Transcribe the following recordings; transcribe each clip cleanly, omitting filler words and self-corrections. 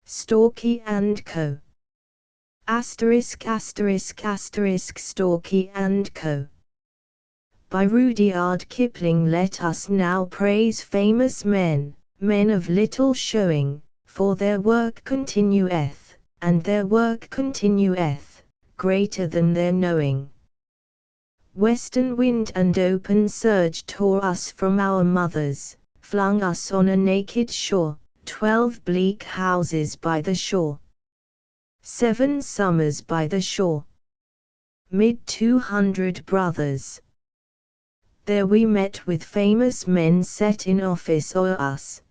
Stalky Co. Stalky Co. By Rudyard Kipling. Let us now praise famous men, men of little showing, for their work continueth, and their work continueth, greater than their knowing. Western wind and open surge tore us from our mothers, flung us on a naked shore, 12 bleak houses by the shore, 7 summers by the shore, 200 brothers. There we met with famous men set in office o'er us,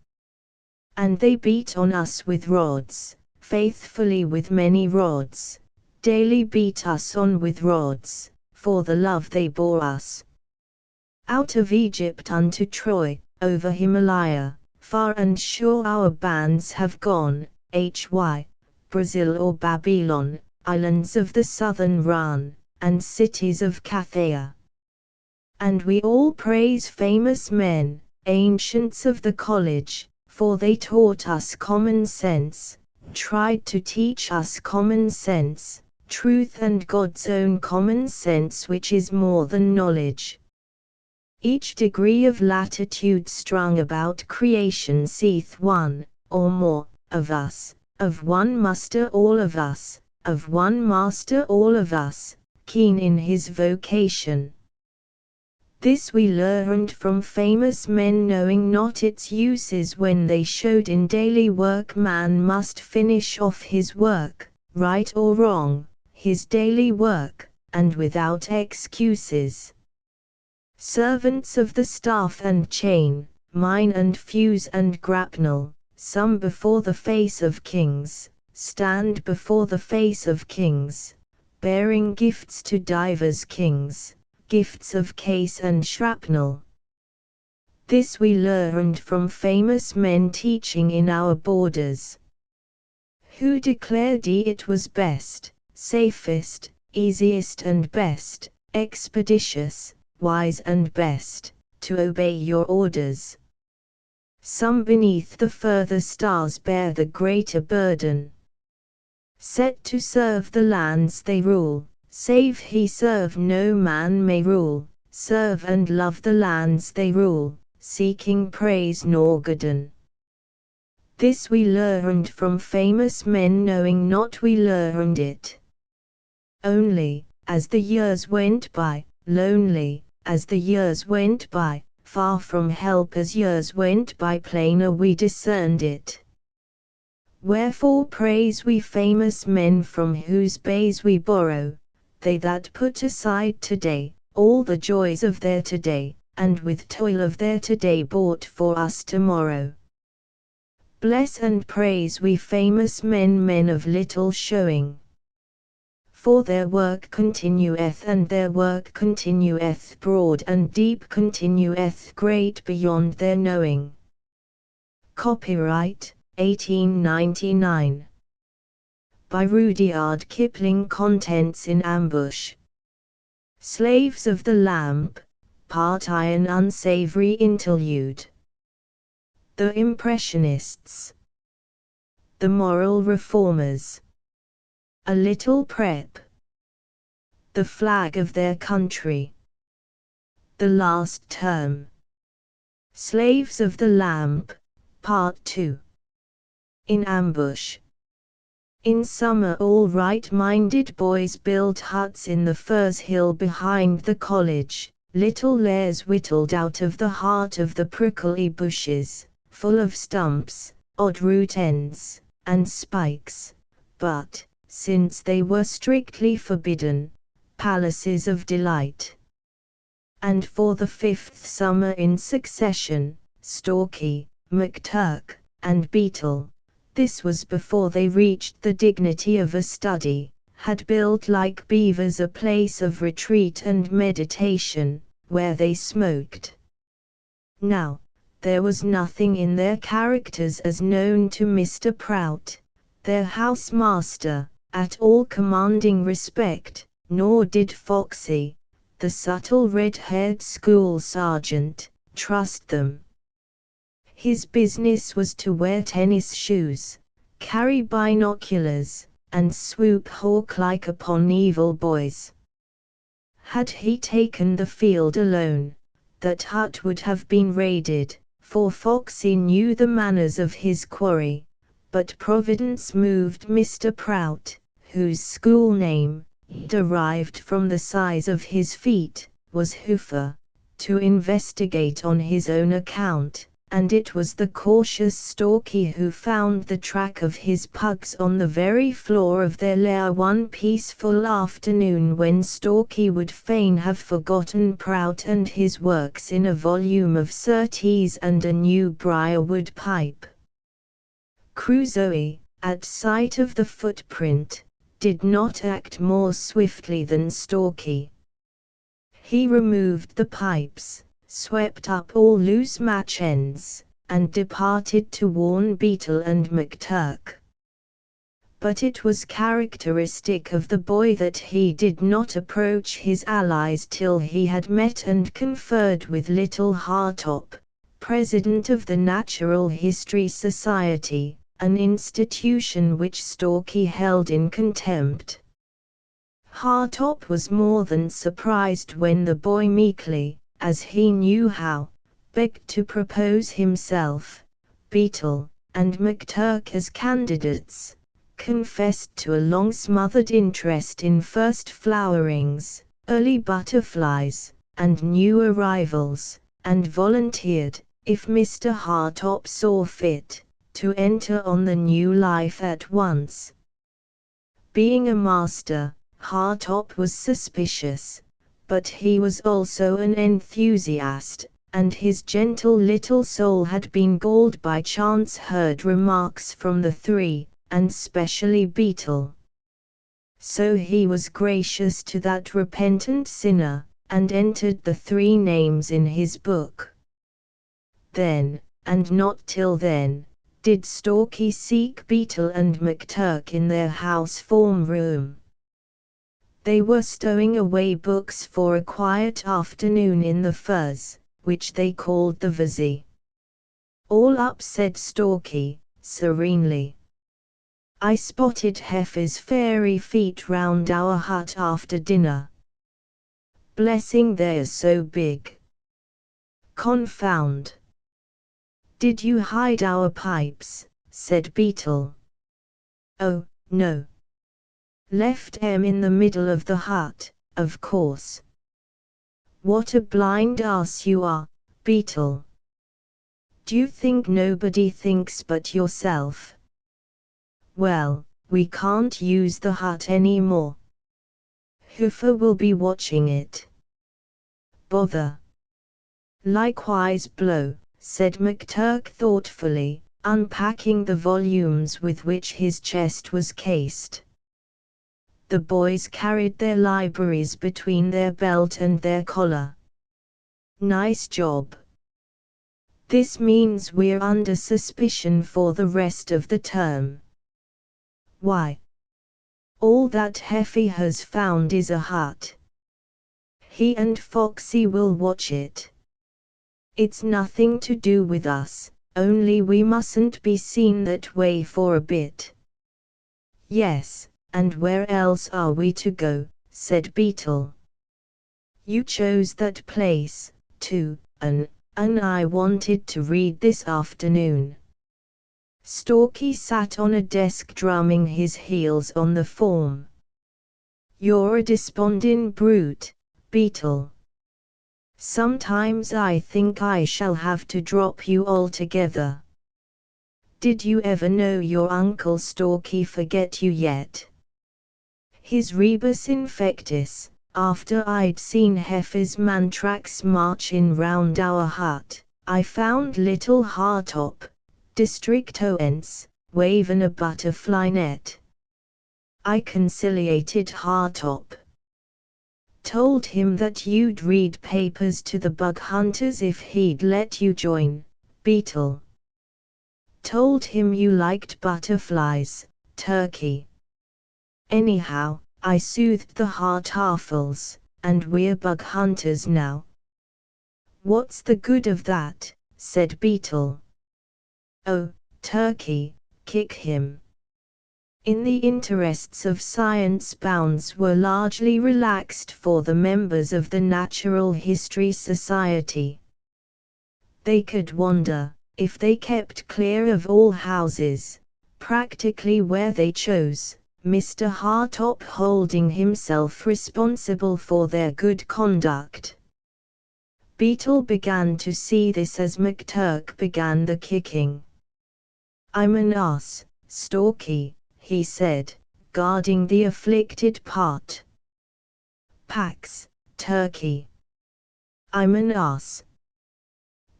and they beat on us with rods, faithfully with many rods, daily beat us on with rods, for the love they bore us. Out of Egypt unto Troy, over Himalaya, far and sure our bands have gone, Brazil or Babylon, islands of the southern Rhine, and cities of Cathay. And we all praise famous men, ancients of the college, for they taught us common sense, tried to teach us common sense, truth and God's own common sense, which is more than knowledge. Each degree of latitude strung about creation seeth one, or more, of us, of one muster all of us, of one master all of us, keen in his vocation. This we learned from famous men, knowing not its uses when they showed in daily work man must finish off his work, right or wrong, his daily work, and without excuses. Servants of the staff and chain, mine and fuse and grapnel, some before the face of kings, stand before the face of kings, bearing gifts to divers kings, gifts of case and shrapnel. This we learned from famous men teaching in our borders, who declared it was best, safest, easiest and best, expeditious, wise and best, to obey your orders. Some beneath the further stars bear the greater burden, set to serve the lands they rule, save he serve no man may rule, serve and love the lands they rule, seeking praise nor guerdon. This we learned from famous men, knowing not we learned it only, as the years went by, lonely, as the years went by, far from help as years went by, plainer we discerned it. Wherefore praise we famous men from whose bays we borrow, they that put aside today, all the joys of their today, and with toil of their today bought for us tomorrow. Bless and praise we famous men, men of little showing, for their work continueth, and their work continueth broad and deep, continueth great beyond their knowing. Copyright 1899. By Rudyard Kipling. Contents in ambush. Slaves of the Lamp, part I, an unsavory interlude. The Impressionists. The Moral Reformers. A Little Prep. The Flag of Their Country. The Last Term. Slaves of the Lamp, Part 2. In Ambush. In summer all right-minded boys built huts in the furze hill behind the college, little lairs whittled out of the heart of the prickly bushes, full of stumps, odd root ends, and spikes, but, since they were strictly forbidden, palaces of delight. And for the 5th summer in succession, Stalky, McTurk, and Beetle, this was before they reached the dignity of a study, had built like beavers a place of retreat and meditation, where they smoked. Now, there was nothing in their characters as known to Mr. Prout, their housemaster, at all commanding respect, nor did Foxy, the subtle red-haired school sergeant, trust them. His business was to wear tennis shoes, carry binoculars, and swoop hawk-like upon evil boys. Had he taken the field alone, that hut would have been raided, for Foxy knew the manners of his quarry, but Providence moved Mr. Prout, whose school name, derived from the size of his feet, was Hoofer, to investigate on his own account, and it was the cautious Stalky who found the track of his pugs on the very floor of their lair one peaceful afternoon when Stalky would fain have forgotten Prout and his works in a volume of Surtees and a new briarwood pipe. Crusoe, at sight of the footprint, did not act more swiftly than Stalky. He removed the pipes, swept up all loose match ends, and departed to warn Beetle and McTurk. But it was characteristic of the boy that he did not approach his allies till he had met and conferred with little Hartop, president of the Natural History Society, an institution which Stalky held in contempt. Hartop was more than surprised when the boy meekly, as he knew how, begged to propose himself, Beetle, and McTurk as candidates, confessed to a long-smothered interest in first flowerings, early butterflies, and new arrivals, and volunteered, if Mr. Hartop saw fit, to enter on the new life at once. Being a master, Hartop was suspicious, but he was also an enthusiast, and his gentle little soul had been galled by chance-heard remarks from the three, and specially Beetle. So he was gracious to that repentant sinner, and entered the three names in his book. Then, and not till then, did Stalky seek Beetle and McTurk in their house form room. They were stowing away books for a quiet afternoon in the furs, which they called the Vizzy. "All up," said Stalky, serenely. "I spotted Heifer's fairy feet round our hut after dinner. Blessing, they're so big. Confound." "Did you hide our pipes?" said Beetle. "Oh, no. Left 'em in the middle of the hut, of course." "What a blind ass you are, Beetle. D'you think nobody thinks but yourself? Well, we can't use the hut any more. Hoofer will be watching it." "Bother. Likewise Blow," said McTurk thoughtfully, unpacking the volumes with which his chest was cased. The boys carried their libraries between their belt and their collar. "Nice job. This means we're under suspicion for the rest of the term." "Why?" "All that Heffy has found is a hut. He and Foxy will watch it. It's nothing to do with us, only we mustn't be seen that way for a bit." "Yes, and where else are we to go?" said Beetle. "You chose that place, too, and I wanted to read this afternoon." Stalky sat on a desk drumming his heels on the form. "You're a despondin' brute, Beetle. Sometimes I think I shall have to drop you altogether. Did you ever know your Uncle Stalky forget you yet? His rebus infectus, after I'd seen Heifer's mantrax march in round our hut, I found little Hartop, districto ents, wavin' a butterfly net. I conciliated Hartop. Told him that you'd read papers to the bug hunters if he'd let you join, Beetle. Told him you liked butterflies, Turkey. Anyhow, I soothed the Hartaffles, and we're bug hunters now." "What's the good of that?" said Beetle. "Oh, Turkey, kick him. In the interests of science, bounds were largely relaxed for the members of the Natural History Society. They could wander, if they kept clear of all houses, practically where they chose, Mr. Hartop holding himself responsible for their good conduct. Beetle began to see this as McTurk began the kicking. "I'm an ass, Stalky," he said, guarding the afflicted part. "Pax, Turkey. I'm an ass."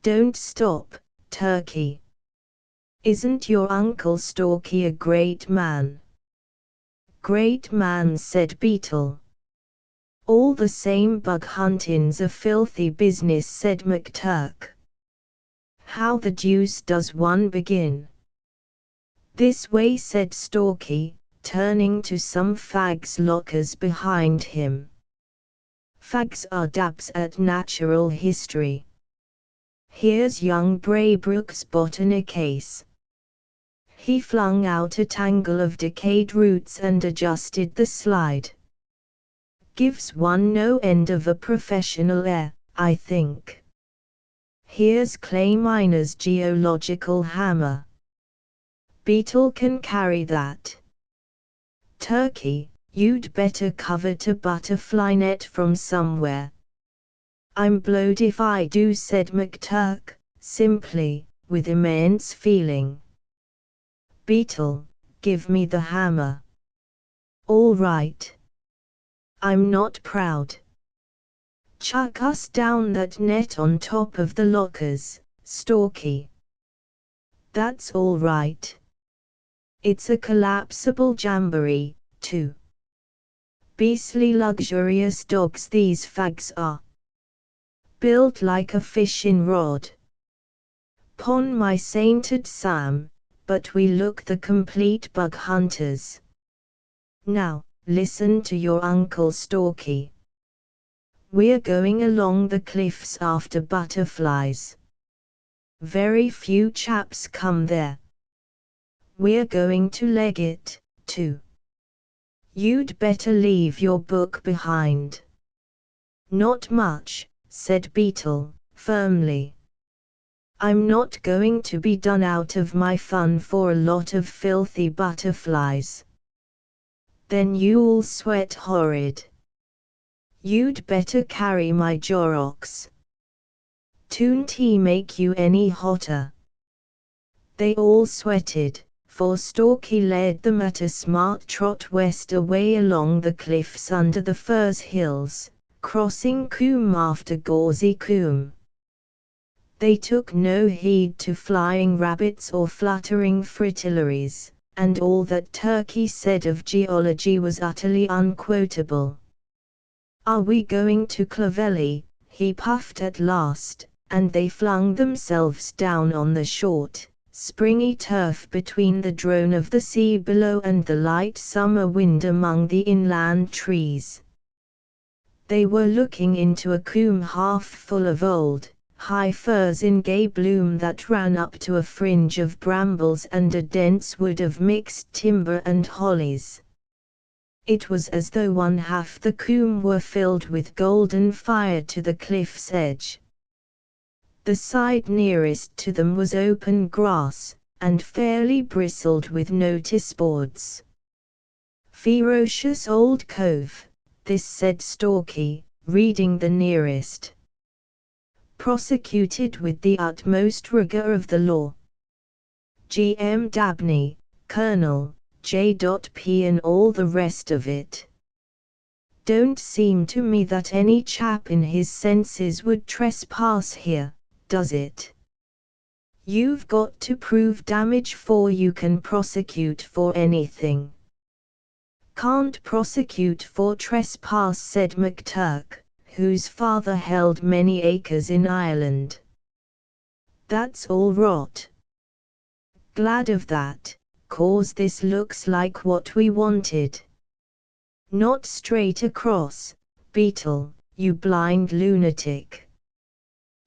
"Don't stop, Turkey. Isn't your Uncle Stalky a great man?" "Great man," said Beetle. "All the same, bug hunting's a filthy business," said McTurk. "How the deuce does one begin?" "This way," said Stalky, turning to some fags' lockers behind him. "Fags are dabs at natural history. Here's young Braybrook's botany case." He flung out a tangle of decayed roots and adjusted the slide. "Gives one no end of a professional air, I think. Here's Clay Miner's geological hammer. Beetle can carry that. Turkey, you'd better covet a butterfly net from somewhere." "I'm blowed if I do," said McTurk, simply, with immense feeling. "Beetle, give me the hammer." "All right. I'm not proud. Chuck us down that net on top of the lockers, Stalky." "That's all right. It's a collapsible jamboree, too. Beastly luxurious dogs these fags are. Built like a fishing rod. 'Pon my sainted Sam, but we look the complete bug hunters. Now, listen to your Uncle Stalky. We're going along the cliffs after butterflies. Very few chaps come there. We're going to leg it, too. You'd better leave your book behind." "Not much," said Beetle, firmly. "I'm not going to be done out of my fun for a lot of filthy butterflies." "Then you'll sweat horrid. You'd better carry my Jorox. Don't he make you any hotter?" They all sweated, for Stalky led them at a smart trot west away along the cliffs under the furze hills, crossing coombe after gauzy coombe. They took no heed to flying rabbits or fluttering fritillaries, and all that Turkey said of geology was utterly unquotable. "Are we going to Clovelly?" he puffed at last, and they flung themselves down on the short, springy turf between the drone of the sea below and the light summer wind among the inland trees. They were looking into a coombe half full of old, high firs in gay bloom that ran up to a fringe of brambles and a dense wood of mixed timber and hollies. It was as though one half the coombe were filled with golden fire to the cliff's edge. The side nearest to them was open grass, and fairly bristled with notice boards. "Ferocious old cove," this said Stalky, reading the nearest. "Prosecuted with the utmost rigor of the law. G.M. Dabney, Colonel, J.P. and all the rest of it. Don't seem to me that any chap in his senses would trespass here, does it? You've got to prove damage 'fore you can prosecute for anything." "Can't prosecute for trespass," said McTurk, whose father held many acres in Ireland. "That's all rot. Glad of that, 'cause this looks like what we wanted. Not straight across, Beetle, you blind lunatic.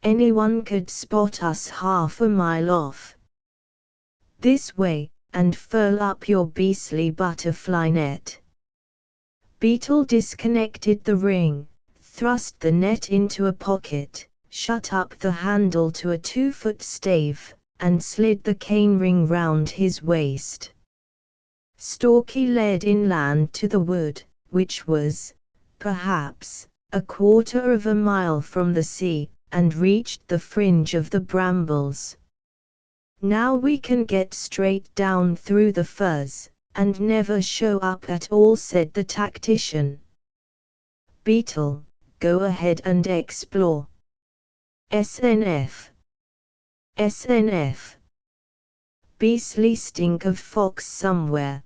Anyone could spot us half a mile off." "This way," and furl up your beastly butterfly net." Beetle disconnected the ring, thrust the net into a pocket, shut up the handle to a 2-foot stave, and slid the cane ring round his waist. Stalky led inland to the wood, which was, perhaps, a quarter of a mile from the sea, and reached the fringe of the brambles. "Now we can get straight down through the furze, and never show up at all," said the tactician. "Beetle, go ahead and explore." SNF. SNF. Beastly stink of fox somewhere.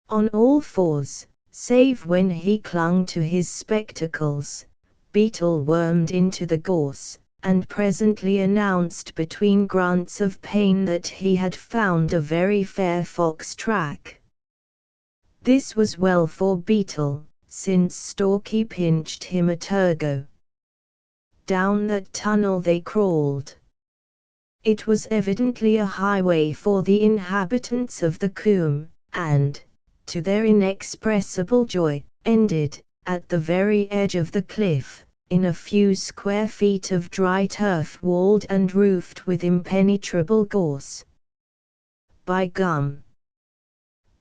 On all fours, save when he clung to his spectacles, Beetle wormed into the gorse, and presently announced between grunts of pain that he had found a very fair fox track. This was well for Beetle, since Stalky pinched him a tergo. Down that tunnel they crawled. It was evidently a highway for the inhabitants of the coombe, and, to their inexpressible joy, ended, at the very edge of the cliff, in a few square feet of dry turf walled and roofed with impenetrable gorse. "By gum!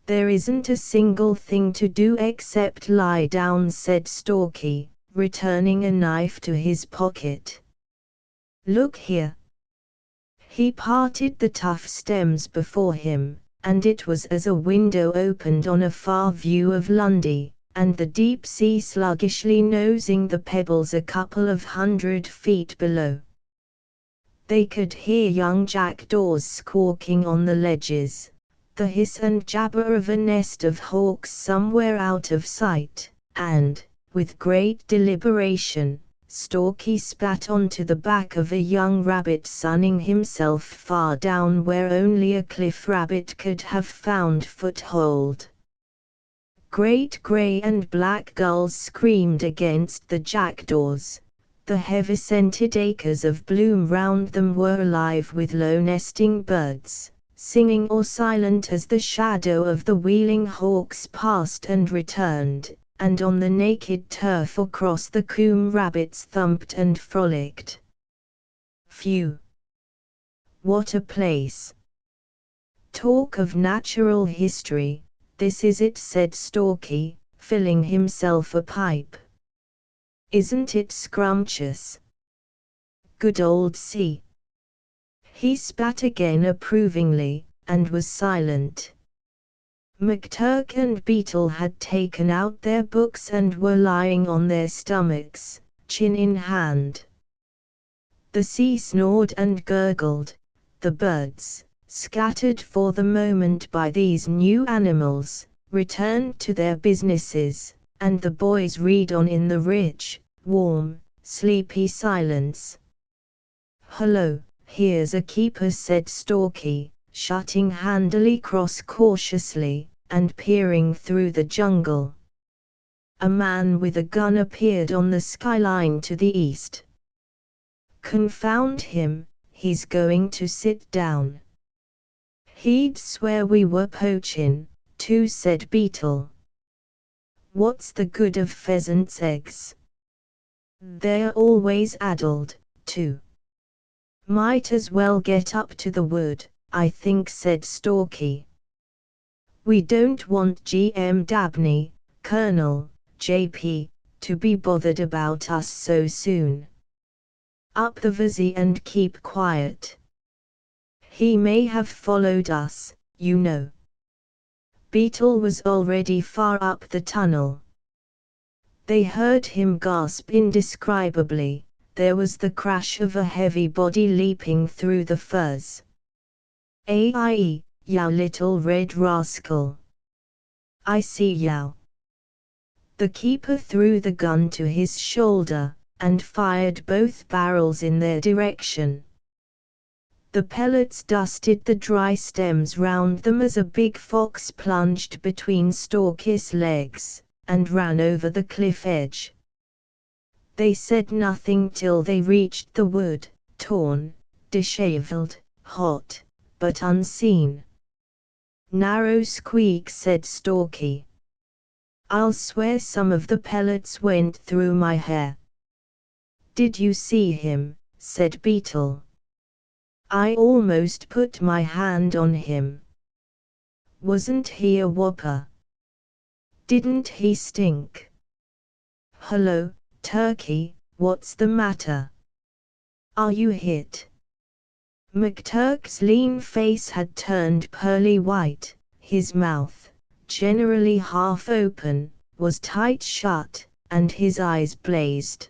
There isn't a single thing to do except lie down," said Stalky, returning a knife to his pocket. "Look here." He parted the tough stems before him, and it was as a window opened on a far view of Lundy, and the deep sea sluggishly nosing the pebbles a couple of 100 feet below. They could hear young jackdaws squawking on the ledges, the hiss and jabber of a nest of hawks somewhere out of sight, and, with great deliberation, Stalky spat onto the back of a young rabbit sunning himself far down where only a cliff rabbit could have found foothold. Great grey and black gulls screamed against the jackdaws. The heavy-scented acres of bloom round them were alive with low nesting birds, singing or silent as the shadow of the wheeling hawks passed and returned, and on the naked turf across the coombe rabbits thumped and frolicked. Phew! What a place! Talk of natural history, this is it, said Stalky, filling himself a pipe. Isn't it scrumptious? Good old sea. He spat again approvingly, and was silent. McTurk and Beetle had taken out their books and were lying on their stomachs, chin in hand. The sea snored and gurgled. The birds, scattered for the moment by these new animals, returned to their businesses, and the boys read on in the rich, warm, sleepy silence. "Hullo, here's a keeper," said Stalky, shutting handily cross cautiously, and peering through the jungle. A man with a gun appeared on the skyline to the east. "Confound him, he's going to sit down." "He'd swear we were poachin', too," said Beetle. "What's the good of pheasants' eggs? They're always addled, too." "Might as well get up to the wood, I think," said Stalky. "We don't want GM Dabney, Colonel, JP, to be bothered about us so soon. Up the vizzy and keep quiet. He may have followed us, you know." Beetle was already far up the tunnel. They heard him gasp indescribably. There was the crash of a heavy body leaping through the furze. "Aye, yow little red rascal. I see yow." The keeper threw the gun to his shoulder, and fired both barrels in their direction. The pellets dusted the dry stems round them as a big fox plunged between Stalky's legs, and ran over the cliff edge. They said nothing till they reached the wood, torn, dishevelled, hot, but unseen. Narrow squeak, said Stalky. I'll swear some of the pellets went through my hair. Did you see him? Said Beetle. I almost put my hand on him. Wasn't he a whopper? Didn't he stink? Hello, Turkey, what's the matter? Are you hit? McTurk's lean face had turned pearly white, his mouth, generally half open, was tight shut, and his eyes blazed.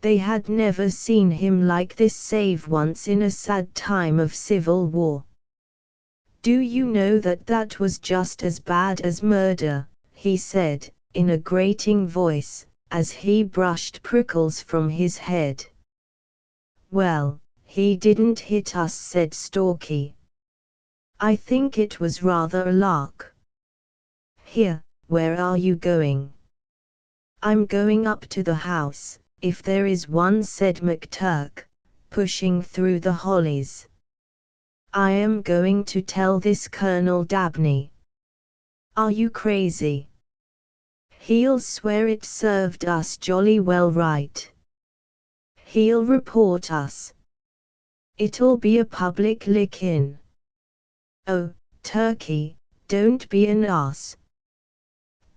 They had never seen him like this save once in a sad time of civil war. Do you know that was just as bad as murder, he said, in a grating voice, as he brushed prickles from his head. Well, he didn't hit us, said Stalky. I think it was rather a lark. Here, where are you going? I'm going up to the house, if there is one, said McTurk, pushing through the hollies. I am going to tell this Colonel Dabney. Are you crazy? He'll swear it served us jolly well right. He'll report us. It'll be a public lick-in. Oh, Turkey, don't be an ass.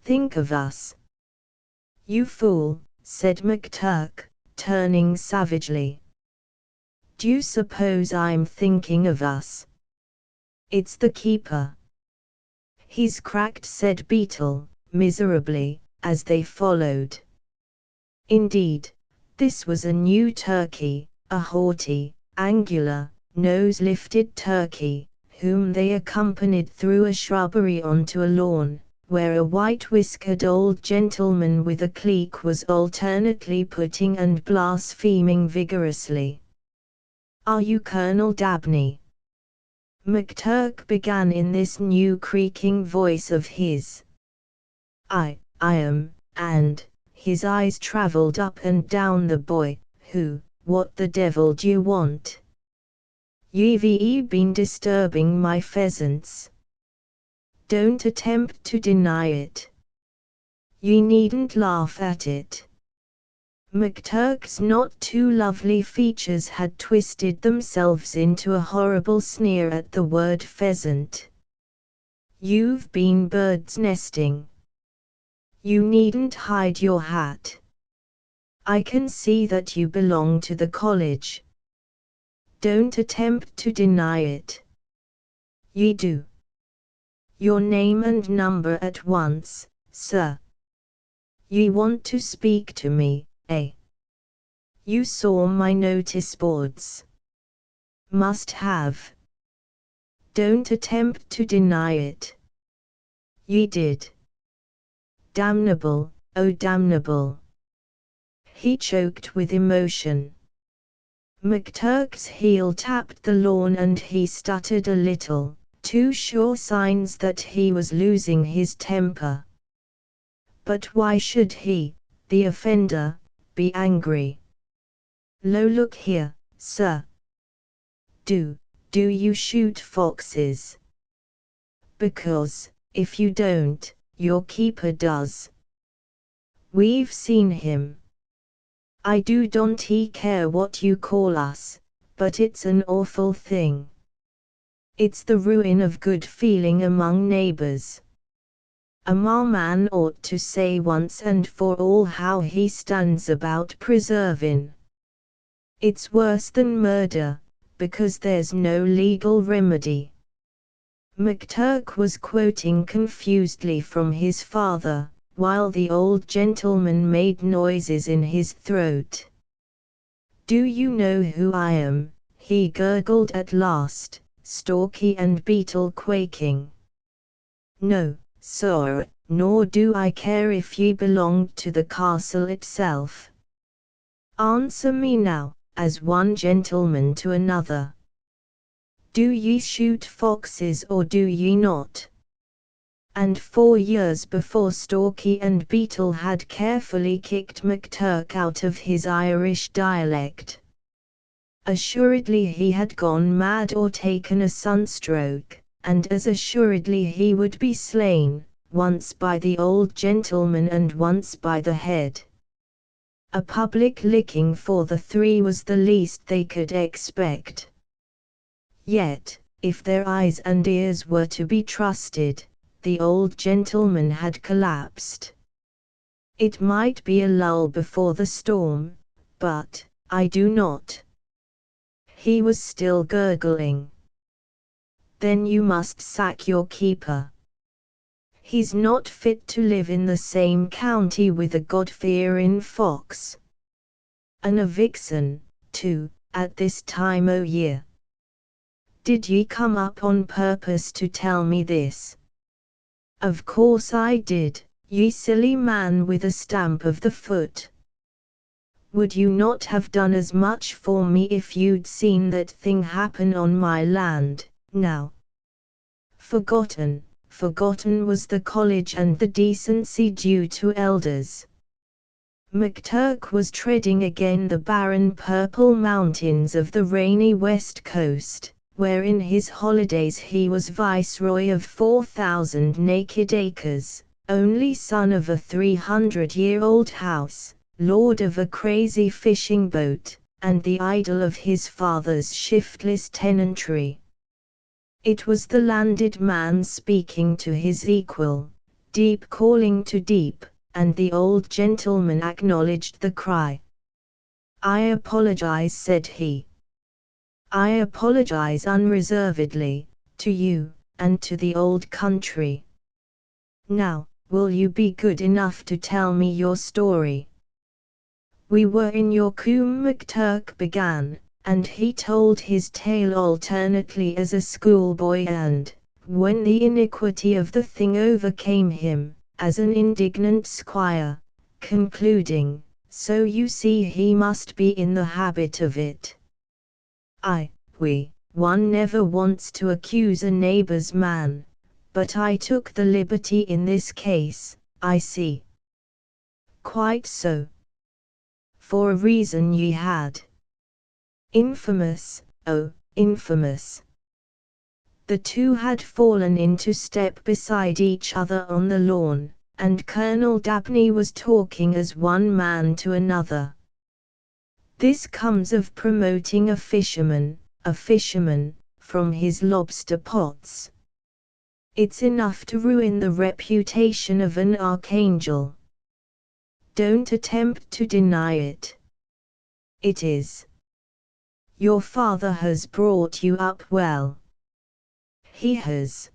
Think of us. You fool, said McTurk, turning savagely. Do you suppose I'm thinking of us? It's the keeper. He's cracked, said Beetle, miserably, as they followed. Indeed, this was a new turkey, a haughty, angular, nose-lifted turkey, whom they accompanied through a shrubbery onto a lawn, where a white-whiskered old gentleman with a cleek was alternately putting and blaspheming vigorously. Are you Colonel Dabney? McTurk began in this new creaking voice of his. I am, and, his eyes travelled up and down the boy, who, what the devil d'you want? You've been disturbing my pheasants. Don't attempt to deny it. You needn't laugh at it. McTurk's not too lovely features had twisted themselves into a horrible sneer at the word pheasant. You've been bird's nesting. You needn't hide your hat. I can see that you belong to the college. Don't attempt to deny it. Ye do. Your name and number at once, sir. Ye want to speak to me, eh? You saw my notice boards. Must have. Don't attempt to deny it. Ye did. Damnable, oh damnable. He choked with emotion. McTurk's heel tapped the lawn and he stuttered a little, two sure signs that he was losing his temper. But why should he, the offender, be angry? Look here, sir. Do you shoot foxes? Because, if you don't, your keeper does. We've seen him. I don't care what you call us, but it's an awful thing. It's the ruin of good feeling among neighbors. A man ought to say once and for all how he stands about preserving. It's worse than murder, because there's no legal remedy. McTurk was quoting confusedly from his father, while the old gentleman made noises in his throat. Do you know who I am? He gurgled at last, Stalky and Beetle quaking. No, sir, nor do I care if ye belonged to the castle itself. Answer me now, as one gentleman to another. Do ye shoot foxes or do ye not? And 4 years before Stalky and Beetle had carefully kicked McTurk out of his Irish dialect. Assuredly he had gone mad or taken a sunstroke, and as assuredly he would be slain, once by the old gentleman and once by the head. A public licking for the three was the least they could expect. Yet, if their eyes and ears were to be trusted, the old gentleman had collapsed. It might be a lull before the storm, but I do not. He was still gurgling. Then you must sack your keeper. He's not fit to live in the same county with a God-fearing fox. And a vixen, too, at this time o' year. Did ye come up on purpose to tell me this? Of course I did, ye silly man with a stamp of the foot. Would you not have done as much for me if you'd seen that thing happen on my land, now? Forgotten was the college and the decency due to elders. McTurk was treading again the barren purple mountains of the rainy west coast, where in his holidays he was viceroy of 4,000 naked acres, only son of a 300-year-old house, lord of a crazy fishing boat, and the idol of his father's shiftless tenantry. It was the landed man speaking to his equal, deep calling to deep, and the old gentleman acknowledged the cry. I apologize, said he. I apologize unreservedly, to you, and to the old country. Now, will you be good enough to tell me your story? We were in your coombe, McTurk began, and he told his tale alternately as a schoolboy and, when the iniquity of the thing overcame him, as an indignant squire, concluding, so you see he must be in the habit of it. One never wants to accuse a neighbor's man, but I took the liberty in this case, I see. Quite so. For a reason ye had. Infamous, oh, infamous. The two had fallen into step beside each other on the lawn, and Colonel Dabney was talking as one man to another. This comes of promoting a fisherman, from his lobster pots. It's enough to ruin the reputation of an archangel. Don't attempt to deny it. It is. Your father has brought you up well. He has.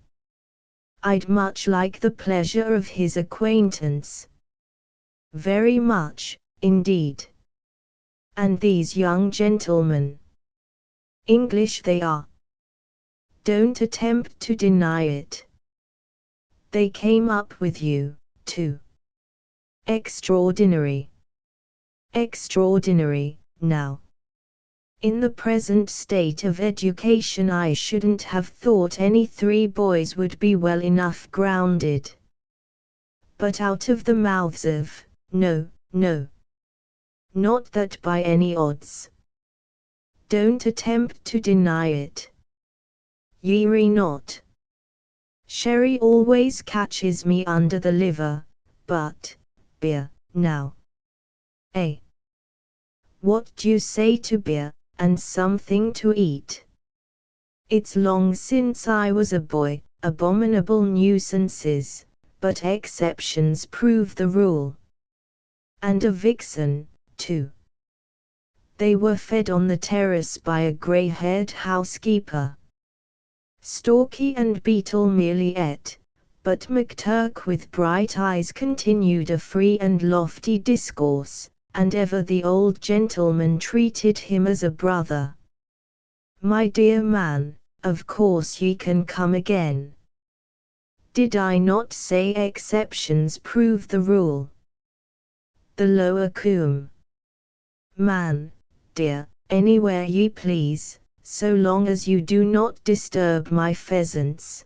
I'd much like the pleasure of his acquaintance. Very much, indeed. And these young gentlemen? English they are. Don't attempt to deny it. They came up with you, too. Extraordinary. Extraordinary, now. In the present state of education I shouldn't have thought any three boys would be well enough grounded. But out of the mouths of, no. Not that by any odds. Don't attempt to deny it. Ye not. Sherry always catches me under the liver, but, beer, now. Eh? What d'you say to beer, and something to eat? It's long since I was a boy, abominable nuisances, but exceptions prove the rule. And a vixen, too. They were fed on the terrace by a grey-haired housekeeper. Stalky and Beetle merely ate, but McTurk with bright eyes continued a free and lofty discourse, and ever the old gentleman treated him as a brother. My dear man, of course ye can come again. Did I not say exceptions prove the rule? The lower coombe. Man, dear, anywhere ye please, so long as you do not disturb my pheasants.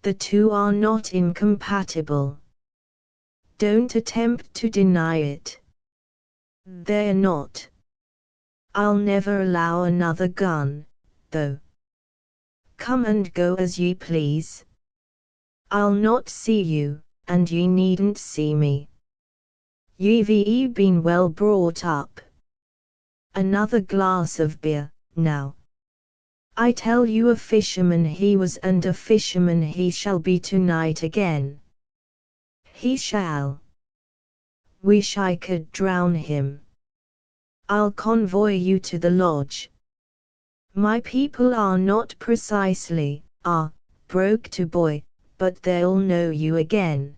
The two are not incompatible. Don't attempt to deny it. They're not. I'll never allow another gun, though. come and go as ye please. I'll not see you, and ye needn't see me. Ye've been well brought up. Another glass of beer, now. I tell you, a fisherman he was, and a fisherman he shall be tonight again. He shall. Wish I could drown him. I'll convoy you to the lodge. My people are not precisely, broke to boy, but they'll know you again.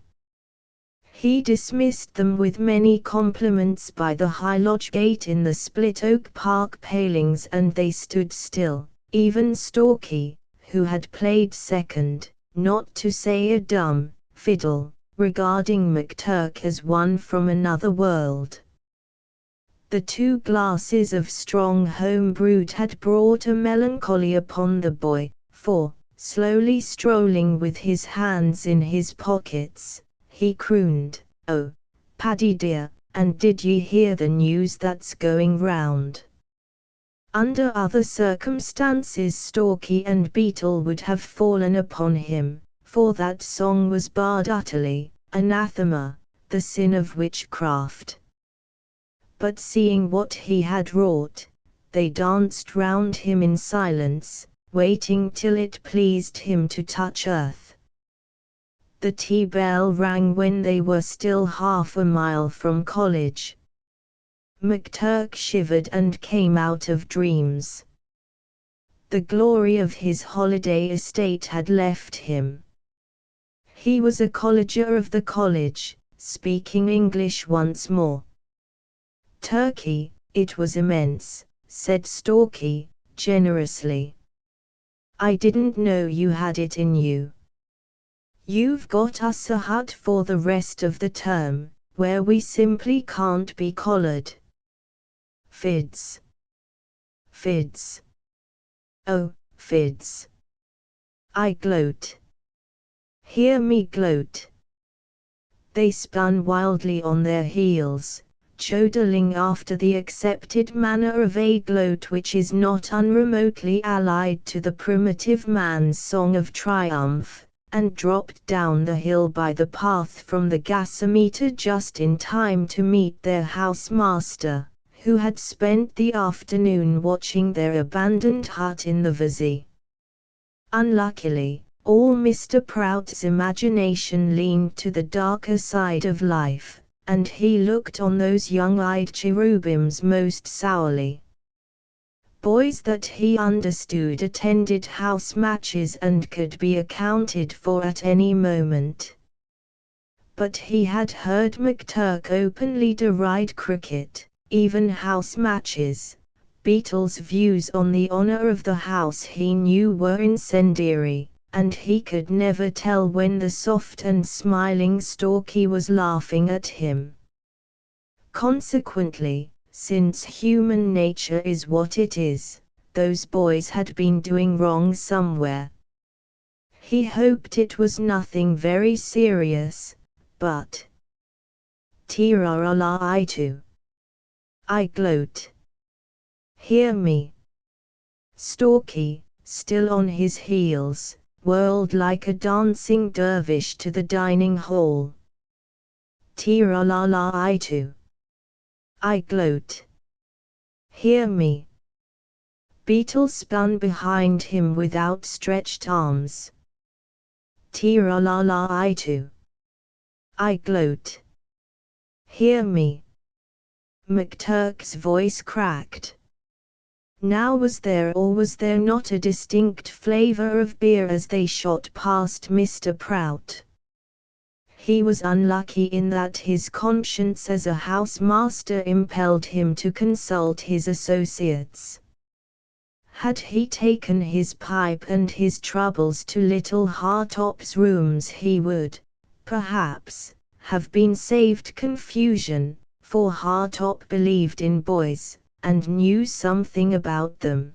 He dismissed them with many compliments by the high lodge gate in the split oak park palings, and they stood still, even Stalky, who had played second, not to say a dumb, fiddle, regarding McTurk as one from another world. The 2 glasses of strong home-brewed had brought a melancholy upon the boy, for, slowly strolling with his hands in his pockets, he crooned, "Oh, Paddy dear, and did ye hear the news that's going round?" Under other circumstances Stalky and Beetle would have fallen upon him, for that song was barred utterly, anathema, the sin of witchcraft. But seeing what he had wrought, they danced round him in silence, waiting till it pleased him to touch earth. The tea bell rang when they were still half a mile from college. McTurk shivered and came out of dreams. The glory of his holiday estate had left him. He was a colleger of the college, speaking English once more. "Turkey, it was immense," said Stalky, generously. "I didn't know you had it in you. You've got us a hut for the rest of the term, where we simply can't be collared." Fids. Fids. Oh, fids. I gloat. Hear me gloat. They spun wildly on their heels, chortling after the accepted manner of a gloat which is not unremotely allied to the primitive man's song of triumph, and dropped down the hill by the path from the gasometer just in time to meet their housemaster, who had spent the afternoon watching their abandoned hut in the Vizzy. Unluckily, all Mr. Prout's imagination leaned to the darker side of life, and he looked on those young-eyed cherubims most sourly. Boys that he understood attended house matches and could be accounted for at any moment. But he had heard McTurk openly deride cricket, even house matches. Beetle's views on the honor of the house he knew were incendiary, and he could never tell when the soft and smiling Stalky was laughing at him. Consequently, since human nature is what it is, those boys had been doing wrong somewhere. He hoped it was nothing very serious, but Tirarala-I-tu. I gloat. Hear me. Stalky, still on his heels, whirled like a dancing dervish to the dining hall. Tirarala-I-tu. I gloat. Hear me. Beetle spun behind him with outstretched arms. Tirarala-I-tu. I gloat. Hear me. McTurk's voice cracked. Now was there or was there not a distinct flavor of beer as they shot past Mr. Prout? He was unlucky in that his conscience as a housemaster impelled him to consult his associates. Had he taken his pipe and his troubles to little Hartop's rooms he would, perhaps, have been saved confusion, for Hartop believed in boys, and knew something about them.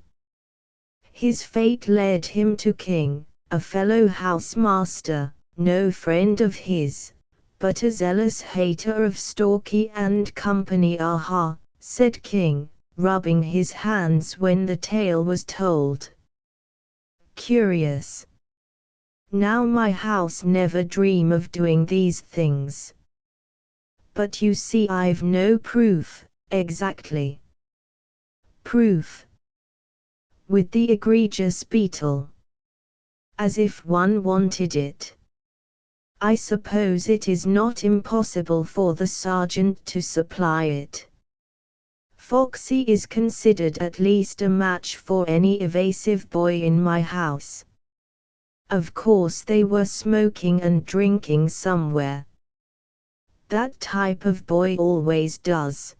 His fate led him to King, a fellow housemaster, no friend of his, but a zealous hater of Stalky and company. "Aha," said King, rubbing his hands when the tale was told. Curious. Now my house never dream of doing these things. But you see I've no proof, exactly. Proof. With the egregious Beetle. As if one wanted it. I suppose it is not impossible for the sergeant to supply it. Foxy is considered at least a match for any evasive boy in my house. Of course they were smoking and drinking somewhere. That type of boy always does.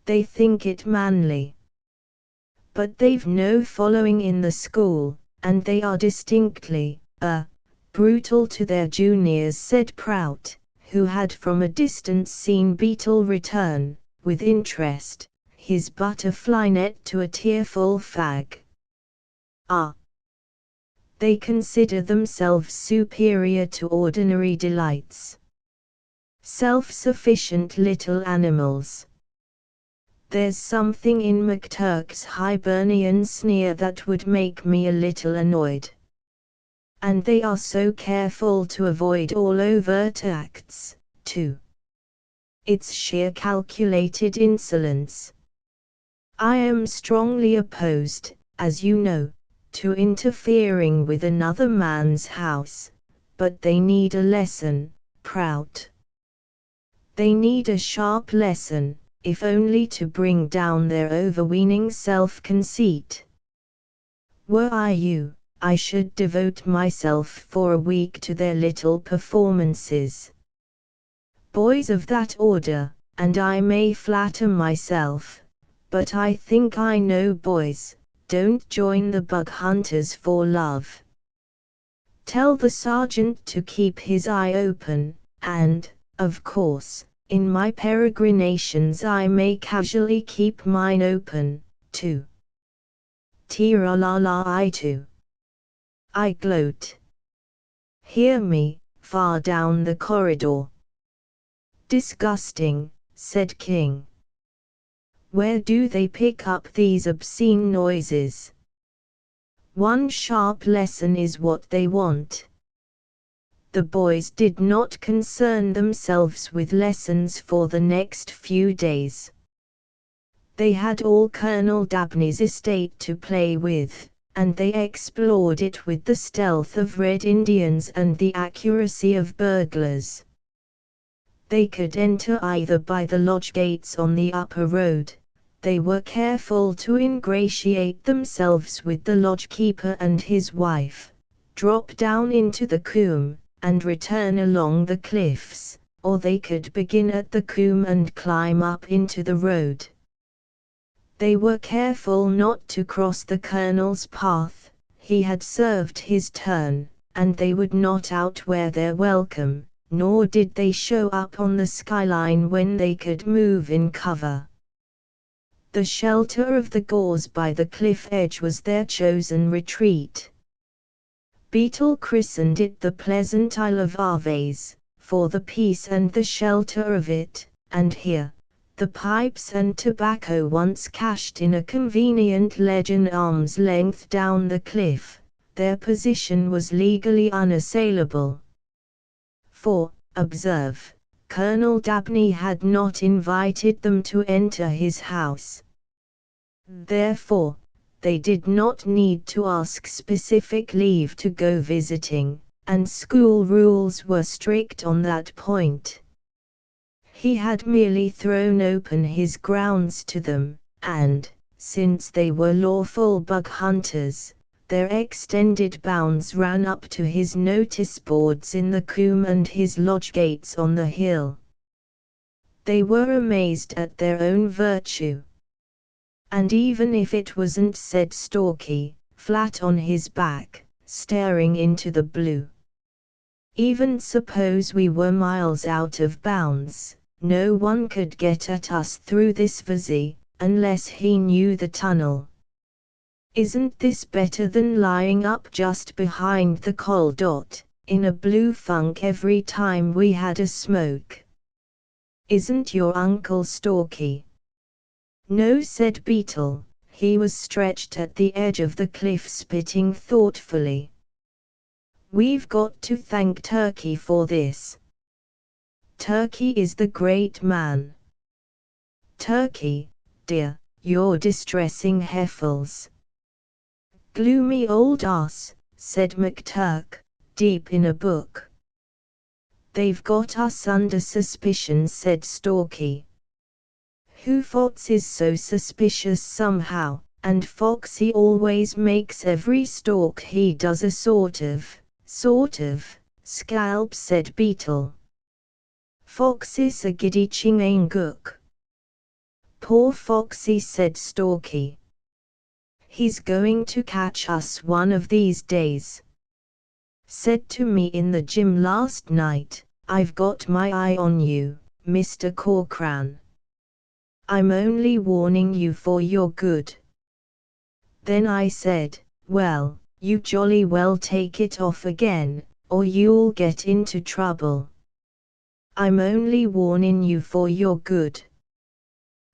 They think it manly. But they've no following in the school, and they are distinctly, brutal to their juniors, said Prout, who had from a distance seen Beetle return, with interest, his butterfly net to a tearful fag. Ah! They consider themselves superior to ordinary delights. Self-sufficient little animals. There's something in McTurk's Hibernian sneer that would make me a little annoyed. And they are so careful to avoid all overt acts, too. It's sheer calculated insolence. I am strongly opposed, as you know, to interfering with another man's house, but they need a lesson, Prout. They need a sharp lesson, if only to bring down their overweening self-conceit. Were I you, I should devote myself for a week to their little performances. Boys of that order, and I may flatter myself, but I think I know boys, don't join the bug hunters for love. Tell the sergeant to keep his eye open, and, of course, in my peregrinations I may casually keep mine open, too. Tira-la-la, I too. I gloat. Hear me, far down the corridor. Disgusting, said King. Where do they pick up these obscene noises? One sharp lesson is what they want. The boys did not concern themselves with lessons for the next few days. They had all Colonel Dabney's estate to play with, and they explored it with the stealth of Red Indians and the accuracy of burglars. They could enter either by the lodge gates on the upper road. They were careful to ingratiate themselves with the lodgekeeper and his wife, drop down into the coombe, and return along the cliffs, or they could begin at the coombe and climb up into the road. They were careful not to cross the Colonel's path. He had served his turn, and they would not outwear their welcome, nor did they show up on the skyline when they could move in cover. The shelter of the gorse by the cliff edge was their chosen retreat. Beetle christened it the pleasant Isle of Aves, for the peace and the shelter of it, and here, the pipes and tobacco once cached in a convenient ledge an arm's length down the cliff, their position was legally unassailable. For, observe, Colonel Dabney had not invited them to enter his house. Therefore, they did not need to ask specific leave to go visiting, and school rules were strict on that point. He had merely thrown open his grounds to them, and, since they were lawful bug hunters, their extended bounds ran up to his notice boards in the coombe and his lodge gates on the hill. They were amazed at their own virtue. And even if it wasn't, said Stalky, flat on his back, staring into the blue. Even suppose we were miles out of bounds, no one could get at us through this vizzy, unless he knew the tunnel. Isn't this better than lying up just behind the coal dot, in a blue funk every time we had a smoke? Isn't your Uncle Stalky? No, said Beetle, He was stretched at the edge of the cliff spitting thoughtfully. "We've got to thank Turkey for this. Turkey is the great man. Turkey, dear, you're distressing Heffels." "Gloomy old ass," said McTurk, deep in a book. "They've got us under suspicion," said Stalky. "Who Fox is so suspicious somehow, and Foxy always makes every stalk he does a sort of scalp," said Beetle. "Foxy's a giddy chinganguk." "Poor Foxy," said Stalky. "He's going to catch us one of these days. Said to me in the gym last night, 'I've got my eye on you, Mr. Corcoran. I'm only warning you for your good.' Then I said, 'Well, you jolly well take it off again, or you'll get into trouble. I'm only warning you for your good.'"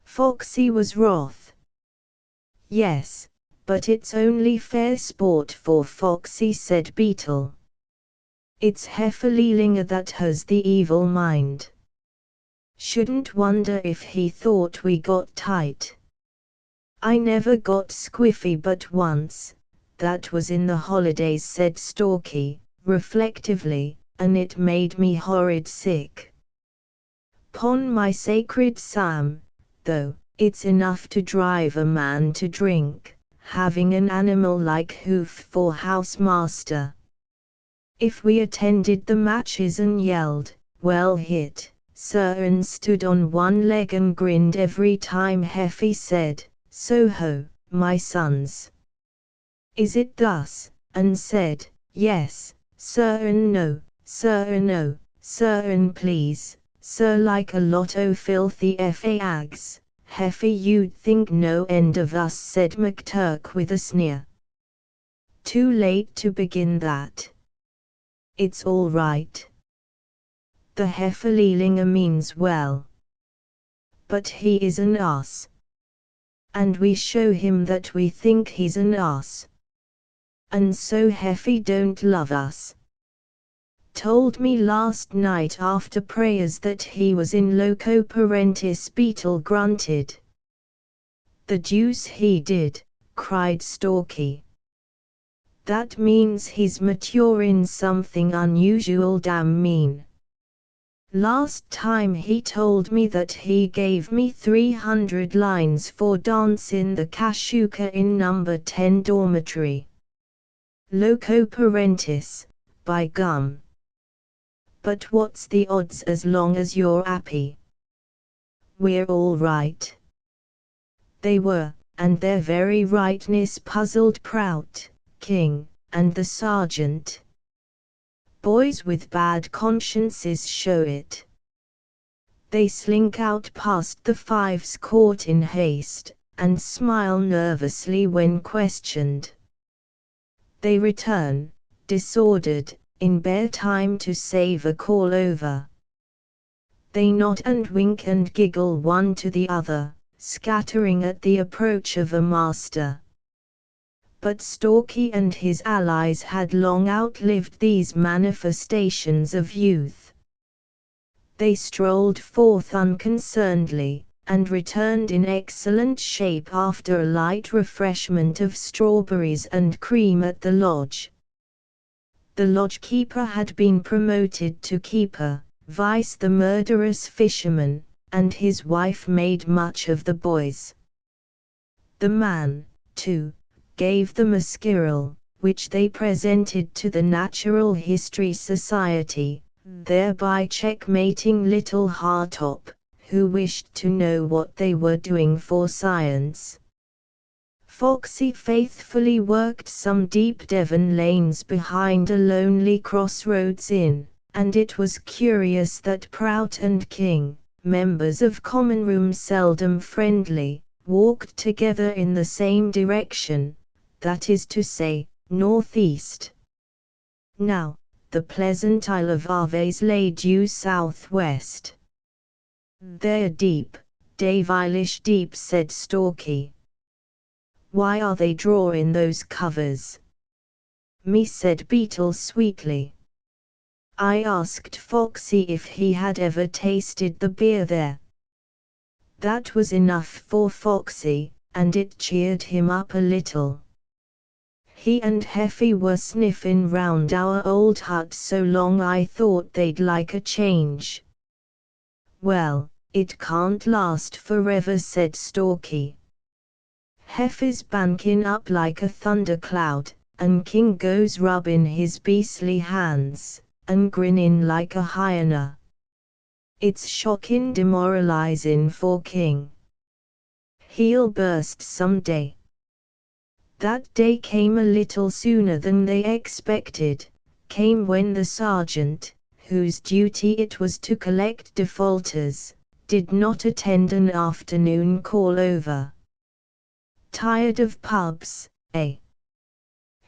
Foxy was wroth. "Yes, but it's only fair sport for Foxy," said Beetle. "It's Heffelilinger that has the evil mind. Shouldn't wonder if he thought we got tight. I never got squiffy but once, that was in the holidays," said Stalky, reflectively, "and it made me horrid sick. 'Pon my sacred Sam, though, it's enough to drive a man to drink, having an animal like Hoof for housemaster. If we attended the matches and yelled, 'Well hit, sir,' and stood on one leg and grinned every time Heffy said, 'So ho, my sons. Is it thus?' and said, 'Yes, sir,' and 'No, sir,' and 'No, sir,' and 'Please, sir,' like a lot o' filthy fags, Heffy, you'd think no end of us," said McTurk with a sneer. "Too late to begin that. It's all right. The Heffelilinger means well. But he is an ass. And we show him that we think he's an ass. And so Heffy don't love us. Told me last night after prayers that he was in loco parentis," Beetle grunted. "The deuce he did," cried Stalky. "That means he's mature in something unusual, damn mean. Last time he told me that he gave me 300 lines for dance in the kashuka in number 10 dormitory. Loco parentis, by gum. But what's the odds as long as you're happy? We're all right." They were, and their very rightness puzzled Prout, King, and the sergeant. Boys with bad consciences show it. They slink out past the fives caught in haste, and smile nervously when questioned. They return, disordered, in bare time to save a call over. They nod and wink and giggle one to the other, scattering at the approach of a master. But Stalky and his allies had long outlived these manifestations of youth. They strolled forth unconcernedly, and returned in excellent shape after a light refreshment of strawberries and cream at the lodge. The lodge-keeper had been promoted to keeper, vice the murderous fisherman, and his wife made much of the boys. The man, too, gave them a squirrel, which they presented to the Natural History Society, thereby checkmating little Hartop, who wished to know what they were doing for science. Foxy faithfully worked some deep Devon lanes behind a lonely crossroads inn, and it was curious that Prout and King, members of common room seldom friendly, walked together in the same direction, that is to say, northeast. Now, the pleasant Isle of Aves lay due southwest. "They're deep, devilish deep," said Stalky. Why are they drawing those covers? Me, said Beetle sweetly. I asked Foxy if he had ever tasted the beer there. That was enough for Foxy, and it cheered him up a little. He and Heffy were sniffing round our old hut so long I thought they'd like a change. Well, it can't last forever, said Stalky. Heffy's banking up like a thundercloud, and King goes rubbing his beastly hands, and grinning like a hyena. It's shocking demoralizing for King. He'll burst someday. That day came a little sooner than they expected, came when the sergeant, whose duty it was to collect defaulters, did not attend an afternoon call over. Tired of pubs, eh?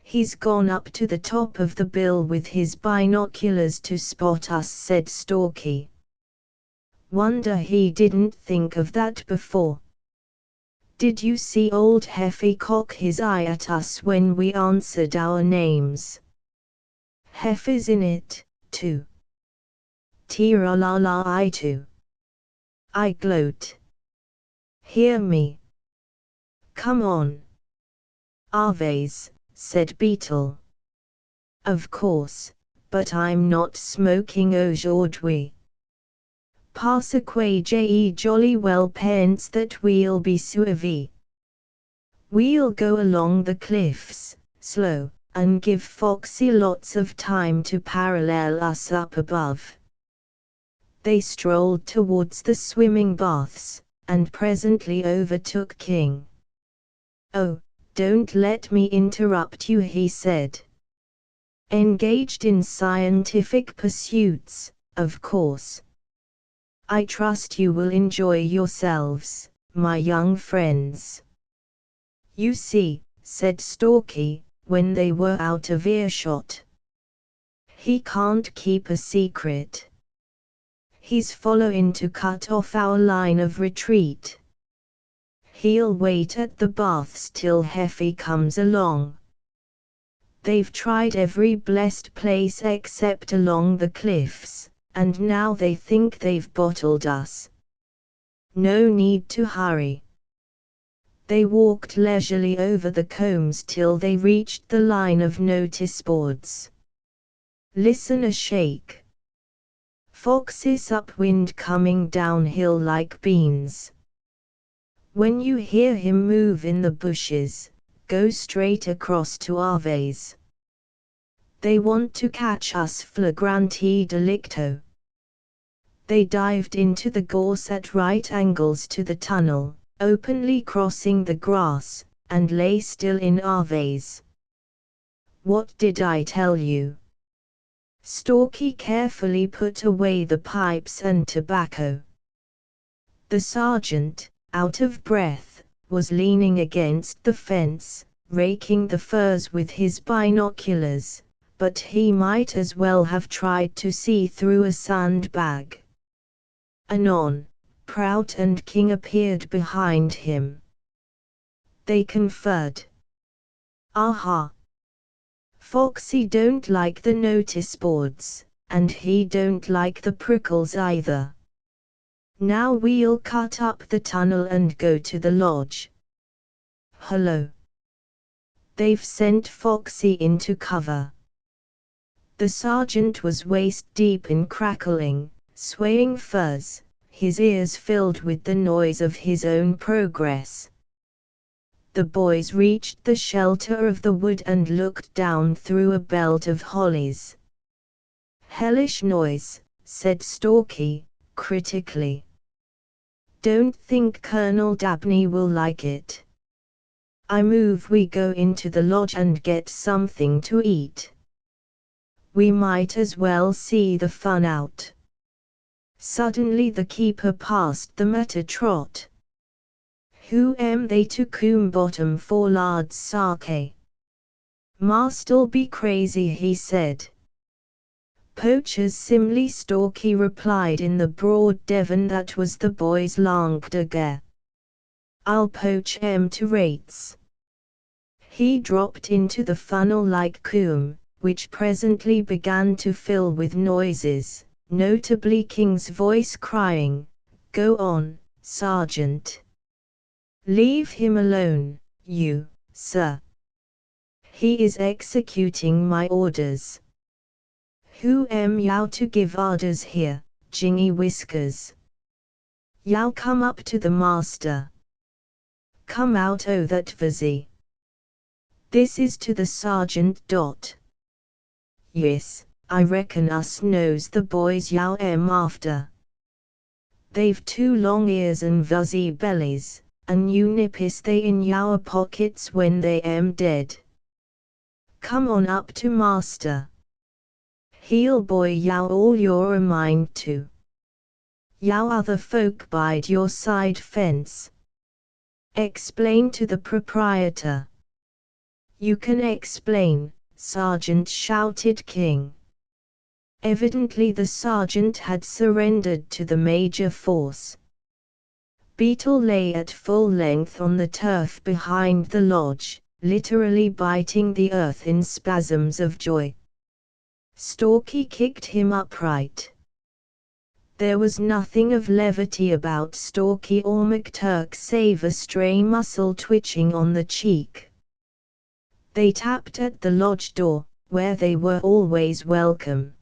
He's gone up to the top of the bill with his binoculars to spot us, said Stalky. Wonder he didn't think of that before. Did you see old Heffy cock his eye at us when we answered our names? Heffy's in it, too. Tira-la-la, I too. I gloat. Hear me. Come on. Aves, said Beetle. Of course, but I'm not smoking aujourd'hui. Parce que j'ai jolly well pens that we'll be suivi. We'll go along the cliffs, slow, and give Foxy lots of time to parallel us up above. They strolled towards the swimming baths, and presently overtook King. Oh, don't let me interrupt you, he said. Engaged in scientific pursuits, of course. I trust you will enjoy yourselves, my young friends. You see, said Stalky, when they were out of earshot. He can't keep a secret. He's following to cut off our line of retreat. He'll wait at the baths till Heffy comes along. They've tried every blessed place except along the cliffs, and now they think they've bottled us. No need to hurry. They walked leisurely over the combs till they reached the line of notice boards. Listen a shake. Foxes upwind coming downhill like beans. When you hear him move in the bushes, go straight across to Aves. They want to catch us flagrante delicto. They dived into the gorse at right angles to the tunnel, openly crossing the grass, and lay still in Aves. What did I tell you? Stalky carefully put away the pipes and tobacco. The sergeant, out of breath, was leaning against the fence, raking the furze with his binoculars, but he might as well have tried to see through a sandbag. Anon, Prout and King appeared behind him. They conferred. Aha! Foxy don't like the notice boards, and he don't like the prickles either. Now we'll cut up the tunnel and go to the lodge. Hello. They've sent Foxy into cover. The sergeant was waist-deep in crackling, swaying furze, his ears filled with the noise of his own progress. The boys reached the shelter of the wood and looked down through a belt of hollies. Hellish noise, said Stalky, critically. Don't think Colonel Dabney will like it. I move we go into the lodge and get something to eat. We might as well see the fun out. Suddenly the keeper passed them at a trot. Who am they to coom bottom for lards sake? Master'll be crazy, he said. Poachers simly, Stalky replied in the broad Devon that was the boy's langue de guerre. I'll poach 'em to rates. He dropped into the funnel-like comb, which presently began to fill with noises, notably King's voice crying, "Go on, Sergeant. Leave him alone, you, sir. He is executing my orders." "Who am Yao to give orders here, Jingy Whiskers? Yao come up to the master. Come out o' that vizzy. This is to the sergeant. Yes, I reckon us knows the boys Yao am after. They've 2 long ears and fuzzy bellies, and you nippis they in your pockets when they am dead. Come on up to master. He'll boy Yao all you're a mind to. Yao other folk bide your side fence. Explain to the proprietor." "You can explain, Sergeant," shouted King. Evidently the sergeant had surrendered to the major force. Beetle lay at full length on the turf behind the lodge, literally biting the earth in spasms of joy. Stalky kicked him upright. There was nothing of levity about Stalky or McTurk save a stray muscle twitching on the cheek. They tapped at the lodge door, where they were always welcome.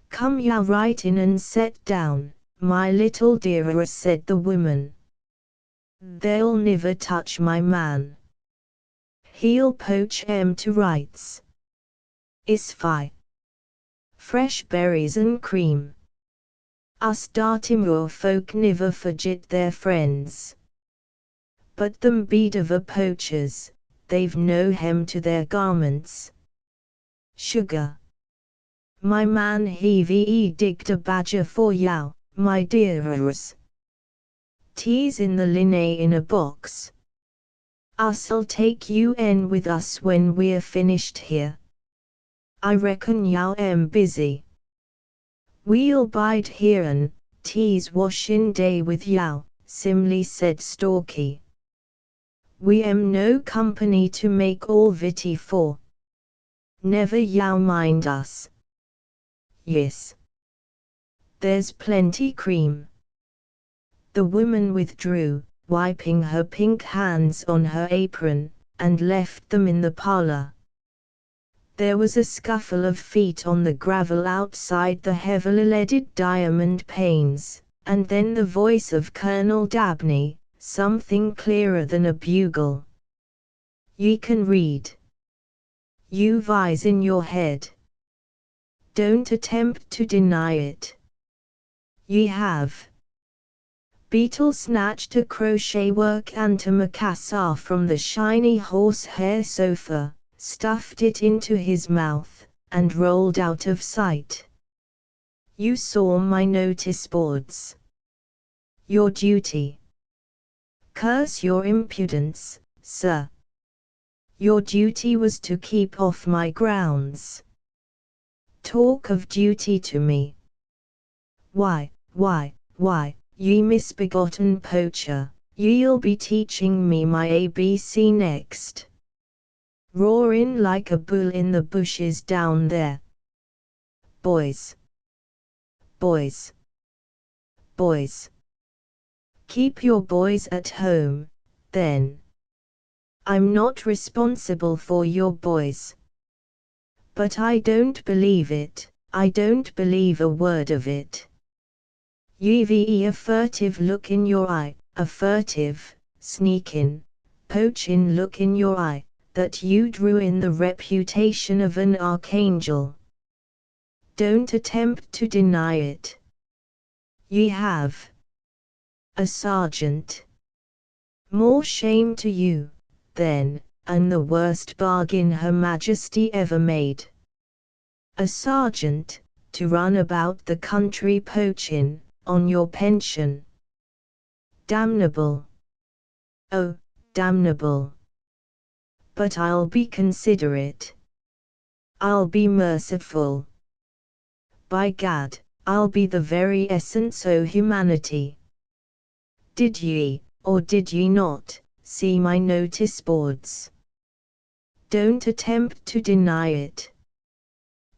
"Come ya right in and set down, my little dearer," said the woman. "They'll niver touch my man. He'll poach 'em to rights. Isfi. Fresh berries and cream. Us Dartmoor folk niver forget their friends. But them Bedivere poachers, they've no hem to their garments. Sugar. My man heave digged a badger for yow, my dearers. Tea's in the linay in a box. Us'll take you in with us when we're finished here. I reckon yow am busy. We'll bide here and tea's washin' day with yow," Simly said Stalky. "We am no company to make all vitty for. Never yow mind us. Yes. There's plenty cream." The woman withdrew, wiping her pink hands on her apron, and left them in the parlor. There was a scuffle of feet on the gravel outside the heavily leaded diamond panes, and then the voice of Colonel Dabney, something clearer than a bugle. "Ye can read. You've eyes in your head. Don't attempt to deny it. Ye have." Beetle snatched a crochet-work antimacassar from the shiny horsehair sofa, stuffed it into his mouth, and rolled out of sight. "You saw my notice boards. Your duty. Curse your impudence, sir. Your duty was to keep off my grounds. Talk of duty to me. Why, ye misbegotten poacher, ye'll be teaching me my ABC next. Roaring like a bull in the bushes down there. Boys. Boys. Boys. Keep your boys at home, then. I'm not responsible for your boys. But I don't believe it, I don't believe a word of it. You've a furtive look in your eye, a furtive, sneaking, poaching look in your eye, that you'd ruin the reputation of an archangel. Don't attempt to deny it. Ye have. A sergeant. More shame to you, then, and the worst bargain Her Majesty ever made. A sergeant, to run about the country poaching, on your pension. Damnable. Oh, damnable. But I'll be considerate. I'll be merciful. By gad, I'll be the very essence o' humanity. Did ye, or did ye not, see my notice boards? Don't attempt to deny it.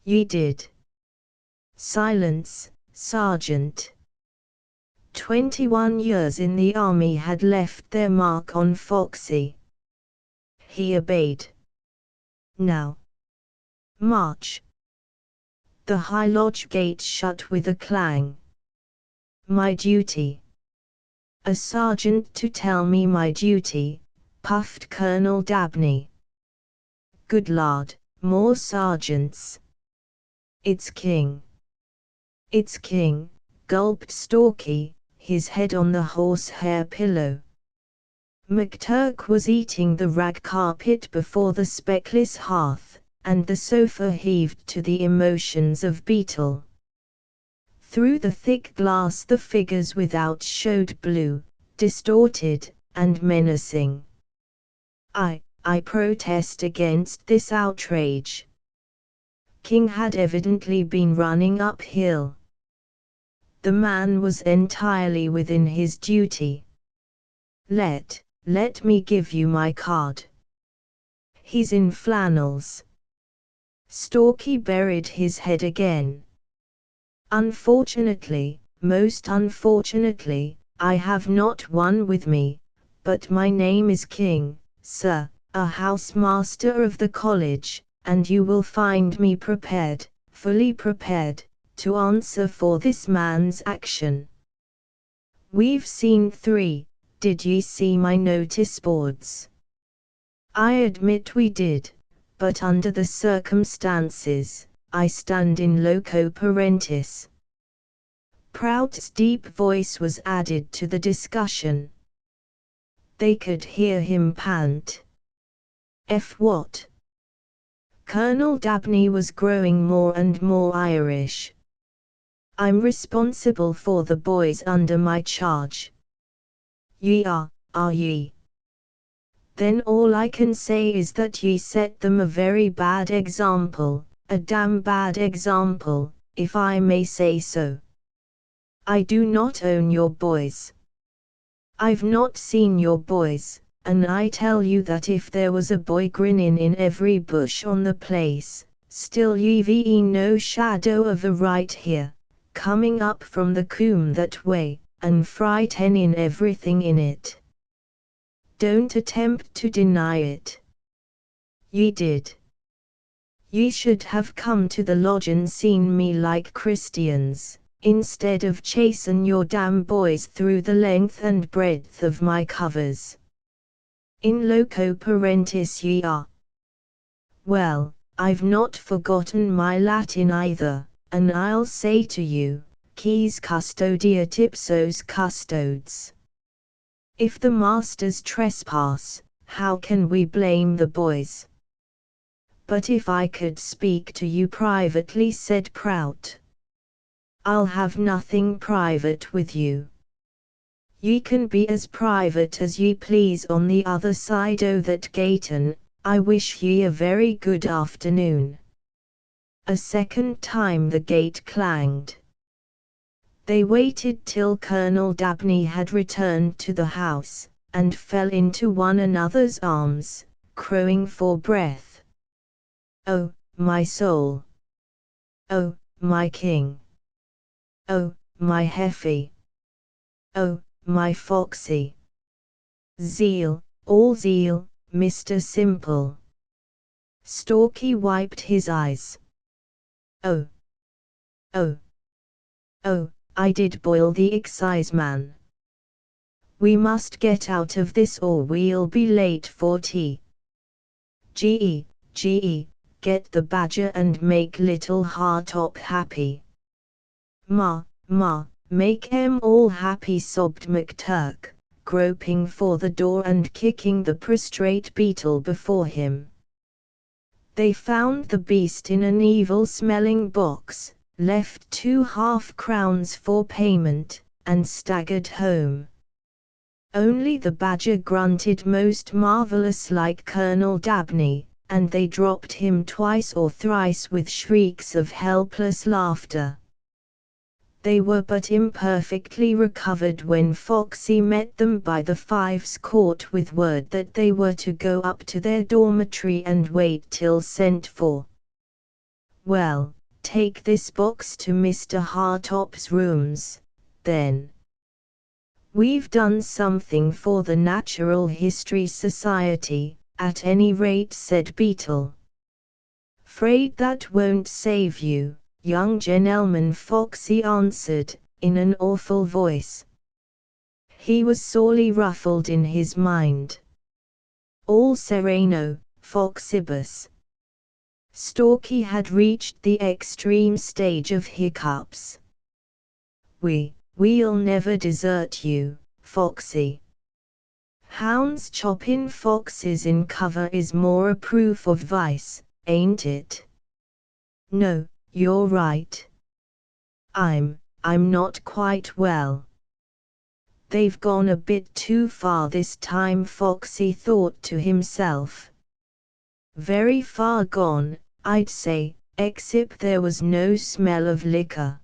Ye did. Silence, Sergeant. 21 years in the army had left their mark on Foxy. He obeyed. Now. March. The high lodge gate shut with a clang. My duty. A sergeant to tell me my duty, puffed Colonel Dabney. Good Lord, more sergeants. It's King. It's King, gulped Stalky, his head on the horsehair pillow. McTurk was eating the rag carpet before the speckless hearth, and the sofa heaved to the emotions of Beetle. Through the thick glass the figures without showed blue, distorted, and menacing. I protest against this outrage. King had evidently been running uphill. The man was entirely within his duty. Let me give you my card. He's in flannels. Stalky buried his head again. Unfortunately, most unfortunately, I have not one with me, but my name is King, sir, a housemaster of the college, and you will find me prepared, fully prepared, to answer for this man's action. We've seen 3, did ye see my notice boards? I admit we did, but under the circumstances, I stand in loco parentis. Prout's deep voice was added to the discussion. They could hear him pant. F what? Colonel Dabney was growing more and more Irish. I'm responsible for the boys under my charge. Ye are ye? Then all I can say is that ye set them a very bad example, a damn bad example, if I may say so. I do not own your boys. I've not seen your boys, and I tell you that if there was a boy grinning in every bush on the place, still ye've no shadow of a right here, coming up from the coombe that way, and frightening everything in it. Don't attempt to deny it. Ye did. Ye should have come to the lodge and seen me like Christians, instead of chasin' your damn boys through the length and breadth of my covers. In loco parentis ye are. Well, I've not forgotten my Latin either, and I'll say to you, quis custodia tipsos custodes. If the masters trespass, how can we blame the boys? But if I could speak to you privately, said Prout. I'll have nothing private with you. Ye can be as private as ye please on the other side o' that gate, and I wish ye a very good afternoon. A second time the gate clanged. They waited till Colonel Dabney had returned to the house, and fell into one another's arms, crowing for breath. Oh, my soul! Oh, my king! Oh, my Heffy! Oh, my Foxy! Zeal, all zeal, Mr. Simple. Stalky wiped his eyes. Oh! Oh! Oh! I did boil the exciseman. We must get out of this or we'll be late for tea. Gee, get the badger and make little Hartop happy. Ma, make 'em all happy, sobbed McTurk, groping for the door and kicking the prostrate Beetle before him. They found the beast in an evil-smelling box, left 2 half-crowns for payment, and staggered home. Only the badger grunted most marvellous like Colonel Dabney, and they dropped him twice or thrice with shrieks of helpless laughter. They were but imperfectly recovered when Foxy met them by the Fives Court with word that they were to go up to their dormitory and wait till sent for. "Well, take this box to Mr. Hartop's rooms, then. We've done something for the Natural History Society, at any rate," said Beetle. "'Fraid that won't save you, young gentleman," Foxy answered, in an awful voice. He was sorely ruffled in his mind. All sereno, Foxibus. Stalky had reached the extreme stage of hiccups. We'll never desert you, Foxy. Hounds chopping foxes in cover is more a proof of vice, ain't it? No, you're right. I'm not quite well. They've gone a bit too far this time, Foxy thought to himself. Very far gone, I'd say, except there was no smell of liquor.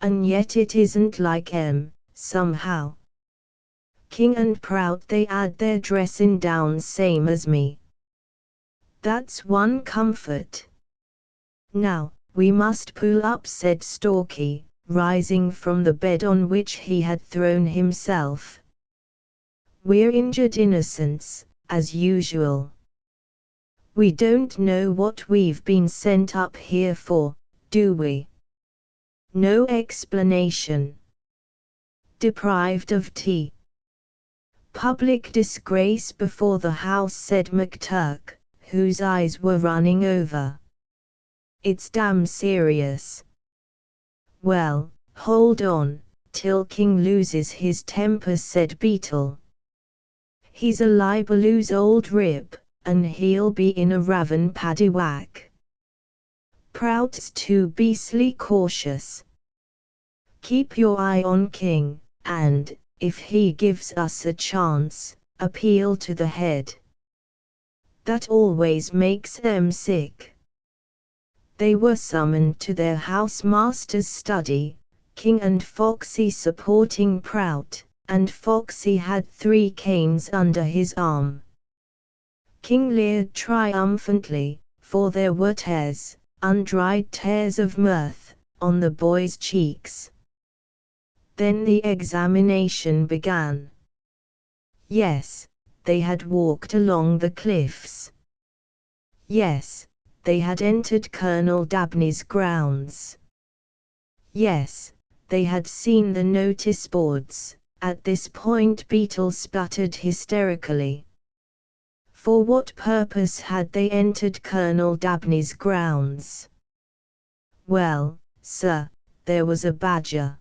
And yet it isn't like 'em, somehow. King and proud they 'ad their dressin' down same as me. That's one comfort. Now, we must pull up, said Stalky, rising from the bed on which he had thrown himself. We're injured innocents, as usual. We don't know what we've been sent up here for, do we? No explanation. Deprived of tea. Public disgrace before the house, said McTurk, whose eyes were running over. It's damn serious. Well, hold on, till King loses his temper, said Beetle. He's a libelous old rip, and he'll be in a raven paddywhack. Prout's too beastly cautious. Keep your eye on King, and, if he gives us a chance, appeal to the head. That always makes them sick. They were summoned to their housemaster's study, King and Foxy supporting Prout, and Foxy had 3 canes under his arm. King leered triumphantly, for there were tears, undried tears of mirth, on the boys' cheeks. Then the examination began. Yes, they had walked along the cliffs. Yes, they had entered Colonel Dabney's grounds. Yes, they had seen the notice boards. At this point Beetle sputtered hysterically. For what purpose had they entered Colonel Dabney's grounds? Well, sir, there was a badger.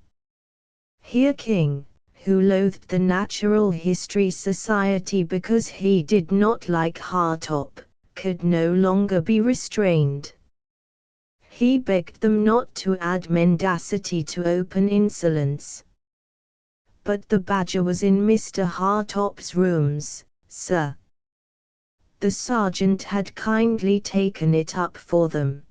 Here King, who loathed the Natural History Society because he did not like Hartop, could no longer be restrained. He begged them not to add mendacity to open insolence. But the badger was in Mr. Hartop's rooms, sir. The sergeant had kindly taken it up for them.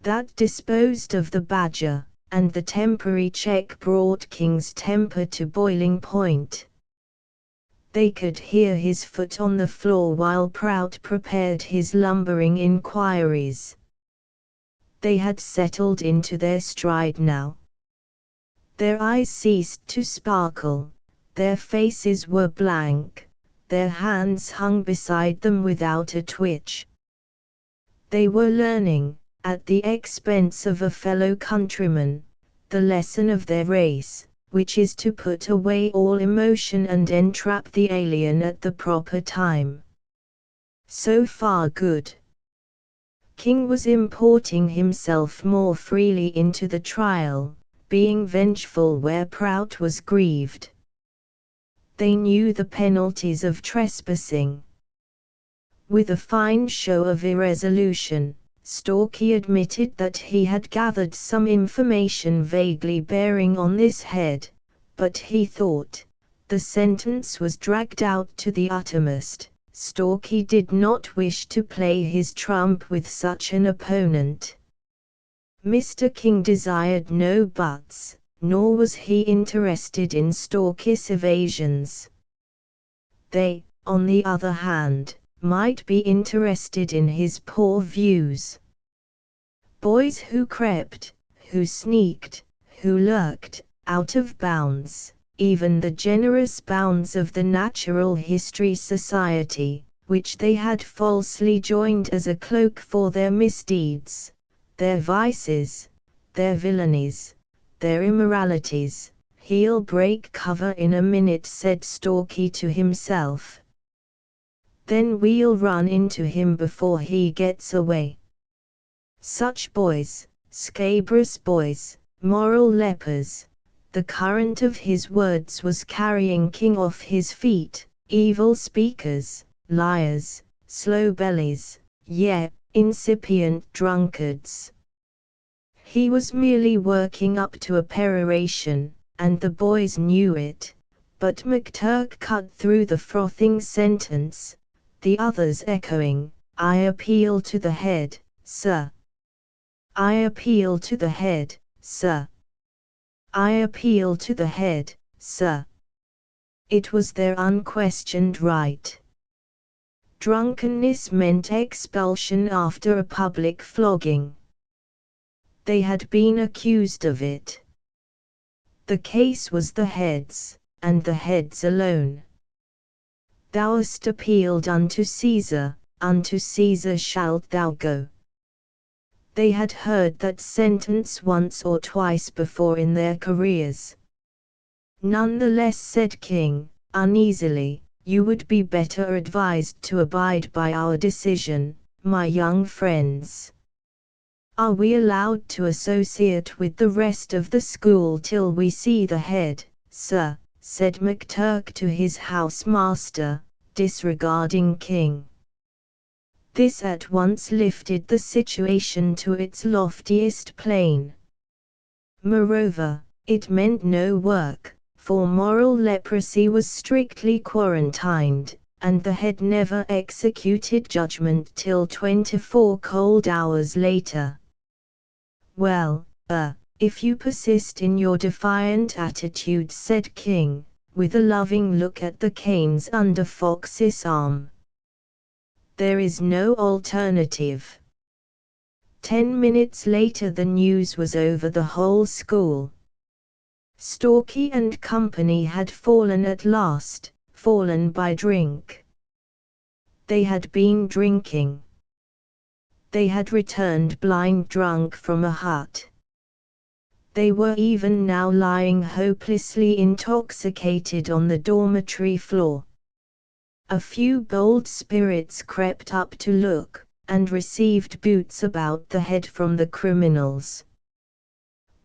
That disposed of the badger, and the temporary check brought King's temper to boiling point. They could hear his foot on the floor while Prout prepared his lumbering inquiries. They had settled into their stride now. Their eyes ceased to sparkle, their faces were blank, their hands hung beside them without a twitch. They were learning, at the expense of a fellow countryman, the lesson of their race, which is to put away all emotion and entrap the alien at the proper time. So far good. King was importing himself more freely into the trial, being vengeful where Prout was grieved. They knew the penalties of trespassing. With a fine show of irresolution, Stalky admitted that he had gathered some information vaguely bearing on this head, but he thought, the sentence was dragged out to the uttermost. Stalky did not wish to play his trump with such an opponent. Mr. King desired no buts, nor was he interested in Stalky's evasions. They, on the other hand, might be interested in his poor views. Boys who crept, who sneaked, who lurked, out of bounds, even the generous bounds of the Natural History Society, which they had falsely joined as a cloak for their misdeeds, their vices, their villainies, their immoralities. "He'll break cover in a minute," said Stalky to himself. "Then we'll run into him before he gets away." Such boys, scabrous boys, moral lepers. The current of his words was carrying King off his feet. Evil speakers, liars, slow bellies, incipient drunkards. He was merely working up to a peroration, and the boys knew it, but McTurk cut through the frothing sentence, the others echoing, "I appeal to the head, sir. I appeal to the head, sir. I appeal to the head, sir." It was their unquestioned right. Drunkenness meant expulsion after a public flogging. They had been accused of it. The case was the head's, and the head's alone. "Thou hast appealed unto Caesar shalt thou go." They had heard that sentence once or twice before in their careers. "None the less," said King, uneasily, "you would be better advised to abide by our decision, my young friends." "Are we allowed to associate with the rest of the school till we see the head, sir?" said McTurk to his housemaster, disregarding King. This at once lifted the situation to its loftiest plane. Moreover, it meant no work, for moral leprosy was strictly quarantined, and the head never executed judgment till 24 cold hours later. "Well, if you persist in your defiant attitude," said King, with a loving look at the canes under Fox's arm. "There is no alternative." 10 minutes later the news was over the whole school. Stalky and company had fallen at last, fallen by drink. They had been drinking. They had returned blind drunk from a hut. They were even now lying hopelessly intoxicated on the dormitory floor. A few bold spirits crept up to look, and received boots about the head from the criminals.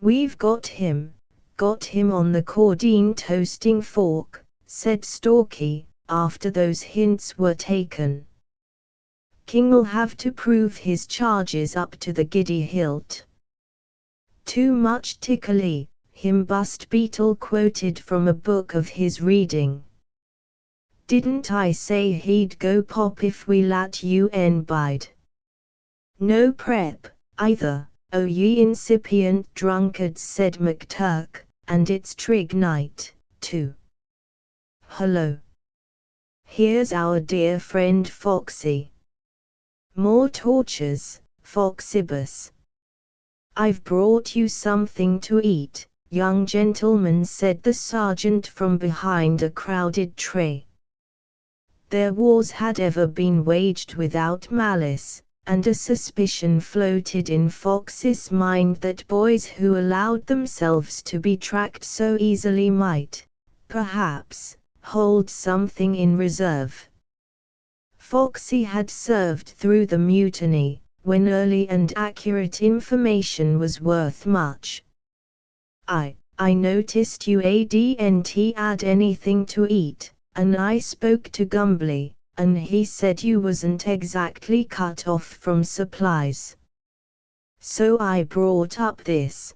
"We've got him on the Cordine toasting fork," said Stalky, after those hints were taken. "King'll have to prove his charges up to the giddy hilt." "Too much tickly," him Bust Beetle quoted from a book of his reading. "Didn't I say he'd go pop if we lat you bide? No prep, either, oh ye incipient drunkards," said McTurk, "and it's trig night, too. Hullo! Here's our dear friend Foxy. More tortures, Foxibus." "I've brought you something to eat, young gentleman," said the sergeant from behind a crowded tray. Their wars had ever been waged without malice, and a suspicion floated in Fox's mind that boys who allowed themselves to be tracked so easily might, perhaps, hold something in reserve. Foxy had served through the mutiny, when early and accurate information was worth much. I noticed you adn't add anything to eat, and I spoke to Gumbly, and he said you wasn't exactly cut off from supplies. So I brought up this.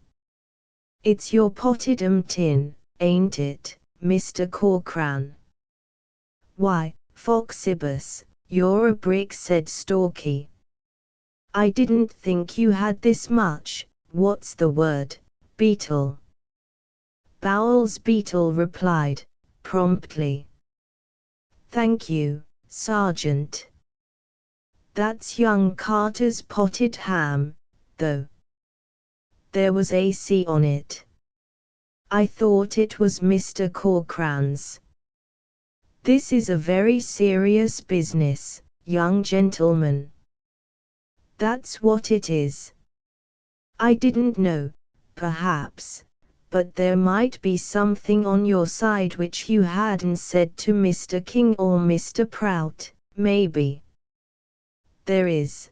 It's your pottydam tin, ain't it, Mr. Corcran?" "Why, Foxibus, you're a brick," said Stalky. "I didn't think you had this much, What's the word, Beetle? Bowles Beetle replied, promptly. Thank you, Sergeant. That's young Carter's potted ham, though. There was a C on it. I thought it was Mr. Corcoran's. This is a very serious business, young gentleman. That's what it is. I didn't know, perhaps, but there might be something on your side which you hadn't said to Mr. King or Mr. Prout, maybe. There is.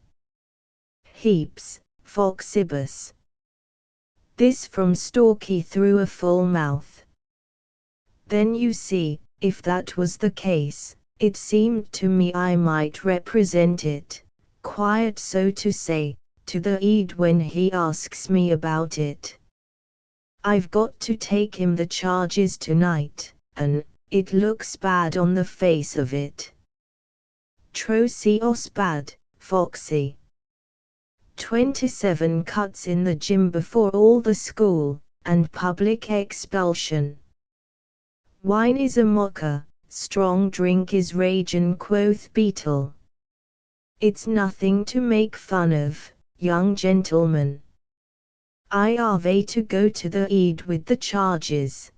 Heaps, Foxibus. This from Stalky through a full mouth. Then you see, if that was the case, it seemed to me I might represent it, quiet so to say, to the Eid when he asks me about it. I've got to take him the charges tonight, and it looks bad on the face of it. Trocios bad, Foxy. 27 cuts in the gym before all the school, and public expulsion. Wine is a mocker, strong drink is ragin', quoth Beetle. It's nothing to make fun of, young gentleman. I are to go to the Eid with the charges.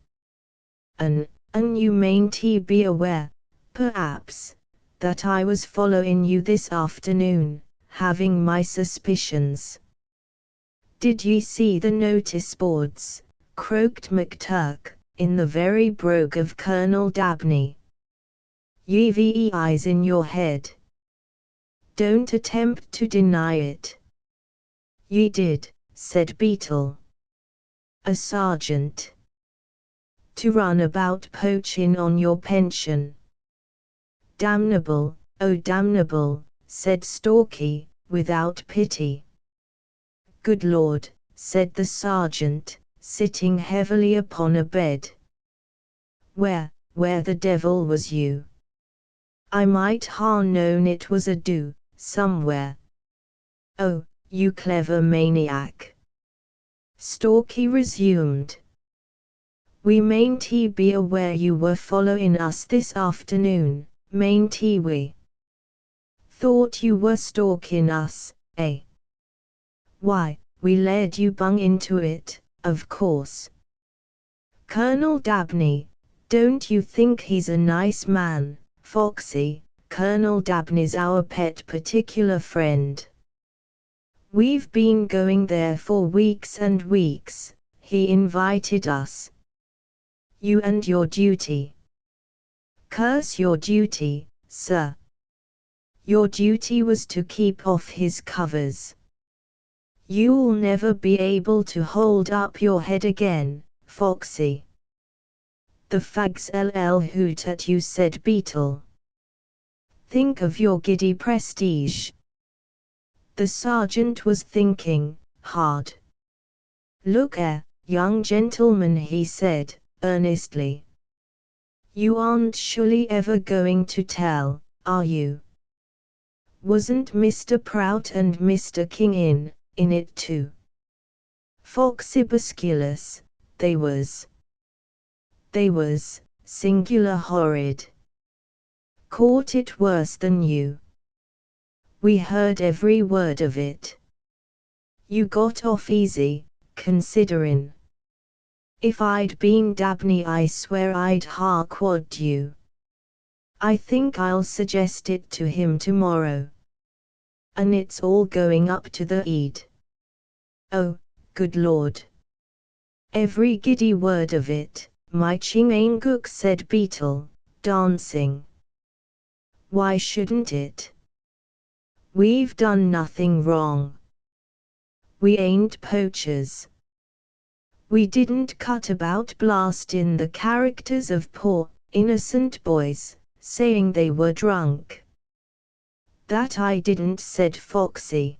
And you mayn't be aware, perhaps, that I was following you this afternoon, having my suspicions. Did ye see the notice boards, croaked McTurk, in the very brogue of Colonel Dabney? Ye've eyes in your head. Don't attempt to deny it. Ye did, said Beetle. A sergeant. To run about poaching on your pension. Damnable, oh damnable, said Stalky, without pity. Good Lord, said the sergeant, sitting heavily upon a bed. Where the devil was you? I might ha' known it was a do, somewhere. Oh, you clever maniac. Stalky resumed. We mayn't be aware you were following us this afternoon, mayn't we? Thought you were stalking us, eh? Why, we led you bung into it, of course. Colonel Dabney, don't you think he's a nice man, Foxy? Colonel Dabney's our pet particular friend. We've been going there for weeks and weeks, he invited us. You and your duty. Curse your duty, sir. Your duty was to keep off his covers. You'll never be able to hold up your head again, Foxy. The fags hoot at you, said Beetle. Think of your giddy prestige. The sergeant was thinking hard. Look young gentleman, he said, earnestly. You aren't surely ever going to tell, are you? Wasn't Mr. Prout and Mr. King in it too? Foxibusculus, they was, singular horrid. Caught it worse than you. We heard every word of it. You got off easy, considerin'. If I'd been Dabney I swear I'd ha' quadded you. I think I'll suggest it to him tomorrow. And it's all going up to the Eid. Oh, good Lord. Every giddy word of it, my Chingaingook, said Beetle, dancing. Why shouldn't it? We've done nothing wrong. We ain't poachers. We didn't cut about blasting the characters of poor, innocent boys, saying they were drunk. That I didn't, said Foxy.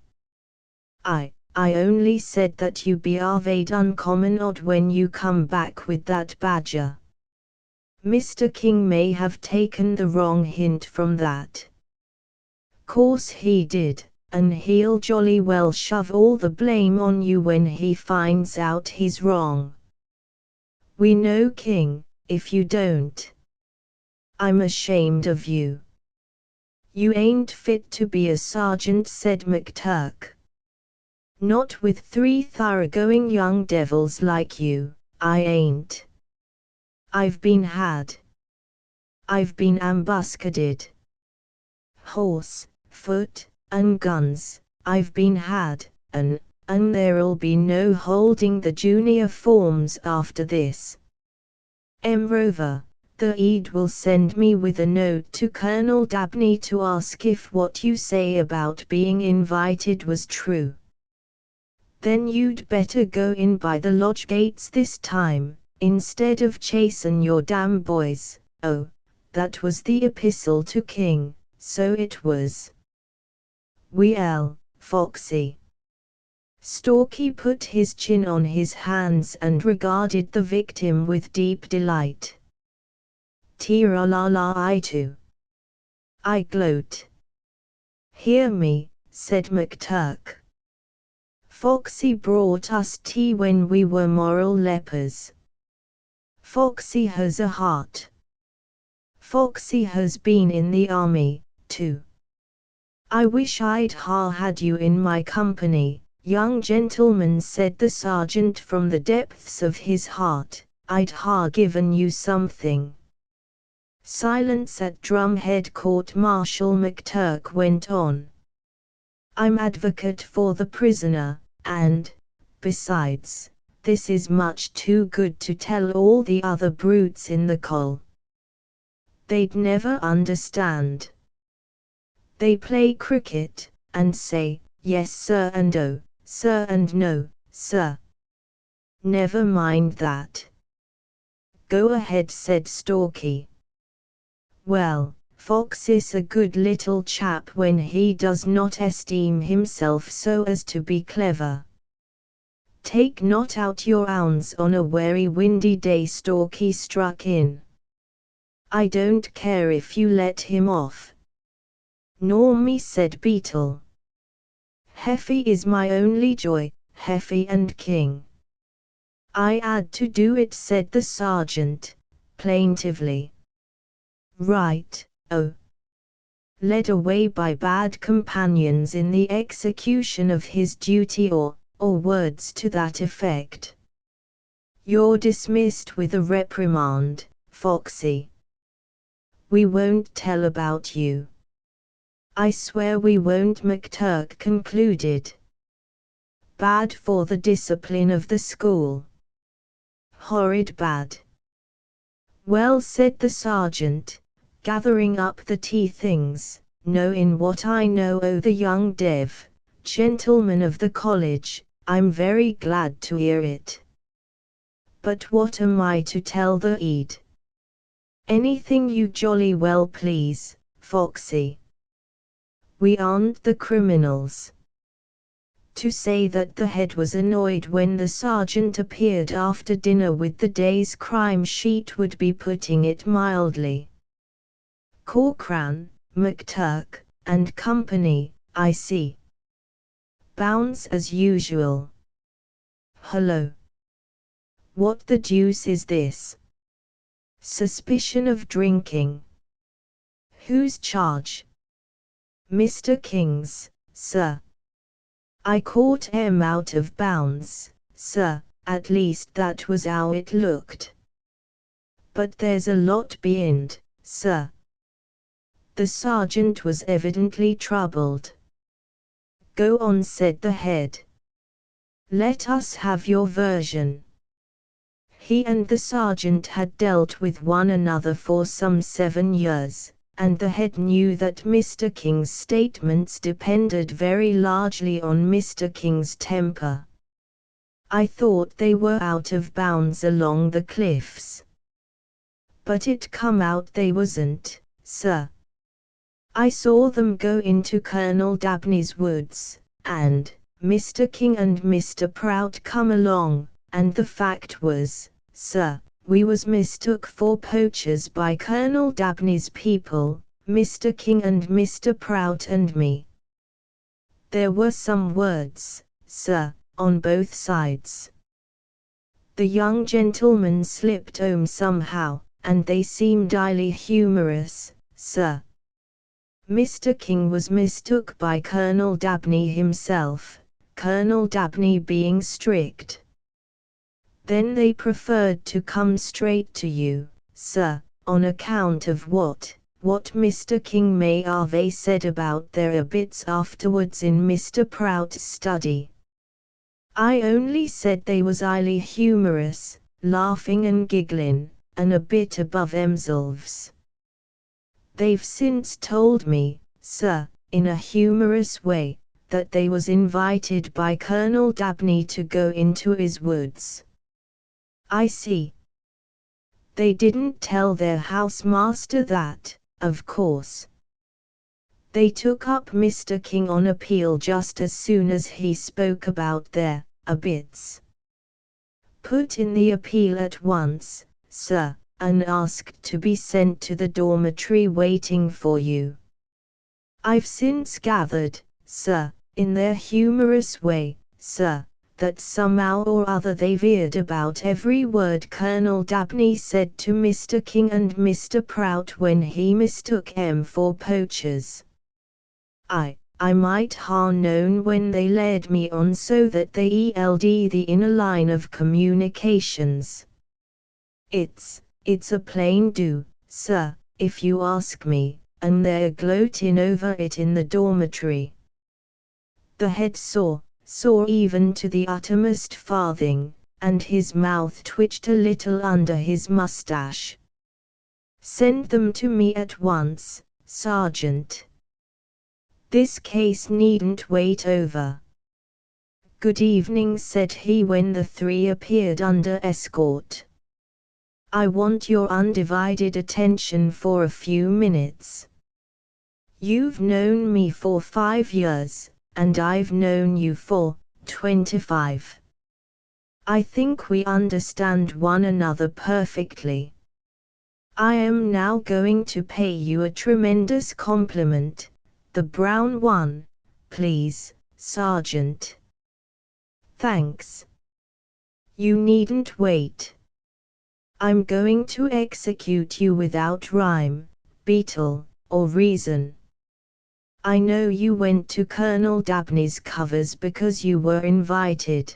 I only said that you be arvade uncommon odd when you come back with that badger. Mr. King may have taken the wrong hint from that. Course he did, and he'll jolly well shove all the blame on you when he finds out he's wrong. We know, King, if you don't. I'm ashamed of you. You ain't fit to be a sergeant, said McTurk. Not with 3 thoroughgoing young devils like you, I ain't. I've been had. I've been ambuscaded. Horse, foot, and guns, I've been had, and there'll be no holding the junior forms after this. Moreover, the Eid will send me with a note to Colonel Dabney to ask if what you say about being invited was true. Then you'd better go in by the lodge gates this time, instead of chasin' your damn boys. Oh, that was the epistle to King, so it was. Well, Foxy. Stalky put his chin on his hands and regarded the victim with deep delight. Tira-la-la, I too. I gloat. Hear me, said McTurk. Foxy brought us tea when we were moral lepers. Foxy has a heart. Foxy has been in the army, too. I wish I'd had you in my company, young gentleman, said the sergeant from the depths of his heart. I'd given you something. Silence at Drumhead Court. Marshal McTurk went on. I'm advocate for the prisoner, and, besides, this is much too good to tell all the other brutes in the col. They'd never understand. They play cricket, and say, yes sir and oh, sir and no, sir. Never mind that. Go ahead, said Stalky. Well, Fox is a good little chap when he does not esteem himself so as to be clever. Take not out your ounds on a weary windy day, Stalky struck in. I don't care if you let him off. Nor me, said Beetle. Heffy is my only joy, Heffy and King. I had to do it, said the sergeant, plaintively. Right, oh. Led away by bad companions in the execution of his duty, or words to that effect. You're dismissed with a reprimand, Foxy. We won't tell about you. I swear we won't, McTurk concluded. Bad for the discipline of the school. Horrid bad. Well, said the sergeant, gathering up the tea things, knowing what I know o' the young dev, gentlemen of the college, I'm very glad to hear it. But what am I to tell the Eid? Anything you jolly well please, Foxy. We aren't the criminals. To say that the head was annoyed when the sergeant appeared after dinner with the day's crime sheet would be putting it mildly. Corcoran, McTurk, and company, I see. Bounds as usual. Hello. What the deuce is this? Suspicion of drinking. Whose charge? Mr. King's, sir. I caught him out of bounds, sir, at least that was how it looked. But there's a lot be'ind, sir. The sergeant was evidently troubled. Go on, said the head. Let us have your version. He and the sergeant had dealt with one another for some 7 years, and the head knew that Mr. King's statements depended very largely on Mr. King's temper. I thought they were out of bounds along the cliffs. But it come out they wasn't, sir. I saw them go into Colonel Dabney's woods, and Mr. King and Mr. Prout come along, and the fact was, sir, we was mistook for poachers by Colonel Dabney's people, Mr. King and Mr. Prout and me. There were some words, sir, on both sides. The young gentleman slipped home somehow, and they seemed highly humorous, sir. Mr. King was mistook by Colonel Dabney himself, Colonel Dabney being strict. Then they preferred to come straight to you, sir, on account of what Mr. King may have said about their bits afterwards in Mr. Prout's study. I only said they was highly humorous, laughing and giggling, and a bit above themselves. They've since told me, sir, in a humorous way, that they was invited by Colonel Dabney to go into his woods. I see. They didn't tell their housemaster that, of course. They took up Mr. King on appeal just as soon as he spoke about their bits. Put in the appeal at once, sir, and asked to be sent to the dormitory waiting for you. I've since gathered, sir, in their humorous way, sir, that somehow or other they've heard about every word Colonel Dabney said to Mr. King and Mr. Prout when he mistook 'em for poachers. I might ha' known when they led me on so that they held the inner line of communications. It's a plain do, sir, if you ask me, and they're gloating over it in the dormitory. The head saw even to the uttermost farthing, and his mouth twitched a little under his mustache. Send them to me at once, Sergeant. This case needn't wait over. Good evening, said he when the three appeared under escort. I want your undivided attention for a few minutes. You've known me for 5 years, and I've known you for 25. I think we understand one another perfectly. I am now going to pay you a tremendous compliment, the brown one, please, Sergeant. Thanks. You needn't wait. I'm going to execute you without rhyme, beetle, or reason. I know you went to Colonel Dabney's covers because you were invited.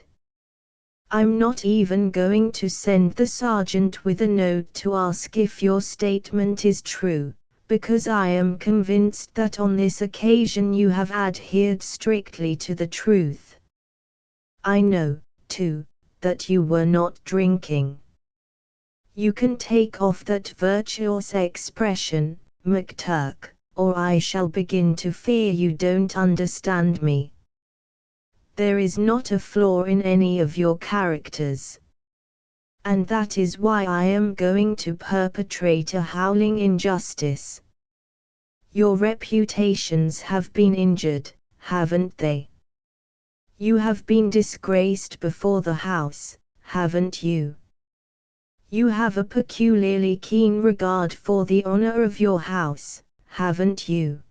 I'm not even going to send the sergeant with a note to ask if your statement is true, because I am convinced that on this occasion you have adhered strictly to the truth. I know, too, that you were not drinking. You can take off that virtuous expression, McTurk, or I shall begin to fear you don't understand me. There is not a flaw in any of your characters. And that is why I am going to perpetrate a howling injustice. Your reputations have been injured, haven't they? You have been disgraced before the House, haven't you? You have a peculiarly keen regard for the honor of your house, haven't you?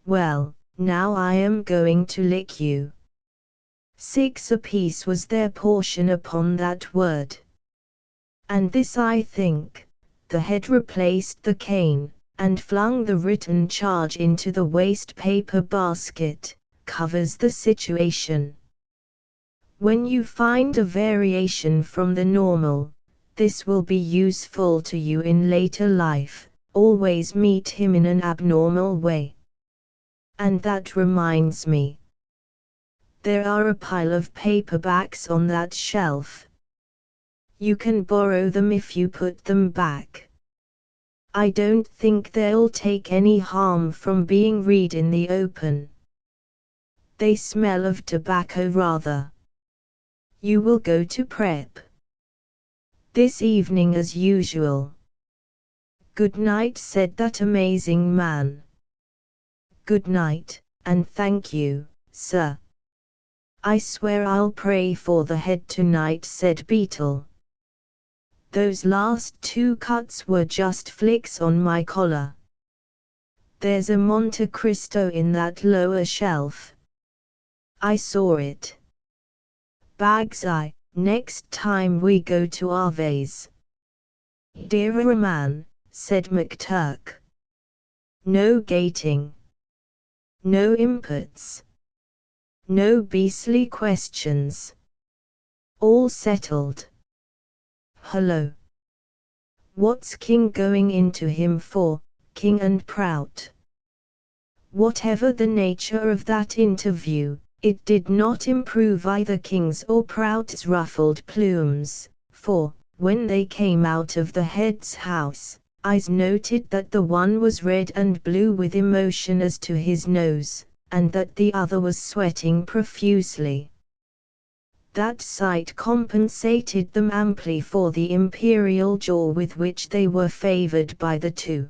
Well, now I am going to lick you. 6 apiece was their portion upon that word. And this I think, the head replaced the cane, and flung the written charge into the waste paper basket, covers the situation. When you find a variation from the normal, this will be useful to you in later life. Always meet him in an abnormal way. And that reminds me. There are a pile of paperbacks on that shelf. You can borrow them if you put them back. I don't think they'll take any harm from being read in the open. They smell of tobacco rather. You will go to prep this evening as usual. Good night, said that amazing man. Good night, and thank you, sir. I swear I'll pray for the head tonight, said Beetle. Those last 2 cuts were just flicks on my collar. There's a Monte Cristo in that lower shelf, I saw it. Bags I, next time we go to Arves. Dear man, said McTurk. No gating. No inputs. No beastly questions. All settled. Hello. What's King going into him for, King and Prout? Whatever the nature of that interview, it did not improve either King's or Prout's ruffled plumes, for, when they came out of the head's house, eyes noted that the one was red and blue with emotion as to his nose, and that the other was sweating profusely. That sight compensated them amply for the imperial jaw with which they were favored by the two.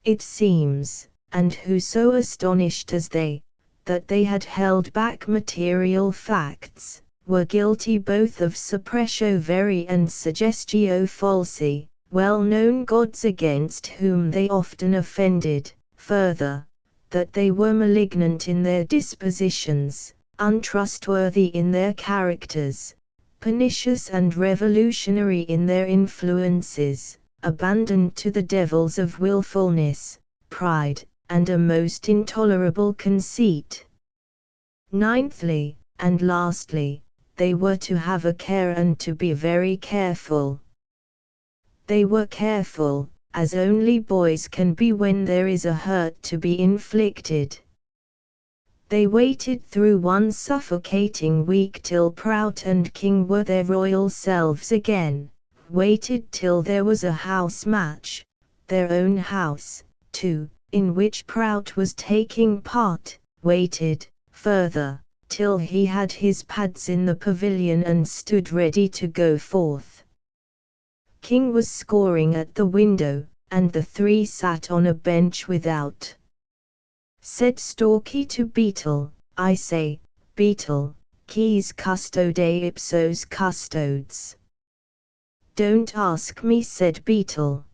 It seems, and who so astonished as they, that they had held back material facts, were guilty both of suppressio veri and suggestio falsi, well-known gods against whom they often offended, further, that they were malignant in their dispositions, untrustworthy in their characters, pernicious and revolutionary in their influences, abandoned to the devils of wilfulness, pride, and a most intolerable conceit. Ninthly, and lastly, they were to have a care and to be very careful. They were careful, as only boys can be when there is a hurt to be inflicted. They waited through one suffocating week till Prout and King were their royal selves again, waited till there was a house match, their own house, too, in which Prout was taking part, waited, further, till he had his pads in the pavilion and stood ready to go forth. King was scoring at the window, and the three sat on a bench without. Said Stalky to Beetle, I say, Beetle, quis custode ipsos custodes. Don't ask me, said Beetle.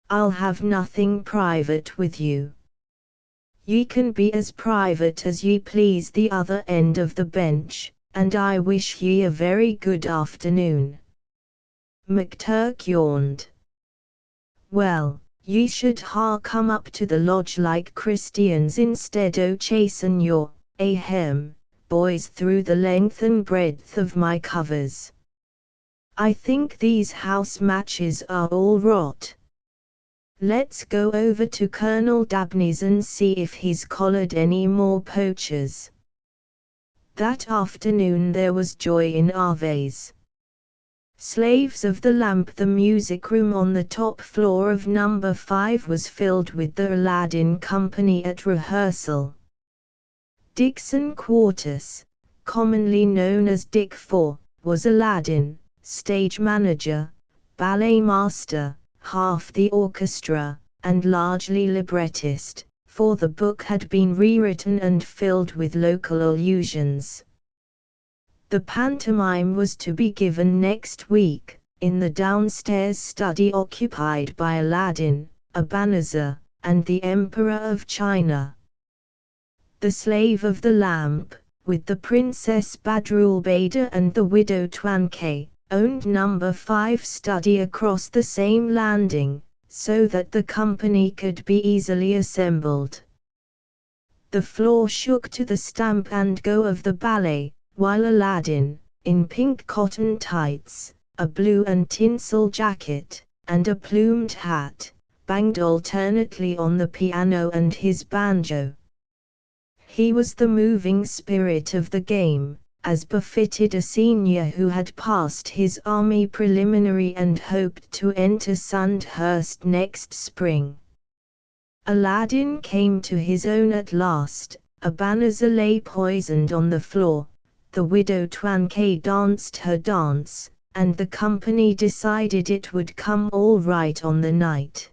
I'll have nothing private with you. Ye can be as private as ye please the other end of the bench, and I wish ye a very good afternoon. McTurk yawned. Well, ye should ha come up to the lodge like Christians instead o' chasin' your, boys through the length and breadth of my covers. I think these house matches are all rot. Let's go over to Colonel Dabney's and see if he's collared any more poachers. That afternoon there was joy in Arves. Slaves of the Lamp, the music room on the top floor of number 5 was filled with the Aladdin company at rehearsal. Dixon Quartus, commonly known as Dick 4, was Aladdin, stage manager, ballet master, half the orchestra, and largely librettist, for the book had been rewritten and filled with local allusions. The pantomime was to be given next week, in the downstairs study occupied by Aladdin, Abanazar, and the Emperor of China. The Slave of the Lamp, with the Princess Badrulbaida and the Widow Twankay, owned number 5 study across the same landing, so that the company could be easily assembled. The floor shook to the stamp and go of the ballet, while Aladdin, in pink cotton tights, a blue and tinsel jacket, and a plumed hat, banged alternately on the piano and his banjo. He was the moving spirit of the game, as befitted a senior who had passed his army preliminary and hoped to enter Sandhurst next spring. Aladdin came to his own at last. Abanazar lay poisoned on the floor, the Widow Twankay danced her dance, and the company decided it would come all right on the night.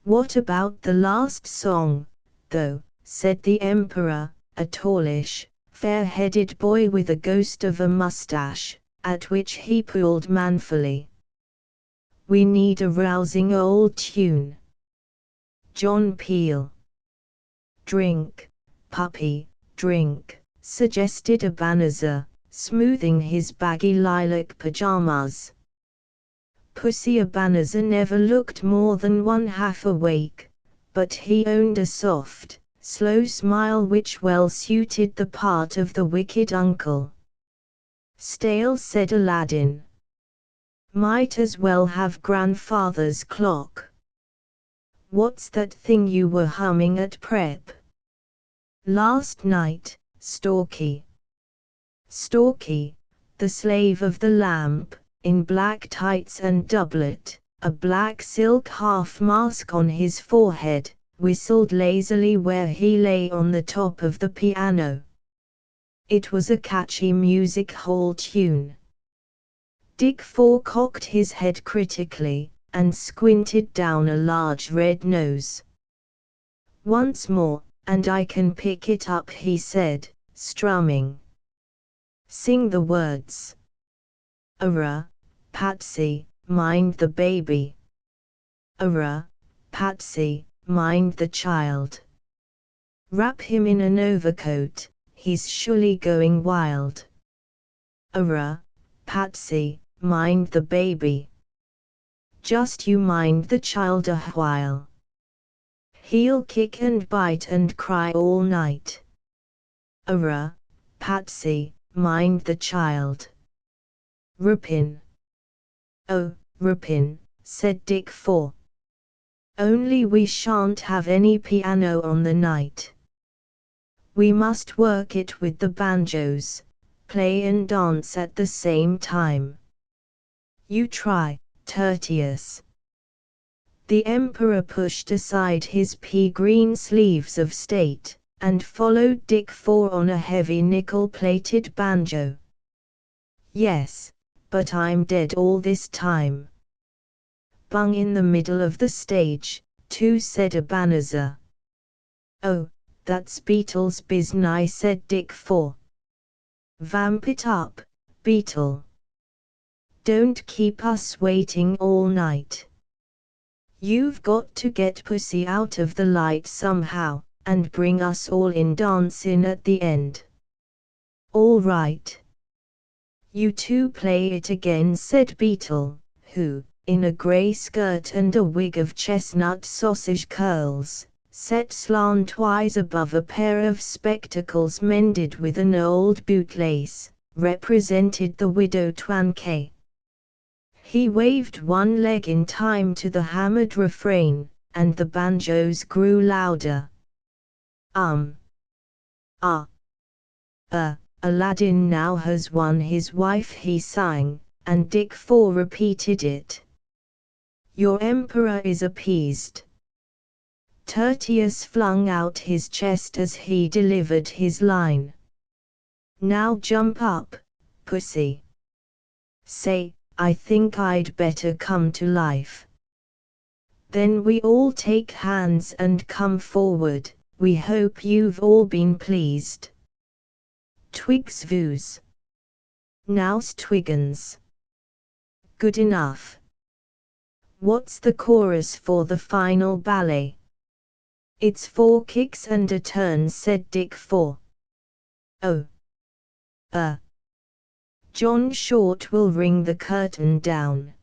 What about the last song, though, said the Emperor, a tallish, fair-headed boy with a ghost of a mustache, at which he pulled manfully. We need a rousing old tune. John Peel. Drink, puppy, Drink, suggested Ebenezer, smoothing his baggy lilac pajamas. Pussy Ebenezer never looked more than one half awake, but he owned a soft, slow smile which well suited the part of the wicked uncle. Stale, said Aladdin. Might as well have grandfather's clock. What's that thing you were humming at prep? Last night, Stalky. Stalky, the slave of the lamp, in black tights and doublet, a black silk half-mask on his forehead, whistled lazily where he lay on the top of the piano. It was a catchy music hall tune. Dick cocked his head critically, and squinted down a large red nose. Once more, and I can pick it up, he said, strumming. Sing the words. Arrah, Patsy, mind the baby. Arrah, Patsy, mind the child. Wrap him in an overcoat, he's surely going wild. Arrah, Patsy, mind the baby. Just you mind the child a while. He'll kick and bite and cry all night. Arrah, Patsy, mind the child. Rupin. Oh, Rupin, said Dick. Only we shan't have any piano on the night. We must work it with the banjos, play and dance at the same time. You try, Tertius. The Emperor pushed aside his pea-green sleeves of state, and followed Dick on a heavy nickel-plated banjo. Yes, but I'm dead all this time. Bung in the middle of the stage, too, said Ebenezer. Oh, that's Beetle's biznai, said Dick. Vamp it up, Beetle. Don't keep us waiting all night. You've got to get Pussy out of the light somehow, and bring us all in dancing at the end. All right. You two play it again, said Beetle, who, in a grey skirt and a wig of chestnut sausage curls, set slantwise above a pair of spectacles mended with an old bootlace, represented the widow Twankay. He waved one leg in time to the hammered refrain, and the banjos grew louder. Aladdin now has won his wife, he sang, and Dick repeated it. Your emperor is appeased. Tertius flung out his chest as he delivered his line. Now jump up, Pussy. Say, I think I'd better come to life. Then we all take hands and come forward. We hope you've all been pleased. Twigs voos. Now's Twiggins. Good enough. What's the chorus for the final ballet? It's 4 kicks and a turn, said Dick. Oh. John Short will ring the curtain down.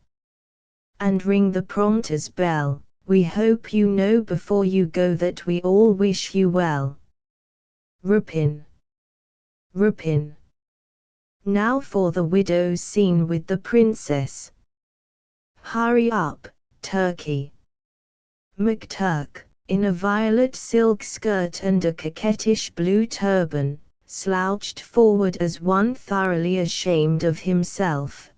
And ring the prompter's bell. We hope you know before you go that we all wish you well. Rupin. Rupin. Now for the widow's scene with the princess. Hurry up, Turkey. McTurk, in a violet silk skirt and a coquettish blue turban, slouched forward as one thoroughly ashamed of himself.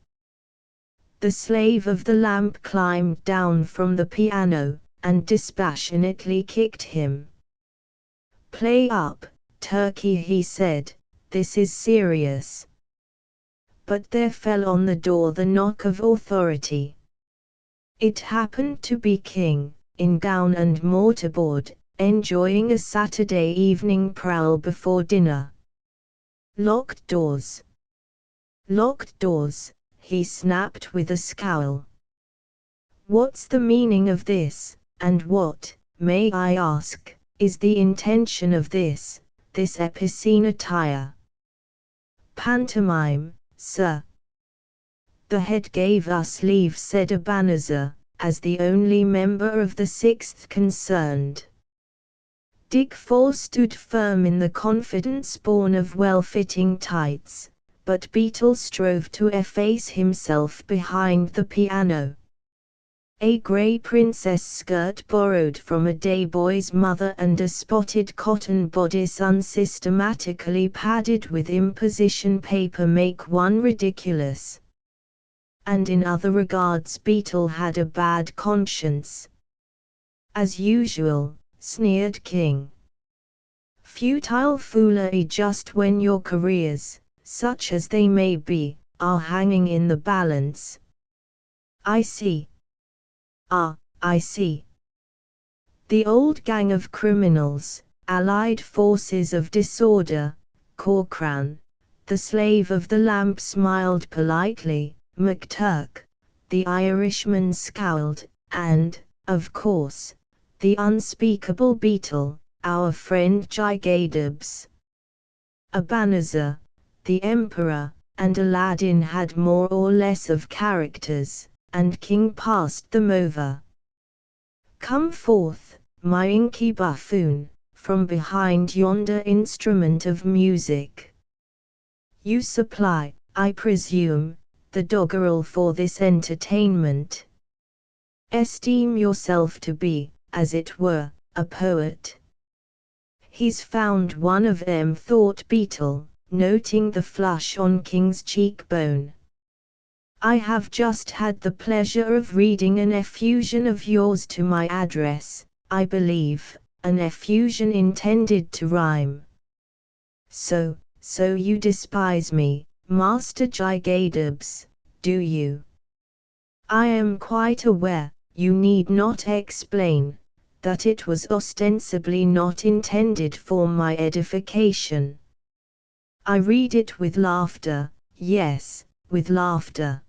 The slave of the lamp climbed down from the piano, and dispassionately kicked him. Play up, Turkey, he said, this is serious. But there fell on the door the knock of authority. It happened to be King, in gown and mortarboard, enjoying a Saturday evening prowl before dinner. Locked doors. Locked doors, he snapped with a scowl. What's the meaning of this, and what, may I ask, is the intention of this, this epicene attire? Pantomime, sir. The head gave us leave, said Ebenezer, as the only member of the sixth concerned. Dick Four stood firm in the confidence born of well-fitting tights, but Beetle strove to efface himself behind the piano. A grey princess skirt borrowed from a day boy's mother and a spotted cotton bodice unsystematically padded with imposition paper make one ridiculous. And in other regards Beetle had a bad conscience. As usual, sneered King. Futile foolery just when your careers, such as they may be, are hanging in the balance. I see. Ah, I see. The old gang of criminals, allied forces of disorder, Corcoran, the slave of the lamp, smiled politely. McTurk, the Irishman, scowled, and, of course, the unspeakable Beetle, our friend Gigadubs. Ebenezer, the Emperor, and Aladdin had more or less of characters, and King passed them over. Come forth, my inky buffoon, from behind yonder instrument of music. You supply, I presume, the doggerel for this entertainment. Esteem yourself to be, as it were, a poet. He's found one of them, thought Beetle, noting the flush on King's cheekbone. I have just had the pleasure of reading an effusion of yours to my address, I believe, an effusion intended to rhyme. So you despise me, Master Gigadubs, do you? I am quite aware, you need not explain, that it was ostensibly not intended for my edification. I read it with laughter, yes, with laughter.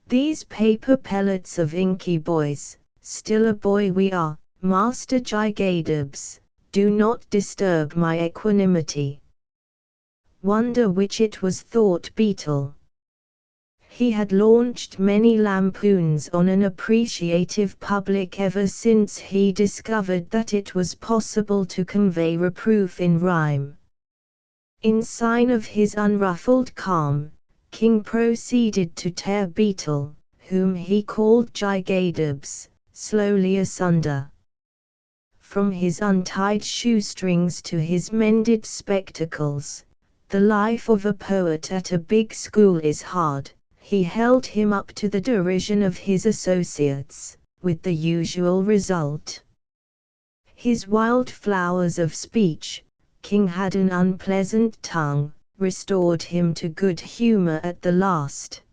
These paper pellets of inky boys, still a boy we are, Master Gigadubs, do not disturb my equanimity. Wonder which it was, thought Beetle. He had launched many lampoons on an appreciative public ever since he discovered that it was possible to convey reproof in rhyme. In sign of his unruffled calm, King proceeded to tear Beetle, whom he called Gigadubs, slowly asunder. From his untied shoestrings to his mended spectacles, the life of a poet at a big school is hard. He held him up to the derision of his associates, with the usual result. His wild flowers of speech, King had an unpleasant tongue, restored him to good humor at the last.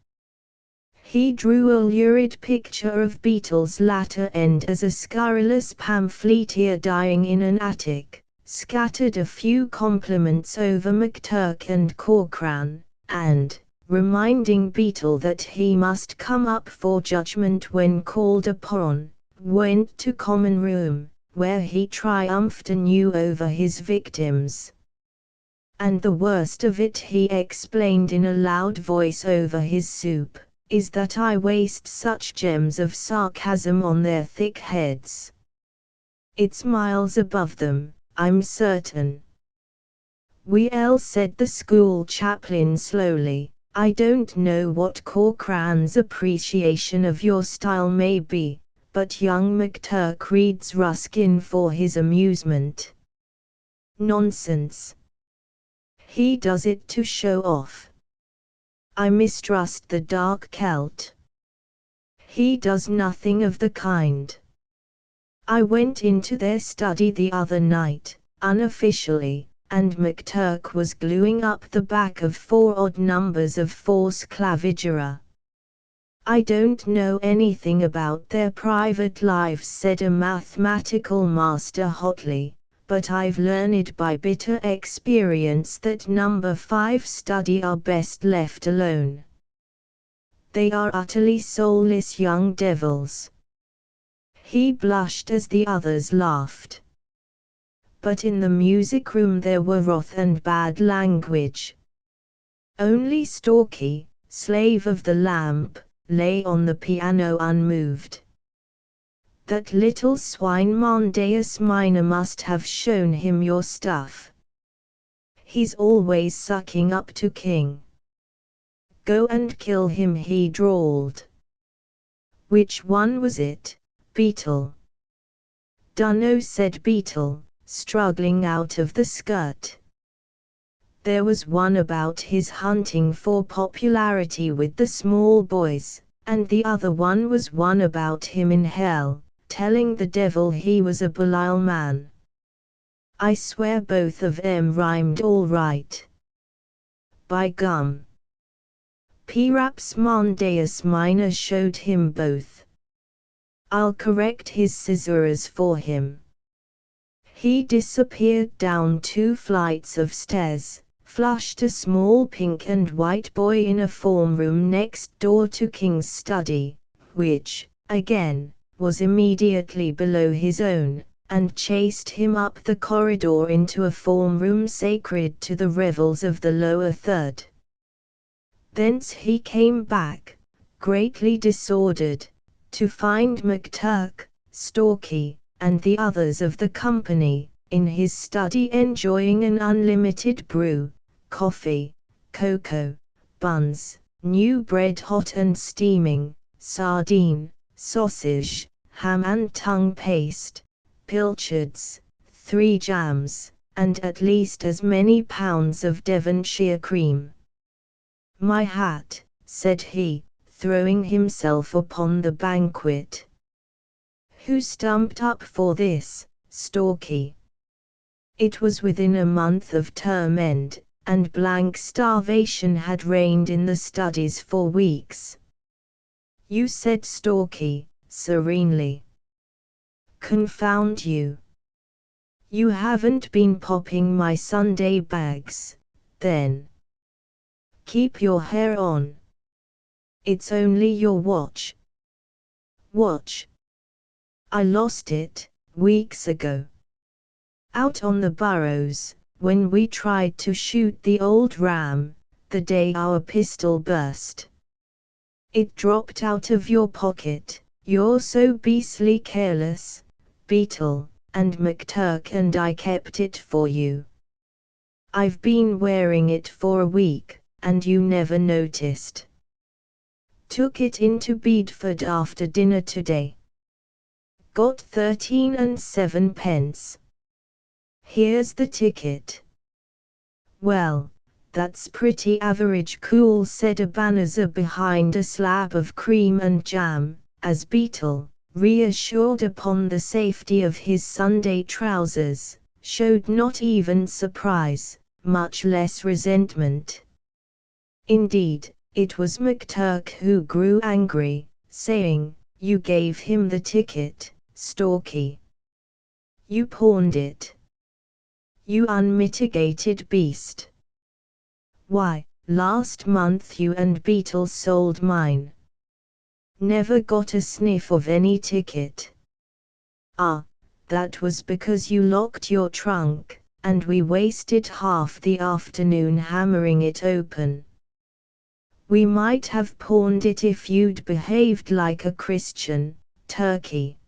He drew a lurid picture of Beetle's latter end as a scurrilous pamphleteer dying in an attic, scattered a few compliments over McTurk and Corcoran, and, reminding Beetle that he must come up for judgment when called upon, went to common room, where he triumphed anew over his victims. And the worst of it, he explained in a loud voice over his soup, is that I waste such gems of sarcasm on their thick heads. It's miles above them, I'm certain. Well, said the school chaplain slowly, I don't know what Corcoran's appreciation of your style may be, but young McTurk reads Ruskin for his amusement. Nonsense. He does it to show off. I mistrust the dark Celt. He does nothing of the kind. I went into their study the other night, unofficially, and McTurk was gluing up the back of 4 odd numbers of Force Clavigera. I don't know anything about their private lives, said a mathematical master hotly, but I've learned by bitter experience that number 5 study are best left alone. They are utterly soulless young devils. He blushed as the others laughed. but in the music room there were wrath and bad language. Only Stalky, slave of the lamp, lay on the piano unmoved. That little swine Mondaeus Minor must have shown him your stuff. He's always sucking up to King. Go and kill him, he drawled. Which one was it, Beetle? Dunno, said Beetle, struggling out of the skirt. There was one about his hunting for popularity with the small boys, and the other one was one about him in hell, telling the devil he was a Belial man. I swear both of 'em rhymed all right. By gum. Perhaps Mondaeus Minor showed him both. I'll correct his caesuras for him. He disappeared down 2 flights of stairs, flushed a small pink and white boy in a form room next door to King's study, which, again, was immediately below his own, and chased him up the corridor into a form room sacred to the revels of the lower third. Thence he came back, greatly disordered, to find McTurk, Stalky, and the others of the company, in his study enjoying an unlimited brew, coffee, cocoa, buns, new bread hot and steaming, sardine, sausage, ham and tongue paste, pilchards, 3 jams, and at least as many pounds of Devonshire cream. My hat, said he, throwing himself upon the banquet. Who stumped up for this, Stalky? It was within a month of term end, and blank starvation had reigned in the studies for weeks. You, said Stalky, serenely. Confound you. You haven't been popping my Sunday bags, then. Keep your hair on. It's only your watch. Watch? I lost it, weeks ago. Out on the burrows, when we tried to shoot the old ram, the day our pistol burst. It dropped out of your pocket, you're so beastly careless, Beetle, and McTurk and I kept it for you. I've been wearing it for a week, and you never noticed. Took it into Bedford after dinner today. Got 13 and 7 pence. Here's the ticket. Well, that's pretty average cool, said Ebenezer behind a slab of cream and jam, as Beetle, reassured upon the safety of his Sunday trousers, showed not even surprise, much less resentment. Indeed, it was McTurk who grew angry, saying, You gave him the ticket, Stalky. You pawned it. You unmitigated beast. Why, last month you and Beetle sold mine. Never got a sniff of any ticket. Ah, that was because you locked your trunk, and we wasted half the afternoon hammering it open. We might have pawned it if you'd behaved like a Christian, Turkey.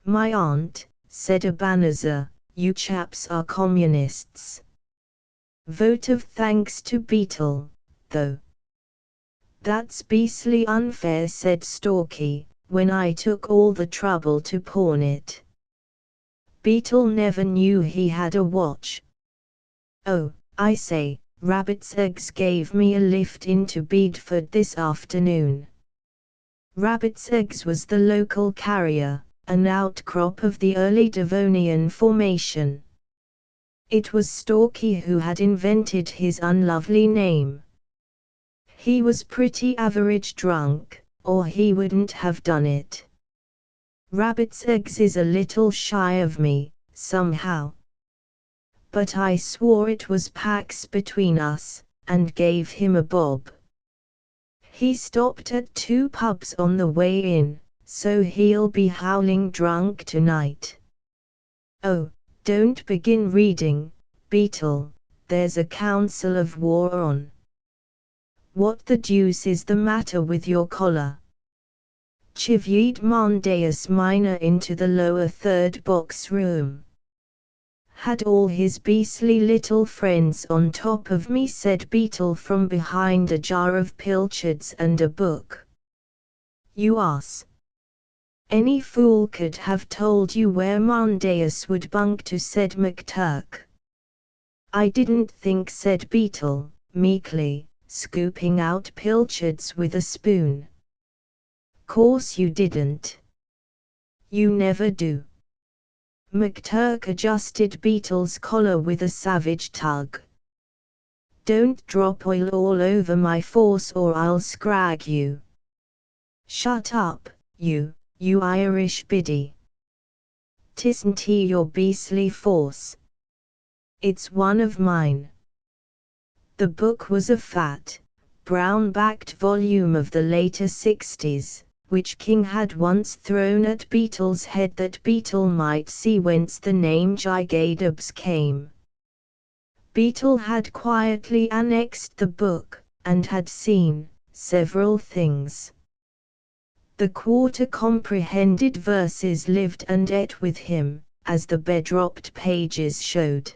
My aunt, said Ebenezer, you chaps are communists. Vote of thanks to Beetle, though. That's beastly unfair, said Stalky, when I took all the trouble to pawn it. Beetle never knew he had a watch. Oh, I say, Rabbit's Eggs gave me a lift into Bedford this afternoon. Rabbit's Eggs was the local carrier, an outcrop of the early Devonian formation. It was Stalky who had invented his unlovely name. He was pretty average drunk, or he wouldn't have done it. Rabbit's Eggs is a little shy of me, somehow. But I swore it was Pax between us, and gave him a bob. He stopped at 2 pubs on the way in, so he'll be howling drunk tonight. Oh, Don't begin reading, Beetle, there's a council of war on. What the deuce is the matter with your collar? Chivied Mondaeus Minor into the lower third box room. Had all his beastly little friends on top of me, said Beetle from behind a jar of pilchards and a book. You ass. Any fool could have told you where Mondaeus would bunk to, said McTurk. I didn't think, said Beetle, meekly, scooping out pilchards with a spoon. Course you didn't. You never do. McTurk adjusted Beetle's collar with a savage tug. Don't drop oil all over my force or I'll scrag you. Shut up, you Irish biddy. 'Tisn't he your beastly force. It's one of mine. The book was a fat, brown-backed volume of the later 60s, which King had once thrown at Beetle's head that Beetle might see whence the name Gigadubs came. Beetle had quietly annexed the book, and had seen several things. The quarter-comprehended verses lived and ate with him, as the bedropped pages showed.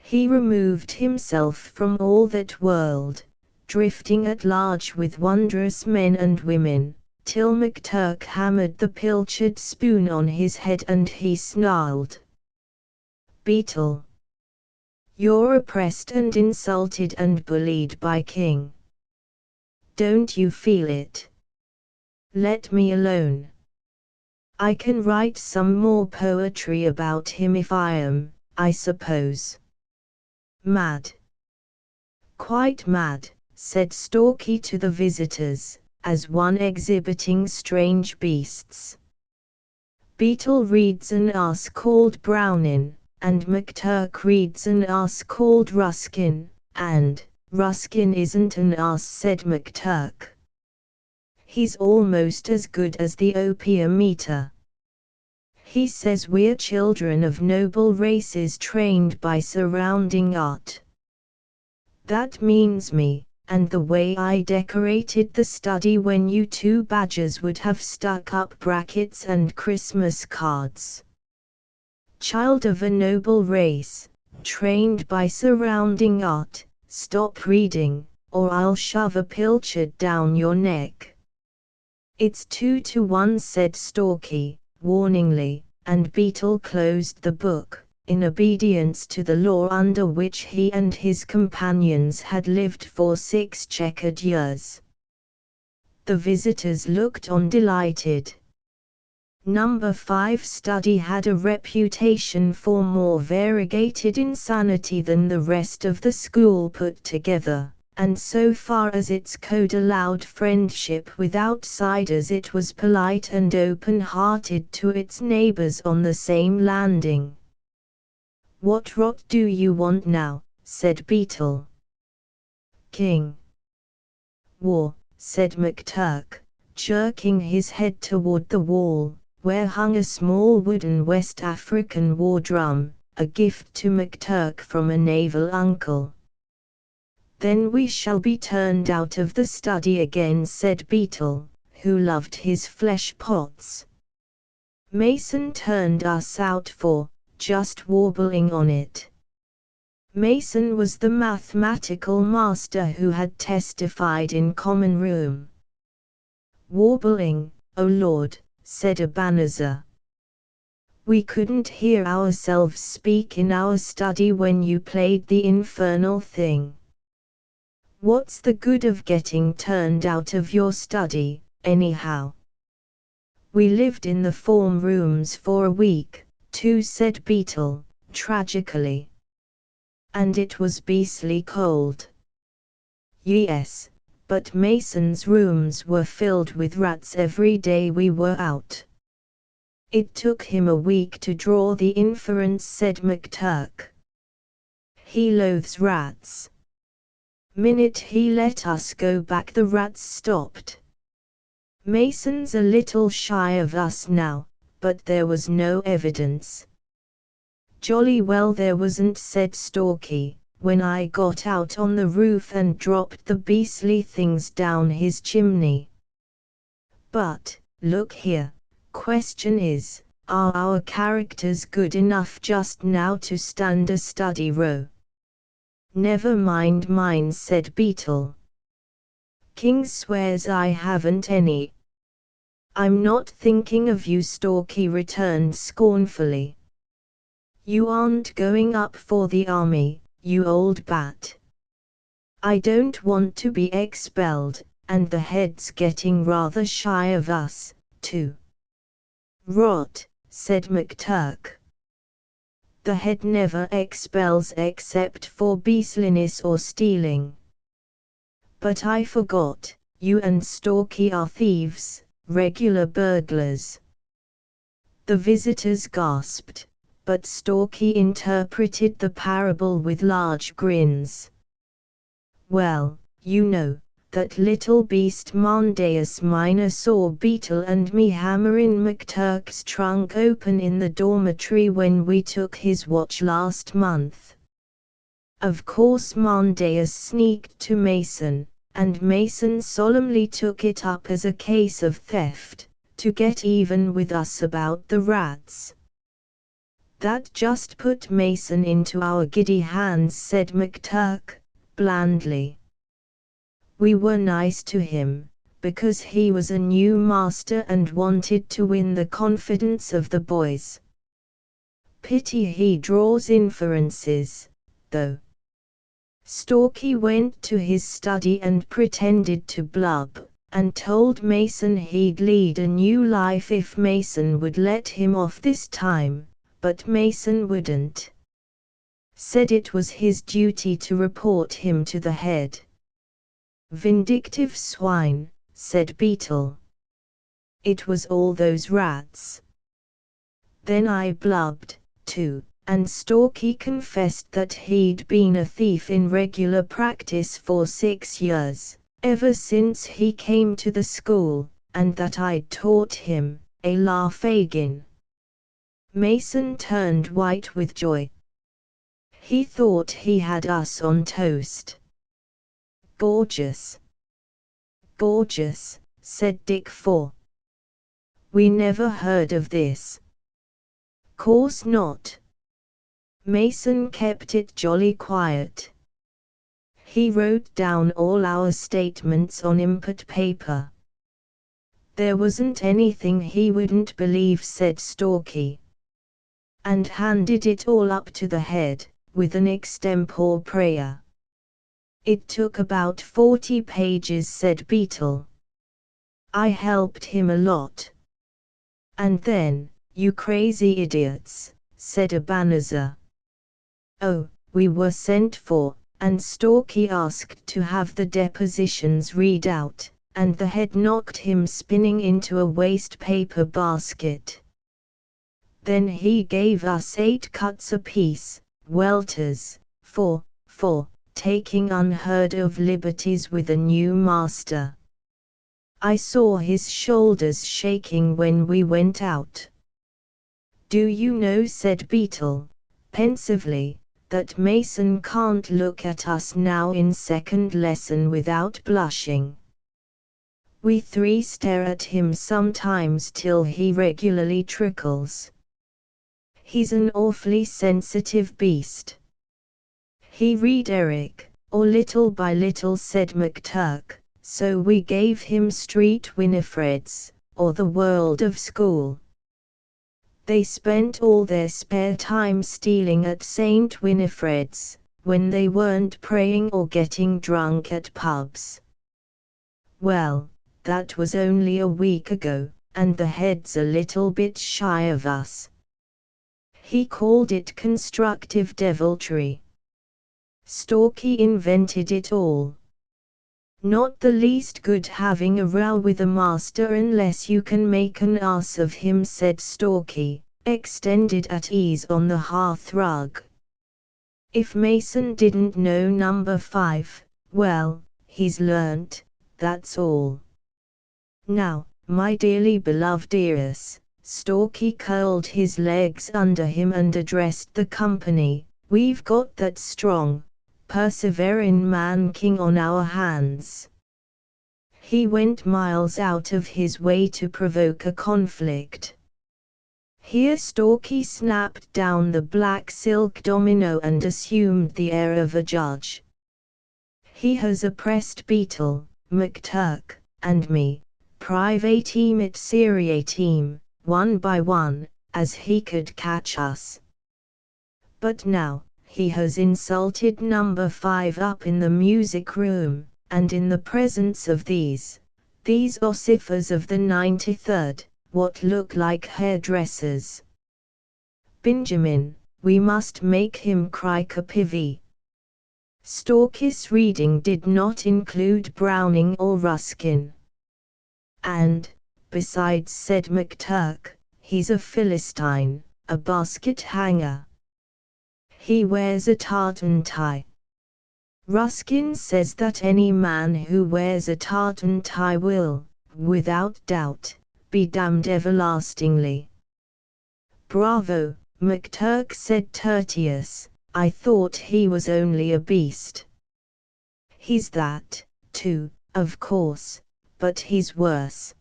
He removed himself from all that world, drifting at large with wondrous men and women, till McTurk hammered the pilchard spoon on his head and he snarled. Beetle. You're oppressed and insulted and bullied by King. Don't you feel it? Let me alone. I can write some more poetry about him if I am, I suppose. Mad. Quite mad, said Stalky to the visitors, as one exhibiting strange beasts. Beetle reads an ass called Brownin, and McTurk reads an ass called Ruskin, and Ruskin isn't an ass, said McTurk. He's almost as good as the opium eater. He says we're children of noble races trained by surrounding art. That means me, and the way I decorated the study when you two badgers would have stuck up brackets and Christmas cards. Child of a noble race, trained by surrounding art, stop reading, or I'll shove a pilchard down your neck. It's 2-1, said Stalky, warningly, and Beetle closed the book, in obedience to the law under which he and his companions had lived for 6 checkered years. The visitors looked on delighted. Number 5 study had a reputation for more variegated insanity than the rest of the school put together, and so far as its code allowed friendship with outsiders, it was polite and open-hearted to its neighbors on the same landing. What rot do you want now? Said Beetle. King. War, said McTurk, jerking his head toward the wall, where hung a small wooden West African war drum, a gift to McTurk from a naval uncle. Then we shall be turned out of the study again, said Beetle, who loved his flesh pots. Mason turned us out for just warbling on it. Mason was the mathematical master who had testified in common room. Warbling, oh Lord, said Ebenezer. We couldn't hear ourselves speak in our study when you played the infernal thing. What's the good of getting turned out of your study, anyhow? We lived in the form rooms for a week, too, said Beetle, tragically. And it was beastly cold. Yes, but Mason's rooms were filled with rats every day we were out. It took him a week to draw the inference, said McTurk. He loathes rats. Minute he let us go back, the rats stopped. Mason's a little shy of us now, but there was no evidence. Jolly well there wasn't, said Stalky, when I got out on the roof and dropped the beastly things down his chimney. But, look here, question is, are our characters good enough just now to stand a study row? Never mind mine, said Beetle. King swears I haven't any. I'm not thinking of you, Stalky returned scornfully. You aren't going up for the army, you old bat. I don't want to be expelled, and the head's getting rather shy of us, too. Rot, said McTurk. The head never expels except for beastliness or stealing. But I forgot, you and Stalky are thieves, regular burglars. The visitors gasped, but Stalky interpreted the parable with large grins. Well, you know, that little beast Mondaeus Minor saw Beetle and me hammerin' McTurk's trunk open in the dormitory when we took his watch last month. Of course Mondaeus sneaked to Mason, and Mason solemnly took it up as a case of theft, to get even with us about the rats. That just put Mason into our giddy hands, said McTurk, blandly. We were nice to him, because he was a new master and wanted to win the confidence of the boys. Pity he draws inferences, though. Stalky went to his study and pretended to blub, and told Mason he'd lead a new life if Mason would let him off this time, but Mason wouldn't. Said it was his duty to report him to the head. Vindictive swine, said Beetle. It was all those rats. Then I blubbed, too, and Stalky confessed that he'd been a thief in regular practice for 6 years, ever since he came to the school, and that I'd taught him, a la Fagin. Mason turned white with joy. He thought he had us on toast. Gorgeous. Gorgeous, said Dick Four. We never heard of this. Course not. Mason kept it jolly quiet. He wrote down all our statements on input paper. There wasn't anything he wouldn't believe, said Stalky. And handed it all up to the head, with an extempore prayer. It took about 40 pages, said Beetle. I helped him a lot. And then, you crazy idiots, said Ebenezer. Oh, we were sent for, and Stalky asked to have the depositions read out, and the head knocked him spinning into a waste paper basket. Then he gave us 8 cuts apiece, welters, for taking unheard of liberties with a new master. I saw his shoulders shaking when we went out. Do you know, said Beetle, pensively, that Mason can't look at us now in second lesson without blushing. We 3 stare at him sometimes till he regularly trickles. He's an awfully sensitive beast. He read Eric, or little by little, said McTurk, so we gave him Street Winifreds, or The World of School. They spent all their spare time stealing at St. Winifred's, when they weren't praying or getting drunk at pubs. Well, that was only a week ago, and the head's a little bit shy of us. He called it constructive deviltry. Stalky invented it all. Not the least good having a row with a master unless you can make an ass of him, said Stalky, extended at ease on the hearth rug. If Mason didn't know number 5, well, he's learnt, that's all. Now, my dearly beloved ears, Stalky curled his legs under him and addressed the company. We've got that strong, persevering man-king on our hands. He went miles out of his way to provoke a conflict. Here Stalky snapped down the black silk domino and assumed the air of a judge. He has oppressed Beetle, McTurk, and me, privateem it seriateem, one by one, as he could catch us. But now, he has insulted number 5 up in the music room, and in the presence of these ossifers of the 93rd, what look like hairdressers. Benjamin, we must make him cry Capivi. Stalky's reading did not include Browning or Ruskin. And, besides, said McTurk, he's a Philistine, a basket hanger. He wears a tartan tie. Ruskin says that any man who wears a tartan tie will, without doubt, be damned everlastingly. Bravo, McTurk, said Tertius, I thought he was only a beast. He's that, too, of course, but he's worse.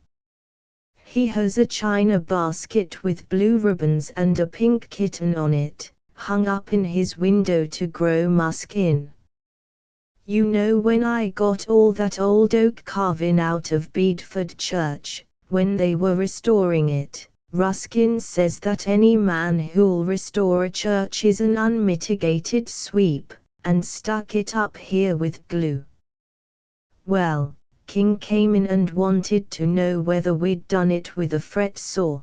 He has a china basket with blue ribbons and a pink kitten on it, hung up in his window to grow musk in. You know, when I got all that old oak carving out of Bedford Church, when they were restoring it, Ruskin says that any man who'll restore a church is an unmitigated sweep, and stuck it up here with glue. Well, King came in and wanted to know whether we'd done it with a fret saw.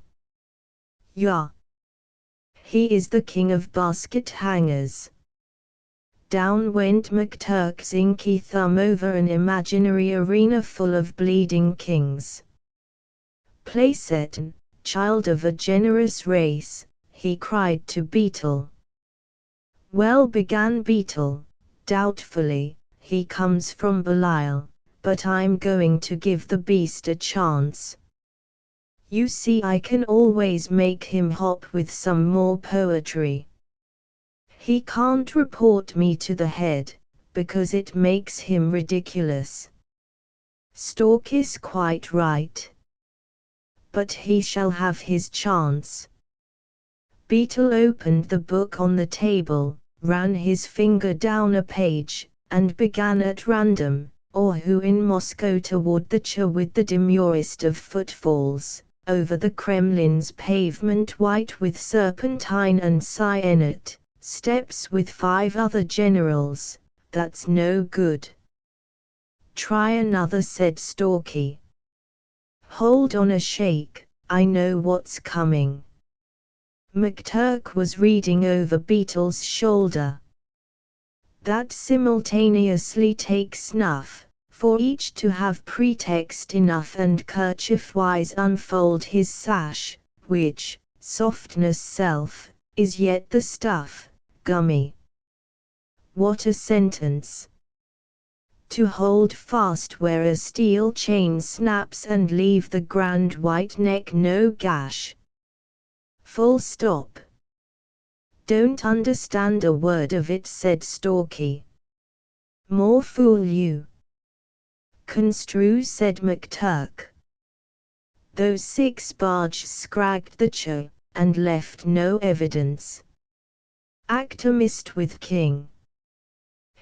Yeah. He is the king of basket hangers. Down went McTurk's inky thumb over an imaginary arena full of bleeding kings. Playsetten, child of a generous race, he cried to Beetle. Well, began Beetle, doubtfully, he comes from Belial, but I'm going to give the beast a chance. You see, I can always make him hop with some more poetry. He can't report me to the head, because it makes him ridiculous. Stalky's quite right. But he shall have his chance. Beetle opened the book on the table, ran his finger down a page, and began at random, or who in Moscow toward the Cha with the demurest of footfalls, over the Kremlin's pavement white with serpentine and cyanate, steps with 5 other generals, that's no good. Try another, said Stalky. Hold on a shake, I know what's coming. McTurk was reading over Beetle's shoulder. That simultaneously take snuff, for each to have pretext enough and kerchief-wise unfold his sash, which, softness self, is yet the stuff, gummy. What a sentence! To hold fast where a steel chain snaps and leave the grand white neck no gash. Full stop. Don't understand a word of it, said Stalky. More fool you. Construe, said McTurk. Those 6 barges scragged the Cha, and left no evidence. Actor missed with King.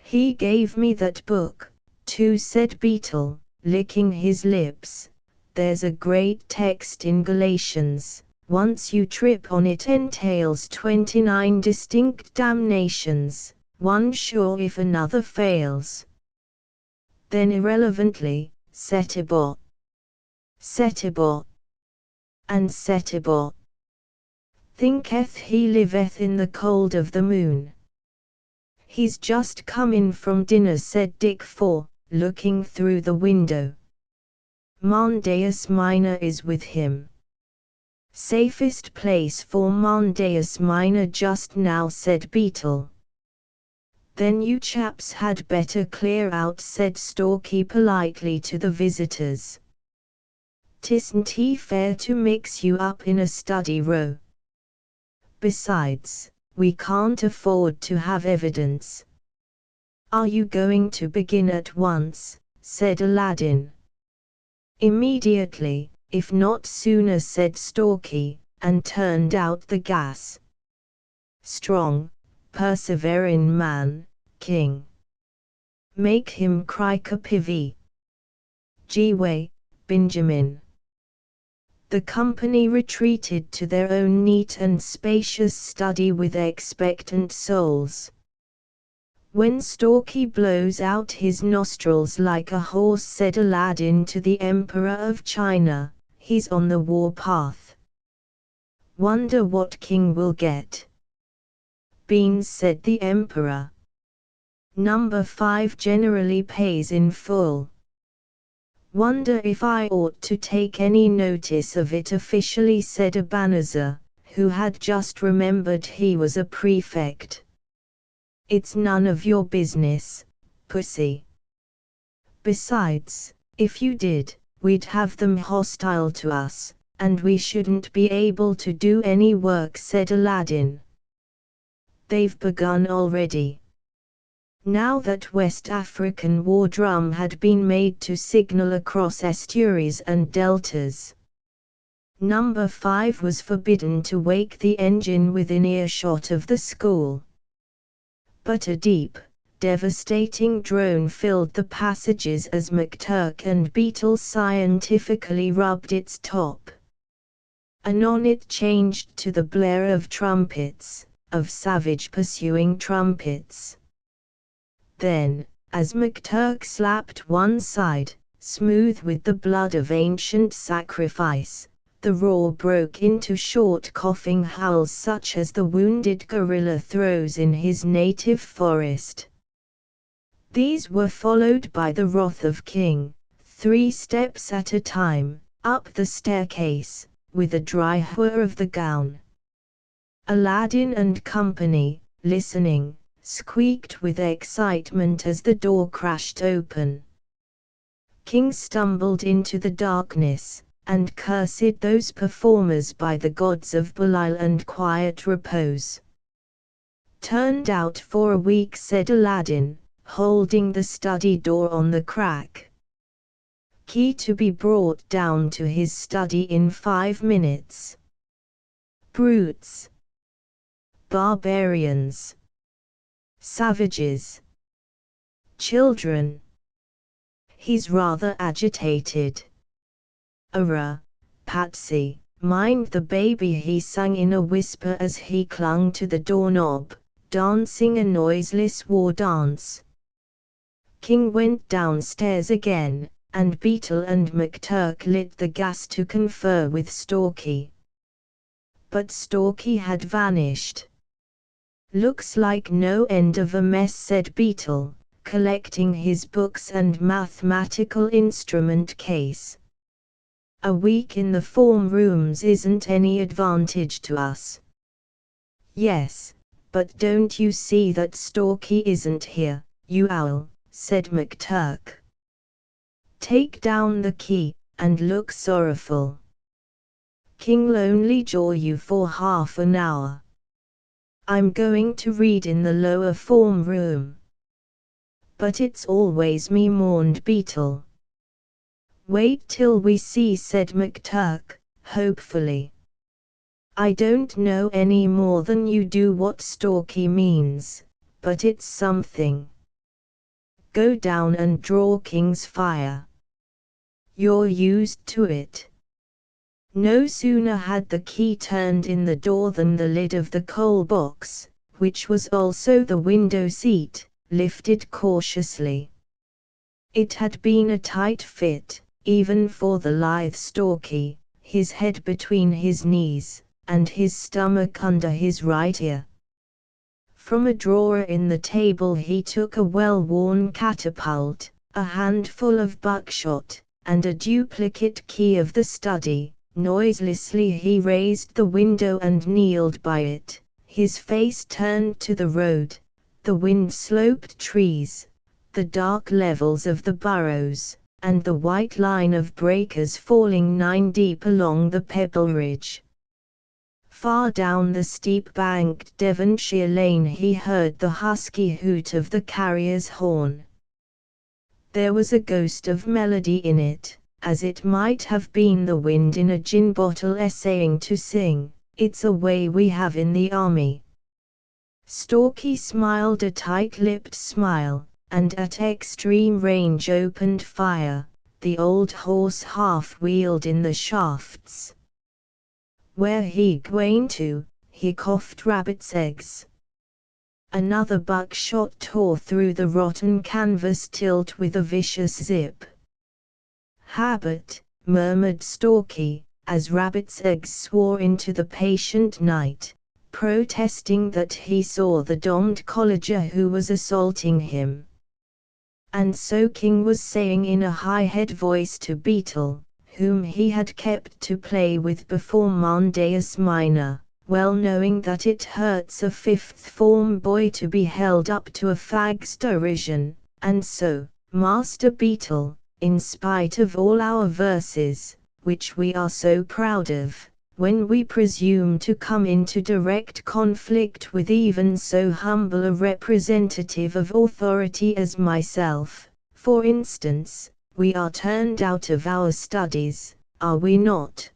He gave me that book, too, said Beetle, licking his lips. There's a great text in Galatians, once you trip on it entails 29 distinct damnations, one sure if another fails. Then irrelevantly, Setibot. Setibot. And Setibot. Thinketh he liveth in the cold of the moon. He's just come in from dinner, said Dick Four, looking through the window. Mondaeus Minor is with him. Safest place for Mondaeus Minor just now, said Beetle. Then you chaps had better clear out, said Stalky politely to the visitors. 'Tisn't he fair to mix you up in a study row. Besides, we can't afford to have evidence. Are you going to begin at once? Said Aladdin. Immediately, if not sooner, said Stalky, and turned out the gas. Strong, persevering man, king. Make him cry Capivi. Jiway, Benjamin. The company retreated to their own neat and spacious study with expectant souls. When Stalky blows out his nostrils like a horse, said Aladdin to the Emperor of China, he's on the war path. Wonder what king will get. Beans, said the Emperor. Number 5 generally pays in full. Wonder if I ought to take any notice of it officially, said Ebenezer, who had just remembered he was a prefect. It's none of your business, pussy. Besides, if you did, we'd have them hostile to us, and we shouldn't be able to do any work, said Aladdin. They've begun already. Now that West African war drum had been made to signal across estuaries and deltas. Number 5 was forbidden to wake the engine within earshot of the school. But a deep, devastating drone filled the passages as McTurk and Beetle scientifically rubbed its top. Anon it changed to the blare of trumpets, of savage pursuing trumpets. Then, as McTurk slapped one side, smooth with the blood of ancient sacrifice, the roar broke into short coughing howls such as the wounded gorilla throws in his native forest. These were followed by the wrath of King, 3 steps at a time, up the staircase, with a dry whir of the gown. Aladdin and company, listening, squeaked with excitement as the door crashed open. King stumbled into the darkness, and cursed those performers by the gods of Belial and quiet repose. Turned out for a week, said Aladdin, holding the study door on the crack. Key to be brought down to his study in 5 minutes. Brutes. Barbarians. Savages. Children. He's rather agitated. Patsy, mind the baby, he sang in a whisper as he clung to the doorknob, dancing a noiseless war dance. King went downstairs again, and Beetle and McTurk lit the gas to confer with Stalky. But Stalky had vanished. Looks like no end of a mess, said Beetle, collecting his books and mathematical instrument case. A week in the form rooms isn't any advantage to us. Yes, but don't you see that Stalky isn't here, you owl, said McTurk. Take down the key, and look sorrowful. King'll only jaw you for half an hour. I'm going to read in the lower form room. But it's always me, mourned Beetle. Wait till we see, said McTurk, hopefully. I don't know any more than you do what Stalky means, but it's something. Go down and draw King's fire. You're used to it. No sooner had the key turned in the door than the lid of the coal box, which was also the window seat, lifted cautiously. It had been a tight fit, even for the lithe Stalky, his head between his knees, and his stomach under his right ear. From a drawer in the table he took a well-worn catapult, a handful of buckshot, and a duplicate key of the study. Noiselessly he raised the window and kneeled by it, his face turned to the road, the wind-sloped trees, the dark levels of the burrows, and the white line of breakers falling 9 deep along the pebble ridge. Far down the steep-banked Devonshire lane he heard the husky hoot of the carrier's horn. There was a ghost of melody in it, as it might have been the wind in a gin bottle essaying to sing, "It's a way we have in the army." Stalky smiled a tight-lipped smile, and at extreme range opened fire. The old horse half-wheeled in the shafts. "Where he gwain to?" he coughed. "Rabbit's eggs." Another buckshot tore through the rotten canvas tilt with a vicious zip. "Habit," murmured Stalky, as Rabbit's eggs swore into the patient night, protesting that he saw the domed colleger who was assaulting him. And so King was saying in a high-head voice to Beetle, whom he had kept to play with before Mondays Minor, well knowing that it hurts a fifth-form boy to be held up to a fag's derision, and so, Master Beetle, in spite of all our verses, which we are so proud of, when we presume to come into direct conflict with even so humble a representative of authority as myself, for instance, we are turned out of our studies, are we not?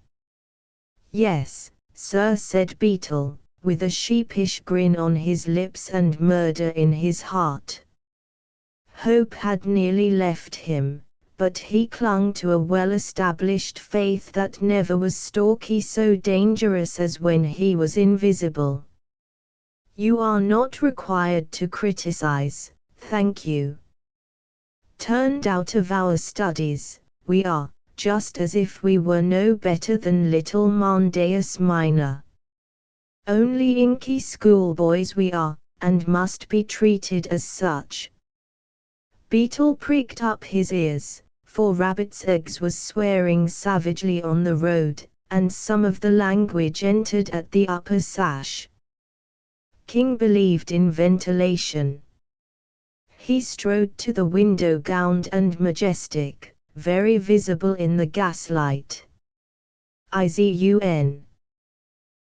"Yes, sir," said Beetle, with a sheepish grin on his lips and murder in his heart. Hope had nearly left him, but he clung to a well-established faith that never was Stalky so dangerous as when he was invisible. "You are not required to criticize, thank you. Turned out of our studies, we are, just as if we were no better than little Mondays Minor. Only inky schoolboys we are, and must be treated as such." Beetle pricked up his ears, for Rabbit's eggs was swearing savagely on the road, and some of the language entered at the upper sash. King believed in ventilation. He strode to the window gowned and majestic, very visible in the gaslight. "Izun!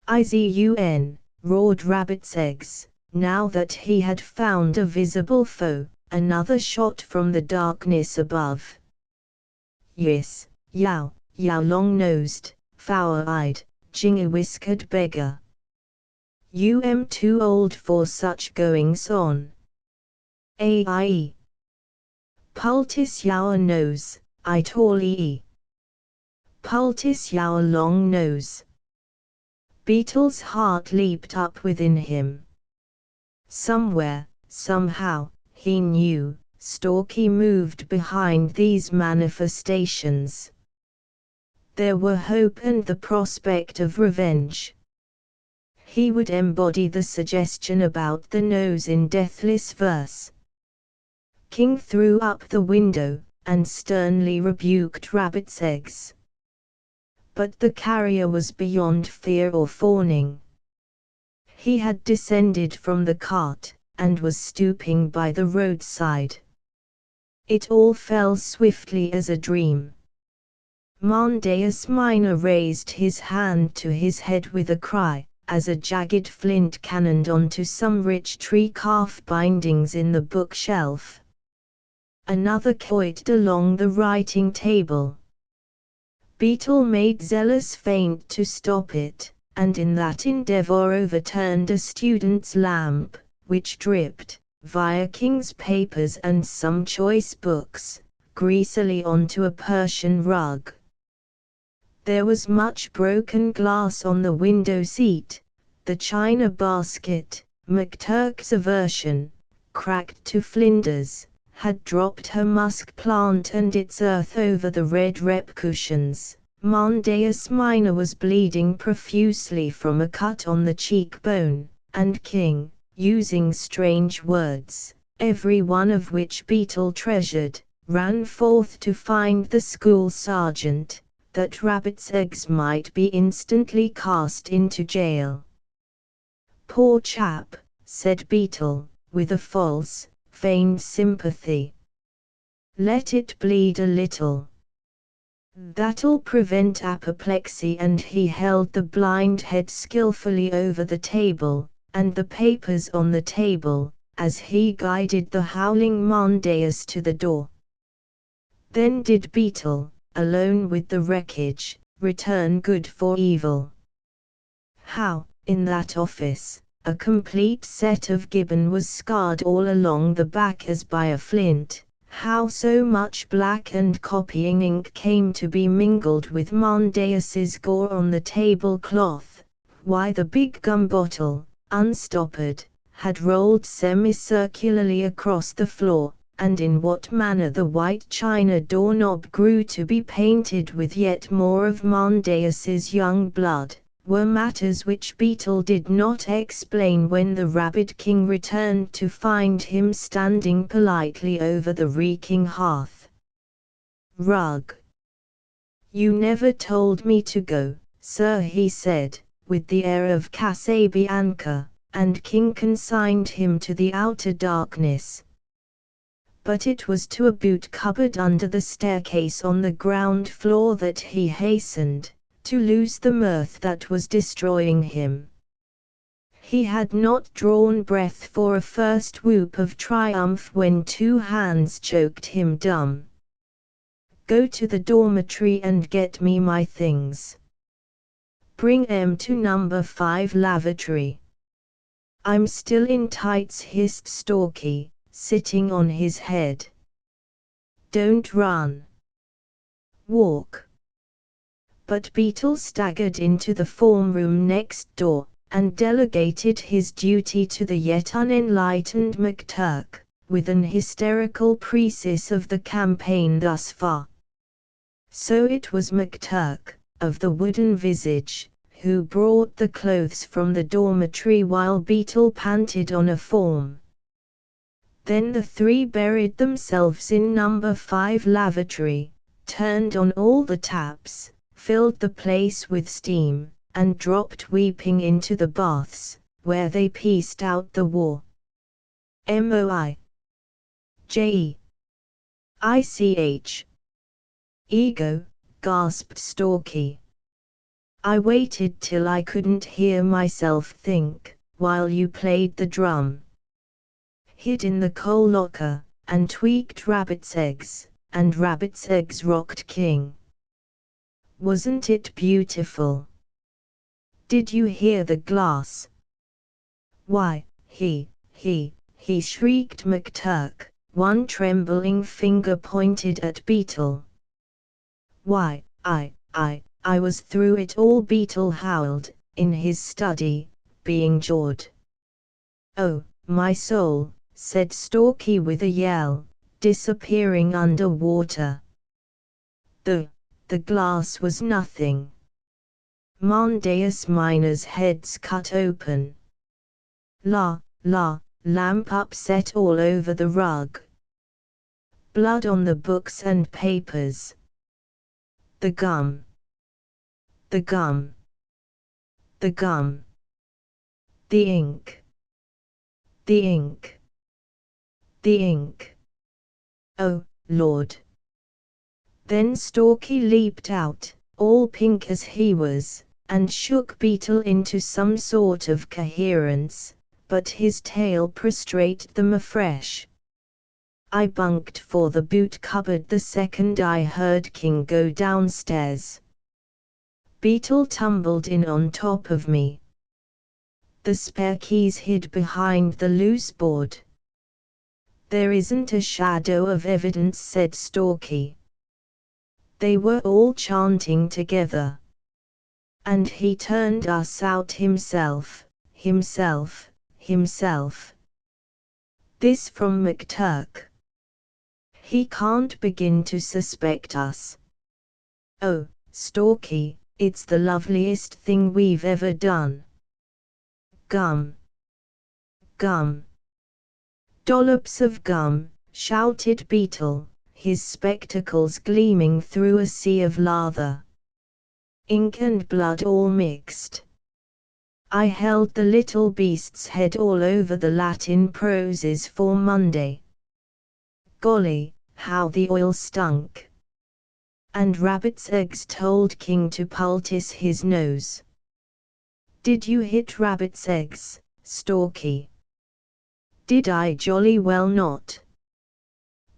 Izun!" roared Rabbit's eggs, now that he had found a visible foe. Another shot from the darkness above. "Yes, yow, yow long-nosed, foul-eyed, jingy-whiskered beggar. You am too old for such goings-on. Aye. Pultis yower nose, I tall ee. Pultis yower long nose." Beetle's heart leaped up within him. Somewhere, somehow, he knew, Stalky moved behind these manifestations. There were hope and the prospect of revenge. He would embody the suggestion about the nose in deathless verse. King threw up the window, and sternly rebuked Rabbit's eggs. But the carrier was beyond fear or fawning. He had descended from the cart, and was stooping by the roadside. It all fell swiftly as a dream. Mondays Minor raised his hand to his head with a cry, as a jagged flint cannoned onto some rich tree calf bindings in the bookshelf. Another coited along the writing table. Beetle made zealous feint to stop it, and in that endeavor overturned a student's lamp, which dripped, via King's papers and some choice books, greasily onto a Persian rug. There was much broken glass on the window seat, the china basket, McTurk's aversion, cracked to flinders, had dropped her musk plant and its earth over the red rep cushions. Mondays Minor was bleeding profusely from a cut on the cheekbone, and King, using strange words, every one of which Beetle treasured, ran forth to find the school sergeant, that Rabbit's eggs might be instantly cast into jail. "Poor chap," said Beetle, with a false, feigned sympathy. Let it bleed a little. That'll prevent apoplexy. And he held the blind head skillfully over the table, and the papers on the table, as he guided the howling Mondaeus to the door. Then did Beetle, alone with the wreckage, return good for evil. How, in that office, a complete set of Gibbon was scarred all along the back as by a flint, how so much black and copying ink came to be mingled with Mondaeus's gore on the tablecloth, why the big gum bottle, unstoppered, had rolled semicircularly across the floor, and in what manner the white china doorknob grew to be painted with yet more of Mondaeus's young blood, were matters which Beetle did not explain when the Rabbit King returned to find him standing politely over the reeking hearth. Rug. You never told me to go, sir, he said, with the air of Casabianca, and King consigned him to the outer darkness. But it was to a boot cupboard under the staircase on the ground floor that he hastened, to lose the mirth that was destroying him. He had not drawn breath for a first whoop of triumph when 2 hands choked him dumb. Go to the dormitory and get me my things. Bring 'em to number 5 lavatory. I'm still in tights, hissed Stalky, sitting on his head. Don't run. Walk. But Beetle staggered into the form room next door, and delegated his duty to the yet unenlightened McTurk, with an hysterical precis of the campaign thus far. So it was McTurk, of the wooden visage, who brought the clothes from the dormitory while Beetle panted on a form. Then the 3 buried themselves in number 5 lavatory, turned on all the taps, filled the place with steam, and dropped weeping into the baths, where they pieced out the war. Moi. J. Ich. Ego, gasped Stalky. I waited till I couldn't hear myself think, while you played the drum. Hid in the coal locker, and tweaked rabbit's eggs, and rabbit's eggs rocked King. Wasn't it beautiful? Did you hear the glass? Why, he shrieked McTurk, one trembling finger pointed at Beetle. Why, I was through it all, Beetle howled, in his study, being jawed. Oh, my soul, said Stalky with a yell, disappearing under water. The glass was nothing. Mondaeus Minor's head's cut open. Lamp upset all over the rug. Blood on the books and papers. The gum. The gum. The gum. The ink. The ink. The ink. Oh, Lord. Then Stalky leaped out, all pink as he was, and shook Beetle into some sort of coherence, but his tail prostrated them afresh. I bunked for the boot cupboard the second I heard King go downstairs. Beetle tumbled in on top of me. The spare keys hid behind the loose board. There isn't a shadow of evidence, said Stalky. They were all chanting together. And he turned us out himself. This from McTurk. He can't begin to suspect us. Oh, Stalky, it's the loveliest thing we've ever done. Gum. Gum. Dollops of gum, shouted Beetle, his spectacles gleaming through a sea of lather. Ink and blood all mixed. I held the little beast's head all over the Latin proses for Monday. Golly, how the oil stunk. And Rabbit's eggs told King to poultice his nose. Did you hit Rabbit's eggs, Stalky? Did I? Jolly well not.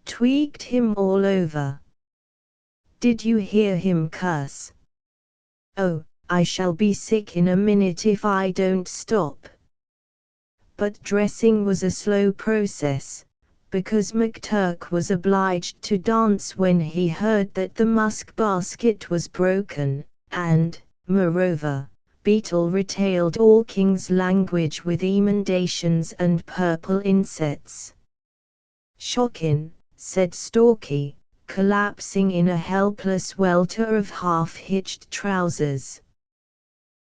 Tweaked him all over. Did you hear him curse? Oh, I shall be sick in a minute if I don't stop. But dressing was a slow process, because McTurk was obliged to dance when he heard that the musk basket was broken, and, moreover, Beetle retailed all King's language with emendations and purple insets. "Shockin'," said Stalky, collapsing in a helpless welter of half-hitched trousers.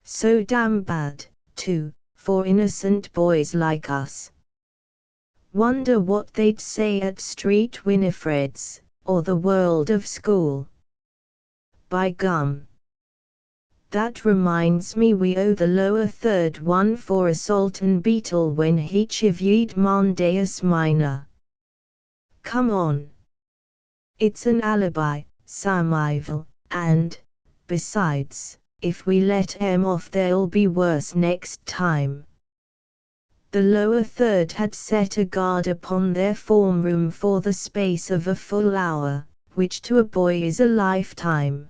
"So damn bad, too, for innocent boys like us. Wonder what they'd say at Street Winifred's, or the world of school. By gum. That reminds me we owe the lower third one for assault on Beetle when he chivied Mondaeus Minor. Come on. It's an alibi, Samiville, and, besides, if we let 'em off they'll be worse next time." The lower third had set a guard upon their form room for the space of a full hour, which to a boy is a lifetime.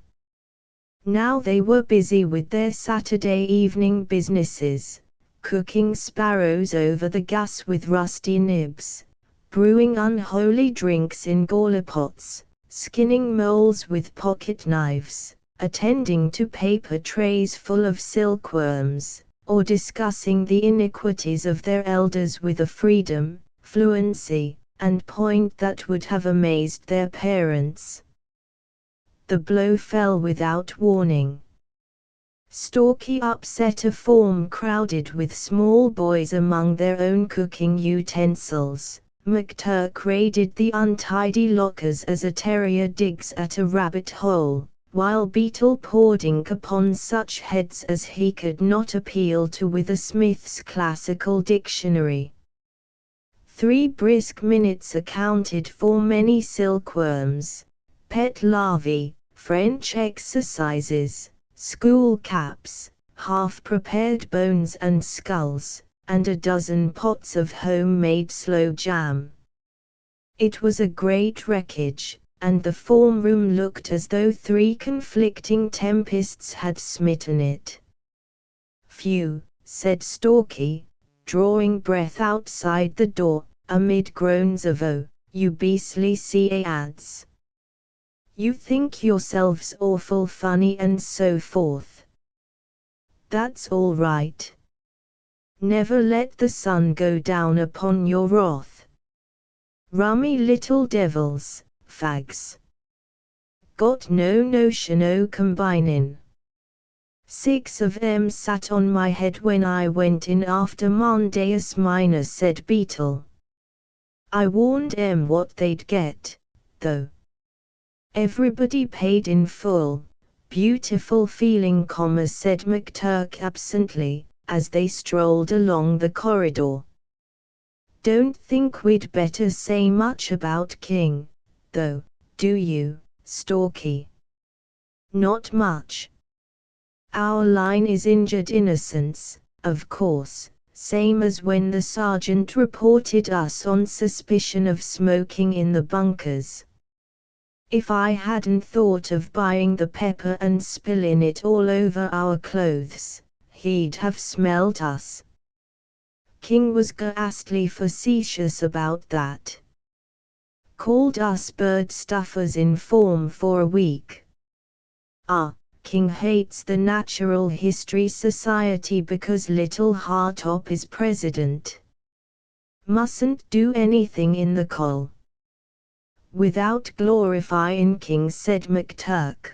Now they were busy with their Saturday evening businesses, cooking sparrows over the gas with rusty nibs, brewing unholy drinks in gallipots, skinning moles with pocket knives, attending to paper trays full of silkworms, or discussing the iniquities of their elders with a freedom, fluency, and point that would have amazed their parents. The blow fell without warning. Stalky upset a form crowded with small boys among their own cooking utensils. McTurk raided the untidy lockers as a terrier digs at a rabbit hole, while Beetle poured ink upon such heads as he could not appeal to with a Smith's Classical Dictionary. 3 brisk minutes accounted for many silkworms, pet larvae, French exercises, school caps, half-prepared bones and skulls, and a dozen pots of homemade sloe jam. It was a great wreckage, and the form room looked as though 3 conflicting tempests had smitten it. "Phew," said Stalky, drawing breath outside the door, amid groans of "Oh, you beastly CA-ads. You think yourselves awful funny and so forth. That's all right. Never let the sun go down upon your wrath. Rummy little devils, fags. Got no notion o' combinin'. 6 of 'em sat on my head when I went in after Mondaeus Minor," said Beetle. "I warned 'em what they'd get, though. Everybody paid in full. Beautiful feeling, said McTurk absently, as they strolled along the corridor. Don't think we'd better say much about King, though, do you, Stalky? Not much. Our line is injured innocence, of course, same as when the sergeant reported us on suspicion of smoking in the bunkers. If I hadn't thought of buying the pepper and spilling it all over our clothes, he'd have smelt us. King was ghastly facetious about that. Called us bird stuffers in form for a week. King hates the Natural History Society because Little Hartop is president. Mustn't do anything in the coal. Without glorifying King, said McTurk.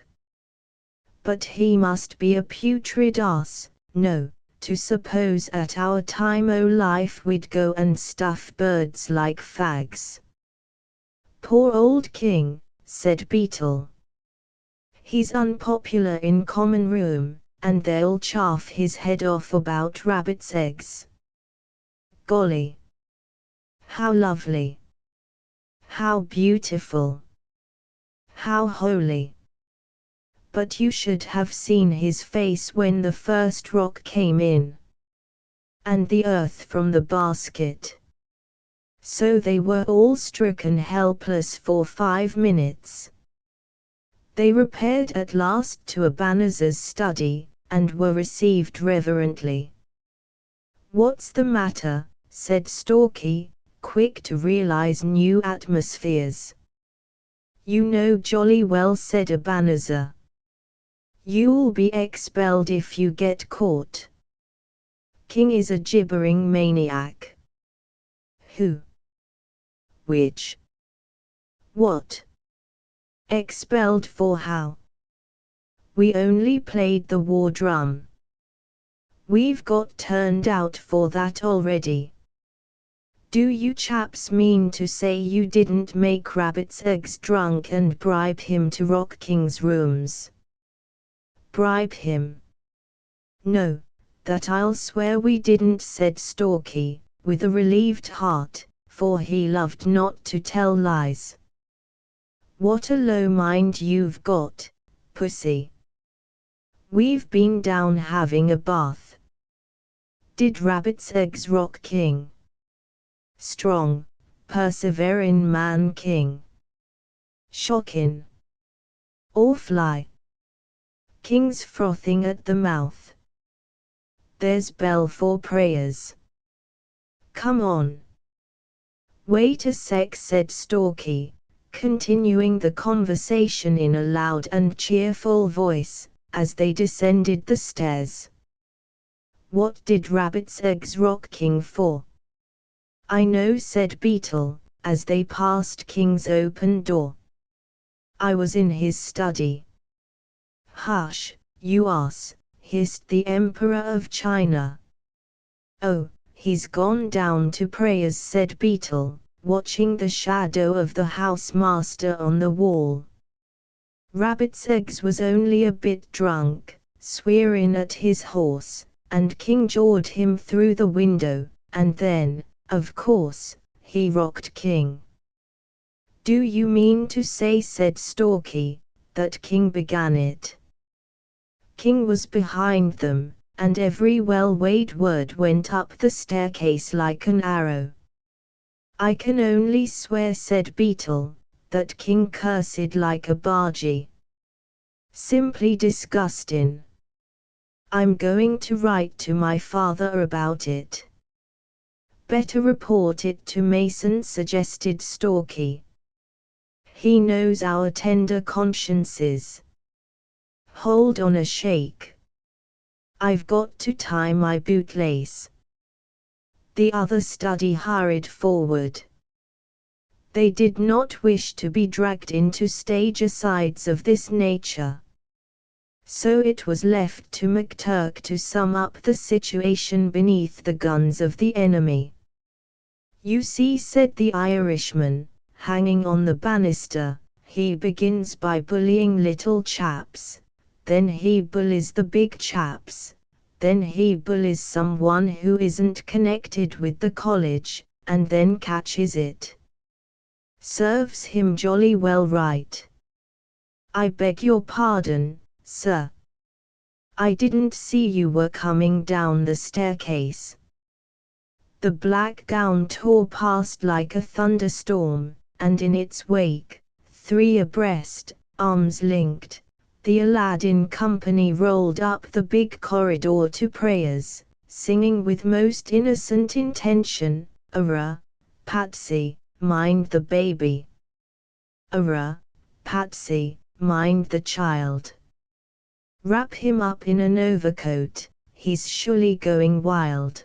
But he must be a putrid ass, no, to suppose at our time o' life we'd go and stuff birds like fags. Poor old King, said Beetle. He's unpopular in common room, and they'll chaff his head off about rabbit's eggs. Golly! How lovely! How beautiful! How holy! But you should have seen his face when the first rock came in. And the earth from the basket. So they were all stricken helpless for 5 minutes. They repaired at last to Ebenezer's study, and were received reverently. "What's the matter?" said Stalky, quick to realize new atmospheres. "You know jolly well," said Ebenezer. "You'll be expelled if you get caught. King is a gibbering maniac." "Who? Which? What? Expelled for how? We only played the war drum. We've got turned out for that already." "Do you chaps mean to say you didn't make Rabbit's eggs drunk and bribe him to rock King's rooms?" "Bribe him? No, that I'll swear we didn't," said Stalky, with a relieved heart, for he loved not to tell lies. "What a low mind you've got, pussy. We've been down having a bath." "Did Rabbit's eggs rock King? Strong, perseverin' man King? Shockin'? Or fly? King's frothing at the mouth. There's bell for prayers. Come on." "Wait a sec," said Stalky, continuing the conversation in a loud and cheerful voice, as they descended the stairs. "What did Rabbit's eggs rock King for?" "I know," said Beetle, as they passed King's open door. "I was in his study." "Hush, you ass," hissed the Emperor of China. "Oh, he's gone down to prayers," said Beetle, watching the shadow of the housemaster on the wall. "Rabbit's eggs was only a bit drunk, swearin' at his horse, and King jawed him through the window, and then, of course, he rocked King." "Do you mean to say," said Stalky, "that King began it?" "King was behind them, and every well-weighed word went up the staircase like an arrow." "I can only swear," said Beetle, "that King cursed like a bargee. Simply disgustin'. I'm going to write to my father about it." "Better report it to Mason," suggested Stalky. "He knows our tender consciences. Hold on a shake. I've got to tie my bootlace." The other study hurried forward. They did not wish to be dragged into stage asides of this nature. So it was left to McTurk to sum up the situation beneath the guns of the enemy. "You see," said the Irishman, hanging on the banister, "he begins by bullying little chaps, then he bullies the big chaps, then he bullies someone who isn't connected with the college, and then catches it. Serves him jolly well right." "I beg your pardon, sir. I didn't see you were coming down the staircase." The black gown tore past like a thunderstorm, and in its wake, 3 abreast, arms linked, the Aladdin Company rolled up the big corridor to prayers, singing with most innocent intention, "Arrah, Patsy, mind the baby. Arrah, Patsy, mind the child. Wrap him up in an overcoat, he's surely going wild.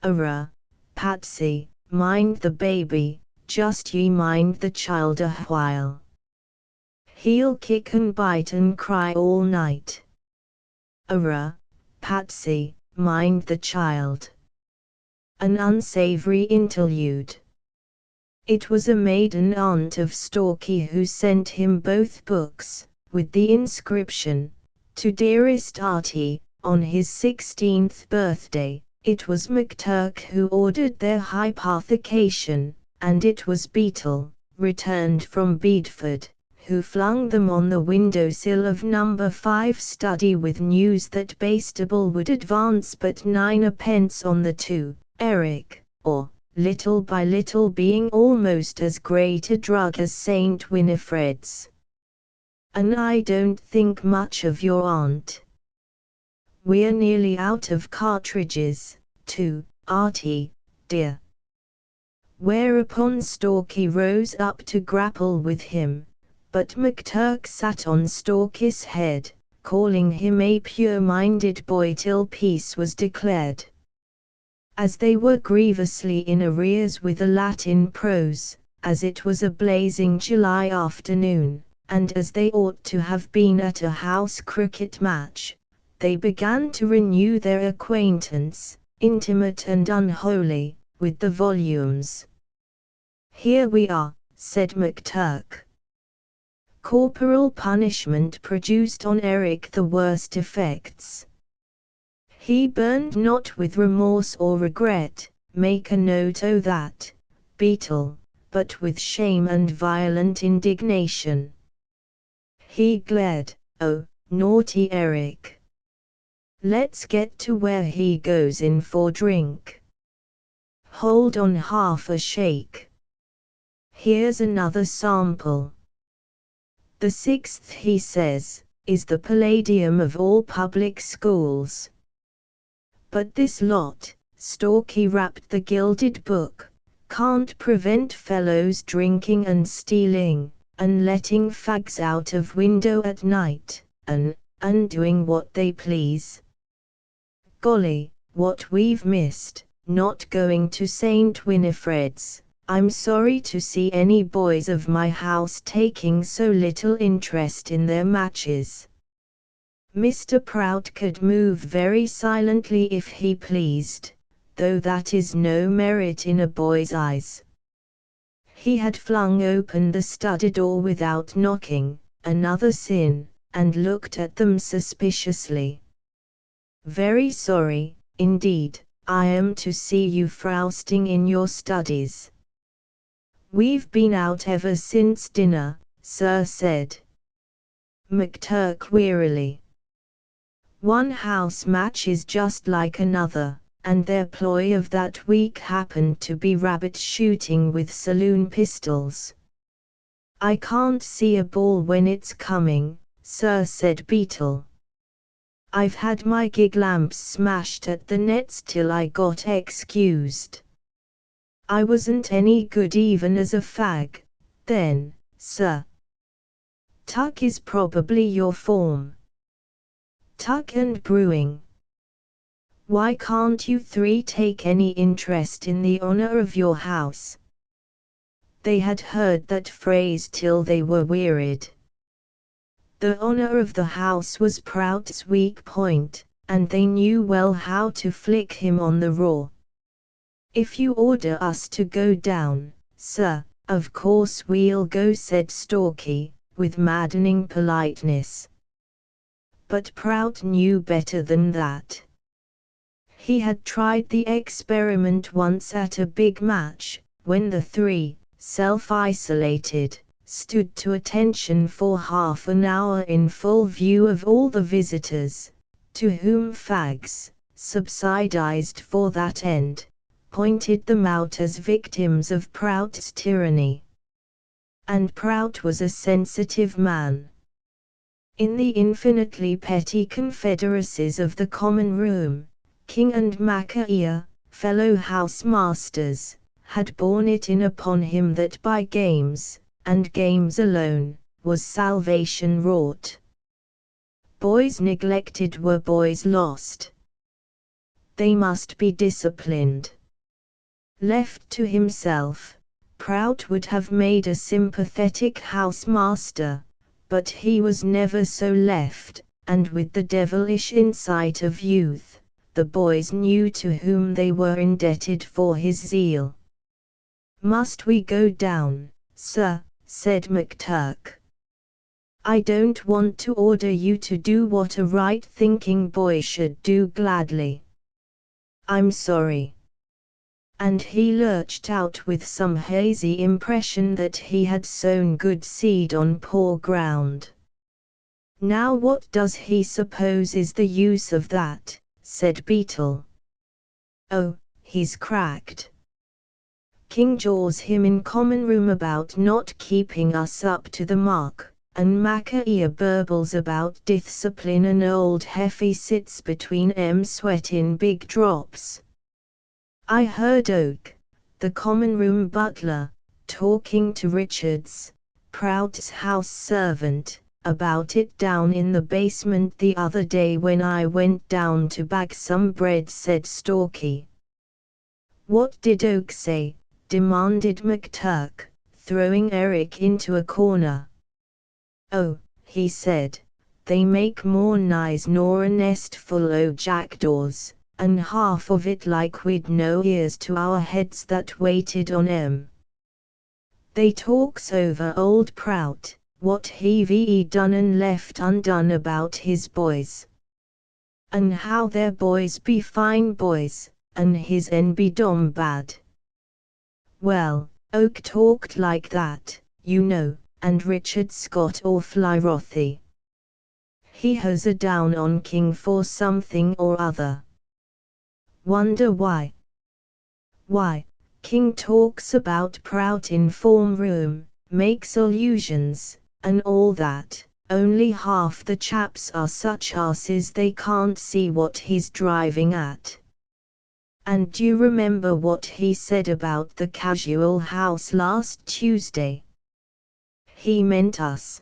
Arrah, Patsy, mind the baby, just ye mind the child a while. He'll kick and bite and cry all night. Arrah, Patsy, mind the child." An unsavory interlude. It was a maiden aunt of Stalky who sent him both books, with the inscription, "To dearest Artie, on his 16th birthday." It was McTurk who ordered their hypothecation, and it was Beetle, returned from Bedford, who flung them on the windowsill of number 5 study with news that Bastable would advance but 9 on the 2, Eric, or, little by little being almost as great a drug as St. Winifred's. And I don't think much of your aunt. We're nearly out of cartridges, too, Artie, dear. Whereupon Stalky rose up to grapple with him, but McTurk sat on Stalky's head, calling him a pure-minded boy till peace was declared. As they were grievously in arrears with the Latin prose, as it was a blazing July afternoon, and as they ought to have been at a house cricket match, they began to renew their acquaintance, intimate and unholy, with the volumes. "Here we are," said McTurk. Corporal punishment produced on Eric the worst effects. He burned not with remorse or regret, make a note o' that, Beetle, but with shame and violent indignation. He glared, "Oh, naughty Eric! Let's get to where he goes in for drink. Hold on half a shake. Here's another sample. The 6th, he says, is the palladium of all public schools. But this lot," Stalky rapped the gilded book, "can't prevent fellows drinking and stealing, and letting fags out of window at night, and doing what they please. Golly, what we've missed, not going to St. Winifred's. I'm sorry to see any boys of my house taking so little interest in their matches." Mr. Prout could move very silently if he pleased, though that is no merit in a boy's eyes. He had flung open the study door without knocking, another sin, and looked at them suspiciously. "Very sorry, indeed, I am to see you frowsting in your studies." "We've been out ever since dinner," Sir said McTurk wearily. "One house match is just like another, and their ploy of that week happened to be rabbit shooting with saloon pistols." "I can't see a ball when it's coming," Sir said Beetle. "I've had my gig lamps smashed at the nets till I got excused. I wasn't any good even as a fag, then, sir. Tuck is probably your form. Tuck and brewing. Why can't you 3 take any interest in the honor of your house?" They had heard that phrase till they were wearied. The honor of the house was Prout's weak point, and they knew well how to flick him on the raw. "If you order us to go down, sir, of course we'll go," said Stalky, with maddening politeness. But Prout knew better than that. He had tried the experiment once at a big match, when the 3, self-isolated, stood to attention for half an hour in full view of all the visitors, to whom fags, subsidized for that end, pointed them out as victims of Prout's tyranny. And Prout was a sensitive man. In the infinitely petty confederacies of the common room, King and Macaea, fellow housemasters, had borne it in upon him that by games, and games alone, was salvation wrought. Boys neglected were boys lost. They must be disciplined. Left to himself, Prout would have made a sympathetic housemaster, but he was never so left, and with the devilish insight of youth, the boys knew to whom they were indebted for his zeal. "Must we go down, sir?" said McTurk. "I don't want to order you to do what a right-thinking boy should do gladly. I'm sorry. and he lurched out with some hazy impression that he had sown good seed on poor ground. "Now what does he suppose is the use of that?" said Beetle. "Oh, he's cracked. King jaws him in common room about not keeping us up to the mark, and Macaea burbles about discipline, and old Heffy sits between sweat in big drops. I heard Oak, the common room butler, talking to Richard's, Prout's house servant, about it down in the basement the other day when I went down to bag some bread," said Stalky. "What did Oak say?" demanded McTurk, throwing Eric into a corner. "Oh," he said, "they make more nice nor a nest full o' jackdaws, and half of it like we'd no ears to our heads that waited on 'em. They talks over old Prout, what he've done and left undone about his boys, and how their boys be fine boys, and his be dom bad. Well, Oak talked like that, you know, and Richard's got awfully wrathy. He has a down on King for something or other. Wonder why? Why, King talks about Prout in form room, makes allusions, and all that, only half the chaps are such asses they can't see what he's driving at. And d'you remember what he said about the casual house last Tuesday? He meant us.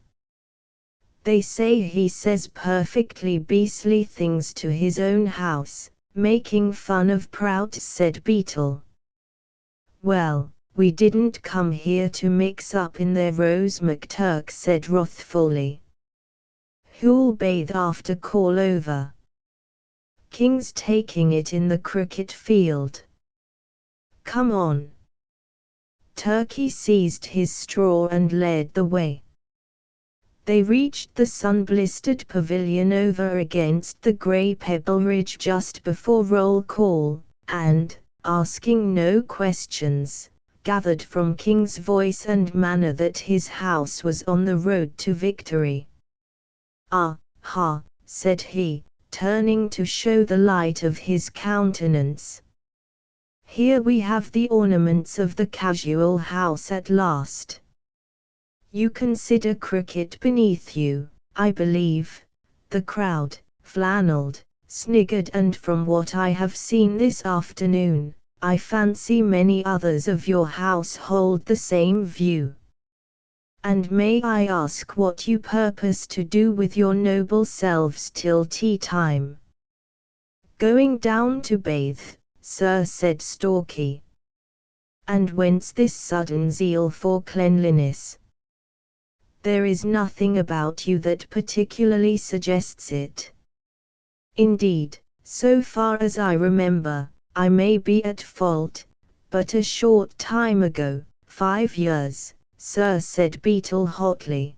They say he says perfectly beastly things to his own house, making fun of Prout," said Beetle. "Well, we didn't come here to mix up in their rows," McTurk said wrathfully. "Who'll bathe after call over? King's taking it in the cricket field. Come on." Turkey seized his straw and led the way. They reached the sun-blistered pavilion over against the grey pebble ridge just before roll call, and, asking no questions, gathered from King's voice and manner that his house was on the road to victory. "Ah, ha," said he, turning to show the light of his countenance. "Here we have the ornaments of the casual house at last. You consider cricket beneath you, I believe." The crowd, flannelled, sniggered, and from what I have seen this afternoon, I fancy many others of your house hold the same view. "And may I ask what you purpose to do with your noble selves till tea time?" "Going down to bathe, sir," said Stalky. "And whence this sudden zeal for cleanliness?" "There is nothing about you that particularly suggests it." "Indeed, so far as I remember, I may be at fault, but a short time ago, 5 years, sir," said Beetle hotly.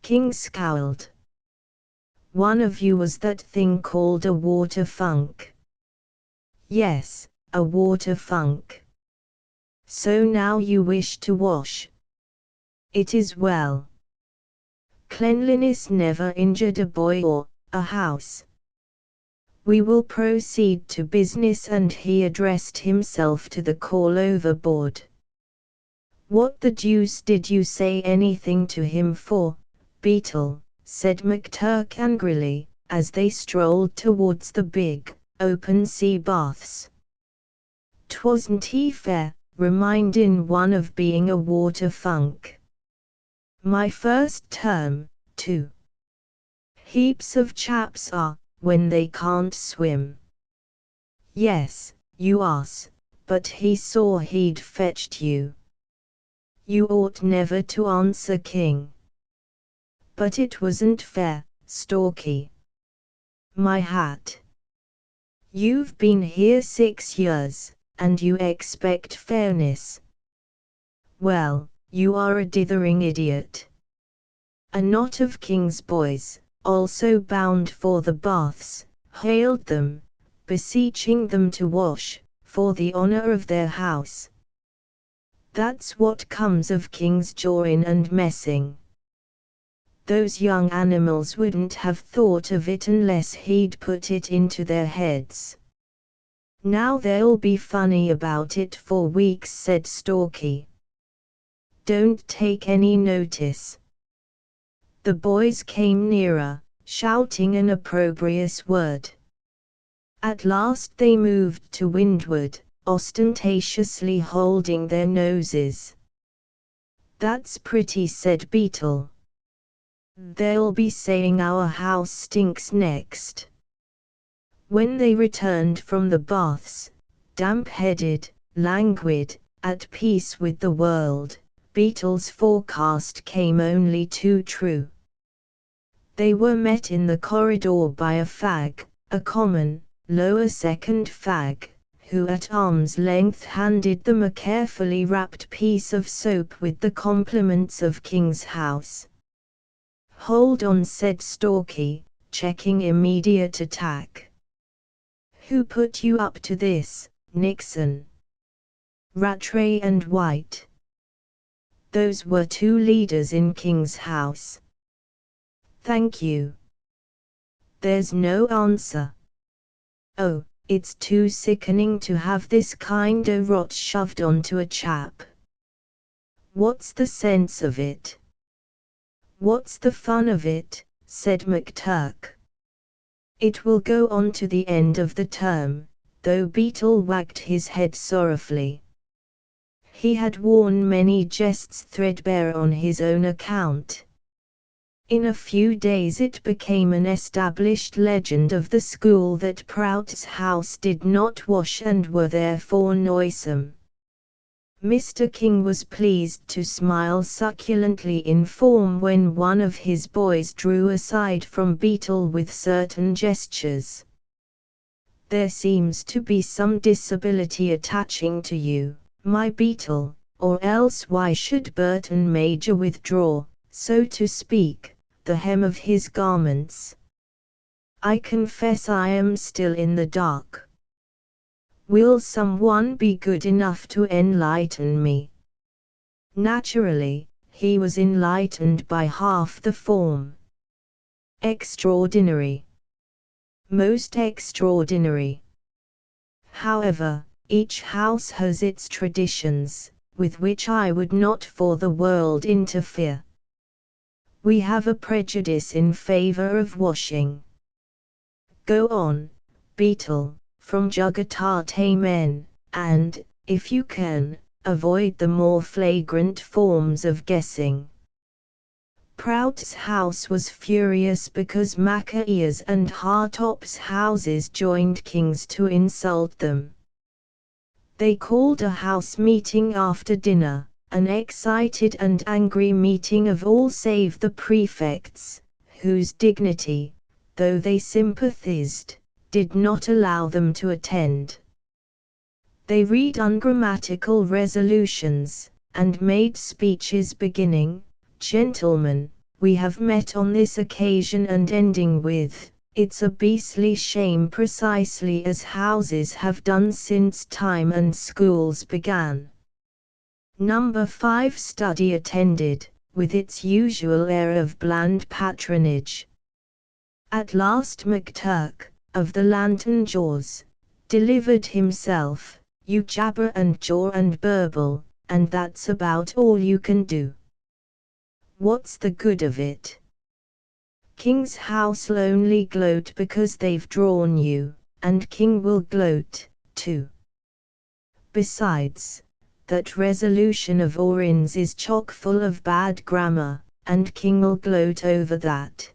King scowled. "One of you was that thing called a water funk." "Yes, a water funk. So now you wish to wash. It is well. Cleanliness never injured a boy or a house. We will proceed to business," and he addressed himself to the call overboard. "What the deuce did you say anything to him for, Beetle?" said McTurk angrily, as they strolled towards the big, open sea baths. "'Twasn't he fair, remindin' one of being a water funk. My first term, too. Heaps of chaps are, when they can't swim." "Yes, you ass, but he saw he'd fetched you. You ought never to answer King." "But it wasn't fair, Stalky. My hat. You've been here 6 years, and you expect fairness. Well, you are a dithering idiot." A knot of King's boys, also bound for the baths, hailed them, beseeching them to wash, for the honor of their house. That's what comes of kings jawing and messing. Those young animals wouldn't have thought of it unless he'd put it into their heads. Now they'll be funny about it for weeks, said Stalky. Don't take any notice. The boys came nearer, shouting an opprobrious word. At last they moved to windward, ostentatiously holding their noses. That's pretty, said Beetle. They'll be saying our house stinks next. When they returned from the baths, damp-headed, languid, at peace with the world, Beetle's forecast came only too true. They were met in the corridor by a fag, a common, lower second fag, who at arm's length handed them a carefully wrapped piece of soap with the compliments of King's house. Hold on, said Stalky, checking immediate attack. Who put you up to this, Nixon? Rattray and White. Those were two leaders in King's house. Thank you. There's no answer. Oh, it's too sickening to have this kind o' rot shoved onto a chap. What's the sense of it? What's the fun of it, said McTurk. It will go on to the end of the term, though Beetle wagged his head sorrowfully. He had worn many jests threadbare on his own account. In a few days it became an established legend of the school that Prout's house did not wash and were therefore noisome. Mr. King was pleased to smile succulently in form when one of his boys drew aside from Beetle with certain gestures. There seems to be some disability attaching to you, my Beetle, or else why should Burton Major withdraw, so to speak, the hem of his garments? I confess I am still in the dark. Will someone be good enough to enlighten me? Naturally, he was enlightened by half the form. Extraordinary. Most extraordinary. However, each house has its traditions, with which I would not for the world interfere. We have a prejudice in favor of washing. Go on, Beetle, from Jugatate men, and, if you can, avoid the more flagrant forms of guessing. Prout's house was furious because Macaea's and Hartop's houses joined King's to insult them. They called a house meeting after dinner, an excited and angry meeting of all save the prefects, whose dignity, though they sympathized, did not allow them to attend. They read ungrammatical resolutions, and made speeches beginning, "Gentlemen, we have met on this occasion," and ending with, "It's a beastly shame," precisely as houses have done since time and schools began. Number 5 study attended, with its usual air of bland patronage. At last McTurk, of the lantern jaws, delivered himself, "You jabber and jaw and burble, and that's about all you can do. What's the good of it? King's house'll only gloat because they've drawn you, and King will gloat, too. Besides, that resolution of Orrin's is chock full of bad grammar, and King'll gloat over that.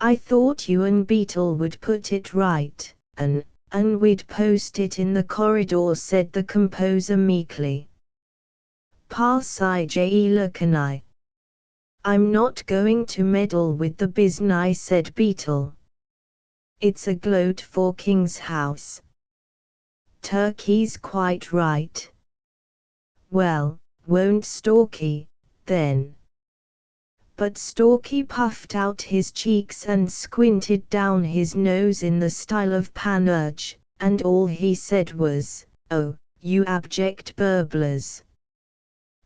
I thought you and Beetle would put it right, and we'd post it in the corridor," said the composer meekly. "Pass I. I'm not going to meddle with the biznai," said Beetle. "It's a gloat for King's house." "Turkey's quite right." "Well, won't Stalky, then?" But Stalky puffed out his cheeks and squinted down his nose in the style of Panurge, and all he said was, "Oh, you abject burglars!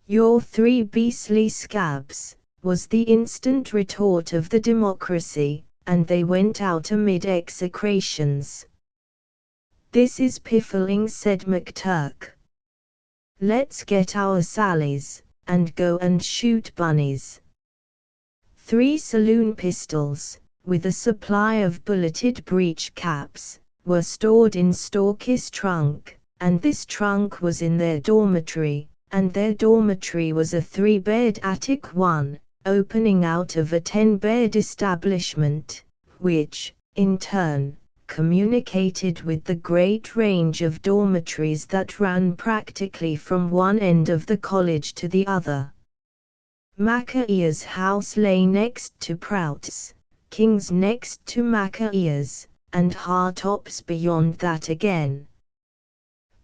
You're 3 beastly scabs," was the instant retort of the democracy, and they went out amid execrations. "This is piffling," said McTurk. "Let's get our sallies, and go and shoot bunnies." 3 saloon pistols, with a supply of bulleted breech caps, were stored in Stalky's trunk, and this trunk was in their dormitory, and their dormitory was a 3-bed attic one, opening out of a 10-bed establishment, which, in turn, communicated with the great range of dormitories that ran practically from one end of the college to the other. Macaea's house lay next to Prout's, King's next to Macaea's, and Hartop's beyond that again.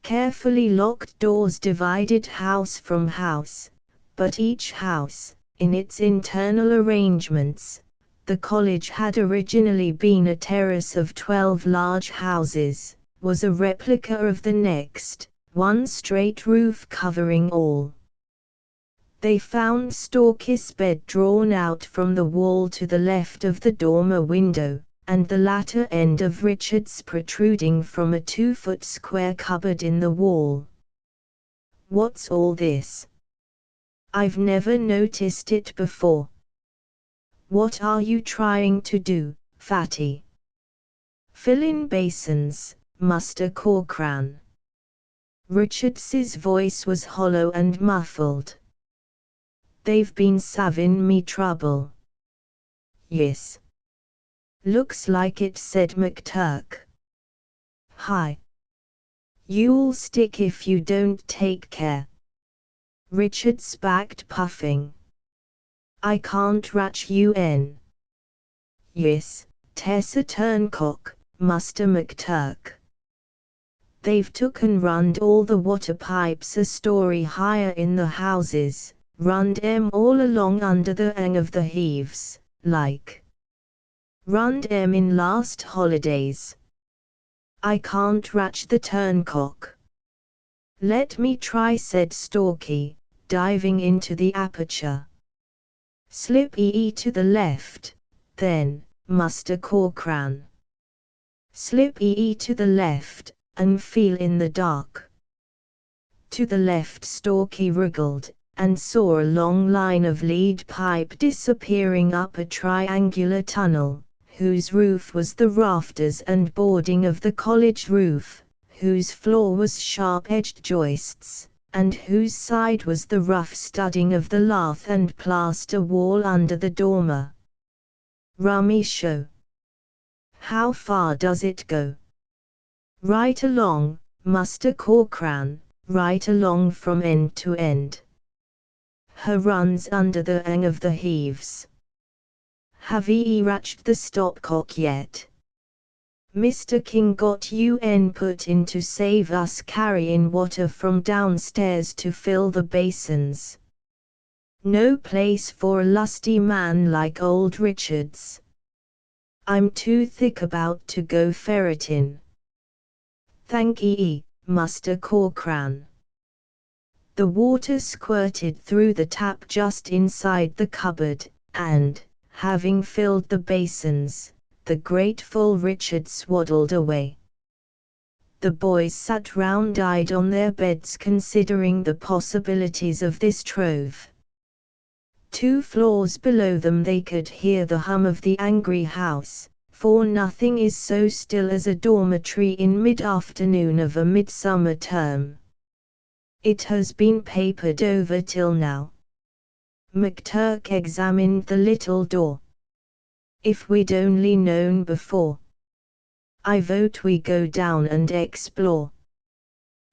Carefully locked doors divided house from house, but each house, in its internal arrangements, the college had originally been a terrace of 12 large houses, was a replica of the next, one straight roof covering all. They found Stalky's bed drawn out from the wall to the left of the dormer window, and the latter end of Richard's protruding from a 2-foot square cupboard in the wall. "What's all this? I've never noticed it before." "What are you trying to do, fatty?" "Fill in basins, Muster Corkran." Richards's voice was hollow and muffled. "They've been savin' me trouble." "Yes. Looks like it," said McTurk. "Hi. You'll stick if you don't take care." Richards backed, puffing. "I can't ratch you in." "Yes, Tessa Turncock, Muster McTurk. They've took and runned all the water pipes a story higher in the houses, runned 'em all along under the end of the heaves, like. Runned 'em in last holidays. I can't ratch the turncock." "Let me try," said Stalky, diving into the aperture. "Slip ee to the left, then, Muster Corkran. Slip ee to the left, and feel in the dark." To the left Stalky wriggled, and saw a long line of lead pipe disappearing up a triangular tunnel, whose roof was the rafters and boarding of the college roof, whose floor was sharp-edged joists, and whose side was the rough studding of the lath and plaster wall under the dormer. "Rummy show. How far does it go?" "Right along, Muster Corkran, right along from end to end. Her runs under the end of the heaves." "Have ye ratched the stopcock yet? Mr. King got UN put in to save us carryin' water from downstairs to fill the basins. No place for a lusty man like old Richards. I'm too thick about to go ferretin'." "Thank ye, Muster Corkran." The water squirted through the tap just inside the cupboard, and, having filled the basins, the grateful Richard swaddled away. The boys sat round-eyed on their beds considering the possibilities of this trove. 2 floors below them they could hear the hum of the angry house, for nothing is so still as a dormitory in mid-afternoon of a midsummer term. "It has been papered over till now." McTurk examined the little door. "If we'd only known before. I vote we go down and explore.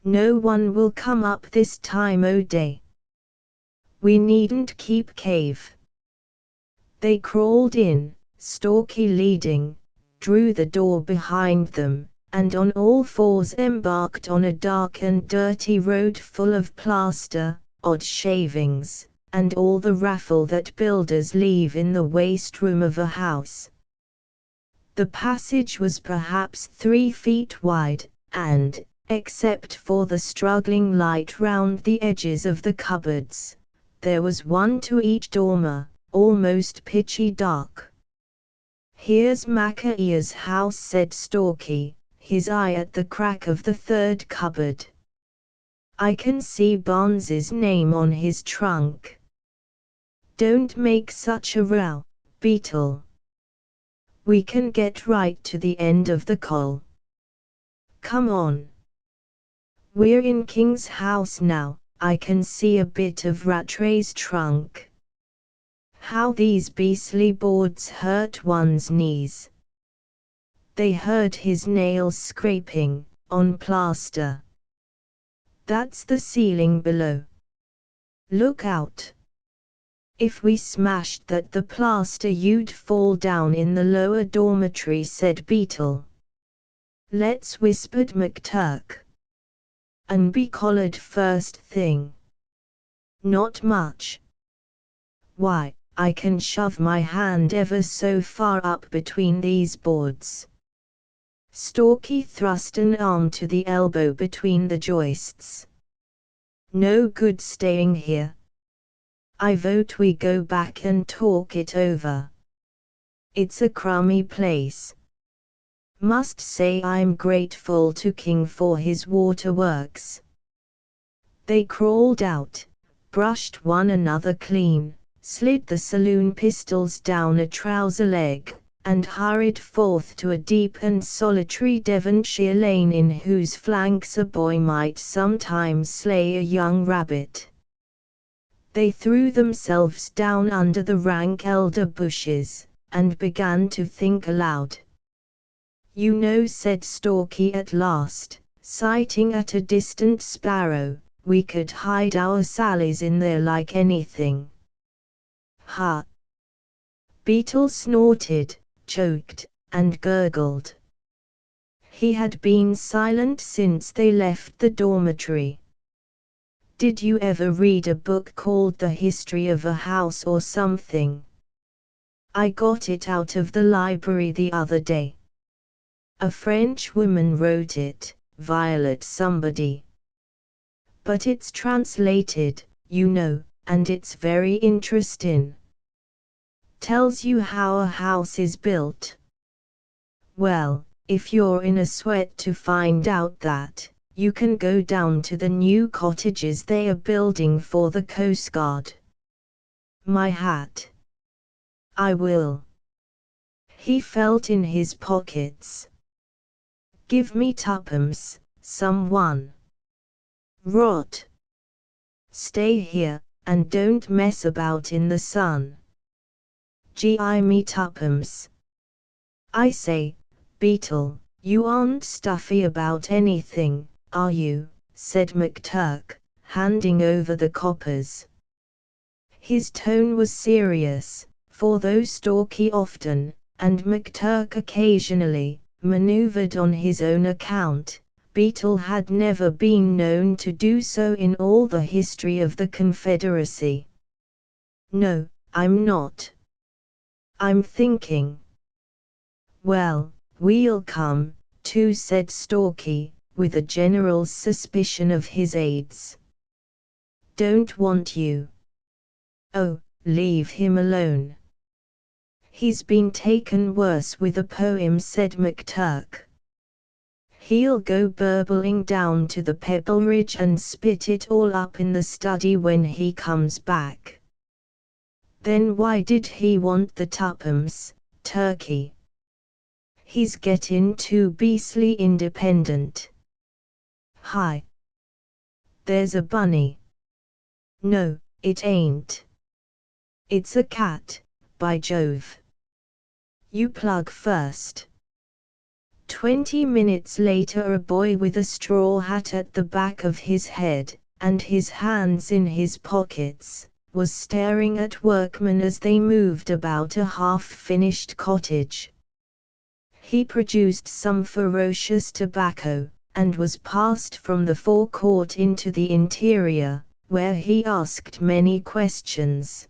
No one will come up this time o' day. We needn't keep cave." They crawled in, Stalky leading, drew the door behind them, and on all fours embarked on a dark and dirty road full of plaster, odd shavings, and all the raffle that builders leave in the waste room of a house. The passage was perhaps 3 feet wide, and, except for the struggling light round the edges of the cupboards, there was one to each dormer, almost pitchy dark. "Here's Macaea's house," said Stalky, his eye at the crack of the third cupboard. "I can see Barnes's name on his trunk." "Don't make such a row, Beetle. We can get right to the end of the coal. Come on. We're in King's house now. I can see a bit of Rattray's trunk. How these beastly boards hurt one's knees." They heard his nails scraping on plaster. "That's the ceiling below. Look out. If we smashed the plaster you'd fall down in the lower dormitory," said Beetle. "Let's," whispered McTurk. "And be collared first thing." "Not much. Why, I can shove my hand ever so far up between these boards." Stalky thrust an arm to the elbow between the joists. "No good staying here. I vote we go back and talk it over. It's a crummy place. Must say I'm grateful to King for his waterworks." They crawled out, brushed one another clean, slid the saloon pistols down a trouser leg, and hurried forth to a deep and solitary Devonshire lane in whose flanks a boy might sometimes slay a young rabbit. They threw themselves down under the rank elder bushes, and began to think aloud. "You know," said Stalky at last, sighting at a distant sparrow, "we could hide our sallies in there like anything." "Ha!" Beetle snorted, choked, and gurgled. He had been silent since they left the dormitory. "Did you ever read a book called The History of a House or something? I got it out of the library the other day. A French woman wrote it, Violet somebody. But it's translated, you know, and it's very interesting. Tells you how a house is built. Well, if you're in a sweat to find out that, you can go down to the new cottages they are building for the Coast Guard." "My hat. I will." He felt in his pockets. "Give me tuppence, someone." "Rot. Stay here, and don't mess about in the sun." "Gi me tuppence." "I say, Beetle, you aren't stuffy about anything, are you?" said McTurk, handing over the coppers. His tone was serious, for though Stalky often, and McTurk occasionally, maneuvered on his own account, Beetle had never been known to do so in all the history of the Confederacy. "No, I'm not. I'm thinking." "Well, we'll come, too," said Stalky, with a general suspicion of his aides. "Don't want you." "Oh, leave him alone. He's been taken worse with a poem," said McTurk. "He'll go burbling down to the Pebble Ridge and spit it all up in the study when he comes back." "Then why did he want the tuppence, Turkey?" "He's gettin' too beastly independent." "Hi! There's a bunny." "No, it ain't. It's a cat, by Jove. You plug first." 20 minutes later a boy with a straw hat at the back of his head, and his hands in his pockets, was staring at workmen as they moved about a half-finished cottage. He produced some ferocious tobacco, and was passed from the forecourt into the interior, where he asked many questions.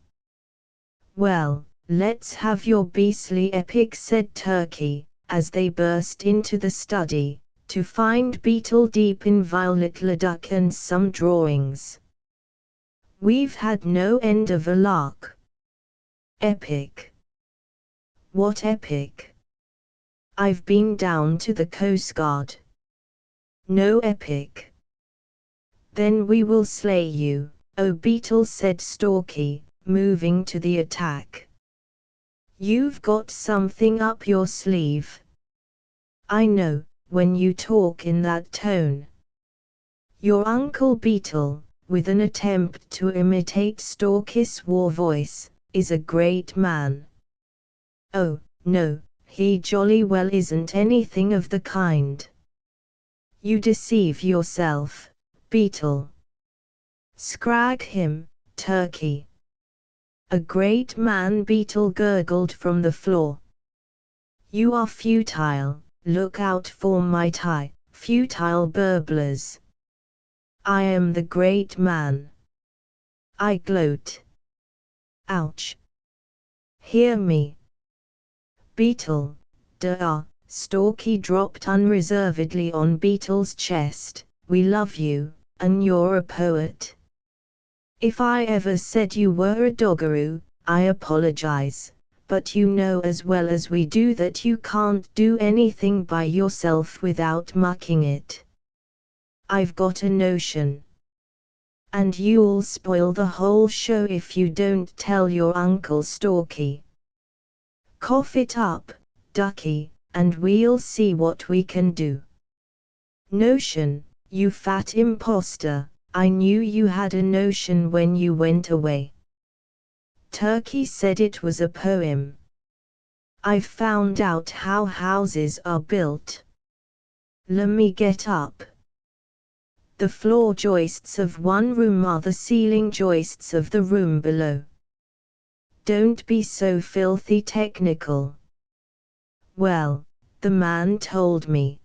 "Well, let's have your beastly epic," said Turkey, as they burst into the study, to find Beetle deep in Violet Leduc and some drawings. We've had no end of a lark. Epic. What epic? I've been down to the Coast Guard. No epic. Then we will slay you, oh Beetle, said Stalky, moving to the attack. You've got something up your sleeve. I know, when you talk in that tone. Your Uncle Beetle, with an attempt to imitate Stalky's war voice, is a great man. Oh, no, he jolly well isn't anything of the kind. You deceive yourself, Beetle. Scrag him, Turkey. A great man, Beetle gurgled from the floor. You are futile, look out for my tie, futile burblers. I am the great man. I gloat. Ouch. Hear me. Beetle, duh, Stalky dropped unreservedly on Beetle's chest, we love you, and you're a poet. If I ever said you were a doggeroo, I apologize, but you know as well as we do that you can't do anything by yourself without mucking it. I've got a notion. And you'll spoil the whole show if you don't tell your Uncle Stalky. Cough it up, Ducky, and we'll see what we can do. Notion, you fat imposter, I knew you had a notion when you went away. Turkey said it was a poem. I've found out how houses are built. Lemme get up. The floor joists of one room are the ceiling joists of the room below. Don't be so filthy technical. Well, the man told me.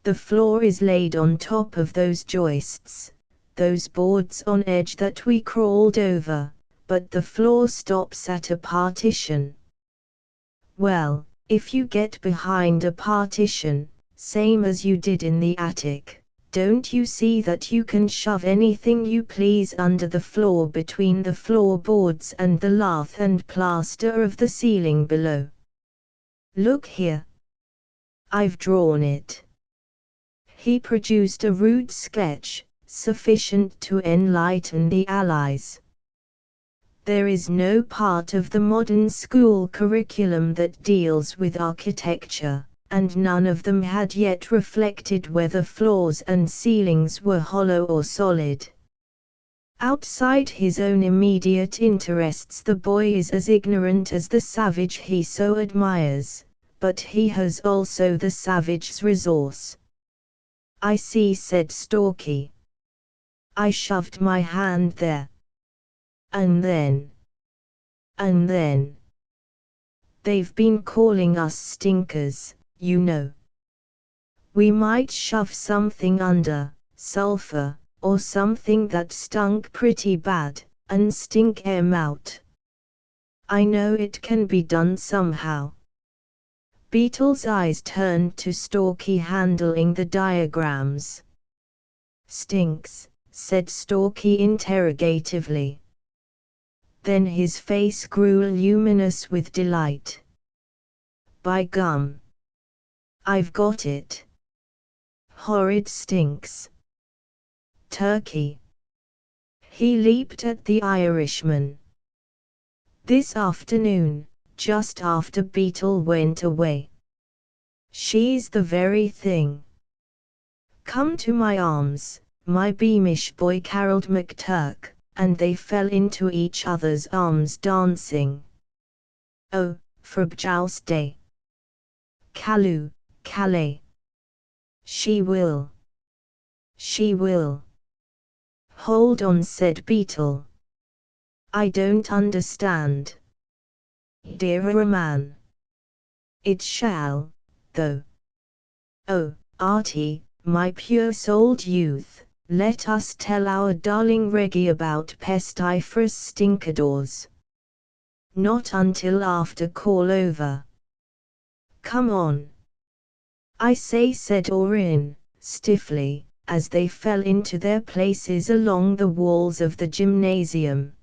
The floor is laid on top of those joists, those boards on edge that we crawled over, but the floor stops at a partition. Well, if you get behind a partition, same as you did in the attic, don't you see that you can shove anything you please under the floor between the floorboards and the lath and plaster of the ceiling below? Look here. I've drawn it. He produced a rude sketch, sufficient to enlighten the Allies. There is no part of the modern school curriculum that deals with architecture, and none of them had yet reflected whether floors and ceilings were hollow or solid. Outside his own immediate interests, the boy is as ignorant as the savage he so admires, but he has also the savage's resource. I see, said Stalky. I shoved my hand there. And then. They've been calling us stinkers, you know. We might shove something under, sulfur, or something that stunk pretty bad, and stink 'em out. I know it can be done somehow. Beetle's eyes turned to Stalky handling the diagrams. Stinks, said Stalky interrogatively. Then his face grew luminous with delight. By gum! I've got it. Horrid stinks. Turkey. He leaped at the Irishman. This afternoon, just after Beetle went away. She's the very thing. Come to my arms, my beamish boy, caroled McTurk, and they fell into each other's arms dancing. Oh, for Bjoust Day. Calloo, Calais. She will. She will. Hold on, said Beetle. I don't understand. Dear man. It shall, though. Oh, Artie, my pure-souled youth, let us tell our darling Reggie about pestiferous stinkadores. Not until after call over. Come on. I say, said Orrin, stiffly, as they fell into their places along the walls of the gymnasium.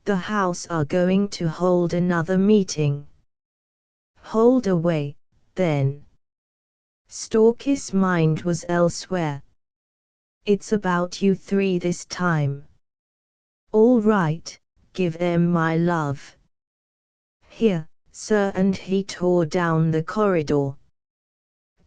The house are going to hold another meeting. Hold away, then. Stalky's mind was elsewhere. It's about you three this time. All right, give them my love. Here, sir, and he tore down the corridor.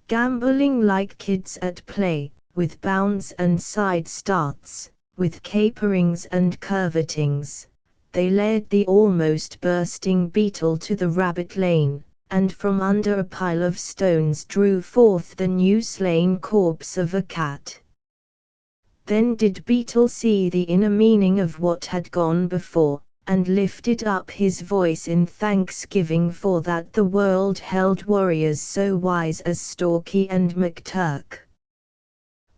Gambolling like kids at play, with bounds and side starts, with caperings and curvetings, they led the almost bursting Beetle to the rabbit lane, and from under a pile of stones drew forth the new slain corpse of a cat. Then did Beetle see the inner meaning of what had gone before, and lifted up his voice in thanksgiving for that the world held warriors so wise as Stalky and McTurk.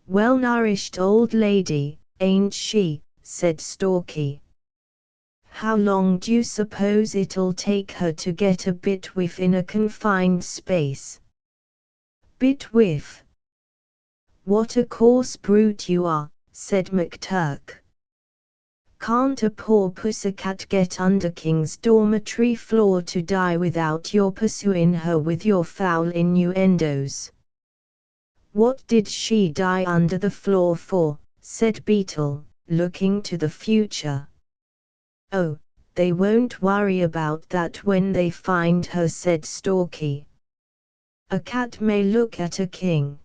Well-nourished old lady, ain't she? Said Stalky. How long d'you suppose it'll take her to get a bit whiff in a confined space? Bit whiff? What a coarse brute you are, said McTurk. Can't a poor pussycat get under King's dormitory floor to die without your pursuing her with your foul innuendos? What did she die under the floor for? Said Beetle, looking to the future. Oh, they won't worry about that when they find her, said Stalky. A cat may look at a king.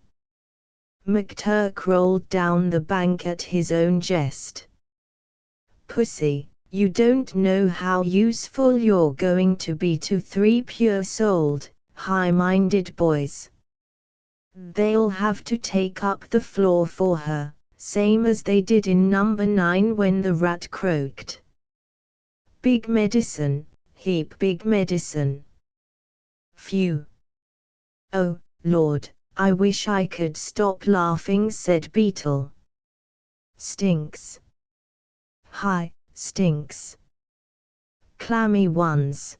McTurk rolled down the bank at his own jest. Pussy, you don't know how useful you're going to be to three pure-souled, high-minded boys. They'll have to take up the floor for her, same as they did in number 9 when the rat croaked. Big medicine, heap big medicine. Phew. Oh, Lord, I wish I could stop laughing, said Beetle. Stinks. Hi, stinks. Clammy ones.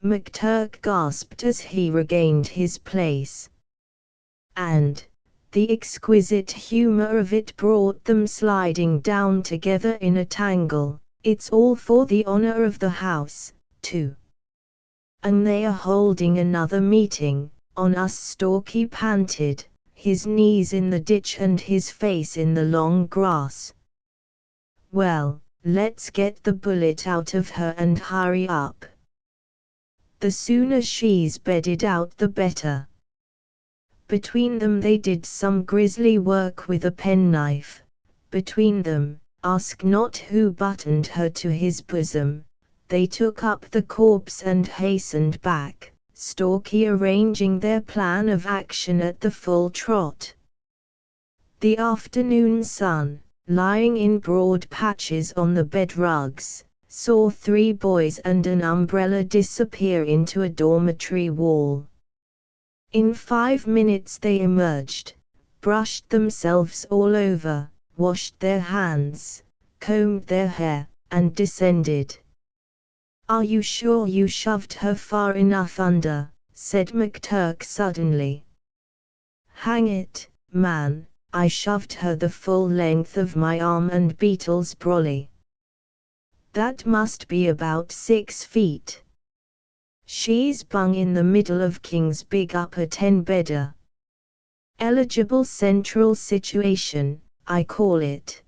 McTurk gasped as he regained his place. And the exquisite humor of it brought them sliding down together in a tangle. It's all for the honor of the house, too. And they are holding another meeting, on us, Stalky panted, his knees in the ditch and his face in the long grass. Well, let's get the bullet out of her and hurry up. The sooner she's bedded out the better. Between them they did some grisly work with a penknife. Between them, ask not who buttoned her to his bosom. They took up the corpse and hastened back, Stalky arranging their plan of action at the full trot. The afternoon sun, lying in broad patches on the bed rugs, saw 3 boys and an umbrella disappear into a dormitory wall. In 5 minutes they emerged, brushed themselves all over, washed their hands, combed their hair, and descended. Are you sure you shoved her far enough under? Said McTurk suddenly. Hang it, man, I shoved her the full length of my arm and Beetle's brolly. That must be about 6 feet. She's bung in the middle of King's big upper 10-bedder. Eligible central situation, I call it.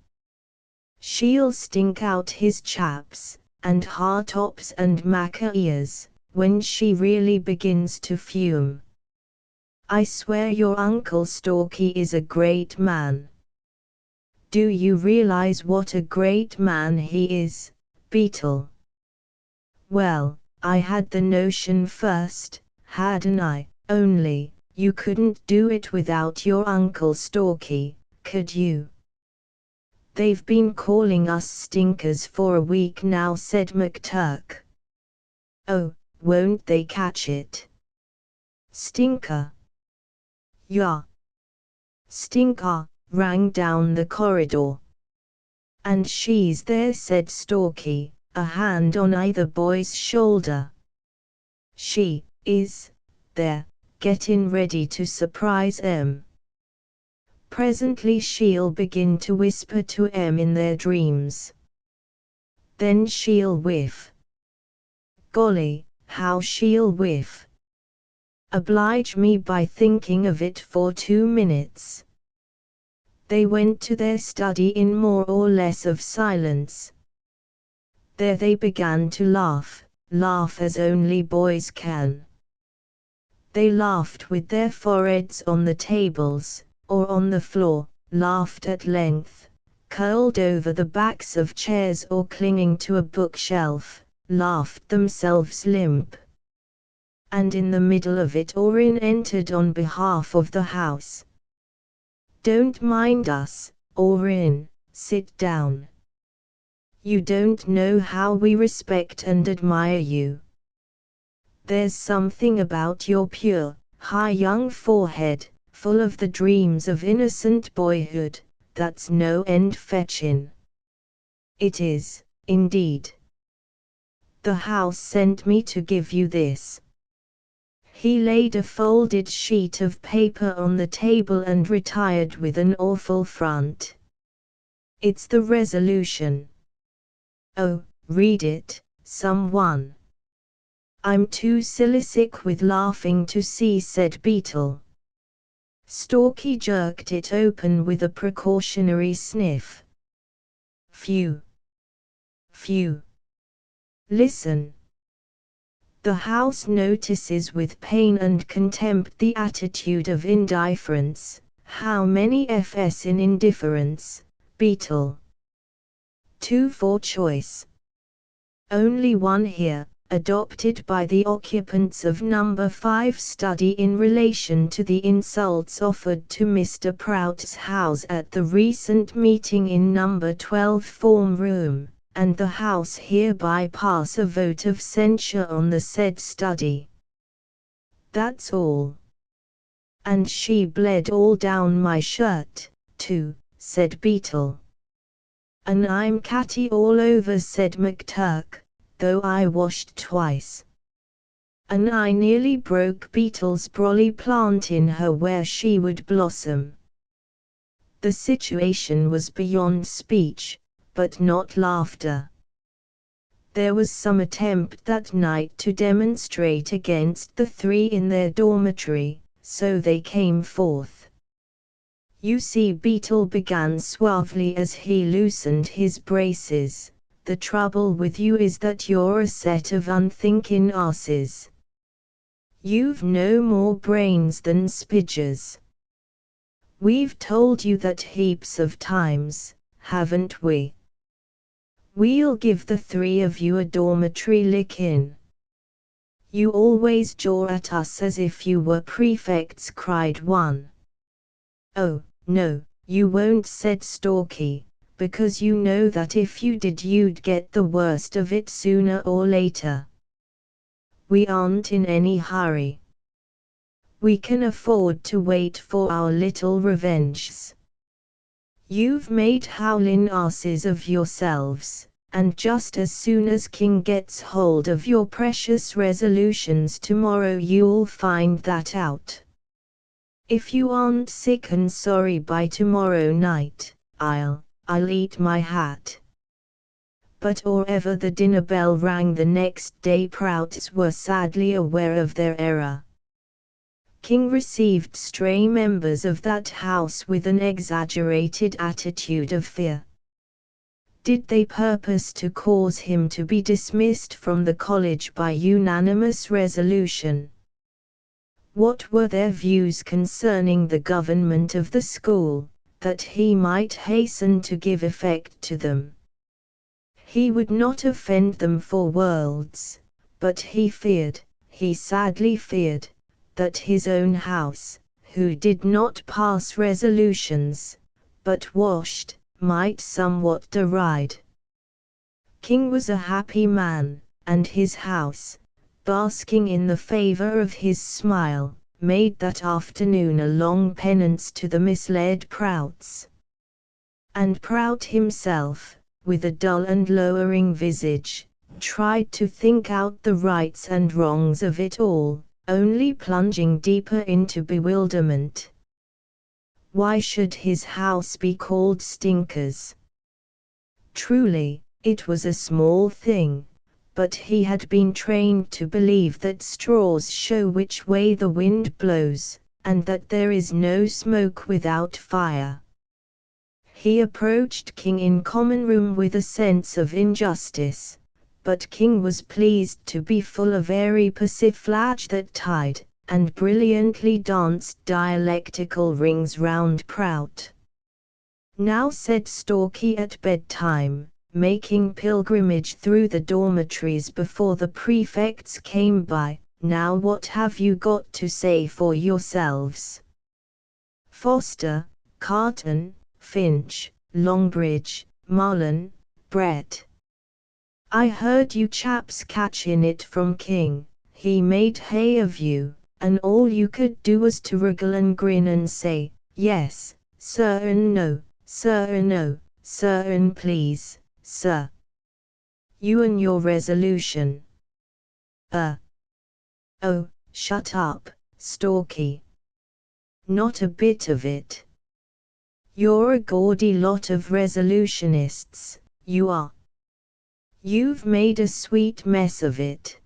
She'll stink out his chaps, and hardtops and maca ears, when she really begins to fume. I swear your Uncle Stalky is a great man. Do you realize what a great man he is, Beetle? Well, I had the notion first, hadn't I? Only, you couldn't do it without your Uncle Stalky, could you? They've been calling us stinkers for a week now, said McTurk. Oh, won't they catch it? Stinker. Yeah. Stinker, rang down the corridor. And she's there, said Stalky, a hand on either boy's shoulder. She is there, gettin' ready to surprise 'em. Presently she'll begin to whisper to 'em in their dreams. Then she'll whiff. Golly, how she'll whiff! Oblige me by thinking of it for 2 minutes. They went to their study in more or less of silence. There they began to laugh as only boys can. They laughed with their foreheads on the tables, or on the floor, laughed at length, curled over the backs of chairs or clinging to a bookshelf, laughed themselves limp. And in the middle of it Orrin entered on behalf of the house. "Don't mind us, Orrin, sit down. You don't know how we respect and admire you. There's something about your pure, high young forehead, full of the dreams of innocent boyhood, that's no end fetchin'. It is, indeed. The house sent me to give you this." He laid a folded sheet of paper on the table and retired with an awful front. "It's the resolution." "Oh, read it, someone." "I'm too silly-sick with laughing to see," said Beetle. Stalky jerked it open with a precautionary sniff. "Phew! Phew! Listen. The house notices with pain and contempt the attitude of indifference." "How many Fs in indifference, Beetle?" "2 for choice." "Only 1 here, adopted by the occupants of number 5 study in relation to the insults offered to Mr. Prout's house at the recent meeting in number 12 form room, and the house hereby pass a vote of censure on the said study. That's all." "And she bled all down my shirt, too," said Beetle. "And I'm catty all over," said McTurk, "though I washed twice. And I nearly broke Beetle's brolly plant in her where she would blossom." The situation was beyond speech, but not laughter. There was some attempt that night to demonstrate against the 3 in their dormitory, so they came forth. "You see," Beetle began suavely as he loosened his braces, "the trouble with you is that you're a set of unthinkin' asses. You've no more brains than Spidgers. We've told you that heaps of times, haven't we? We'll give the 3 of you a dormitory lickin'. You always jaw at us as if you were prefects," cried one. "Oh, no, you won't," said Stalky, "because you know that if you did you'd get the worst of it sooner or later. We aren't in any hurry. We can afford to wait for our little revenges. You've made howlin' asses of yourselves, and just as soon as King gets hold of your precious resolutions tomorrow you'll find that out. If you aren't sick and sorry by tomorrow night, I'll eat my hat." But or ever the dinner bell rang the next day, Prouts were sadly aware of their error. King received stray members of that house with an exaggerated attitude of fear. Did they purpose to cause him to be dismissed from the college by unanimous resolution? What were their views concerning the government of the school, that he might hasten to give effect to them? He would not offend them for worlds, but he sadly feared, that his own house, who did not pass resolutions, but washed, might somewhat deride. King was a happy man, and his house, basking in the favor of his smile, made that afternoon a long penance to the misled Prouts. And Prout himself, with a dull and lowering visage, tried to think out the rights and wrongs of it all, only plunging deeper into bewilderment. Why should his house be called Stinkers? Truly, it was a small thing, but he had been trained to believe that straws show which way the wind blows, and that there is no smoke without fire. He approached King in common room with a sense of injustice, but King was pleased to be full of airy persiflage that tied, and brilliantly danced dialectical rings round Prout. Now said Stalky at bedtime, making pilgrimage through the dormitories before the prefects came by, now what have you got to say for yourselves? Foster, Carton, Finch, Longbridge, Marlon, Brett. I heard you chaps catchin' it from King, he made hay of you, and all you could do was to wriggle and grin and say, yes, sir and no, sir and no, sir and please, sir. You and your resolution. Oh, shut up, Stalky. Not a bit of it. You're a gaudy lot of resolutionists, you are. You've made a sweet mess of it.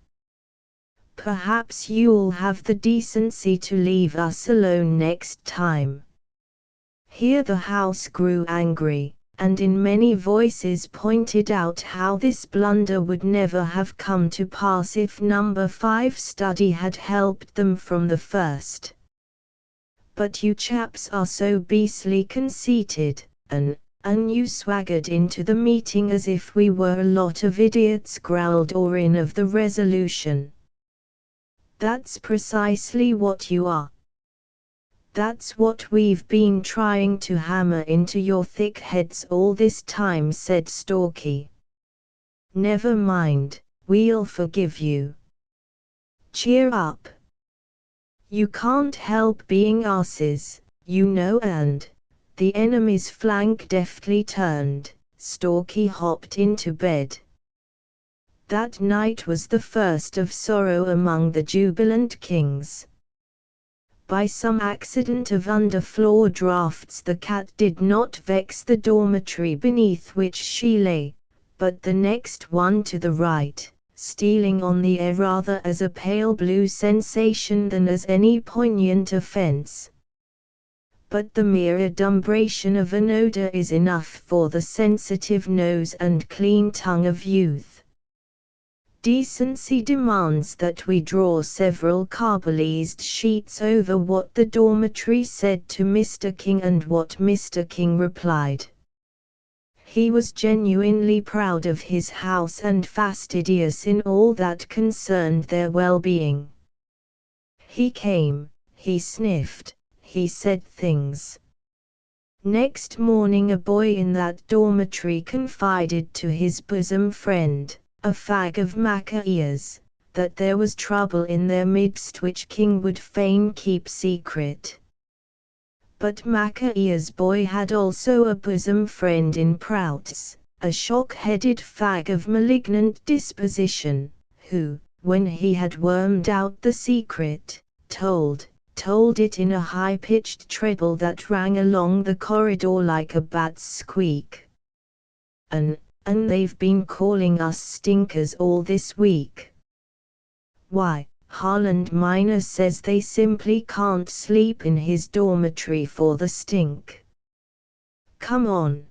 Perhaps you'll have the decency to leave us alone next time. Here the house grew angry, and in many voices pointed out how this blunder would never have come to pass if number 5 study had helped them from the first. But you chaps are so beastly conceited, and you swaggered into the meeting as if we were a lot of idiots, growled Orin of the resolution. That's precisely what you are. That's what we've been trying to hammer into your thick heads all this time, said Stalky. Never mind, we'll forgive you. Cheer up. You can't help being asses, you know, and, the enemy's flank deftly turned, Stalky hopped into bed. That night was the first of sorrow among the jubilant kings. By some accident of underfloor drafts the cat did not vex the dormitory beneath which she lay, but the next one to the right, stealing on the air rather as a pale blue sensation than as any poignant offense. But the mere adumbration of an odor is enough for the sensitive nose and clean tongue of youth. Decency demands that we draw several carbolised sheets over what the dormitory said to Mr. King and what Mr. King replied. He was genuinely proud of his house and fastidious in all that concerned their well-being. He came, he sniffed, he said things. Next morning a boy in that dormitory confided to his bosom friend, a fag of maca ears, that there was trouble in their midst which King would fain keep secret. But maca ears' boy had also a bosom friend in Prouts, a shock-headed fag of malignant disposition, who, when he had wormed out the secret, told it in a high-pitched treble that rang along the corridor like a bat's squeak. And they've been calling us stinkers all this week. Why, Harland Minor says they simply can't sleep in his dormitory for the stink. Come on.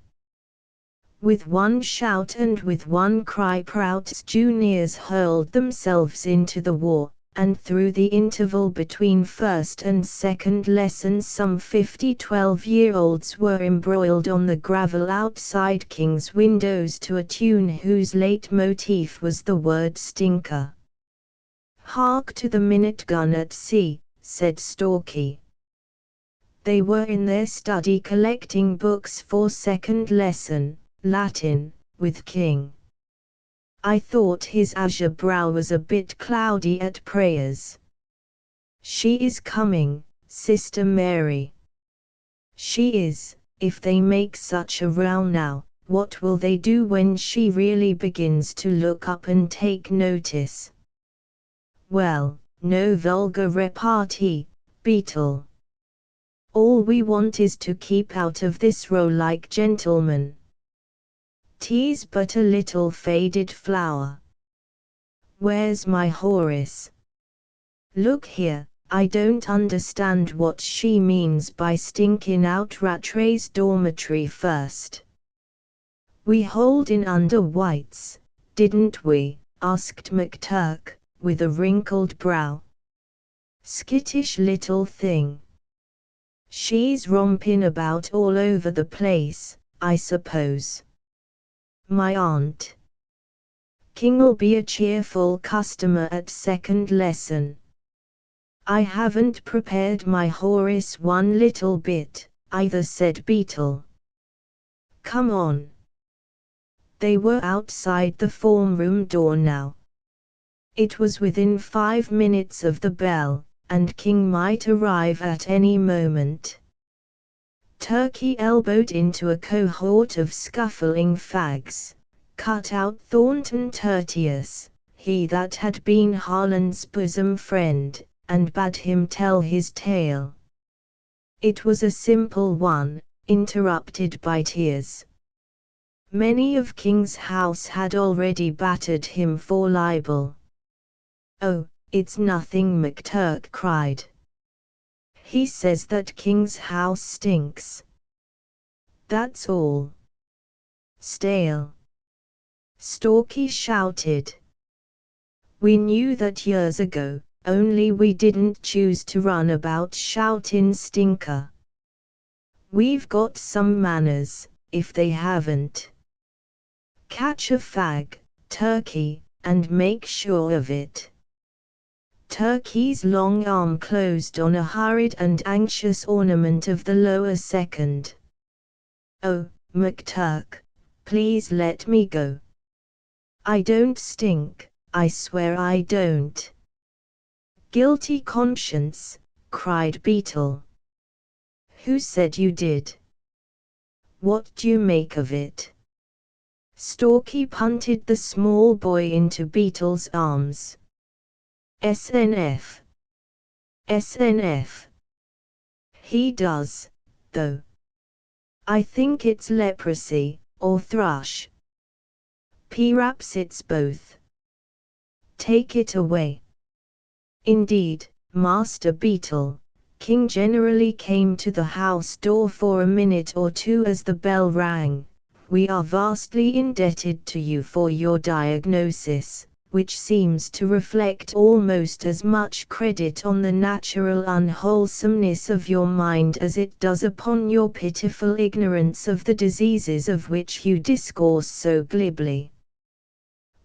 With one shout and with one cry Prout's juniors hurled themselves into the war, and through the interval between first and second lessons some 50 12-year-olds were embroiled on the gravel outside King's windows to a tune whose leitmotif was the word stinker. Hark to the minute gun at sea, said Stalky. They were in their study collecting books for second lesson, Latin, with King. I thought his azure brow was a bit cloudy at prayers. She is coming, Sister Mary. She is. If they make such a row now, what will they do when she really begins to look up and take notice? Well, no vulgar repartee, Beetle. All we want is to keep out of this row like gentlemen. Tea's but a little faded flower. Where's my Horace? Look here, I don't understand what she means by stinking out Rattray's dormitory first. We holed in under White's, didn't we? Asked McTurk, with a wrinkled brow. Skittish little thing. She's romping about all over the place, I suppose. My aunt. King'll be a cheerful customer at second lesson. I haven't prepared my Horace one little bit, either, said Beetle. Come on. They were outside the form room door now. It was within 5 minutes of the bell, and King might arrive at any moment. Turkey elbowed into a cohort of scuffling fags, cut out Thornton Tertius, he that had been Harland's bosom friend, and bade him tell his tale. It was a simple one, interrupted by tears. Many of King's house had already battered him for libel. Oh, it's nothing, McTurk cried. He says that King's house stinks. That's all. Stale. Stalky shouted. We knew that years ago, only we didn't choose to run about shouting stinker. We've got some manners, if they haven't. Catch a fag, Turkey, and make sure of it. Turkey's long arm closed on a hurried and anxious ornament of the lower second. Oh, McTurk, please let me go. I don't stink, I swear I don't. Guilty conscience, cried Beetle. Who said you did? What do you make of it? Stalky punted the small boy into Beetle's arms. SNF. SNF. He does, though. I think it's leprosy, or thrush. Perhaps it's both. Take it away. Indeed, Master Beetle, King generally came to the house door for a minute or two as the bell rang. We are vastly indebted to you for your diagnosis, which seems to reflect almost as much credit on the natural unwholesomeness of your mind as it does upon your pitiful ignorance of the diseases of which you discourse so glibly.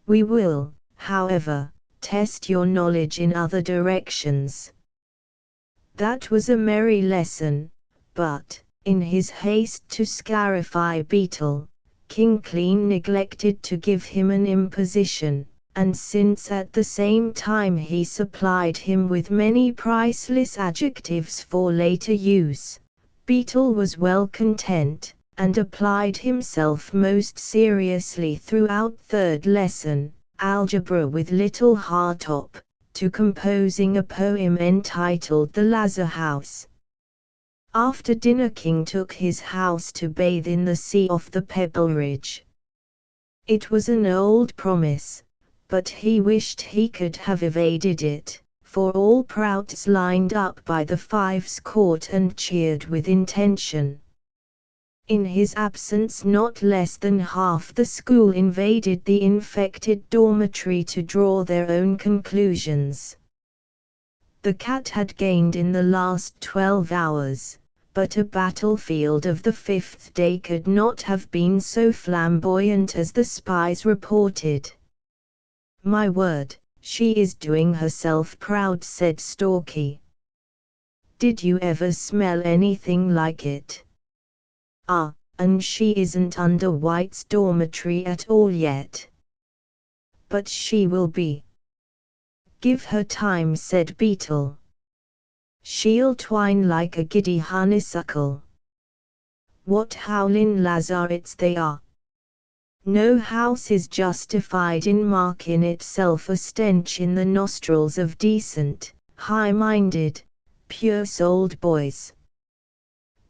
We will, however, test your knowledge in other directions. That was a merry lesson, but, in his haste to scarify Beetle, King clean neglected to give him an imposition, and since at the same time he supplied him with many priceless adjectives for later use, Beetle was well content, and applied himself most seriously throughout third lesson, algebra with little Hartop, to composing a poem entitled The Lazar House. After dinner King took his house to bathe in the sea off the Pebble Ridge. It was an old promise, but he wished he could have evaded it, for all Prouts lined up by the Fives Court and cheered with intention. In his absence not less than half the school invaded the infected dormitory to draw their own conclusions. The cat had gained in the last 12 hours, but a battlefield of the fifth day could not have been so flamboyant as the spies reported. My word, she is doing herself proud, said Stalky. Did you ever smell anything like it? Ah, and she isn't under White's dormitory at all yet. But she will be. Give her time, said Beetle. She'll twine like a giddy honeysuckle. What howlin' lazarets they are! No house is justified in marking itself a stench in the nostrils of decent, high-minded, pure-souled boys.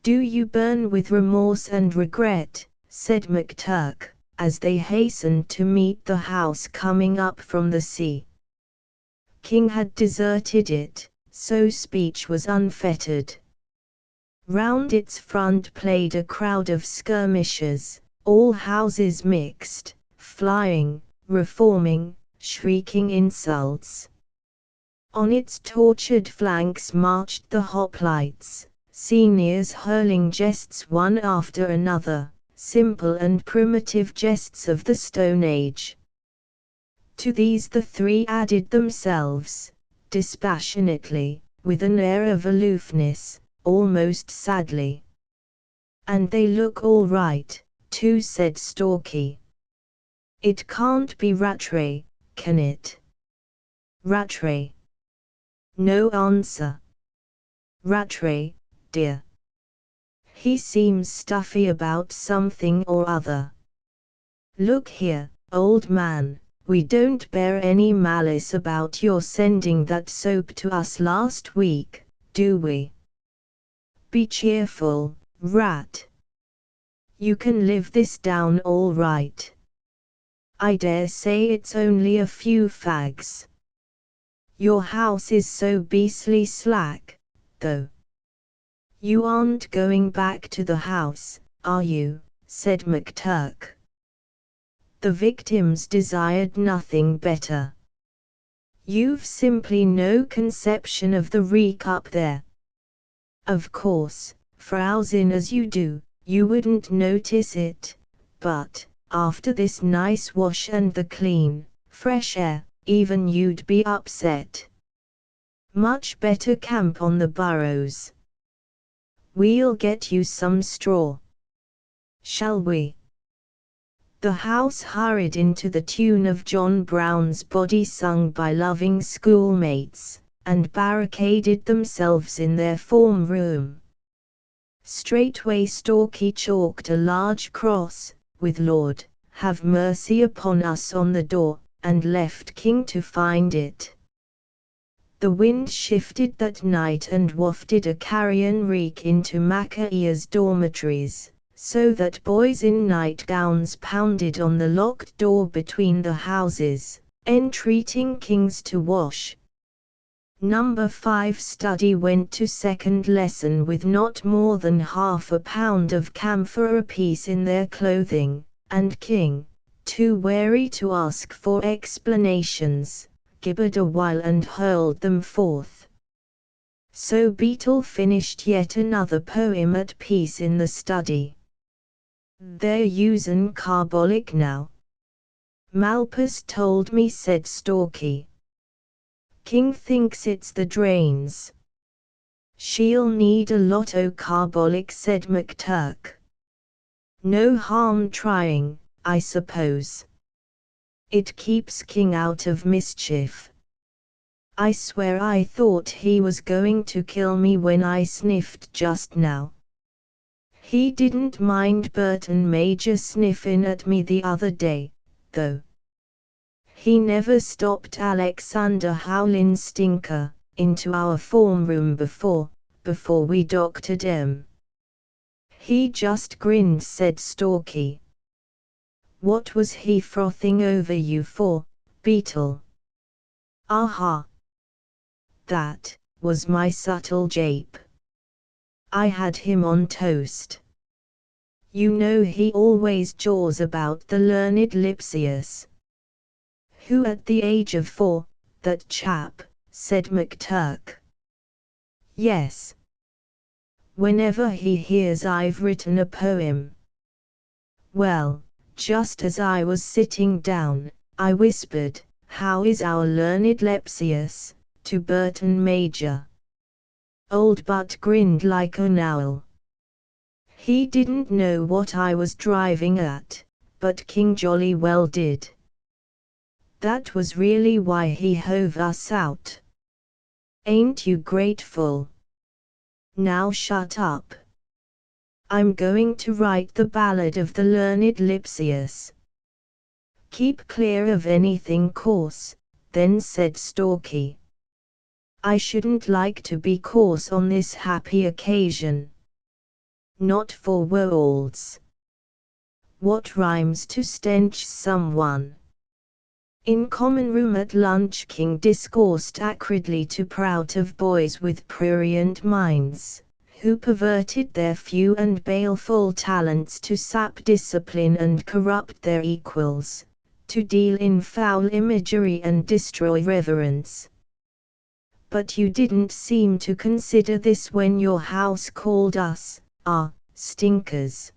Do you burn with remorse and regret, said McTurk, as they hastened to meet the house coming up from the sea. King had deserted it, so speech was unfettered. Round its front played a crowd of skirmishers, all houses mixed, flying, reforming, shrieking insults. On its tortured flanks marched the hoplites, seniors hurling jests one after another, simple and primitive jests of the Stone Age. To these the three added themselves, dispassionately, with an air of aloofness, almost sadly. And they look all right, too, said Stalky. It can't be Rattray, can it? Rattray. No answer. Rattray, dear. He seems stuffy about something or other. Look here, old man, we don't bear any malice about your sending that soap to us last week, do we? Be cheerful, Rat. You can live this down all right. I dare say it's only a few fags. Your house is so beastly slack, though. You aren't going back to the house, are you? Said McTurk. The victims desired nothing better. You've simply no conception of the reek up there. Of course, frowsing as you do, you wouldn't notice it, but, after this nice wash and the clean, fresh air, even you'd be upset. Much better camp on the burrows. We'll get you some straw. Shall we? The house hurried into the tune of John Brown's Body sung by loving schoolmates, and barricaded themselves in their form room. Straightway Stalky chalked a large cross, with Lord, have mercy upon us on the door, and left King to find it. The wind shifted that night and wafted a carrion reek into Macaea's dormitories, so that boys in nightgowns pounded on the locked door between the houses, entreating Kings to wash. Number 5 study went to second lesson with not more than £half of camphor apiece in their clothing, and King, too wary to ask for explanations, gibbered a while and hurled them forth. So Beetle finished yet another poem at peace in the study. They're usin' carbolic now. Malpas told me, said Stalky. King thinks it's the drains. She'll need a lot o' carbolic, said McTurk. No harm trying, I suppose. It keeps King out of mischief. I swear I thought he was going to kill me when I sniffed just now. He didn't mind Burton Major sniffing at me the other day, though. He never stopped Alexander howlin' stinker into our form room before we doctored him. He just grinned, said Stalky. What was he frothing over you for, Beetle? Aha! That was my subtle jape. I had him on toast. You know he always jaws about the learned Lipsius. Who at the age of 4, that chap, said McTurk. Yes. Whenever he hears I've written a poem. Well, just as I was sitting down, I whispered, how is our learned Lepsius, to Burton Major. Old Butt grinned like an owl. He didn't know what I was driving at, but King jolly well did. That was really why he hove us out. Ain't you grateful? Now shut up. I'm going to write the ballad of the learned Lipsius. Keep clear of anything coarse, then said Stalky. I shouldn't like to be coarse on this happy occasion. Not for worlds. What rhymes to stench someone? In common room at lunch King discoursed acridly to prout of boys with prurient minds, who perverted their few and baleful talents to sap discipline and corrupt their equals, to deal in foul imagery and destroy reverence. But you didn't seem to consider this when your house called us, stinkers.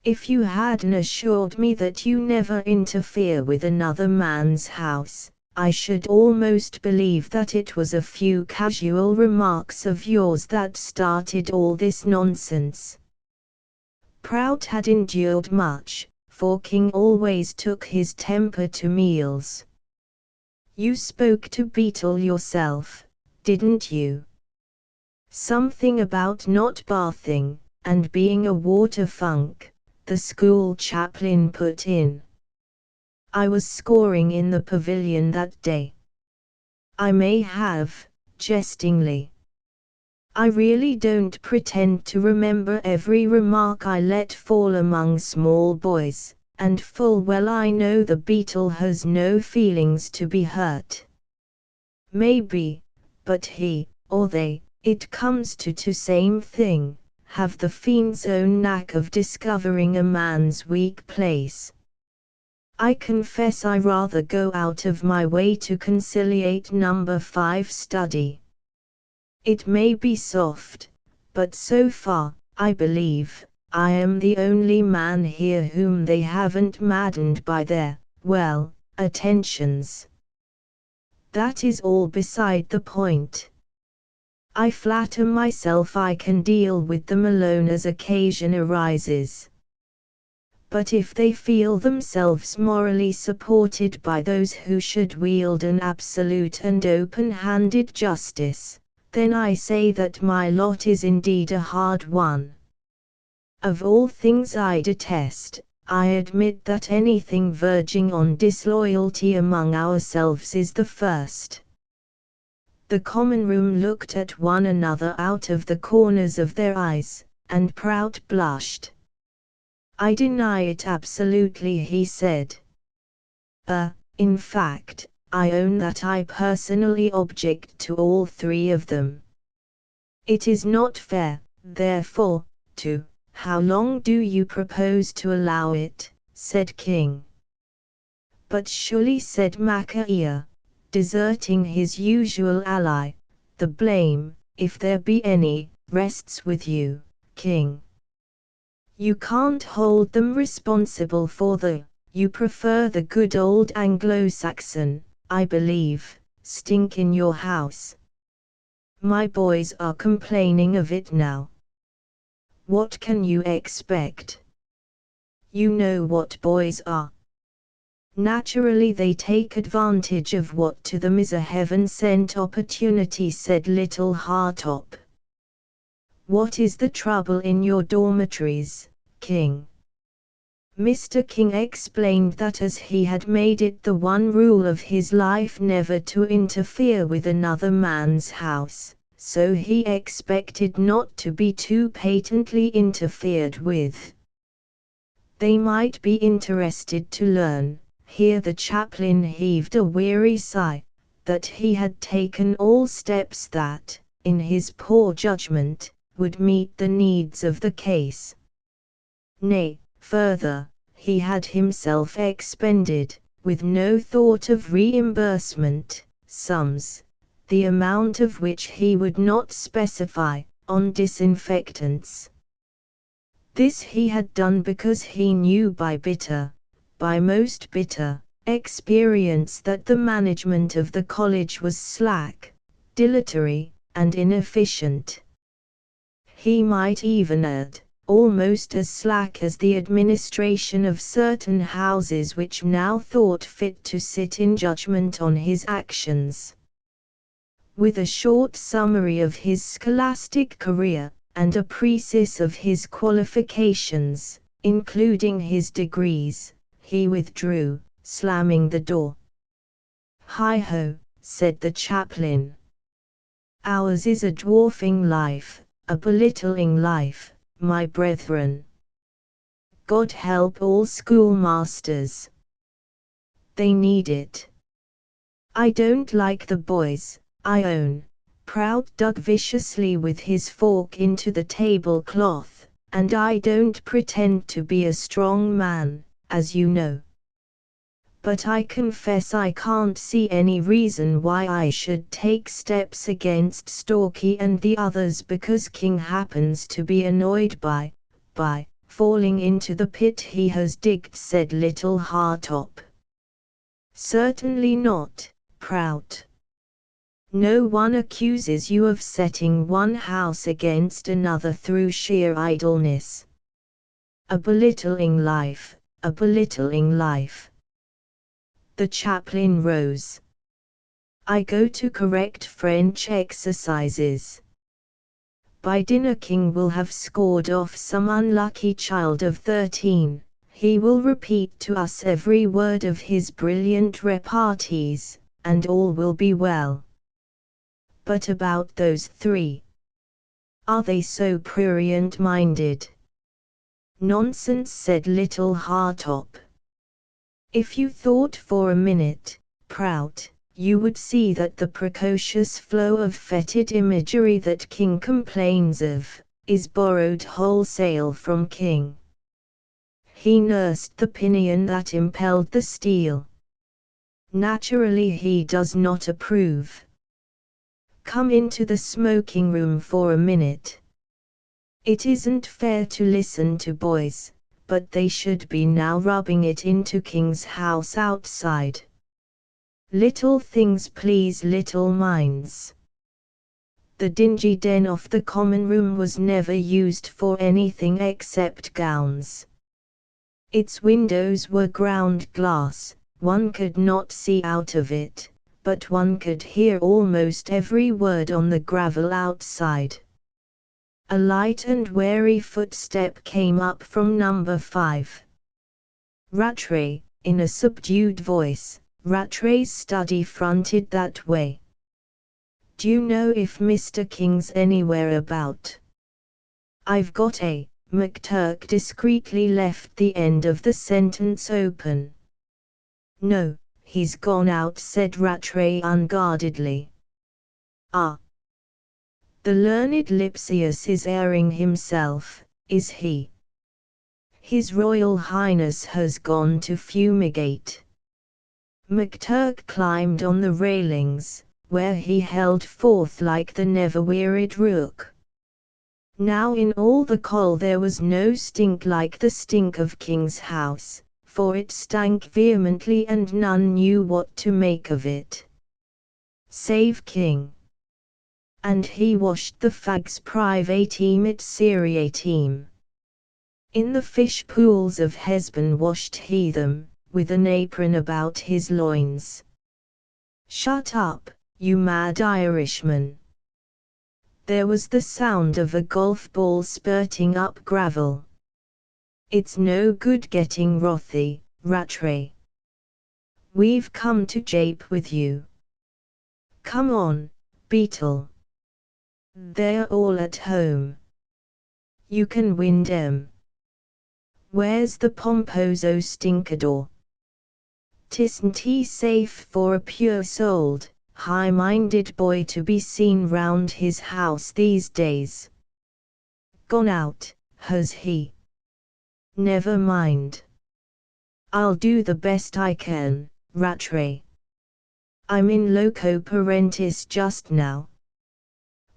If you hadn't assured me that you never interfere with another man's house, I should almost believe that it was a few casual remarks of yours that started all this nonsense. Prout had endured much, for King always took his temper to meals. You spoke to Beetle yourself, didn't you? Something about not bathing, and being a water funk, the school chaplain put in. I was scoring in the pavilion that day. I may have, jestingly. I really don't pretend to remember every remark I let fall among small boys, and full well I know the Beetle has no feelings to be hurt. Maybe, but he, or they, it comes to same thing, have the fiend's own knack of discovering a man's weak place. I confess I rather go out of my way to conciliate number 5 study. It may be soft, but so far, I believe, I am the only man here whom they haven't maddened by their, attentions. That is all beside the point. I flatter myself I can deal with them alone as occasion arises. But if they feel themselves morally supported by those who should wield an absolute and open-handed justice, then I say that my lot is indeed a hard one. Of all things I detest, I admit that anything verging on disloyalty among ourselves is the first. The common room looked at one another out of the corners of their eyes, and Prout blushed. I deny it absolutely, he said. In fact, I own that I personally object to all 3 of them. It is not fair, therefore, to. How long do you propose to allow it? Said King. But surely, said Macaea, deserting his usual ally, the blame, if there be any, rests with you, King. You can't hold them responsible for you prefer the good old Anglo-Saxon, I believe, stink in your house. My boys are complaining of it now. What can you expect? You know what boys are. Naturally they take advantage of what to them is a heaven-sent opportunity, said Little Hartop. What is the trouble in your dormitories, King? Mr. King explained that as he had made it the one rule of his life never to interfere with another man's house, so he expected not to be too patently interfered with. They might be interested to learn, here the chaplain heaved a weary sigh, that he had taken all steps that, in his poor judgment, would meet the needs of the case. Nay, further, he had himself expended, with no thought of reimbursement, sums, the amount of which he would not specify, on disinfectants. This he had done because he knew by most bitter, experience that the management of the college was slack, dilatory, and inefficient. He might even add, almost as slack as the administration of certain houses which now thought fit to sit in judgment on his actions. With a short summary of his scholastic career, and a précis of his qualifications, including his degrees, he withdrew, slamming the door. "Hi-ho," said the chaplain. "Ours is a dwarfing life, a belittling life, my brethren. God help all schoolmasters. They need it. I don't like the boys, I own." Prout dug viciously with his fork into the tablecloth, "and I don't pretend to be a strong man, as you know. But I confess I can't see any reason why I should take steps against Stalky and the others because King happens to be annoyed by falling into the pit he has digged," said Little Hartop. "Certainly not, Prout. No one accuses you of setting one house against another through sheer idleness. A belittling life, a belittling life." The chaplain rose. "I go to correct French exercises. By dinner King will have scored off some unlucky child of 13, he will repeat to us every word of his brilliant repartees, and all will be well. But about those 3. Are they so prurient-minded?" "Nonsense," said Little Hartop. "If you thought for a minute, Prout, you would see that the precocious flow of fetid imagery that King complains of, is borrowed wholesale from King. He nursed the pinion that impelled the steel. Naturally he does not approve. Come into the smoking room for a minute. It isn't fair to listen to boys, but they should be now rubbing it into King's house outside. Little things please little minds." The dingy den off the common room was never used for anything except gowns. Its windows were ground glass, one could not see out of it, but one could hear almost every word on the gravel outside. A light and wary footstep came up from number 5. "Rattray," in a subdued voice. Rattray's study fronted that way. "Do you know if Mr. King's anywhere about?" "I've got a." McTurk discreetly left the end of the sentence open. "No, he's gone out," said Rattray unguardedly. "Ah. The learned Lipsius is airing himself, is he? His Royal Highness has gone to fumigate." McTurk climbed on the railings, where he held forth like the never-wearied rook. Now in all the coal there was no stink like the stink of King's house, for it stank vehemently and none knew what to make of it. Save King. And he washed the fags privateem et seriateem. In the fish pools of Hesbain washed he them, with an apron about his loins. "Shut up, you mad Irishman." There was the sound of a golf ball spurting up gravel. "It's no good getting wrathy, Rattray. We've come to jape with you. Come on, Beetle. They're all at home. You can win them. Where's the pomposo stinkador? 'Tisn't he safe for a pure-souled, high-minded boy to be seen round his house these days? Gone out, has he? Never mind. I'll do the best I can, Rattray. I'm in loco parentis just now."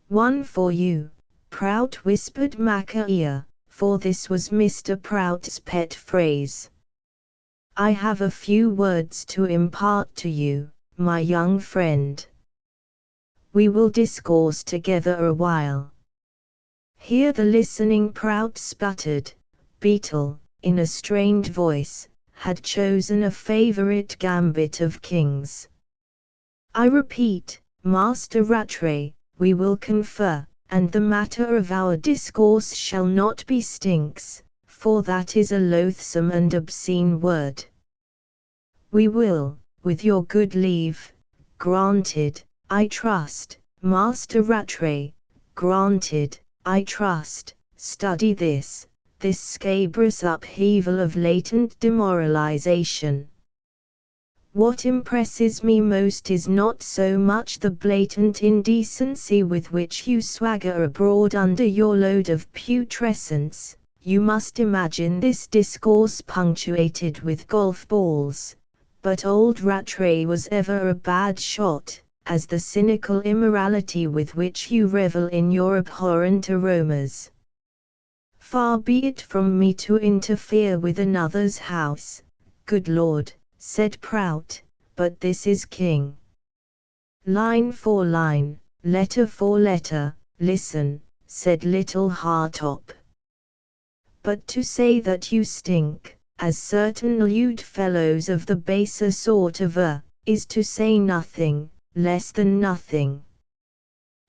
"One for you," Prout whispered Mac's ear, for this was Mr. Prout's pet phrase. "I have a few words to impart to you, my young friend. We will discourse together a while." Here the listening Prout sputtered. Beetle, in a strained voice, had chosen a favourite gambit of King's. "I repeat, Master Rattray, we will confer, and the matter of our discourse shall not be stinks, for that is a loathsome and obscene word. We will, with your good leave. Granted, I trust, Master Rattray. Granted, I trust. Study this scabrous upheaval of latent demoralization. What impresses me most is not so much the blatant indecency with which you swagger abroad under your load of putrescence. You must imagine this discourse punctuated with golf balls. But old Rattray was ever a bad shot, as the cynical immorality with which you revel in your abhorrent aromas. Far be it from me to interfere with another's house, good Lord, said Prout, but this is king. Line for line, letter for letter, listen, said little Hartop. But to say that you stink, as certain lewd fellows of the baser sort aver, is to say nothing, less than nothing.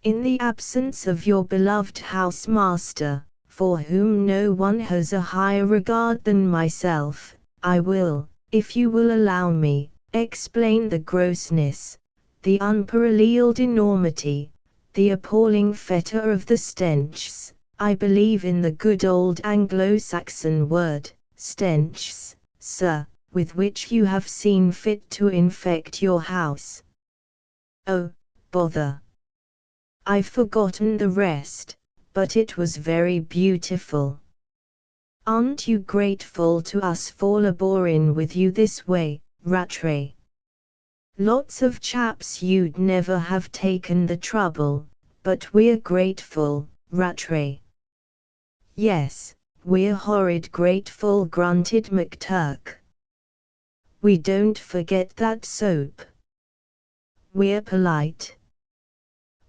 In the absence of your beloved housemaster, for whom no one has a higher regard than myself, I will, if you will allow me, explain the grossness, the unparalleled enormity, the appalling fetor of the stenches. I believe in the good old Anglo-Saxon word, stenches, sir, with which you have seen fit to infect your house. Oh, bother! I've forgotten the rest, but it was very beautiful. Aren't you grateful to us for laboring with you this way, Rattray? Lots of chaps you'd never have taken the trouble, but we're grateful, Rattray. Yes, we're horrid grateful, grunted McTurk. We don't forget that soap. We're polite.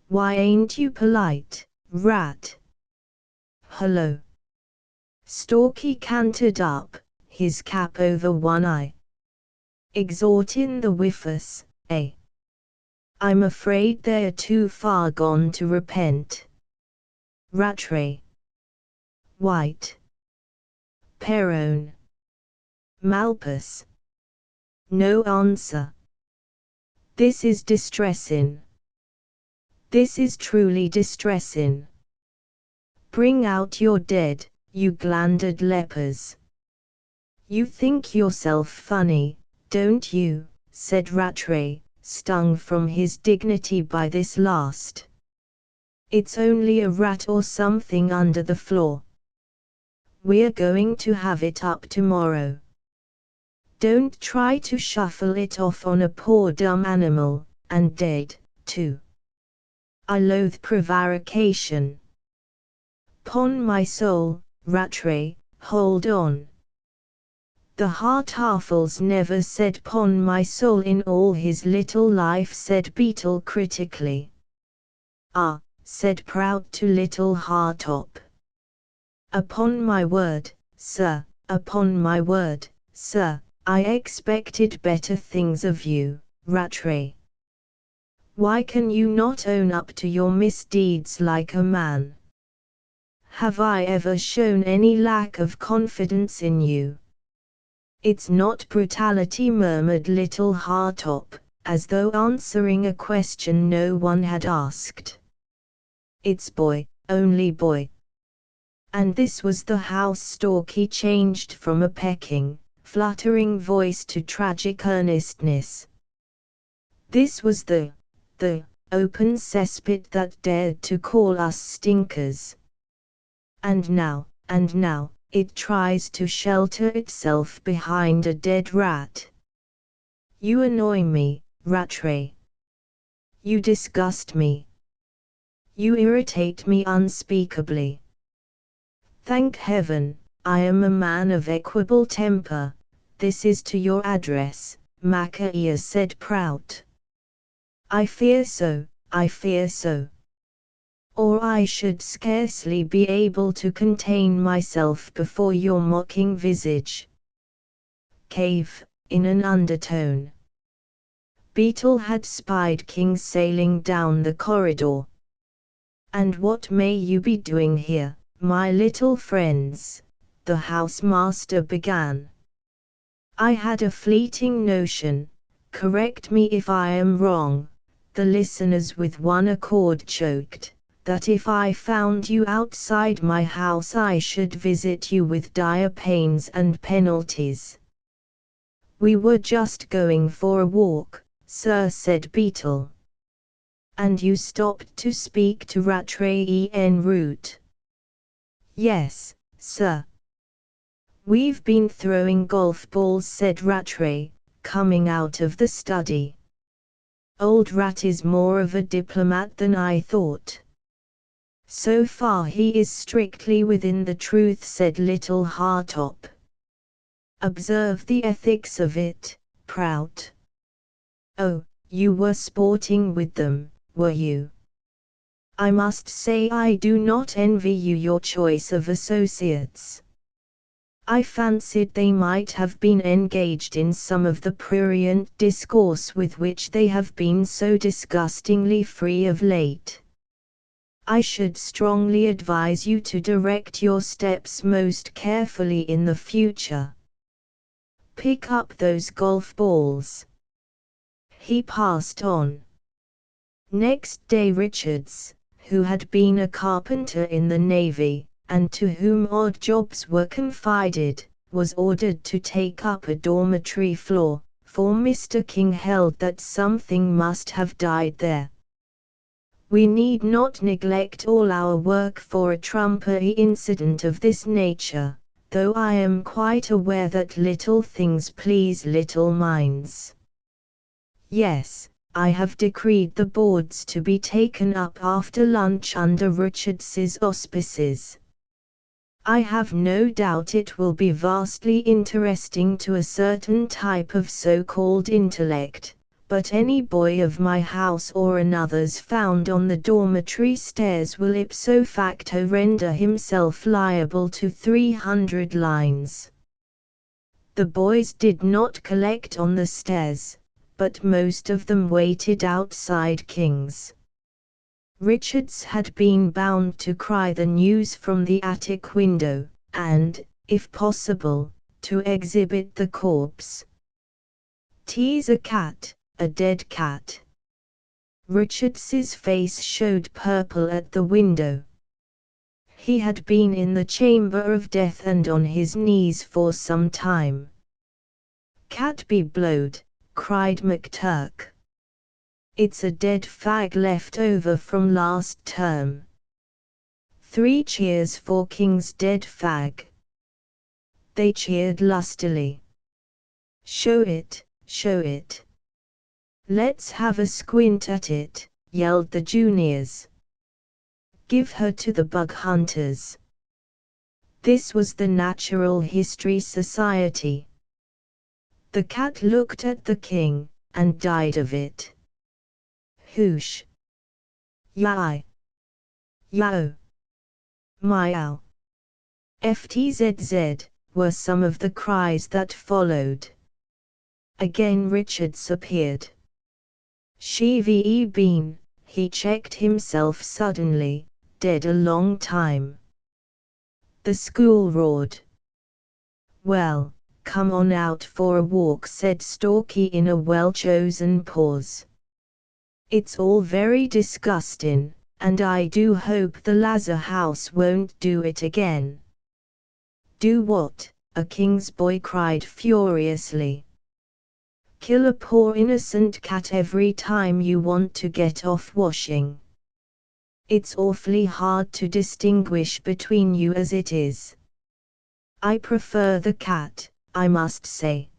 Why ain't you polite, Rat? Hello. Stalky cantered up, his cap over one eye. Exhorting the whiffers, eh? I'm afraid they're too far gone to repent. Rattray. White. Perone. Malpas. No answer. This is distressing. This is truly distressing. Bring out your dead, you glandered lepers. You think yourself funny, don't you? Said Rattray, stung from his dignity by this last. It's only a rat or something under the floor. We're going to have it up tomorrow. Don't try to shuffle it off on a poor dumb animal, and dead, too. I loathe prevarication. 'Pon my soul, Rattray, hold on. The Hartafels never said 'pon my soul in all his little life, said Beetle critically. Ah, said Prout to little Hartop. Upon my word, sir, upon my word, sir, I expected better things of you, Rattray. Why can you not own up to your misdeeds like a man? Have I ever shown any lack of confidence in you? It's not brutality, murmured little Hartop, as though answering a question no one had asked. It's boy, only boy. And this was the house Stalky changed from a pecking, fluttering voice to tragic earnestness. This was the open cesspit that dared to call us stinkers. And now, it tries to shelter itself behind a dead rat. You annoy me, Rattray. You disgust me. You irritate me unspeakably. Thank heaven, I am a man of equable temper. This is to your address, Macaea, said Prout. I fear so, I fear so. Or I should scarcely be able to contain myself before your mocking visage. Cave, in an undertone. Beetle had spied King sailing down the corridor. And what may you be doing here, my little friends? The housemaster began. I had a fleeting notion, correct me if I am wrong, the listeners with one accord choked, that if I found you outside my house I should visit you with dire pains and penalties. We were just going for a walk, sir, said Beetle. And you stopped to speak to Rattray en route? Yes, sir. We've been throwing golf balls, said Rattray, coming out of the study. Old Rat is more of a diplomat than I thought. So far he is strictly within the truth, said Little Hartop. Observe the ethics of it, Prout. Oh, you were sporting with them, were you? I must say I do not envy you your choice of associates. I fancied they might have been engaged in some of the prurient discourse with which they have been so disgustingly free of late. I should strongly advise you to direct your steps most carefully in the future. Pick up those golf balls. He passed on. Next day Richards, who had been a carpenter in the Navy, and to whom odd jobs were confided, was ordered to take up a dormitory floor, for Mr. King held that something must have died there. We need not neglect all our work for a trumpery incident of this nature, though I am quite aware that little things please little minds. Yes, I have decreed the boards to be taken up after lunch under Richards's auspices. I have no doubt it will be vastly interesting to a certain type of so-called intellect, but any boy of my house or another's found on the dormitory stairs will ipso facto render himself liable to 300 lines. The boys did not collect on the stairs, but most of them waited outside King's. Richards had been bound to cry the news from the attic window, and, if possible, to exhibit the corpse. Tease a cat, a dead cat. Richards's face showed purple at the window. He had been in the chamber of death and on his knees for some time. Cat be blowed, cried McTurk. It's a dead fag left over from last term. 3 cheers for King's dead fag. They cheered lustily. Show it, show it. Let's have a squint at it, yelled the juniors. Give her to the bug hunters. This was the Natural History Society. The cat looked at the king, and died of it. Hoosh. Yai. Yow. Meow. FTZZ, were some of the cries that followed. Again Richards appeared. She been, he checked himself suddenly, dead a long time. The school roared. Well, come on out for a walk, said Stalky in a well-chosen pause. It's all very disgusting, and I do hope the Lazar house won't do it again. Do what? A King's boy cried furiously. Kill a poor innocent cat every time you want to get off washing. It's awfully hard to distinguish between you as it is. I prefer the cat, I must say.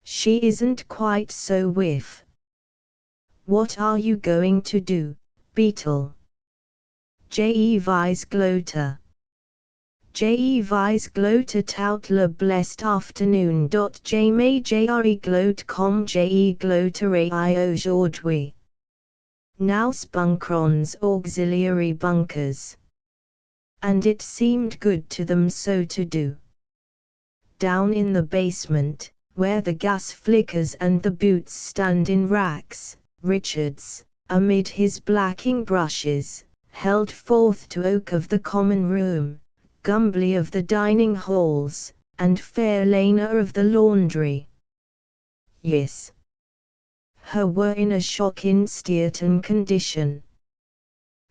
She isn't quite so whiff. What are you going to do, Beetle? J.E. Vice Gloater. J.E. Vice Gloater tout le blessed afternoon. J. May J.R.E. gloat com J.E. Gloater ai aujourd'hui. Now spunkrons auxiliary bunkers. And it seemed good to them so to do. Down in the basement, where the gas flickers and the boots stand in racks, Richards, amid his blacking brushes, held forth to Oak of the common room, Gumbly of the dining halls, and fair Lena of the laundry. Yes. Her were in a shocking steerton condition.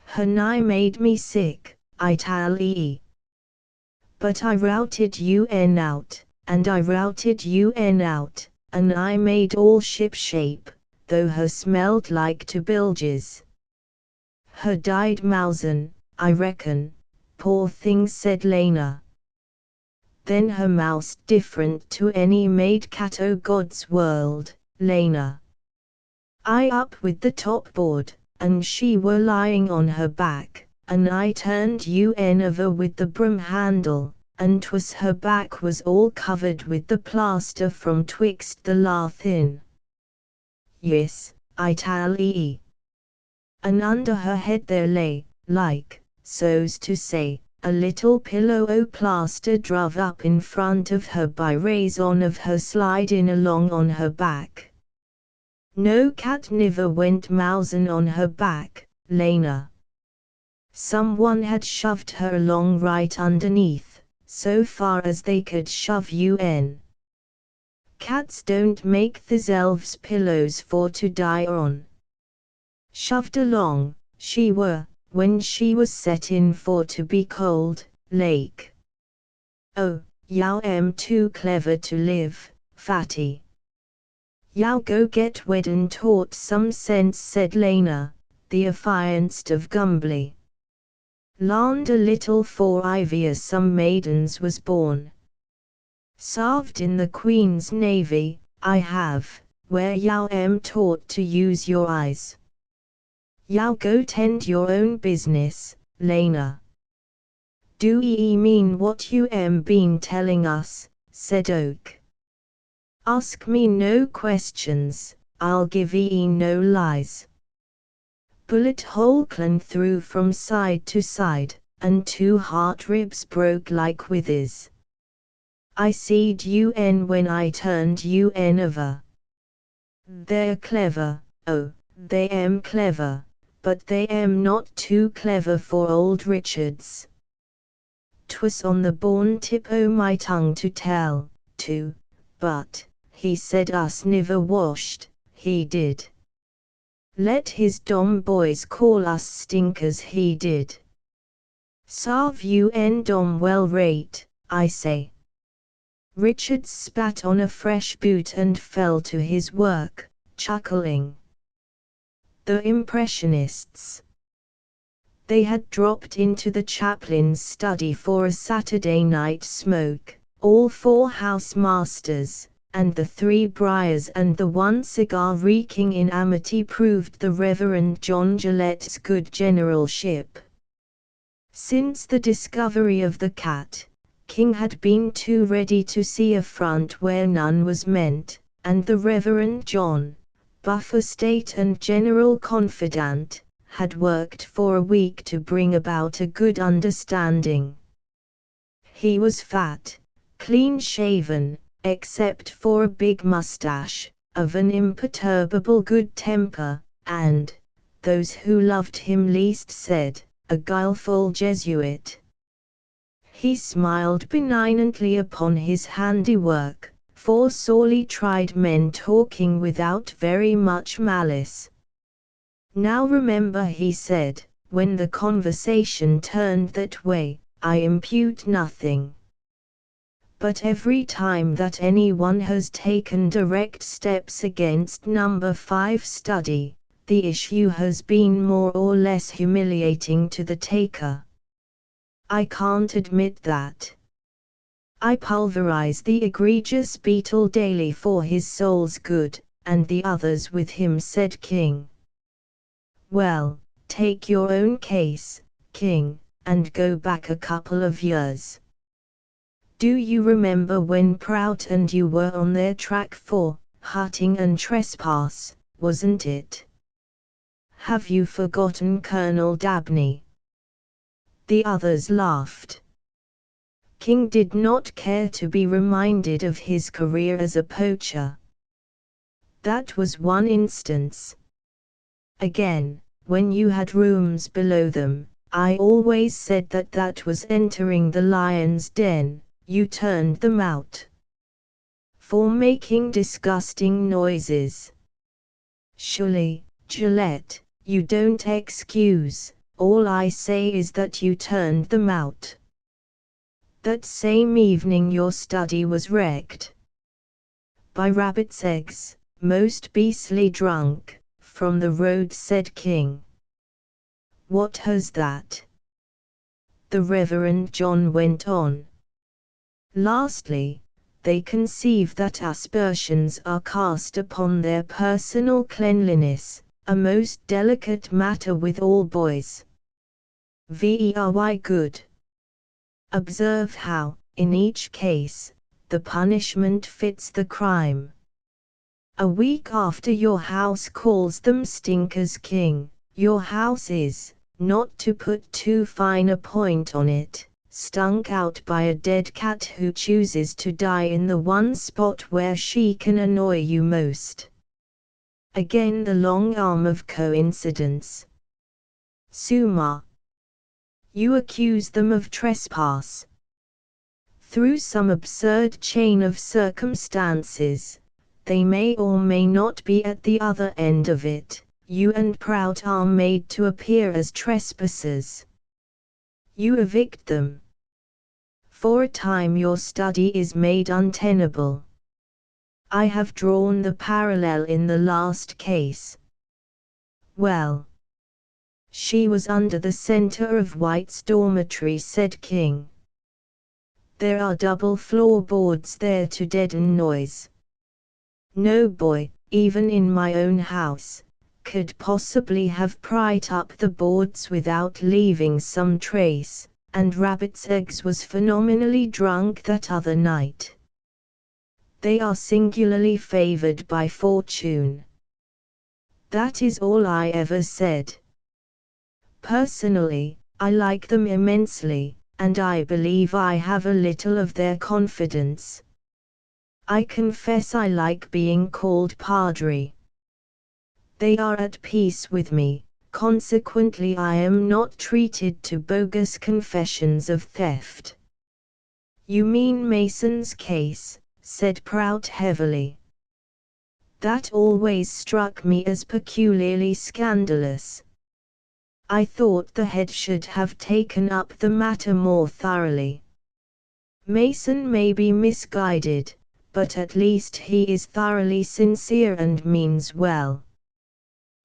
Her nigh made me sick, I tell 'ee. But I routed UN out, and I routed UN out, and I made all ship shape, though her smelled like to bilges. Her died mousin, I reckon, poor thing, said Lena. Then her mouse different to any made cat o' God's world, Lena. I up with the top board, and she were lying on her back, and I turned UN over with the broom handle, and 'twas her back was all covered with the plaster from twixt the lath in. Yes, I tell 'ee. And under her head there lay, like, so's to say, a little pillow o' plaster druv up in front of her by raison of her sliding along on her back. No cat niver went mousin' on her back, Lena. Someone had shoved her along right underneath, so far as they could shove UN. Cats don't make theirselves pillows for to die on. Shoved along, she were, when she was set in for to be cold, lake. Oh, yow am too clever to live, fatty. Yow go get wed and taught some sense, said Lena, the affianced of Gumbly. Larned a little for Ivy some maidens was born. Sarved in the Queen's Navy, I have, where yow am taught to use your eyes. Yow go tend your own business, Lena. Do 'ee mean what you been telling us, said Oak. Ask me no questions, I'll give 'ee no lies. Bullet hole clan through from side to side, and 2 heart ribs broke like withers. I seed UN when I turned UN over. They're clever, oh, they am clever, but they am not too clever for old Richards. 'Twas on the born tip o' my tongue to tell, too, but he said us niver washed, he did. Let his dom boys call us stinkers, he did. Sarve UN dom well rate, I say. Richards spat on a fresh boot and fell to his work, chuckling. The Impressionists. They had dropped into the chaplain's study for a Saturday night smoke, all 4 housemasters, and the 3 briars and the 1 cigar reeking in amity proved the Reverend John Gillette's good generalship. Since the discovery of the cat, King had been too ready to see a front where none was meant, and the Reverend John, buffer state and general confidant, had worked for a week to bring about a good understanding. He was fat, clean-shaven, except for a big mustache, of an imperturbable good temper, and, those who loved him least said, a guileful Jesuit. He smiled benignantly upon his handiwork, for sorely tried men talking without very much malice. Now remember, he said, when the conversation turned that way, I impute nothing. But every time that anyone has taken direct steps against number 5 study, the issue has been more or less humiliating to the taker. I can't admit that. I pulverize the egregious beetle daily for his soul's good, and the others with him, said King. Well, take your own case, King, and go back a couple of years. Do you remember when Prout and you were on their track for hutting and trespass, wasn't it? Have you forgotten Colonel Dabney? The others laughed. King did not care to be reminded of his career as a poacher. That was one instance. Again, when you had rooms below them, I always said that that was entering the lion's den. you turned them out. For making disgusting noises. Surely, Gillette, you don't excuse, all I say is that you turned them out. That same evening your study was wrecked by rabbit's eggs, most beastly drunk, from the road, said King. What has that? The Reverend John went on. Lastly, they conceive that aspersions are cast upon their personal cleanliness, a most delicate matter with all boys. Very good. Observe how, in each case, the punishment fits the crime. A week after your house calls them stinkers, King, your house is, not to put too fine a point on it, stunk out by a dead cat who chooses to die in the one spot where she can annoy you most. Again the long arm of coincidence. Summa. You accuse them of trespass. Through some absurd chain of circumstances, they may or may not be at the other end of it. You and Prout are made to appear as trespassers. You evict them. For a time your study is made untenable. I have drawn the parallel in the last case. Well, she was under the center of White's dormitory, said King. There are double floorboards there to deaden noise. No boy, even in my own house, could possibly have pried up the boards without leaving some trace, and Rabbit's Eggs was phenomenally drunk that other night. They are singularly favored by fortune. That is all I ever said. Personally, I like them immensely, and I believe I have a little of their confidence. I confess I like being called Padre. They are at peace with me, consequently I am not treated to bogus confessions of theft. You mean Mason's case, said Prout heavily. That always struck me as peculiarly scandalous. I thought the head should have taken up the matter more thoroughly. Mason may be misguided, but at least he is thoroughly sincere and means well.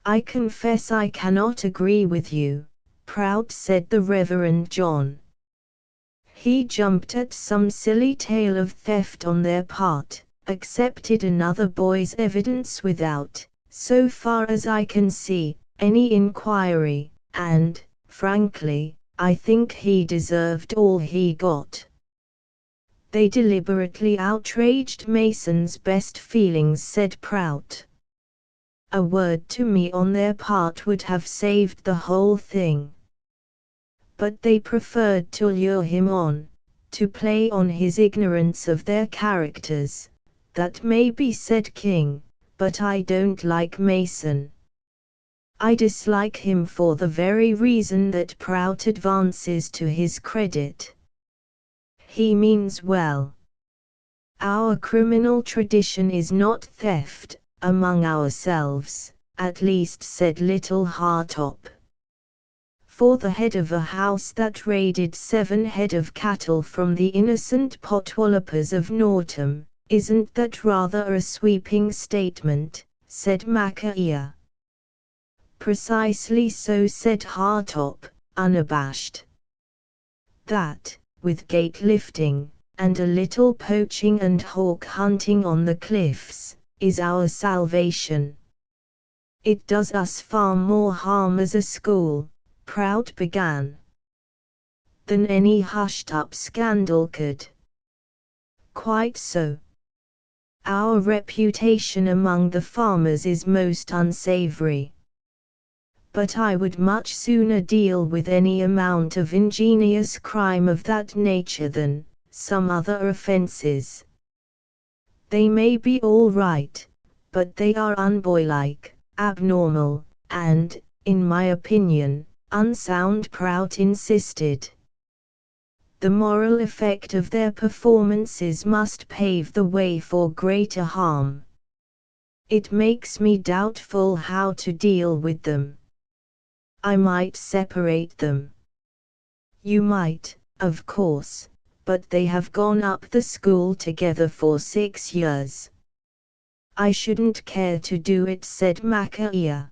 I confess I cannot agree with you, Prout, said the Reverend John. He jumped at some silly tale of theft on their part, accepted another boy's evidence without, so far as I can see, any inquiry, and, frankly, I think he deserved all he got. They deliberately outraged Mason's best feelings, said Prout. A word to me on their part would have saved the whole thing. But they preferred to lure him on, to play on his ignorance of their characters. That may be, said King, but I don't like Mason. I dislike him for the very reason that Prout advances to his credit. He means well. Our criminal tradition is not theft, among ourselves, at least, said Little Hartop. For the head of a house that raided 7 head of cattle from the innocent potwallopers of Northam, isn't that rather a sweeping statement, said Macaia. Precisely so, said Hartop, unabashed. That, with gate lifting, and a little poaching and hawk hunting on the cliffs, is our salvation. It does us far more harm as a school, Prout began, than any hushed-up scandal could. Quite so. Our reputation among the farmers is most unsavory. But I would much sooner deal with any amount of ingenious crime of that nature than some other offences. They may be all right, but they are unboylike, abnormal, and, in my opinion, unsound, Prout insisted. The moral effect of their performances must pave the way for greater harm. It makes me doubtful how to deal with them. I might separate them. You might, of course, but they have gone up the school together for 6 years. I shouldn't care to do it, said Makaia.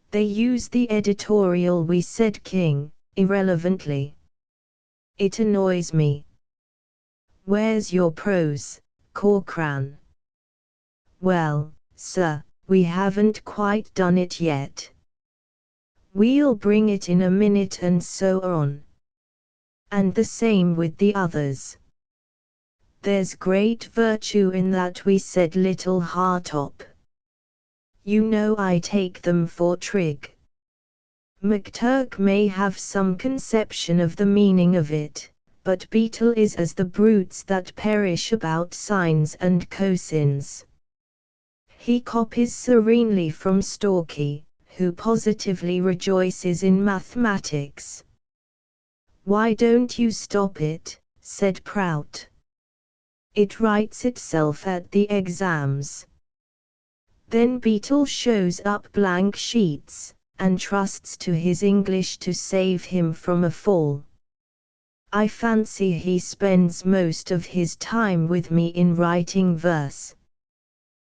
They use the editorial we, said King, irrelevantly. It annoys me. Where's your prose, Corcoran? Well, sir, we haven't quite done it yet. We'll bring it in a minute, and so on. And the same with the others. There's great virtue in that, we, said little Hartop. You know I take them for trig. McTurk may have some conception of the meaning of it, but Beetle is as the brutes that perish about sines and cosines. He copies serenely from Stalky, who positively rejoices in mathematics. Why don't you stop it, said Prout. It writes itself at the exams. Then Beetle shows up blank sheets, and trusts to his English to save him from a fall. I fancy he spends most of his time with me in writing verse.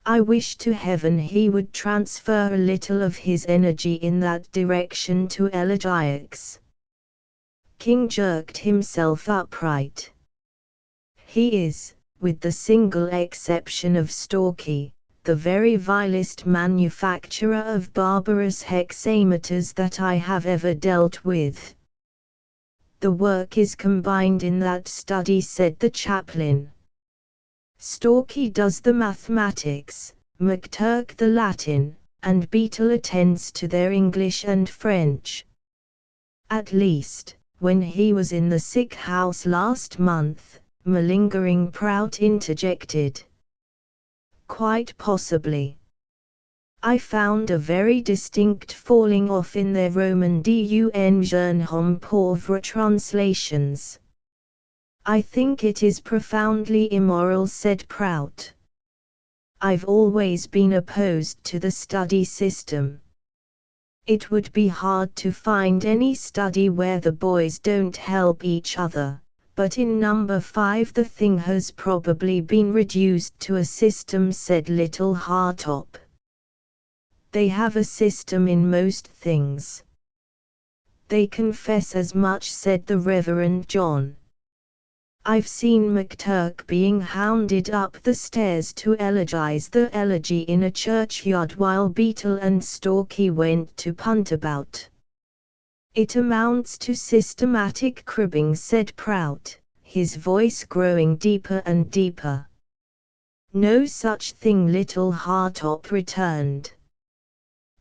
I wish to heaven he would transfer a little of his energy in that direction to elegiacs. King jerked himself upright. He is, with the single exception of Stalky, the very vilest manufacturer of barbarous hexameters that I have ever dealt with. The work is combined in that study, said the chaplain. Stalky does the mathematics, McTurk the Latin, and Beetle attends to their English and French. At least, when he was in the sick house last month, malingering Prout interjected. Quite possibly. I found a very distinct falling off in their Roman dun jeune homme pauvre translations. I think it is profoundly immoral, said Prout. I've always been opposed to the study system. It would be hard to find any study where the boys don't help each other, but in number 5 the thing has probably been reduced to a system, said little Hartop. They have a system in most things. They confess as much, said the Reverend John. I've seen McTurk being hounded up the stairs to elegize the elegy in a churchyard while Beetle and Stalky went to puntabout. It amounts to systematic cribbing, said Prout, his voice growing deeper and deeper. No such thing, little Hartop returned.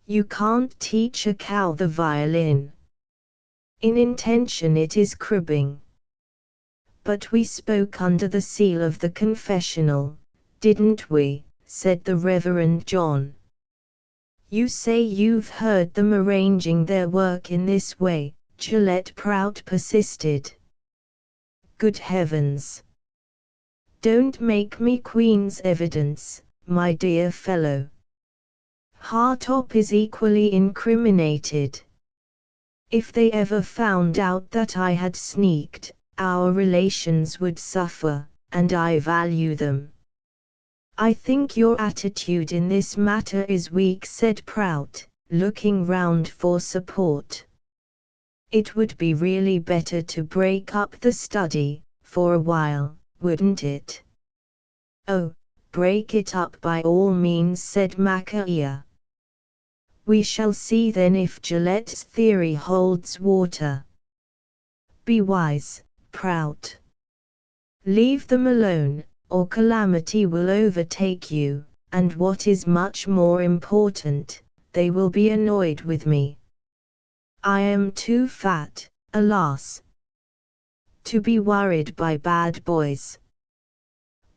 You can't teach a cow the violin. In intention it is cribbing. But we spoke under the seal of the confessional, didn't we, said the Reverend John. You say you've heard them arranging their work in this way, Gillette Prout persisted. Good heavens! Don't make me Queen's evidence, my dear fellow. Hartop is equally incriminated. If they ever found out that I had sneaked, our relations would suffer, and I value them. I think your attitude in this matter is weak, said Prout, looking round for support. It would be really better to break up the study, for a while, wouldn't it? Oh, break it up by all means, said Makaia. We shall see then if Gillette's theory holds water. Be wise, Prout. Leave them alone, or calamity will overtake you, and what is much more important, they will be annoyed with me. I am too fat, alas, to be worried by bad boys.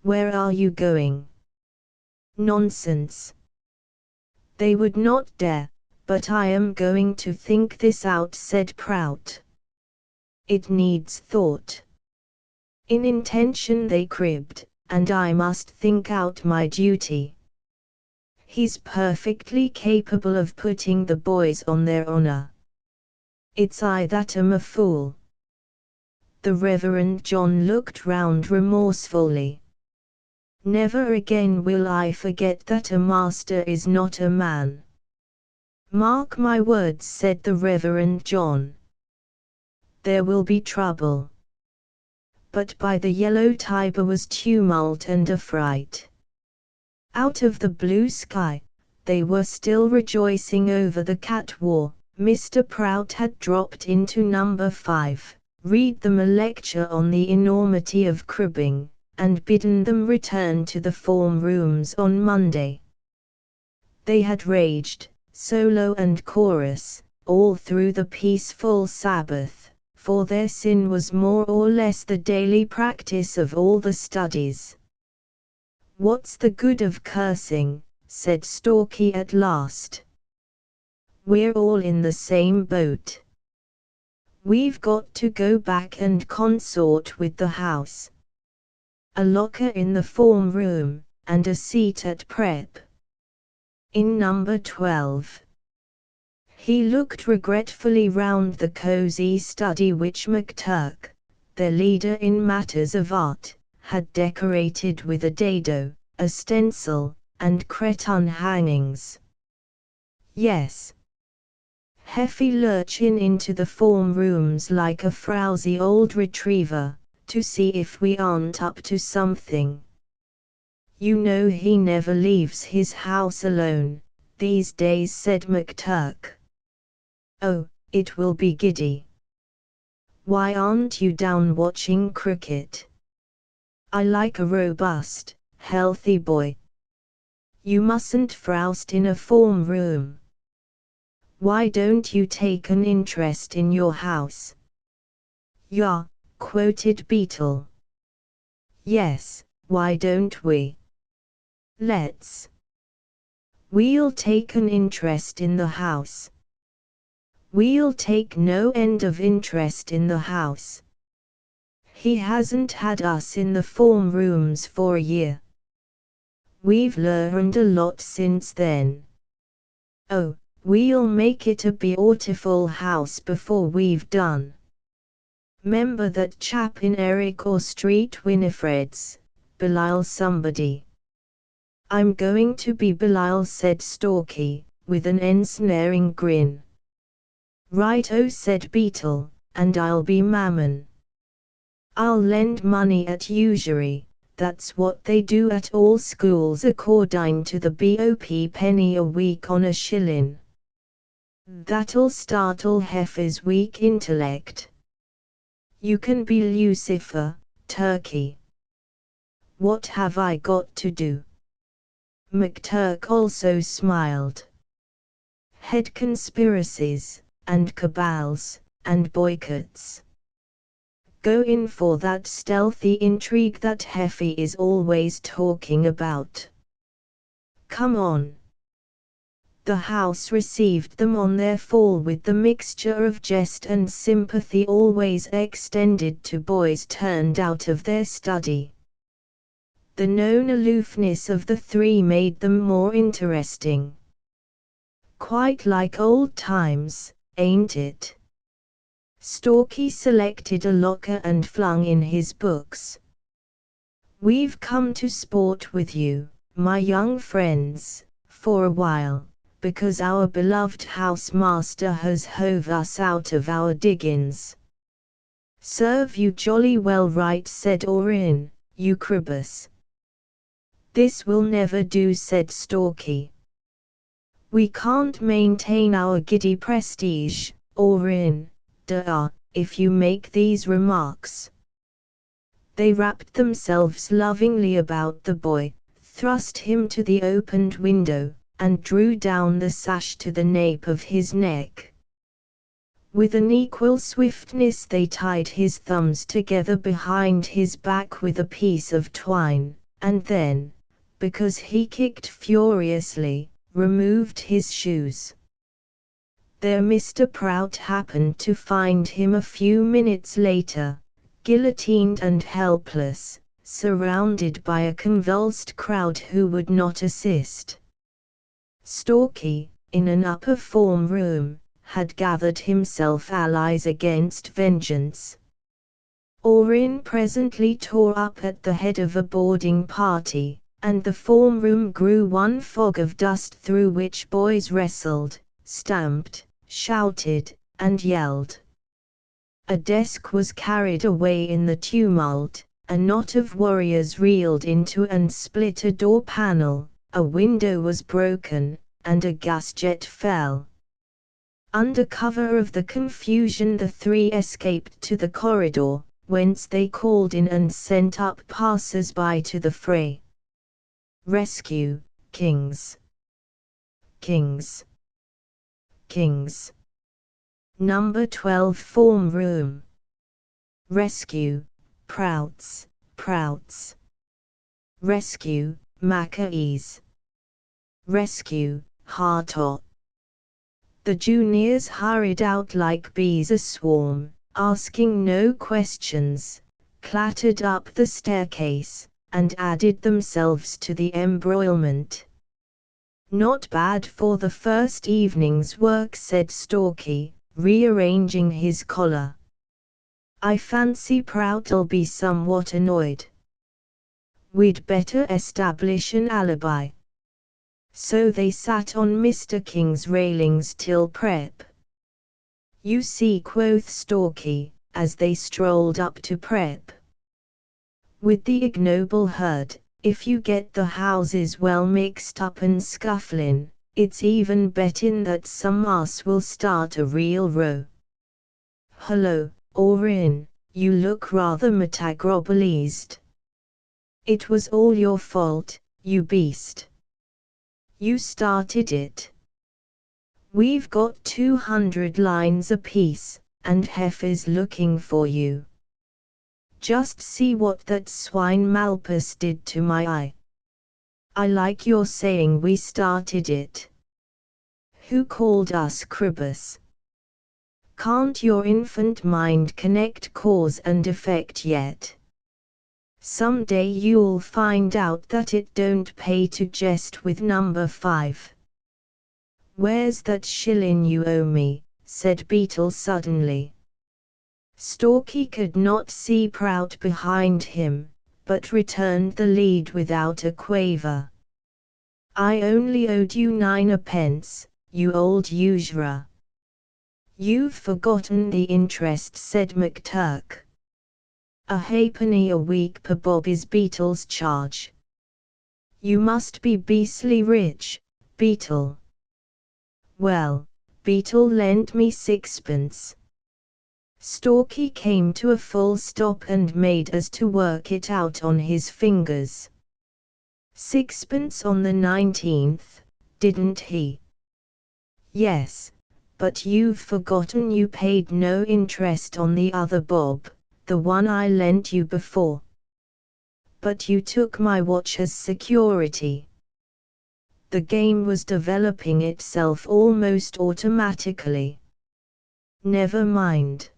Where are you going? Nonsense. They would not dare, but I am going to think this out, said Prout. it needs thought. In intention they cribbed, and I must think out my duty. He's perfectly capable of putting the boys on their honor. It's I that am a fool. The Reverend John looked round remorsefully. Never again will I forget that a master is not a man. Mark my words, said the Reverend John. There will be trouble. But by the yellow Tiber was tumult and affright. Out of the blue sky, they were still rejoicing over the cat war. Mr. Prout had dropped into number 5, read them a lecture on the enormity of cribbing, and bidden them return to the form rooms on Monday. They had raged, solo and chorus, all through the peaceful Sabbath, for their sin was more or less the daily practice of all the studies. What's the good of cursing, said Stalky at last. We're all in the same boat. We've got to go back and consort with the house. A locker in the form room, and a seat at prep. In number 12. He looked regretfully round the cosy study which McTurk, their leader in matters of art, had decorated with a dado, a stencil, and cretonne hangings. Yes. Heffy lurchin into the form rooms like a frowsy old retriever, to see if we aren't up to something. You know he never leaves his house alone, these days, said McTurk. Oh, it will be giddy. Why aren't you down watching cricket? I like a robust, healthy boy. You mustn't frowst in a form room. Why don't you take an interest in your house? Yeah, quoted Beetle. Yes, why don't we? Let's. We'll take an interest in the house. We'll take no end of interest in the house. He hasn't had us in the form rooms for a year. We've learned a lot since then. Oh, we'll make it a beautiful house before we've done. 'Member that chap in Eric or Street Winifred's, Belial somebody. I'm going to be Belial, said Stalky, with an ensnaring grin. Right-o, said Beetle, and I'll be Mammon. I'll lend money at usury, that's what they do at all schools according to the BOP penny a week on a shillin'. That'll startle Heffer's weak intellect. You can be Lucifer, Turkey. What have I got to do? McTurk also smiled. Head conspiracies, and cabals, and boycotts. Go in for that stealthy intrigue that Heffy is always talking about. Come on. The house received them on their fall with the mixture of jest and sympathy always extended to boys turned out of their study. The known aloofness of the three made them more interesting. Quite like old times, ain't it? Stalky selected a locker and flung in his books. We've come to sport with you, my young friends, for a while, because our beloved housemaster has hove us out of our diggings. Serve you jolly well right, said Orrin, you cribbers. This will never do, said Stalky. We can't maintain our giddy prestige, Orrin, if you make these remarks. They wrapped themselves lovingly about the boy, thrust him to the opened window, and drew down the sash to the nape of his neck. With an equal swiftness they tied his thumbs together behind his back with a piece of twine, and then, because he kicked furiously, removed his shoes. There Mr. Prout happened to find him a few minutes later, guillotined and helpless, surrounded by a convulsed crowd who would not assist. Stalky, in an upper form room, had gathered himself allies against vengeance. Orrin presently tore up at the head of a boarding party, and the form room grew one fog of dust through which boys wrestled, stamped, shouted, and yelled. A desk was carried away in the tumult, a knot of warriors reeled into and split a door panel, a window was broken, and a gas jet fell. Under cover of the confusion the three escaped to the corridor, whence they called in and sent up passers-by to the fray. Rescue, Kings! Kings! Kings! Number 12 form room. Rescue, Prouts, Prouts. Rescue, Maccabees. Rescue, Hartot. The juniors hurried out like bees aswarm, asking no questions, clattered up the staircase, and added themselves to the embroilment. Not bad for the first evening's work, said Stalky, rearranging his collar. I fancy Prout'll be somewhat annoyed. We'd better establish an alibi. So they sat on Mr. King's railings till prep. You see, quoth Stalky, as they strolled up to prep. With the ignoble herd, if you get the houses well mixed up and scufflin', it's even bettin' that some ass will start a real row. Hullo, Orrin, you look rather metagrobolized. It was all your fault, you beast. You started it. We've got 200 lines apiece, and Heffer's looking for you. Just see what that swine Malpas did to my eye. I like your saying we started it. Who called us cribbers? Can't your infant mind connect cause and effect yet? Some day you'll find out that it don't pay to jest with number 5. Where's that shillin' you owe me? Said Beetle suddenly. Stalky could not see Prout behind him, but returned the lead without a quaver. I only owed you 9 you old usurer. You've forgotten the interest, said McTurk. A halfpenny a week per bob is Beetle's charge. You must be beastly rich, Beetle. Well, Beetle lent me 6. Stalky came to a full stop and made as to work it out on his fingers. 6 on the 19th, didn't he? Yes, but you've forgotten you paid no interest on the other bob, the one I lent you before. But you took my watch as security. The game was developing itself almost automatically. Never mind.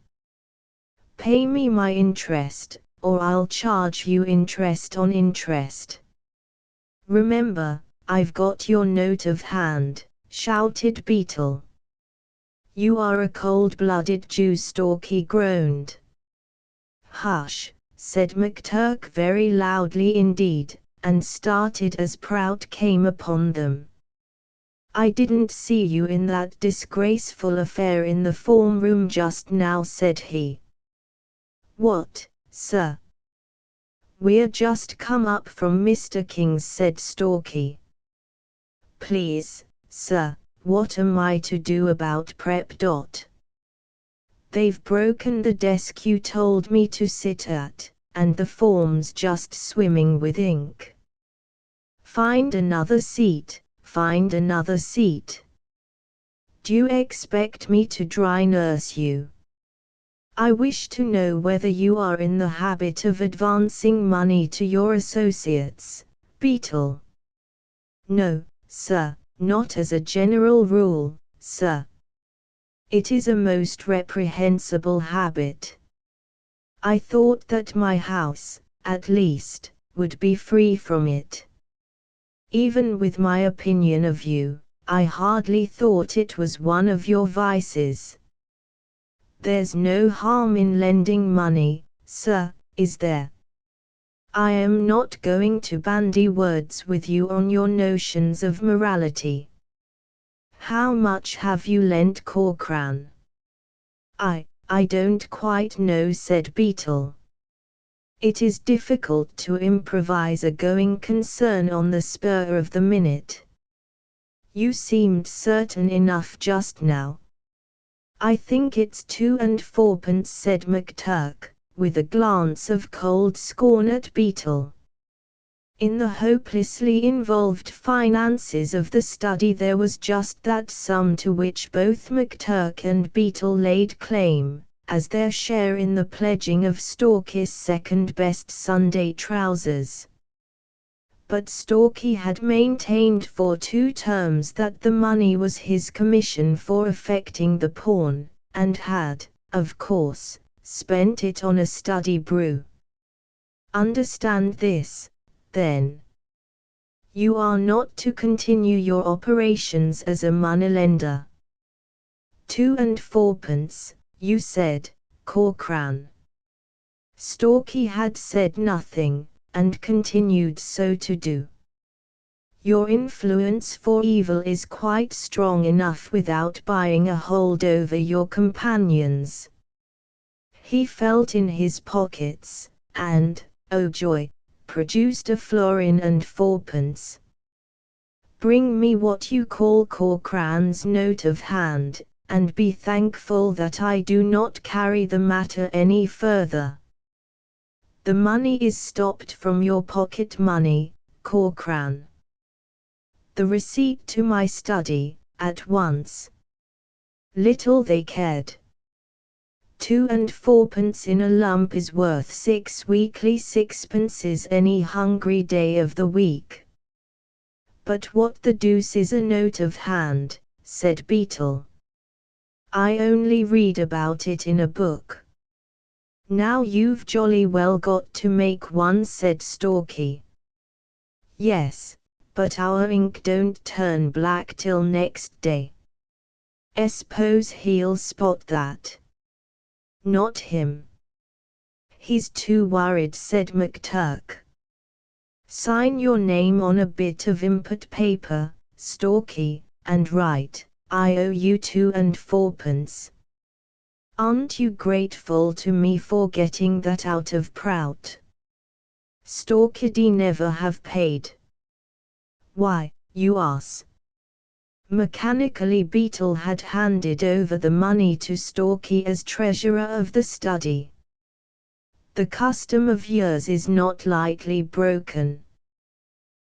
Pay me my interest, or I'll charge you interest on interest. Remember, I've got your note of hand, shouted Beetle. You are a cold-blooded Jew, Stalky groaned. Hush, said McTurk very loudly indeed, and started as Prout came upon them. I didn't see you in that disgraceful affair in the form room just now, said he. What, sir? We're just come up from Mr. King's, said Stalky. Please, sir, what am I to do about prep? They've broken the desk you told me to sit at, and the form's just swimming with ink. Find another seat, find another seat. Do you expect me to dry nurse you? I wish to know whether you are in the habit of advancing money to your associates, Beetle. No, sir, not as a general rule, sir. It is a most reprehensible habit. I thought that my house, at least, would be free from it. Even with my opinion of you, I hardly thought it was one of your vices. There's no harm in lending money, sir, is there? I am not going to bandy words with you on your notions of morality. How much have you lent Corcoran? I don't quite know, said Beetle. It is difficult to improvise a going concern on the spur of the minute. You seemed certain enough just now. I think it's 2 and 4pence, said McTurk, with a glance of cold scorn at Beetle. In the hopelessly involved finances of the study there was just that sum to which both McTurk and Beetle laid claim, as their share in the pledging of Stalky's second-best Sunday trousers. But Stalky had maintained for 2 terms that the money was his commission for effecting the pawn, and had, of course, spent it on a study brew. Understand this, then. You are not to continue your operations as a moneylender. 2 and 4pence, you said, Corcoran. Stalky had said nothing, and continued so to do. Your influence for evil is quite strong enough without buying a hold over your companions. He felt in his pockets, and, oh joy, produced a florin and 4pence. Bring me what you call Corcoran's note of hand, and be thankful that I do not carry the matter any further. The money is stopped from your pocket money, Corcoran. The receipt to my study, at once. Little they cared. 2 and 4pence in a lump is worth 6 weekly sixpences any hungry day of the week. But what the deuce is a note of hand, said Beetle. I only read about it in a book. Now you've jolly well got to make one, said Stalky. Yes, but our ink don't turn black till next day. S'pose he'll spot that. Not him. He's too worried, said McTurk. Sign your name on a bit of import paper, Stalky, and write, I owe you 2 and 4pence. Aren't you grateful to me for getting that out of Prout? Stalky'd never have paid. Why, you ass. Mechanically Beetle had handed over the money to Stalky as treasurer of the study. The custom of years is not lightly broken.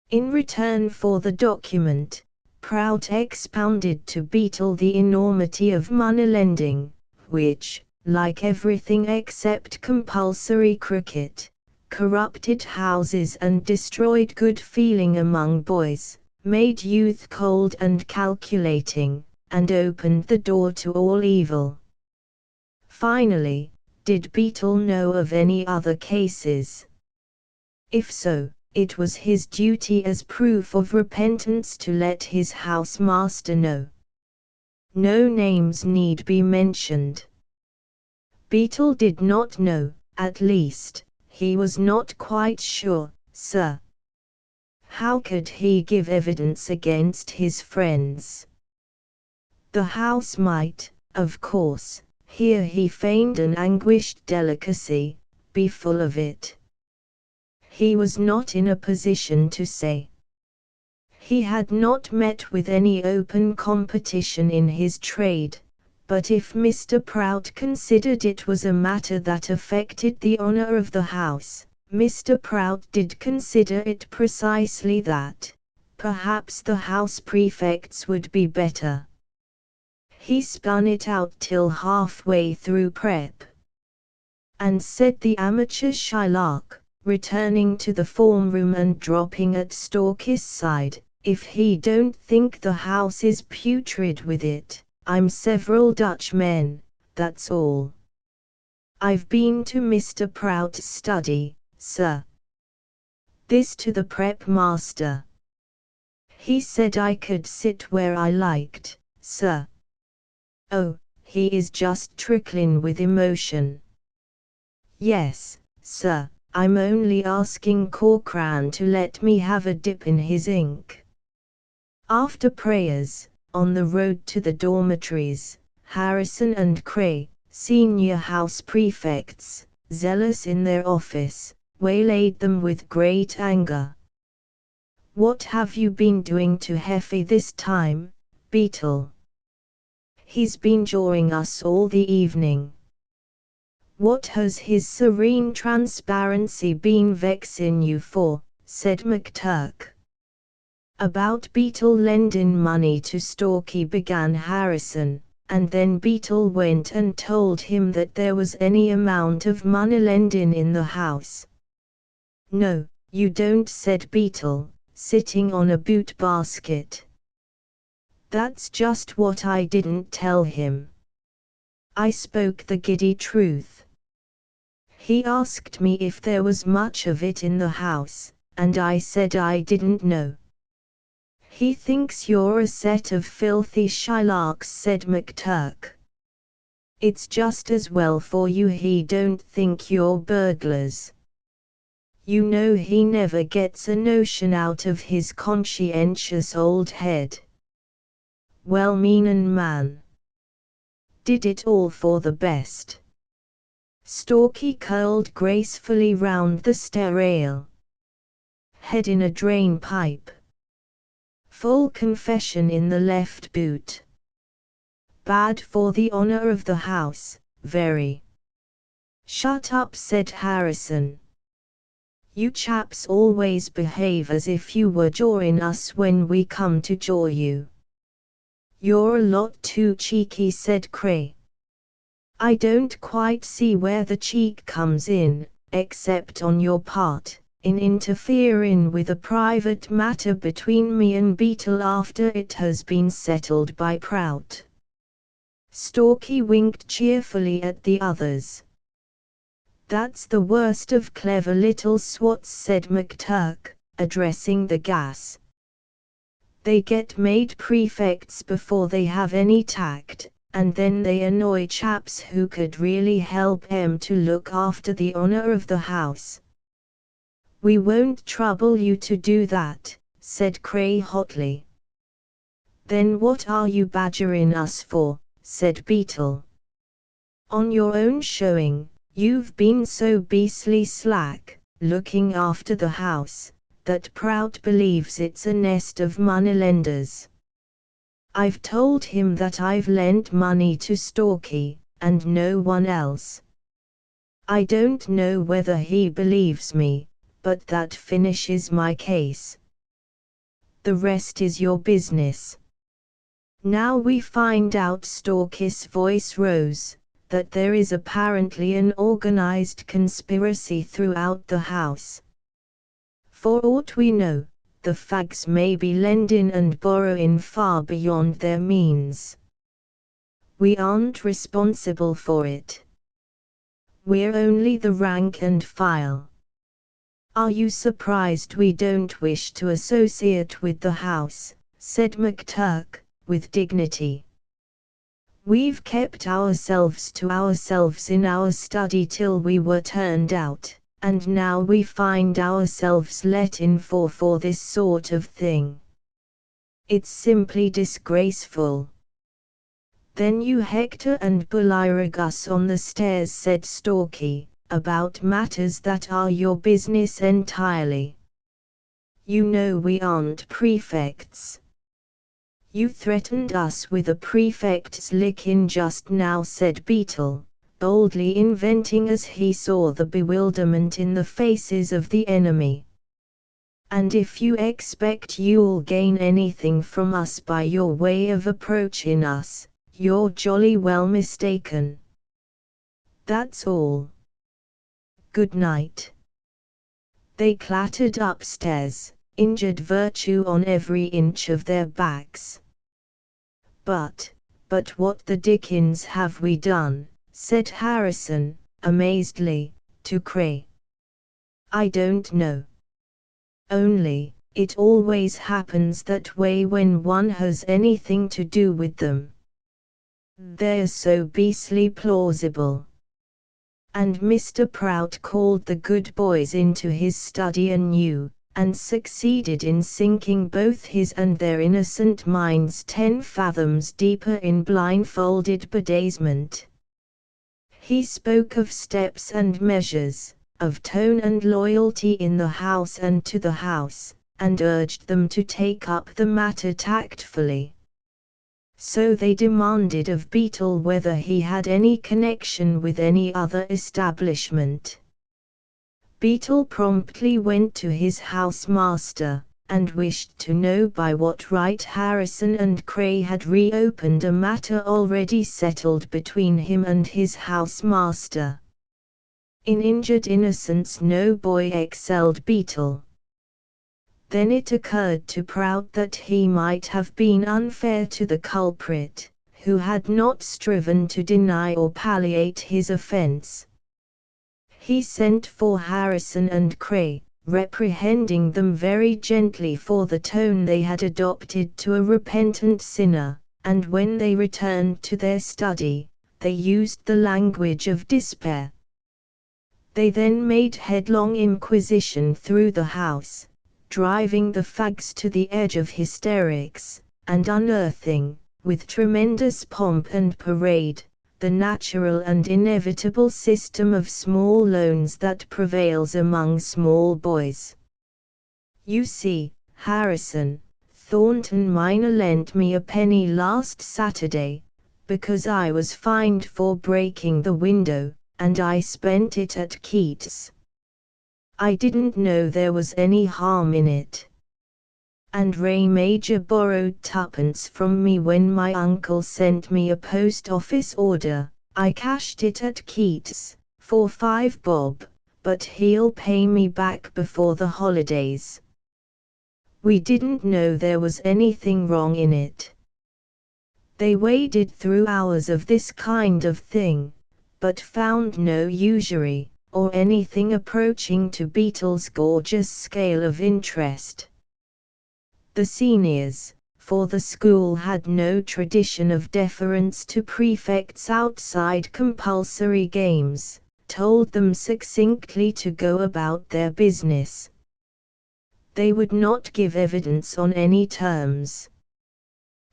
In return for the document, Prout expounded to Beetle the enormity of moneylending, which, like everything except compulsory cricket, corrupted houses and destroyed good feeling among boys, made youth cold and calculating, and opened the door to all evil. Finally, did Beetle know of any other cases? If so, it was his duty as proof of repentance to let his housemaster know. No names need be mentioned. Beetle did not know, at least, he was not quite sure, sir. How could he give evidence against his friends? The house might, of course, here he feigned an anguished delicacy, be full of it. He was not in a position to say. He had not met with any open competition in his trade, but if Mr. Prout considered it was a matter that affected the honor of the house, Mr. Prout did consider it precisely that. Perhaps the house prefects would be better. He spun it out till halfway through prep. And said the amateur Shylock, returning to the form room and dropping at Stalky's side, if he don't think the house is putrid with it, I'm several Dutchmen, that's all. I've been to Mr. Prout's study, sir. This to the prep master. He said I could sit where I liked, sir. Oh, he is just trickling with emotion. Yes, sir, I'm only asking Corcoran to let me have a dip in his ink. After prayers, on the road to the dormitories, Harrison and Cray, senior house prefects, zealous in their office, waylaid them with great anger. What have you been doing to Heffy this time, Beetle? He's been jawing us all the evening. What has his serene transparency been vexing you for? Said McTurk. About Beetle lending money to Stalky, began Harrison, and then Beetle went and told him that there was any amount of money lending in the house. No, you don't, said Beetle, sitting on a boot basket. That's just what I didn't tell him. I spoke the giddy truth. He asked me if there was much of it in the house, and I said I didn't know. He thinks you're a set of filthy shylarks, said McTurk. It's just as well for you he don't think you're burglars. You know he never gets a notion out of his conscientious old head. Well-meanin' man. Did it all for the best. Stalky curled gracefully round the stair rail. Head in a drain pipe. Full confession in the left boot. Bad for the honor of the house, very. Shut up, said Harrison. You chaps always behave as if you were jawing us when we come to jaw you. You're a lot too cheeky, said Cray. I don't quite see where the cheek comes in, except on your part, in interfering with a private matter between me and Beetle after it has been settled by Prout. Stalky winked cheerfully at the others. That's the worst of clever little swats, said McTurk, addressing the gas. They get made prefects before they have any tact, and then they annoy chaps who could really help 'em to look after the honor of the house. We won't trouble you to do that, said Cray hotly. Then what are you badgering us for, said Beetle. On your own showing, you've been so beastly slack, looking after the house, that Prout believes it's a nest of moneylenders. I've told him that I've lent money to Stalky, and no one else. I don't know whether he believes me, but that finishes my case. The rest is your business. Now we find out, Stalky's voice rose, that there is apparently an organized conspiracy throughout the house. For aught we know, the fags may be lending and borrowing far beyond their means. We aren't responsible for it. We're only the rank and file. Are you surprised we don't wish to associate with the house, said McTurk, with dignity. We've kept ourselves to ourselves in our study till we were turned out, and now we find ourselves let in for this sort of thing. It's simply disgraceful. Then you hector and bullyrag us on the stairs, said Stalky, about matters that are your business entirely. You know we aren't prefects. You threatened us with a prefect's licking just now, said Beetle, boldly inventing as he saw the bewilderment in the faces of the enemy. And if you expect you'll gain anything from us by your way of approaching us, you're jolly well mistaken. That's all. Good night. They clattered upstairs, injured virtue on every inch of their backs. But, "But what the dickens have we done?" said Harrison, amazedly, to Cray. "I don't know. Only, it always happens that way when one has anything to do with them. They're so beastly plausible." And Mr. Prout called the good boys into his study anew, and succeeded in sinking both his and their innocent minds 10 fathoms deeper in blindfolded bedazement. He spoke of steps and measures, of tone and loyalty in the house and to the house, and urged them to take up the matter tactfully. So they demanded of Beetle whether he had any connection with any other establishment. Beetle promptly went to his housemaster, and wished to know by what right Harrison and Cray had reopened a matter already settled between him and his housemaster. In injured innocence no boy excelled Beetle. Then it occurred to Prout that he might have been unfair to the culprit, who had not striven to deny or palliate his offense. He sent for Harrison and Cray, reprehending them very gently for the tone they had adopted to a repentant sinner, and when they returned to their study, they used the language of despair. They then made headlong inquisition through the house, driving the fags to the edge of hysterics, and unearthing, with tremendous pomp and parade, the natural and inevitable system of small loans that prevails among small boys. "You see, Harrison, Thornton minor lent me a penny last Saturday, because I was fined for breaking the window, and I spent it at Keats. I didn't know there was any harm in it. And Ray Major borrowed 2pence from me when my uncle sent me a post office order. I cashed it at Keats, for 5 bob, but he'll pay me back before the holidays. We didn't know there was anything wrong in it." They waded through hours of this kind of thing, but found no usury, or anything approaching to Beetle's gorgeous scale of interest. The seniors, for the school had no tradition of deference to prefects outside compulsory games, told them succinctly to go about their business. They would not give evidence on any terms.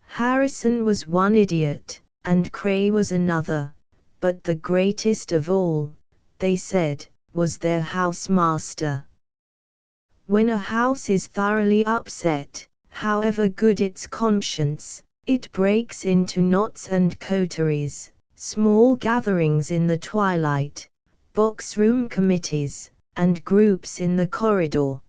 Harrison was one idiot, and Cray was another, but the greatest of all, they said, was their housemaster. When a house is thoroughly upset, however good its conscience, it breaks into knots and coteries, small gatherings in the twilight, box-room committees, and groups in the corridor.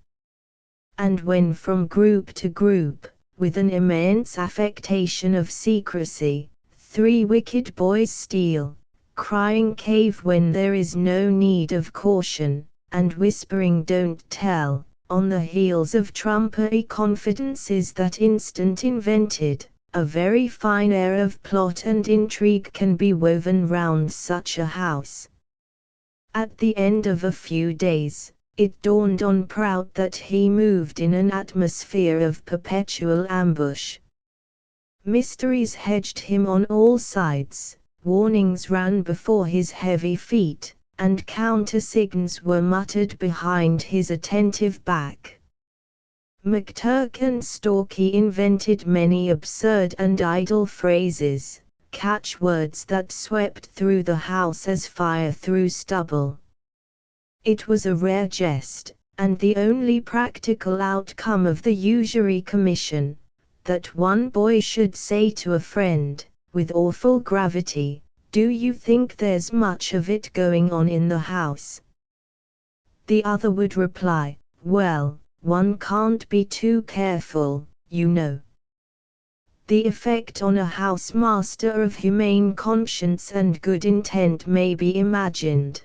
And when from group to group, with an immense affectation of secrecy, 3 wicked boys steal, crying cave when there is no need of caution, and whispering don't tell, on the heels of trumpery confidences that instant invented, a very fine air of plot and intrigue can be woven round such a house. At the end of a few days, it dawned on Prout that he moved in an atmosphere of perpetual ambush. Mysteries hedged him on all sides, warnings ran before his heavy feet, and countersigns were muttered behind his attentive back. McTurk and Stalky invented many absurd and idle phrases, catchwords that swept through the house as fire through stubble. It was a rare jest, and the only practical outcome of the usury commission, that one boy should say to a friend, with awful gravity, "Do you think there's much of it going on in the house?" The other would reply, "Well, one can't be too careful, you know." The effect on a housemaster of humane conscience and good intent may be imagined.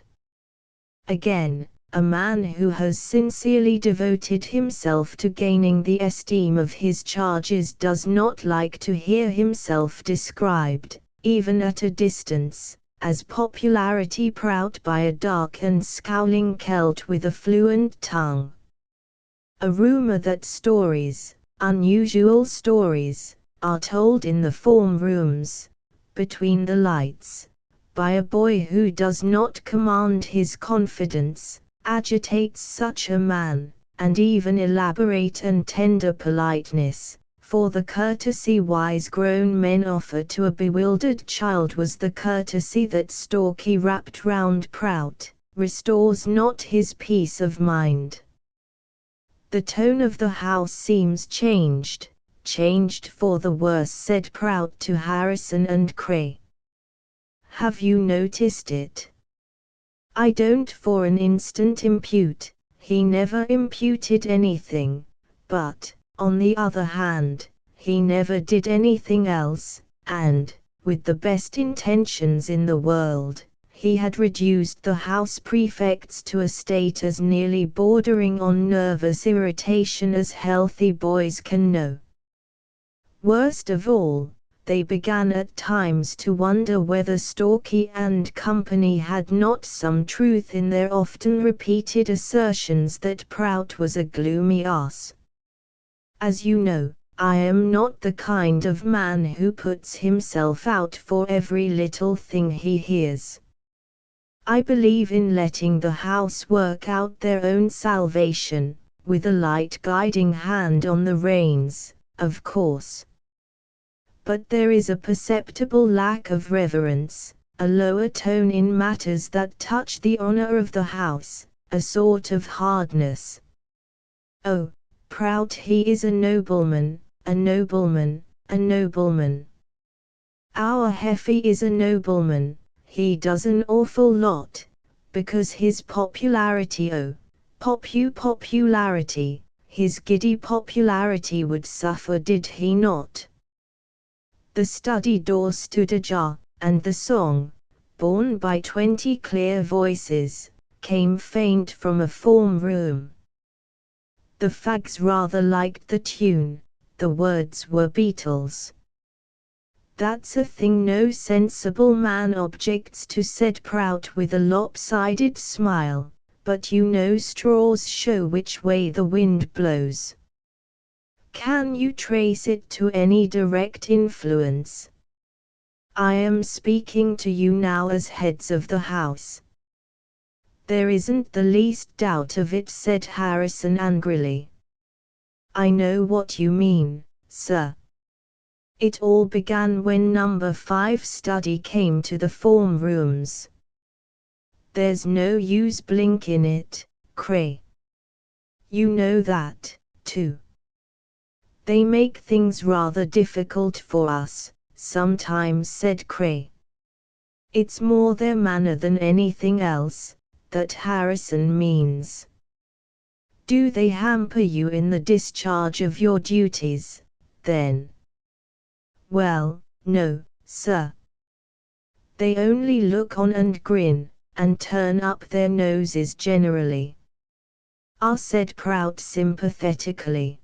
Again, a man who has sincerely devoted himself to gaining the esteem of his charges does not like to hear himself described, even at a distance, as popularity proud by a dark and scowling Celt with a fluent tongue. A rumor that stories, unusual stories, are told in the form rooms, between the lights, by a boy who does not command his confidence, agitates such a man, and even elaborate and tender politeness, for the courtesy wise grown men offer to a bewildered child was the courtesy that Stalky wrapped round Prout, restores not his peace of mind. The tone of the house seems changed for the worse, said Prout to Harrison and Cray. Have you noticed it? I don't for an instant impute, he never imputed anything, but, on the other hand, he never did anything else, and, with the best intentions in the world, he had reduced the house prefects to a state as nearly bordering on nervous irritation as healthy boys can know. Worst of all, they began at times to wonder whether Stalky and company had not some truth in their often repeated assertions that Prout was a gloomy ass. As you know, I am not the kind of man who puts himself out for every little thing he hears. I believe in letting the house work out their own salvation, with a light guiding hand on the reins, of course. But there is a perceptible lack of reverence, a lower tone in matters that touch the honor of the house, a sort of hardness. Oh, Prout, he is a nobleman, a nobleman, a nobleman. Our Heffy is a nobleman, he does an awful lot, because his popularity, oh, popularity, his giddy popularity would suffer did he not. The study door stood ajar, and the song, borne by 20 clear voices, came faint from a form room. The fags rather liked the tune, the words were Beatles. That's a thing no sensible man objects to, said Prout with a lopsided smile, but you know straws show which way the wind blows. Can you trace it to any direct influence? I am speaking to you now as heads of the house. There isn't the least doubt of it, said Harrison angrily. I know what you mean, sir. It all began when number 5 study came to the form rooms. There's no use blinking it, Cray. You know that, too. They make things rather difficult for us, sometimes, said Cray. It's more their manner than anything else, that Harrison means. Do they hamper you in the discharge of your duties, then? Well, no, sir. They only look on and grin, and turn up their noses generally. Ah, said Prout sympathetically.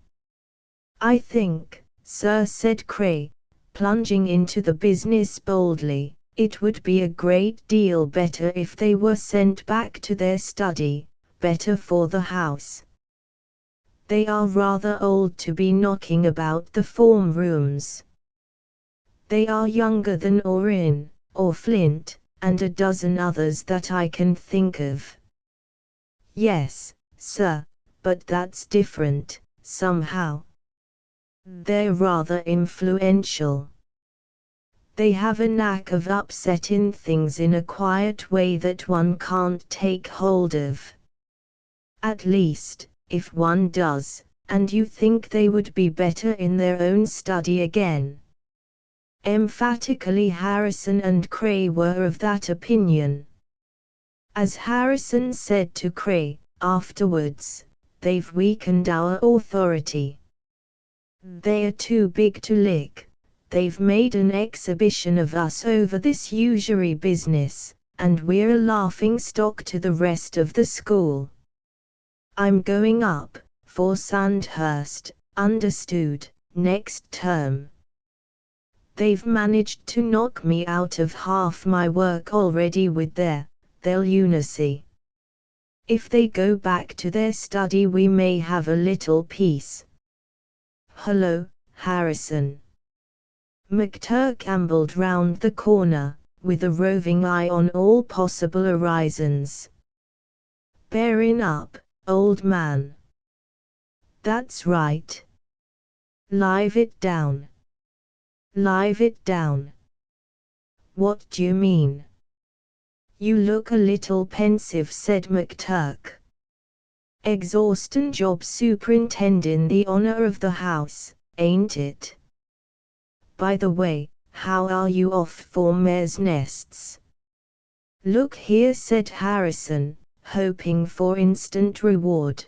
I think, sir, said Cray, plunging into the business boldly, it would be a great deal better if they were sent back to their study, better for the house. They are rather old to be knocking about the form rooms. They are younger than Orrin, or Flint, and a dozen others that I can think of. Yes, sir, but that's different, somehow. They're rather influential. They have a knack of upsetting things in a quiet way that one can't take hold of. At least, if one does, and you think they would be better in their own study again. Emphatically Harrison and Cray were of that opinion. As Harrison said to Cray, afterwards, they've weakened our authority. They're too big to lick, they've made an exhibition of us over this usury business, and we're a laughing stock to the rest of the school. I'm going up, for Sandhurst, understood, next term. They've managed to knock me out of half my work already with their lunacy. If they go back to their study we may have a little peace. Hullo, Harrison. McTurk ambled round the corner, with a roving eye on all possible horizons. Bearing up, old man. That's right. Live it down. Live it down. What do you mean? You look a little pensive, said McTurk. Exhaustin' job superintending the honor of the house, ain't it? By the way, how are you off for mare's nests? Look here, said Harrison, hoping for instant reward.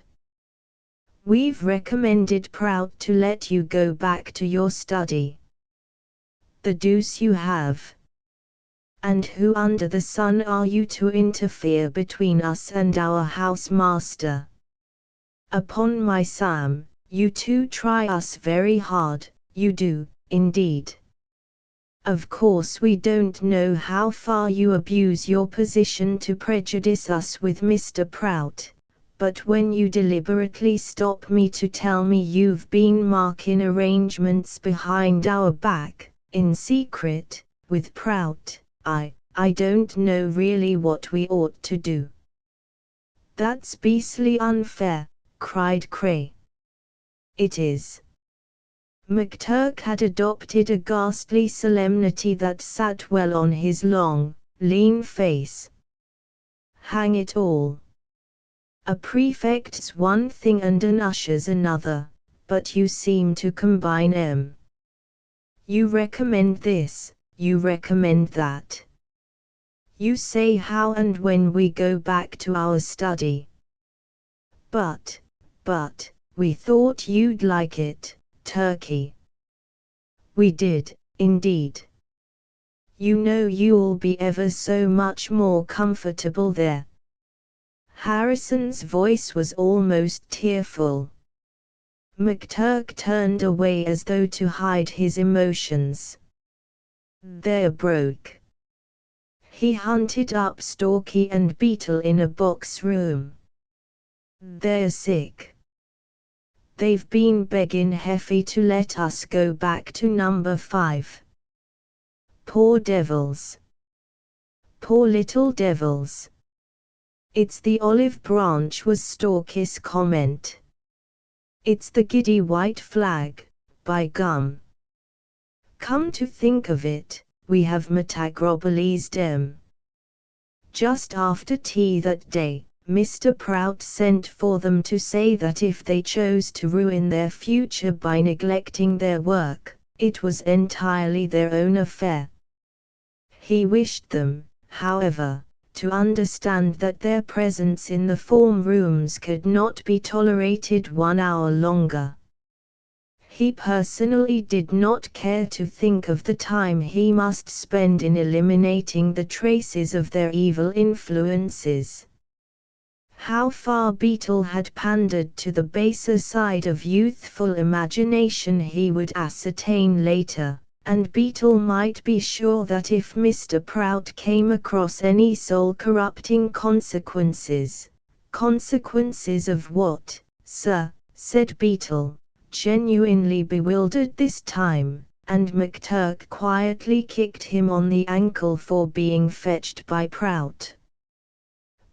We've recommended Prout to let you go back to your study. The deuce you have. And who under the sun are you to interfere between us and our housemaster? Upon my Sam, you two try us very hard, you do, indeed. Of course we don't know how far you abuse your position to prejudice us with Mr. Prout, but when you deliberately stop me to tell me you've been marking arrangements behind our back, in secret, with Prout, I don't know really what we ought to do. That's beastly unfair, cried Cray. It is. McTurk had adopted a ghastly solemnity that sat well on his long, lean face. Hang it all. A prefect's one thing and an usher's another, but you seem to combine 'em. You recommend this, you recommend that. You say how and when we go back to our study. But, we thought you'd like it, Turkey. We did, indeed. You know you'll be ever so much more comfortable there. Harrison's voice was almost tearful. McTurk turned away as though to hide his emotions. They're broke. He hunted up Stalky and Beetle in a box room. They're sick. They've been begging Heffy to let us go back to number 5. Poor devils. Poor little devils. It's the olive branch, was Stalky's comment. It's the giddy white flag, by gum. Come to think of it, we have metagrobolized 'em. Just after tea that day, Mr. Prout sent for them to say that if they chose to ruin their future by neglecting their work, it was entirely their own affair. He wished them, however, to understand that their presence in the form rooms could not be tolerated 1 hour longer. He personally did not care to think of the time he must spend in eliminating the traces of their evil influences. How far Beetle had pandered to the baser side of youthful imagination he would ascertain later, and Beetle might be sure that if Mr. Prout came across any soul-corrupting consequences. Consequences of what, sir? Said Beetle, genuinely bewildered this time, and McTurk quietly kicked him on the ankle for being fetched by Prout.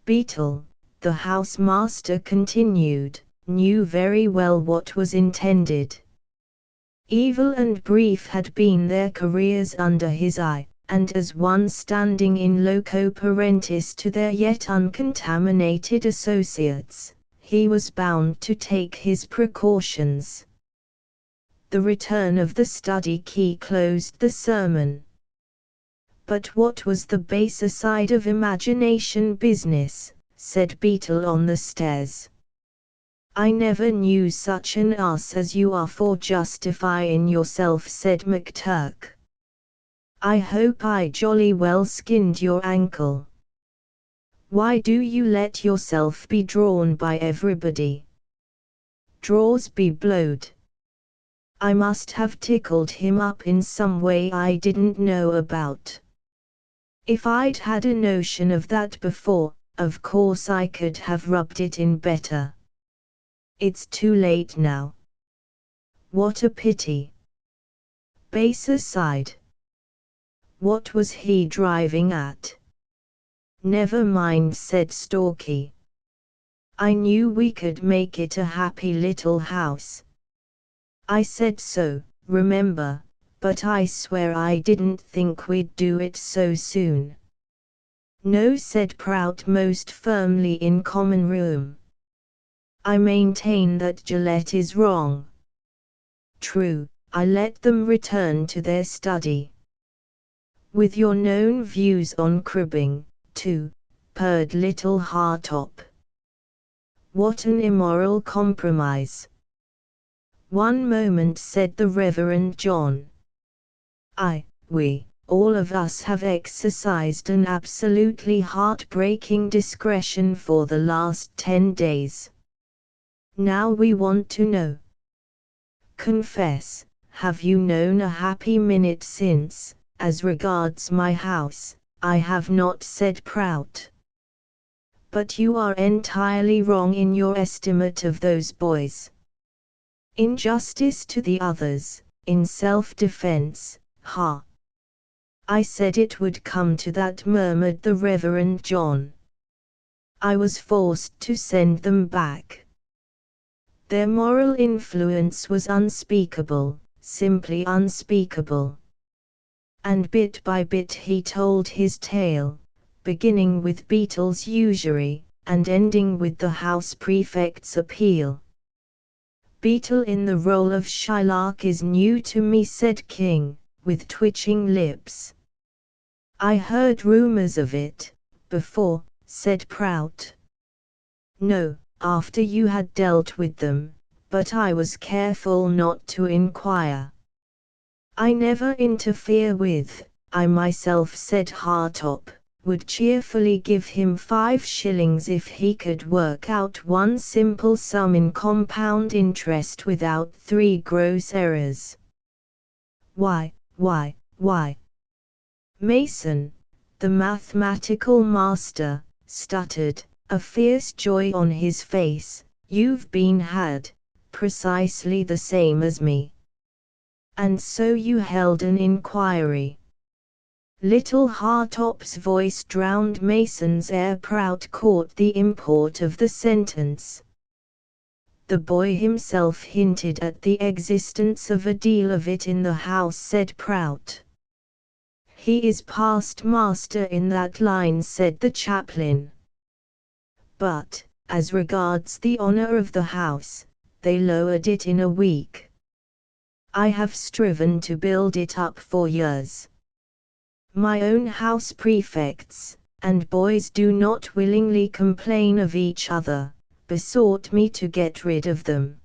Beetle, the housemaster continued, knew very well what was intended. Evil and brief had been their careers under his eye, and as one standing in loco parentis to their yet uncontaminated associates, he was bound to take his precautions. The return of the study key closed the sermon. But what was the baser side of imagination business? Said Beetle on the stairs. I never knew such an ass as you are for justifying yourself, said McTurk. I hope I jolly well skinned your ankle. Why do you let yourself be drawn by everybody? Draws be blowed. I must have tickled him up in some way I didn't know about. If I'd had a notion of that before, of course I could have rubbed it in better. It's too late now. What a pity. Bass aside. What was he driving at? Never mind, said Stalky. I knew we could make it a happy little house. I said so, remember, but I swear I didn't think we'd do it so soon. No, said Prout most firmly in common room. I maintain that Gillette is wrong. True, I let them return to their study. With your known views on cribbing, too, purred little Hartop. What an immoral compromise. One moment, said the Reverend John. We, all of us have exercised an absolutely heartbreaking discretion for the last 10 days. Now we want to know. Confess, have you known a happy minute since, as regards my house? I have not, said Prout. But you are entirely wrong in your estimate of those boys. In justice to the others, in self-defense, I said it would come to that, murmured the Reverend John. I was forced to send them back. Their moral influence was unspeakable, simply unspeakable. And bit by bit he told his tale, beginning with Beetle's usury, and ending with the house prefect's appeal. Beetle in the role of Shylock is new to me, said King, with twitching lips. I heard rumors of it before, said Prout. No, after you had dealt with them, but I was careful not to inquire. I never interfere with, I myself, said Hartop, would cheerfully give him 5 shillings if he could work out one simple sum in compound interest without 3 gross errors. Why? Mason, the mathematical master, stuttered, a fierce joy on his face. You've been had, precisely the same as me. And so you held an inquiry. Little Hartop's voice drowned Mason's air. Prout caught the import of the sentence. The boy himself hinted at the existence of a deal of it in the house, said Prout. He is past master in that line, said the chaplain. But, as regards the honor of the house, they lowered it in a week. I have striven to build it up for years. My own house prefects, and boys do not willingly complain of each other, besought me to get rid of them.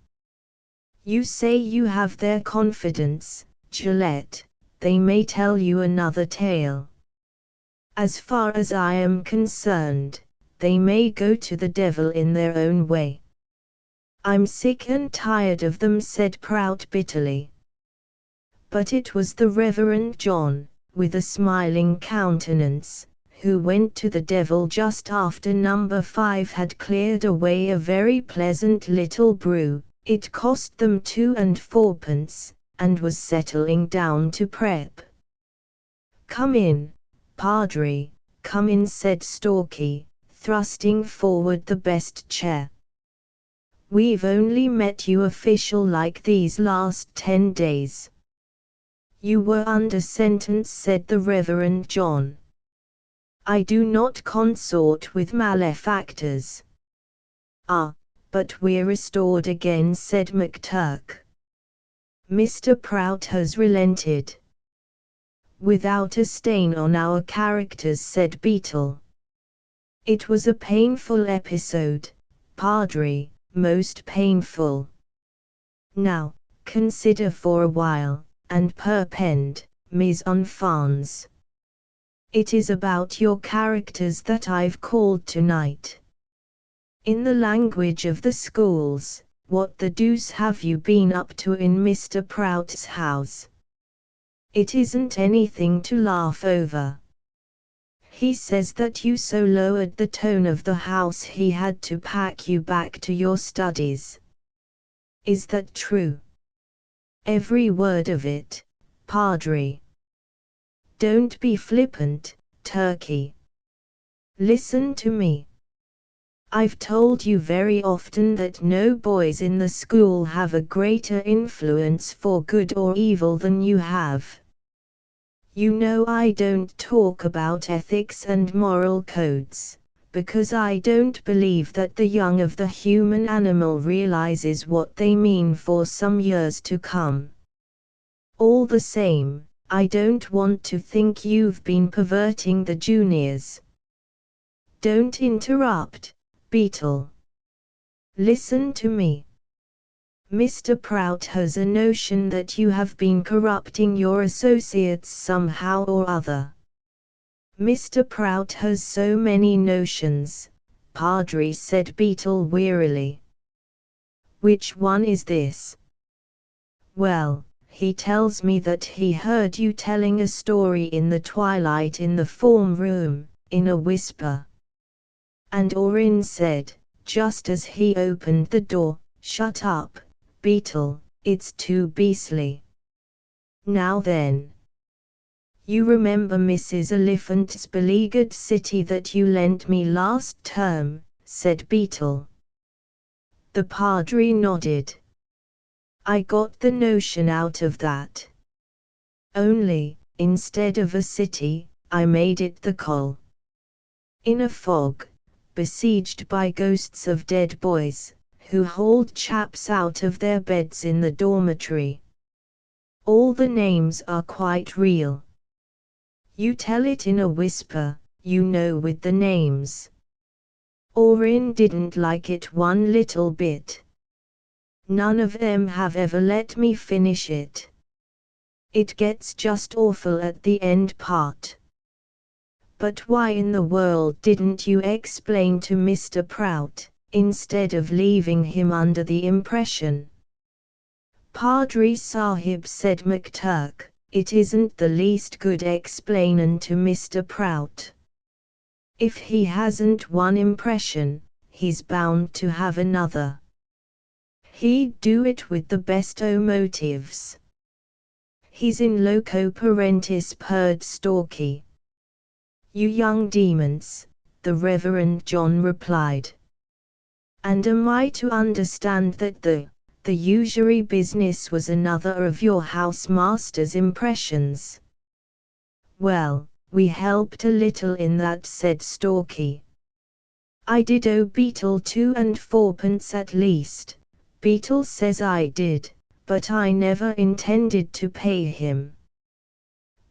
You say you have their confidence, Gillette, they may tell you another tale. As far as I am concerned, they may go to the devil in their own way. I'm sick and tired of them, said Prout bitterly. But it was the Reverend John, with a smiling countenance, who went to the devil just after number 5 had cleared away a very pleasant little brew. It cost them 2 and 4pence, and was settling down to prep. Come in, Padre, come in, said Stalky, thrusting forward the best chair. We've only met you official like these last 10 days. You were under sentence, said the Reverend John. I do not consort with malefactors. Ah, but we're restored again, said McTurk. Mr. Prout has relented. Without a stain on our characters, said Beetle. It was a painful episode, Padre, most painful. Now, consider for a while, and perpend, mes enfants. It is about your characters that I've called tonight. In the language of the schools, what the deuce have you been up to in Mr. Prout's house? It isn't anything to laugh over. He says that you so lowered the tone of the house he had to pack you back to your studies. Is that true? Every word of it, Padre. Don't be flippant, Turkey. Listen to me. I've told you very often that no boys in the school have a greater influence for good or evil than you have. You know I don't talk about ethics and moral codes, because I don't believe that the young of the human animal realizes what they mean for some years to come. All the same, I don't want to think you've been perverting the juniors. Don't interrupt, Beetle. Listen to me. Mr. Prout has a notion that you have been corrupting your associates somehow or other. Mr. Prout has so many notions, Padre said Beetle wearily. Which one is this? Well, he tells me that he heard you telling a story in the twilight in the form room, in a whisper. And Orin said, just as he opened the door, "Shut up, Beetle, it's too beastly." Now then. You remember Mrs. Oliphant's beleaguered city that you lent me last term, said Beetle. The Padre nodded. I got the notion out of that. Only, instead of a city, I made it the coal. In a fog, besieged by ghosts of dead boys, who hauled chaps out of their beds in the dormitory. All the names are quite real. You tell it in a whisper, you know, with the names. Orin didn't like it one little bit. None of them have ever let me finish it. It gets just awful at the end part. But why in the world didn't you explain to Mr. Prout, instead of leaving him under the impression? Padre Sahib, said McTurk, it isn't the least good explainin' to Mr. Prout. If he hasn't one impression, he's bound to have another. He'd do it with the best o' motives. He's in loco parentis, purred Stalky. You young demons, the Reverend John replied. And am I to understand that the usury business was another of your housemaster's impressions? Well, we helped a little in that, said Stalky. I did owe Beetle 2 and 4pence at least. Beetle says I did, but I never intended to pay him.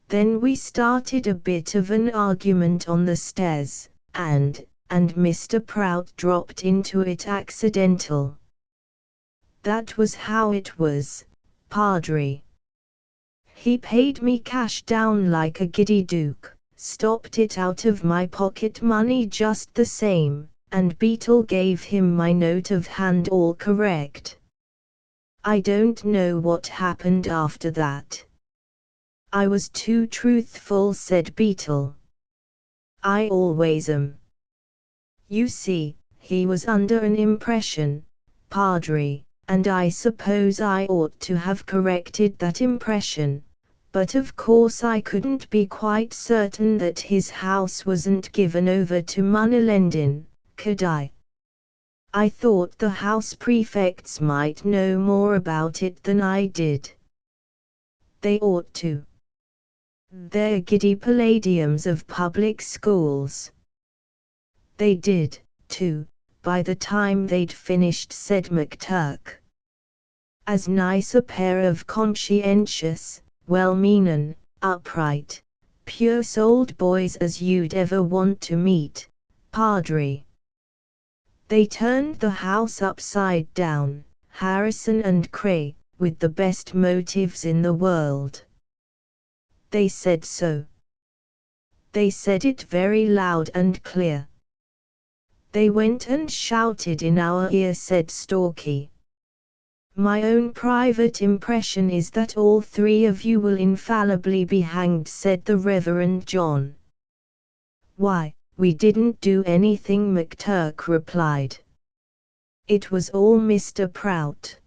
Then we started a bit of an argument on the stairs, and Mr. Prout dropped into it accidental. That was how it was, Padre. He paid me cash down like a giddy duke, stopped it out of my pocket money just the same, and Beetle gave him my note of hand all correct. I don't know what happened after that. I was too truthful, said Beetle. I always am. You see, he was under an impression, Padre, and I suppose I ought to have corrected that impression, but of course I couldn't be quite certain that his house wasn't given over to moneylending, could I? I thought the house prefects might know more about it than I did. They ought to. They're giddy palladiums of public schools. They did, too, by the time they'd finished, said McTurk. As nice a pair of conscientious, well-meanin', upright, pure-souled boys as you'd ever want to meet, Padre. They turned the house upside down, Harrison and Cray, with the best motives in the world. They said so. They said it very loud and clear. They went and shouted in our ear, said Stalky. My own private impression is that all three of you will infallibly be hanged, said the Reverend John. Why, we didn't do anything, McTurk replied. It was all Mr. Prout.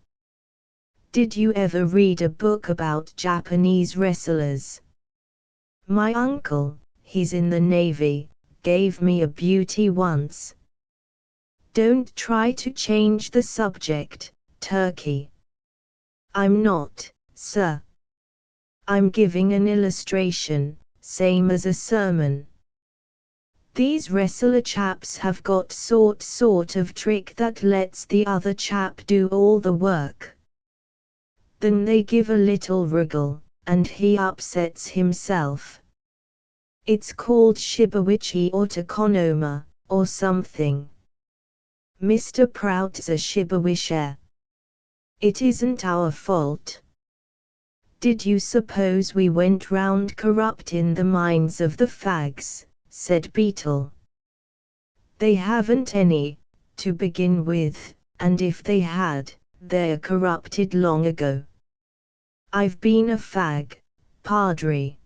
Did you ever read a book about Japanese wrestlers? My uncle, he's in the Navy, gave me a beauty once. Don't try to change the subject, Turkey. I'm not, sir. I'm giving an illustration, same as a sermon. These wrestler chaps have got sort of trick that lets the other chap do all the work. Then they give a little wriggle, and he upsets himself. It's called Shibawichi or Tokonoma, or something. Mr. Prout's a Shibawisher. It isn't our fault. Did you suppose we went round corrupting the minds of the fags, said Beetle. They haven't any, to begin with, and if they had, they're corrupted long ago. I've been a fag, Padre.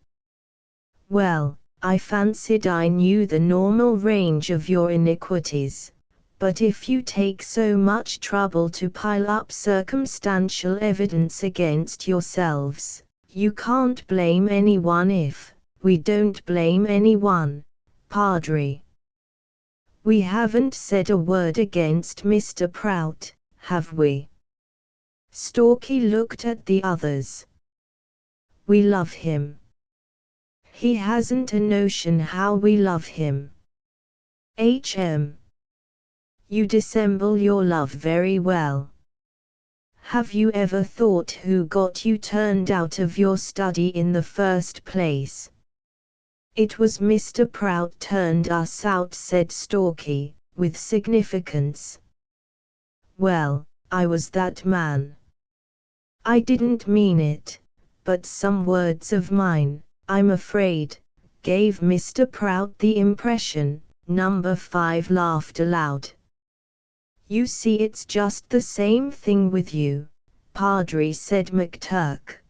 Well, I fancied I knew the normal range of your iniquities, but if you take so much trouble to pile up circumstantial evidence against yourselves, you can't blame anyone if we don't blame anyone, Padre. We haven't said a word against Mr. Prout, have we? Stalky looked at the others. We love him. He hasn't a notion how we love him. HM. You dissemble your love very well. Have you ever thought who got you turned out of your study in the first place? It was Mr. Prout turned us out, said Stalky, with significance. Well, I was that man. I didn't mean it, but some words of mine, I'm afraid, gave Mr. Prout the impression. Number 5 laughed aloud. You see, it's just the same thing with you, Padre, said McTurk.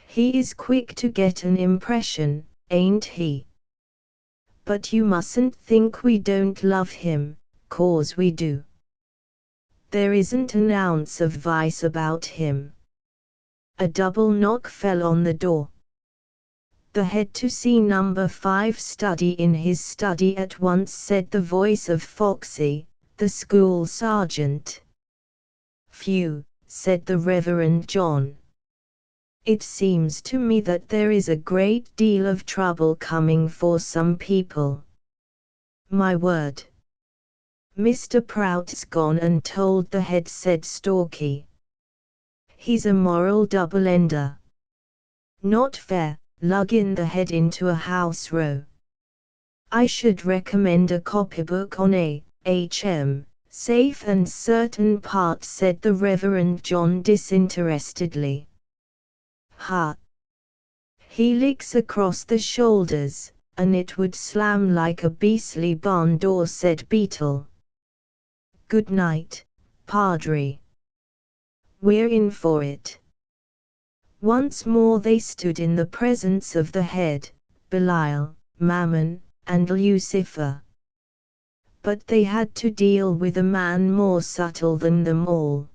He is quick to get an impression, ain't he? But you mustn't think we don't love him, 'cause we do. There isn't an ounce of vice about him. A double knock fell on the door. The head to see number 5 study in his study at once, said the voice of Foxy, the school sergeant. Phew, said the Reverend John. It seems to me that there is a great deal of trouble coming for some people. My word. Mr. Prout's gone and told the head, said Stalky. He's a moral double-ender. Not fair, lugging the head into a house row. I should recommend a copybook on A.H.M. safe and certain part, said the Reverend John disinterestedly. Ha! Helix across the shoulders, and it would slam like a beastly barn door, said Beetle. Good night, Padre. We're in for it. Once more they stood in the presence of the head, Belial, Mammon, and Lucifer. But they had to deal with a man more subtle than them all.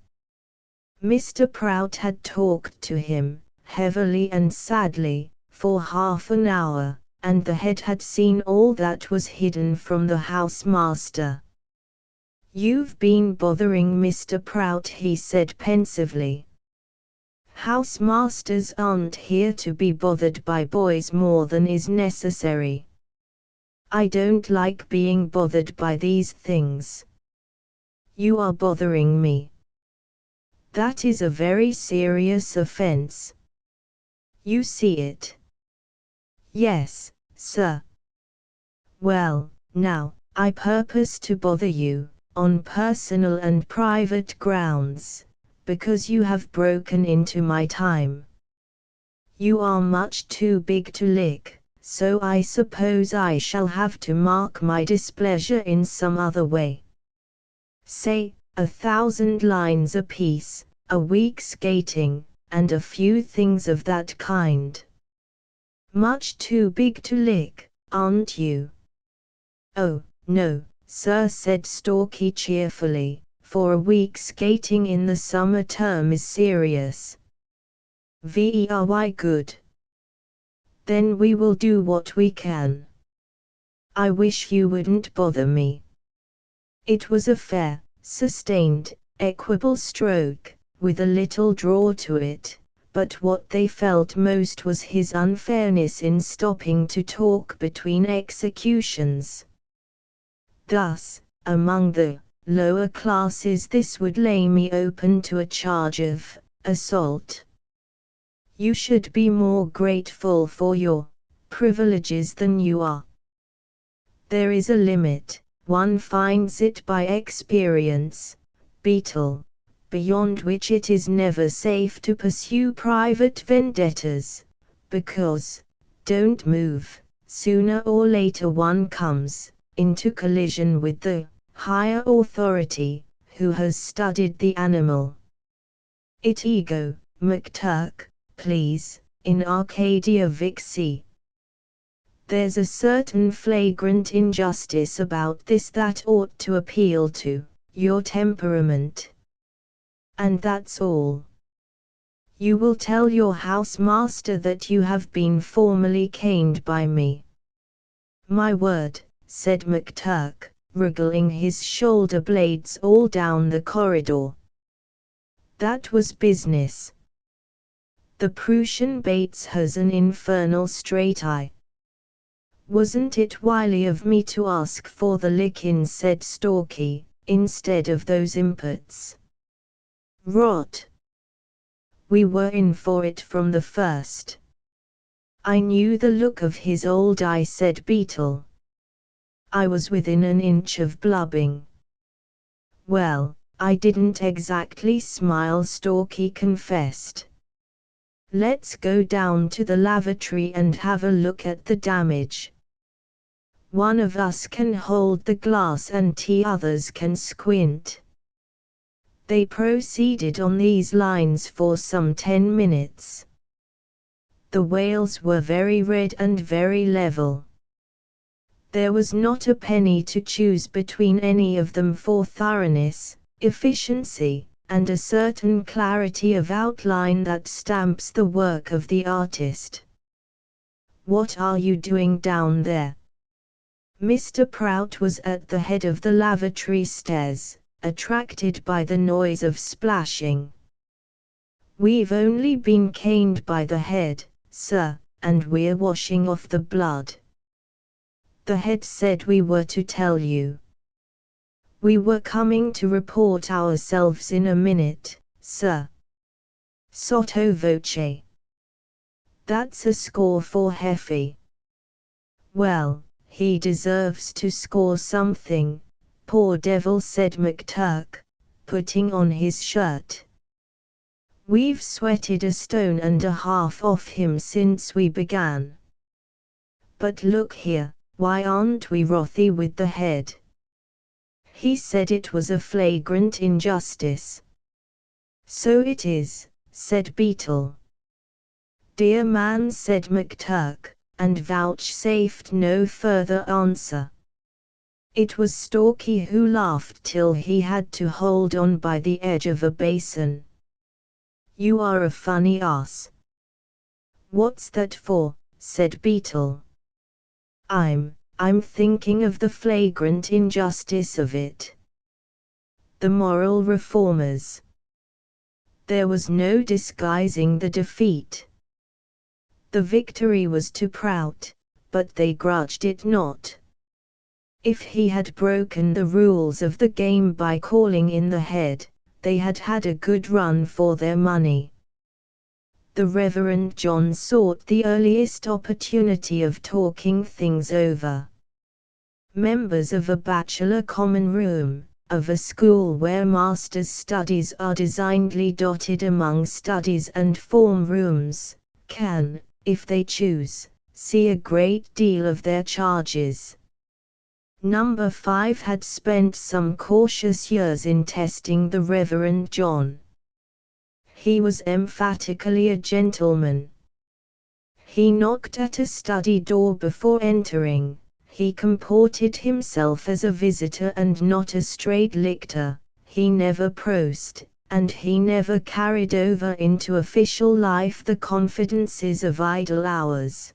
Mr. Prout had talked to him, heavily and sadly, for half an hour, and the head had seen all that was hidden from the housemaster. You've been bothering Mr. Prout, he said pensively. Housemasters aren't here to be bothered by boys more than is necessary. I don't like being bothered by these things. You are bothering me. That is a very serious offense. You see it? Yes, sir. Well, now, I purpose to bother you, on personal and private grounds, because you have broken into my time. You are much too big to lick, so I suppose I shall have to mark my displeasure in some other way. Say, 1,000 lines apiece, a week's skating, and a few things of that kind. Much too big to lick, aren't you? Oh, no, sir, said Stalky cheerfully, for a week's skating in the summer term is serious. Very good. Then we will do what we can. I wish you wouldn't bother me. It was a fair, sustained, equable stroke, with a little draw to it, but what they felt most was his unfairness in stopping to talk between executions. Thus, among the lower classes this would lay me open to a charge of assault. You should be more grateful for your privileges than you are. There is a limit, one finds it by experience, Beetle, beyond which it is never safe to pursue private vendettas, because, don't move, sooner or later one comes into collision with the higher authority, who has studied the animal. It ego, McTurk, please, in Arcadia Vixie. There's a certain flagrant injustice about this that ought to appeal to your temperament. And that's all. You will tell your housemaster that you have been formally caned by me. My word, said McTurk, wriggling his shoulder blades all down the corridor. That was business. The Prussian Bates has an infernal straight eye. Wasn't it wily of me to ask for the lickings, said Stalky, instead of those impets? Rot. We were in for it from the first. I knew the look of his old eye, said Beetle. I was within an inch of blubbing. Well, I didn't exactly smile, Stalky confessed. Let's go down to the lavatory and have a look at the damage. One of us can hold the glass and the others can squint. They proceeded on these lines for some 10 minutes. The whales were very red and very level. There was not a penny to choose between any of them for thoroughness, efficiency, and a certain clarity of outline that stamps the work of the artist. What are you doing down there? Mr. Prout was at the head of the lavatory stairs, attracted by the noise of splashing. We've only been caned by the head, sir, and we're washing off the blood. The head said we were to tell you. We were coming to report ourselves in a minute, sir. Sotto voce. That's a score for Heffy. Well, he deserves to score something, poor devil, said McTurk, putting on his shirt. We've sweated 1.5 stones off him since we began. But look here, why aren't we wrathy with the head? He said it was a flagrant injustice. So it is, said Beetle. Dear man, said McTurk, and vouchsafed no further answer. It was Stalky who laughed till he had to hold on by the edge of a basin. You are a funny ass. What's that for? Said Beetle. I'm thinking of the flagrant injustice of it. The moral reformers. There was no disguising the defeat. The victory was to Prout, but they grudged it not. If he had broken the rules of the game by calling in the head, they had had a good run for their money. The Reverend John sought the earliest opportunity of talking things over. Members of a bachelor common room, of a school where masters' studies are designedly dotted among studies and form rooms, can, if they choose, see a great deal of their charges. Number 5 had spent some cautious years in testing the Reverend John. He was emphatically a gentleman. He knocked at a study door before entering, he comported himself as a visitor and not a straight lictor, he never prosed, and he never carried over into official life the confidences of idle hours.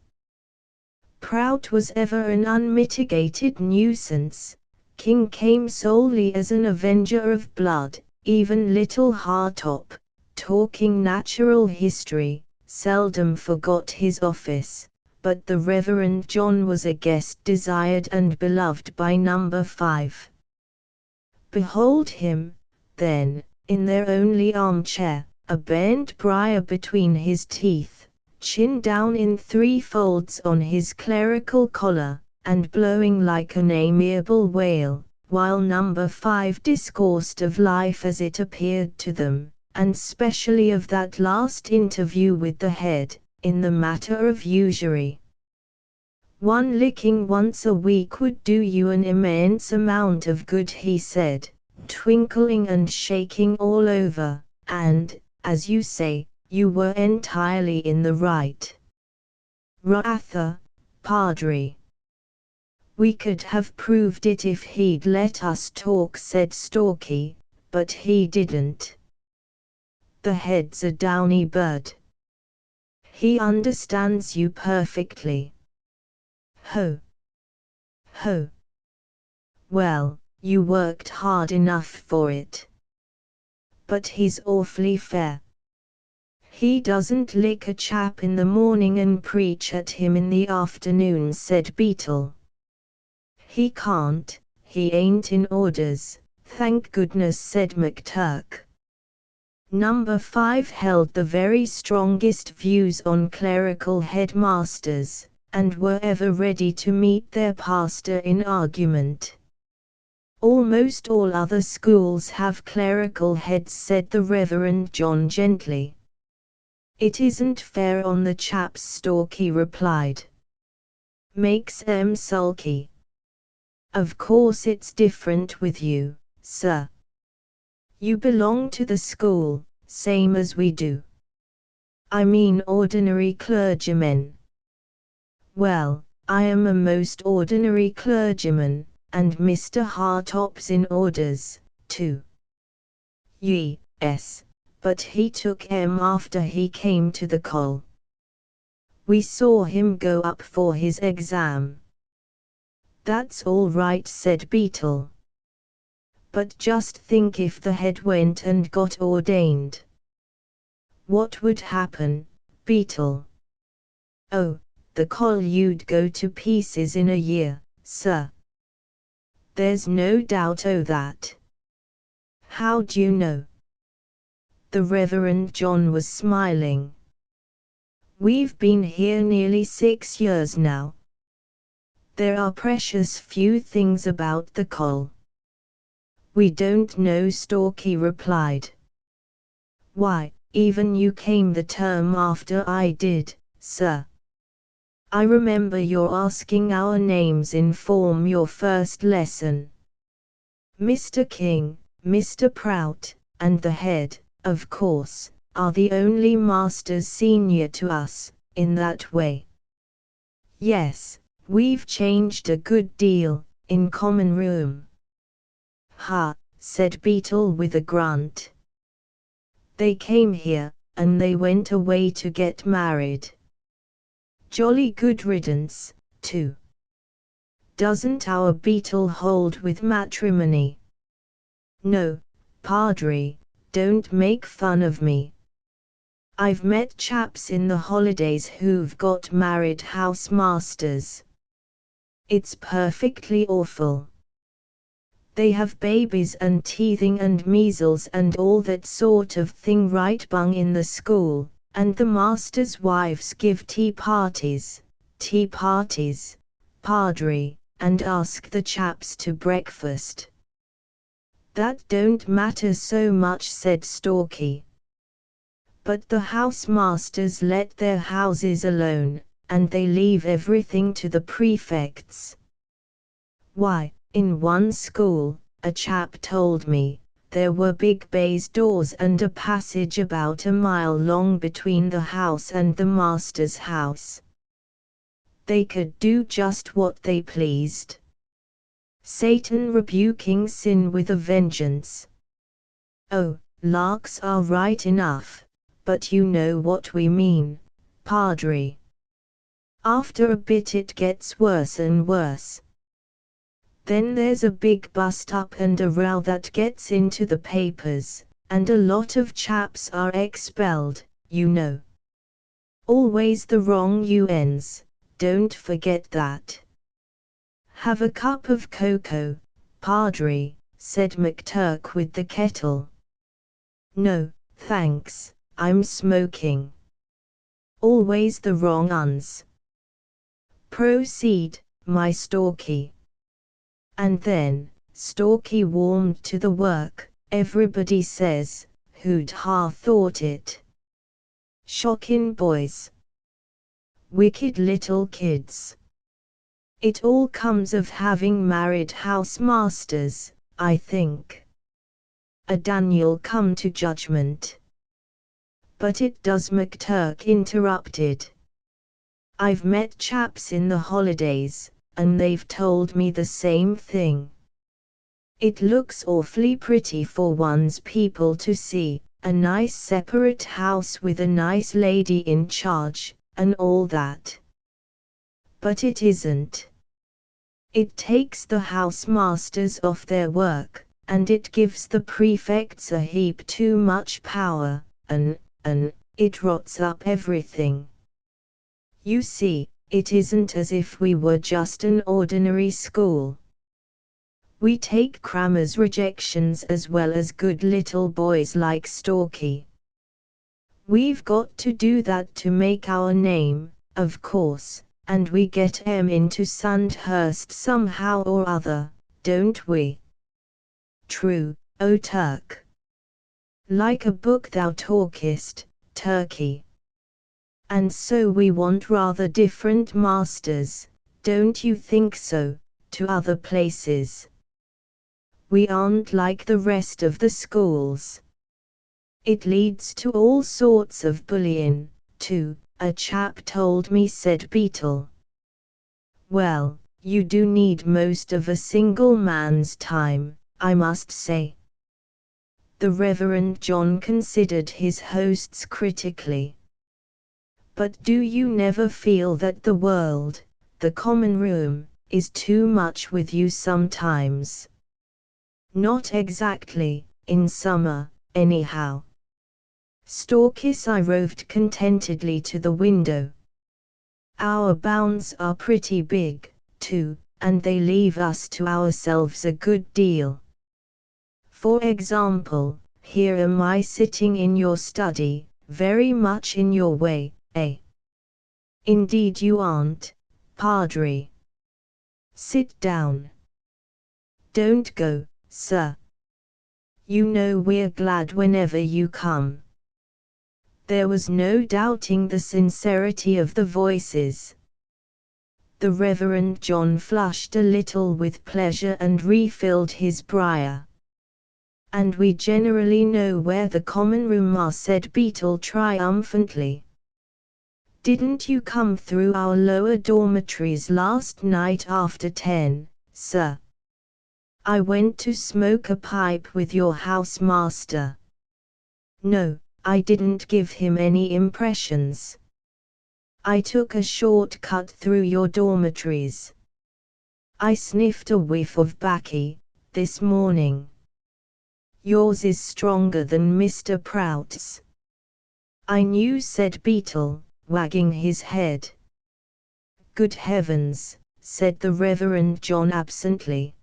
Prout was ever an unmitigated nuisance. King came solely as an avenger of blood. Even little Hartop, talking natural history, seldom forgot his office, but the Reverend John was a guest desired and beloved by number 5. Behold him, then, in their only armchair, a bent briar between his teeth, chin down in 3 folds on his clerical collar, and blowing like an amiable whale, while number 5 discoursed of life as it appeared to them, and specially of that last interview with the head, in the matter of usury. "One licking once a week would do you an immense amount of good," he said, twinkling and shaking all over, "and, as you say, you were entirely in the right. Rather, Padre. We could have proved it if he'd let us talk," said Stalky, "but he didn't. The head's a downy bird. He understands you perfectly. Ho! Ho! Well, you worked hard enough for it. But he's awfully fair. He doesn't lick a chap in the morning and preach at him in the afternoon," said Beetle. "He can't, he ain't in orders, thank goodness," said McTurk. Number 5 held the very strongest views on clerical headmasters, and were ever ready to meet their pastor in argument. "Almost all other schools have clerical heads," said the Reverend John gently. "It isn't fair on the chaps," Stalky replied. "Makes 'em sulky. Of course it's different with you, sir. You belong to the school, same as we do. I mean ordinary clergymen. Well, I am a most ordinary clergyman, and Mr. Hartop's in orders, too." "Yes, but he took 'em after he came to the Col. We saw him go up for his exam." "That's all right," said Beetle. "But just think if the head went and got ordained. What would happen, Beetle?" "Oh, the Col you'd go to pieces in a year, sir. There's no doubt o' that." "How d'you know?" The Reverend John was smiling. "We've been here nearly 6 years now. There are precious few things about the Col." "We don't know," Stalky replied. "Why, even you came the term after I did, sir. I remember your asking our names in form your first lesson. Mr. King, Mr. Prout, and the head, of course, are the only masters senior to us, in that way. Yes, we've changed a good deal, in common room." "Ha," said Beetle with a grunt. "They came here, and they went away to get married. Jolly good riddance, too. Doesn't our Beetle hold with matrimony?" "No, Padre, don't make fun of me. I've met chaps in the holidays who've got married housemasters. It's perfectly awful. They have babies and teething and measles and all that sort of thing right bung in the school, and the masters' wives give tea parties, Padre, and ask the chaps to breakfast." "That don't matter so much," said Stalky. "But the housemasters let their houses alone, and they leave everything to the prefects. Why, in one school, a chap told me, there were big baize doors and a passage about a mile long between the house and the master's house. They could do just what they pleased. Satan rebuking sin with a vengeance. Oh, larks are right enough, but you know what we mean, Padre. After a bit it gets worse and worse. Then there's a big bust-up and a row that gets into the papers, and a lot of chaps are expelled, you know. Always the wrong UNs, don't forget that. Have a cup of cocoa, Padre, said McTurk with the kettle. No, thanks, I'm smoking. Always the wrong uns. Proceed, my Stalky. And then, Stalky warmed to the work. Everybody says, who'd ha thought it? Shockin' boys. Wicked little kids. It all comes of having married housemasters, I think. A Daniel come to judgment. But it does, McTurk interrupted. I've met chaps in the holidays, and they've told me the same thing. It looks awfully pretty for one's people to see, a nice separate house with a nice lady in charge, and all that. But it isn't. It takes the housemasters off their work, and it gives the prefects a heap too much power, and it rots up everything. You see, it isn't as if we were just an ordinary school. We take crammers' rejections as well as good little boys like Stalky. We've got to do that to make our name, of course, and we get 'em into Sandhurst somehow or other, don't we? True, O Turk. Like a book thou talkest, Turkey. And so we want rather different masters, don't you think so, to other places? We aren't like the rest of the schools. It leads to all sorts of bullying, too, a chap told me, said Beetle. Well, you do need most of a single man's time, I must say. The Reverend John considered his hosts critically. But do you never feel that the world, the common room, is too much with you sometimes? Not exactly, in summer, anyhow. Stalkis, I roved contentedly to the window. Our bounds are pretty big, too, and they leave us to ourselves a good deal. For example, here am I sitting in your study, very much in your way, eh? Indeed you aren't, Padre. Sit down. Don't go, sir. You know we're glad whenever you come. There was no doubting the sincerity of the voices. The Reverend John flushed a little with pleasure and refilled his briar. And we generally know where the common room are, said Beetle triumphantly. Didn't you come through our lower dormitories last night after 10, sir? I went to smoke a pipe with your housemaster. No, I didn't give him any impressions. I took a short cut through your dormitories. I sniffed a whiff of baccy, this morning. Yours is stronger than Mr. Prout's. I knew, said Beetle, wagging his head. Good heavens, said the Reverend John absently.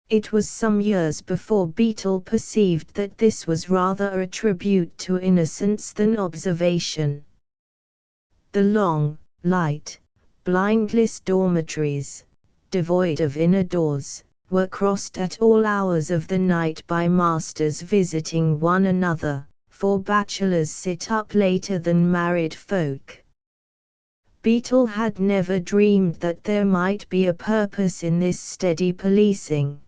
It was some years before Beetle perceived that this was rather a tribute to innocence than observation. The long, light, blindless dormitories, devoid of inner doors, were crossed at all hours of the night by masters visiting one another, for bachelors sit up later than married folk. Beetle had never dreamed that there might be a purpose in this steady policing.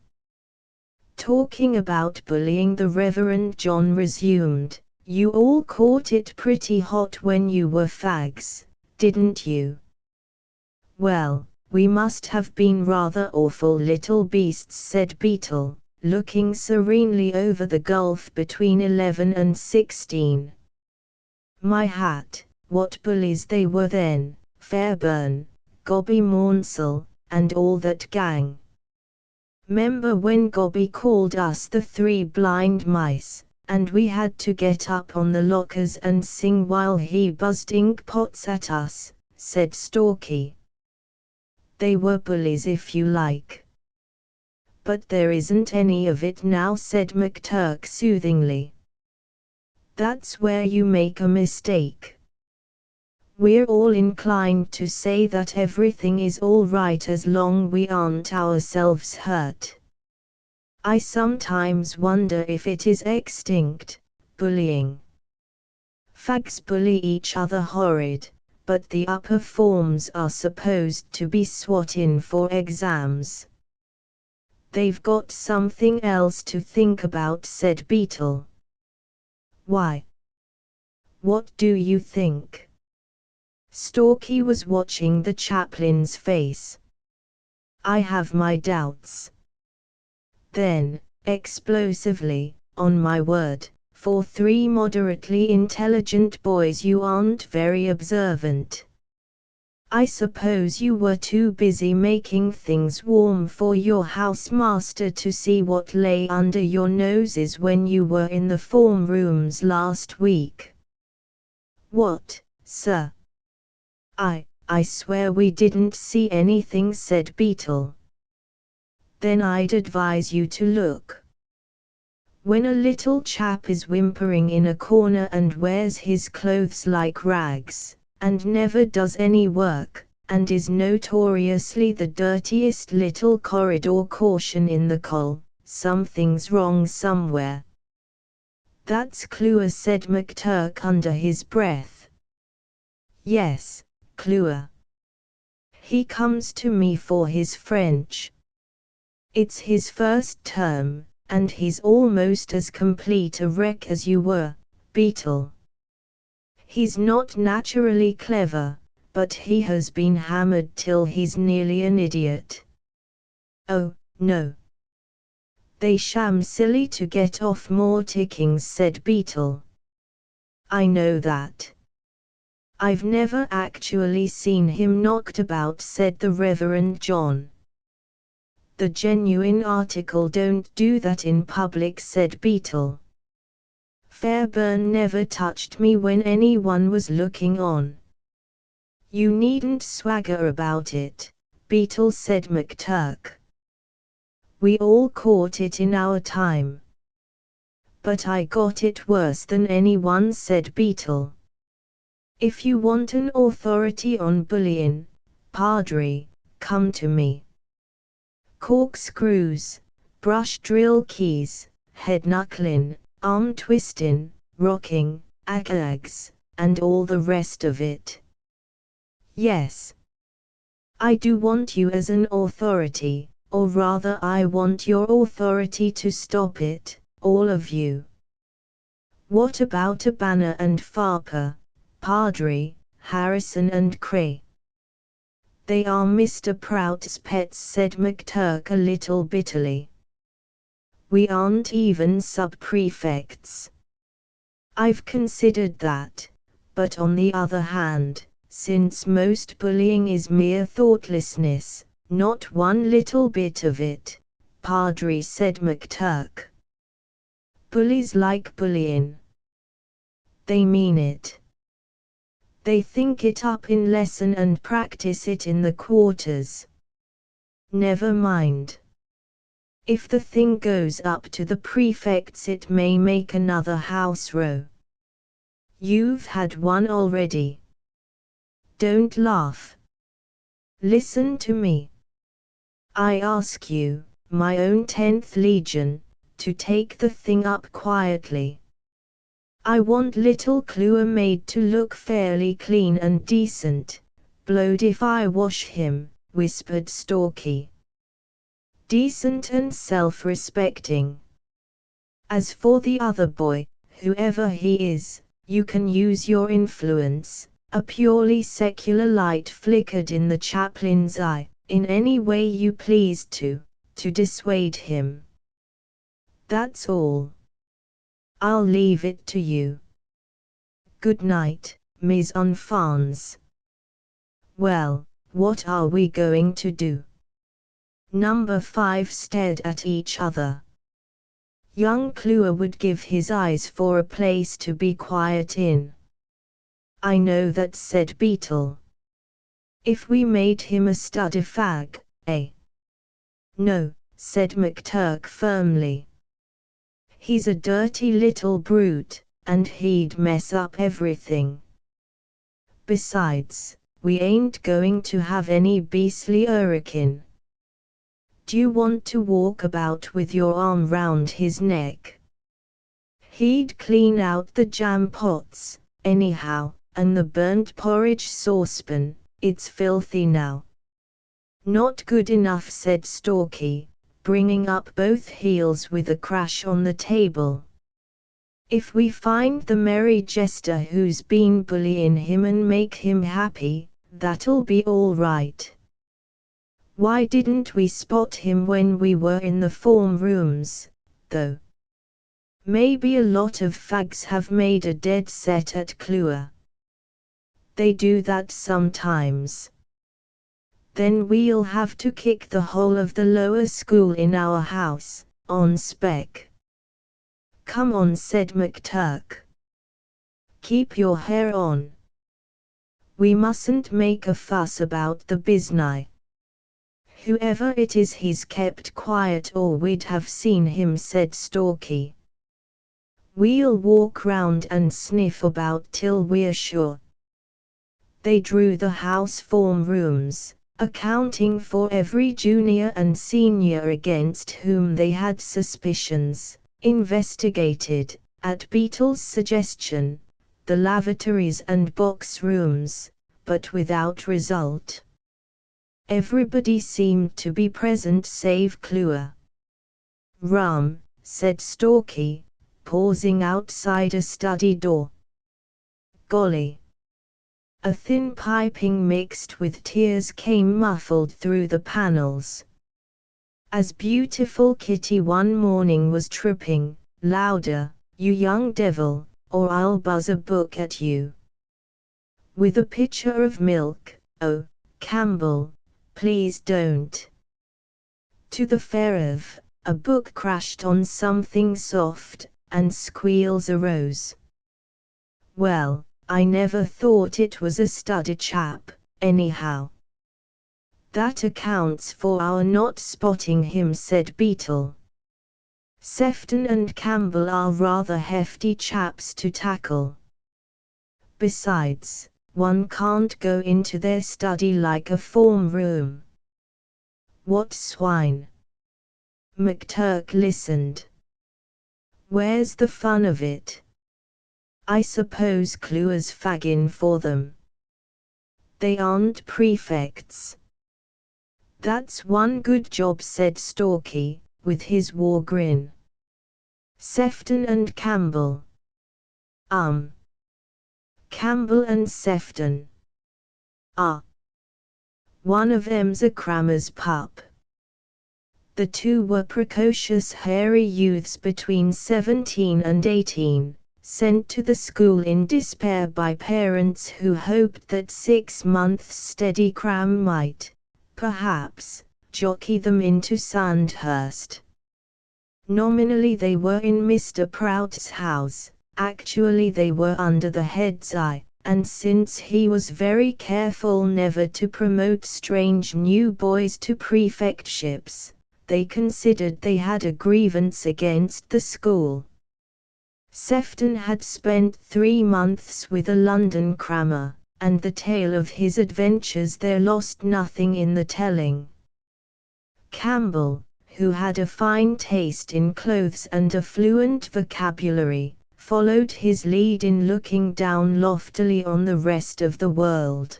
Talking about bullying, the Reverend John resumed, "You all caught it pretty hot when you were fags, didn't you?" "Well, we must have been rather awful little beasts," said Beetle, looking serenely over the gulf between 11 and 16. "My hat, what bullies they were then, Fairburn, Gobby Maunsell, and all that gang. 'Member when Gobby called us the three blind mice, and we had to get up on the lockers and sing while he buzzed ink pots at us," said Stalky. "They were bullies if you like. But there isn't any of it now," said McTurk soothingly. "That's where you make a mistake. We're all inclined to say that everything is all right as long we aren't ourselves hurt. I sometimes wonder if it is extinct, bullying. Fags bully each other horrid, but the upper forms are supposed to be swatting for exams. They've got something else to think about," said Beetle. "Why? What do you think?" Stalky was watching the chaplain's face. "I have my doubts." Then, explosively, "On my word, for three moderately intelligent boys you aren't very observant. I suppose you were too busy making things warm for your housemaster to see what lay under your noses when you were in the form rooms last week." "What, sir?" I swear we didn't see anything," said Beetle. "Then I'd advise you to look. When a little chap is whimpering in a corner and wears his clothes like rags, and never does any work, and is notoriously the dirtiest little corridor caution in the coll, something's wrong somewhere." "That's Clua," said McTurk under his breath. "Yes, Clua. He comes to me for his French. It's his first term, and he's almost as complete a wreck as you were, Beetle. He's not naturally clever, but he has been hammered till he's nearly an idiot." "Oh, no. They sham silly to get off more tickings," said Beetle. "I know that. I've never actually seen him knocked about," said the Reverend John. "The genuine article don't do that in public," said Beetle. "Fairburn never touched me when anyone was looking on." "You needn't swagger about it," Beetle said McTurk. "We all caught it in our time." "But I got it worse than anyone," said Beetle. "If you want an authority on bullying, Padre, come to me. Corkscrews, brush drill keys, head knuckling, arm twisting, rocking, agags, and all the rest of it. Yes. I do want you as an authority, or rather I want your authority to stop it, all of you. What about a Banner and Farper, Padre, Harrison and Cray?" "They are Mr. Prout's pets," said McTurk a little bitterly. "We aren't even sub-prefects. I've considered that, but on the other hand, since most bullying is mere thoughtlessness, not one little bit of it," Padre said McTurk. "Bullies like bullying. They mean it. They think it up in lesson and practice it in the quarters. Never mind. If the thing goes up to the prefects it may make another house row. You've had one already. Don't laugh. Listen to me. I ask you, my own 10th Legion, to take the thing up quietly. I want little Clua made to look fairly clean and decent, "Blowed if I wash him," whispered Stalky. "Decent and self-respecting. As for the other boy, whoever he is, you can use your influence." A purely secular light flickered in the chaplain's eye, "in any way you please to dissuade him. That's all. I'll leave it to you. Good night, mes enfants." "Well, what are we going to do?" Number 5 stared at each other. Young Clua would give his eyes for a place to be quiet in. "I know that," said Beetle. "If we made him a study fag, eh?" "No," said McTurk firmly. "He's a dirty little brute, and he'd mess up everything. Besides, we ain't going to have any beastly hurricane. D'you want to walk about with your arm round his neck? He'd clean out the jam pots, anyhow, and the burnt porridge saucepan, it's filthy now." "Not good enough," said Stalky, bringing up both heels with a crash on the table. "If we find the merry jester who's been bullying him and make him happy, that'll be all right. Why didn't we spot him when we were in the form rooms, though? Maybe a lot of fags have made a dead set at Clua. They do that sometimes. Then we'll have to kick the whole of the lower school in our house, on spec." "Come on," said McTurk. "Keep your hair on. We mustn't make a fuss about the biznai. Whoever it is, he's kept quiet or we'd have seen him," said Stalky. "We'll walk round and sniff about till we're sure." They drew the house form rooms, accounting for every junior and senior against whom they had suspicions, investigated, at Beetle's suggestion, the lavatories and box rooms, but without result. Everybody seemed to be present save Clua. "Rum," said Stalky, pausing outside a study door. "Golly." A thin piping mixed with tears came muffled through the panels. As beautiful Kitty one morning was tripping, "Louder, you young devil, or I'll buzz a book at you. With a pitcher of milk, oh, Campbell, please don't." To the fair of, a book crashed on something soft, and squeals arose. "Well, I never thought it was a study chap, anyhow." "That accounts for our not spotting him," said Beetle. "Sefton and Campbell are rather hefty chaps to tackle. Besides, one can't go into their study like a form room." "What swine?" McTurk listened. "Where's the fun of it? I suppose Clua's fagging for them. They aren't prefects." "That's one good job," said Stalky, with his war grin. "Sefton and Campbell." Campbell and Sefton." "Ah. One of 'em's a crammer's pup." The two were precocious hairy youths between 17 and 18, sent to the school in despair by parents who hoped that 6 months' steady cram might, perhaps, jockey them into Sandhurst. Nominally they were in Mr. Prout's house, actually they were under the head's eye, and since he was very careful never to promote strange new boys to prefectships, they considered they had a grievance against the school. Sefton had spent 3 months with a London crammer, and the tale of his adventures there lost nothing in the telling. Campbell, who had a fine taste in clothes and a fluent vocabulary, followed his lead in looking down loftily on the rest of the world.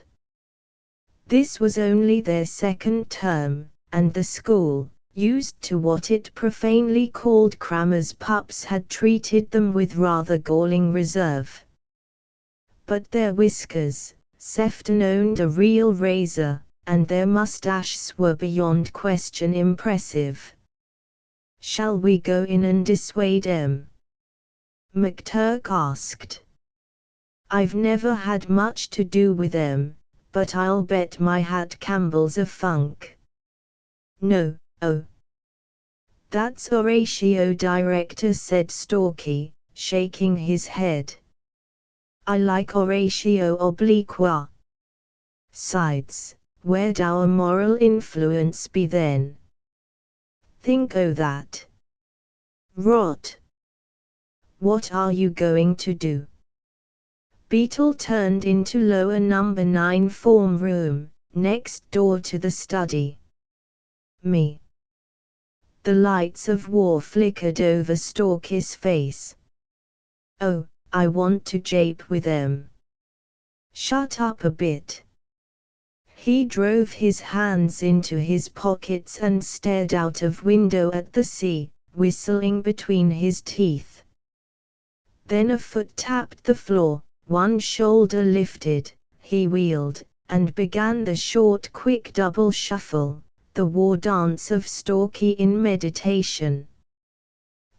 This was only their second term, and the school, used to what it profanely called crammers' pups, had treated them with rather galling reserve. But their whiskers, Sefton owned a real razor, and their mustaches were beyond question impressive. "Shall we go in and dissuade 'em?" McTurk asked. "I've never had much to do with 'em, but I'll bet my hat Campbell's a funk." "No, oh. That's Horatio Director," said Stalky, shaking his head. "I like Horatio obliqua. Sides, where'd our moral influence be then? Think o' that." "Rot. What are you going to do?" Beetle turned into lower number 9 form room, next door to the study. "Me." The lights of war flickered over Stalky's face. "Oh, I want to jape with them." "Shut up a bit." He drove his hands into his pockets and stared out of window at the sea, whistling between his teeth. Then a foot tapped the floor, one shoulder lifted, he wheeled, and began the short quick double shuffle, the war dance of Stalky in meditation.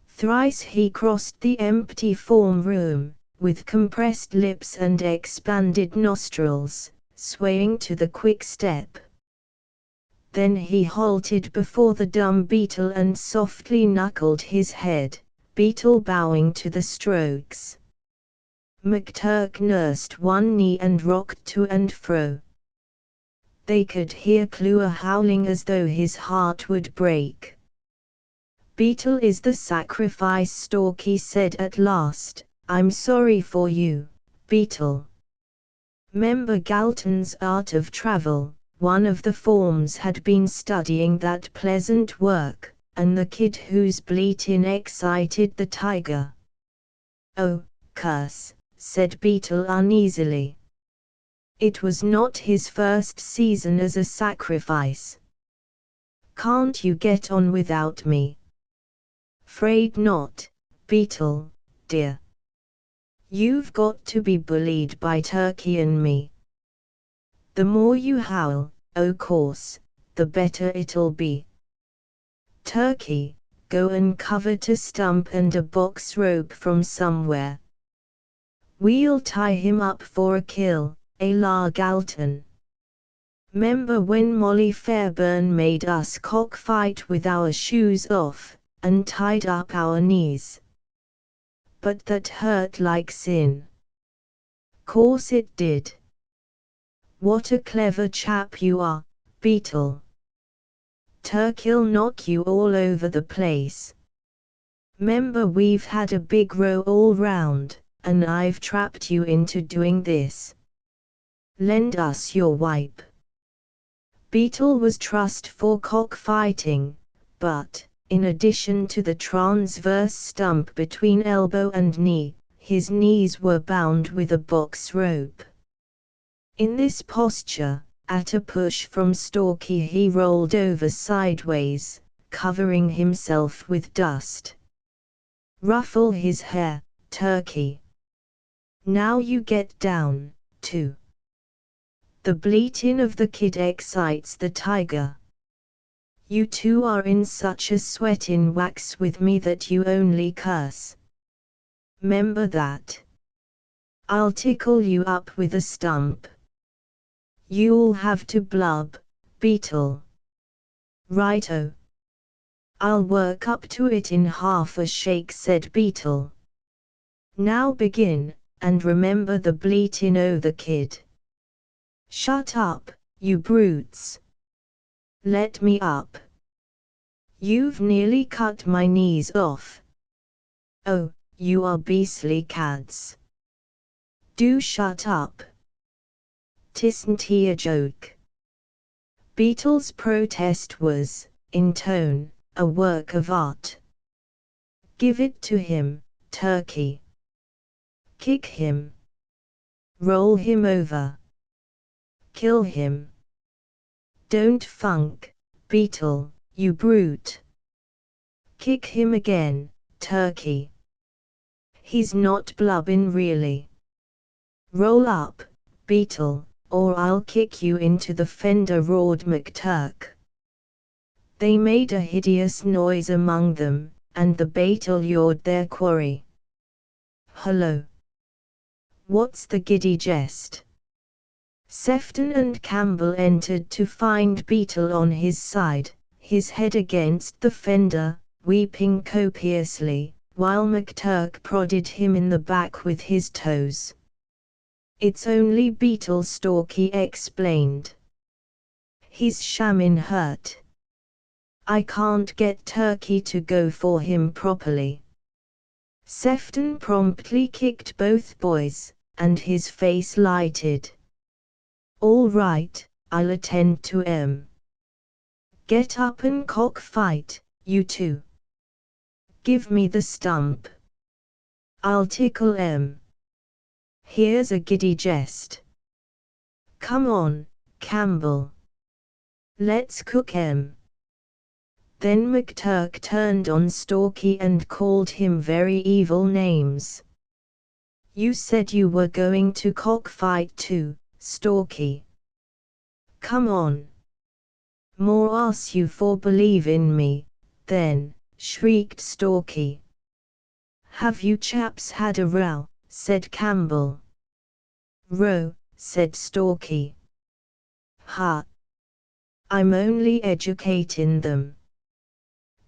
Thrice he crossed the empty form room, with compressed lips and expanded nostrils, swaying to the quick step. Then he halted before the dumb Beetle and softly knuckled his head, Beetle bowing to the strokes. McTurk nursed one knee and rocked to and fro. They could hear Clua howling as though his heart would break. "Beetle is the sacrifice," Stalky said at last. "I'm sorry for you, Beetle." "'Member Galton's Art of Travel," one of the forms had been studying that pleasant work, and the kid whose bleatin' excited the tiger. "Oh, curse," said Beetle uneasily. It was not his first season as a sacrifice. "Can't you get on without me?" "'Fraid not, Beetle, dear. You've got to be bullied by Turkey and me. The more you howl, o' course, the better it'll be. Turkey, go and covet a stump and a box rope from somewhere. We'll tie him up for a kill, la Galton. 'Member when Molly Fairburn made us cockfight with our shoes off, and tied up our knees? But that hurt like sin." "Course it did. What a clever chap you are, Beetle. Turkey'll knock you all over the place. 'Member we've had a big row all round, and I've trapped you into doing this. Lend us your wipe." Beetle was trussed for cockfighting, but, in addition to the transverse stump between elbow and knee, his knees were bound with a box rope. In this posture, at a push from Stalky he rolled over sideways, covering himself with dust. "Ruffle his hair, Turkey. Now you get down, too." The bleatin' of the kid excites the tiger. "You two are in such a sweat in wax with me that you only curse. 'Member that. I'll tickle you up with a stump. You'll have to blub, Beetle." "Righto. I'll work up to it in half a shake," said Beetle. "Now begin, and remember the bleatin' o' the kid." "Shut up, you brutes. Let me up. You've nearly cut my knees off. Oh, you are beastly cads. Do shut up. 'Tisn't he a joke?" Beetle's protest was, in tone, a work of art. "Give it to him, Turkey. Kick him. Roll him over. Kill him." Don't funk, Beetle, you brute. Kick him again, Turkey. He's not blubbing really. Roll up, Beetle, or I'll kick you into the fender, roared McTurk. They made a hideous noise among them, and the bait allured their quarry. Hullo! What's the giddy jest? Sefton and Campbell entered to find Beetle on his side, his head against the fender, weeping copiously, while McTurk prodded him in the back with his toes. It's only Beetle, Stalky explained. He's shammin' hurt. I can't get Turkey to go for him properly. Sefton promptly kicked both boys, and his face lighted. All right, I'll attend to 'em. Get up and cockfight, you two. Give me the stump. I'll tickle 'em. Here's a giddy jest. Come on, Campbell. Let's cook 'em. Then McTurk turned on Stalky and called him very evil names. You said you were going to cockfight too, Stalky. Come on. More ass you for believe in me, then, shrieked Stalky. Have you chaps had a row? Said Campbell. Row, said Stalky. Ha! I'm only educating them.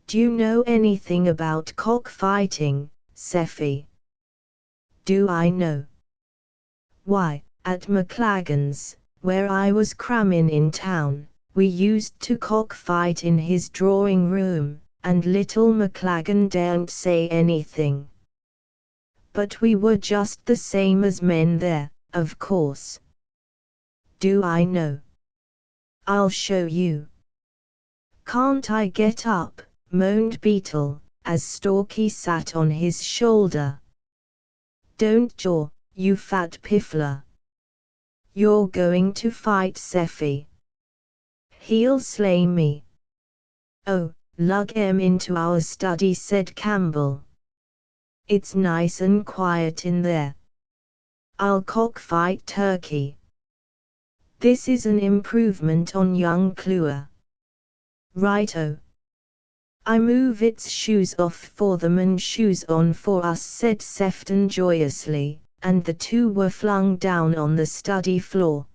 Do you know anything about cockfighting, Seffy? Do I know? Why, at McLagan's, where I was cramming in town, we used to cockfight in his drawing room, and little McLagan daren't say anything. But we were just the same as men there, of course. Do I know? I'll show you. Can't I get up? Moaned Beetle, as Stalky sat on his shoulder. Don't jaw, you fat piffler. You're going to fight Seffy. He'll slay me. Oh, lug 'em into our study, said Campbell. It's nice and quiet in there. I'll cockfight Turkey. This is an improvement on young Cluer. Righto. I move its shoes off for them and shoes on for us, said Sefton joyously, and the two were flung down on the study floor.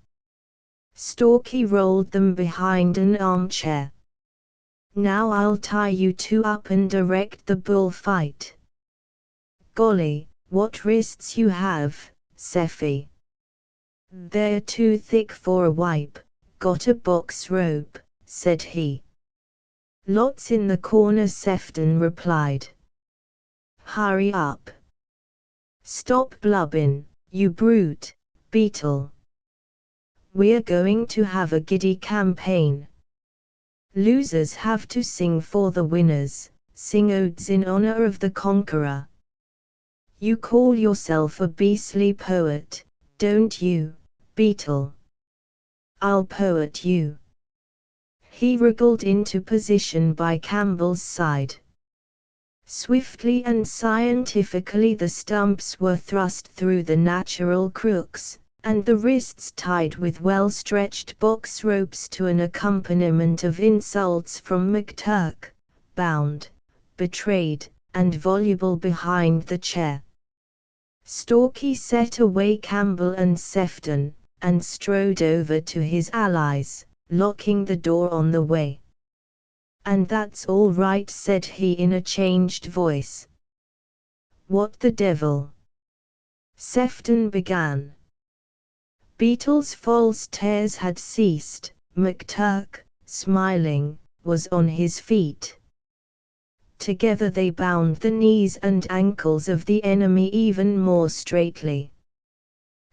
Stalky rolled them behind an armchair. Now I'll tie you two up and direct the bullfight. Golly, what wrists you have, Seffy. They're too thick for a wipe. Got a box rope, said he. Lots in the corner, Sefton replied. Hurry up. Stop blubbing, you brute, Beetle. We're going to have a giddy campaign. Losers have to sing for the winners, sing odes in honor of the conqueror. You call yourself a beastly poet, don't you, Beetle? I'll poet you. He wriggled into position by Campbell's side. Swiftly and scientifically the stumps were thrust through the natural crooks, and the wrists tied with well-stretched box ropes to an accompaniment of insults from McTurk, bound, betrayed, and voluble behind the chair. Stalky set away Campbell and Sefton, and strode over to his allies, locking the door on the way. And that's all right, said he in a changed voice. What the devil? Sefton began. Beetle's false tears had ceased. McTurk, smiling, was on his feet. Together they bound the knees and ankles of the enemy even more straitly.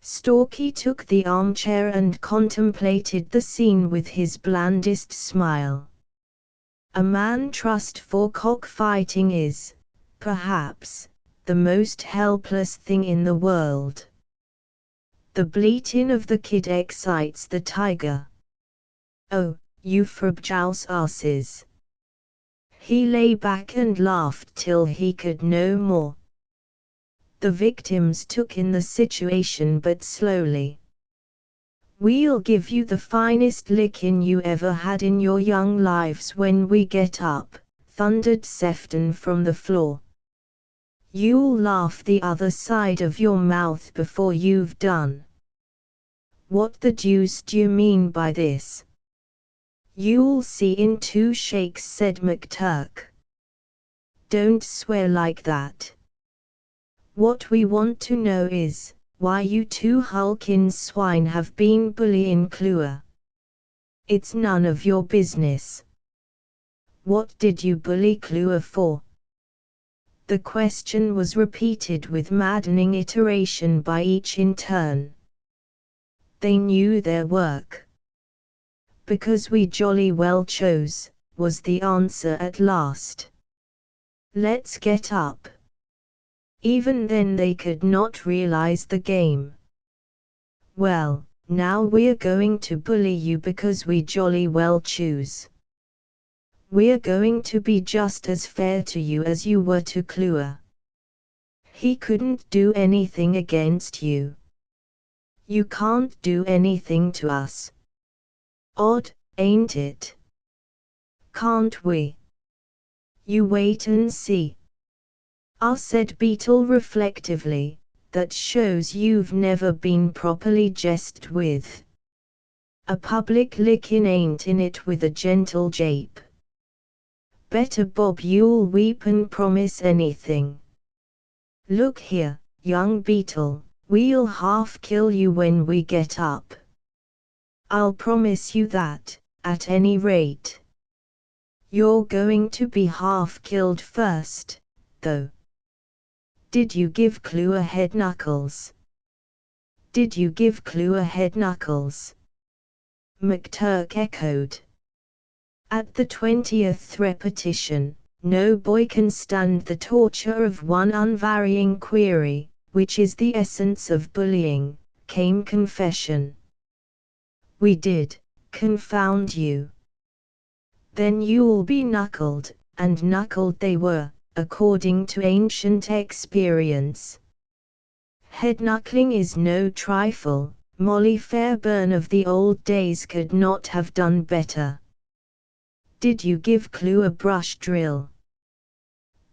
Stalky took the armchair and contemplated the scene with his blandest smile. A man trust for cockfighting is, perhaps, the most helpless thing in the world. The bleating of the kid excites the tiger. Oh, you frabjous asses. He lay back and laughed till he could no more. The victims took in the situation but slowly. We'll give you the finest licking you ever had in your young lives when we get up, thundered Sefton from the floor. You'll laugh the other side of your mouth before you've done. What the deuce do you mean by this? You'll see in 2 shakes, said McTurk. Don't swear like that. What we want to know is, why you 2 hulking swine have been bullying Clua. It's none of your business. What did you bully Clua for? The question was repeated with maddening iteration by each in turn. They knew their work. Because we jolly well chose, was the answer at last. Let's get up. Even then they could not realize the game. Well, now we're going to bully you because we jolly well choose. We're going to be just as fair to you as you were to Clua. He couldn't do anything against you. You can't do anything to us. Odd, ain't it? Can't we? You wait and see. Said Beetle reflectively, that shows you've never been properly jested with. A public lickin' ain't in it with a gentle jape. Better Bob you'll weep and promise anything. Look here, young Beetle, we'll half kill you when we get up. I'll promise you that, at any rate. You're going to be half killed first, though. Did you give Clua head knuckles? Did you give Clua head knuckles? McTurk echoed. At the 20th repetition, no boy can stand the torture of one unvarying query, which is the essence of bullying, came confession. We did, confound you. Then you'll be knuckled, and knuckled they were, according to ancient experience. Head knuckling is no trifle, Molly Fairburn of the old days could not have done better. Did you give Clua a brush drill?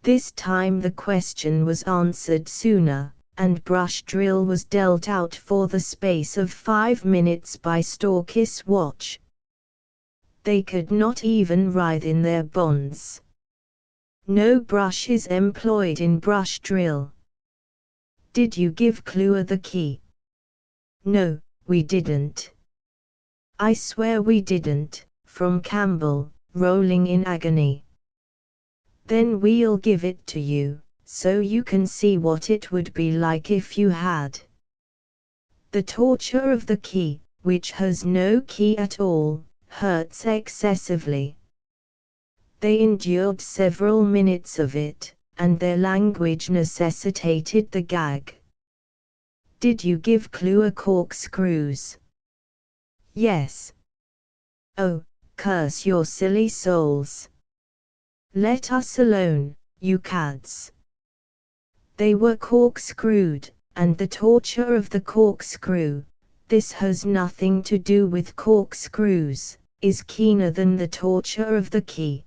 This time the question was answered sooner, and brush drill was dealt out for the space of 5 minutes by Stalky's watch. They could not even writhe in their bonds. No brush is employed in brush drill. Did you give Clua the key? No, we didn't. I swear we didn't, from Campbell, rolling in agony. Then we'll give it to you, so you can see what it would be like if you had. The torture of the key, which has no key at all, hurts excessively. They endured several minutes of it, and their language necessitated the gag. Did you give Clua corkscrews? Yes. Oh, curse your silly souls. Let us alone, you cads. They were corkscrewed, and the torture of the corkscrew, this has nothing to do with corkscrews, is keener than the torture of the key.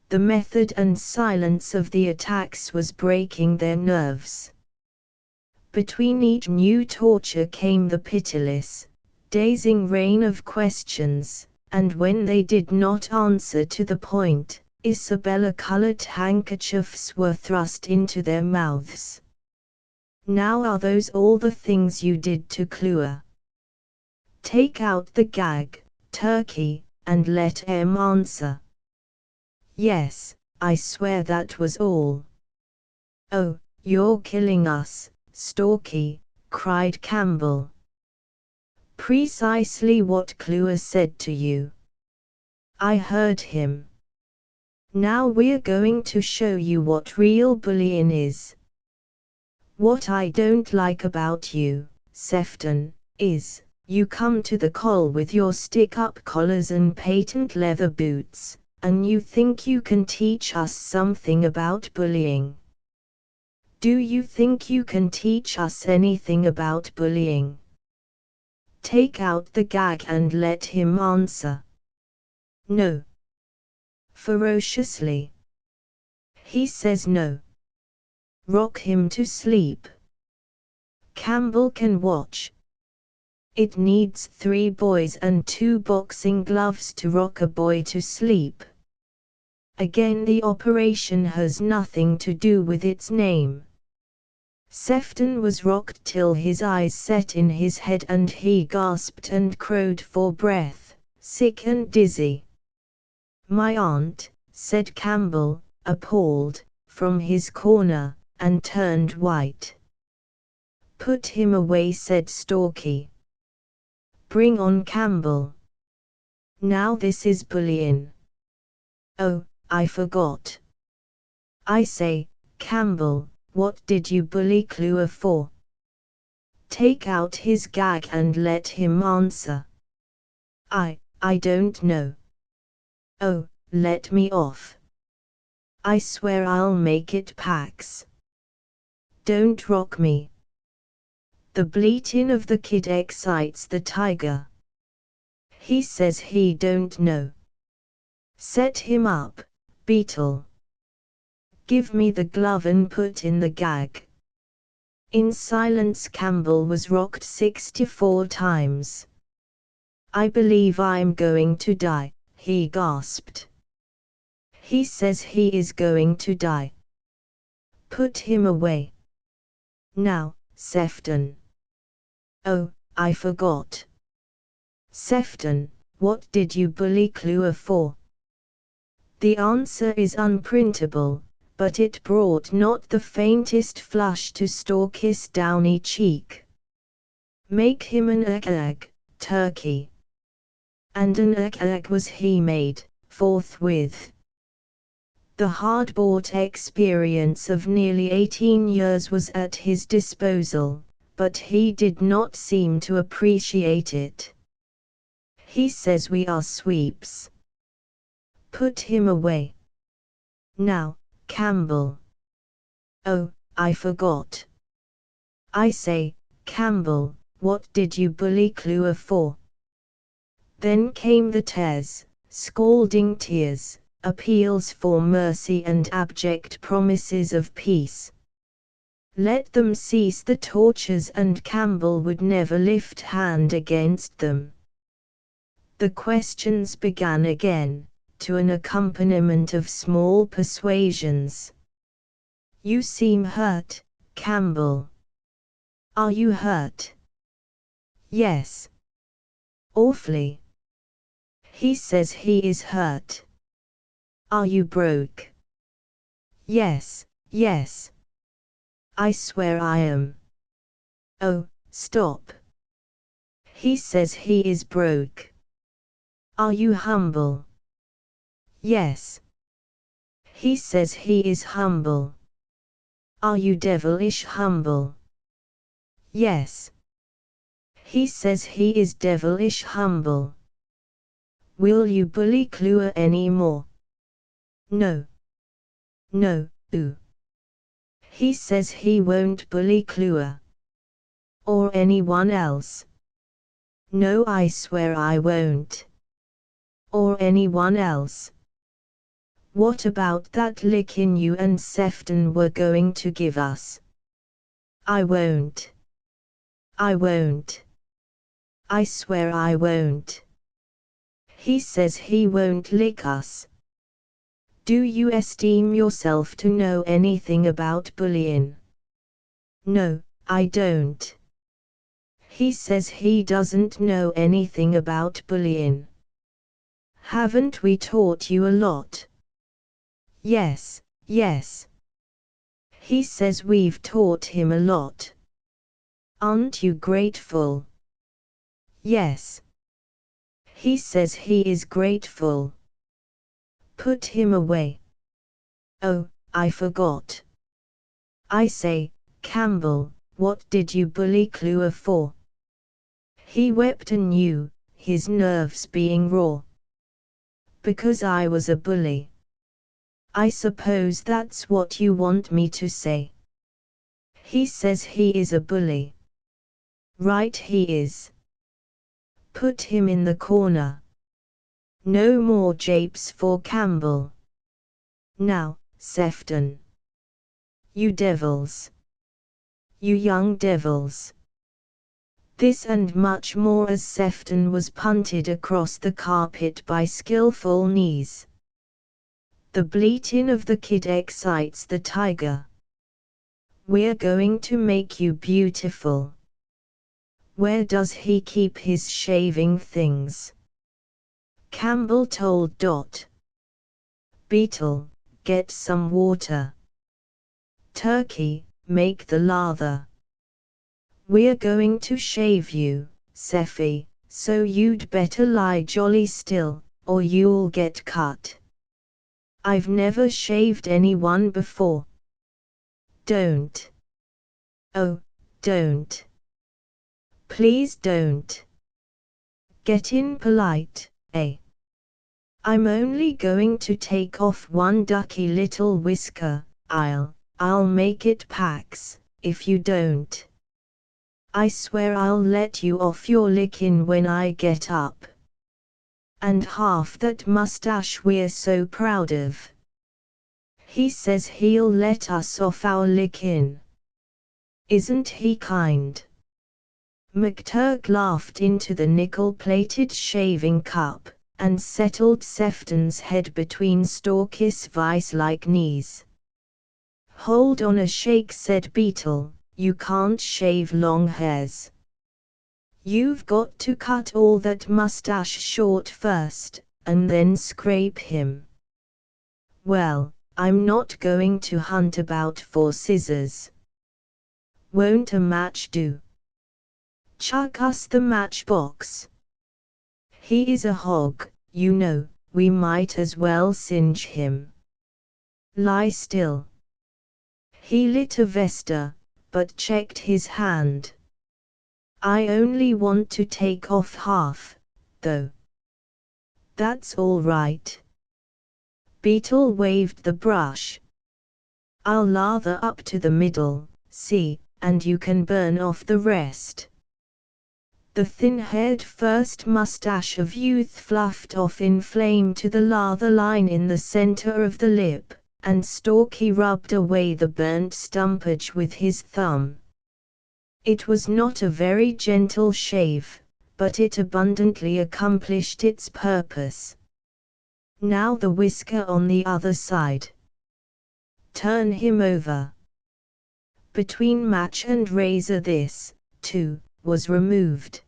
The method and silence of the attacks was breaking their nerves. Between each new torture came the pitiless, dazing rain of questions, and when they did not answer to the point, Isabella-colored handkerchiefs were thrust into their mouths. Now are those all the things you did to Clua? Take out the gag, Turkey, and let em answer. Yes, I swear that was all. Oh, you're killing us, Stalky, cried Campbell. Precisely what Clua said to you. I heard him. Now we're going to show you what real bullying is. What I don't like about you, Sefton, is, You come to the col with your stick-up collars and patent leather boots, and you think you can teach us something about bullying. Do you think you can teach us anything about bullying? Take out the gag and let him answer. No. Ferociously. He says no. Rock him to sleep. Campbell can watch. It needs 3 boys and 2 boxing gloves to rock a boy to sleep. Again, the operation has nothing to do with its name. Sefton was rocked till his eyes set in his head and he gasped and crowed for breath, sick and dizzy. My aunt, said Campbell, appalled, from his corner, and turned white. Put him away, said Stalky. Bring on Campbell. Now this is bullying. Oh, I forgot. I say, Campbell, what did you bully Clua for? Take out his gag and let him answer. I don't know. Oh, let me off. I swear I'll make it Pax. Don't rock me. The bleating of the kid excites the tiger. He says he don't know. Set him up, Beetle. Give me the glove and put in the gag. In silence Campbell was rocked 64 times. I believe I'm going to die, he gasped. He says he is going to die. Put him away. Now, Sefton. Oh, I forgot. Sefton, what did you bully Clua for? The answer is unprintable, but it brought not the faintest flush to Stalky's downy cheek. Make him an egg, turkey. And an egg was he made, forthwith. The hard-bought experience of nearly 18 years was at his disposal, but he did not seem to appreciate it. He says we are sweeps. Put him away. Now, Campbell. Oh, I forgot. I say, Campbell, what did you bully Clua for? Then came the tears, scalding tears, appeals for mercy and abject promises of peace. Let them cease the tortures and Campbell would never lift hand against them. The questions began again, to an accompaniment of small persuasions. You seem hurt, Campbell. Are you hurt? Yes. Awfully. He says he is hurt. Are you broke? Yes, yes. I swear I am. Oh, stop. He says he is broke. Are you humble? Yes. He says he is humble. Are you devilish humble? Yes. He says he is devilish humble. Will you bully Clua any more? No. No, ooh. He says he won't bully Clua. Or anyone else. No, I swear I won't. Or anyone else. What about that licking you and Sefton were going to give us? I won't. I won't. I swear I won't. He says he won't lick us. Do you esteem yourself to know anything about bullying? No, I don't. He says he doesn't know anything about bullying. Haven't we taught you a lot? Yes, yes. He says we've taught him a lot. Aren't you grateful? Yes. He says he is grateful. Put him away. Oh, I forgot. I say, Campbell, what did you bully Clua for? He wept anew, his nerves being raw. Because I was a bully. I suppose that's what you want me to say. He says he is a bully. Right he is. Put him in the corner. No more japes for Campbell. Now, Sefton. You devils. You young devils. This and much more as Sefton was punted across the carpet by skillful knees. The bleating of the kid excites the tiger. We're going to make you beautiful. Where does he keep his shaving things? Campbell told Dot. Beetle, get some water. Turkey, make the lather. We're going to shave you, Seffy, so you'd better lie jolly still, or you'll get cut. I've never shaved anyone before. Don't. Oh, don't. Please don't. Get in polite, eh? I'm only going to take off one ducky little whisker. I'll make it Pax, if you don't. I swear I'll let you off your lickin' when I get up. And half that mustache we're so proud of. He says he'll let us off our lickin'. Isn't he kind? McTurk laughed into the nickel-plated shaving cup, and settled Sefton's head between Stalky's vice-like knees. Hold on a shake, said Beetle, you can't shave long hairs. You've got to cut all that mustache short first, and then scrape him. Well, I'm not going to hunt about for scissors. Won't a match do? Chuck us the matchbox. He is a hog, you know, we might as well singe him. Lie still. He lit a Vesta, but checked his hand. I only want to take off half, though. That's all right. Beetle waved the brush. I'll lather up to the middle, see, and you can burn off the rest. The thin-haired first mustache of youth fluffed off in flame to the lather line in the center of the lip, and Stalky rubbed away the burnt stumpage with his thumb. It was not a very gentle shave, but it abundantly accomplished its purpose. Now the whisker on the other side. Turn him over. Between match and razor this, too, was removed.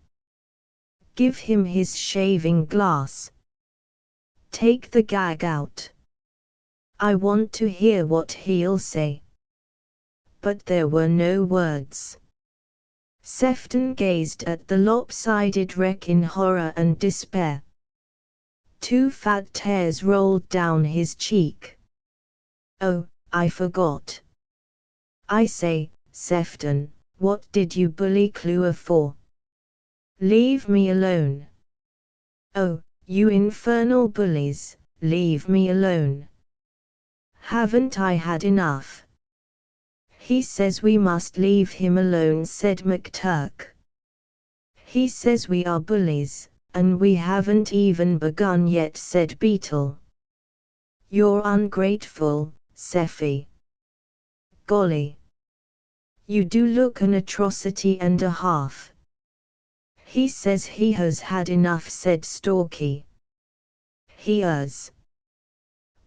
Give him his shaving glass. Take the gag out. I want to hear what he'll say. But there were no words. Sefton gazed at the lopsided wreck in horror and despair. 2 fat tears rolled down his cheek. Oh, I forgot. I say, Sefton, what did you bully Clua for? Leave me alone. Oh, you infernal bullies, leave me alone. Haven't I had enough? He says we must leave him alone, said McTurk. He says we are bullies, and we haven't even begun yet, said Beetle. You're ungrateful, Seffy. Golly. You do look an atrocity and a half. He says he has had enough, said Stalky. He has.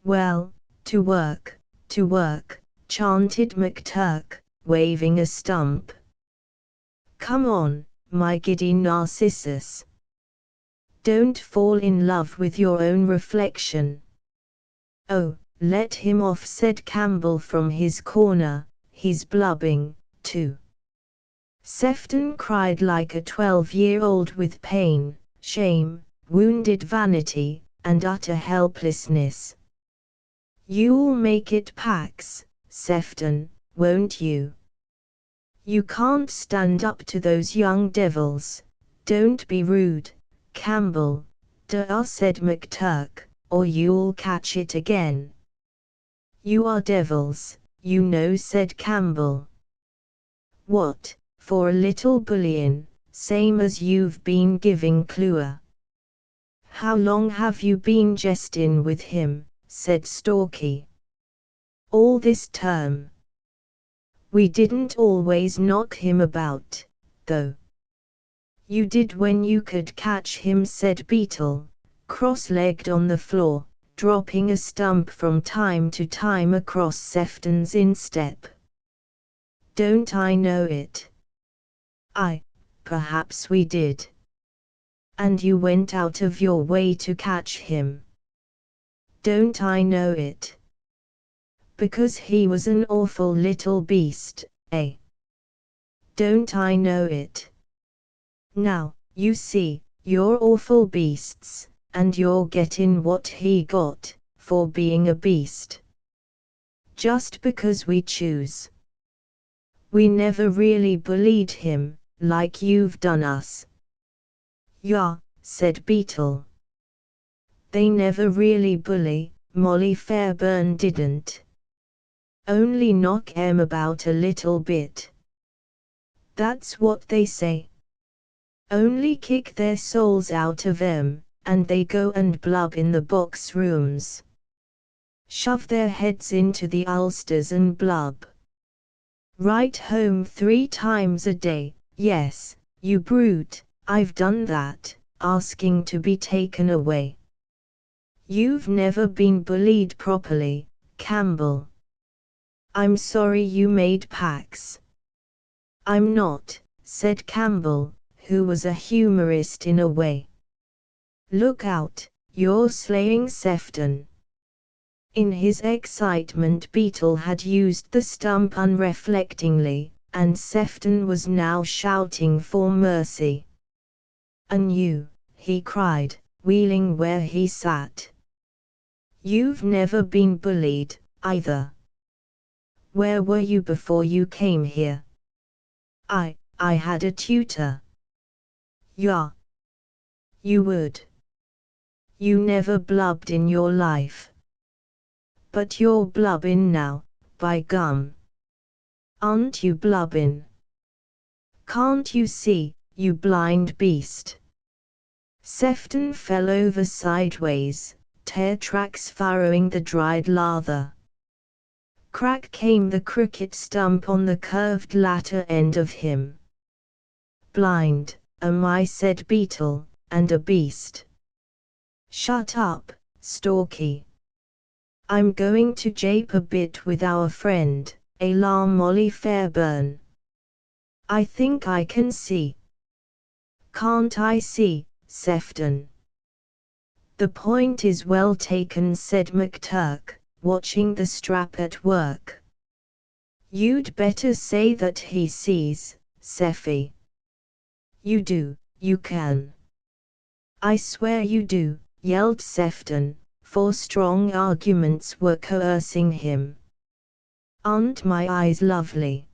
Well, to work, chanted McTurk, waving a stump. Come on, my giddy Narcissus. Don't fall in love with your own reflection. Oh, let him off, said Campbell from his corner, he's blubbing, too. Sefton cried like a 12-year-old with pain, shame, wounded vanity, and utter helplessness. You'll make it Pax, Sefton, won't you? You can't stand up to those young devils, Don't be rude, Campbell, said McTurk, or you'll catch it again. You are devils, you know, said Campbell. What, for a little bullion, same as you've been giving Clua? How long have you been jesting with him, said Stalky. All this term. We didn't always knock him about, though. You did when you could catch him, said Beetle, cross-legged on the floor, dropping a stump from time to time across Sefton's instep. Don't I know it? Perhaps we did. And you went out of your way to catch him. Don't I know it? Because he was an awful little beast, eh? Don't I know it? Now, you see, you're awful beasts, and you're getting what he got, for being a beast. Just because we choose. We never really bullied him, like you've done us. Yeah, said Beetle. They never really bully, Molly Fairburn didn't. Only knock 'em about a little bit. That's what they say. Only kick their souls out of 'em, and they go and blub in the box rooms. Shove their heads into the ulsters and blub. Write home 3 times a day, yes, you brute, I've done that, asking to be taken away. You've never been bullied properly, Campbell. I'm sorry you made Pax. I'm not, said Campbell, who was a humorist in a way. Look out, you're slaying Sefton. In his excitement, Beetle had used the stump unreflectingly, and Sefton was now shouting for mercy. And you, he cried, wheeling where he sat. You've never been bullied, either. Where were you before you came here? I had a tutor. Yeah. You would. You never blubbed in your life. But you're blubbing now, by gum. Aren't you blubbing? Can't you see, you blind beast? Sefton fell over sideways, tear tracks furrowing the dried lather. Crack came the cricket stump on the curved latter end of him. Blind, am I, said Beetle, and a beast. Shut up, Stalky. I'm going to jape a bit with our friend, La Molly Fairburn. I think I can see. Can't I see, Sefton? The point is well taken, said McTurk, watching the strap at work. You'd better say that he sees, Seffy. You do, you can. I swear you do, yelled Sefton, for strong arguments were coercing him. Aren't my eyes lovely?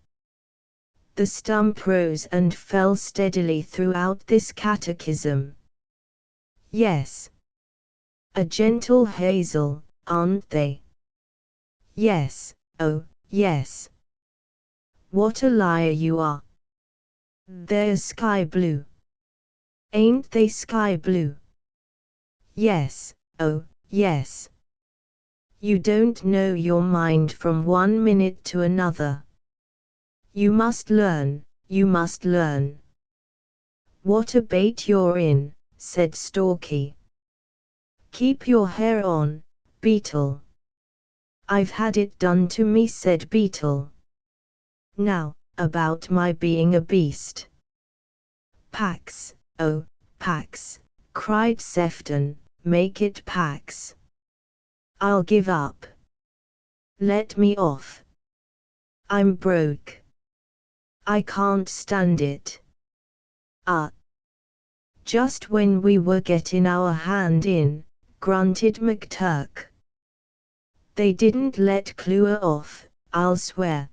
The stump rose and fell steadily throughout this catechism. Yes. A gentle hazel, aren't they? Yes, oh, yes. What a liar you are. They're sky blue. Ain't they sky blue? Yes, oh, yes. You don't know your mind from 1 minute to another. You must learn, you must learn. What a bait you're in, said Stalky. Keep your hair on, Beetle. I've had it done to me, said Beetle. Now, about my being a beast. Pax, oh, Pax, cried Sefton, make it Pax. I'll give up. Let me off. I'm broke. I can't stand it. Just when we were getting our hand in, grunted McTurk. They didn't let Clua off, I'll swear.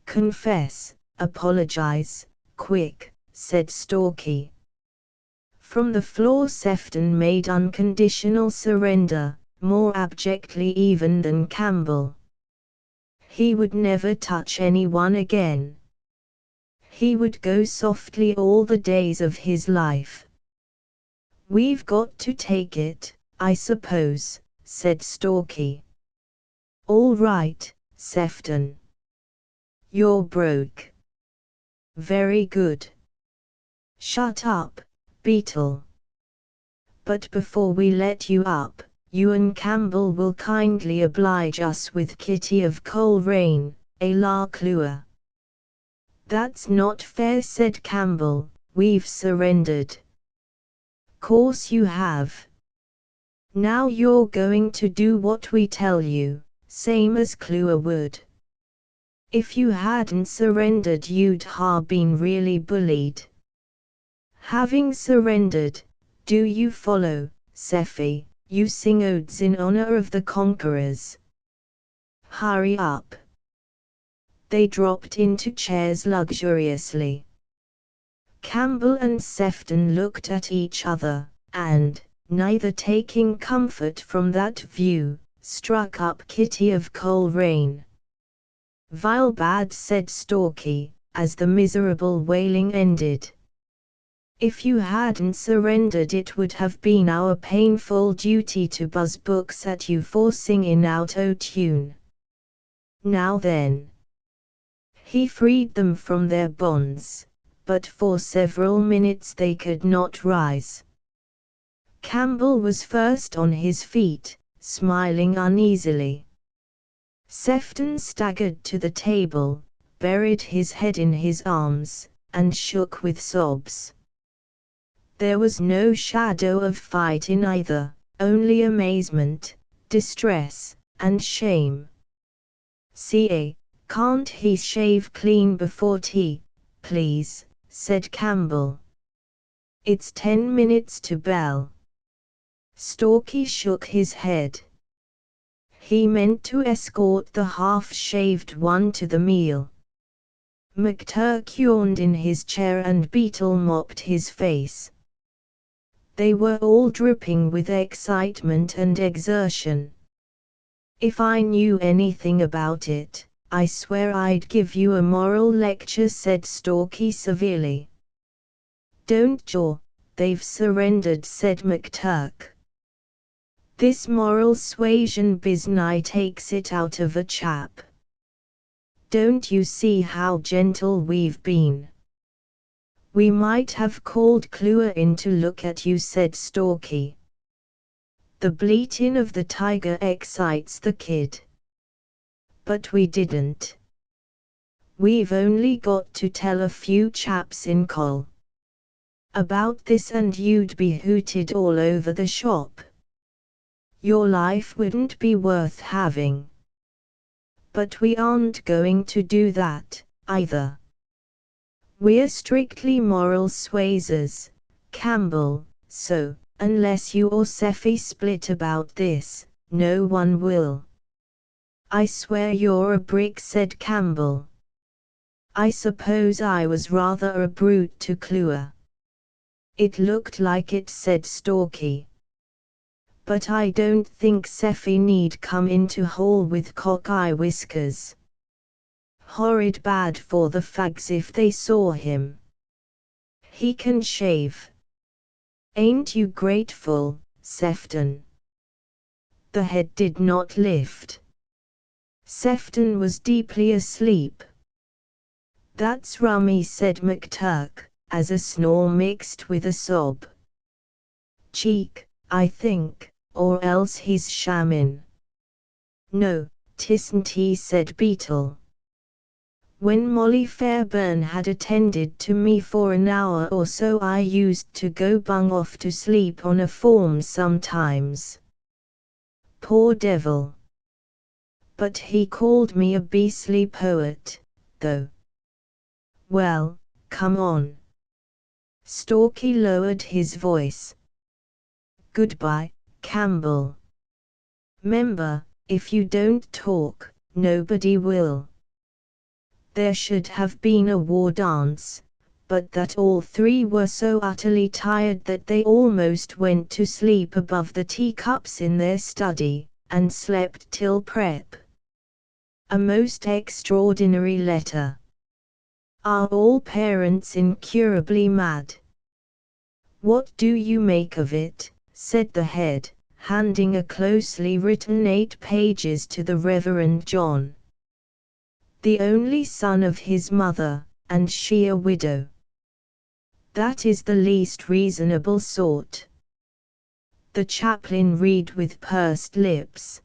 Confess, apologize, quick, said Stalky. From the floor Sefton made unconditional surrender, more abjectly even than Campbell. He would never touch anyone again. He would go softly all the days of his life. "We've got to take it, I suppose," said Stalky. "All right, Sefton. You're broke. Very good. Shut up, Beetle. But before we let you up, you and Campbell will kindly oblige us with Kitty of Coleraine, a la Clua." "That's not fair," said Campbell. "We've surrendered." "Course you have. Now you're going to do what we tell you, same as Clua would. If you hadn't surrendered you'd ha' been really bullied. Having surrendered, do you follow, Seffy? You sing odes in honor of the conquerors. Hurry up." They dropped into chairs luxuriously. Campbell and Sefton looked at each other, and, neither taking comfort from that view, struck up Kitty of Coleraine. "Vile bad," said Stalky, as the miserable wailing ended. "If you hadn't surrendered it would have been our painful duty to buzz books at you for singing out o-tune. Now then." He freed them from their bonds, but for several minutes they could not rise. Campbell was first on his feet, smiling uneasily. Sefton staggered to the table, buried his head in his arms, and shook with sobs. There was no shadow of fight in either, only amazement, distress, and shame. "Ca, can't he shave clean before tea, please?" said Campbell. "It's 10 minutes to bell." Stalky shook his head. He meant to escort the half-shaved one to the meal. McTurk yawned in his chair and Beetle mopped his face. They were all dripping with excitement and exertion. "If I knew anything about it, I swear I'd give you a moral lecture," said Stalky severely. "Don't jaw, they've surrendered," said McTurk. "This moral suasion biznai takes it out of a chap. Don't you see how gentle we've been?" "We might have called Clua in to look at you," said Stalky. "The bleatin' of the tiger excites the kid. But we didn't. We've only got to tell a few chaps in Col about this and you'd be hooted all over the shop. Your life wouldn't be worth having. But we aren't going to do that, either. We're strictly moral suasers, Campbell, so, unless you or Seffy split about this, no one will." "I swear you're a brick," said Campbell. "I suppose I was rather a brute to Clua." "It looked like it," said Stalky. "But I don't think Seffy need come into hall with cock-eye whiskers. Horrid bad for the fags if they saw him. He can shave. Ain't you grateful, Sefton?" The head did not lift. Sefton was deeply asleep. "That's rummy," said McTurk, as a snore mixed with a sob. "Cheek, I think, or else he's shammin'." "No, 'tisn't he," said Beetle. "When Molly Fairburn had attended to me for an hour or so I used to go bung off to sleep on a form sometimes. Poor devil. But he called me a beastly poet, though. Well, come on." Stalky lowered his voice. "Goodbye, Campbell. 'Member, if you don't talk, nobody will. There should have been a war dance, but that all three were so utterly tired that they almost went to sleep above the teacups in their study, and slept till prep. A most extraordinary letter. Are all parents incurably mad? What do you make of it? Said the head, handing a closely written 8 pages to the Reverend John. The only son of his mother, and she a widow. That is the least reasonable sort. The chaplain read with pursed lips.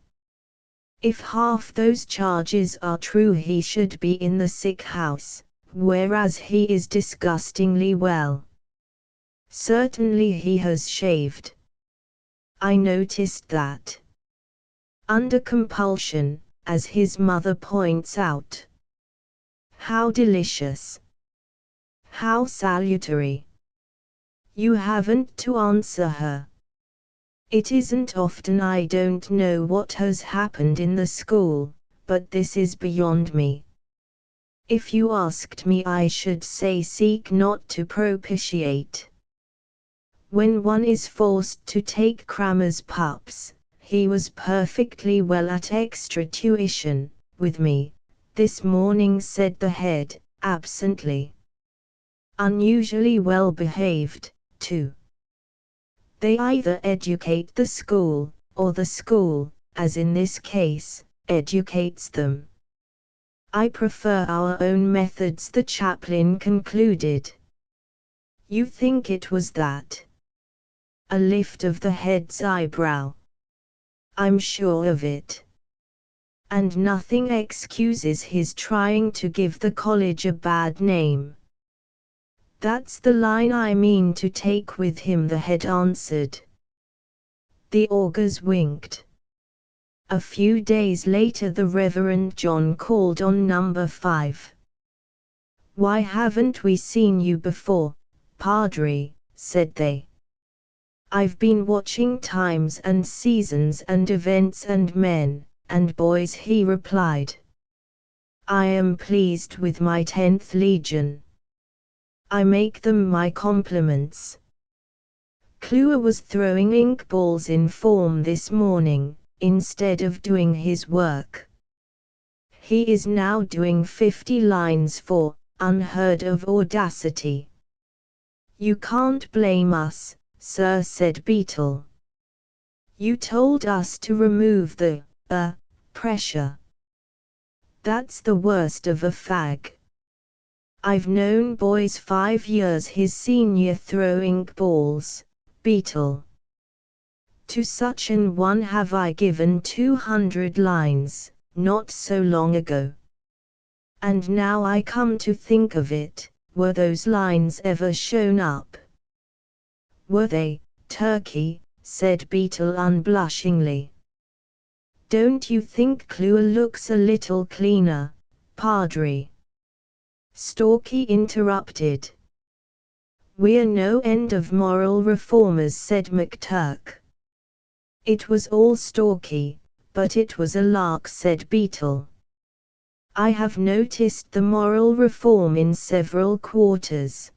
If half those charges are true, he should be in the sick house, whereas he is disgustingly well. Certainly he has shaved. I noticed that. Under compulsion, as his mother points out. How delicious. How salutary. You haven't to answer her. It isn't often I don't know what has happened in the school, but this is beyond me. If you asked me, I should say seek not to propitiate. When one is forced to take Cramer's pups, he was perfectly well at extra tuition, with me, this morning, said the head, absently. Unusually well behaved, too. They either educate the school, or the school, as in this case, educates them. I prefer our own methods, the chaplain concluded. You think it was that? A lift of the head's eyebrow. I'm sure of it. And nothing excuses his trying to give the college a bad name. That's the line I mean to take with him, the head answered. The augurs winked. A few days later the Reverend John called on number 5. Why haven't we seen you before, Padre? Said they. I've been watching times and seasons and events and men and boys, he replied. I am pleased with my 10th Legion. I make them my compliments. Clua was throwing ink balls in form this morning, instead of doing his work. He is now doing 50 lines for unheard of audacity. You can't blame us, sir, said Beetle. You told us to remove the pressure. That's the worst of a fag. I've known boys 5 years his senior throwing balls, Beetle. To such an one have I given 200 lines, not so long ago. And now I come to think of it, were those lines ever shown up? Were they, Turkey? Said Beetle unblushingly. Don't you think Clua looks a little cleaner, Padre? Stalky interrupted. We're no end of moral reformers, said McTurk. It was all Stalky, but it was a lark, said Beetle. I have noticed the moral reform in several quarters.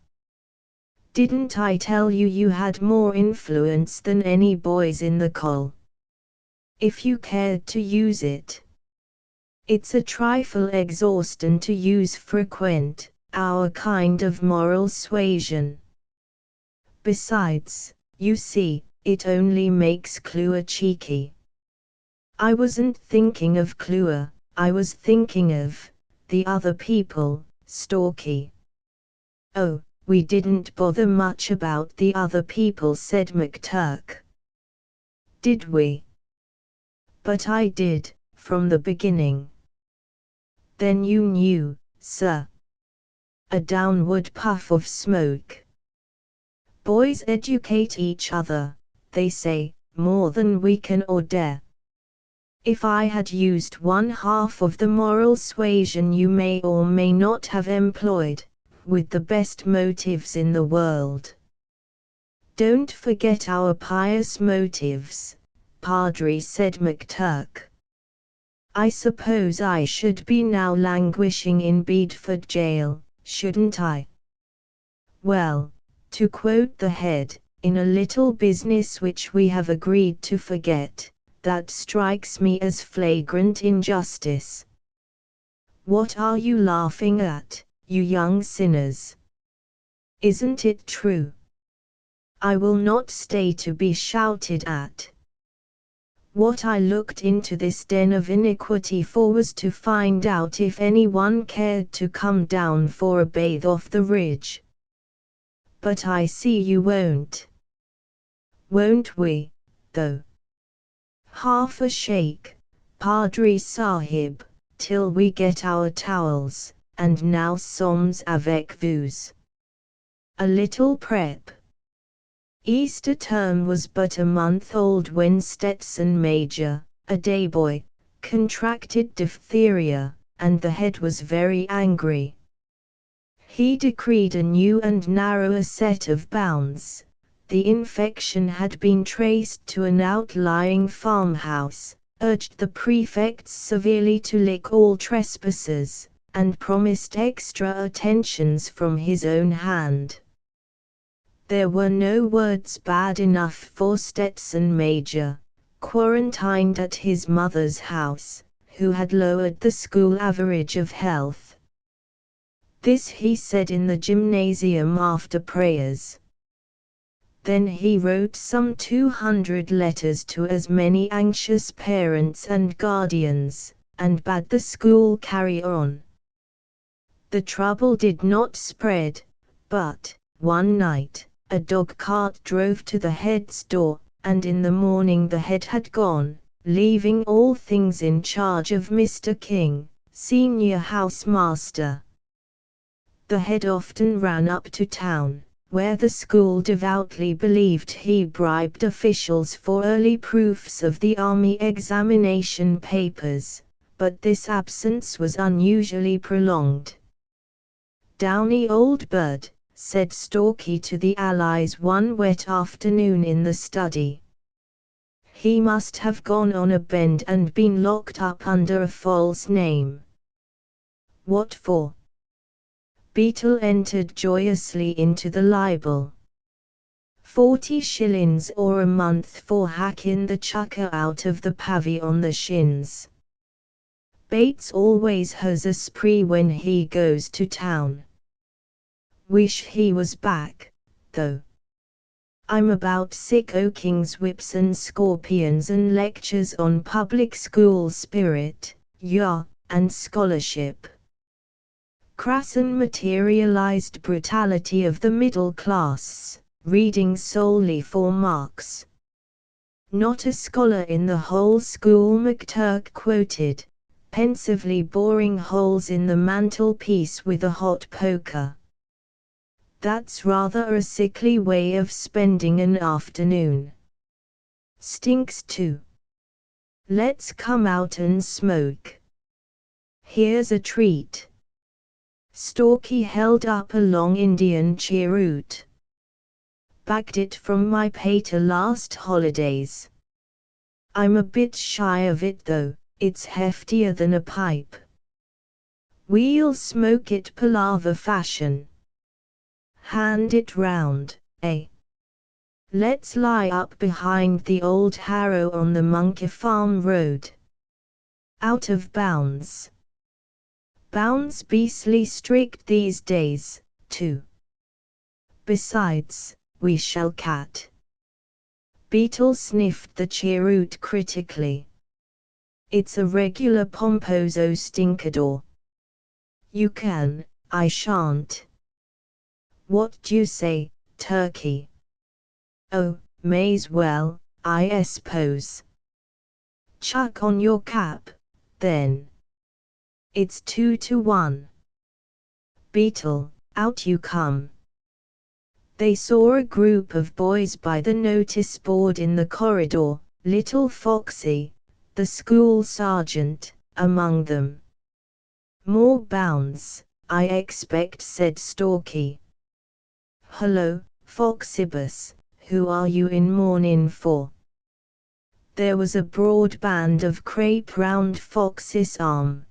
Didn't I tell you you had more influence than any boys in the coll? If you cared to use it. It's a trifle exhausting to use frequent, our kind of moral suasion. Besides, you see, it only makes Clua cheeky. I wasn't thinking of Clua, I was thinking of the other people, Stalky. Oh, we didn't bother much about the other people, said McTurk. Did we? But I did, from the beginning. Then you knew, sir. A downward puff of smoke. Boys educate each other, they say, more than we can or dare. If I had used 1/2 of the moral suasion you may or may not have employed, with the best motives in the world. Don't forget our pious motives, Padre, said McTurk. I suppose I should be now languishing in Bedford jail, shouldn't I? Well, to quote the head, in a little business which we have agreed to forget, that strikes me as flagrant injustice. What are you laughing at, you young sinners? Isn't it true? I will not stay to be shouted at. What I looked into this den of iniquity for was to find out if anyone cared to come down for a bathe off the ridge. But I see you won't. Won't we, though? Half a shake, Padri Sahib, till we get our towels, and now sommes avec vous. A little prep. Easter term was but a month old when Stetson Major, a day boy, contracted diphtheria, and the head was very angry. He decreed a new and narrower set of bounds. The infection had been traced to an outlying farmhouse, urged the prefects severely to lick all trespassers, and promised extra attentions from his own hand. There were no words bad enough for Stetson Major, quarantined at his mother's house, who had lowered the school average of health. This he said in the gymnasium after prayers. Then he wrote some 200 letters to as many anxious parents and guardians, and bade the school carry on. The trouble did not spread, but, one night, a dog cart drove to the head's door, and in the morning the head had gone, leaving all things in charge of Mr. King, senior housemaster. The head often ran up to town, where the school devoutly believed he bribed officials for early proofs of the army examination papers, but this absence was unusually prolonged. "Downy old bird," said Stalky to the Allies one wet afternoon in the study. "He must have gone on a bend and been locked up under a false name." "What for?" Beetle entered joyously into the libel. 40 shillings or a month for hacking the chucker out of the pavvy on the shins. Bates always has a spree when he goes to town. Wish he was back, though. I'm about sick o' king's whips and scorpions and lectures on public school spirit, and scholarship. Crass and materialized brutality of the middle class, reading solely for marks. Not a scholar in the whole school, McTurk quoted, pensively boring holes in the mantelpiece with a hot poker. That's rather a sickly way of spending an afternoon. Stinks too. Let's come out and smoke. Here's a treat. Stalky held up a long Indian cheroot. Bagged it from my pater last holidays. I'm a bit shy of it though, it's heftier than a pipe. We'll smoke it palaver fashion. Hand it round, eh? Let's lie up behind the old harrow on the Monkey Farm Road. Out of bounds. Bounds beastly strict these days, too. Besides, we shall cat. Beetle sniffed the cheroot critically. It's a regular pomposo stinkador. You can, I shan't. What d'you say, turkey? Oh, may's well, I suppose. Chuck on your cap, then. It's 2 to 1. Beetle, out you come. They saw a group of boys by the notice board in the corridor, little Foxy, the school sergeant, among them. More bounds, I expect, said Stalky. Hello, Foxibus, who are you in mourning for? There was a broad band of crape round Foxy's arm.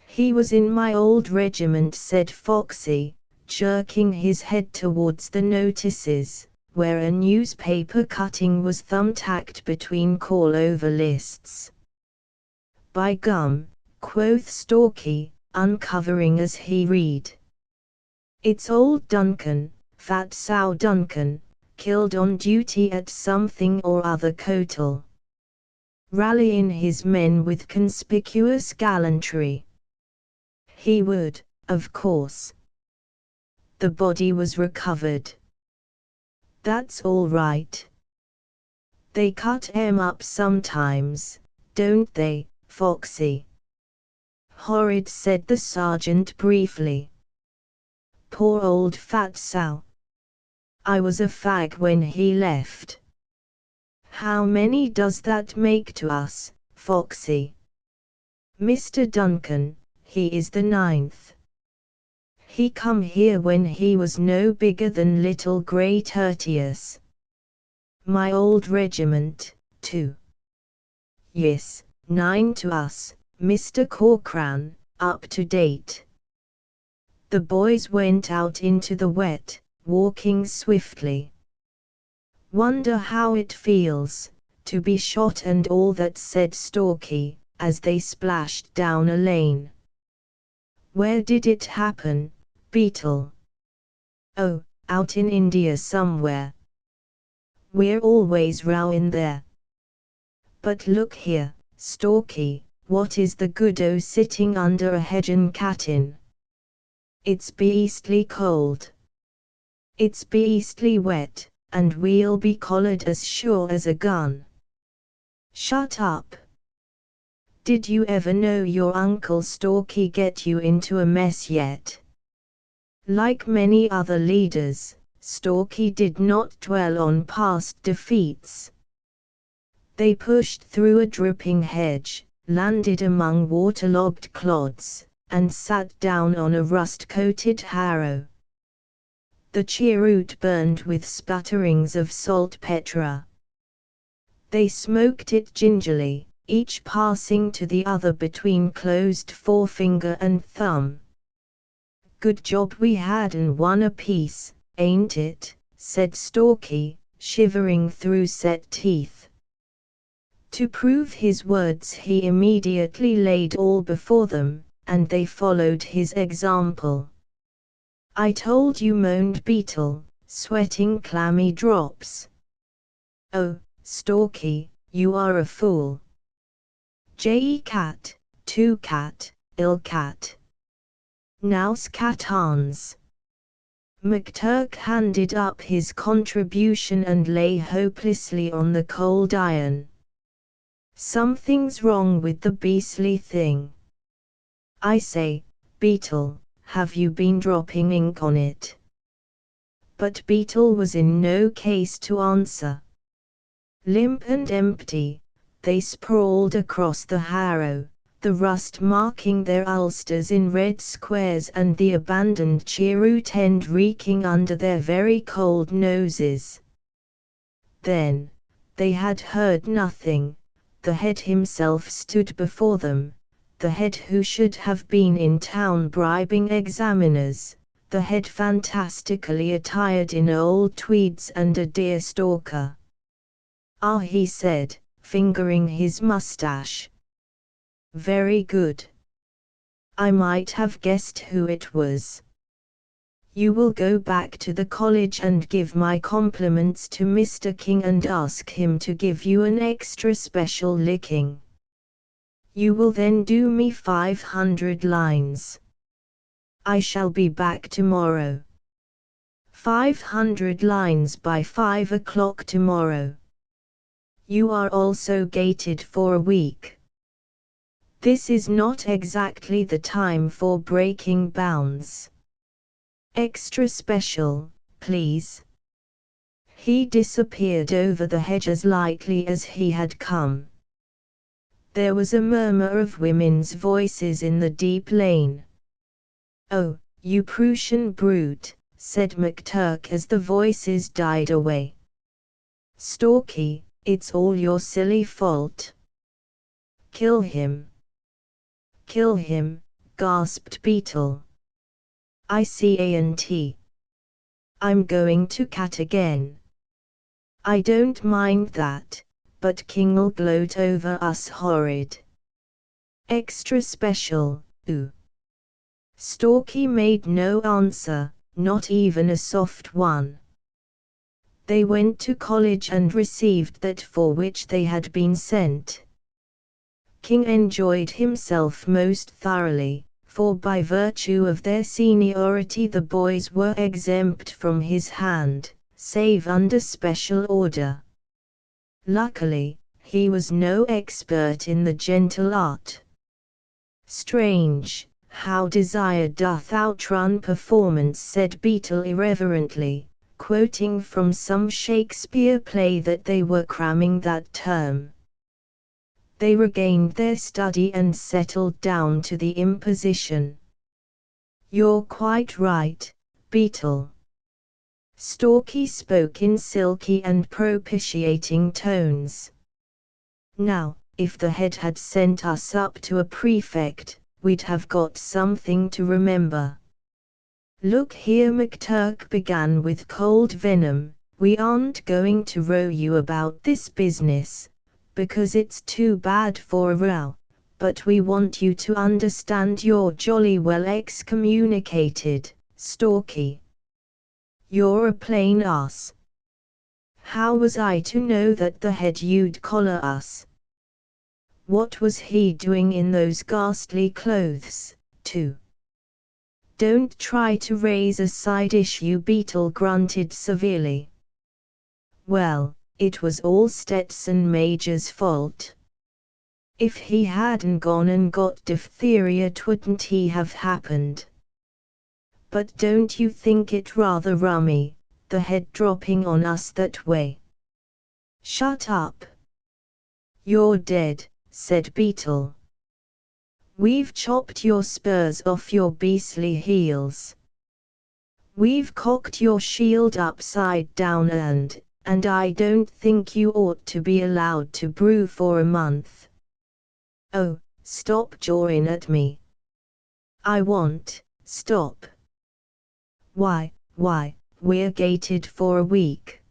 He was in my old regiment, said Foxy, jerking his head towards the notices, where a newspaper cutting was thumbtacked between call-over lists. "By gum," quoth Stalky, uncovering as he read. "It's old Duncan, Fat Sow Duncan, killed on duty at something or other Cotal. Rallying his men with conspicuous gallantry. He would, of course. The body was recovered. That's all right. They cut 'em up sometimes, don't they, Foxy?" "Horrid," said the sergeant briefly. "Poor old Fat Sow. I was a fag when he left." "How many does that make to us, Foxy?" "Mr. Duncan, he is the 9th. He come here when he was no bigger than little grey Tertius. My old regiment, too." "Yes, 9 to us, Mr. Corcoran, up to date." The boys went out into the wet, walking swiftly. "Wonder how it feels, to be shot and all that," said Stalky, as they splashed down a lane. "Where did it happen, Beetle?" "Oh, out in India somewhere. We're always rowing there. But look here, Stalky, what is the good o' sitting under a hedge and cattin'? It's beastly cold. It's beastly wet, and we'll be collared as sure as a gun." "Shut up. Did you ever know your Uncle Stalky get you into a mess yet?" Like many other leaders, Stalky did not dwell on past defeats. They pushed through a dripping hedge, landed among waterlogged clods, and sat down on a rust-coated harrow. The cheroot burned with sputterings of saltpetre. They smoked it gingerly, each passing to the other between closed forefinger and thumb. "Good job we hadn't one apiece, ain't it?" said Stalky, shivering through set teeth. To prove his words he immediately laid all before them, and they followed his example. "I told you," moaned Beetle, sweating clammy drops. "Oh, Stalky, you are a fool. J-cat, 2-cat, ill-cat. Now scatons." McTurk handed up his contribution and lay hopelessly on the cold iron. "Something's wrong with the beastly thing. I say, Beetle, have you been dropping ink on it?" But Beetle was in no case to answer. Limp and empty, they sprawled across the harrow, the rust marking their ulsters in red squares and the abandoned cheroot end reeking under their very cold noses. Then, they had heard nothing. The head himself stood before them, the head who should have been in town bribing examiners, the head fantastically attired in old tweeds and a deerstalker. "Ah," he said, fingering his mustache. "Very good. I might have guessed who it was. You will go back to the college and give my compliments to Mr. King and ask him to give you an extra special licking. You will then do me 500 lines. I shall be back tomorrow. 500 lines by 5 o'clock tomorrow. You are also gated for a week. This is not exactly the time for breaking bounds. Extra special, please." He disappeared over the hedge as lightly as he had come. There was a murmur of women's voices in the deep lane. "Oh, you Prussian brute," said McTurk as the voices died away. "Stalky, it's all your silly fault. Kill him." "Kill him," gasped Beetle. I can't. I'm going to cat again. I don't mind that, but King'll gloat over us horrid. Extra special, ooh. Stalky made no answer, not even a soft one. They went to college and received that for which they had been sent. King enjoyed himself most thoroughly, for by virtue of their seniority the boys were exempt from his hand, save under special order. Luckily, he was no expert in the gentle art. Strange, how desire doth outrun performance, said Beetle irreverently, quoting from some Shakespeare play that they were cramming that term. They regained their study and settled down to the imposition. You're quite right, Beetle. Stalky spoke in silky and propitiating tones. Now, if the head had sent us up to a prefect, we'd have got something to remember. Look here, McTurk began with cold venom, we aren't going to row you about this business, because it's too bad for a row, but we want you to understand you're jolly well excommunicated, Stalky. You're a plain ass. How was I to know that the head you'd collar us? What was he doing in those ghastly clothes, too? Don't try to raise a side issue, Beetle grunted severely. Well, it was all Stetson Major's fault. If he hadn't gone and got diphtheria, 'twouldn't he have happened. But don't you think it rather rummy, the head dropping on us that way? Shut up. You're dead, said Beetle. We've chopped your spurs off your beastly heels. We've cocked your shield upside down and I don't think you ought to be allowed to brew for a month. Oh, stop jawing at me. I won't, stop. Why, we're gated for a week.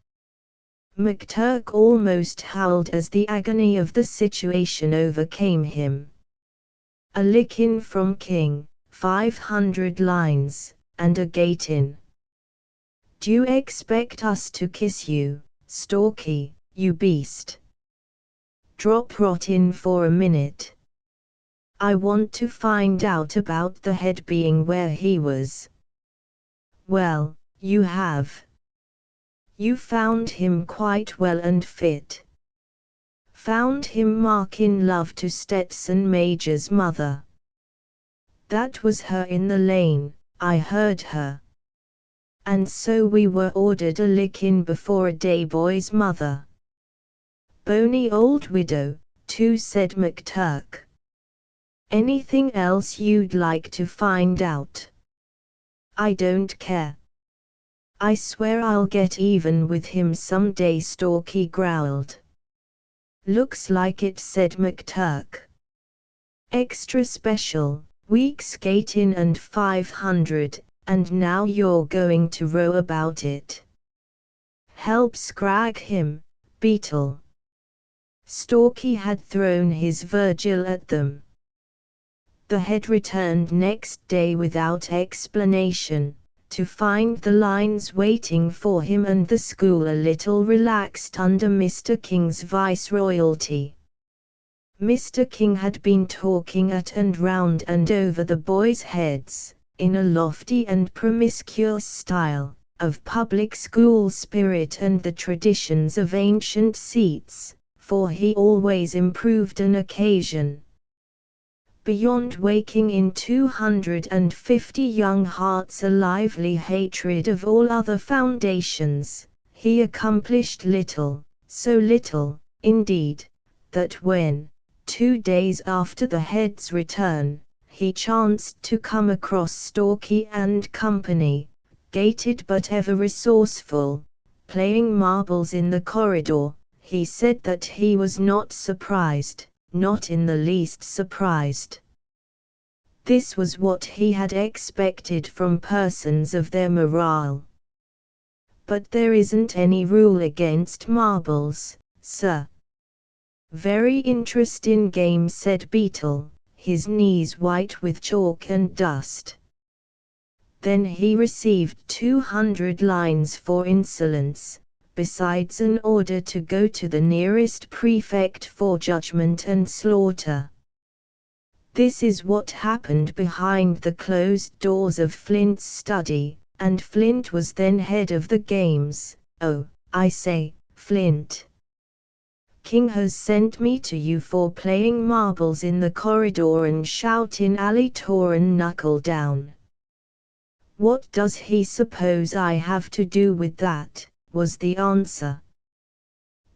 McTurk almost howled as the agony of the situation overcame him. A lickin' from King, 500 lines, and a gatin'. D'you expect us to kiss you, Stalky, you beast? Drop rot in for a minute. I want to find out about the head being where he was. Well, you have. You found him quite well and fit. Found him making love to Stetson Major's mother. That was her in the lane, I heard her. And so we were ordered a lickin' before a day boy's mother. Bony old widow, too, said McTurk. Anything else you'd like to find out? I don't care. I swear I'll get even with him someday, Stalky growled. Looks like it, said McTurk. Extra special, week skating and 500, and now you're going to row about it. Help scrag him, Beetle. Stalky had thrown his Virgil at them. The head returned next day without explanation, to find the lines waiting for him and the school a little relaxed under Mr. King's viceroyalty. Mr. King had been talking at and round and over the boys' heads, in a lofty and promiscuous style, of public school spirit and the traditions of ancient seats, for he always improved an occasion. Beyond waking in 250 young hearts a lively hatred of all other foundations, he accomplished little, so little, indeed, that when, 2 days after the head's return, he chanced to come across Stalky and company, gated but ever resourceful, playing marbles in the corridor, he said that he was not surprised. Not in the least surprised. This was what he had expected from persons of their morale. But there isn't any rule against marbles, sir. Very interesting game, said Beetle, his knees white with chalk and dust. Then he received 200 lines for insolence, besides an order to go to the nearest prefect for judgment and slaughter. This is what happened behind the closed doors of Flint's study, and Flint was then head of the games. Oh, I say, Flint. King has sent me to you for playing marbles in the corridor and shouting alley torin knuckle down. What does he suppose I have to do with that, was the answer.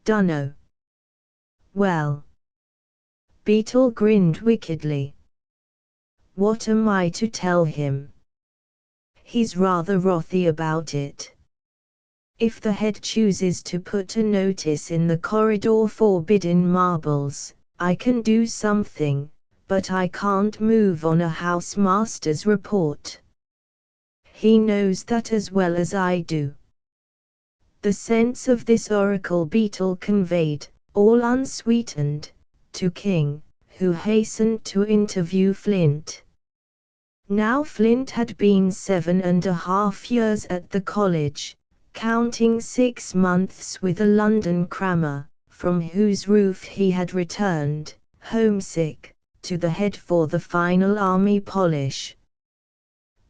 Dunno. Well. Beetle grinned wickedly. What am I to tell him? He's rather wrathy about it. If the head chooses to put a notice in the corridor forbidding marbles, I can do something, but I can't move on a housemaster's report. He knows that as well as I do. The sense of this oracle Beetle conveyed, all unsweetened, to King, who hastened to interview Flint. Now Flint had been 7.5 years at the college, counting 6 months with a London crammer, from whose roof he had returned, homesick, to the head for the final army polish.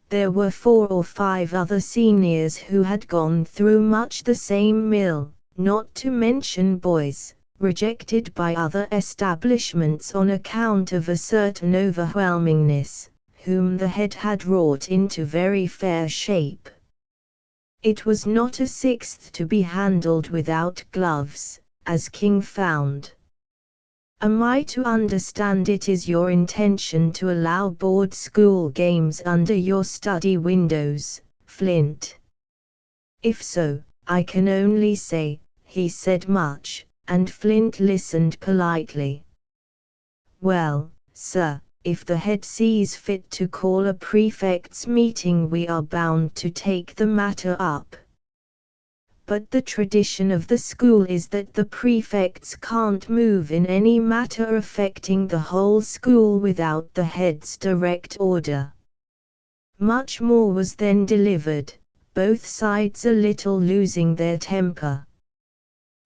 There were 4 or 5 other seniors who had gone through much the same mill, not to mention boys, rejected by other establishments on account of a certain overwhelmingness, whom the head had wrought into very fair shape. It was not a sixth to be handled without gloves, as King found. Am I to understand it is your intention to allow board school games under your study windows, Flint? If so, I can only say, he said much, and Flint listened politely. Well, sir, if the head sees fit to call a prefects' meeting, we are bound to take the matter up. But the tradition of the school is that the prefects can't move in any matter affecting the whole school without the head's direct order. Much more was then delivered, both sides a little losing their temper.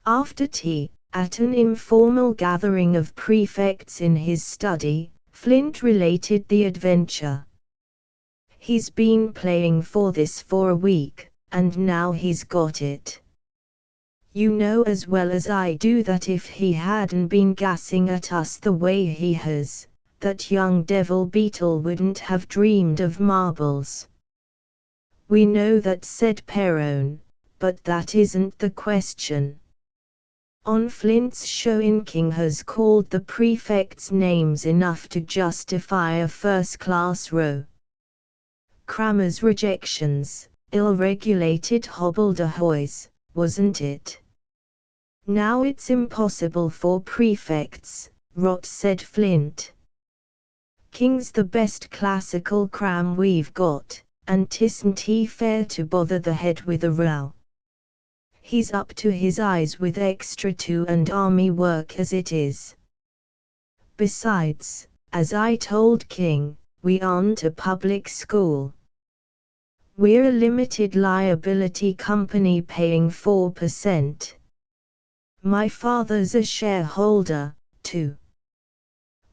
After tea, at an informal gathering of prefects in his study, Flint related the adventure. He's been playing for this for a week, and now he's got it. You know as well as I do that if he hadn't been gassing at us the way he has, that young devil Beetle wouldn't have dreamed of marbles. We know that, said Perrone, but that isn't the question. On Flint's showing, King has called the prefects names enough to justify a first-class row. Crammers' rejections, ill-regulated hobbledehoys, wasn't it? Now it's impossible for prefects, rot, said Flint. King's the best classical cram we've got, and 'tisn't he fair to bother the head with a row. He's up to his eyes with extra 2 and army work as it is. Besides, as I told King, we aren't a public school. We're a limited liability company paying 4%. My father's a shareholder, too.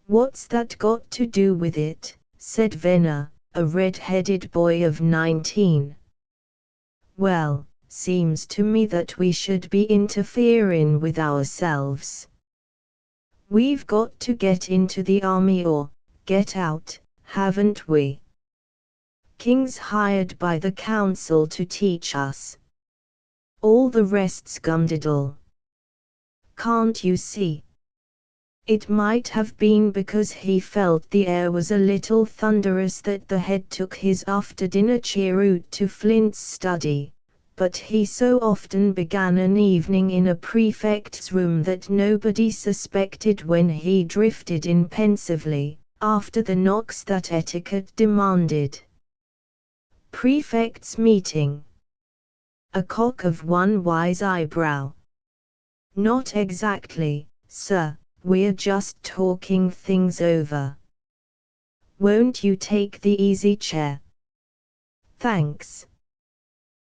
What's that got to do with it? Said Venner, a red-headed boy of 19. Well, seems to me that we should be interfering with ourselves. We've got to get into the army or get out, haven't we? King's hired by the council to teach us. All the rest's gumdiddle. Can't you see? It might have been because he felt the air was a little thunderous that the head took his after-dinner cheroot to Flint's study, but he so often began an evening in a prefect's room that nobody suspected when he drifted in pensively, after the knocks that etiquette demanded. Prefects meeting. A cock of one wise eyebrow. Not exactly, sir, we're just talking things over. Won't you take the easy chair? Thanks.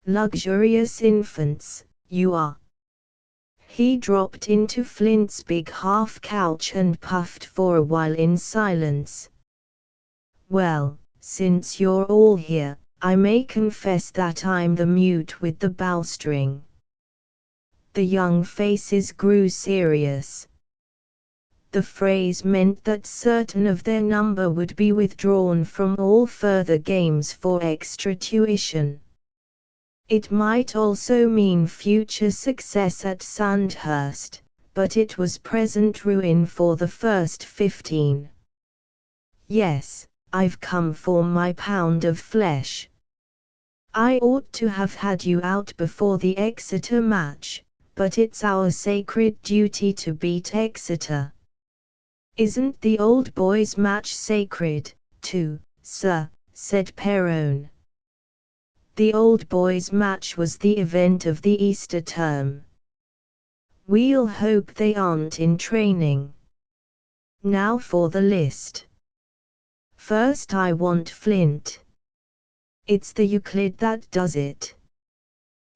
Luxurious infants, you are. He dropped into Flint's big half-couch and puffed for a while in silence. Well, since you're all here, I may confess that I'm the mute with the bowstring. The young faces grew serious. The phrase meant that certain of their number would be withdrawn from all further games for extra tuition. It might also mean future success at Sandhurst, but it was present ruin for the first 15. Yes, I've come for my pound of flesh. I ought to have had you out before the Exeter match, but it's our sacred duty to beat Exeter. Isn't the old boys' match sacred, too, sir? Said Perrone. The old boys' match was the event of the Easter term. We'll hope they aren't in training. Now for the list. First I want Flint. It's the Euclid that does it.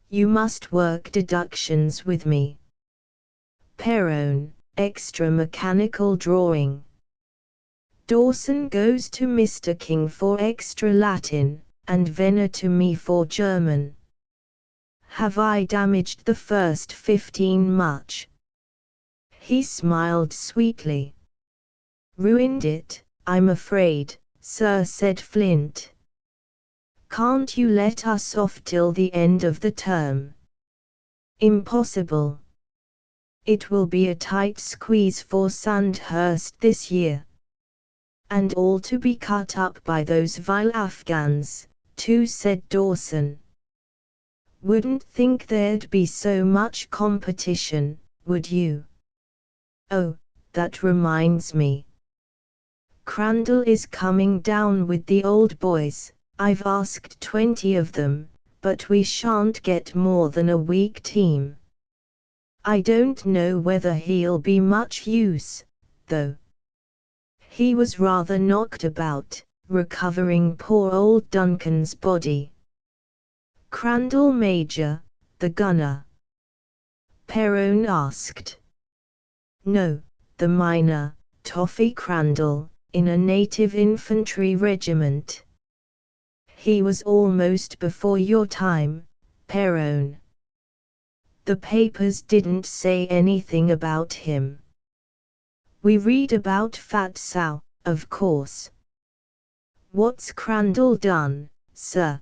You must work deductions with me. Perrone, extra mechanical drawing. Dawson goes to Mr. King for extra Latin, and Venner to me for German. Have I damaged the first 15 much? He smiled sweetly. Ruined it, I'm afraid, sir, said Flint. Can't you let us off till the end of the term? Impossible. It will be a tight squeeze for Sandhurst this year. And all to be cut up by those vile Afghans, too, said Dawson. Wouldn't think there'd be so much competition, would you? Oh, that reminds me. Crandall is coming down with the old boys. I've asked 20 of them, but we shan't get more than a weak team. I don't know whether he'll be much use, though. He was rather knocked about, recovering poor old Duncan's body. Crandall Major, the gunner? Perrone asked. No, the minor, Toffee Crandall, in a native infantry regiment. He was almost before your time, Perrone. The papers didn't say anything about him. We read about Fat Sow, of course. What's Crandall done, sir?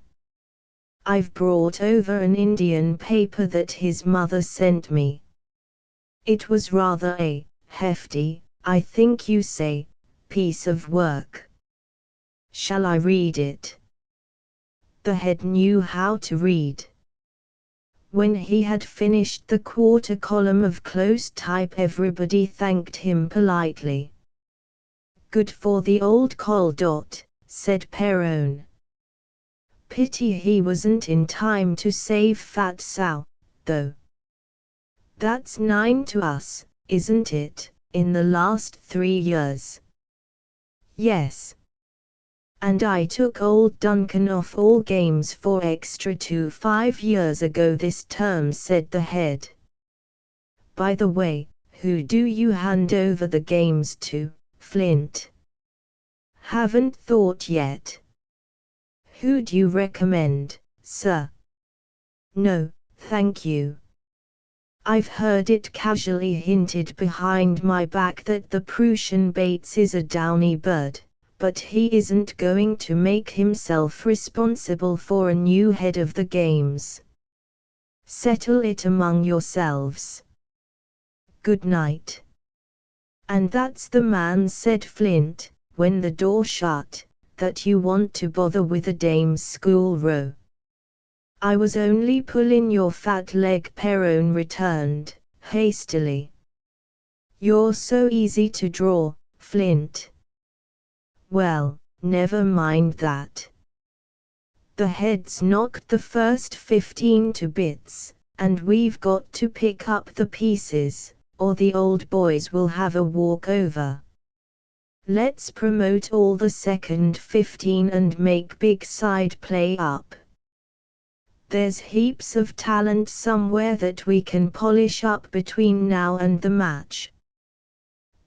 I've brought over an Indian paper that his mother sent me. It was rather a hefty, I think you say, piece of work. Shall I read it? The head knew how to read. When he had finished the quarter column of close type, everybody thanked him politely. Good for the old Coldot, said Perrone. Pity he wasn't in time to save Fat Sow, though. That's 9 to us, isn't it, in the last 3 years? Yes. And I took old Duncan off all games for extra 5 years ago this term, said the head. By the way, who do you hand over the games to, Flint? Haven't thought yet. Who'd you recommend, sir? No, thank you. I've heard it casually hinted behind my back that the Prussian Bates is a downy bird, but he isn't going to make himself responsible for a new head of the games. Settle it among yourselves. Good night. And that's the man, said Flint, when the door shut, that you want to bother with a dame's school row. I was only pulling your fat leg, Perrone returned, hastily. You're so easy to draw, Flint. Well, never mind that. The head's knocked the first 15 to bits, and we've got to pick up the pieces, or the old boys will have a walkover. Let's promote all the second 15 and make big side play up. There's heaps of talent somewhere that we can polish up between now and the match.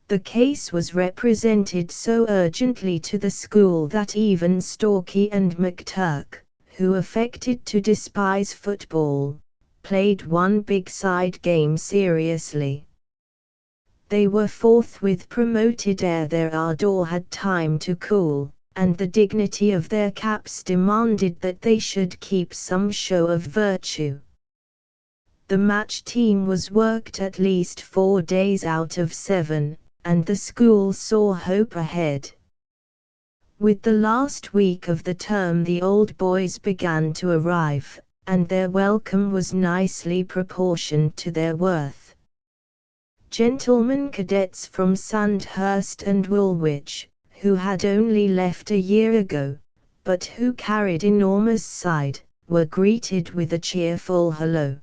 The case was represented so urgently to the school that even Stalky and McTurk, who affected to despise football, played one big side game seriously. They were forthwith promoted ere their ardor had time to cool, and the dignity of their caps demanded that they should keep some show of virtue. The match team was worked at least 4 days out of 7, and the school saw hope ahead. With the last week of the term the old boys began to arrive, and their welcome was nicely proportioned to their worth. Gentlemen cadets from Sandhurst and Woolwich, who had only left a year ago, but who carried enormous side, were greeted with a cheerful hello.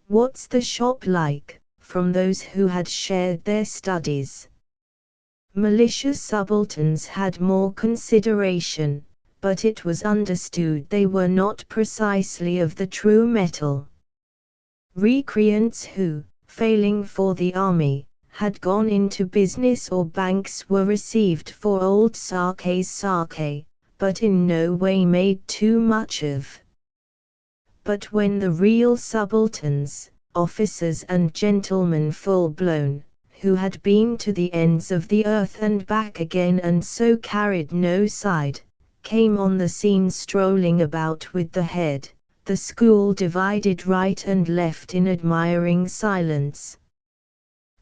"What's the shop like?" from those who had shared their studies. Malicious subalterns had more consideration, but it was understood they were not precisely of the true metal. Recreants who, failing for the army, had gone into business or banks were received for old Stalky's sake, but in no way made too much of. But when the real subalterns, officers and gentlemen full-blown, who had been to the ends of the earth and back again and so carried no side, came on the scene strolling about with the head, the school divided right and left in admiring silence.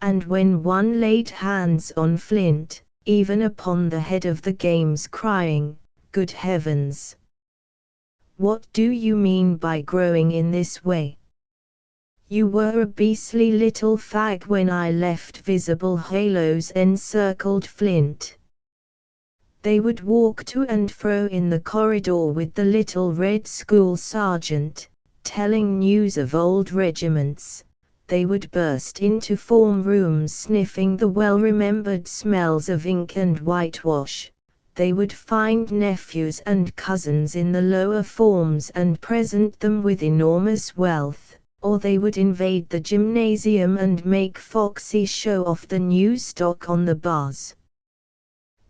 And when one laid hands on Flint, even upon the head of the games, crying, "Good heavens! What do you mean by growing in this way? You were a beastly little fag when I left." Visible halos encircled Flint. They would walk to and fro in the corridor with the little red school sergeant, telling news of old regiments. They would burst into form rooms sniffing the well-remembered smells of ink and whitewash. They would find nephews and cousins in the lower forms and present them with enormous wealth. Or they would invade the gymnasium and make foxy show off the new stock on the bars.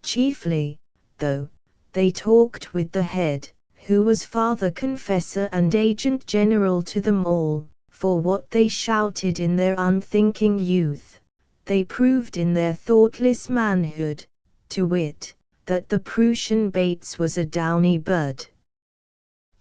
Chiefly, though, they talked with the head, who was father confessor and agent general to them all, for what they shouted in their unthinking youth, they proved in their thoughtless manhood, to wit, that the Prussian Bates was a downy bird.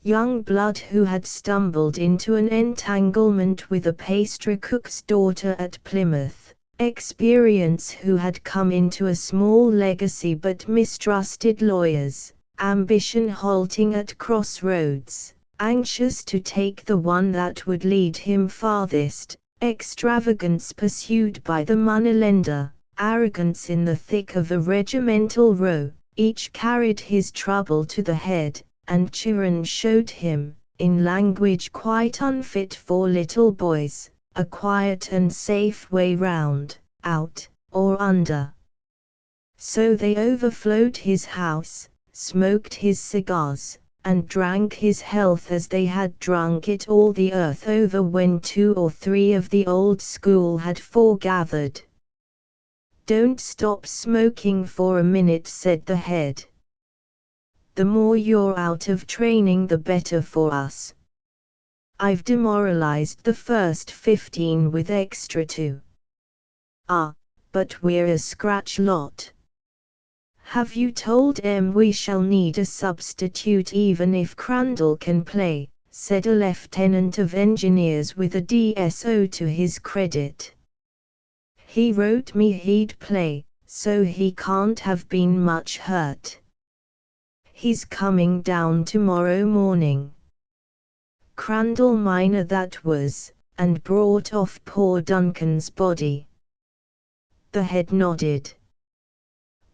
Young blood who had stumbled into an entanglement with a pastry cook's daughter at Plymouth, experience who had come into a small legacy but mistrusted lawyers, ambition halting at crossroads, anxious to take the one that would lead him farthest, extravagance pursued by the moneylender, arrogance in the thick of a regimental row, each carried his trouble to the head, and Chiron showed him, in language quite unfit for little boys, a quiet and safe way round, out, or under. So they overflowed his house, smoked his cigars, and drank his health as they had drunk it all the earth over when 2 or 3 of the old school had foregathered. "Don't stop smoking for a minute," said the head. "The more you're out of training the better for us. I've demoralized the first 15 with extra 2. Ah, but we're a scratch lot. Have you told em we shall need a substitute even if Crandall can play?" said a lieutenant of engineers with a DSO to his credit. "He wrote me he'd play, so he can't have been much hurt. He's coming down tomorrow morning." Crandall minor that was, and brought off poor Duncan's body. The head nodded.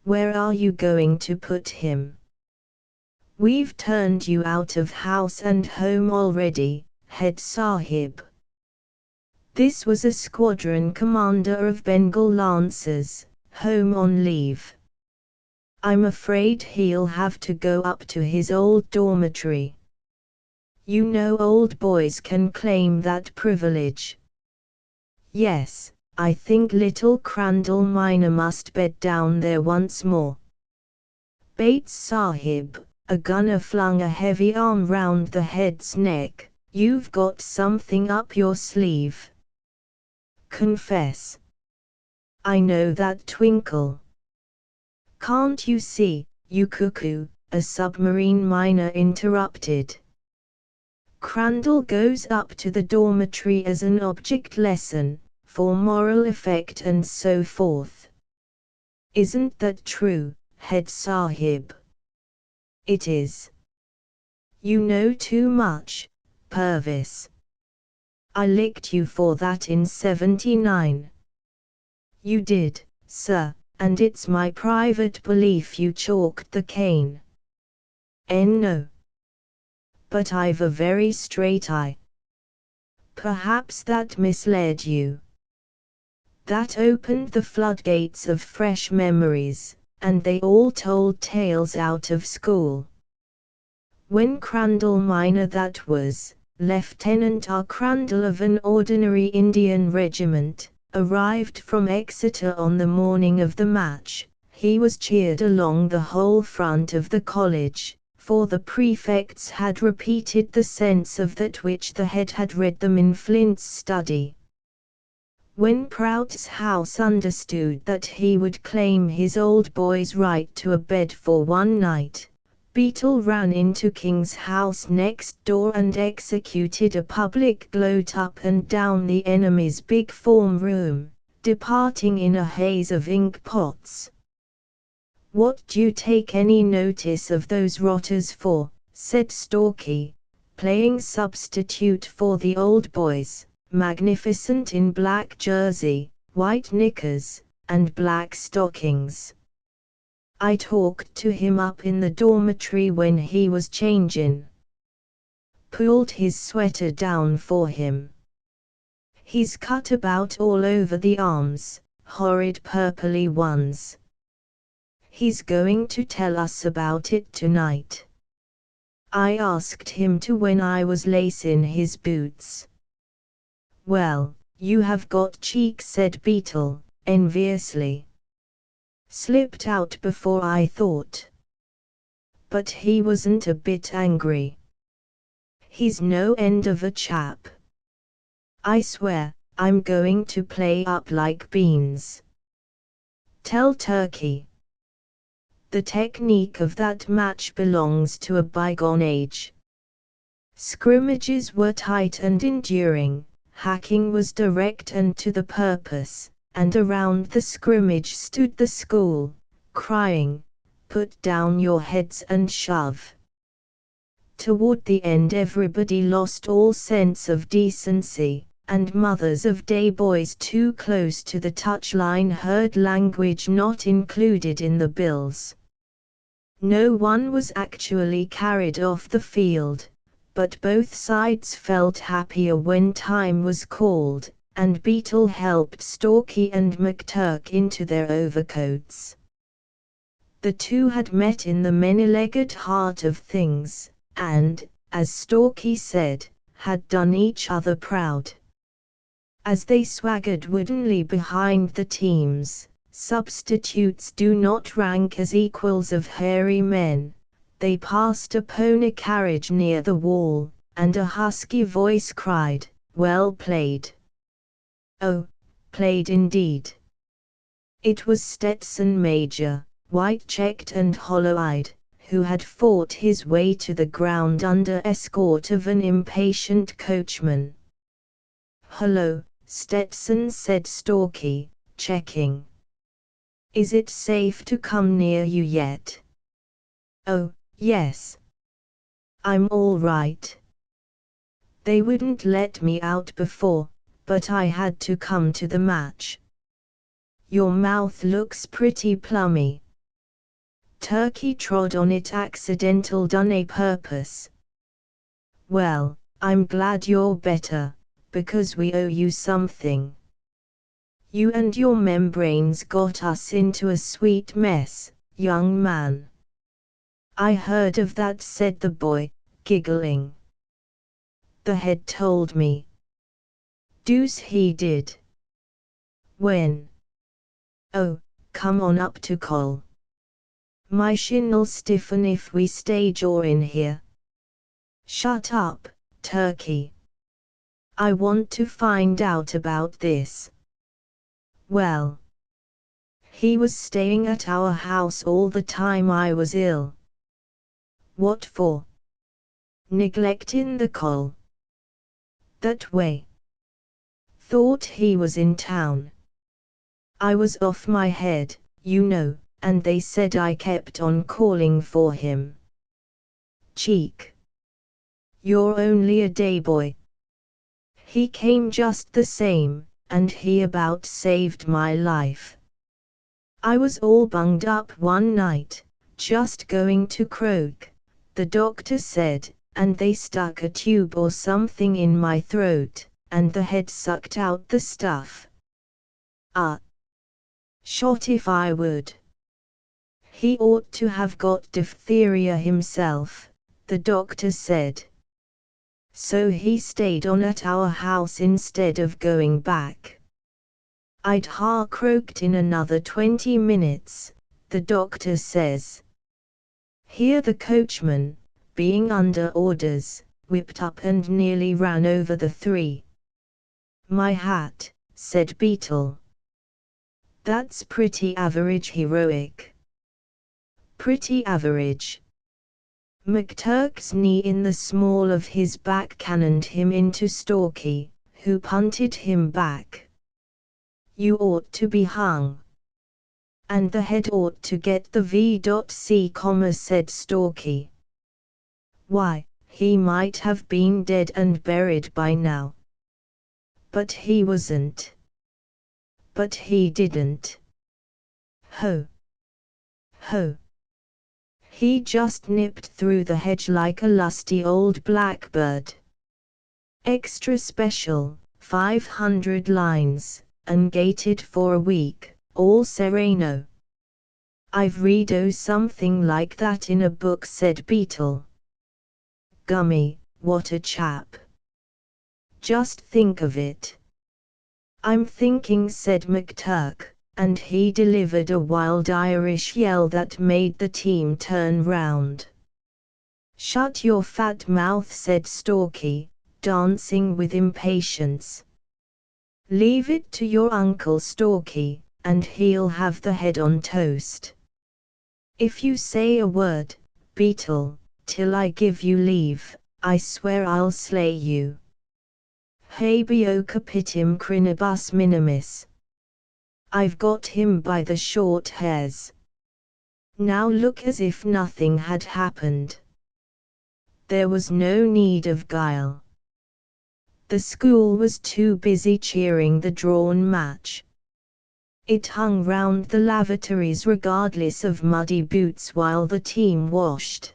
Where are you going to put him? We've turned you out of house and home already, Head Sahib. This was a squadron commander of Bengal Lancers, home on leave. I'm afraid he'll have to go up to his old dormitory. You know old boys can claim that privilege. Yes, I think little Crandall Minor must bed down there once more. Bates Sahib, a gunner flung a heavy arm round the head's neck. You've got something up your sleeve. Confess. I know that twinkle. Can't you see, you cuckoo, a submarine miner interrupted. Crandall goes up to the dormitory as an object lesson, for moral effect and so forth. Isn't that true, Head Sahib? It is. You know too much, Purvis. I licked you for that in '79. You did, sir, and it's my private belief you chalked the cane. No. But I've a very straight eye. Perhaps that misled you. That opened the floodgates of fresh memories, and they all told tales out of school. When Crandall Minor, that was, Lieutenant R. Crandall of an ordinary Indian regiment, arrived from Exeter on the morning of the match, he was cheered along the whole front of the college, for the prefects had repeated the sense of that which the head had read them in Flint's study. When Prout's house understood that he would claim his old boy's right to a bed for one night, Beetle ran into King's house next door and executed a public gloat up and down the enemy's big form room, departing in a haze of ink pots. "What d'you take any notice of those rotters for?" said Stalky, playing substitute for the old boys, magnificent in black jersey, white knickers, and black stockings. "I talked to him up in the dormitory when he was changin'. Pulled his sweater down for him. He's cut about all over the arms, horrid purpley ones. He's going to tell us about it tonight. I asked him to when I was lacin' his boots." "Well, you have got cheek," said Beetle, enviously. "Slipped out before I thought." But he wasn't a bit angry. He's no end of a chap. "I swear, I'm going to play up like beans. Tell Turkey. The technique of that match belongs to a bygone age. Scrimmages were tight and enduring, hacking was direct and to the purpose, and around the scrimmage stood the school, crying, 'Put down your heads and shove.' Toward the end everybody lost all sense of decency, and mothers of day boys too close to the touchline heard language not included in the bills. No one was actually carried off the field, but both sides felt happier when time was called, and Beetle helped Stalky and McTurk into their overcoats. The two had met in the many-legged heart of things, and, as Stalky said, had done each other proud. As they swaggered woodenly behind the teams, substitutes do not rank as equals of hairy men. They passed a pony carriage near the wall, and a husky voice cried, "Well played." Oh, played indeed. It was Stetson Major, white-checked and hollow-eyed, who had fought his way to the ground under escort of an impatient coachman. "Hello, Stetson," said Stalky, checking. "Is it safe to come near you yet?" "Oh, yes. I'm all right. They wouldn't let me out before, but I had to come to the match." "Your mouth looks pretty plummy." Turkey trod on it accidental done a purpose. Well, I'm glad you're better, because we owe you something. You and your membranes got us into a sweet mess, young man. I heard of that, said the boy, giggling. The head told me. Deuce he did. When? Oh, come on up to Col. My shin'll stiffen if we stay jaw in here. Shut up, Turkey. I want to find out about this. Well, he was staying at our house all the time I was ill. What for? Neglectin' the Col. That way. Thought he was in town. I was off my head, you know, and they said I kept on calling for him. Cheek. You're only a day boy. He came just the same, and he about saved my life. I was all bunged up one night, just going to croak, the doctor said, and they stuck a tube or something in my throat, and the head sucked out the stuff. Shot if I would. He ought to have got diphtheria himself, the doctor said. So he stayed on at our house instead of going back. I'd croaked in another 20 minutes, the doctor says. Here the coachman, being under orders, whipped up and nearly ran over the three. My hat, said Beetle. That's pretty average heroic. Pretty average. McTurk's knee in the small of his back cannoned him into Stalky, who punted him back. You ought to be hung. And the head ought to get the V.C., said Stalky. Why, he might have been dead and buried by now. But he wasn't. But he didn't. Ho! Ho! He just nipped through the hedge like a lusty old blackbird. Extra special, 500 lines, ungated for a week, all sereno. I've read something like that in a book, said Beetle. Gummy, what a chap. Just think of it. I'm thinking, said McTurk, and he delivered a wild Irish yell that made the team turn round. Shut your fat mouth, said Stalky, dancing with impatience. Leave it to your Uncle Stalky, and he'll have the head on toast. If you say a word, Beetle, till I give you leave, I swear I'll slay you. Habeo capitim crinibus minimis. I've got him by the short hairs. Now look as if nothing had happened. There was no need of guile. The school was too busy cheering the drawn match. It hung round the lavatories regardless of muddy boots while the team washed.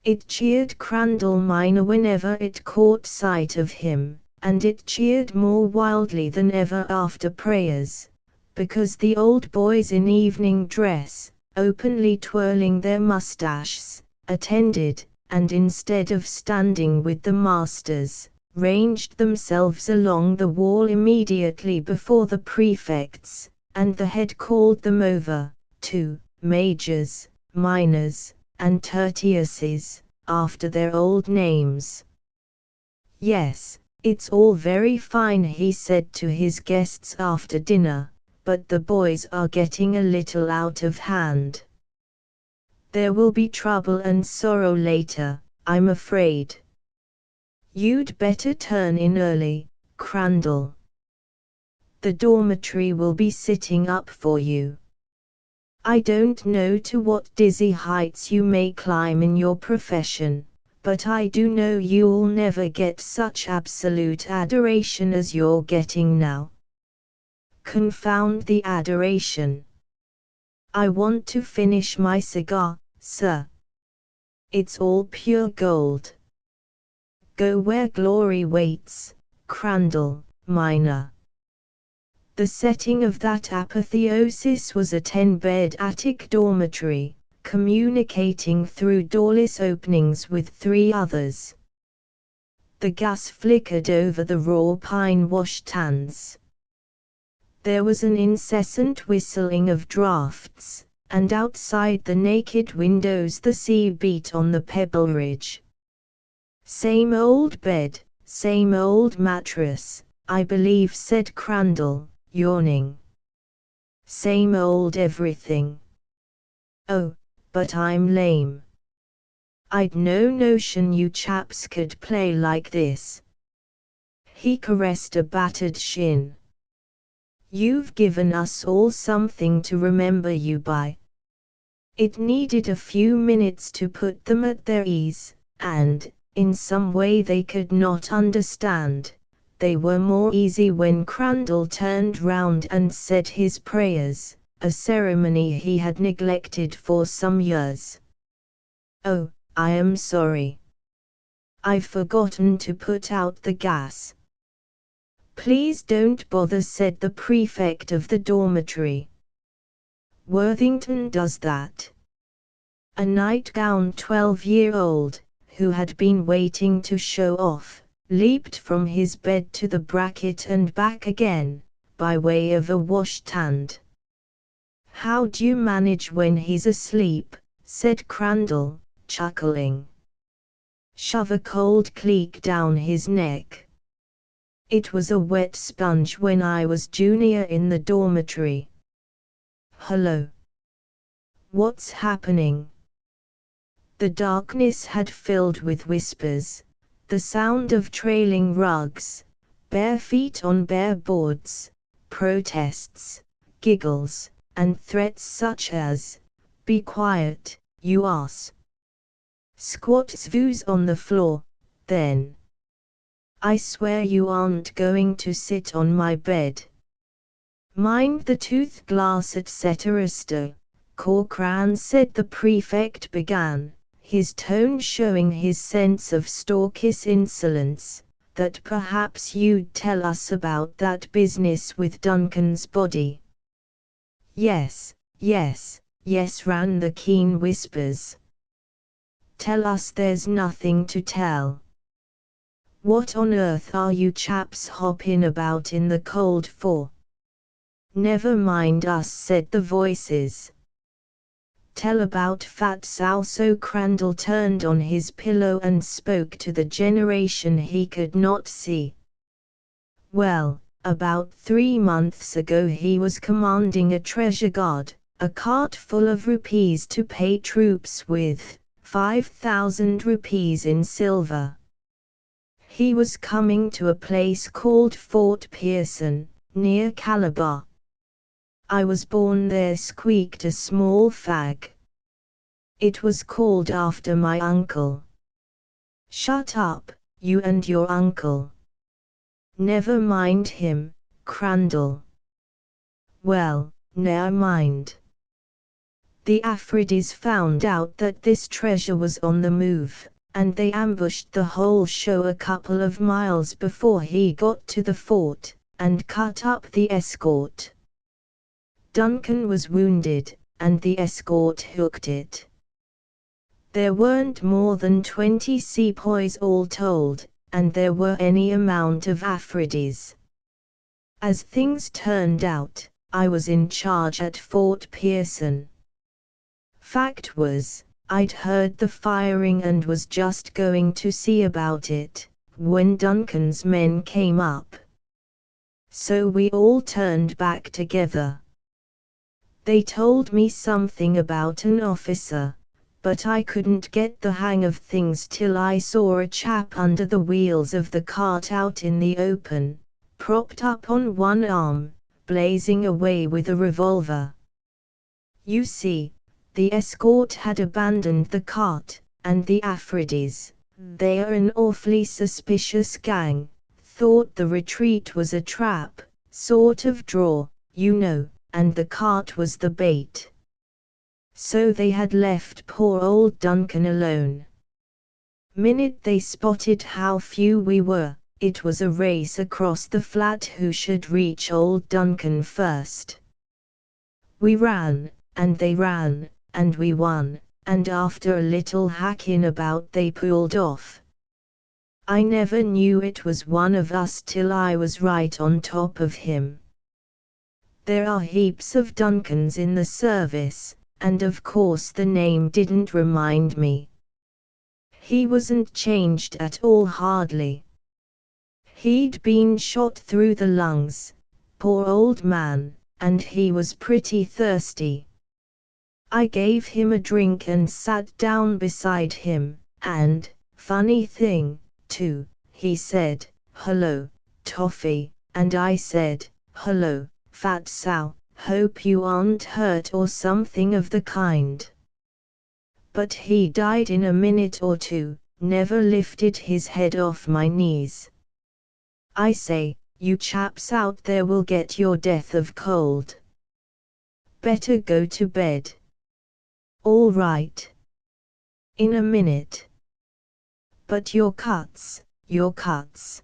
It cheered Crandall Minor whenever it caught sight of him, and it cheered more wildly than ever after prayers, because the old boys in evening dress, openly twirling their mustaches, attended, and instead of standing with the masters, ranged themselves along the wall immediately before the prefects, and the head called them over, to majors, minors, and tertiuses, after their old names. Yes, it's all very fine, he said to his guests after dinner, but the boys are getting a little out of hand. There will be trouble and sorrow later, I'm afraid. You'd better turn in early, Crandall. The dormitory will be sitting up for you. I don't know to what dizzy heights you may climb in your profession, but I do know you'll never get such absolute adoration as you're getting now. Confound the adoration. I want to finish my cigar, sir. It's all pure gold. Go where glory waits, Crandall, miner. The setting of that apotheosis was a 10-bed attic dormitory, communicating through doorless openings with 3 others. The gas flickered over the raw pine washtans. There was an incessant whistling of draughts, and outside the naked windows the sea beat on the pebble ridge. Same old bed, same old mattress, I believe, said Crandall, yawning. Same old everything. Oh, but I'm lame. I'd no notion you chaps could play like this. He caressed a battered shin. You've given us all something to remember you by. It needed a few minutes to put them at their ease, and, in some way they could not understand, they were more easy when Crandall turned round and said his prayers, a ceremony he had neglected for some years. Oh, I am sorry. I've forgotten to put out the gas. Please don't bother, said the prefect of the dormitory. Worthington does that. A nightgowned 12-year-old, who had been waiting to show off, leaped from his bed to the bracket and back again, by way of a washstand. How do you manage when he's asleep? Said Crandall, chuckling. Shove a cold cleek down his neck. It was a wet sponge when I was junior in the dormitory. Hello. What's happening? The darkness had filled with whispers, the sound of trailing rugs, bare feet on bare boards, protests, giggles, and threats such as, "Be quiet, you ass." Squat zwoos on the floor, then. I swear you aren't going to sit on my bed. Mind the tooth glass, etc. Corcoran, said the prefect began, his tone showing his sense of Stalky's insolence, that perhaps you'd tell us about that business with Duncan's body. Yes, yes, yes, ran the keen whispers. Tell us, there's nothing to tell. What on earth are you chaps hopping about in the cold for? Never mind us, said the voices. Tell about Fat Sal. So Crandall turned on his pillow and spoke to the generation he could not see. Well, about 3 months ago he was commanding a treasure guard, a cart full of rupees to pay troops with, 5,000 rupees in silver. He was coming to a place called Fort Pearson, near Calabar. I was born there, squeaked a small fag. It was called after my uncle. Shut up, you and your uncle. Never mind him, Crandall. Well, ne'er mind. The Afridis found out that this treasure was on the move, and they ambushed the whole show a couple of miles before he got to the fort, and cut up the escort. Duncan was wounded, and the escort hooked it. There weren't more than 20 sepoys all told, and there were any amount of Afridis. As things turned out, I was in charge at Fort Pearson. Fact was, I'd heard the firing and was just going to see about it, when Duncan's men came up. So we all turned back together. They told me something about an officer, but I couldn't get the hang of things till I saw a chap under the wheels of the cart out in the open, propped up on one arm, blazing away with a revolver. You see, the escort had abandoned the cart, and the Afridis, they are an awfully suspicious gang, thought the retreat was a trap, sort of draw, you know, and the cart was the bait. So they had left poor old Duncan alone. Minute they spotted how few we were, it was a race across the flat who should reach old Duncan first. We ran, and they ran, and we won, and after a little hacking about they pulled off. I never knew it was one of us till I was right on top of him. There are heaps of Duncans in the service, and of course the name didn't remind me. He wasn't changed at all hardly. He'd been shot through the lungs, poor old man, and he was pretty thirsty. I gave him a drink and sat down beside him, and, funny thing, too, he said, "Hello, Toffee," and I said, "Hello, Fat Sow, hope you aren't hurt or something of the kind." But he died in a minute or two, never lifted his head off my knees. I say, you chaps out there will get your death of cold. Better go to bed. All right. In a minute. But your cuts, your cuts.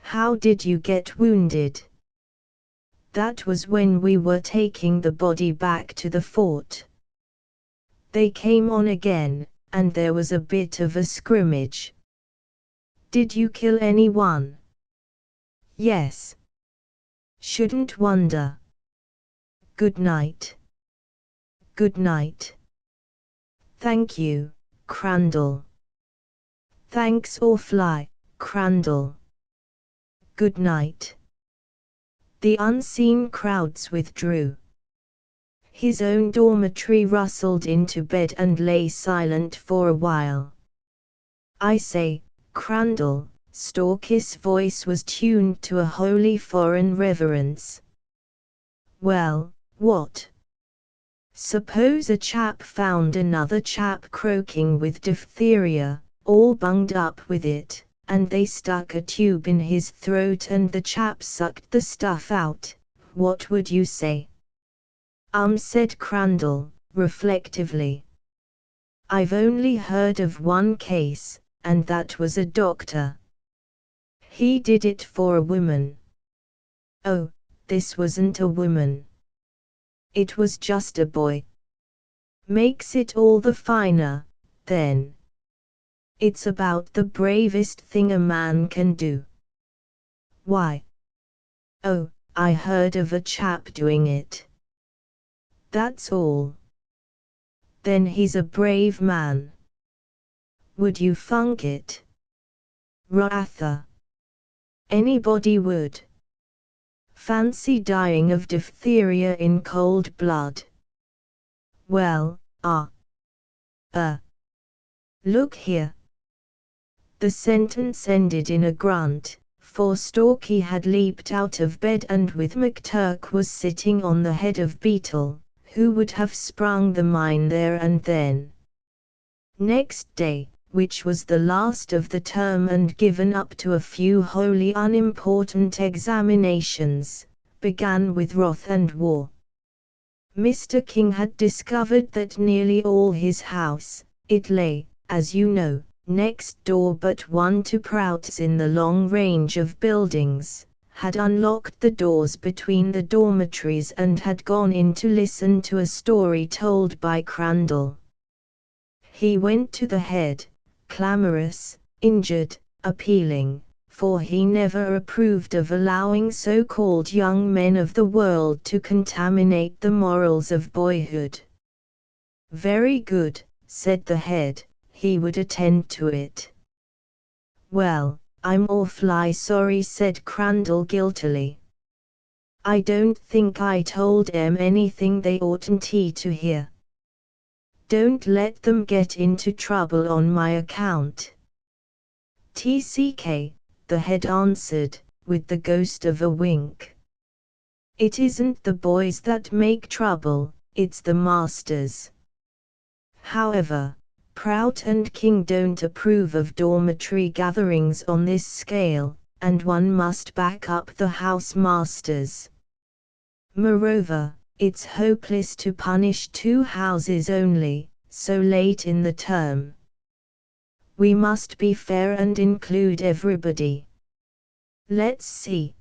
How did you get wounded? That was when we were taking the body back to the fort. They came on again, and there was a bit of a scrimmage. Did you kill anyone? Yes. Shouldn't wonder. Good night. Good night. Thank you, Crandall. Thanks awfully, Crandall. Good night. The unseen crowds withdrew. His own dormitory rustled into bed and lay silent for a while. I say, Crandall, Stalky's voice was tuned to a wholly foreign reverence. Well, what? Suppose a chap found another chap croaking with diphtheria, all bunged up with it, and they stuck a tube in his throat and the chap sucked the stuff out, what would you say? Said Crandall, reflectively. I've only heard of one case, and that was a doctor. He did it for a woman. Oh, this wasn't a woman. It was just a boy. Makes it all the finer, then. It's about the bravest thing a man can do. Why? Oh, I heard of a chap doing it. That's all. Then he's a brave man. Would you funk it? Rather. Anybody would. Fancy dying of diphtheria in cold blood. Well, look here. The sentence ended in a grunt, for Stalky had leaped out of bed and with McTurk was sitting on the head of Beetle, who would have sprung the mine there and then. Next day, which was the last of the term and given up to a few wholly unimportant examinations, began with wrath and war. Mr. King had discovered that nearly all his house, it lay, as you know, next door but one to Prout's in the long range of buildings, had unlocked the doors between the dormitories and had gone in to listen to a story told by Crandall. He went to the head, clamorous, injured, appealing, for he never approved of allowing so-called young men of the world to contaminate the morals of boyhood. Very good, said the head, he would attend to it. Well, I'm awfully sorry, said Crandall guiltily. I don't think I told them anything they oughtn't to hear. Don't let them get into trouble on my account. TCK, the head answered, with the ghost of a wink. It isn't the boys that make trouble, it's the masters. However, Prout and King don't approve of dormitory gatherings on this scale, and one must back up the house masters. Moreover, It's hopeless to punish 2 houses only, so late in the term. We must be fair and include everybody. Let's see.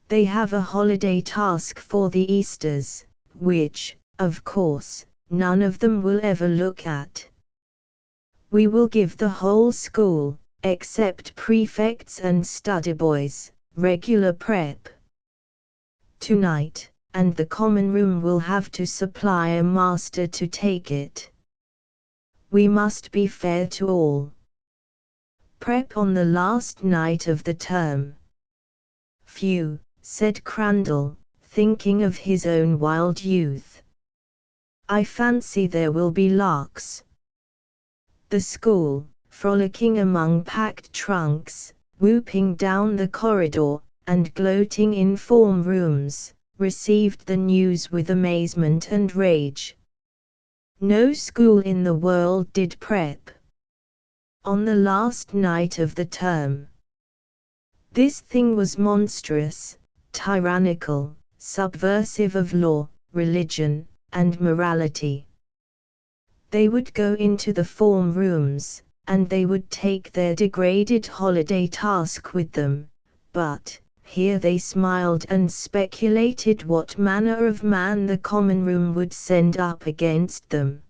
They have a holiday task for the Easters, which, of course, none of them will ever look at. We will give the whole school, except prefects and study boys, regular prep tonight, and the common room will have to supply a master to take it. We must be fair to all. Prep on the last night of the term. Phew, said Crandall, thinking of his own wild youth. I fancy there will be larks. The school, frolicking among packed trunks, whooping down the corridor, and gloating in form rooms, received the news with amazement and rage. No school in the world did prep on the last night of the term. This thing was monstrous, tyrannical, subversive of law, religion, and morality. They would go into the form rooms, and they would take their degraded holiday task with them, but here they smiled and speculated what manner of man the common room would send up against them.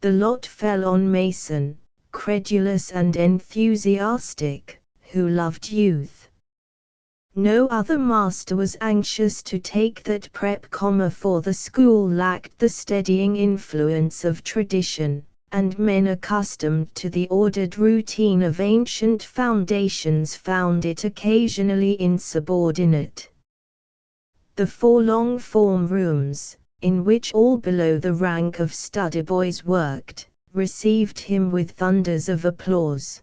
The lot fell on Mason, credulous and enthusiastic, who loved youth. No other master was anxious to take that prep, for the school lacked the steadying influence of tradition, and men accustomed to the ordered routine of ancient foundations found it occasionally insubordinate. The 4 long form rooms, in which all below the rank of study boys worked, received him with thunders of applause.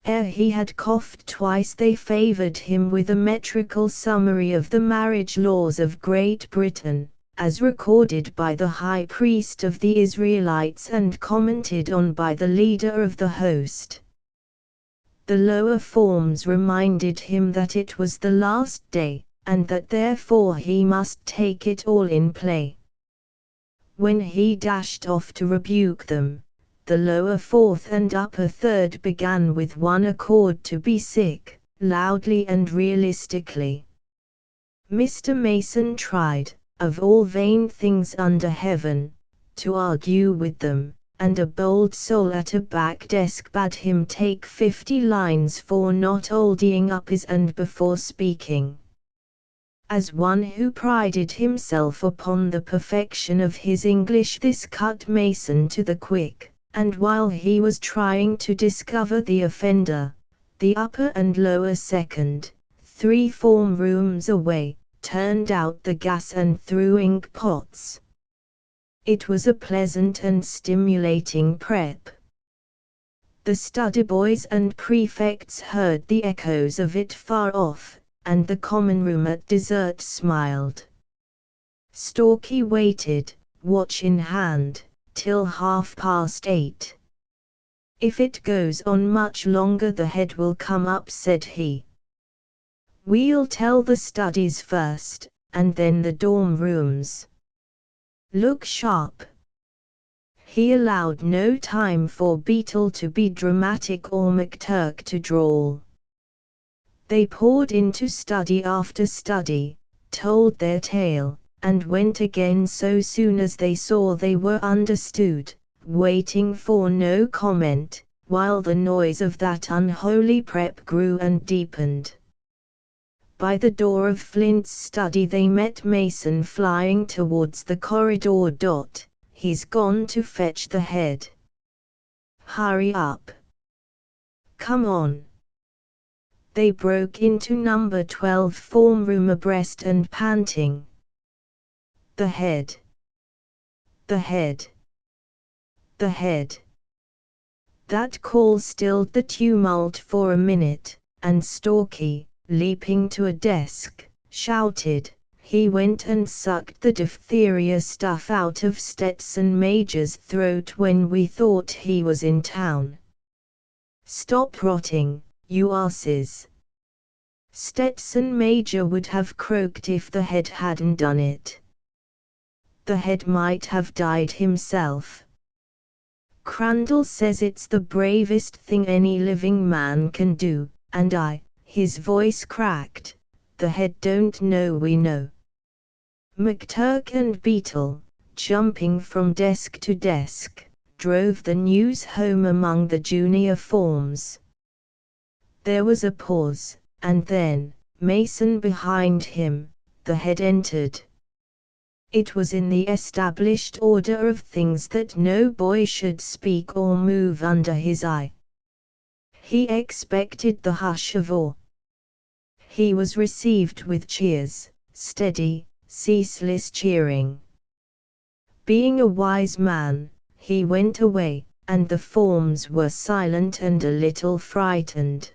Ere he had coughed twice they favoured him with a metrical summary of the marriage laws of Great Britain, as recorded by the high priest of the Israelites and commented on by the leader of the host. The lower forms reminded him that it was the last day, and that therefore he must take it all in play. When he dashed off to rebuke them, the lower 4th and upper 3rd began with one accord to be sick, loudly and realistically. Mr. Mason tried, of all vain things under heaven, to argue with them, and a bold soul at a back desk bade him take 50 lines for not holding up his and before speaking. As one who prided himself upon the perfection of his English, this cut Mason to the quick. And while he was trying to discover the offender, the upper and lower 2nd, 3 form rooms away, turned out the gas and threw ink pots. It was a pleasant and stimulating prep. The study boys and prefects heard the echoes of it far off, and the common room at dessert smiled. Stalky waited, watch in hand, till 8:30. If it goes on much longer the head will come up, said he. We'll tell the studies first, and then the dorm rooms. Look sharp. He allowed no time for Beetle to be dramatic or McTurk to drawl. They poured into study after study, told their tale, and went again so soon as they saw they were understood, waiting for no comment, while the noise of that unholy prep grew and deepened. By the door of Flint's study they met Mason flying towards the corridor. He's gone to fetch the head. Hurry up. Come on. They broke into number 12 form room abreast and panting. The head. The head. The head. That call stilled the tumult for a minute, and Stalky, leaping to a desk, shouted. He went and sucked the diphtheria stuff out of Stetson Major's throat when we thought he was in town. Stop rotting, you asses. Stetson Major would have croaked if the head hadn't done it. The head might have died himself. Crandall says it's the bravest thing any living man can do, and his voice cracked, the head don't know we know. McTurk and Beetle, jumping from desk to desk, drove the news home among the junior forms. There was a pause, and then, Mason behind him, the head entered. It was in the established order of things that no boy should speak or move under his eye. He expected the hush of awe. He was received with cheers, steady, ceaseless cheering. Being a wise man, he went away, and the forms were silent and a little frightened.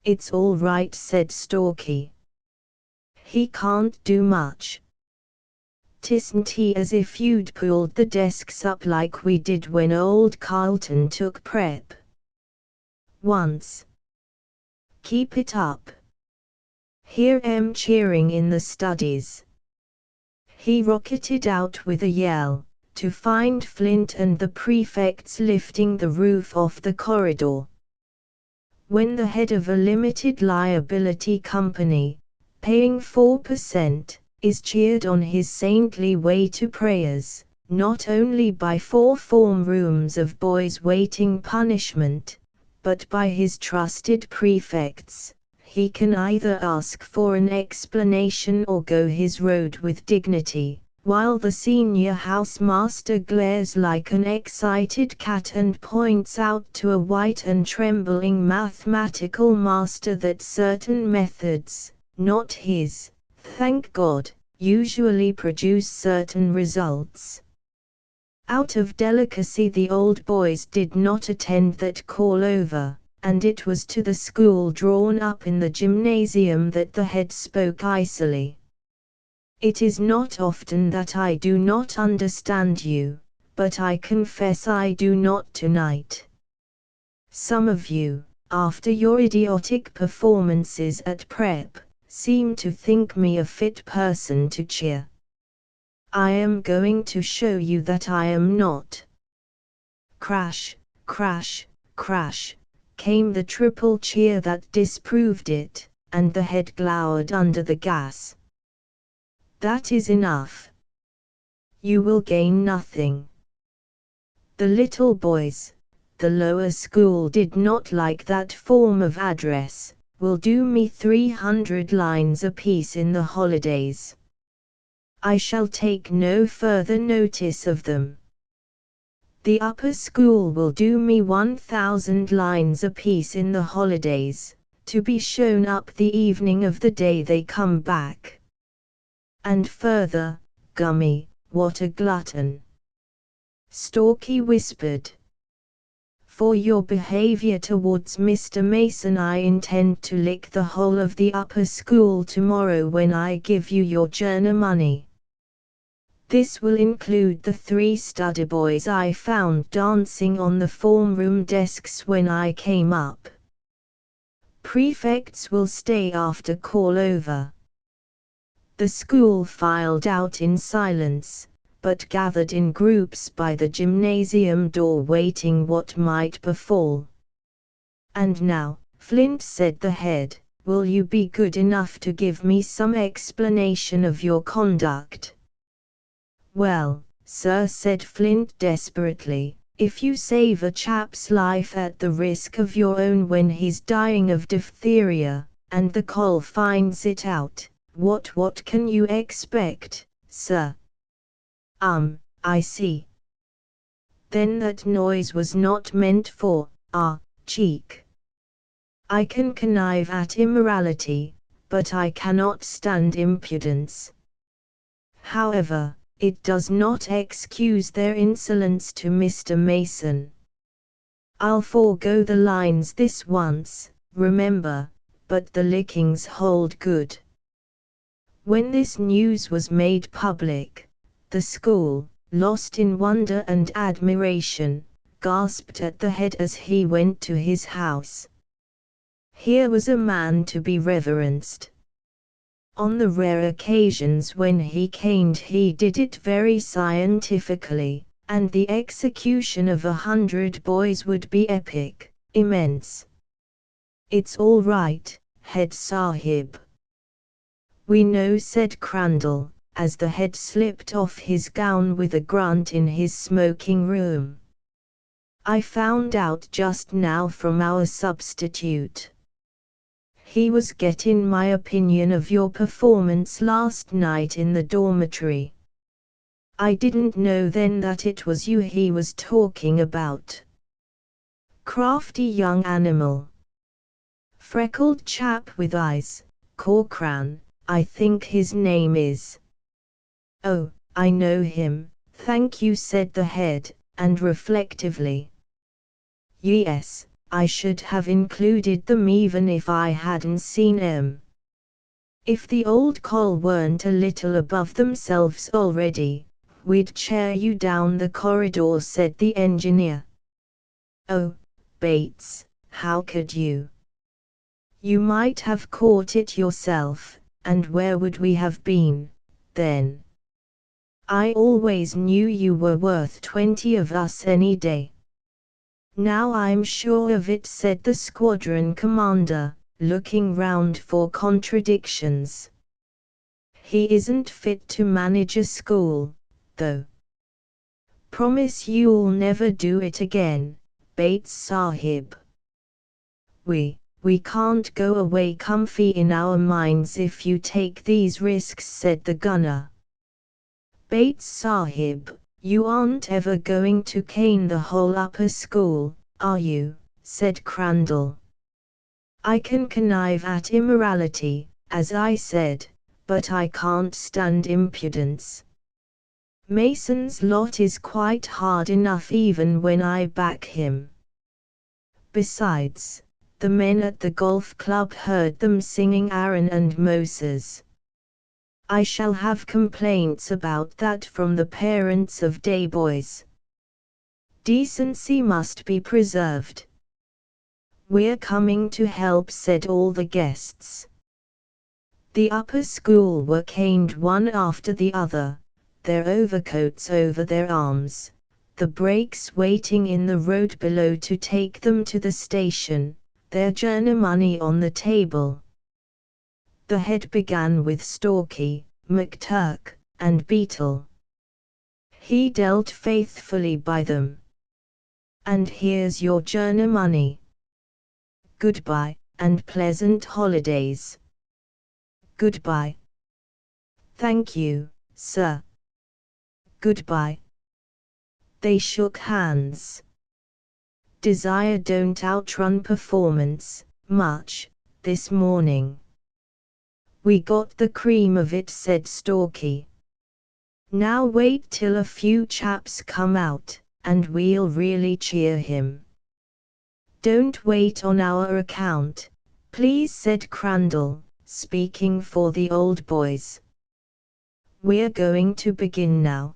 "It's all right," said Stalky. "He can't do much. 'Tisn't he as if you'd pulled the desks up like we did when old Carlton took prep once. Keep it up. Hear 'em cheering in the studies." He rocketed out with a yell, to find Flint and the prefects lifting the roof off the corridor. When the head of a limited liability company, paying 4%, is cheered on his saintly way to prayers, not only by 4 form rooms of boys waiting punishment, but by his trusted prefects, he can either ask for an explanation or go his road with dignity, while the senior housemaster glares like an excited cat and points out to a white and trembling mathematical master that certain methods, not his, thank God, usually produce certain results. Out of delicacy the old boys did not attend that call-over, and it was to the school drawn up in the gymnasium that the head spoke icily. "It is not often that I do not understand you, but I confess I do not tonight. Some of you, after your idiotic performances at prep, seem to think me a fit person to cheer. I am going to show you that I am not." Crash, crash, crash, came the triple cheer that disproved it, and the head glowered under the gas. "That is enough. You will gain nothing." The little boys, the lower school did not like that form of address. "Will do me 300 lines apiece in the holidays. I shall take no further notice of them. The upper school will do me 1,000 lines apiece in the holidays, to be shown up the evening of the day they come back. And further, gummy, what a glutton!" Stalky whispered. "For your behavior towards Mr. Mason I intend to lick the whole of the upper school tomorrow when I give you your journey money. This will include the 3 study boys I found dancing on the form room desks when I came up. Prefects will stay after call over." The school filed out in silence, but gathered in groups by the gymnasium door waiting what might befall. "And now, Flint," said the head, "will you be good enough to give me some explanation of your conduct?" "Well, sir," said Flint desperately, "if you save a chap's life at the risk of your own when he's dying of diphtheria, and the col finds it out, what can you expect, sir?" I see. Then that noise was not meant for our cheek. I can connive at immorality, but I cannot stand impudence. However, it does not excuse their insolence to Mr. Mason. I'll forego the lines this once, remember, but the lickings hold good. When this news was made public, the school, lost in wonder and admiration, gasped at the head as he went to his house. Here was a man to be reverenced. On the rare occasions when he caned, he did it very scientifically, and the execution of 100 boys would be epic, immense. "It's all right, Head Sahib. We know," said Crandall, as the head slipped off his gown with a grunt in his smoking room. "I found out just now from our substitute. He was getting my opinion of your performance last night in the dormitory. I didn't know then that it was you he was talking about. Crafty young animal. Freckled chap with eyes, Corcoran, I think his name is." "Oh, I know him, thank you," said the head, and reflectively. "Yes, I should have included them even if I hadn't seen 'em. If the old coll weren't a little above themselves already, we'd chair you down the corridor," said the engineer. "Oh, Bates, how could you? You might have caught it yourself, and where would we have been, then? I always knew you were worth 20 of us any day." "Now I'm sure of it," said the squadron commander, looking round for contradictions. "He isn't fit to manage a school, though. Promise you'll never do it again, Bates Sahib." We can't go away comfy in our minds if you take these risks," said the gunner. "Bates Sahib, you aren't ever going to cane the whole upper school, are you?" said Crandall. "I can connive at immorality, as I said, but I can't stand impudence. Mason's lot is quite hard enough even when I back him." Besides, the men at the golf club heard them singing Aaron and Moses. "I shall have complaints about that from the parents of day boys. Decency must be preserved." "We're coming to help," said all the guests. The upper school were caned one after the other, their overcoats over their arms, the brakes waiting in the road below to take them to the station, their journey money on the table. The head began with Stalky, McTurk, and Beetle. He dealt faithfully by them. "And here's your journey money. Goodbye, and pleasant holidays." "Goodbye." "Thank you, sir." "Goodbye." They shook hands. Desire don't outrun performance, much, this morning. "We got the cream of it," said Stalky. "Now wait till a few chaps come out, and we'll really cheer him." "Don't wait on our account, please," said Crandall, speaking for the old boys. "We're going to begin now."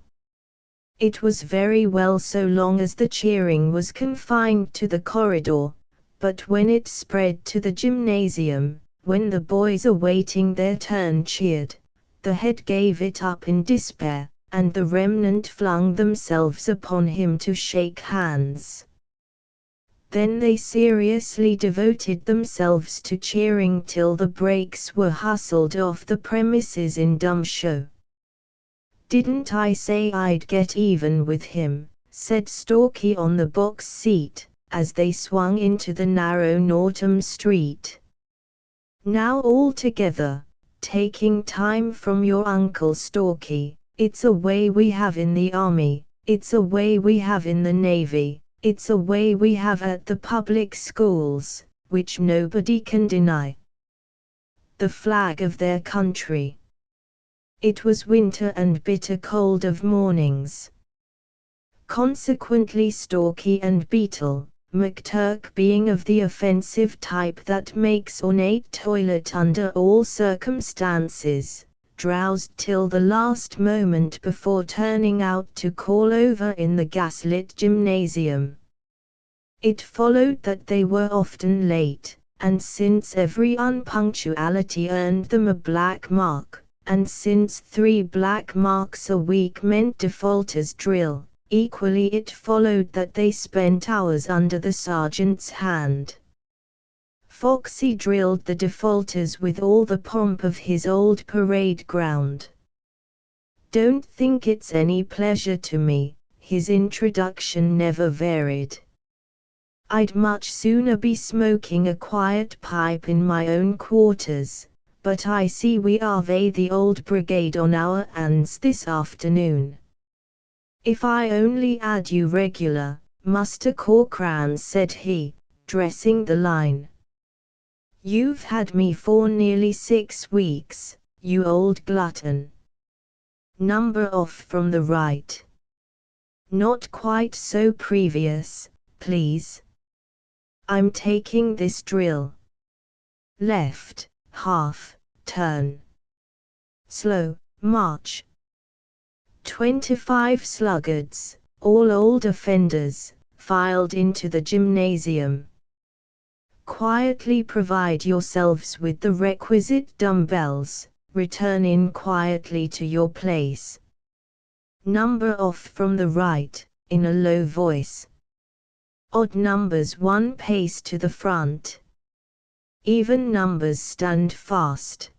It was very well so long as the cheering was confined to the corridor, but when it spread to the gymnasium, when the boys awaiting their turn cheered, the head gave it up in despair, and the remnant flung themselves upon him to shake hands. Then they seriously devoted themselves to cheering till the brakes were hustled off the premises in dumb show. "Didn't I say I'd get even with him?" said Stalky on the box seat, as they swung into the narrow Northam Street. "Now all together, taking time from your Uncle Stalky. It's a way we have in the army, it's a way we have in the navy, it's a way we have at the public schools, which nobody can deny. The flag of their country." It was winter and bitter cold of mornings. Consequently Stalky and Beetle, McTurk being of the offensive type that makes ornate toilet under all circumstances, drowsed till the last moment before turning out to call over in the gaslit gymnasium. It followed that they were often late, and since every unpunctuality earned them a black mark, and since 3 black marks a week meant defaulters' drill, equally it followed that they spent hours under the sergeant's hand. Foxy drilled the defaulters with all the pomp of his old parade ground. "Don't think it's any pleasure to me," his introduction never varied. "I'd much sooner be smoking a quiet pipe in my own quarters, but I see we are the old brigade on our hands this afternoon. If I only had you regular, Muster Corcoran," said he, dressing the line. "You've had me for nearly 6 weeks, you old glutton. Number off from the right. Not quite so previous, please. I'm taking this drill. Left, half, turn. Slow, march." 25 sluggards, all old offenders, filed into the gymnasium. "Quietly provide yourselves with the requisite dumbbells, return in quietly to your place. Number off from the right," in a low voice. "Odd numbers 1 pace to the front. Even numbers stand fast.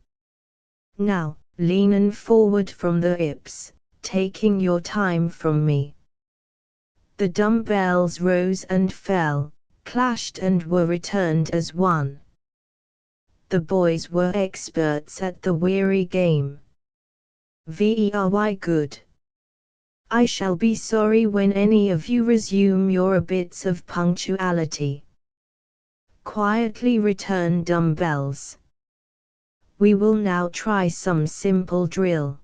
Now, leanin' forward from the hips, taking your time from me." The dumbbells rose and fell, clashed and were returned as one. The boys were experts at the weary game. Very good. I shall be sorry when any of you resume your bits of punctuality. Quietly return dumbbells. We will now try some simple drill.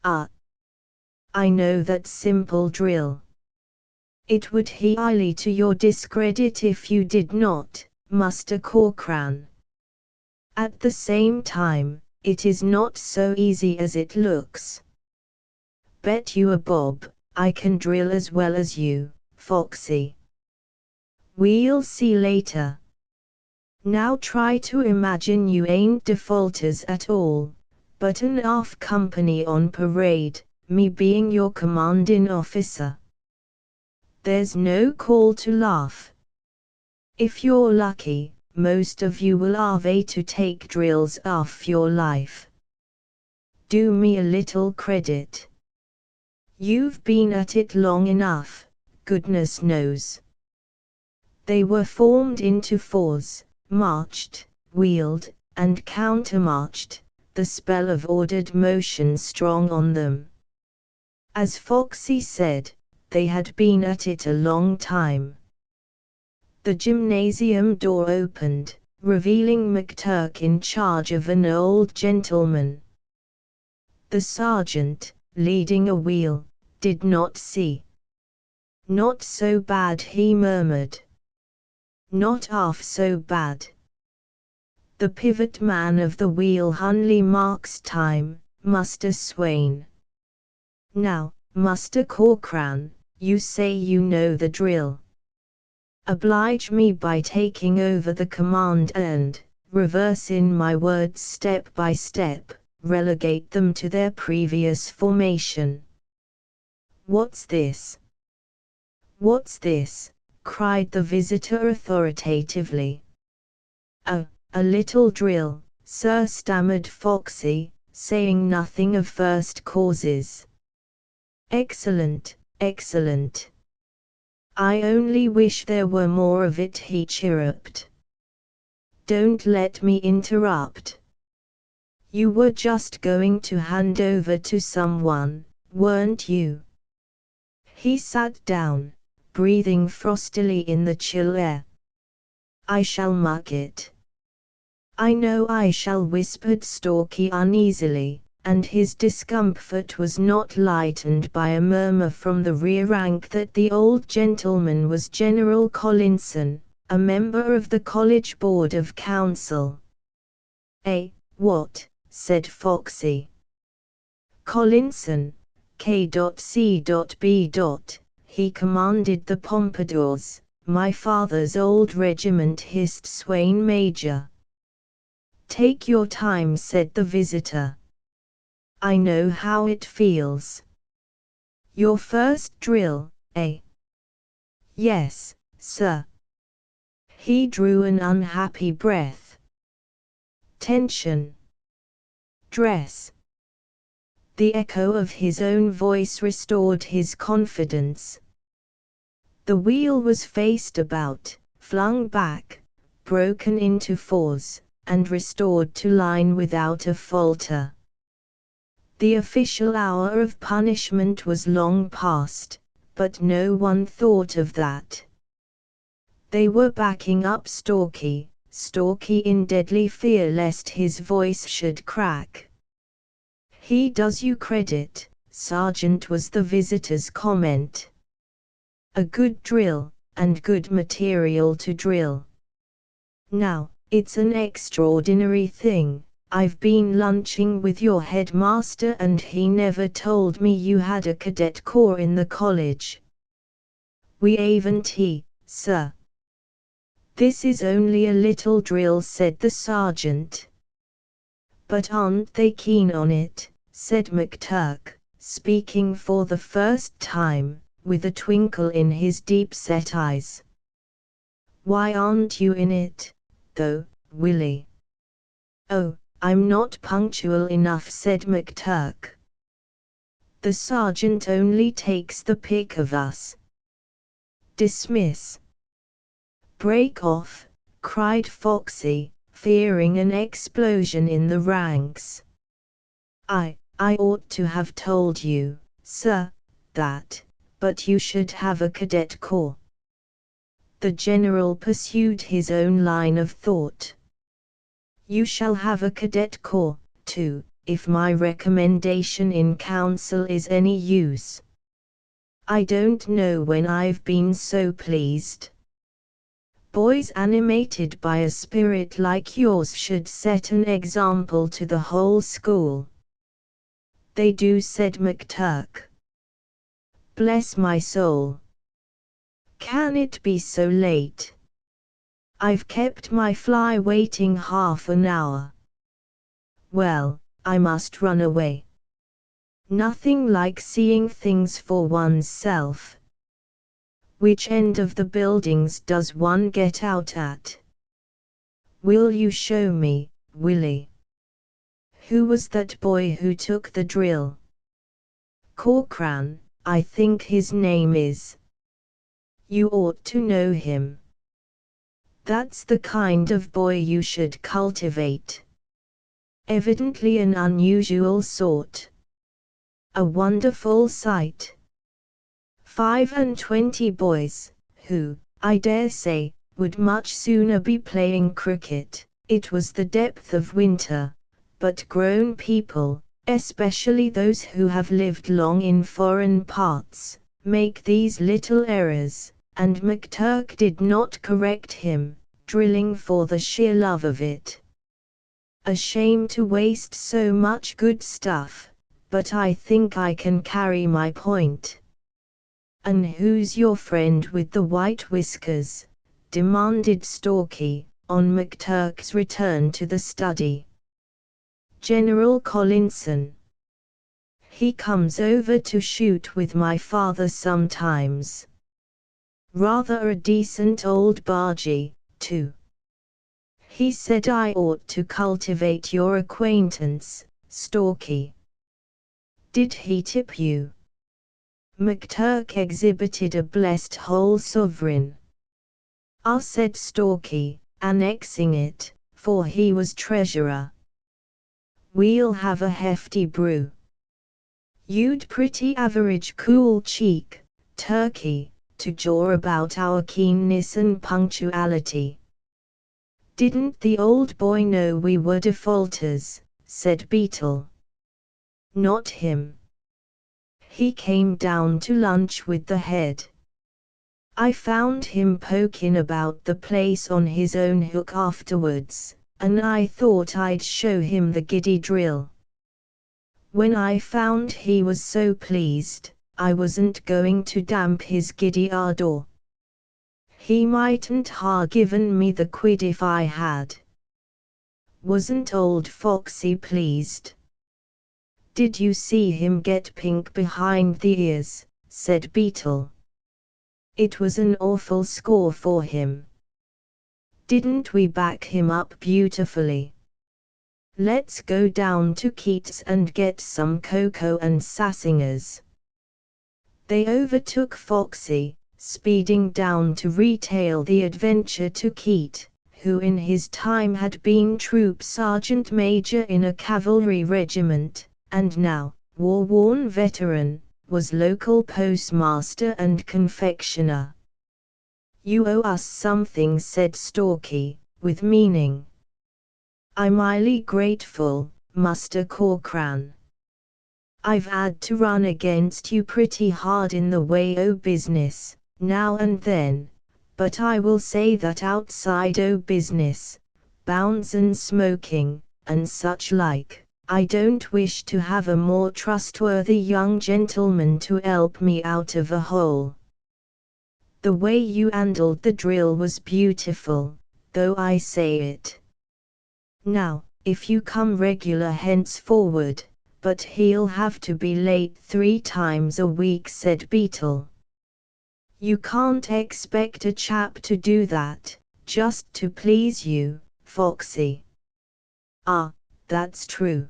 I know that simple drill. It would be highly to your discredit if you did not, Muster Corcoran. At the same time, it is not so easy as it looks. Bet you a bob, I can drill as well as you, Foxy. We'll see later. Now try to imagine you ain't defaulters at all, but an half company on parade, me being your commanding officer. There's no call to laugh. If you're lucky, most of you will have to take drills off your life. Do me a little credit. You've been at it long enough, goodness knows. They were formed into 4s, marched, wheeled, and countermarched, the spell of ordered motion strong on them. As Foxy said, they had been at it a long time. The gymnasium door opened, revealing McTurk in charge of an old gentleman. The sergeant, leading a wheel, did not see. "Not so bad," he murmured. "Not half so bad." The pivot man of the wheel only marks time, Muster Swain. "Now, Muster Corcoran, you say you know the drill. Oblige me by taking over the command and, reversing my words step by step, relegate them to their previous formation." "What's this? What's this?" cried the visitor authoritatively. "Oh, a little drill, sir," stammered Foxy, saying nothing of first causes. "Excellent, excellent. I only wish there were more of it," he chirruped. "Don't let me interrupt. You were just going to hand over to someone, weren't you?" He sat down, breathing frostily in the chill air. "I shall muck it. I know I shall," whispered Stalky uneasily, and his discomfort was not lightened by a murmur from the rear rank that the old gentleman was General Collinson, a member of the college board of council. What?" said Foxy. "Collinson, K.C.B. He commanded the Pompadours, my father's old regiment, hissed Swain Major. Take your time, said the visitor. I know how it feels. Your first drill, eh? Yes, sir. He drew an unhappy breath. Tension. Dress. The echo of his own voice restored his confidence. The wheel was faced about, flung back, broken into fours, and restored to line without a falter. The official hour of punishment was long past, but no one thought of that. They were backing up Stalky in deadly fear lest his voice should crack. He does you credit, Sergeant, was the visitor's comment. A good drill, and good material to drill. Now, it's an extraordinary thing. I've been lunching with your headmaster and he never told me you had a cadet corps in the college. We haven't, sir. This is only a little drill, said the sergeant. But aren't they keen on it, said McTurk, speaking for the first time, with a twinkle in his deep-set eyes. Why aren't you in it, though, Willie? Oh, I'm not punctual enough, said McTurk. The sergeant only takes the pick of us. Dismiss. Break off, cried Foxy, fearing an explosion in the ranks. I ought to have told you, sir, that, but you should have a cadet corps. The general pursued his own line of thought. You shall have a cadet corps, too, if my recommendation in council is any use. I don't know when I've been so pleased. Boys animated by a spirit like yours should set an example to the whole school. They do, said McTurk. Bless my soul. Can it be so late? I've kept my fly waiting half an hour. Well, I must run away. Nothing like seeing things for oneself. Which end of the buildings does one get out at? Will you show me, Willie? Who was that boy who took the drill? Corcoran, I think his name is. You ought to know him. That's the kind of boy you should cultivate. Evidently an unusual sort. A wonderful sight. 25 boys, who, I dare say, would much sooner be playing cricket. It was the depth of winter, but grown people, especially those who have lived long in foreign parts, make these little errors, and McTurk did not correct him, drilling for the sheer love of it. A shame to waste so much good stuff, but I think I can carry my point. And who's your friend with the white whiskers? Demanded Stalky, on McTurk's return to the study. General Collinson. He comes over to shoot with my father sometimes. Rather a decent old bargee, too. He said I ought to cultivate your acquaintance, Stalky. Did he tip you? McTurk exhibited a blessed whole sovereign. Ah, said Stalky, annexing it, for he was treasurer. We'll have a hefty brew. You'd pretty average cool cheek, Turkey, to jaw about our keenness and punctuality. Didn't the old boy know we were defaulters, said Beetle. Not him. He came down to lunch with the head. I found him poking about the place on his own hook afterwards, and I thought I'd show him the giddy drill. When I found he was so pleased, I wasn't going to damp his giddy ardor. He mightn't ha' given me the quid if I had. Wasn't old Foxy pleased? Did you see him get pink behind the ears? Said Beetle. It was an awful score for him. Didn't we back him up beautifully? Let's go down to Keats and get some cocoa and sassingers. They overtook Foxy, speeding down to retail the adventure to Keat, who in his time had been troop sergeant major in a cavalry regiment, and now, war-worn veteran, was local postmaster and confectioner. You owe us something, said Stalky, with meaning. I'm highly grateful, Muster Corcoran. I've had to run against you pretty hard in the way o' business, now and then, but I will say that outside o' business, bounds and smoking, and such like, I don't wish to have a more trustworthy young gentleman to help me out of a hole. The way you handled the drill was beautiful, though I say it. Now, if you come regular henceforward, but he'll have to be late 3 times a week, said Beetle. You can't expect a chap to do that, just to please you, Foxy. Ah, that's true.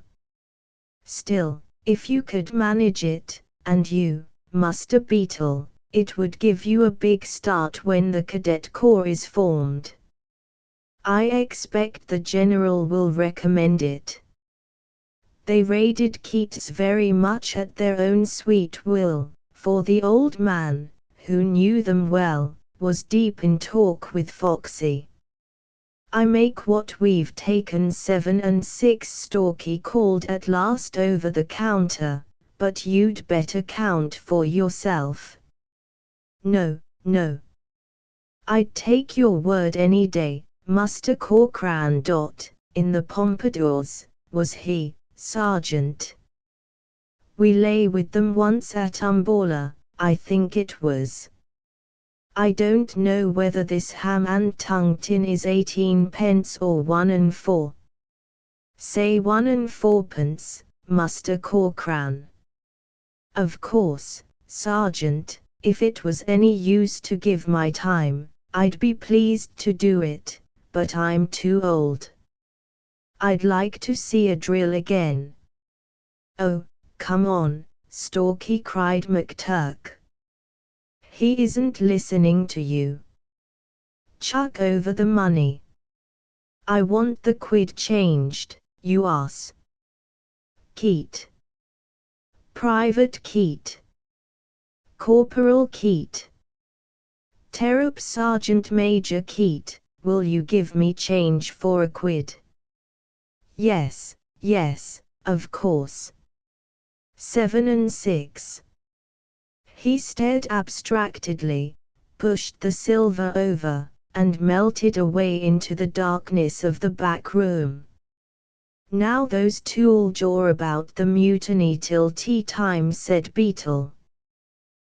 Still, if you could manage it, and you, Muster Beetle, it would give you a big start when the cadet corps is formed. I expect the general will recommend it. They raided Keats very much at their own sweet will, for the old man, who knew them well, was deep in talk with Foxy. I make what we've taken 7 and 6, Stalky called at last over the counter, but you'd better count for yourself. No, no. I'd take your word any day, Muster Corcoran. In the Pompadours, was he, Sergeant? We lay with them once at Umballa, I think it was. I don't know whether this ham and tongue tin is 18 pence or 1 and 4. Say 1 and 4 pence, Muster Corcoran. Of course, Sergeant, if it was any use to give my time, I'd be pleased to do it, but I'm too old. I'd like to see a drill again. Oh, come on, Stalky, cried McTurk. He isn't listening to you. Chuck over the money. I want the quid changed, you ass. Keat. Private Keat. Corporal Keat. Terrup Sergeant Major Keat, will you give me change for a quid? Yes, yes, of course. 7 and 6. He stared abstractedly, pushed the silver over, and melted away into the darkness of the back room. Now those two'll jaw about the mutiny till tea time, said Beetle.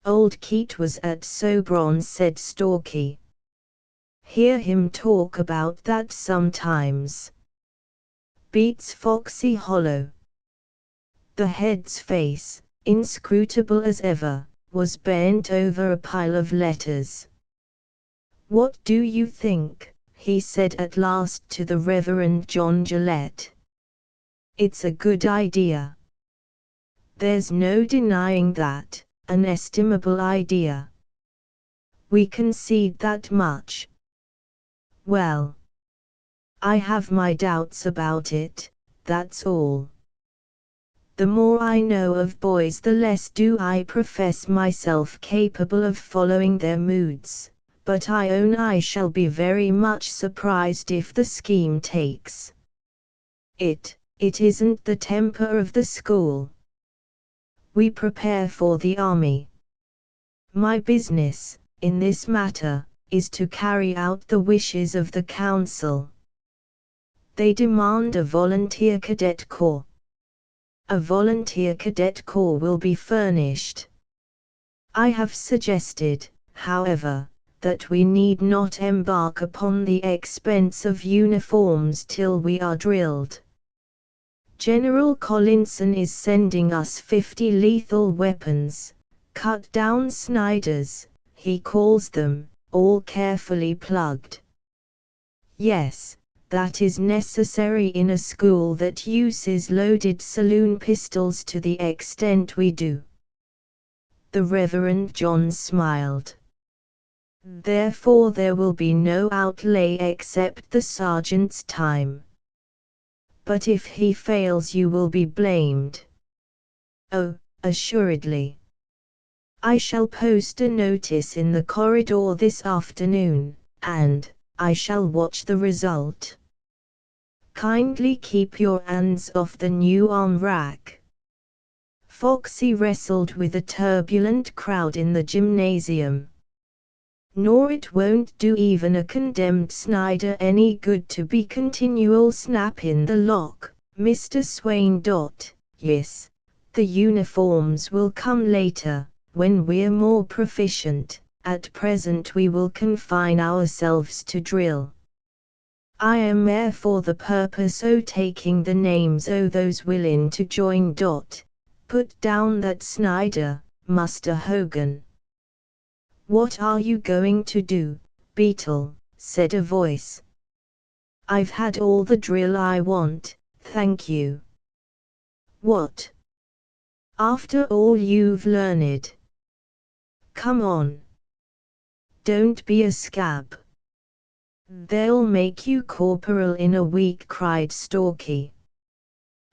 Old Keat was at Sobron, said Stalky. Hear him talk about that sometimes. Beats Foxy hollow. The head's face, inscrutable as ever, was bent over a pile of letters. What do you think? He said at last to the Reverend John Gillette. It's a good idea. There's no denying that, an estimable idea. We concede that much. Well, I have my doubts about it, that's all. The more I know of boys, the less do I profess myself capable of following their moods, but I own I shall be very much surprised if the scheme takes. It isn't the temper of the school. We prepare for the army. My business, in this matter, is to carry out the wishes of the council. They demand a volunteer cadet corps. A volunteer cadet corps will be furnished. I have suggested, however, that we need not embark upon the expense of uniforms till we are drilled. General Collinson is sending us 50 lethal weapons, cut down Snyders, he calls them, all carefully plugged. Yes, that is necessary in a school that uses loaded saloon pistols to the extent we do. The Reverend John smiled. Therefore there will be no outlay except the sergeant's time. But if he fails you will be blamed. Oh, assuredly. I shall post a notice in the corridor this afternoon, and I shall watch the result. Kindly keep your hands off the new arm rack. Foxy wrestled with a turbulent crowd in the gymnasium. Nor it won't do even a condemned Snyder any good to be continual snap in the lock, Mr. Swain. Yes, the uniforms will come later, when we're more proficient. At present we will confine ourselves to drill. I am here for the purpose o' taking the names o' those willing to join. Put down that Snyder, Muster Hogan. What are you going to do, Beetle? Said a voice. I've had all the drill I want, thank you. What? After all you've learned? Come on. Don't be a scab. They'll make you corporal in a week, cried Stalky.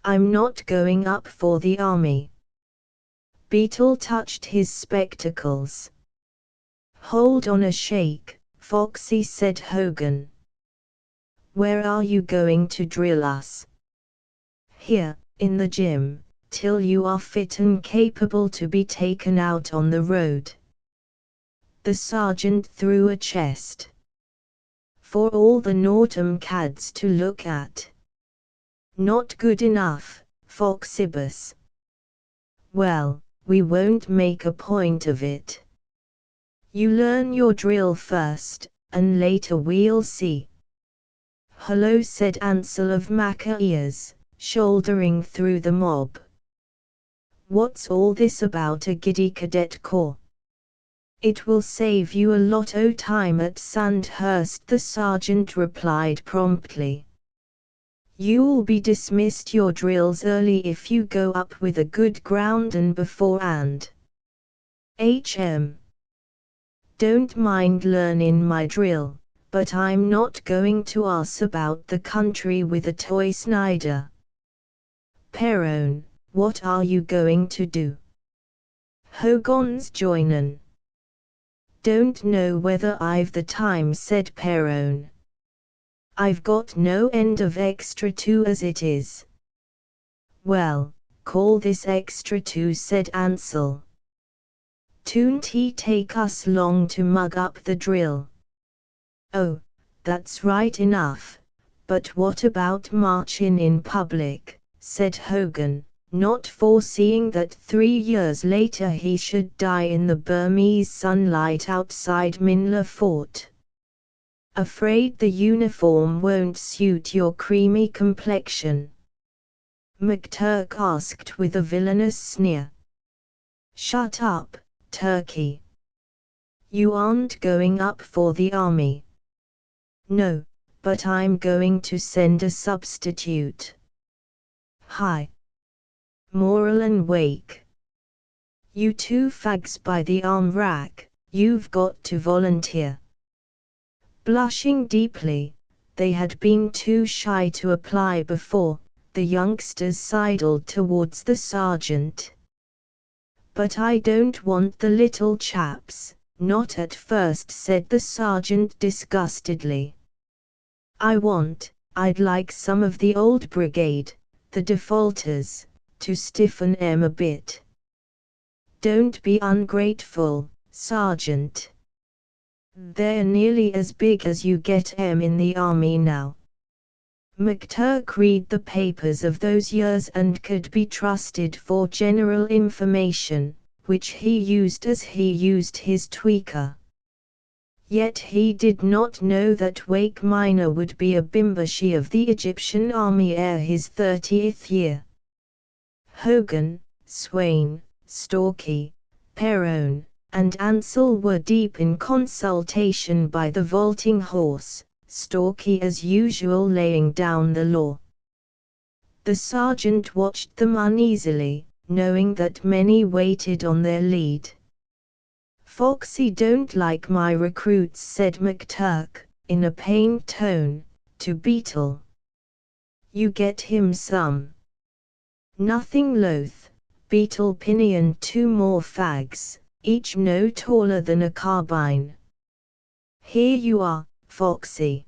I'm not going up for the army. Beetle touched his spectacles. Hold on a shake, Foxy, said Hogan. Where are you going to drill us? Here, in the gym, till you are fit and capable to be taken out on the road. The sergeant threw a chest. For all the Northam cads to look at. Not good enough, Foxibus. Well, we won't make a point of it. You learn your drill first, and later we'll see. Hello, said Ansel of Macca Ears, shouldering through the mob. What's all this about a giddy cadet corps? It will save you a lot o' time at Sandhurst, the sergeant replied promptly. You'll be dismissed your drills early if you go up with a good ground and beforehand. Don't mind learnin' my drill, but I'm not going to ask about the country with a toy Snyder. Perone, what are you going to do? Hogan's joinin'. Don't know whether I've the time, said Perone. I've got no end of extra two as it is. Well, call this extra two, said Ansel. Toon't he take us long to mug up the drill? Oh, that's right enough, but what about marchin' in public, said Hogan, not foreseeing that 3 years later he should die in the Burmese sunlight outside Minla Fort. Afraid the uniform won't suit your creamy complexion? McTurk asked with a villainous sneer. Shut up, Turkey. You aren't going up for the army. No, but I'm going to send a substitute. Hi. Moral and Wake. You two fags by the arm rack, you've got to volunteer. Blushing deeply, they had been too shy to apply before, the youngsters sidled towards the sergeant. But I don't want the little chaps, not at first, said the sergeant disgustedly. I'd like some of the old brigade, the defaulters, to stiffen 'em a bit. Don't be ungrateful, Sergeant. They're nearly as big as you get 'em in the army now. McTurk read the papers of those years and could be trusted for general information, which he used as he used his tweaker. Yet he did not know that Wake Minor would be a bimbashi of the Egyptian army ere his 30th year. Hogan, Swain, Stalky, Perrone, and Ansel were deep in consultation by the vaulting horse, Stalky as usual laying down the law. The sergeant watched them uneasily, knowing that many waited on their lead. "Foxy don't like my recruits," said McTurk, in a pained tone, to Beetle. "You get him some." Nothing loath, Beetle pinioned 2 more fags, each no taller than a carbine. "Here you are, Foxy.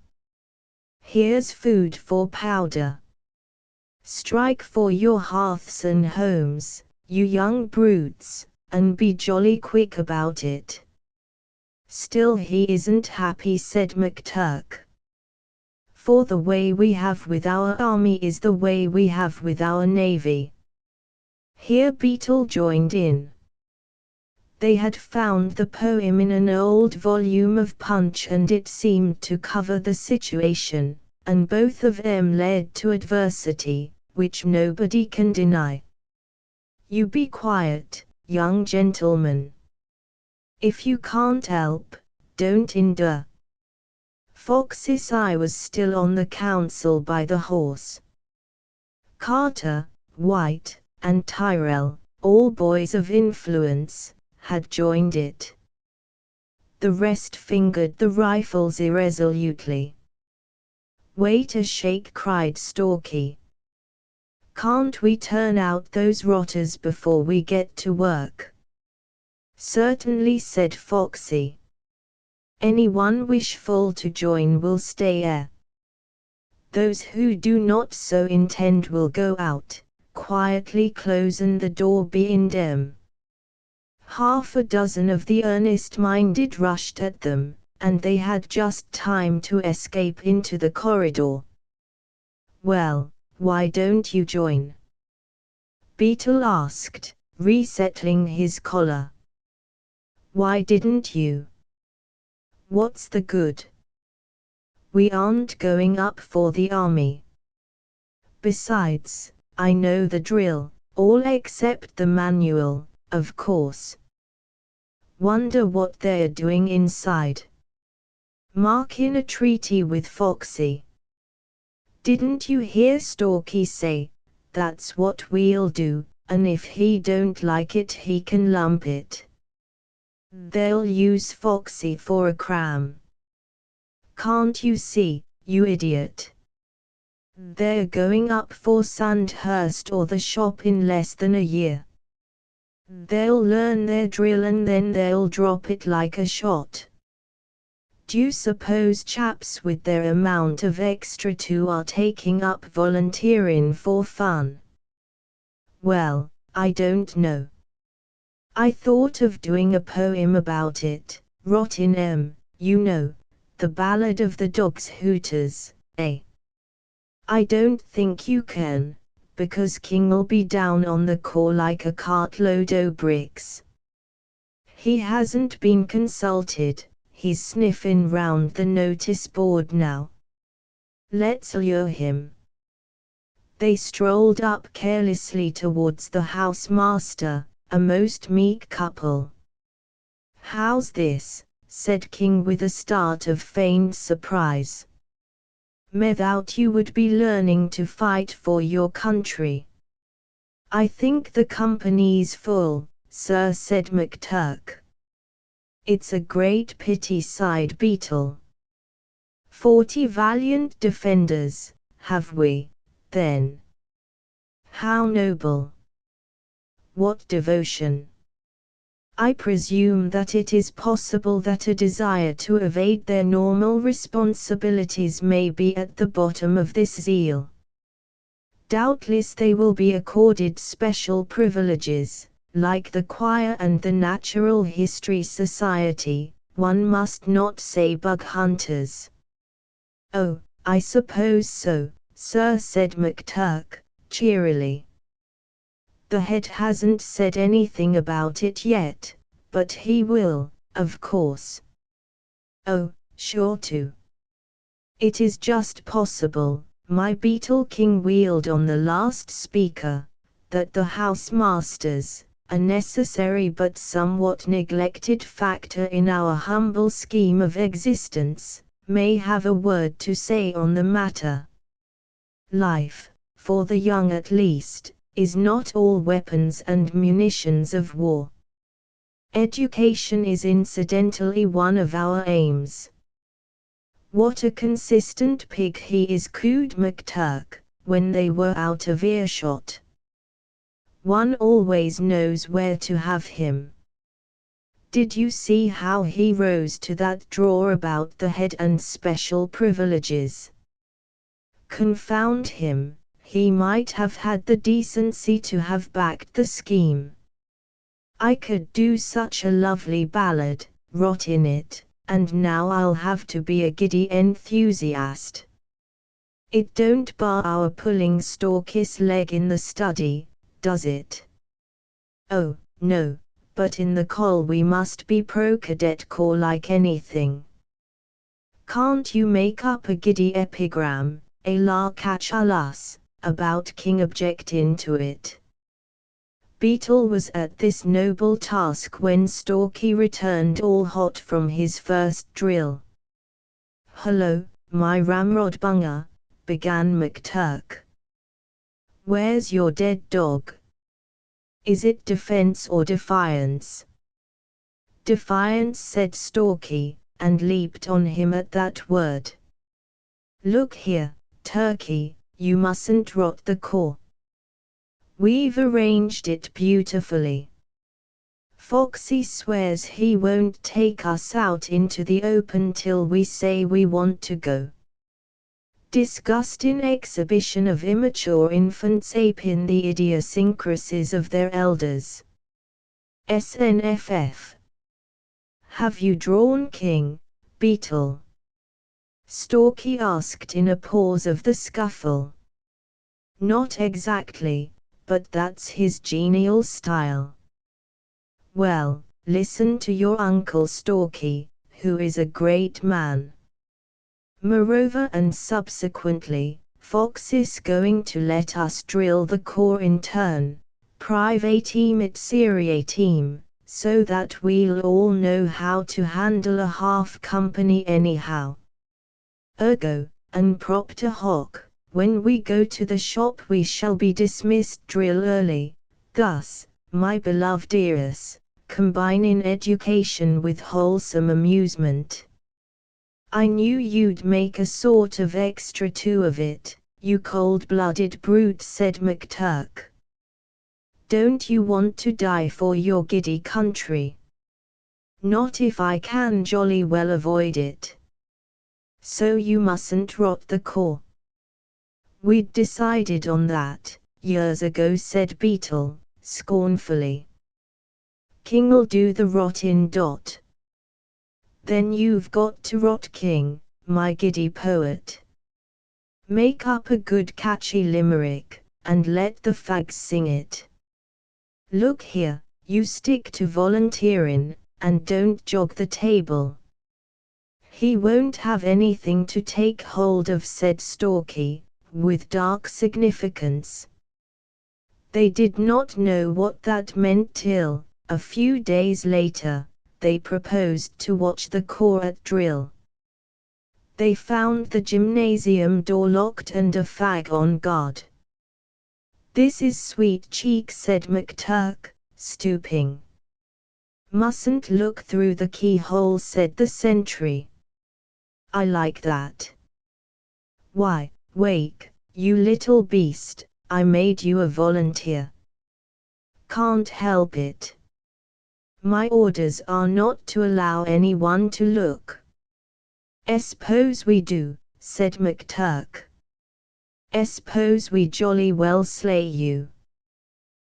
Here's food for powder. Strike for your hearths and homes, you young brutes, and be jolly quick about it." "Still he isn't happy," said McTurk. "For the way we have with our army is the way we have with our navy." Here Beetle joined in. They had found the poem in an old volume of Punch and it seemed to cover the situation, and both of them led to adversity, which nobody can deny. "You be quiet, young gentleman. If you can't help, don't endure." Fox's eye was still on the council by the horse. Carter, White, and Tyrrell, all boys of influence, had joined it. The rest fingered the rifles irresolutely. "Wait a shake," cried Stalky. "Can't we turn out those rotters before we get to work?" "Certainly," said Foxy. "Anyone wishful to join will stay here. Those who do not so intend will go out, quietly closen the door behind them." Half a dozen of the earnest-minded rushed at them, and they had just time to escape into the corridor. "Well, why don't you join?" Beetle asked, resettling his collar. "Why didn't you?" "What's the good? We aren't going up for the army. Besides, I know the drill, all except the manual, of course. Wonder what they're doing inside. Mark in a treaty with Foxy. Didn't you hear Stalky say, 'That's what we'll do, and if he don't like it he can lump it'? They'll use Foxy for a cram. Can't you see, you idiot? They're going up for Sandhurst or the shop in less than a year. They'll learn their drill and then they'll drop it like a shot. D'you suppose chaps with their amount of extra too are taking up volunteering for fun?" "Well, I don't know. I thought of doing a poem about it, rottin' 'em, you know, the Ballad of the Dog's Hooters, eh? I don't think you can, because King'll be down on the core like a cartload o' bricks. He hasn't been consulted, he's sniffing round the notice board now. Let's lure him." They strolled up carelessly towards the housemaster, a most meek couple. "How's this?" said King with a start of feigned surprise. "Methought you would be learning to fight for your country." "I think the company's full, sir," said McTurk. "It's a great pity," sighed Beetle. 40 valiant defenders, have we, then? How noble! What devotion! I presume that it is possible that a desire to evade their normal responsibilities may be at the bottom of this zeal. Doubtless they will be accorded special privileges, like the choir and the Natural History Society, one must not say bug hunters. "Oh, I suppose so, sir," said McTurk, cheerily. "The head hasn't said anything about it yet, but he will, of course." Oh, sure to. It is just possible, my Beetle King wheeled on the last speaker, that the housemasters, a necessary but somewhat neglected factor in our humble scheme of existence, may have a word to say on the matter. Life, for the young at least, is not all weapons and munitions of war. Education is incidentally one of our aims. What a consistent pig he is, cooed McTurk, when they were out of earshot. One always knows where to have him. Did you see how he rose to that draw about the head and special privileges? Confound him, he might have had the decency to have backed the scheme. I could do such a lovely ballad, rot in it, and now I'll have to be a giddy enthusiast. It don't bar our pulling Stalky's leg in the study, does it? Oh, no, but in the col we must be pro-cadet corps like anything. Can't you make up a giddy epigram, a la catch a lass, about King objecting to it? Beetle was at this noble task when Stalky returned all hot from his first drill. "Hullo, my ramrod bunger," began McTurk. "Where's your dead dog? Is it defense or defiance?" "Defiance," said Stalky, and leaped on him at that word. "Look here, Turkey, you mustn't rot the corps. We've arranged it beautifully. Foxy swears he won't take us out into the open till we say we want to go. Disgusting exhibition of immature infants aping the idiosyncrasies of their elders. SNFF. Have you drawn King, Beetle?" Stalky asked in a pause of the scuffle. "Not exactly, but that's his genial style." "Well, listen to your Uncle Stalky, who is a great man. Moreover and subsequently, Fox is going to let us drill the corps in turn, privateam et seriateam, so that we'll all know how to handle a half company anyhow. Ergo, and propter hoc, when we go to the shop we shall be dismissed drill early, thus, my beloved dearest, combining education with wholesome amusement." "I knew you'd make a sort of extra two of it, you cold-blooded brute," said McTurk. "Don't you want to die for your giddy country?" "Not if I can jolly well avoid it." "So you mustn't rot the corps." "We'd decided on that, years ago," said Beetle, scornfully. "King'll do the rotting. Then you've got to rot King, my giddy poet. Make up a good catchy limerick, and let the fags sing it. Look here, you stick to volunteering, and don't jog the table." "He won't have anything to take hold of," said Stalky, with dark significance. They did not know what that meant till, a few days later, they proposed to watch the corps at drill. They found the gymnasium door locked and a fag on guard. "This is sweet cheek," said McTurk, stooping. "Mustn't look through the keyhole," said the sentry. "I like that. Why, Wake, you little beast, I made you a volunteer." "Can't help it. My orders are not to allow anyone to look." "S'pose we do," said McTurk. "S'pose we jolly well slay you."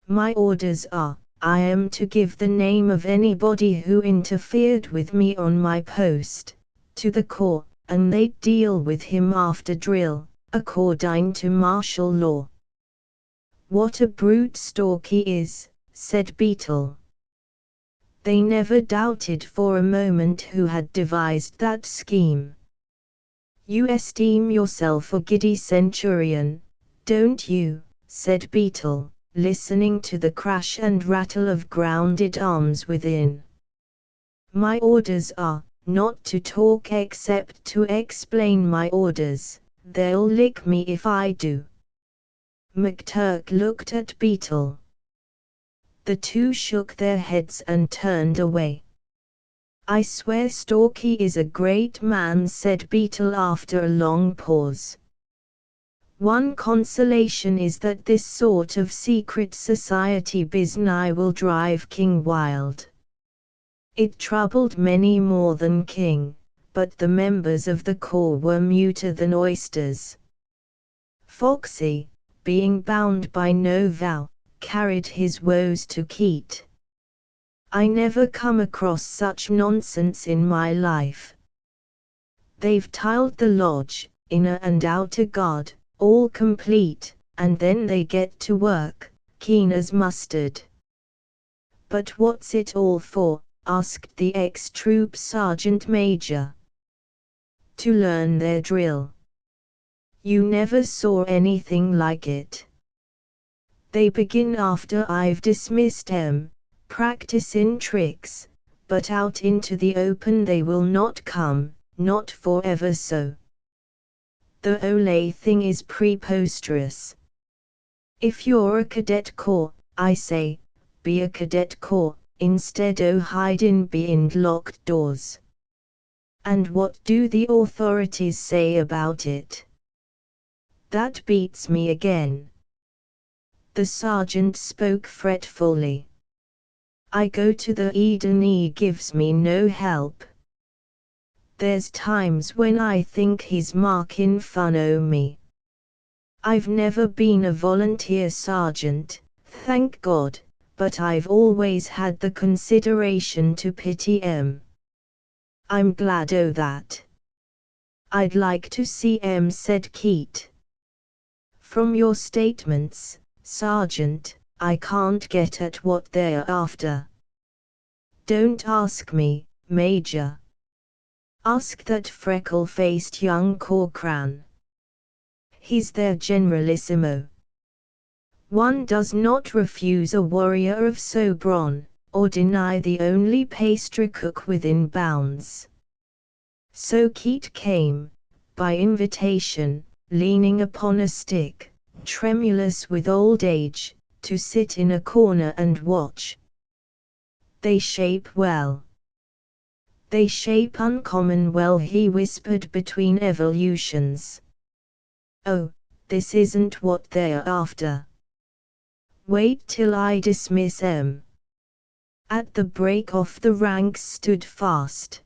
"My orders are, I am to give the name of anybody who interfered with me on my post, to the corps, and they deal with him after drill, according to martial law." "What a brute Stalky is," said Beetle. They never doubted for a moment who had devised that scheme. "You esteem yourself a giddy centurion, don't you?" said Beetle, listening to the crash and rattle of grounded arms within. "My orders are, not to talk except to explain my orders. They'll lick me if I do." McTurk looked at Beetle. The two shook their heads and turned away. "I swear Stalky is a great man," said Beetle after a long pause. "One consolation is that this sort of secret society biznai will drive King wild. It troubled many more than King, but the members of the corps were muter than oysters. Foxy, being bound by no vow, carried his woes to Keat. I never come across such nonsense in my life. They've tiled the lodge, inner and outer guard, all complete, and then they get to work, keen as mustard." "But what's it all for?" asked the ex-troop sergeant major. "To learn their drill. You never saw anything like it. They begin after I've dismissed 'em, practicin' tricks, but out into the open they will not come, not for ever so. The Olay thing is preposterous. If you're a cadet corps, I say, be a cadet corps, instead o' hidin' be'ind locked doors. And what do the authorities say about it?" "That beats me again." The sergeant spoke fretfully. "I go to the Ed and he gives me no help. There's times when I think he's markin' fun o' me. I've never been a volunteer sergeant, thank God, but I've always had the consideration to pity 'em. I'm glad o' that." "I'd like to see 'em," said Keat. "From your statements, Sergeant, I can't get at what they're after." "Don't ask me, Major. Ask that freckle-faced young Corkran. He's their generalissimo. One does not refuse a warrior of Sobron, or deny the only pastry cook within bounds." So Keat came, by invitation, leaning upon a stick, tremulous with old age, to sit in a corner and watch. "They shape well. They shape uncommon well," he whispered between evolutions. "Oh, this isn't what they're after. Wait till I dismiss 'em." At the break off the ranks stood fast.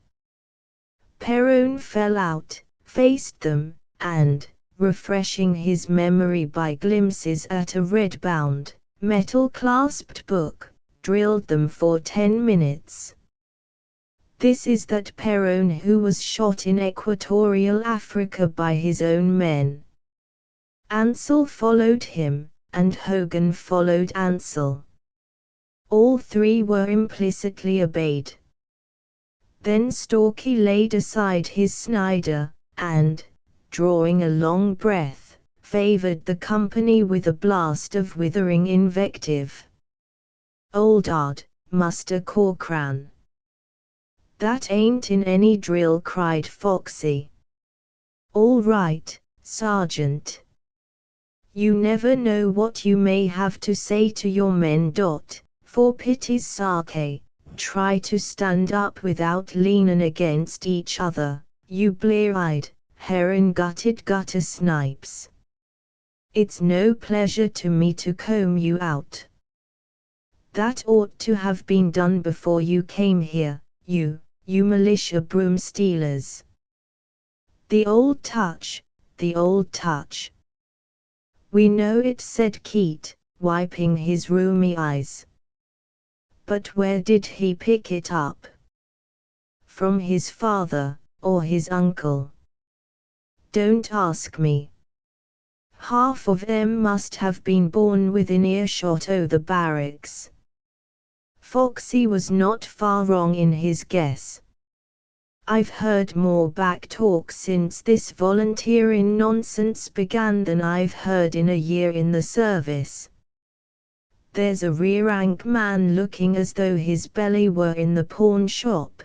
Perron fell out, faced them, and, refreshing his memory by glimpses at a red-bound, metal-clasped book, drilled them for 10 minutes. This is that Perron who was shot in Equatorial Africa by his own men. Ansel followed him, and Hogan followed Ansel. All three were implicitly obeyed. Then Stalky laid aside his Snyder, and, drawing a long breath, favored the company with a blast of withering invective. "Oldard, Muster Corkran." "That ain't in any drill," cried Foxy. "All right, Sergeant. You never know what you may have to say to your men. For pity's sake, try to stand up without leanin' against each other, you blear-eyed, heron-gutted gutter snipes. It's no pleasure to me to comb you out. That ought to have been done before you came here, you militia broom stealers. The old touch, the old touch." "We know it," said Keat, wiping his rheumy eyes. "But where did he pick it up? From his father, or his uncle?" "Don't ask me. Half of them must have been born within earshot o' the barracks. Foxy was not far wrong in his guess. I've heard more back talk since this volunteering nonsense began than I've heard in a year in the service. There's a rear-rank man looking as though his belly were in the pawn shop.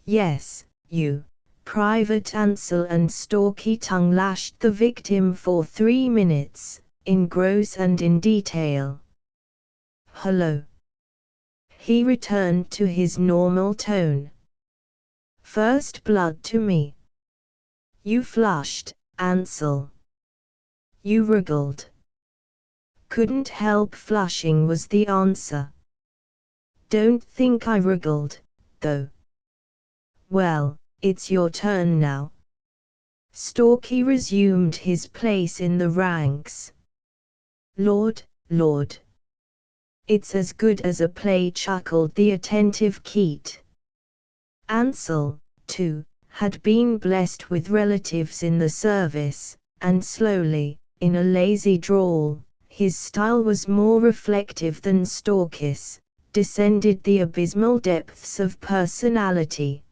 Yes, you, Private Ansel, and Stalky tongue lashed the victim for 3 minutes, in gross and in detail. Hello. He returned to his normal tone. First blood to me. You flushed, Ansel. You wriggled. Couldn't help flushing was the answer. Don't think I wriggled, though. Well, it's your turn now. Stalky resumed his place in the ranks. Lord, Lord. It's as good as a play, chuckled the attentive Keat. Ansel, too, had been blessed with relatives in the service, and slowly, in a lazy drawl, his style was more reflective than Stalky's, descended the abysmal depths of personality.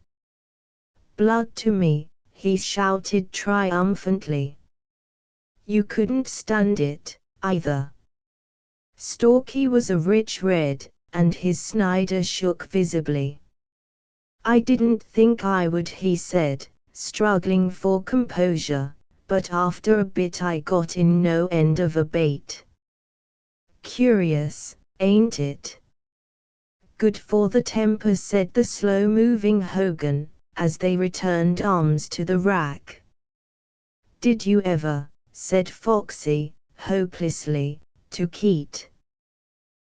Blood to me, he shouted triumphantly. You couldn't stand it, either. Stalky was a rich red, and his Snyder shook visibly. I didn't think I would, he said, struggling for composure, but after a bit I got in no end of a bait. Curious, ain't it? Good for the temper, said the slow-moving Hogan, as they returned arms to the rack. Did you ever, said Foxy, hopelessly, to Keat.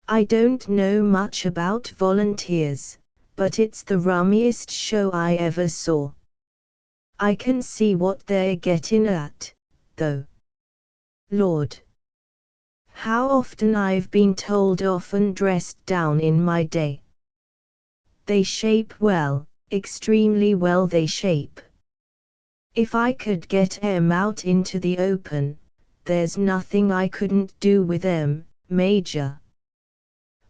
I don't know much about volunteers, but it's the rummiest show I ever saw. I can see what they're getting at, though. Lord! How often I've been told off and dressed down in my day. They shape well, extremely well they shape. If I could get 'em out into the open, there's nothing I couldn't do with 'em, Major.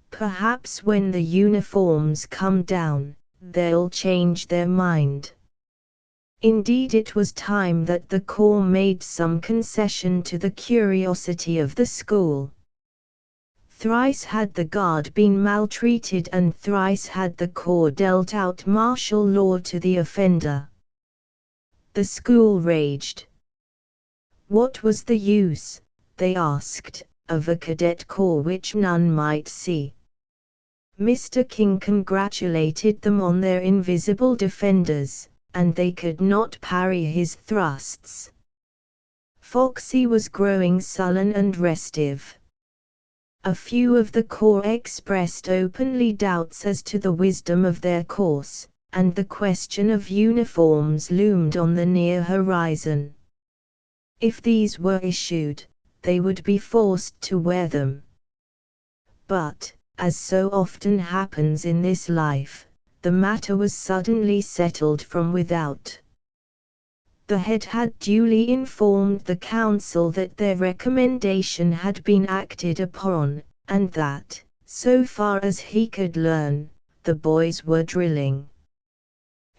Perhaps when the uniforms come down, they'll change their mind. Indeed, it was time that the Corps made some concession to the curiosity of the school. Thrice had the Guard been maltreated, and thrice had the Corps dealt out martial law to the offender. The school raged. What was the use, they asked, of a cadet corps which none might see? Mr. King congratulated them on their invisible defenders, and they could not parry his thrusts. Foxy was growing sullen and restive. A few of the Corps expressed openly doubts as to the wisdom of their course, and the question of uniforms loomed on the near horizon. If these were issued, they would be forced to wear them. But, as so often happens in this life, the matter was suddenly settled from without. The head had duly informed the council that their recommendation had been acted upon, and that, so far as he could learn, the boys were drilling.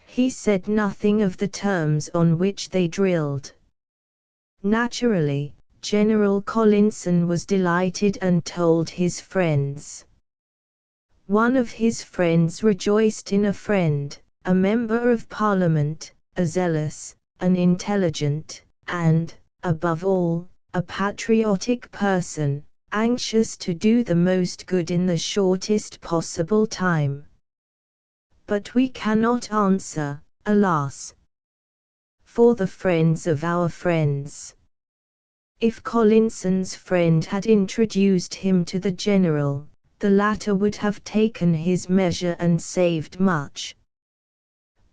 He said nothing of the terms on which they drilled. Naturally, General Collinson was delighted and told his friends. One of his friends rejoiced in a friend, a member of Parliament, a zealous, an intelligent, and, above all, a patriotic person, anxious to do the most good in the shortest possible time. But we cannot answer, alas, for the friends of our friends. If Collinson's friend had introduced him to the general, the latter would have taken his measure and saved much.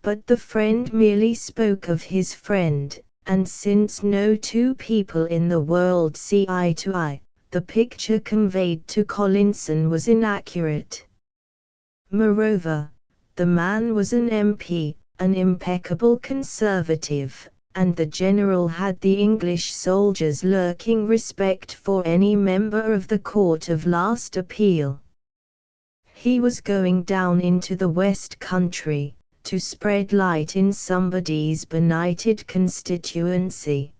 But the friend merely spoke of his friend, and since no two people in the world see eye to eye, the picture conveyed to Collinson was inaccurate. Moreover, the man was an MP, an impeccable conservative, and the general had the English soldiers' lurking respect for any member of the court of last appeal. He was going down into the West Country, to spread light in somebody's benighted constituency.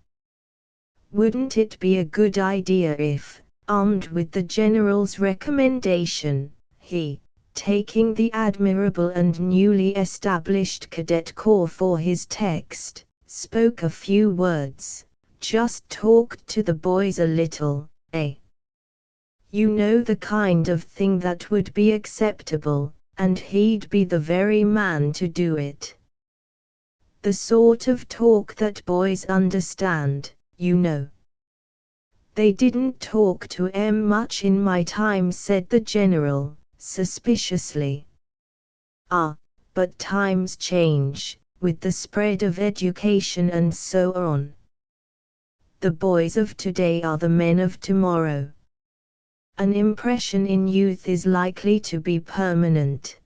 Wouldn't it be a good idea if, armed with the General's recommendation, he, taking the admirable and newly established Cadet Corps for his text, spoke a few words, just talked to the boys a little, eh? You know the kind of thing that would be acceptable, and he'd be the very man to do it. The sort of talk that boys understand, you know. They didn't talk to much in my time, said the General, suspiciously. Ah, but times change, with the spread of education and so on. The boys of today are the men of tomorrow. An impression in youth is likely to be permanent.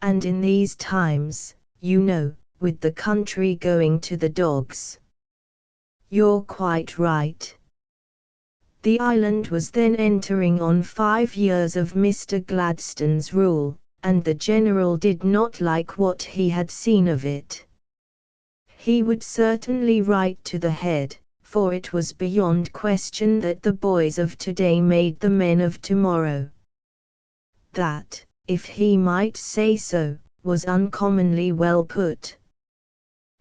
And in these times, you know, with the country going to the dogs. You're quite right. The island was then entering on 5 years of Mr. Gladstone's rule, and the General did not like what he had seen of it. He would certainly write to the head, for it was beyond question that the boys of today made the men of tomorrow. That, if he might say so, was uncommonly well put.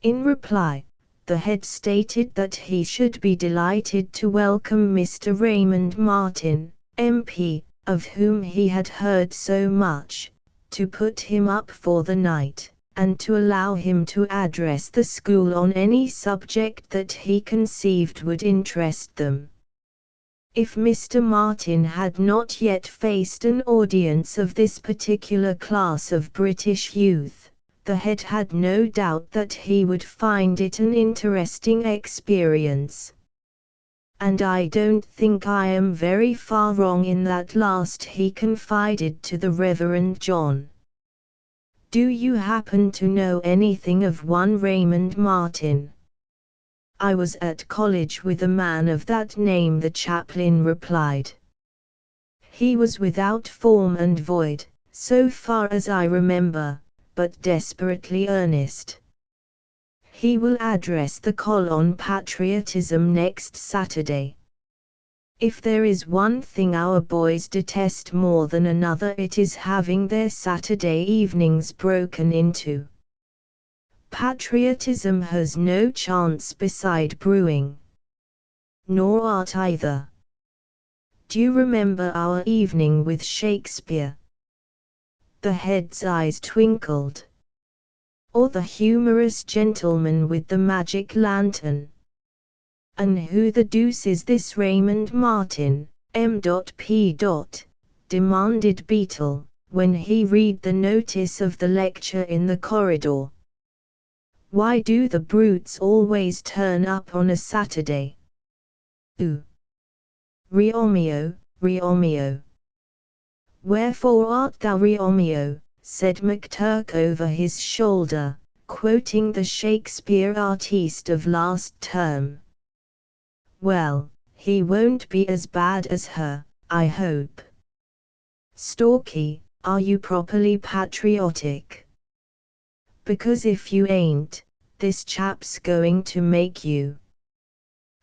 In reply, the head stated that he should be delighted to welcome Mr. Raymond Martin, MP, of whom he had heard so much, to put him up for the night, and to allow him to address the school on any subject that he conceived would interest them. If Mr. Martin had not yet faced an audience of this particular class of British youth, the head had no doubt that he would find it an interesting experience. And I don't think I am very far wrong in that last, he confided to the Reverend John. Do you happen to know anything of one Raymond Martin? I was at college with a man of that name, the chaplain replied. He was without form and void, so far as I remember, but desperately earnest. He will address the call on patriotism next Saturday. If there is one thing our boys detest more than another, it is having their Saturday evenings broken into. Patriotism has no chance beside brewing. Nor art either. Do you remember our evening with Shakespeare? The head's eyes twinkled. Or the humorous gentleman with the magic lantern? And who the deuce is this Raymond Martin, M.P.? demanded Beetle, when he read the notice of the lecture in the corridor. Why do the brutes always turn up on a Saturday? Ooh. Riomio, Riomio. Wherefore art thou Riomio? Said McTurk over his shoulder, quoting the Shakespeare artiste of last term. Well, he won't be as bad as her, I hope. Stalky, are you properly patriotic? Because if you ain't, this chap's going to make you.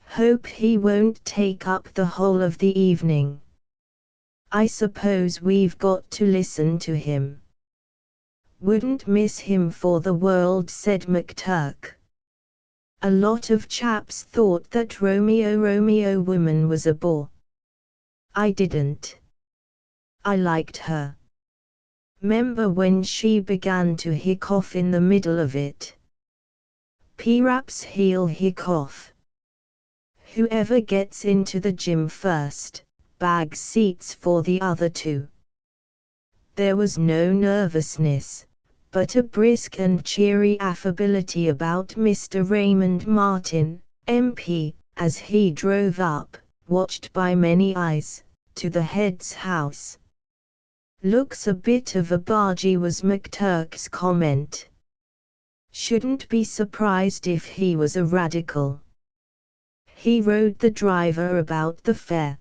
Hope he won't take up the whole of the evening. I suppose we've got to listen to him. Wouldn't miss him for the world, said McTurk. A lot of chaps thought that Romeo woman was a bore. I didn't. I liked her. 'Member when she began to hiccough in the middle of it? Perhaps he'll hiccough. Whoever gets into the gym first, bags seats for the other two. There was no nervousness, but a brisk and cheery affability about Mr. Raymond Martin, MP, as he drove up, watched by many eyes, to the head's house. Looks a bit of a bargee, was McTurk's comment. Shouldn't be surprised if he was a radical. He rode the driver about the fare.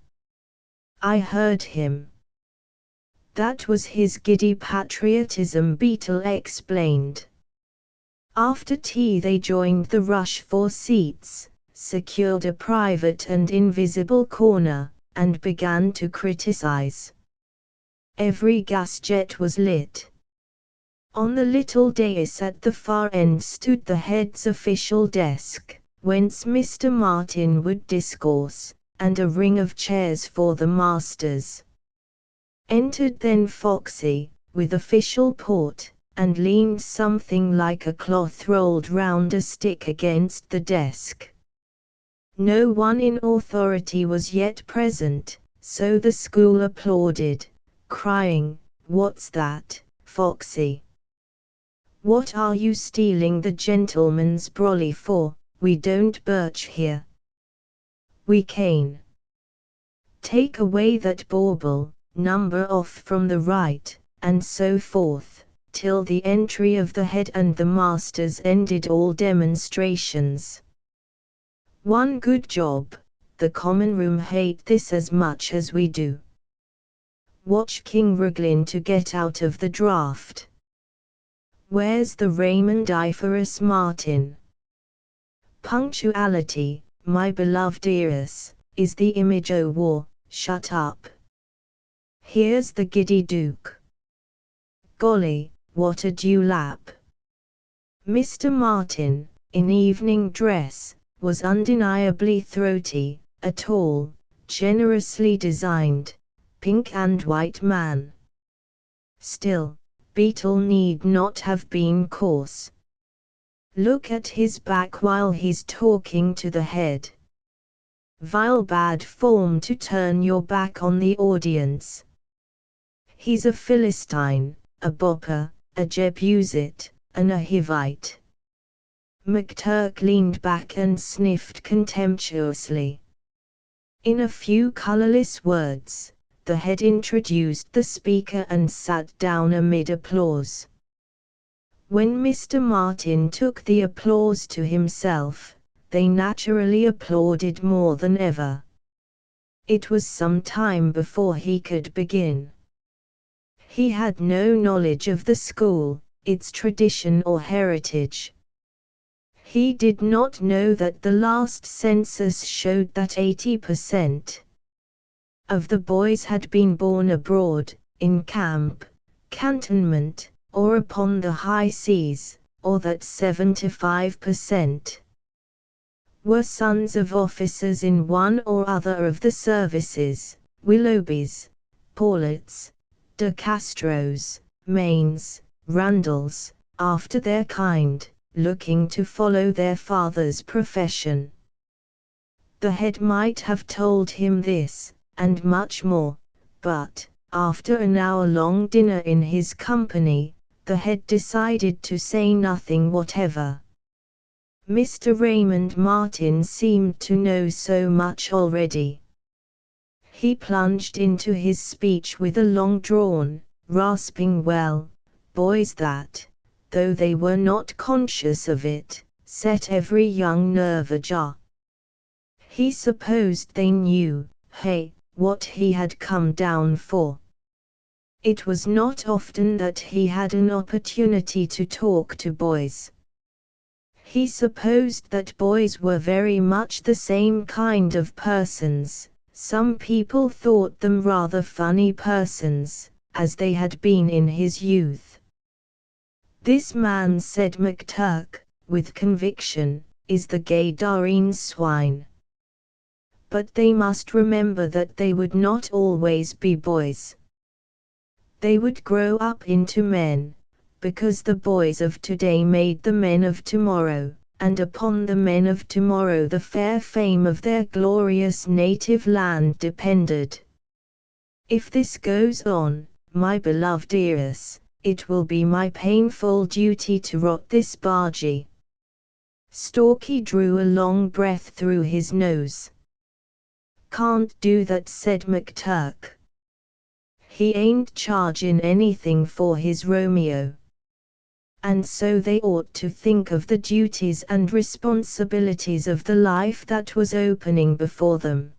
I heard him. That was his giddy patriotism, Beetle explained. After tea they joined the rush for seats, secured a private and invisible corner, and began to criticize. Every gas jet was lit. On the little dais at the far end stood the head's official desk, whence Mr. Martin would discourse, and a ring of chairs for the masters. Entered then Foxy, with official port, and leaned something like a cloth rolled round a stick against the desk. No one in authority was yet present, so the school applauded, crying, "What's that, Foxy? What are you stealing the gentleman's brolly for? We don't birch here. We cane. Take away that bauble, number off from the right," and so forth, till the entry of the head and the masters ended all demonstrations. One good job, the common room hate this as much as we do. Watch King Ruglin to get out of the draft. Where's the Raymondiferous Martin? Punctuality, my beloved Eris, is the image o' war. Shut up. Here's the giddy Duke. Golly, what a dewlap. Mr. Martin, in evening dress, was undeniably throaty, a tall, generously designed, pink and white man. Still, Beetle need not have been coarse. Look at his back while he's talking to the head. Vile bad form to turn your back on the audience. He's a Philistine, a Bopper, a Jebusite, and a Hivite. McTurk leaned back and sniffed contemptuously. In a few colorless words, the head introduced the speaker and sat down amid applause. When Mr. Martin took the applause to himself, they naturally applauded more than ever. It was some time before he could begin. He had no knowledge of the school, its tradition or heritage. He did not know that the last census showed that 80% of the boys had been born abroad, in camp, cantonment, or upon the high seas, or that 75% were sons of officers in one or other of the services, Willoughbys, Paulets, De Castros, Maines, Randalls, after their kind, looking to follow their father's profession. The head might have told him this, and much more, but, after an hour-long dinner in his company, the head decided to say nothing whatever. Mr. Raymond Martin seemed to know so much already. He plunged into his speech with a long-drawn, rasping well, boys that, though they were not conscious of it, set every young nerve ajar. He supposed they knew, what he had come down for. It was not often that he had an opportunity to talk to boys. He supposed that boys were very much the same kind of persons. Some people thought them rather funny persons, as they had been in his youth. This man, said McTurk, with conviction, is the gay Darine swine. But they must remember that they would not always be boys. They would grow up into men, because the boys of today made the men of tomorrow, and upon the men of tomorrow the fair fame of their glorious native land depended. If this goes on, my beloved Eris, it will be my painful duty to rot this bargee. Stalky drew a long breath through his nose. Can't do that, said McTurk. He ain't chargin' anything for his Romeo. And so they ought to think of the duties and responsibilities of the life that was opening before them.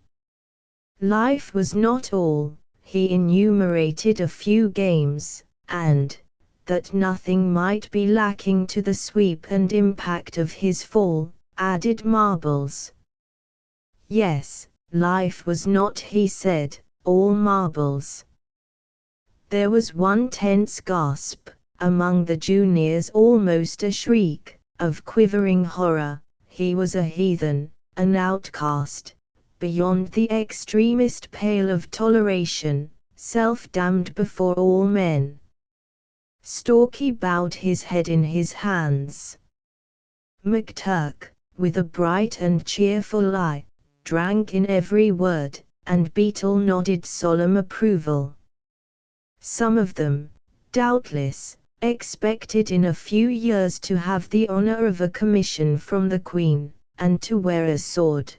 Life was not all, he enumerated a few games, and, that nothing might be lacking to the sweep and impact of his fall, added marbles. Yes, life was not, he said, all marbles. There was one tense gasp, among the juniors, almost a shriek, of quivering horror. He was a heathen, an outcast, beyond the extremest pale of toleration, self-damned before all men. Stalky bowed his head in his hands. McTurk, with a bright and cheerful eye, drank in every word, and Beetle nodded solemn approval. Some of them, doubtless, expected in a few years to have the honor of a commission from the Queen, and to wear a sword.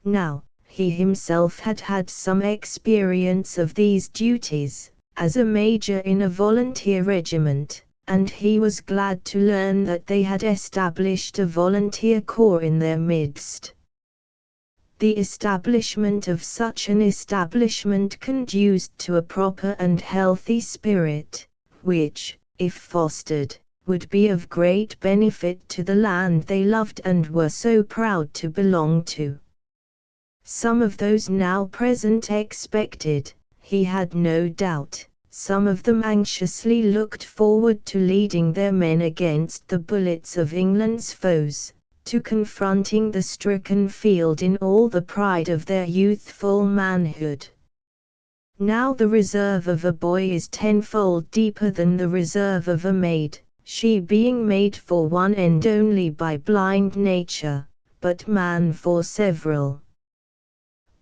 Now, he himself had had some experience of these duties, as a major in a volunteer regiment, and he was glad to learn that they had established a volunteer corps in their midst. The establishment of such an establishment conduced to a proper and healthy spirit, which, if fostered, would be of great benefit to the land they loved and were so proud to belong to. Some of those now present expected, he had no doubt, some of them anxiously looked forward to leading their men against the bullets of England's foes, to confronting the stricken field in all the pride of their youthful manhood. Now the reserve of a boy is tenfold deeper than the reserve of a maid, she being made for one end only by blind nature, but man for several.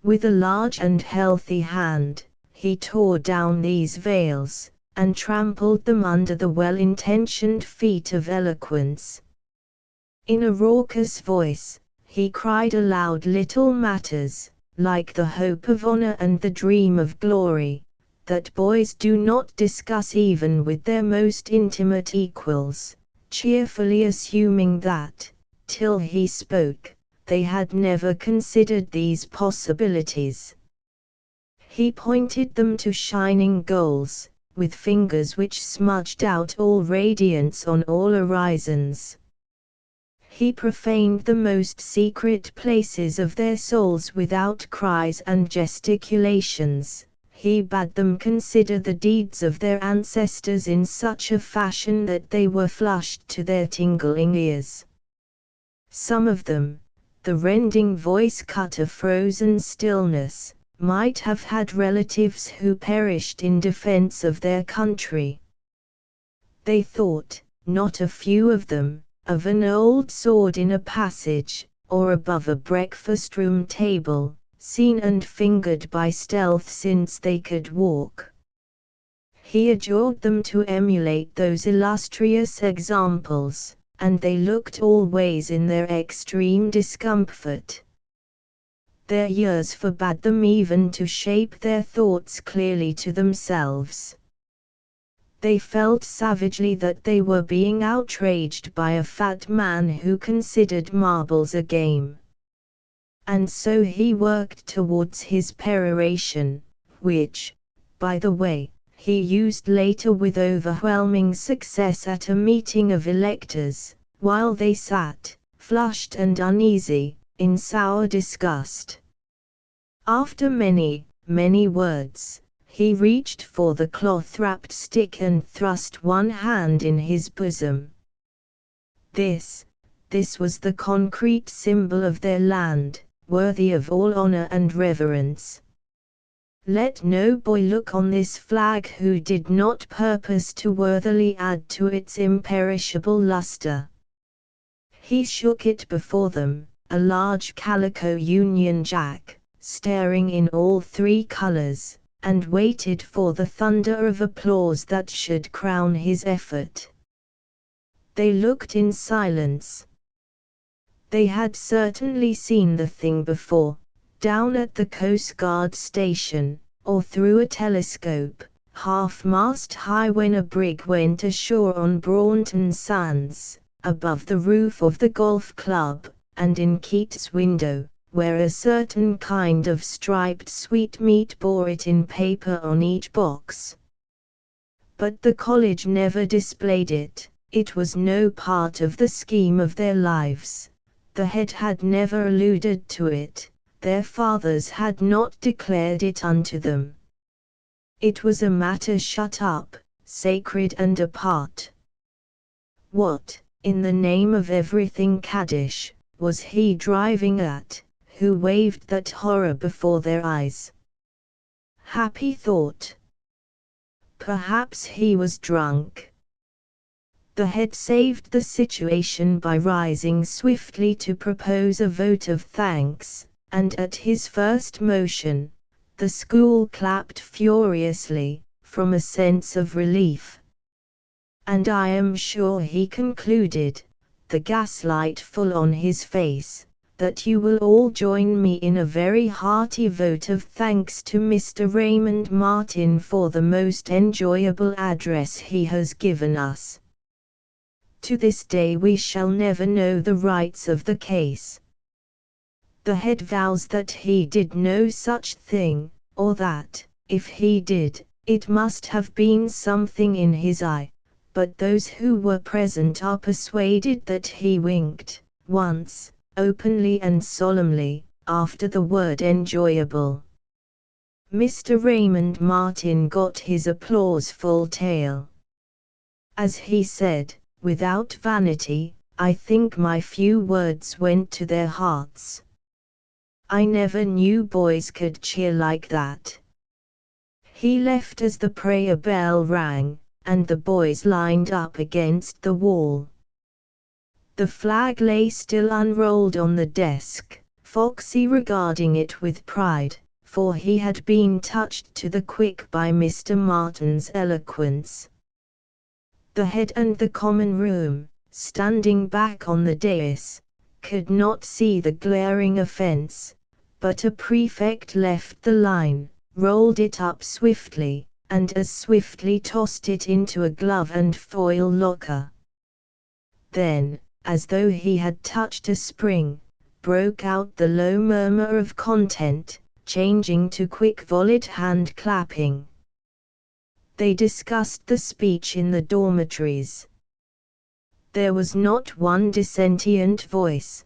With a large and healthy hand, he tore down these veils, and trampled them under the well-intentioned feet of eloquence. In a raucous voice, he cried aloud little matters, like the hope of honor and the dream of glory, that boys do not discuss even with their most intimate equals, cheerfully assuming that, till he spoke, they had never considered these possibilities. He pointed them to shining goals, with fingers which smudged out all radiance on all horizons. He profaned the most secret places of their souls without cries and gesticulations. He bade them consider the deeds of their ancestors in such a fashion that they were flushed to their tingling ears. Some of them, the rending voice cut a frozen stillness, might have had relatives who perished in defense of their country. They thought, not a few of them, of an old sword in a passage, or above a breakfast-room table, seen and fingered by stealth since they could walk. He adjured them to emulate those illustrious examples, and they looked always in their extreme discomfort. Their years forbade them even to shape their thoughts clearly to themselves. They felt savagely that they were being outraged by a fat man who considered marbles a game. And so he worked towards his peroration, which, by the way, he used later with overwhelming success at a meeting of electors, while they sat, flushed and uneasy, in sour disgust. After many, many words, he reached for the cloth-wrapped stick and thrust one hand in his bosom. This was the concrete symbol of their land, worthy of all honor and reverence. Let no boy look on this flag who did not purpose to worthily add to its imperishable luster. He shook it before them, a large calico Union Jack, staring in all three colors, and waited for the thunder of applause that should crown his effort. They looked in silence. They had certainly seen the thing before, down at the Coast Guard station, or through a telescope, half-mast high when a brig went ashore on Braunton Sands, above the roof of the golf club, and in Keats' window, where a certain kind of striped sweetmeat bore it in paper on each box. But the college never displayed it, it was no part of the scheme of their lives, the head had never alluded to it, their fathers had not declared it unto them. It was a matter shut up, sacred and apart. What, in the name of everything caddish, was he driving at, who waved that horror before their eyes? Happy thought! Perhaps he was drunk. The head saved the situation by rising swiftly to propose a vote of thanks, and at his first motion, the school clapped furiously, from a sense of relief. And I am sure he concluded, the gaslight full on his face, that you will all join me in a very hearty vote of thanks to Mr. Raymond Martin for the most enjoyable address he has given us. To this day we shall never know the rights of the case. The head vows that he did no such thing, or that, if he did, it must have been something in his eye, but those who were present are persuaded that he winked, once, openly and solemnly, after the word enjoyable. Mr. Raymond Martin got his applause full tale. As he said, without vanity, I think my few words went to their hearts. I never knew boys could cheer like that. He left as the prayer bell rang, and the boys lined up against the wall. The flag lay still unrolled on the desk, Foxy regarding it with pride, for he had been touched to the quick by Mr. Martin's eloquence. The head and the common room, standing back on the dais, could not see the glaring offence, but a prefect left the line, rolled it up swiftly, and as swiftly tossed it into a glove and foil locker. Then, as though he had touched a spring, broke out the low murmur of content, changing to quick volleyed hand clapping. They discussed the speech in the dormitories. There was not one dissentient voice.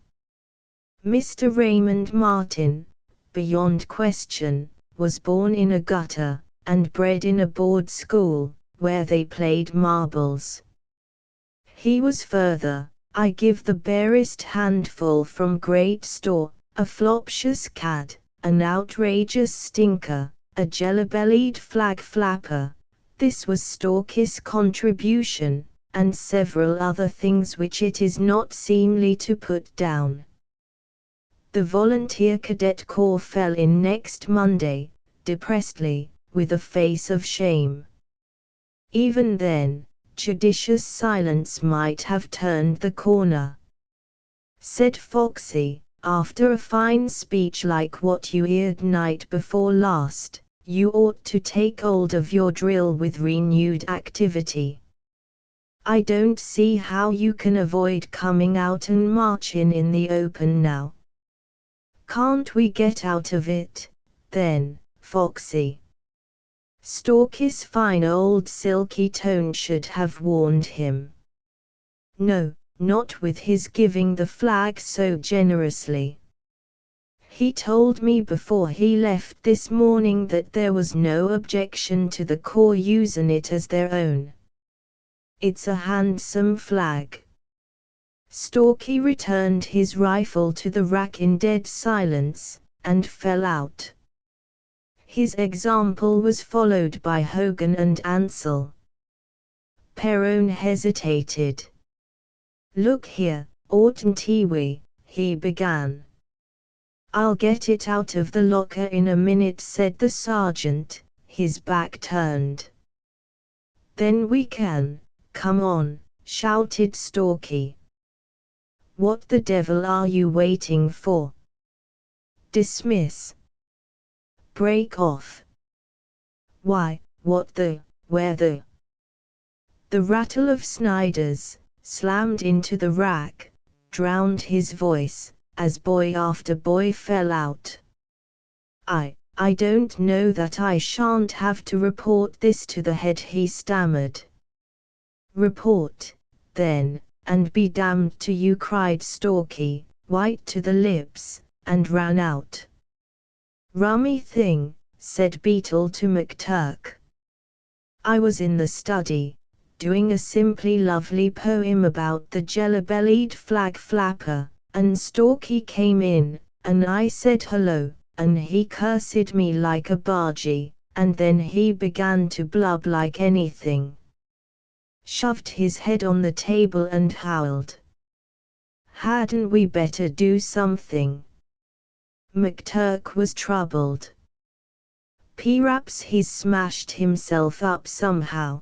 Mr. Raymond Martin, beyond question, was born in a gutter, and bred in a board school, where they played marbles. He was further, I give the barest handful from great store, a floptious cad, an outrageous stinker, a jelly-bellied flag flapper. This was Stalky's contribution, and several other things which it is not seemly to put down. The volunteer cadet corps fell in next Monday, depressedly, with a face of shame. Even then, judicious silence might have turned the corner. Said Foxy, after a fine speech like what you heard night before last, you ought to take hold of your drill with renewed activity. I don't see how you can avoid coming out and marching in the open now. Can't we get out of it, then, Foxy? Stalky's fine old silky tone should have warned him. No, not with his giving the flag so generously. He told me before he left this morning that there was no objection to the corps using it as their own. It's a handsome flag. Stalky returned his rifle to the rack in dead silence, and fell out. His example was followed by Hogan and Ansel. Perrone hesitated. Look here, oughtn't we, he began. I'll get it out of the locker in a minute, said the sergeant, his back turned. Then we can, come on, shouted Stalky. What the devil are you waiting for? Dismiss. Break off. Why, what the, where the? The rattle of Snyder's, slammed into the rack, drowned his voice, as boy after boy fell out. I don't know that I shan't have to report this to the head, he stammered. Report, then, and be damned to you, cried Stalky, white to the lips, and ran out. Rummy thing, said Beetle to McTurk. I was in the study, doing a simply lovely poem about the jelly-bellied flag flapper, and Stalky came in, and I said hello, and he cursed me like a bargee, and then he began to blub like anything. Shoved his head on the table and howled. Hadn't we better do something? McTurk was troubled. Perhaps he's smashed himself up somehow.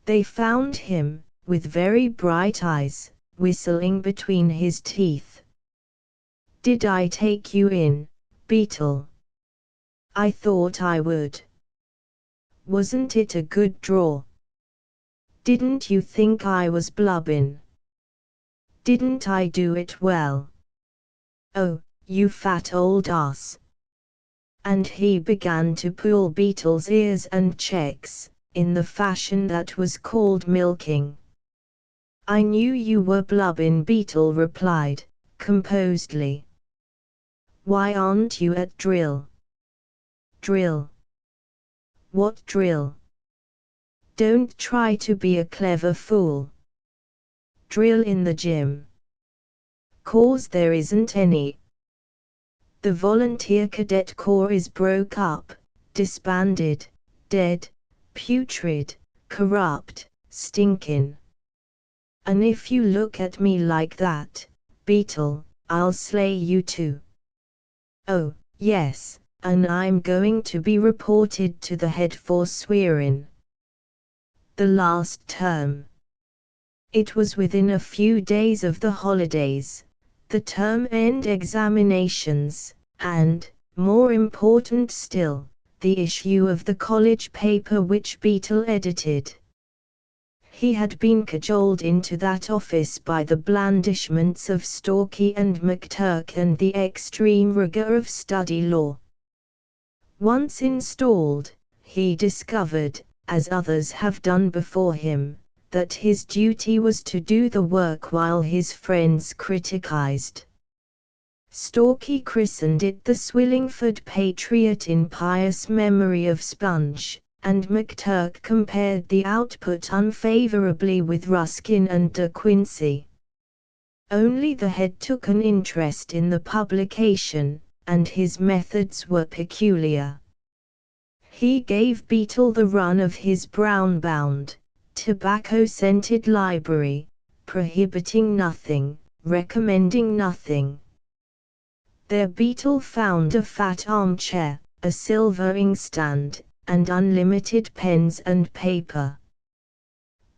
They found him, with very bright eyes, whistling between his teeth. Did I take you in, Beetle? I thought I would. Wasn't it a good draw? Didn't you think I was blubbin'? Didn't I do it well? Oh, you fat old ass. And he began to pull Beetle's ears and checks, in the fashion that was called milking. I knew you were blubbin', Beetle replied, composedly. Why aren't you at drill? Drill? What drill? Don't try to be a clever fool. Drill in the gym. 'Cause there isn't any. The volunteer cadet corps is broke up, disbanded, dead, putrid, corrupt, stinkin'. And if you look at me like that, Beetle, I'll slay you too. Oh, yes, and I'm going to be reported to the head for swearin'. The last term. It was within a few days of the holidays, the term-end examinations, and, more important still, the issue of the college paper which Beetle edited. He had been cajoled into that office by the blandishments of Stalky and McTurk and the extreme rigor of study law. Once installed, he discovered, as others have done before him, that his duty was to do the work while his friends criticized. Stalky christened it the Swillingford Patriot in pious memory of Sponge, and McTurk compared the output unfavorably with Ruskin and De Quincey. Only the head took an interest in the publication, and his methods were peculiar. He gave Beetle the run of his brown-bound, tobacco-scented library, prohibiting nothing, recommending nothing. There Beetle found a fat armchair, a silver inkstand, and unlimited pens and paper.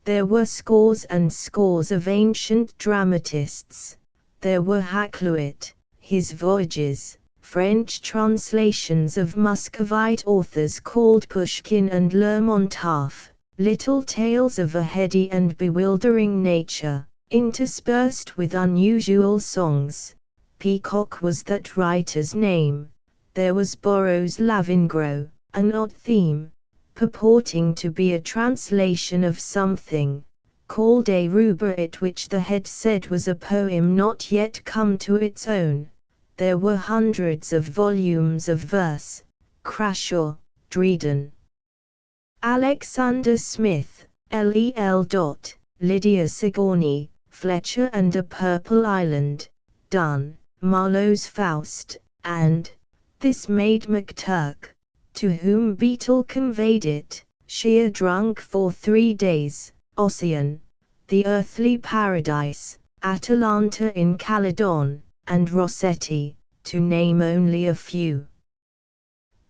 There were scores and scores of ancient dramatists. There were Hakluyt, his voyages, French translations of Muscovite authors called Pushkin and Lermontov, little tales of a heady and bewildering nature, interspersed with unusual songs. Peacock was that writer's name. There was Borrow's Lavengro, an odd theme, purporting to be a translation of something, called a rubaiyat, which the head said was a poem not yet come to its own. There were hundreds of volumes of verse, Crashaw, Dryden, Alexander Smith, Lel. Lydia Sigourney, Fletcher and a Purple Island, Donne, Marlowe's Faust, and, this made McTurk, to whom Beetle conveyed it, sheer drunk for 3 days, Ossian, The Earthly Paradise, Atalanta in Caledon, and Rossetti, to name only a few.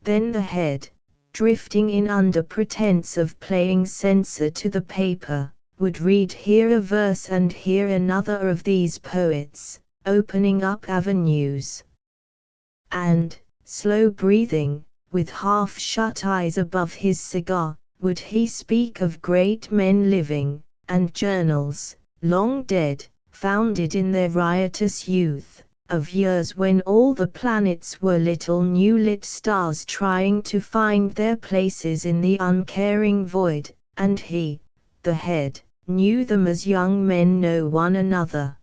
Then the head, drifting in under pretense of playing censor to the paper, would read here a verse and here another of these poets, opening up avenues. And, slow breathing, with half-shut eyes above his cigar, would he speak of great men living, and journals, long dead, founded in their riotous youth, of years when all the planets were little new lit stars trying to find their places in the uncaring void, and he, the head, knew them as young men know one another.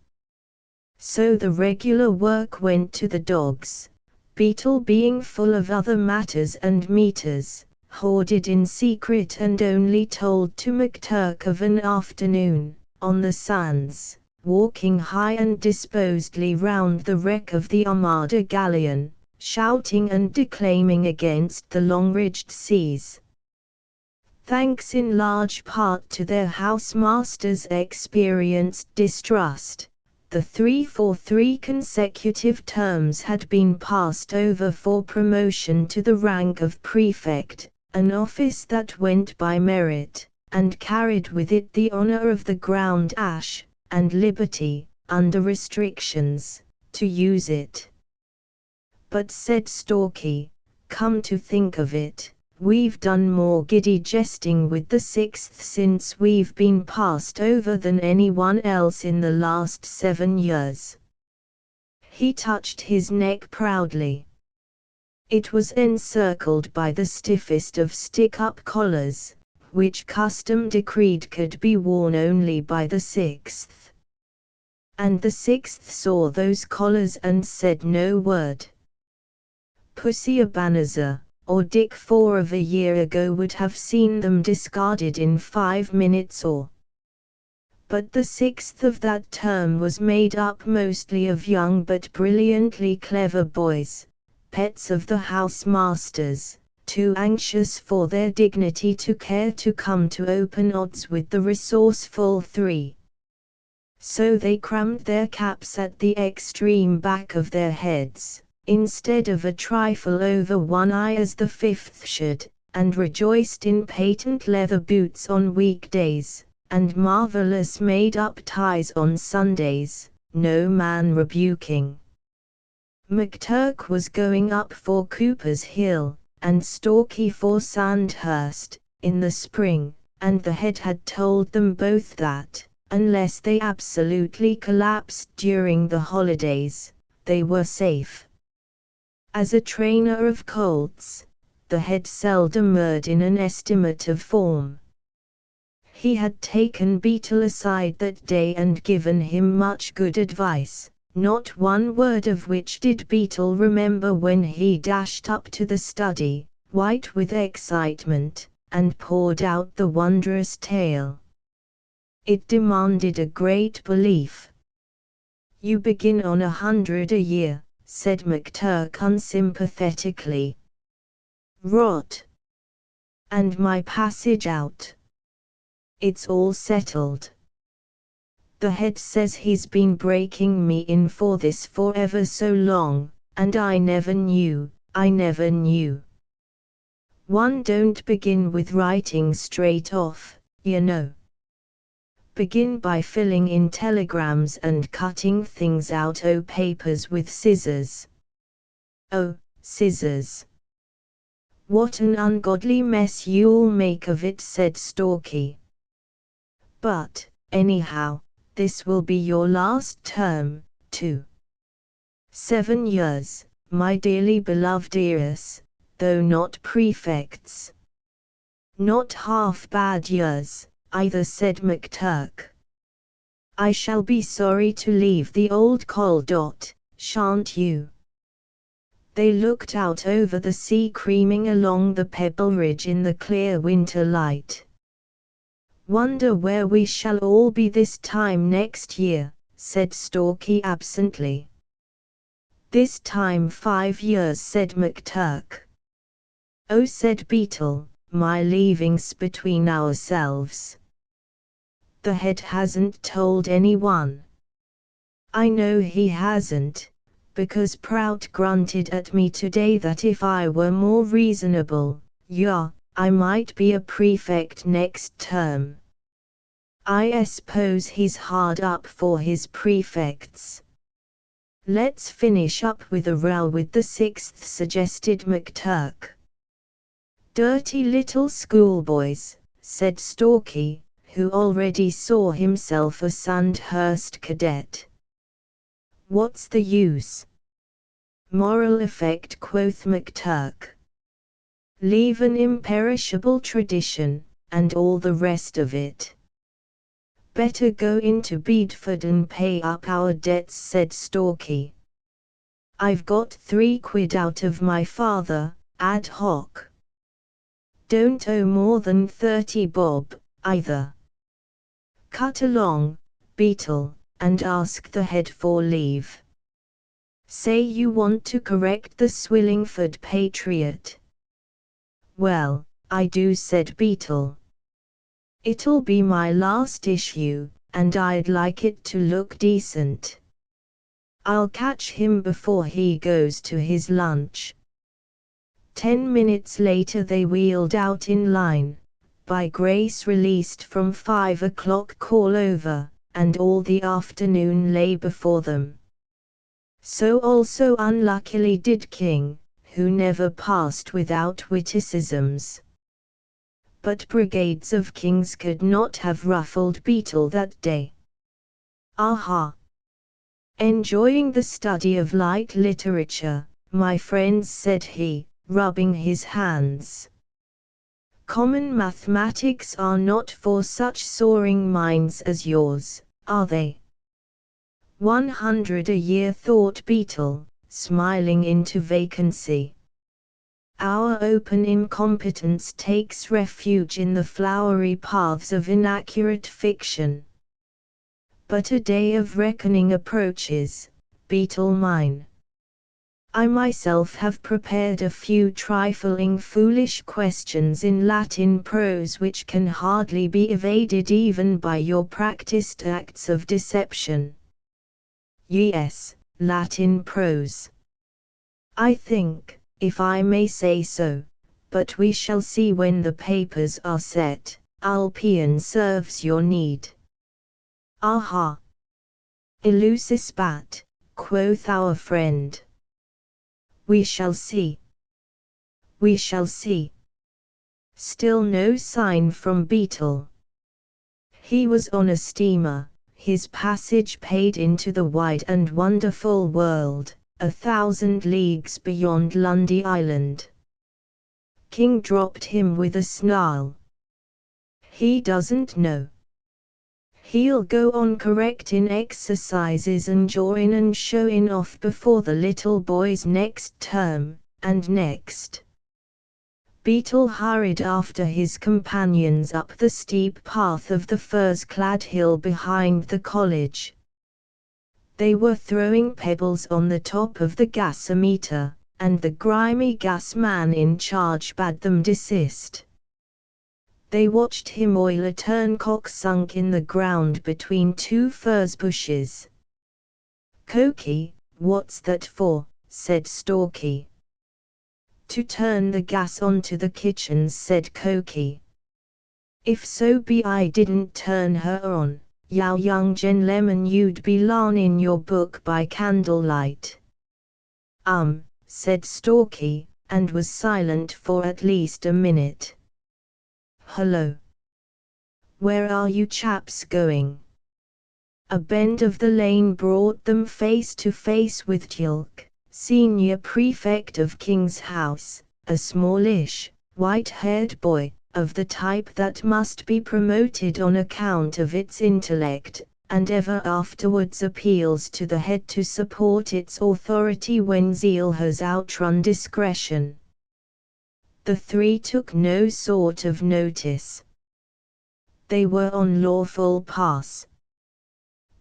So the regular work went to the dogs, Beetle being full of other matters and meters, hoarded in secret and only told to McTurk of an afternoon, on the sands, walking high and disposedly round the wreck of the Armada galleon, shouting and declaiming against the long-ridged seas. Thanks in large part to their housemaster's experienced distrust, the 3 for 3 consecutive terms had been passed over for promotion to the rank of prefect, an office that went by merit, and carried with it the honor of the ground ash, and liberty, under restrictions, to use it. But said Stalky, come to think of it, we've done more giddy jesting with the 6th since we've been passed over than anyone else in the last 7 years. He touched his neck proudly. It was encircled by the stiffest of stick-up collars, which custom decreed could be worn only by the 6th. And the 6th saw those collars and said no word. Pussy Ebenezer, or Dick 4 of a year ago would have seen them discarded in 5 minutes or. But the 6th of that term was made up mostly of young but brilliantly clever boys, pets of the housemaster's, too anxious for their dignity to care to come to open odds with the resourceful 3. So they crammed their caps at the extreme back of their heads, instead of a trifle over one eye as the 5th should, and rejoiced in patent leather boots on weekdays, and marvelous made-up ties on Sundays, no man rebuking. McTurk was going up for Cooper's Hill, and Stalky for Sandhurst, in the spring, and the head had told them both that, unless they absolutely collapsed during the holidays, they were safe. As a trainer of colts, the head seldom erred in an estimate of form. He had taken Beetle aside that day and given him much good advice, not one word of which did Beetle remember when he dashed up to the study, white with excitement, and poured out the wondrous tale. It demanded a great belief. "You begin on 100 a year," said McTurk unsympathetically. "Rot. And my passage out. It's all settled. The head says he's been breaking me in for this for ever so long, and I never knew. One don't begin with writing straight off, you know. Begin by filling in telegrams and cutting things out o' papers with scissors." "Oh, scissors. What an ungodly mess you'll make of it," said Stalky. "But, anyhow, this will be your last term, too. 7 years, my dearly beloved ears, though not prefects. Not half bad years, either," said McTurk. "I shall be sorry to leave the old coal. Shan't you?" They looked out over the sea creaming along the pebble ridge in the clear winter light. "Wonder where we shall all be this time next year," said Stalky absently. "This time 5 years," said McTurk. "Oh," said Beetle, "my leaving's between ourselves. The head hasn't told anyone." "I know he hasn't, because Prout grunted at me today that if I were more reasonable, I might be a prefect next term. I suppose he's hard up for his prefects." "Let's finish up with a row with the 6th," suggested McTurk. "Dirty little schoolboys," said Stalky, who already saw himself a Sandhurst cadet. What's the use? Moral effect, quoth McTurk. Leave an imperishable tradition, and all the rest of it. Better go into Bedford and pay up our debts, said Stalky. I've got 3 quid out of my father, ad hoc. Don't owe more than 30 bob, either. Cut along, Beetle, and ask the head for leave. Say you want to correct the Swillingford Patriot. Well, I do, said Beetle. It'll be my last issue, and I'd like it to look decent. I'll catch him before he goes to his lunch. 10 minutes later they wheeled out in line, by grace released from 5 o'clock call over, and all the afternoon lay before them. So also unluckily did King, who never passed without witticisms. But brigades of kings could not have ruffled Beetle that day. Aha! Enjoying the study of light literature, my friends, said he, rubbing his hands. Common mathematics are not for such soaring minds as yours, are they? 100 a year, thought Beetle, smiling into vacancy. Our open incompetence takes refuge in the flowery paths of inaccurate fiction. But a day of reckoning approaches, Beetle mine. I myself have prepared a few trifling foolish questions in Latin prose which can hardly be evaded even by your practiced acts of deception. Yes, Latin prose. I think, if I may say so, but we shall see when the papers are set. Alpian serves your need. Aha! Elucis bat, quoth our friend. We shall see. We shall see. Still no sign from Beetle. He was on a steamer, his passage paid into the wide and wonderful world, 1,000 leagues beyond Lundy Island. King dropped him with a snarl. He doesn't know. He'll go on correctin' exercises and jawin' and showin' off before the little boys next term, and next. Beetle hurried after his companions up the steep path of the furze-clad hill behind the college. They were throwing pebbles on the top of the gasometer, and the grimy gas man in charge bade them desist. They watched him oil a turncock sunk in the ground between 2 furze bushes. "Cokie, what's that for?" said Stalky. "To turn the gas onto the kitchens," said Cokie. "If so be I didn't turn her on, young gen'leman, you'd be larnin' your book by candlelight." Said Stalky, and was silent for at least a minute. "Hullo! Where are you chaps going?" A bend of the lane brought them face to face with Tilk, senior prefect of King's House, a smallish, white-haired boy, of the type that must be promoted on account of its intellect, and ever afterwards appeals to the head to support its authority when zeal has outrun discretion. The 3 took no sort of notice. They were on lawful pass.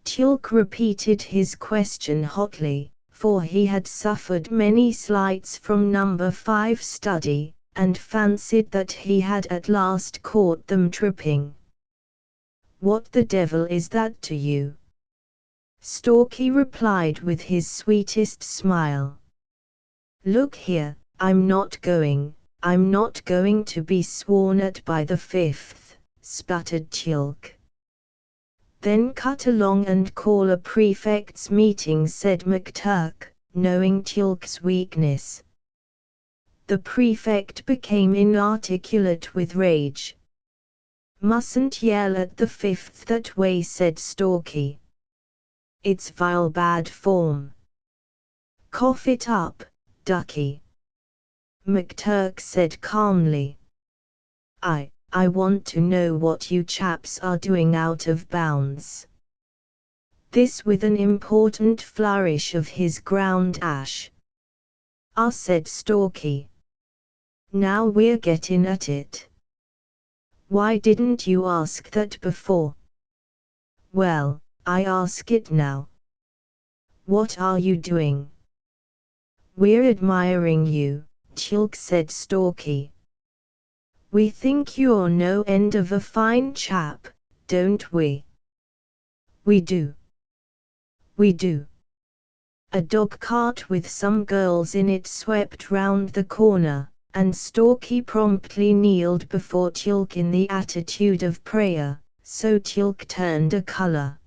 Tilk repeated his question hotly, for he had suffered many slights from number 5 study, and fancied that he had at last caught them tripping. "What the devil is that to you?" Stalky replied with his sweetest smile. "Look here, I'm not going to be sworn at by the 5th, sputtered Tilk. "Then cut along and call a prefects' meeting," said McTurk, knowing Tilk's weakness. The prefect became inarticulate with rage. "Mustn't yell at the 5th that way," said Stalky. It's vile bad form. Cough it up, ducky, McTurk said calmly. I want to know what you chaps are doing out of bounds. This with an important flourish of his ground ash. Said Stalky. Now we're getting at it. Why didn't you ask that before? Well, I ask it now. What are you doing? We're admiring you, Chilk said Stalky. We think you're no end of a fine chap, don't we? We do. We do. A dog cart with some girls in it swept round the corner, and Stalky promptly kneeled before Chilk in the attitude of prayer, so Chilk turned a color.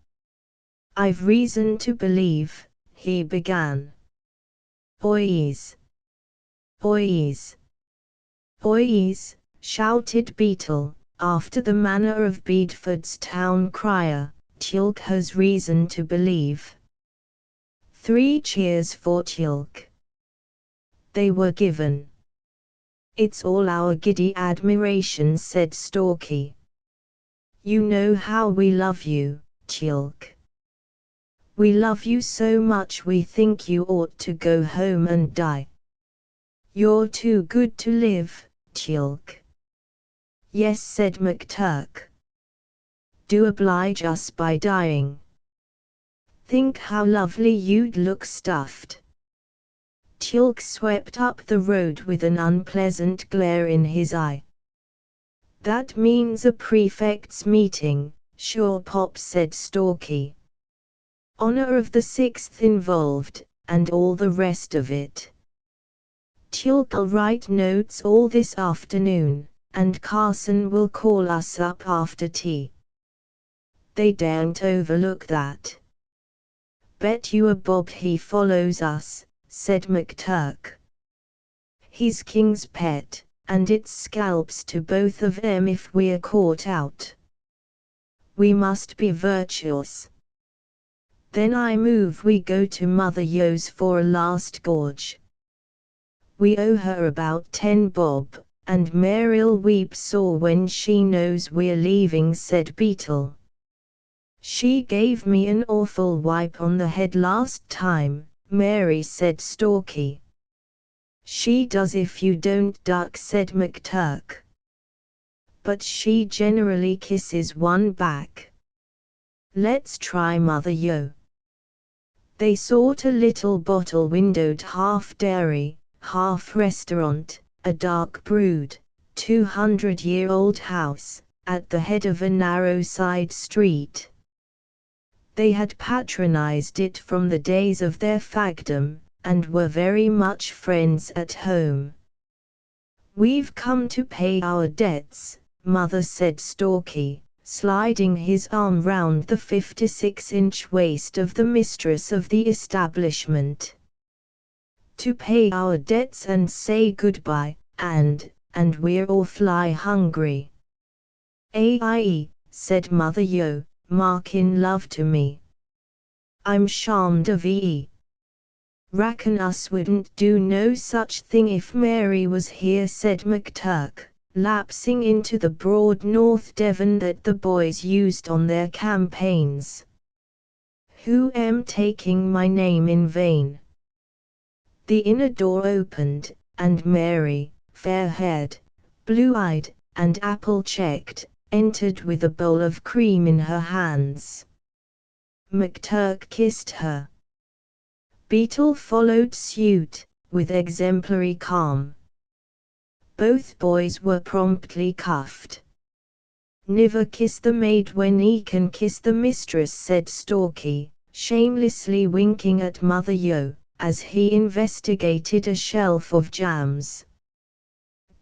I've reason to believe, he began. Boys! Boys! Boys! Shouted Beetle, after the manner of Bedford's town crier, Chilk has reason to believe. 3 cheers for Chilk. They were given. It's all our giddy admiration, said Stalky. You know how we love you, Chilk. We love you so much we think you ought to go home and die. You're too good to live, Chilk. Yes, said McTurk. Do oblige us by dying. Think how lovely you'd look stuffed. Chilk swept up the road with an unpleasant glare in his eye. That means a prefect's meeting, sure Pop, said Stalky. Honor of the 6th involved, and all the rest of it. Chilk'll write notes all this afternoon, and Carson will call us up after tea. They daren't overlook that. Bet you a bob he follows us, said McTurk. He's King's pet, and it's scalps to both of them if we're caught out. We must be virtuous. Then I move we go to Mother Yo's for a last gorge. We owe her about 10 bob, and Mary'll weep sore when she knows we're leaving, said Beetle. She gave me an awful wipe on the head last time, Mary, said Stalky. She does if you don't duck, said McTurk. But she generally kisses one back. Let's try Mother Yo. They sought a little bottle-windowed half-dairy, half-restaurant, a dark brewed, 200-year-old house, at the head of a narrow side street. They had patronized it from the days of their fagdom, and were very much friends at home. We've come to pay our debts, Mother, said Stalky, sliding his arm round the 56-inch waist of the mistress of the establishment. To pay our debts and say goodbye, and we're awfully hungry. Aye, said Mother Yo, markin' love to me. I'm charmed of ye. Reckon us wouldn't do no such thing if Mary was here, said McTurk, lapsing into the broad North Devon that the boys used on their campaigns. Who am taking my name in vain? The inner door opened, and Mary, fair-haired, blue-eyed, and apple-cheeked, entered with a bowl of cream in her hands. McTurk kissed her. Beetle followed suit, with exemplary calm. Both boys were promptly cuffed. Niver kiss the maid when 'e can kiss the mistress, said Stalky, shamelessly winking at Mother Yo, as he investigated a shelf of jams.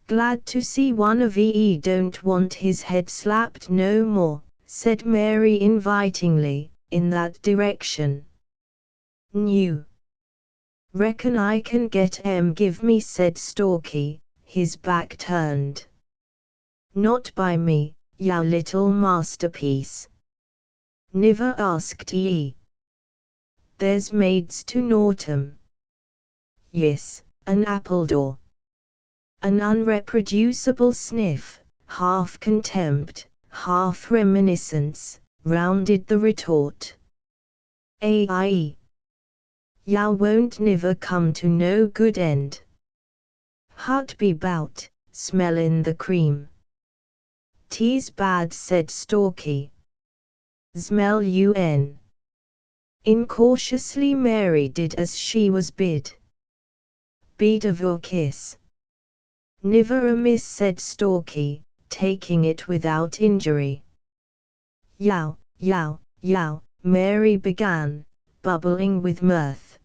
Glad to see one of ye don't want his head slapped no more, said Mary invitingly, in that direction. New. Reckon I can get 'em give me, said Stalky, his back turned. Not by me, ya little masterpiece. Niver asked ye. there's maids to Northam. Yes, an Appledore. An unreproducible sniff, half contempt, half reminiscence, rounded the retort. Aye. Yow won't niver come to no good end. Hut be bout, smellin' the cream. Tea's bad, said Stalky. Smell un. Incautiously Mary did as she was bid. Bead of your kiss. Niver amiss, said Stalky, taking it without injury. Yow, Mary began, bubbling with mirth.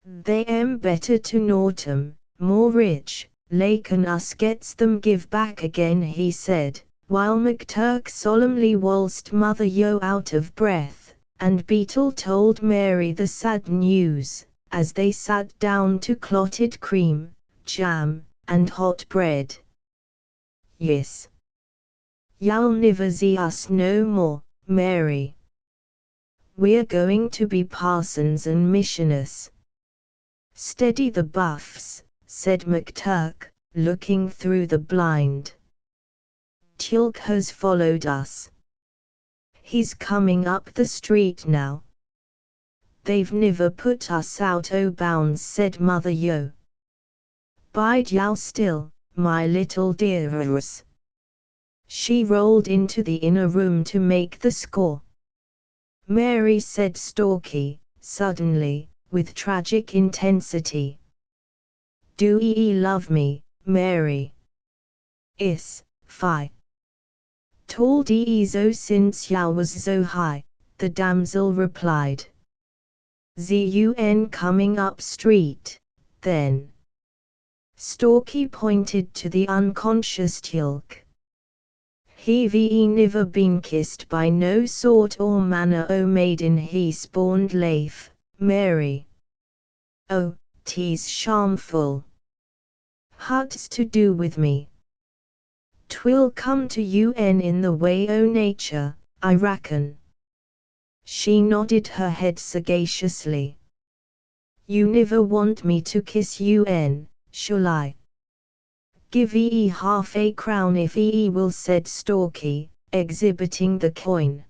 They am better to Northam, more rich, lakin us gets them give back again, he said, while McTurk solemnly waltzed Mother Yo out of breath, and Beetle told Mary the sad news, as they sat down to clotted cream, jam, and hot bread. Yes. You'll niver see us no more, Mary. We're going to be parsons and missioners. Steady the buffs, said McTurk, looking through the blind. Tilk has followed us. He's coming up the street now. They've niver put us out o' bounds, said Mother Yo. Bide yow still, my little dearers. She rolled into the inner room to make the score. Mary, said Stalky, suddenly, with tragic intensity. Do ye love me, Mary? Is, fi. Told ye so since yow was so high, the damsel replied. Zun coming up street, then. Stalky pointed to the unconscious Tilk. He've niver been kissed by no sort or manner o' maiden he spawned Leif, Mary. Oh, 'tis shameful. Hut's to do with me. 'Twill come to un in the way o' nature, I reckon. She nodded her head sagaciously. You niver want me to kiss un, shall I? Give ye half a crown if ye will, said Stalky, exhibiting the coin.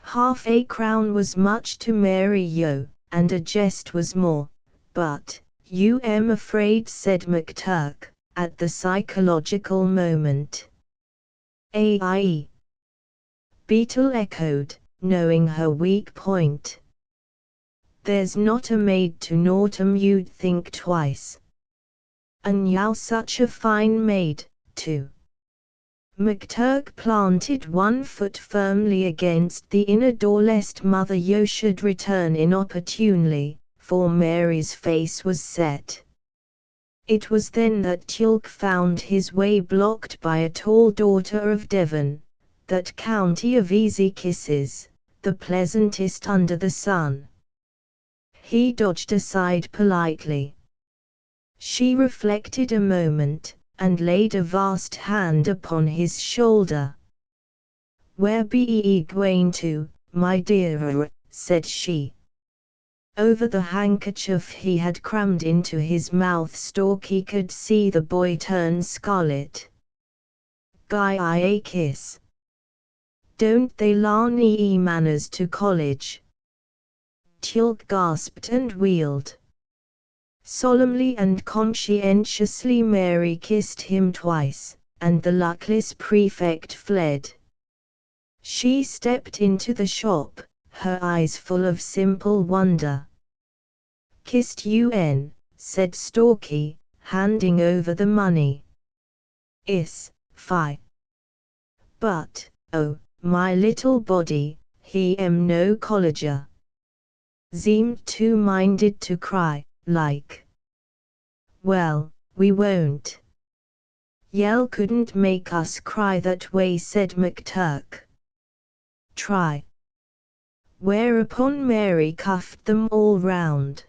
Half a crown was much to Mary Yo, and a jest was more, but, you am afraid, said McTurk, at the psychological moment. Aye. Beetle echoed, knowing her weak point. There's not a maid to Northam you'd think twice. And yow such a fine maid, too. McTurk planted one foot firmly against the inner door lest Mother Yo should return inopportunely, for Mary's face was set. It was then that Tilk found his way blocked by a tall daughter of Devon, that county of easy kisses, the pleasantest under the sun. He dodged aside politely. She reflected a moment, and laid a vast hand upon his shoulder. Where be ye going to, my dear? Said she. Over the handkerchief he had crammed into his mouth Stalky could see the boy turn scarlet. Guy I a kiss. Don't they larn ye manners to college? Tilk gasped and wheeled. Solemnly and conscientiously Mary kissed him twice, and the luckless prefect fled. She stepped into the shop, her eyes full of simple wonder. Kissed un, said Stalky, handing over the money. Is, fi. But, oh, my little body, he am no colleger. Seemed too minded to cry, like. Well, we won't. Yell couldn't make us cry that way, said McTurk. Try. Whereupon Mary cuffed them all round.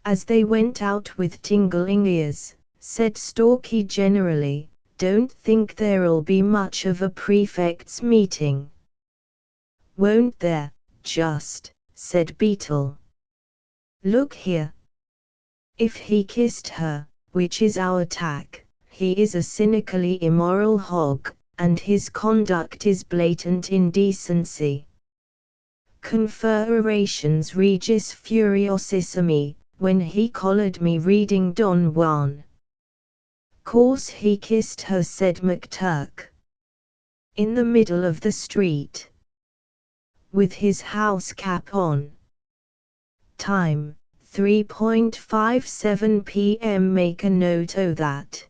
As they went out with tingling ears, said Stalky generally, don't think there'll be much of a prefects' meeting. Won't there, just, said Beetle. Look here. If he kissed her, which is our tack, he is a cynically immoral hog, and his conduct is blatant indecency. Conferations regis furiosissimi, when he collared me reading Don Juan. Course he kissed her, said McTurk. In the middle of the street. With his house cap on. Time, 3:57 p.m. Make a note o' that.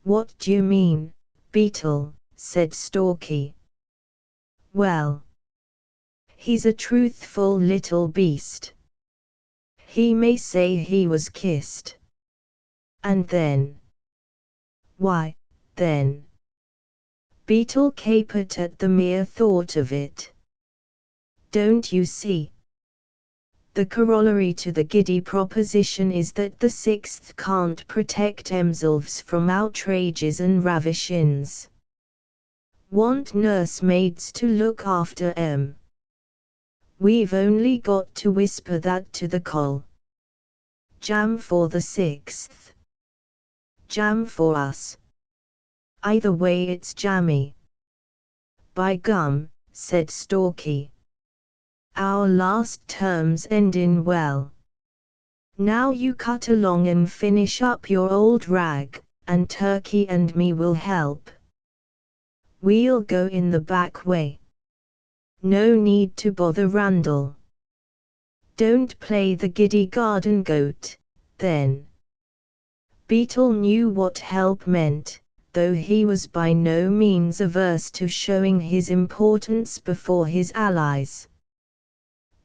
What d'you mean, Beetle, said Stalky. Well, he's a truthful little beast. He may say he was kissed. And then? Why, then? Beetle capered at the mere thought of it. Don't you see? The corollary to the giddy proposition is that the sixth can't protect themselves from outrages and ravishings. Want nursemaids to look after 'em. We've only got to whisper that to the coll. Jam for the sixth. Jam for us. Either way it's jammy. By gum, said Stalky. Our last term's endin' well. Now you cut along and finish up your old rag, and Turkey and me will help. We'll go in the back way. No need to bother Randall. Don't play the giddy garden goat, then. Beetle knew what help meant, though he was by no means averse to showing his importance before his allies.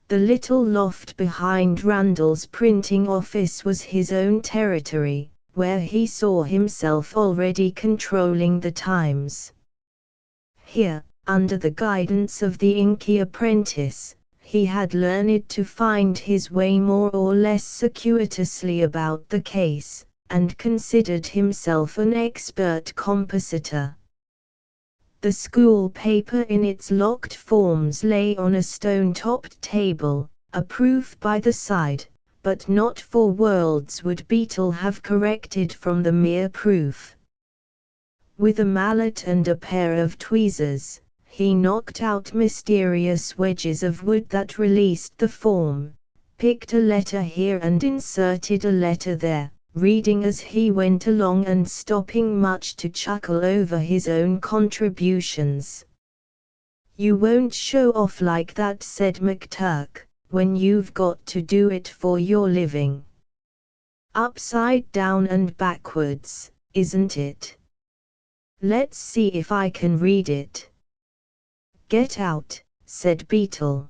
The little loft behind Randall's printing office was his own territory, where he saw himself already controlling the times. Here, under the guidance of the inky apprentice, he had learned to find his way more or less circuitously about the case, and considered himself an expert compositor. The school paper in its locked forms lay on a stone-topped table, a proof by the side, but not for worlds would Beetle have corrected from the mere proof. With a mallet and a pair of tweezers, he knocked out mysterious wedges of wood that released the form, picked a letter here and inserted a letter there, reading as he went along and stopping much to chuckle over his own contributions. You won't show off like that, said McTurk, when you've got to do it for your living. Upside down and backwards, isn't it? Let's see if I can read it. Get out, said Beetle.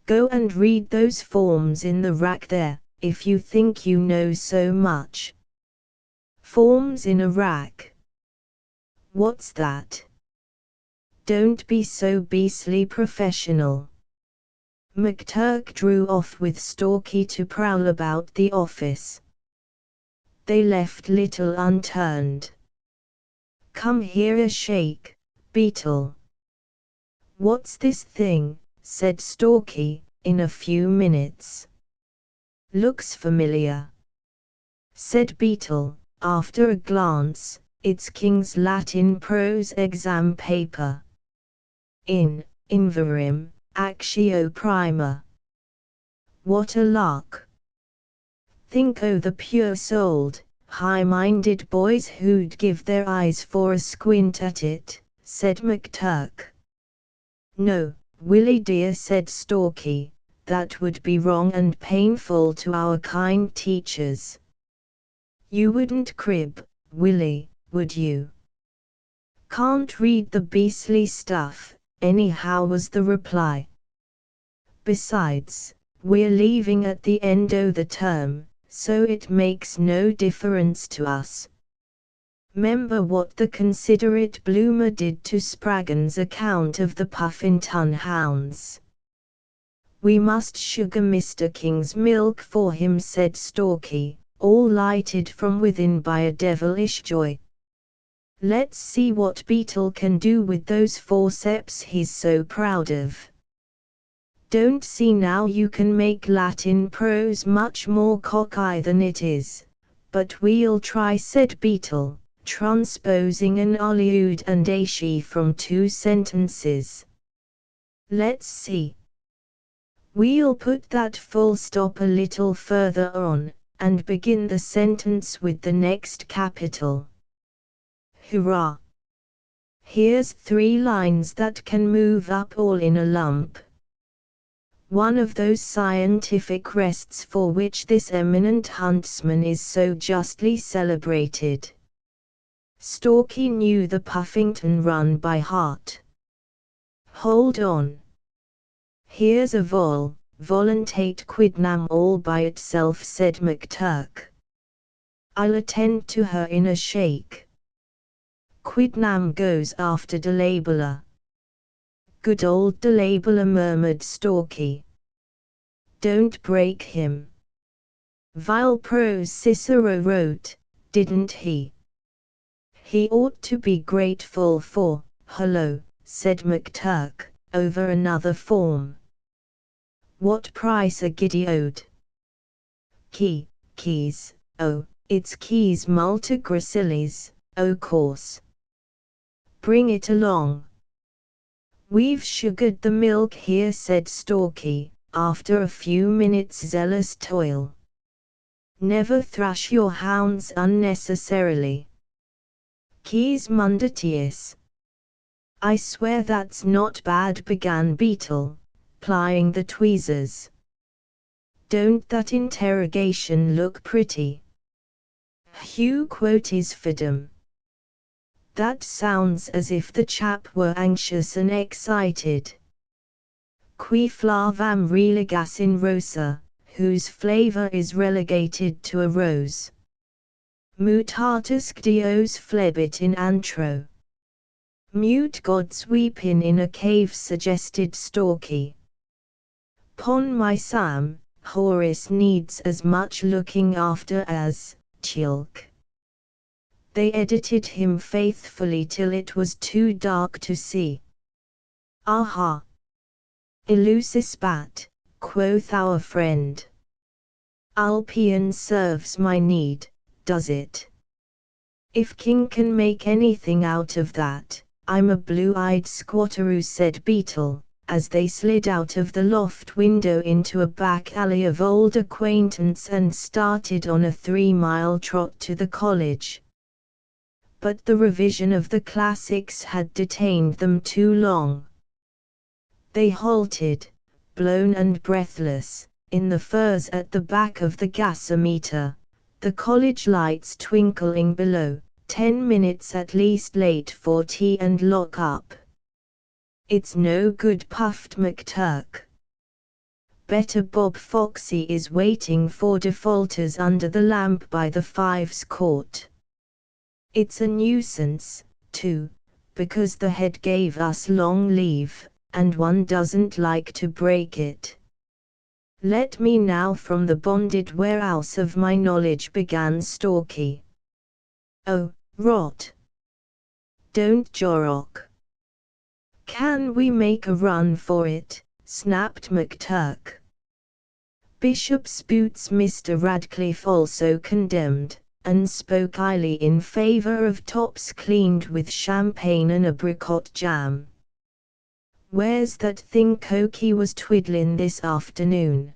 Go and read those forms in the rack there, if you think you know so much. Forms in a rack. What's that? Don't be so beastly professional. McTurk drew off with Stalky to prowl about the office. They left little unturned. Come here a shake, Beetle. What's this thing, said Stalky, in a few minutes. Looks familiar, said Beetle, after a glance. It's King's Latin prose exam paper. In Inverim, Actio Prima. What a lark. Think o' the pure-souled, high-minded boys who'd give their eyes for a squint at it, said McTurk. No, Willie dear, said Stalky, that would be wrong and painful to our kind teachers. You wouldn't crib, Willie, would you? Can't read the beastly stuff, anyhow, was the reply. Besides, we're leaving at the end o' the term, so it makes no difference to us. 'Member what the considerate Bloomer did to Spraggon's account of the Puffington hounds. We must sugar Mr. King's milk for him, said Stalky, all lighted from within by a devilish joy. Let's see what Beetle can do with those forceps he's so proud of. Don't see now you can make Latin prose much more cocky than it is, but we'll try, said Beetle, transposing an aliud and a she from 2 sentences. Let's see. We'll put that full stop a little further on, and begin the sentence with the next capital. Hurrah! Here's 3 lines that can move up all in a lump. One of those scientific rests for which this eminent huntsman is so justly celebrated. Stalky knew the Puffington run by heart. Hold on. Here's a voluntate quidnam all by itself, said McTurk. I'll attend to her in a shake. Quidnam goes after Delabella. Good old Delabella, murmured Stalky. Don't break him. Vile prose Cicero wrote, didn't he? He ought to be grateful for, hello, said McTurk, over another form. What price a giddy ode? Keys, oh, it's keys multigracilis, o' course. Bring it along. We've sugared the milk here, said Stalky, after a few minutes' zealous toil. Never thrash your hounds unnecessarily. Keys munditius. I swear that's not bad, began Beetle, plying the tweezers. Don't that interrogation look pretty? Hugh quoties fidem. That sounds as if the chap were anxious and excited. Qui flavam religas in rosa, whose flavour is relegated to a rose. Mutatus dios flebit in antro. Mute gods weeping in a cave, suggested Stalky. Pon my Sam, Horace needs as much looking after as Chilk. They edited him faithfully till it was too dark to see. Aha! Elucis bat, quoth our friend. Alpion serves my need, does it? If King can make anything out of that, I'm a blue-eyed squatteroo, said Beetle, as they slid out of the loft window into a back alley of old acquaintance and started on a 3-mile trot to the college. But the revision of the classics had detained them too long. They halted, blown and breathless, in the furs at the back of the gasometer, the college lights twinkling below, 10 minutes at least late for tea and lock-up. It's no good, puffed McTurk. Better Bob Foxy is waiting for defaulters under the lamp by the Fives Court. It's a nuisance, too, because the head gave us long leave, and one doesn't like to break it. Let me now from the bonded warehouse of my knowledge, began Stalky. Oh, rot. Don't jorrock. Can we make a run for it? Snapped McTurk. Bishop's boots. Mr. Radcliffe also condemned, and spoke highly in favour of tops cleaned with champagne and apricot jam. Where's that thing Cokie was twiddlin' this afternoon?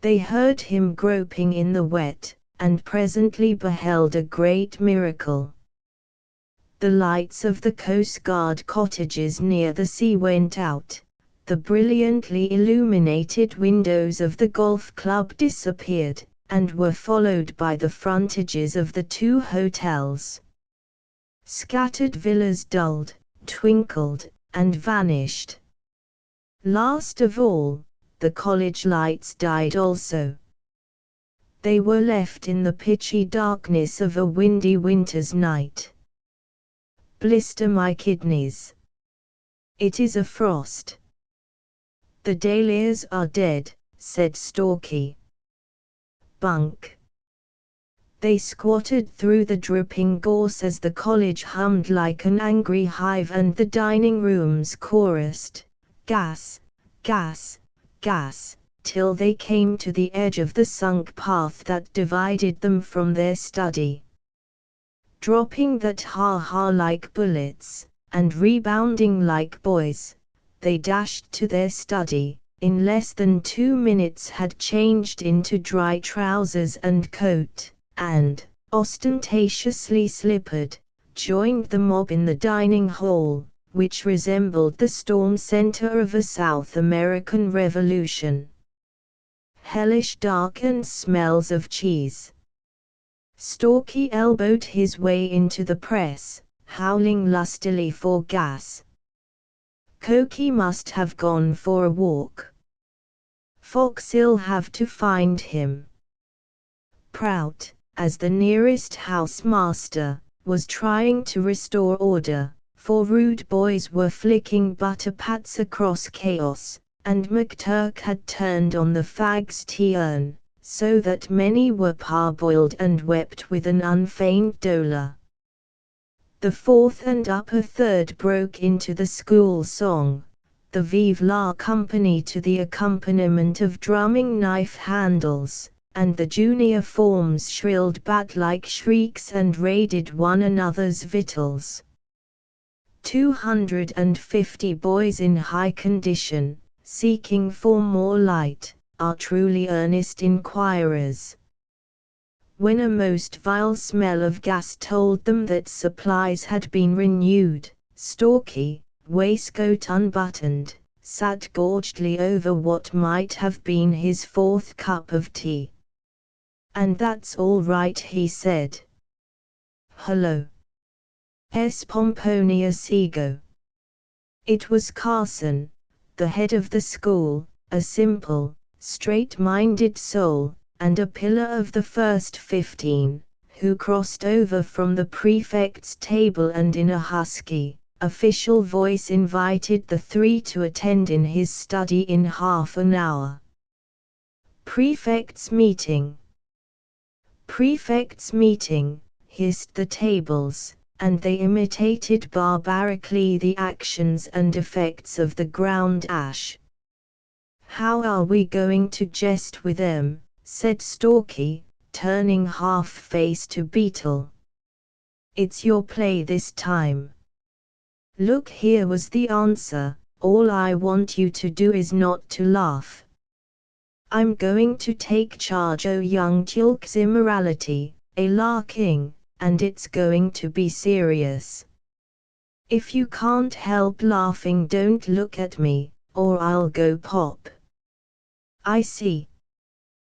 They heard him groping in the wet, and presently beheld a great miracle. The lights of the Coast Guard cottages near the sea went out, the brilliantly illuminated windows of the golf club disappeared, and were followed by the frontages of the 2 hotels. Scattered villas dulled, twinkled, and vanished. Last of all, the college lights died also. They were left in the pitchy darkness of a windy winter's night. Blister my kidneys. It is a frost. The dahlias are dead, said Stalky. Bunk. They squatted through the dripping gorse as the college hummed like an angry hive and the dining rooms chorused, gas, gas, gas, till they came to the edge of the sunk path that divided them from their study. Dropping that ha-ha like bullets, and rebounding like boys, they dashed to their study, in less than 2 minutes had changed into dry trousers and coat, and, ostentatiously slippered, joined the mob in the dining hall, which resembled the storm center of a South American revolution. Hellish darkened smells of cheese. Stalky elbowed his way into the press, howling lustily for gas. Cokie must have gone for a walk. Fox'll have to find him. Prout, as the nearest housemaster, was trying to restore order, for rude boys were flicking butter pats across chaos, and McTurk had turned on the fags' tea urn, so that many were parboiled and wept with an unfeigned dolor. The fourth and upper third broke into the school song, the Vive la Company to the accompaniment of drumming knife handles, and the junior forms shrilled bat-like shrieks and raided one another's victuals. 250 boys in high condition, seeking for more light, are truly earnest inquirers. When a most vile smell of gas told them that supplies had been renewed, Stalky, waistcoat unbuttoned, sat gorgedly over what might have been his fourth cup of tea. "And that's all right," he said. "Hello. Es Pomponius ego." It was Carson, the head of the school, a simple, straight-minded soul, and a pillar of the first 15, who crossed over from the prefect's table and in a husky, official voice invited the three to attend in his study in half an hour. "Prefect's meeting. Prefect's meeting," hissed the tables, and they imitated barbarically the actions and effects of the ground ash. "How are we going to jest with them?" said Stalky, turning half-face to Beetle. "It's your play this time." "Look here," was the answer, "all I want you to do is not to laugh. I'm going to take charge o' young Tulk's immorality, a larking, and it's going to be serious. If you can't help laughing, don't look at me, or I'll go pop." "I see.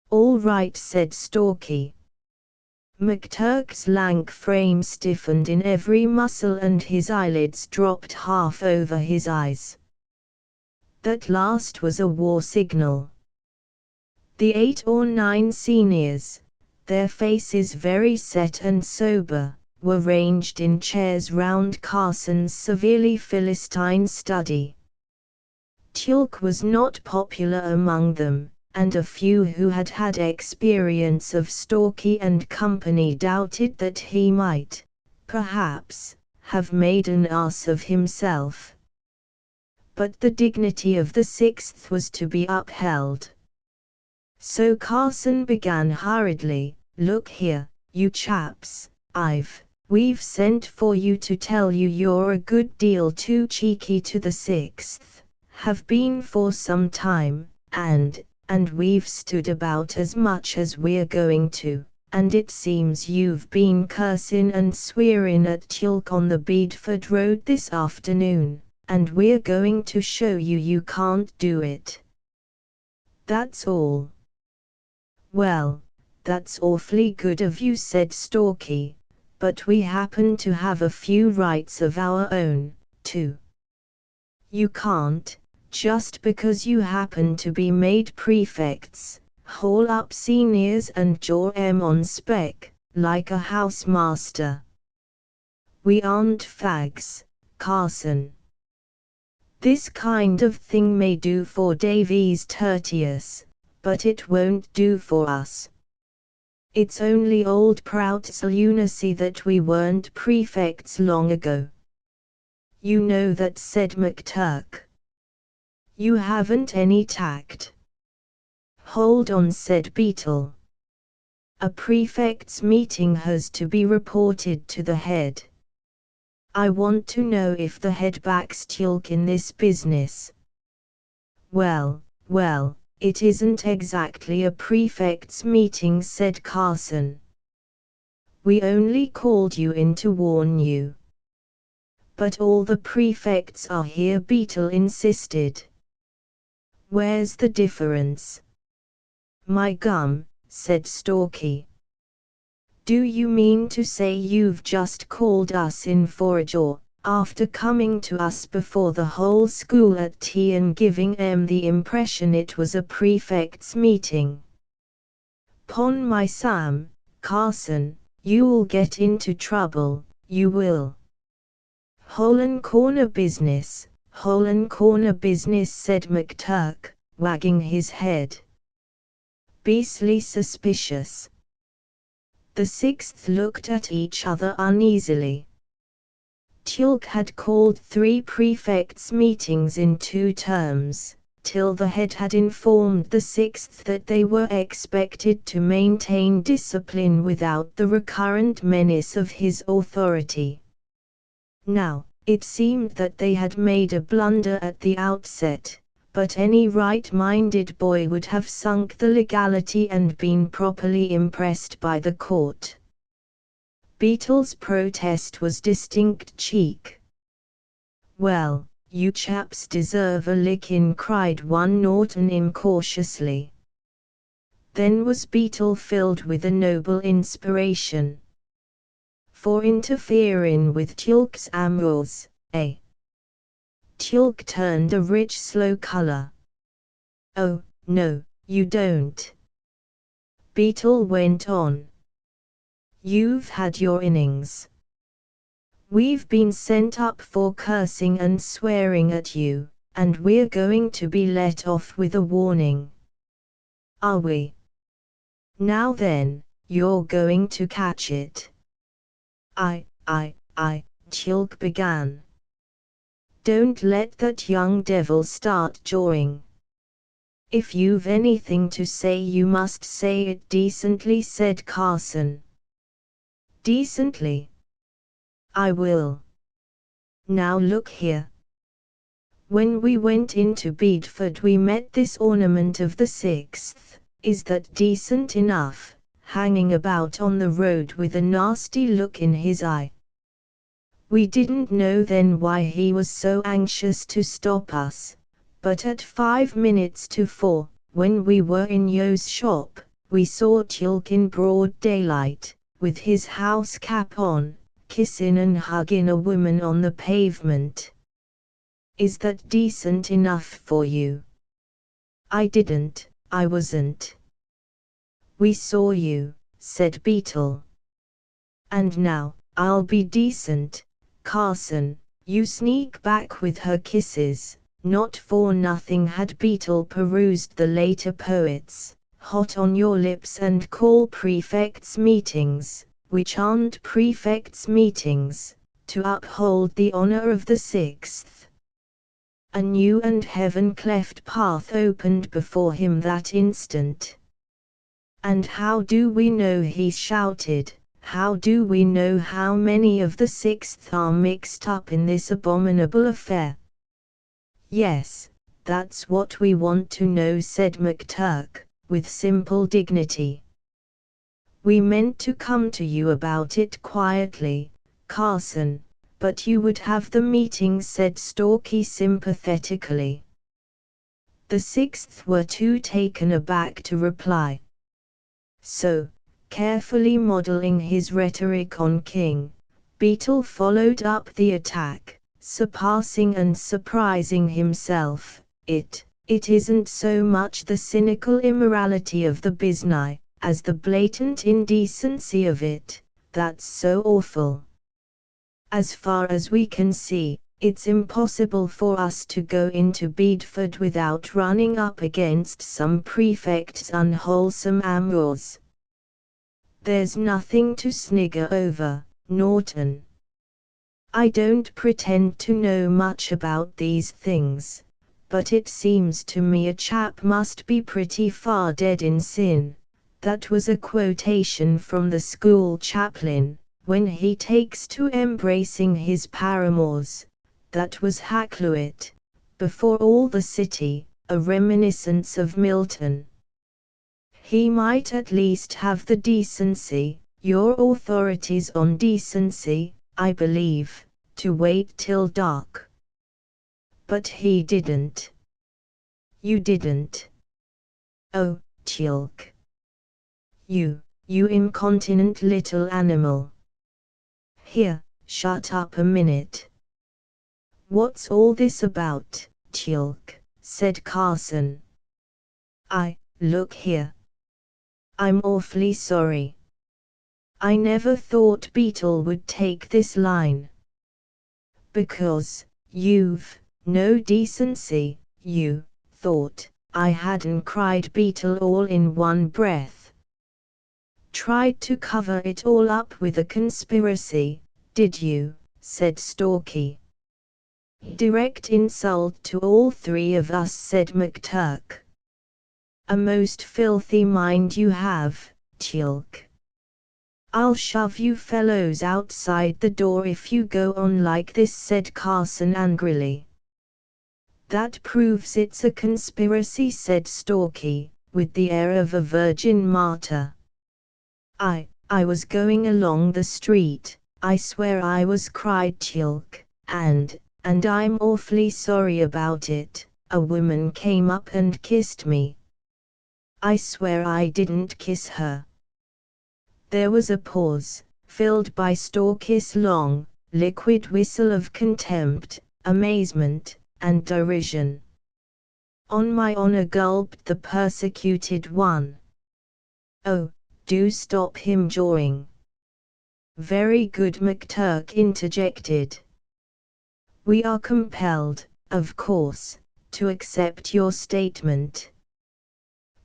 All right," said Stalky. McTurk's lank frame stiffened in every muscle and his eyelids dropped half over his eyes. That last was a war signal. The 8 or 9 seniors, their faces very set and sober, were ranged in chairs round Carson's severely Philistine study. Tulk was not popular among them, and a few who had had experience of Stalky and company doubted that he might, perhaps, have made an ass of himself. But the dignity of the sixth was to be upheld. So Carson began hurriedly, "Look here, you chaps, we've sent for you to tell you you're a good deal too cheeky to the sixth, have been for some time, and we've stood about as much as we're going to, and it seems you've been cursin' and swearin' at Tulk on the Bedford Road this afternoon, and we're going to show you you can't do it. That's all." "Well, that's awfully good of you," said Stalky, "but we happen to have a few rights of our own, too. You can't, just because you happen to be made prefects, haul up seniors and jaw 'em on spec, like a housemaster. We aren't fags, Carson. This kind of thing may do for Davies Tertius, but it won't do for us. It's only old Prout's lunacy that we weren't prefects long ago." "You know that," said McTurk. You haven't any tact. Hold on, said Beetle. A prefect's meeting has to be reported to the head. I want to know if the head backs Tulk in this business. Well, it isn't exactly a prefect's meeting, said Carson. We only called you in to warn you. But all the prefects are here, Beetle insisted. Where's the difference? My gum, said Stalky. Do you mean to say you've just called us in for a jaw, after coming to us before the whole school at tea and giving em the impression it was a prefect's meeting? 'Pon my Sam, Carson, you'll get into trouble, you will. Hole and corner business, said McTurk, wagging his head. Beastly suspicious. The sixth looked at each other uneasily. Tulk had called 3 prefects' meetings in 2 terms, till the head had informed the sixth that they were expected to maintain discipline without the recurrent menace of his authority. Now, it seemed that they had made a blunder at the outset, but any right-minded boy would have sunk the legality and been properly impressed by the court. Beetle's protest was distinct cheek. Well, you chaps deserve a lickin', cried one Norton incautiously. Then was Beetle filled with a noble inspiration. For interfering with Tulk's amours, eh? Tulk turned a rich slow color. Oh, no, you don't. Beetle went on. You've had your innings. We've been sent up for cursing and swearing at you, and we're going to be let off with a warning. Are we? Now then, you're going to catch it. Tulk began. Don't let that young devil start jawing. If you've anything to say you must say it decently, said Carson. Decently? I will. Now look here. When we went into Bedford we met this ornament of the sixth, is that decent enough, hanging about on the road with a nasty look in his eye. We didn't know then why he was so anxious to stop us, but at 5 minutes to 4, when we were in Yo's shop, we saw Tulk in broad daylight, with his house cap on, kissin' and huggin' a woman on the pavement. Is that decent enough for you? I wasn't. We saw you, said Beetle. And now, I'll be decent, Carson, you sneak back with her kisses. Not for nothing had Beetle perused the later poets, hot on your lips and call prefects' meetings, which aren't prefects' meetings, to uphold the honor of the sixth. A new and heaven-cleft path opened before him that instant. And how do we know, he shouted, how do we know how many of the sixth are mixed up in this abominable affair? Yes, that's what we want to know, said McTurk, with simple dignity. We meant to come to you about it quietly, Carson, but you would have the meeting, said Stalky sympathetically. The sixth were too taken aback to reply. So, carefully modeling his rhetoric on King, Beetle followed up the attack, surpassing and surprising himself. It isn't so much the cynical immorality of the biznai, as the blatant indecency of it, that's so awful. As far as we can see, it's impossible for us to go into Bedford without running up against some prefect's unwholesome amours. There's nothing to snigger over, Norton. I don't pretend to know much about these things, but it seems to me a chap must be pretty far dead in sin. That was a quotation from the school chaplain, when he takes to embracing his paramours. That was Hakluyt, before all the city, a reminiscence of Milton. He might at least have the decency, your authorities on decency, I believe, to wait till dark. But he didn't. You didn't. Oh, Teal'c. You incontinent little animal. Here, shut up a minute. What's all this about, Teal'c? Said Carson. Look here. I'm awfully sorry. I never thought Beetle would take this line. Because, you've no decency, you thought I hadn't cried Beetle all in one breath. Tried to cover it all up with a conspiracy, did you? Said Stalky. Direct insult to all three of us, said McTurk. A most filthy mind you have, Teal'c. I'll shove you fellows outside the door if you go on like this, said Carson angrily. That proves it's a conspiracy, said Stalky, with the air of a virgin martyr. I was going along the street, I swear I was, cried Teal'c, and I'm awfully sorry about it. A woman came up and kissed me. I swear I didn't kiss her. There was a pause, filled by Stalky's long, liquid whistle of contempt, amazement, and derision. On my honor, gulped the persecuted one. Oh, do stop him jawing. Very good, McTurk interjected. We are compelled, of course, to accept your statement.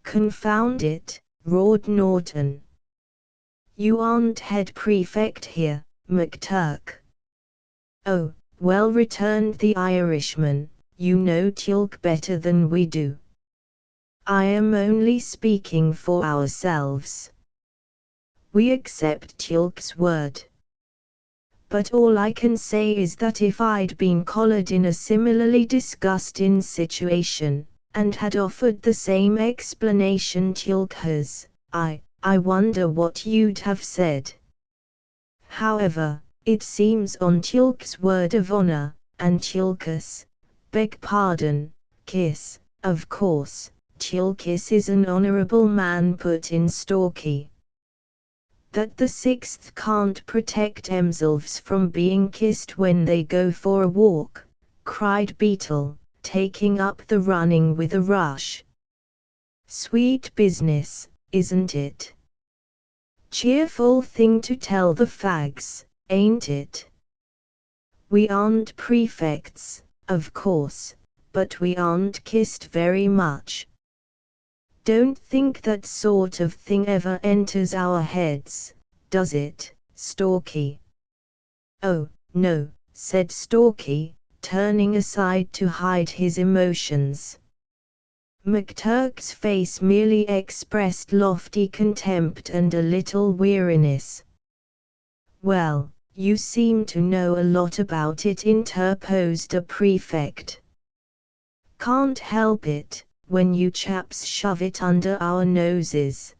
Confound it, roared Norton. You aren't head prefect here, McTurk. Oh, well, returned the Irishman, you know Teal'c better than we do. I am only speaking for ourselves. We accept Teal'c's word. But all I can say is that if I'd been collared in a similarly disgusting situation, and had offered the same explanation Teal'c has, I wonder what you'd have said. However, it seems on Teal'c's word of honor, and Teal'c's, beg pardon, kiss, of course, Teal'c is an honorable man, put in Stalky. That the Sixth can't protect themselves from being kissed when they go for a walk, cried Beetle, taking up the running with a rush. Sweet business, isn't it? Cheerful thing to tell the fags, ain't it? We aren't prefects, of course, but we aren't kissed very much. Don't think that sort of thing ever enters our heads, does it, Stalky? Oh, no, said Stalky, turning aside to hide his emotions. McTurk's face merely expressed lofty contempt and a little weariness. Well, you seem to know a lot about it, interposed a prefect. Can't help it, when you chaps shove it under our noses.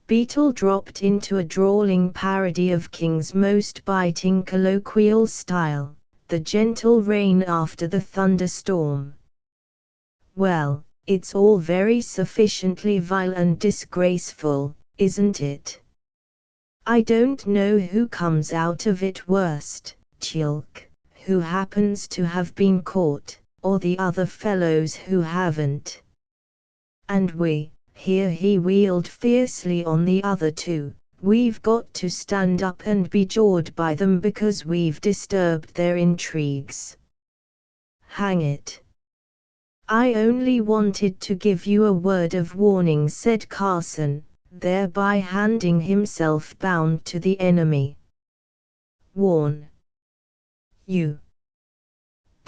Beetle dropped into a drawling parody of King's most biting colloquial style, the gentle rain after the thunderstorm. Well, it's all very sufficiently vile and disgraceful, isn't it? I don't know who comes out of it worst, Teal'c, who happens to have been caught, or the other fellows who haven't. And we, here he wheeled fiercely on the other two, we've got to stand up and be jawed by them because we've disturbed their intrigues. Hang it. I only wanted to give you a word of warning, said Carson, thereby handing himself bound to the enemy. Warn you.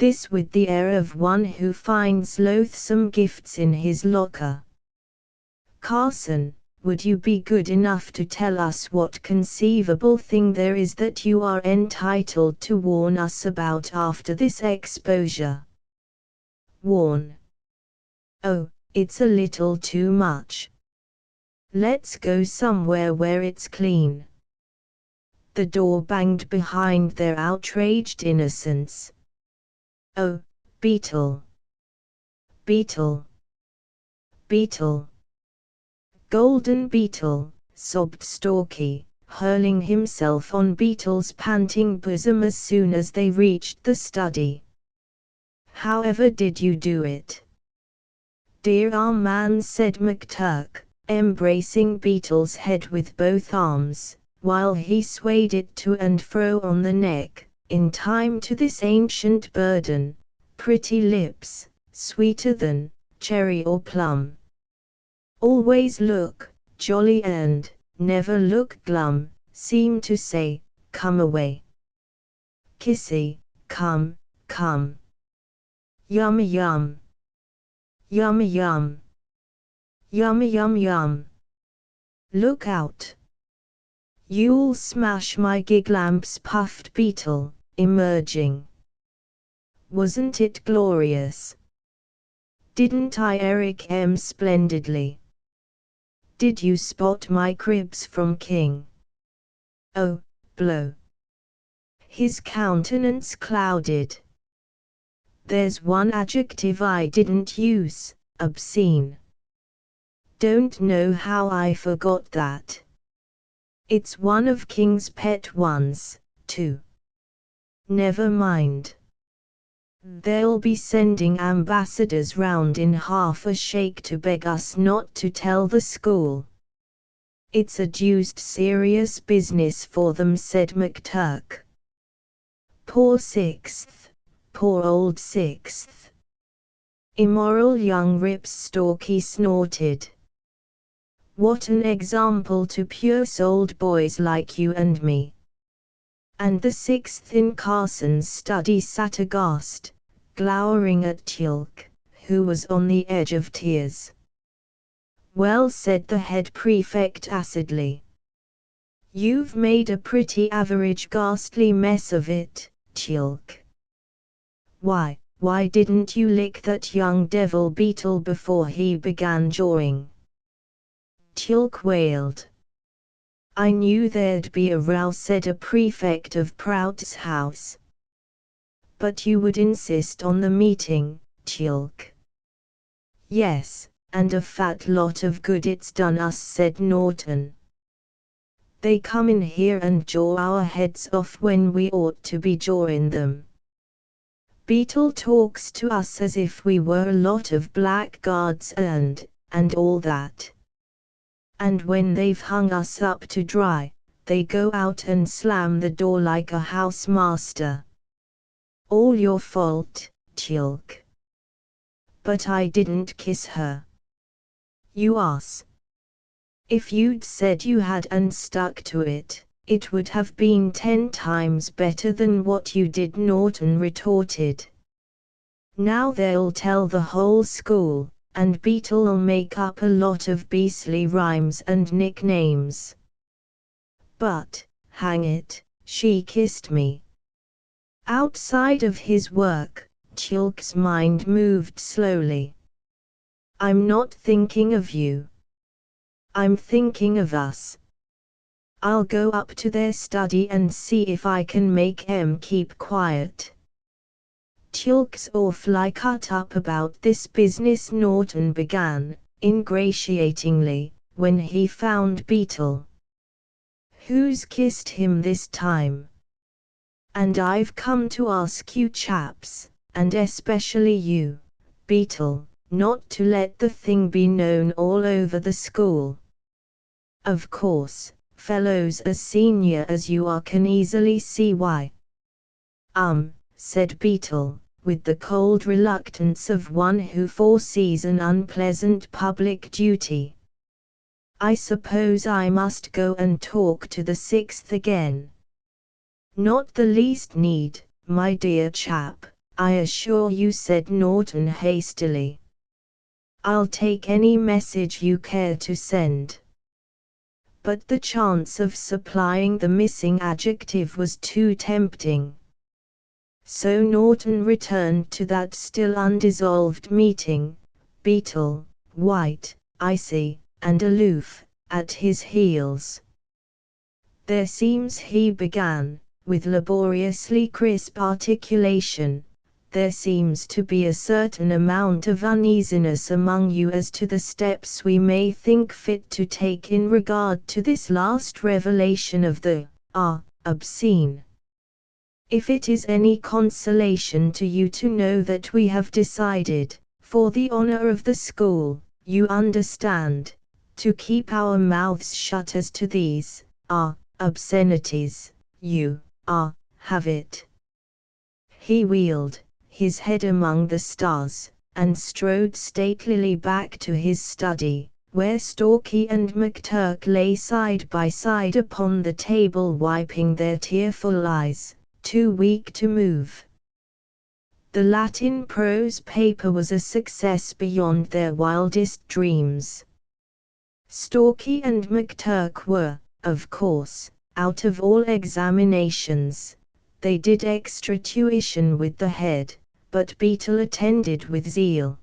This with the air of one who finds loathsome gifts in his locker. Carson, would you be good enough to tell us what conceivable thing there is that you are entitled to warn us about after this exposure? Warn? Oh, it's a little too much. Let's go somewhere where it's clean. The door banged behind their outraged innocence. Oh, Beetle! Beetle! Beetle! Golden Beetle, sobbed Stalky, hurling himself on Beetle's panting bosom as soon as they reached the study. However did you do it? Dear our man, said McTurk, embracing Beetle's head with both arms, while he swayed it to and fro on the neck, in time to this ancient burden. Pretty lips, sweeter than cherry or plum. Always look jolly and never look glum, seem to say, come away. Kissy, come, come. Yum yum. Yum yum. Yum yum yum. Look out. You'll smash my gig lamps, puffed Beetle, emerging. Wasn't it glorious? Didn't I Eric M splendidly? Did you spot my cribs from King? Oh, blow. His countenance clouded. There's one adjective I didn't use, obscene. Don't know how I forgot that. It's one of King's pet ones, too. Never mind. They'll be sending ambassadors round in half a shake to beg us not to tell the school. It's a deuced serious business for them, said McTurk. Poor Sixth, poor old Sixth. Immoral young rips, Stalky snorted. What an example to pure-souled boys like you and me. And the Sixth in Carson's study sat aghast, glowering at Teal'c, who was on the edge of tears. Well, said the head prefect acidly. You've made a pretty average ghastly mess of it, Teal'c. Why didn't you lick that young devil Beetle before he began jawing? Teal'c wailed. I knew there'd be a row, said a prefect of Prout's house. But you would insist on the meeting, Teal'c. Yes, and a fat lot of good it's done us, said Norton. They come in here and jaw our heads off when we ought to be jawing them. Beetle talks to us as if we were a lot of blackguards and all that. And when they've hung us up to dry, they go out and slam the door like a housemaster. All your fault, Teal'c. But I didn't kiss her. You ass. If you'd said you had and stuck to it, it would have been 10 times better than what you did, Norton retorted. Now they'll tell the whole school, and Beetle'll make up a lot of beastly rhymes and nicknames. But, hang it, she kissed me. Outside of his work, Teal'c's mind moved slowly. I'm not thinking of you. I'm thinking of us. I'll go up to their study and see if I can make em keep quiet. Teal'c's awfully cut up about this business, Norton began, ingratiatingly, when he found Beetle. Who's kissed him this time? And I've come to ask you chaps, and especially you, Beetle, not to let the thing be known all over the school. Of course, fellows as senior as you are can easily see why. Said Beetle, with the cold reluctance of one who foresees an unpleasant public duty. I suppose I must go and talk to the Sixth again. Not the least need, my dear chap, I assure you, said Norton hastily. I'll take any message you care to send. But the chance of supplying the missing adjective was too tempting. So Norton returned to that still undissolved meeting, Beetle, white, icy, and aloof, at his heels. There seems, he began, with laboriously crisp articulation, there seems to be a certain amount of uneasiness among you as to the steps we may think fit to take in regard to this last revelation of the obscene. If it is any consolation to you to know that we have decided, for the honor of the school, you understand, to keep our mouths shut as to these obscenities, you have it. He wheeled his head among the stars, and strode statelily back to his study, where Stalky and McTurk lay side by side upon the table wiping their tearful eyes, too weak to move. The Latin prose paper was a success beyond their wildest dreams. Stalky and McTurk were, of course, out of all examinations. They did extra tuition with the head, but Beetle attended with zeal.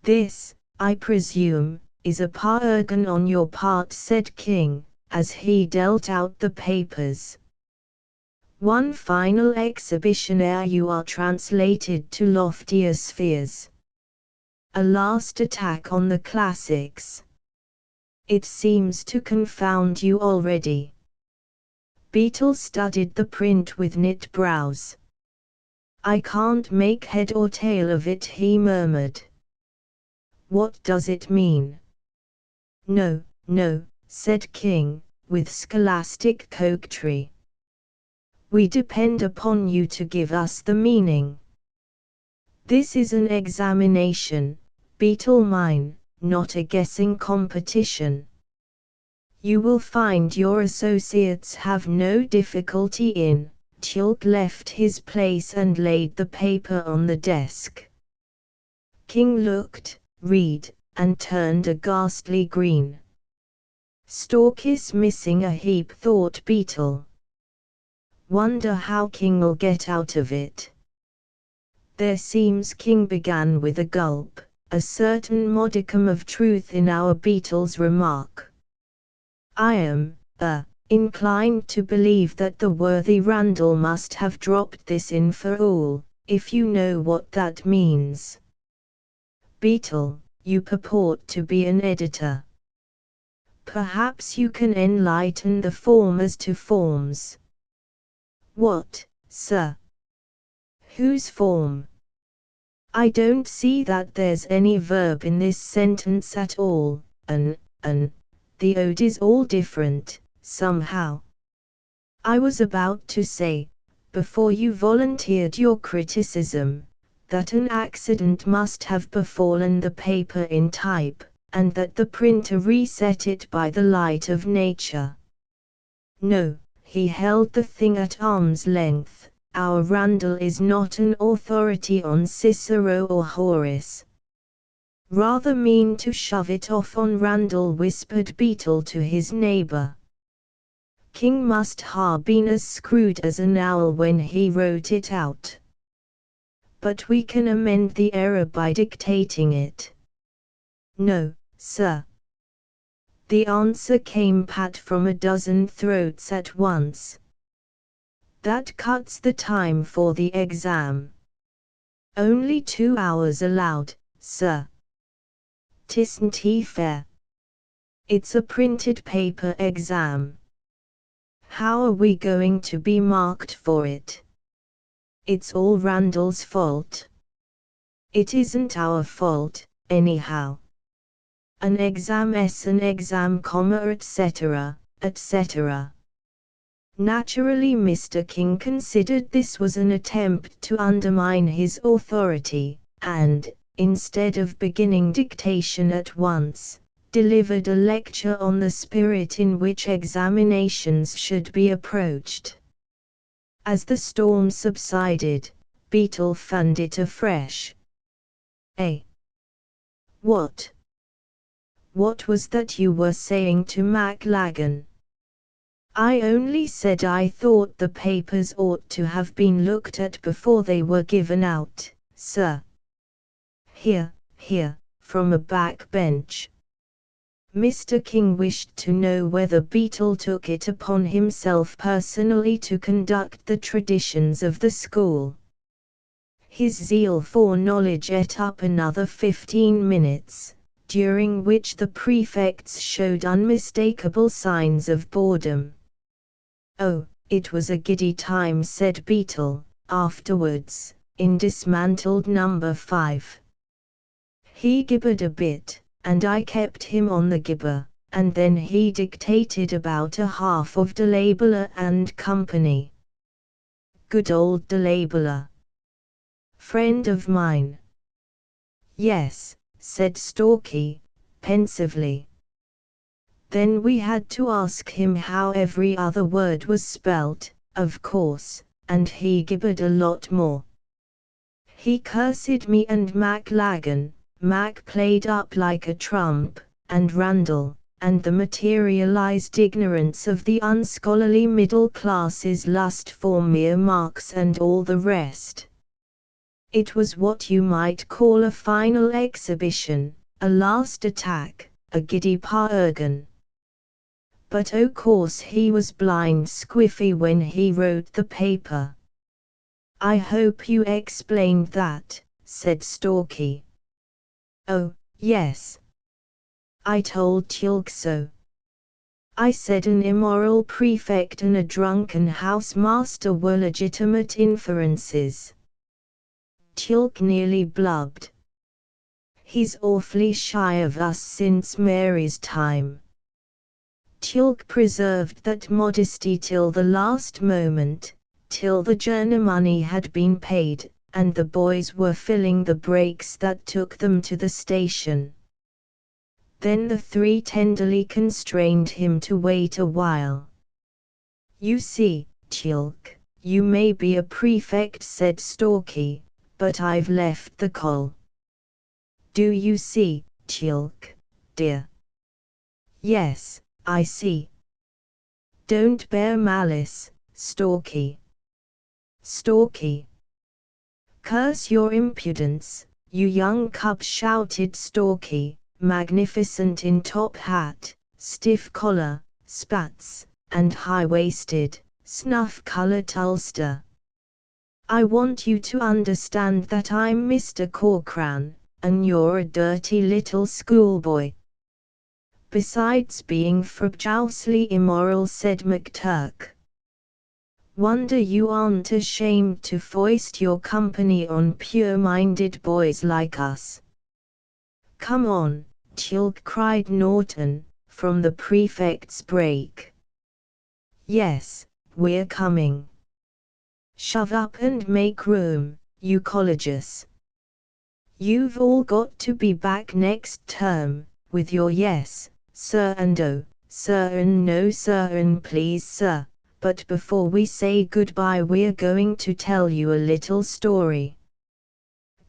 This, I presume, is a bargain on your part, said King, as he dealt out the papers. One final exhibition ere you are translated to loftier spheres. A last attack on the classics. It seems to confound you already. Beetle studied the print with knit brows. I can't make head or tail of it, he murmured. What does it mean? No, no, said King, with scholastic coquetry. We depend upon you to give us the meaning. This is an examination, Beetle mine, not a guessing competition. You will find your associates have no difficulty in. Chalk left his place and laid the paper on the desk. King looked, read, and turned a ghastly green. Stalky's missing a heap, thought Beetle. Wonder how King'll get out of it. There seems, King began with a gulp, a certain modicum of truth in our Beetle's remark. I am, inclined to believe that the worthy Randall must have dropped this in for all, if you know what that means. Beetle, you purport to be an editor. Perhaps you can enlighten the form as to forms. What, sir? Whose form? I don't see that there's any verb in this sentence at all. The ode is all different, somehow. I was about to say, before you volunteered your criticism, that an accident must have befallen the paper in type, and that the printer reset it by the light of nature. No, he held the thing at arm's length. Our Randall is not an authority on Cicero or Horace. Rather mean to shove it off on Randall, whispered Beetle to his neighbor. King must have been as screwed as an owl when he wrote it out. But we can amend the error by dictating it. No, sir. The answer came pat from a dozen throats at once. That cuts the time for the exam. Only 2 hours allowed, sir. 'Tisn't he fair? It's a printed paper exam. How are we going to be marked for it? It's all Randall's fault. It isn't our fault, anyhow. An exam-s an exam, etc., etc. Naturally Mr. King considered this was an attempt to undermine his authority, and, instead of beginning dictation at once, delivered a lecture on the spirit in which examinations should be approached. As the storm subsided, Beetle fanned it afresh. Eh? What? What was that you were saying to McLagan? I only said I thought the papers ought to have been looked at before they were given out, sir. Here, from a back bench. Mr. King wished to know whether Beetle took it upon himself personally to conduct the traditions of the school. His zeal for knowledge ate up another 15 minutes, during which the prefects showed unmistakable signs of boredom. Oh, it was a giddy time, said Beetle, afterwards, in dismantled number 5. He gibbered a bit, and I kept him on the gibber, and then he dictated about a half of de Labeler and Company. Good old de Labeler. Friend of mine. Yes, said Stalky, pensively. Then we had to ask him how every other word was spelt, of course, and he gibbered a lot more. He cursed me and McLagan. Mac played up like a trump, and Randall, and the materialized ignorance of the unscholarly middle class's lust for mere marks and all the rest. It was what you might call a final exhibition, a last attack, a giddy parergon. But o' course he was blind squiffy when he wrote the paper. I hope you explained that, said Stalky. Oh, yes. I told Chilk so. I said an immoral prefect and a drunken housemaster were legitimate inferences. Chilk nearly blubbed. He's awfully shy of us since Mary's time. Chilk preserved that modesty till the last moment, till the journey money had been paid, and the boys were filling the brakes that took them to the station. Then the 3 tenderly constrained him to wait a while. You see, Chilk, you may be a prefect, said Stalky, but I've left the coal. Do you see, Chilk, dear? Yes, I see. Don't bear malice, Stalky. Stalky. Curse your impudence, you young cub, shouted Stalky, magnificent in top hat, stiff collar, spats, and high-waisted, snuff-colored ulster. I want you to understand that I'm Mr. Corcoran, and you're a dirty little schoolboy. Besides being frabjously immoral, said McTurk. Wonder you aren't ashamed to foist your company on pure-minded boys like us. Come on, Chilk, cried Norton, from the prefect's break. Yes, we're coming. Shove up and make room, you colleges. You've all got to be back next term, with your yes, sir, and oh, sir, and no, sir, and please, sir. But before we say goodbye, we're going to tell you a little story.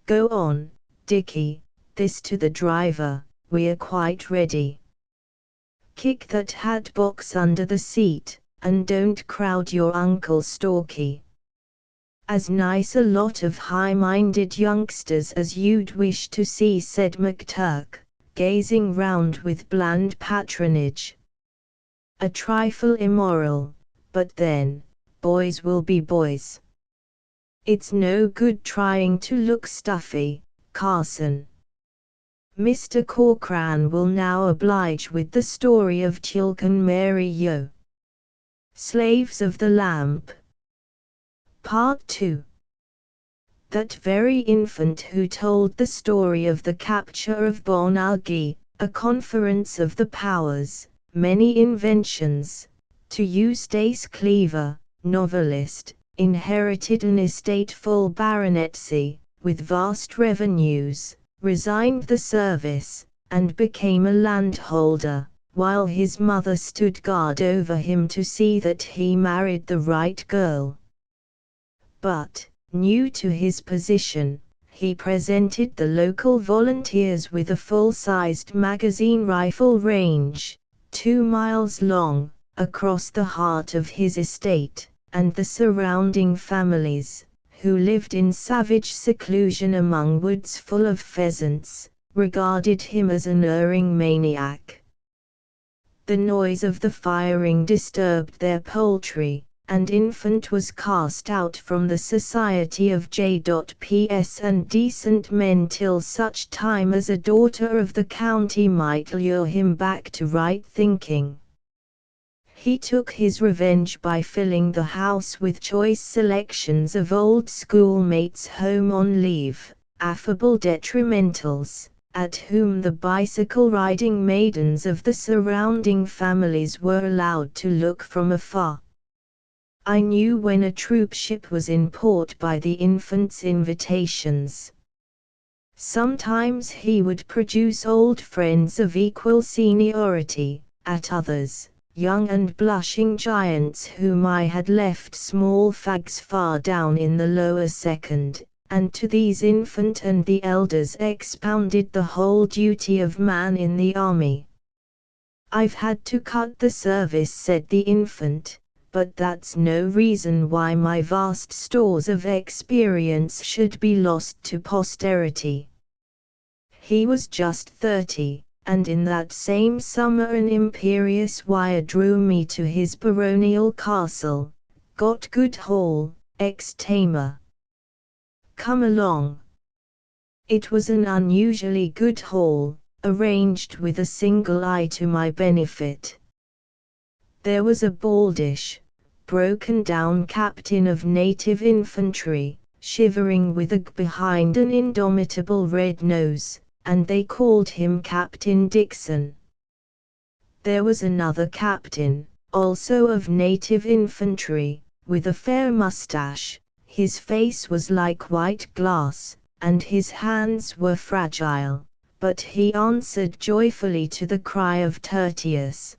Go on, Dickie, this to the driver, we're quite ready. Kick that hat box under the seat, and don't crowd your Uncle Stalky. As nice a lot of high-minded youngsters as you'd wish to see, said McTurk, gazing round with bland patronage. A trifle immoral, but then, boys will be boys. It's no good trying to look stuffy, Carson. Mr. Corcoran will now oblige with the story of Chilk and Mary Yo. Slaves of the Lamp. Part 2. That very infant who told the story of the capture of Bonagi, a conference of the powers, many inventions, to Eustace Cleaver, novelist, inherited an estate full baronetcy, with vast revenues, resigned the service, and became a landholder, while his mother stood guard over him to see that he married the right girl. But, New to his position, he presented the local volunteers with a full-sized magazine rifle range, 2 miles long, across the heart of his estate, and the surrounding families, who lived in savage seclusion among woods full of pheasants, regarded him as an erring maniac. The noise of the firing disturbed their poultry, and Infant was cast out from the society of J.P.S. and decent men till such time as a daughter of the county might lure him back to right thinking. He took his revenge by filling the house with choice selections of old schoolmates home on leave, affable detrimentals, at whom the bicycle-riding maidens of the surrounding families were allowed to look from afar. I knew when a troopship was in port by the Infant's invitations. Sometimes he would produce old friends of equal seniority, at others, young and blushing giants whom I had left small fags far down in the lower second, and to these Infant and the elders expounded the whole duty of man in the army. "I've had to cut the service," said the Infant, "but that's no reason why my vast stores of experience should be lost to posterity." He was just 30, and in that same summer an imperious wire drew me to his baronial castle, Got Good Hall, ex-Tamer. "Come along." It was an unusually good hall, arranged with a single eye to my benefit. There was a baldish, broken-down captain of native infantry, shivering with a g behind an indomitable red nose, and they called him Captain Dixon. There was another captain, also of native infantry, with a fair mustache. His face was like white glass, and his hands were fragile, but he answered joyfully to the cry of Tertius.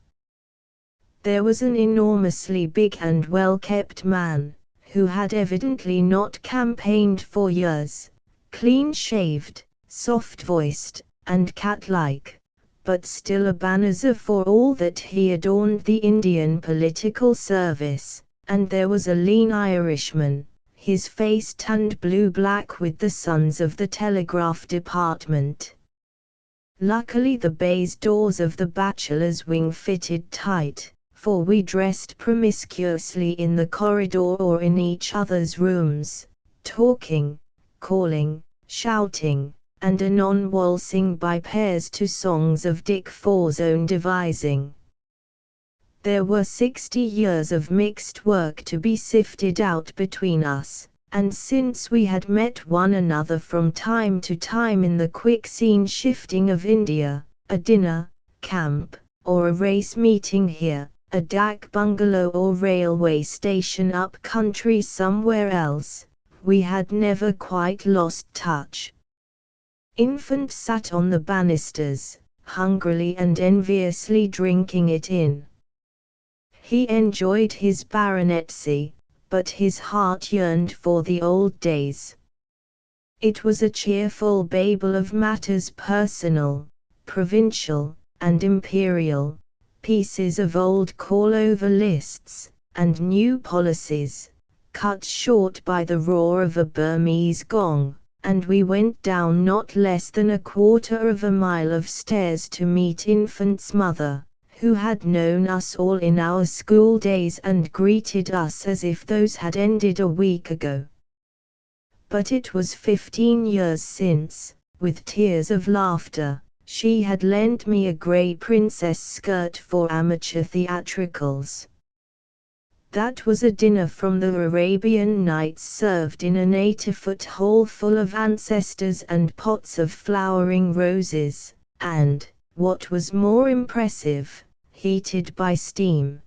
There was an enormously big and well-kept man, who had evidently not campaigned for years, clean-shaved, soft-voiced, and cat-like, but still a banazzer for all that he adorned the Indian political service, and there was a lean Irishman, his face tanned blue-black with the suns of the telegraph department. Luckily the baize doors of the bachelor's wing fitted tight, for we dressed promiscuously in the corridor or in each other's rooms, talking, calling, shouting, and anon waltzing by pairs to songs of Dick Faw's own devising. There were 60 years of mixed work to be sifted out between us, and since we had met one another from time to time in the quick scene shifting of India, a dinner, camp, or a race meeting here, a dak bungalow or railway station up country somewhere else, we had never quite lost touch. Infant sat on the banisters, hungrily and enviously drinking it in. He enjoyed his baronetcy, but his heart yearned for the old days. It was a cheerful babel of matters personal, provincial, and imperial, pieces of old call-over lists, and new policies, cut short by the roar of a Burmese gong, and we went down not less than a quarter of a mile of stairs to meet Infant's mother, who had known us all in our school days and greeted us as if those had ended a week ago. But it was 15 years since, with tears of laughter, she had lent me a grey princess skirt for amateur theatricals. That was a dinner from the Arabian Nights served in an 80-foot hall full of ancestors and pots of flowering roses, and, what was more impressive, heated by steam.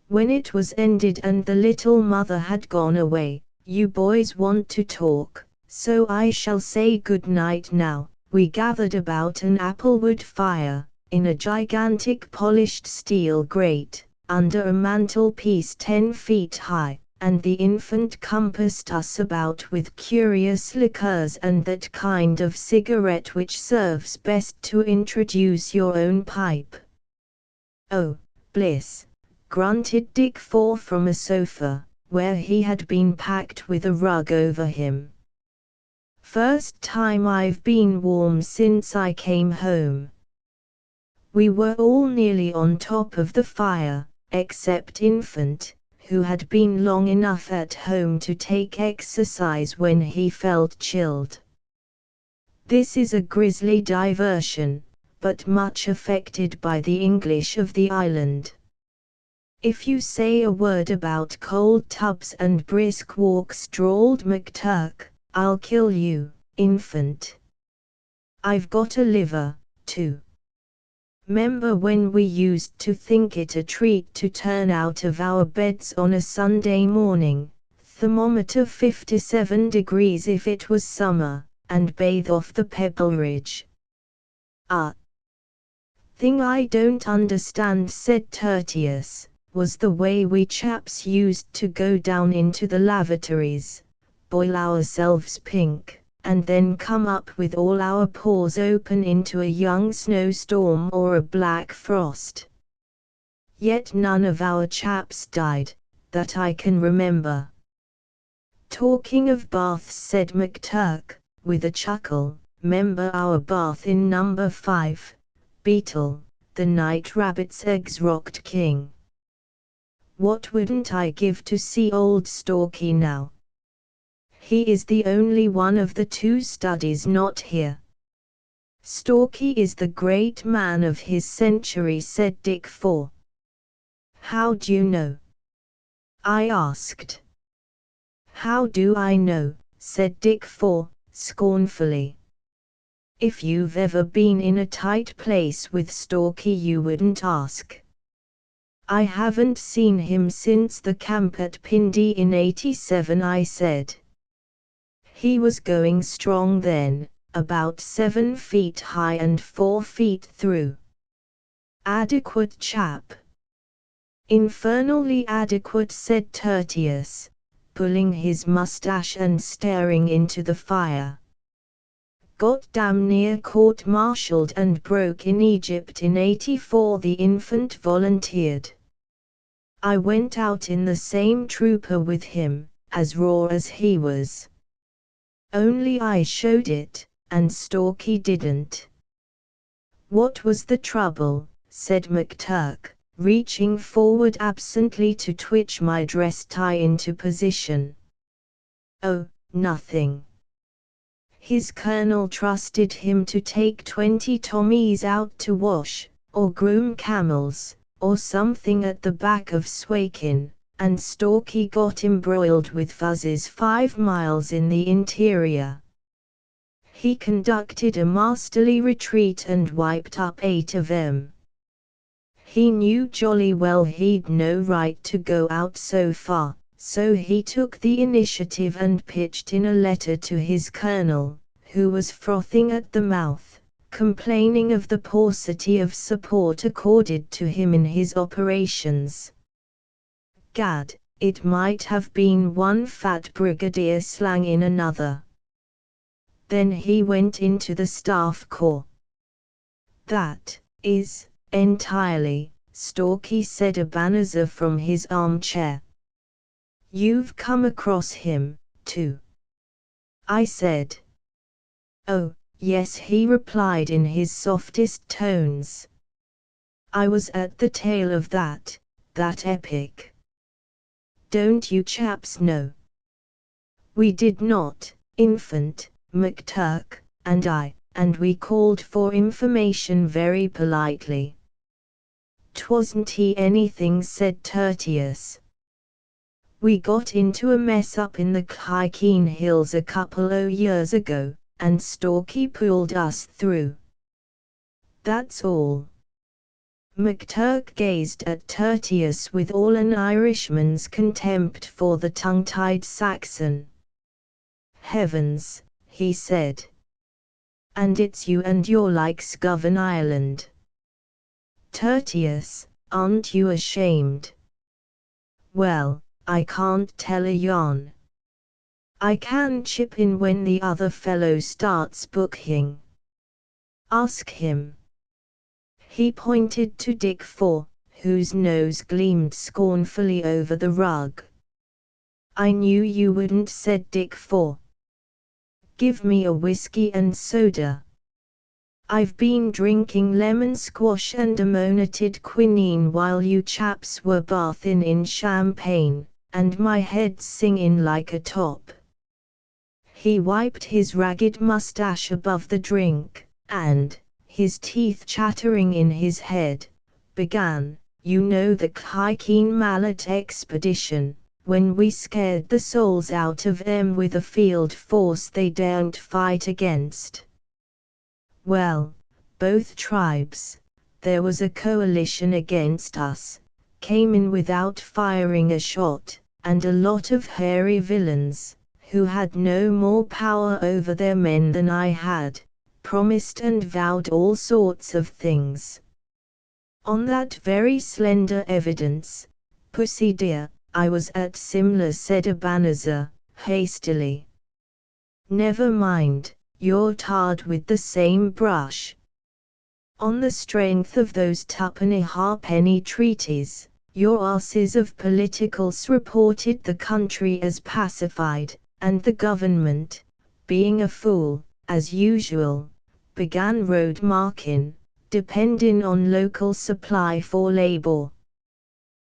When it was ended and the little mother had gone away, "You boys want to talk, so I shall say good night now." We gathered about an applewood fire, in a gigantic polished steel grate, under a mantelpiece 10 feet high, and the infant compassed us about with curious liqueurs and that kind of cigarette which serves best to introduce your own pipe. Oh, bliss, grunted Dick Four from a sofa, where he had been packed with a rug over him. First time I've been warm since I came home. We were all nearly on top of the fire, except Infant, who had been long enough at home to take exercise when he felt chilled. This is a grisly diversion, but much affected by the English of the island. If you say a word about cold tubs and brisk walks, drawled McTurk, I'll kill you, Infant. I've got a liver, too. 'Member when we used to think it a treat to turn out of our beds on a Sunday morning, thermometer 57 degrees if it was summer, and bathe off the Pebble Ridge? Thing I don't understand, said Tertius, was the way we chaps used to go down into the lavatories, boil ourselves pink, and then come up with all our pores open into a young snowstorm or a black frost. Yet none of our chaps died, that I can remember. Talking of baths, said McTurk, with a chuckle, 'member our bath in number 5, Beetle, the night rabbit's eggs rocked king. What wouldn't I give to see old Stalky now? He is the only one of the two studies not here. Stalky is the great man of his century, said Dick Four. How do you know? I asked. How do I know, said Dick Four, scornfully. If you've ever been in a tight place with Stalky you wouldn't ask. I haven't seen him since the camp at Pindi in '87, I said. He was going strong then, about 7 feet high and 4 feet through. Adequate chap. Infernally adequate, said Tertius, pulling his mustache and staring into the fire. Got damn near court-martialed and broke in Egypt in '84, the Infant volunteered. I went out in the same trooper with him, as raw as he was. Only I showed it, and Stalky didn't. What was the trouble, said McTurk, reaching forward absently to twitch my dress tie into position. Oh, nothing. His colonel trusted him to take 20 Tommies out to wash, or groom camels, or something at the back of Swakin, and Stalky got embroiled with fuzzes 5 miles in the interior. He conducted a masterly retreat and wiped up 8 of 'em. He knew jolly well he'd no right to go out so far, so he took the initiative and pitched in a letter to his colonel, who was frothing at the mouth, complaining of the paucity of support accorded to him in his operations. Gad, it might have been one fat brigadier slang in another. Then he went into the staff corps. That is, entirely, Stalky, said Ebenezer from his armchair. You've come across him, too? I said. Oh, yes, he replied in his softest tones. I was at the tail of that epic. Don't you chaps know? We did not, Infant, McTurk, and I, and we called for information very politely. 'Twasn't he anything, said Tertius. We got into a mess up in the Khyken Hills a couple o' years ago, and Stalky pulled us through. That's all. McTurk gazed at Tertius with all an Irishman's contempt for the tongue-tied Saxon. Heavens, he said. And it's you and your likes govern Ireland. Tertius, aren't you ashamed? Well, I can't tell a yarn. I can chip in when the other fellow starts booking. Ask him." He pointed to Dick 4, whose nose gleamed scornfully over the rug. "I knew you wouldn't," said Dick 4. "Give me a whiskey and soda. I've been drinking lemon squash and ammoniated quinine while you chaps were bathing in champagne, and my head's singing like a top." He wiped his ragged mustache above the drink, and, his teeth chattering in his head, began, "You know the Kikeen Mallet expedition, when we scared the souls out of them with a field force they daren't fight against? Well, both tribes, there was a coalition against us, came in without firing a shot, and a lot of hairy villains, who had no more power over their men than I had, promised and vowed all sorts of things. On that very slender evidence, Pussy dear, I was at Simla," said Ebenezer, hastily. "Never mind, you're tarred with the same brush. On the strength of those tuppenny-halfpenny treaties, your asses of politicals reported the country as pacified, and the government, being a fool, as usual, began road marking, depending on local supply for labor.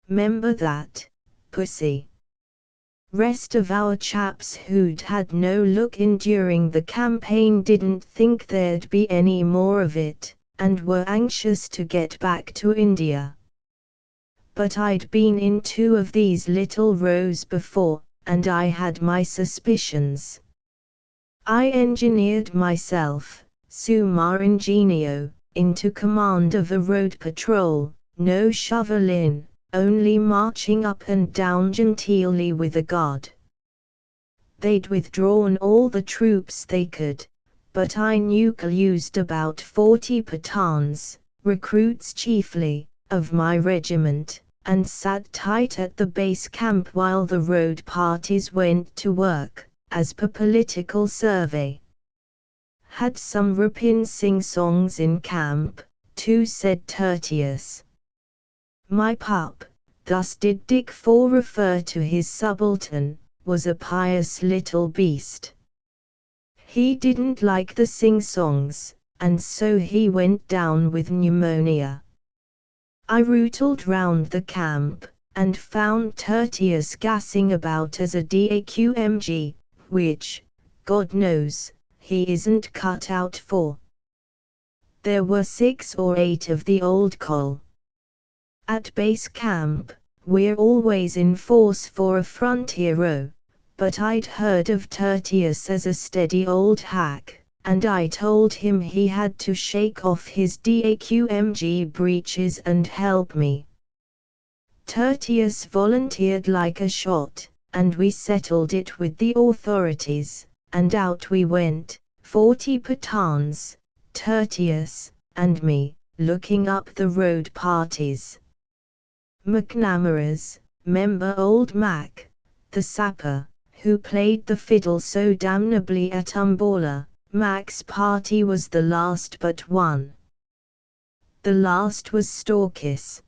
'Member that, Pussy? Rest of our chaps who'd had no look in during the campaign didn't think there'd be any more of it, and were anxious to get back to India. But I'd been in 2 of these little rows before, and I had my suspicions. I engineered myself, summa ingenio, into command of a road patrol, no shoveling, only marching up and down genteelly with a guard. They'd withdrawn all the troops they could, but I used about 40 Pathans, recruits chiefly, of my regiment, and sat tight at the base camp while the road parties went to work, as per political survey. Had some ripping sing-songs in camp, too," said Tertius. "My pup," thus did Dick 4 refer to his subaltern, "was a pious little beast. He didn't like the sing-songs, and so he went down with pneumonia. I rootled round the camp, and found Tertius gassing about as a DAQMG, which, God knows, he isn't cut out for. There were 6 or 8 of the old coal. At base camp, we're always in force for a frontiero, but I'd heard of Tertius as a steady old hack, and I told him he had to shake off his DAQMG breeches and help me. Tertius volunteered like a shot, and we settled it with the authorities, and out we went, 40 Pathans, Tertius, and me, looking up the road parties. McNamara's, member old Mac, the sapper, who played the fiddle so damnably at Umballa, Mac's party was the last but one. The last was Stalkis.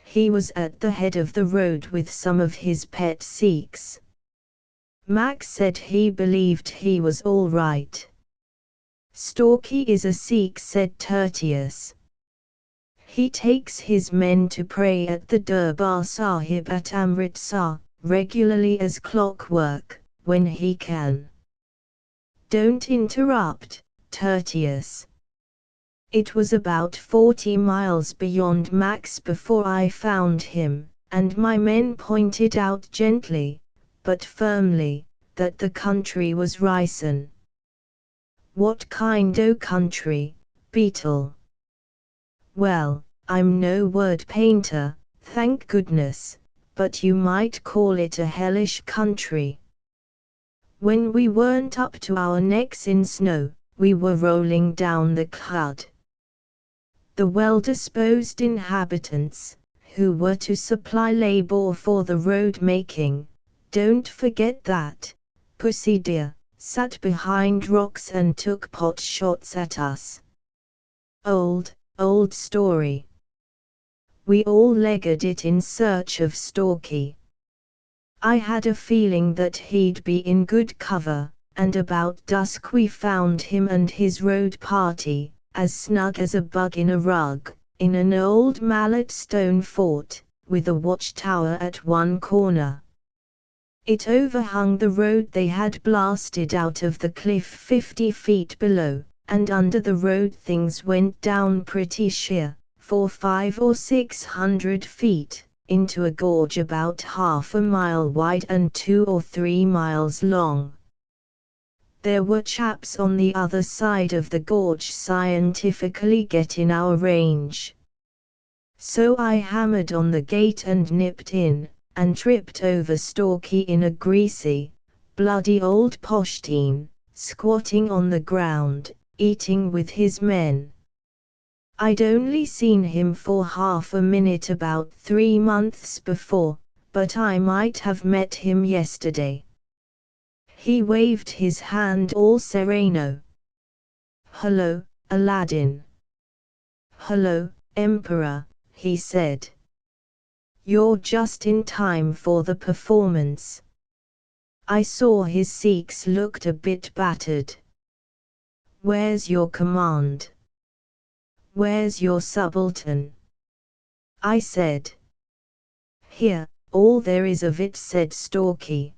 He was at the head of the road with some of his pet Sikhs. Mac said he believed he was all right. Stalky is a Sikh," said Tertius. "He takes his men to pray at the Durbar Sahib at Amritsar, regularly as clockwork, when he can." "Don't interrupt, Tertius. It was about 40 miles beyond Max before I found him, and my men pointed out gently, but firmly, that the country was ricin." "What kind o' country, Beetle?" "Well, I'm no word painter, thank goodness, but you might call it a hellish country. When we weren't up to our necks in snow, we were rolling down the Khud. The well-disposed inhabitants, who were to supply labor for the road making. Don't forget that, Pussy dear, sat behind rocks and took pot shots at us. Old story. We all legged it in search of Stalky. I had a feeling that he'd be in good cover, and about dusk we found him and his road party, as snug as a bug in a rug, in an old mallet stone fort, with a watchtower at one corner. It overhung the road they had blasted out of the cliff 50 feet below, and under the road things went down pretty sheer, for 500 or 600 feet, into a gorge about half a mile wide and 2 or 3 miles long. There were chaps on the other side of the gorge scientifically getting our range. So I hammered on the gate and nipped in, and tripped over Stalky in a greasy, bloody old poshteen, squatting on the ground, eating with his men. I'd only seen him for half a minute about 3 months before, but I might have met him yesterday. He waved his hand all sereno. "Hello, Aladdin." "Hello, Emperor," he said. "You're just in time for the performance." I saw his Sikhs looked a bit battered. "Where's your command? Where's your subaltern?" I said. "Here, all there is of it," said Stalky.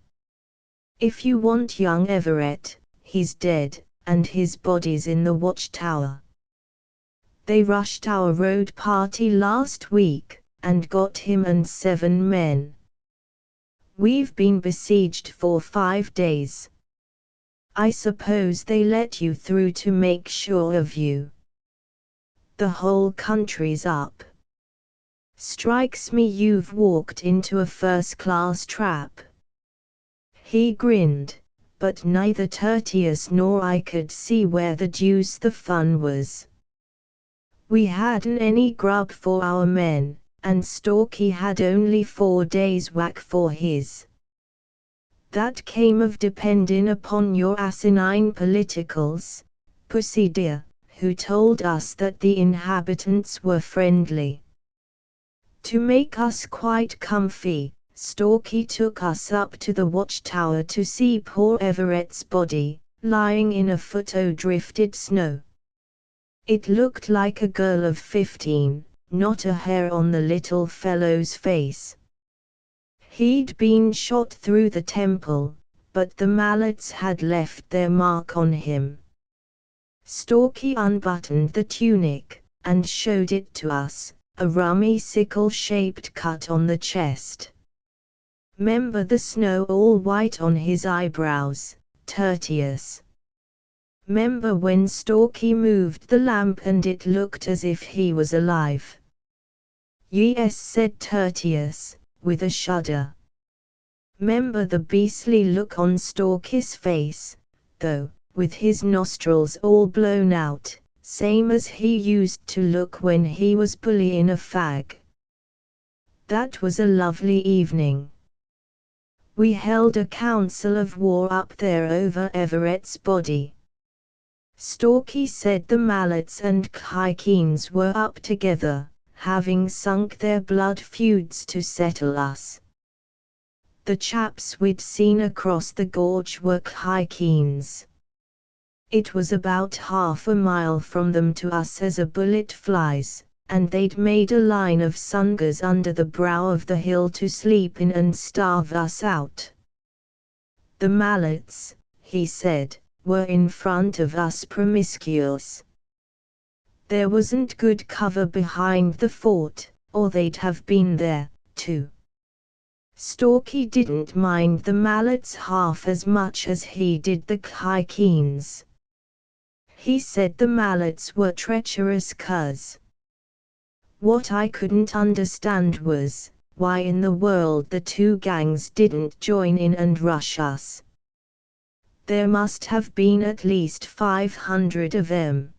"If you want young Everett, he's dead, and his body's in the watchtower. They rushed our road party last week, and got him and 7 men. We've been besieged for 5 days. I suppose they let you through to make sure of you. The whole country's up. Strikes me you've walked into a first-class trap." He grinned, but neither Tertius nor I could see where the deuce the fun was. We hadn't any grub for our men, and Stalky had only 4 days' whack for his. "That came of dependin' upon your asinine politicals, Pussy dear, who told us that the inhabitants were friendly. To make us quite comfy, Stalky took us up to the watchtower to see poor Everett's body, lying in a foot o' drifted snow. It looked like a girl of 15, not a hair on the little fellow's face. He'd been shot through the temple, but the mallets had left their mark on him." Stalky unbuttoned the tunic, and showed it to us, a rummy sickle-shaped cut on the chest. "'Member the snow all white on his eyebrows, Tertius? 'Member when Stalky moved the lamp and it looked as if he was alive?" "Yes," said Tertius, with a shudder. "'Member the beastly look on Stalky's face, though, with his nostrils all blown out, same as he used to look when he was bullyin' a fag. That was a lovely evening. We held a council of war up there over Everett's body. Stalky said the Mallets and Khykeens were up together, having sunk their blood feuds to settle us. The chaps we'd seen across the gorge were Khykeens. It was about half a mile from them to us as a bullet flies, and they'd made a line of Sungas under the brow of the hill to sleep in and starve us out. The Mallets," he said, "were in front of us promiscuous. There wasn't good cover behind the fort, or they'd have been there, too. Stalky didn't mind the Mallets half as much as he did the Khykeens. He said the Mallets were treacherous cuz. What I couldn't understand was, why in the world the 2 gangs didn't join in and rush us. There must have been at least 500 of them.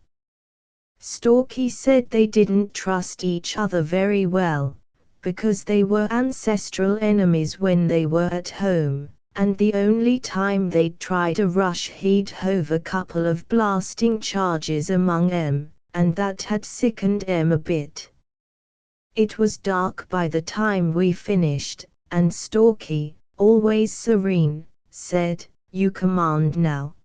Stalky said they didn't trust each other very well, because they were ancestral enemies when they were at home, and the only time they'd try to rush he'd hove a couple of blasting charges among 'em, and that had sickened 'em a bit. It was dark by the time we finished, and Stalky, always serene, said, "You command now.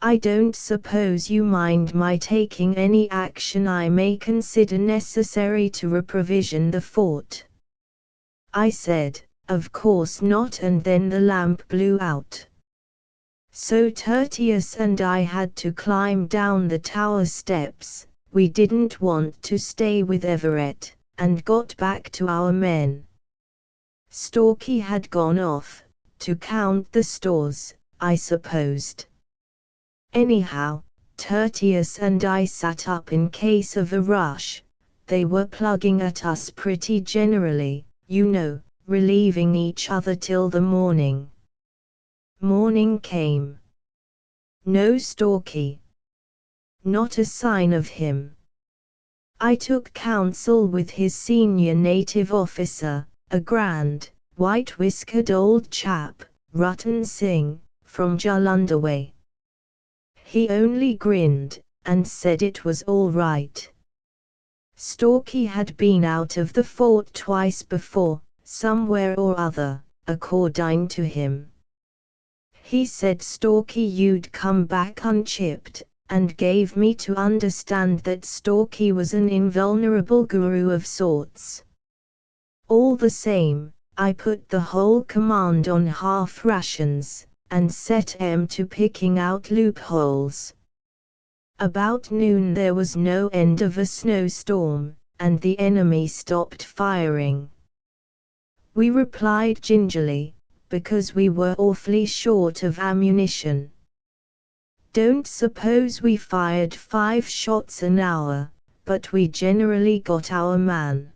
I don't suppose you mind my taking any action I may consider necessary to reprovision the fort?" I said, "Of course not," and then the lamp blew out. So Tertius and I had to climb down the tower steps. We didn't want to stay with Everett, and got back to our men. Stalky had gone off, to count the stores, I supposed. Anyhow, Tertius and I sat up in case of a rush. They were plugging at us pretty generally, you know, relieving each other till the morning. Morning came. No Stalky. Not a sign of him. I took counsel with his senior native officer, a grand, white-whiskered old chap, Rutan Singh, from Jalandhar. He only grinned, and said it was all right. Stalky had been out of the fort twice before, somewhere or other, according to him. He said Stalky you'd come back unchipped, and gave me to understand that Stalky was an invulnerable guru of sorts. All the same, I put the whole command on half rations, and set 'em to picking out loopholes. About noon there was no end of a snowstorm, and the enemy stopped firing. We replied gingerly, because we were awfully short of ammunition. Don't suppose we fired 5 shots an hour, but we generally got our man.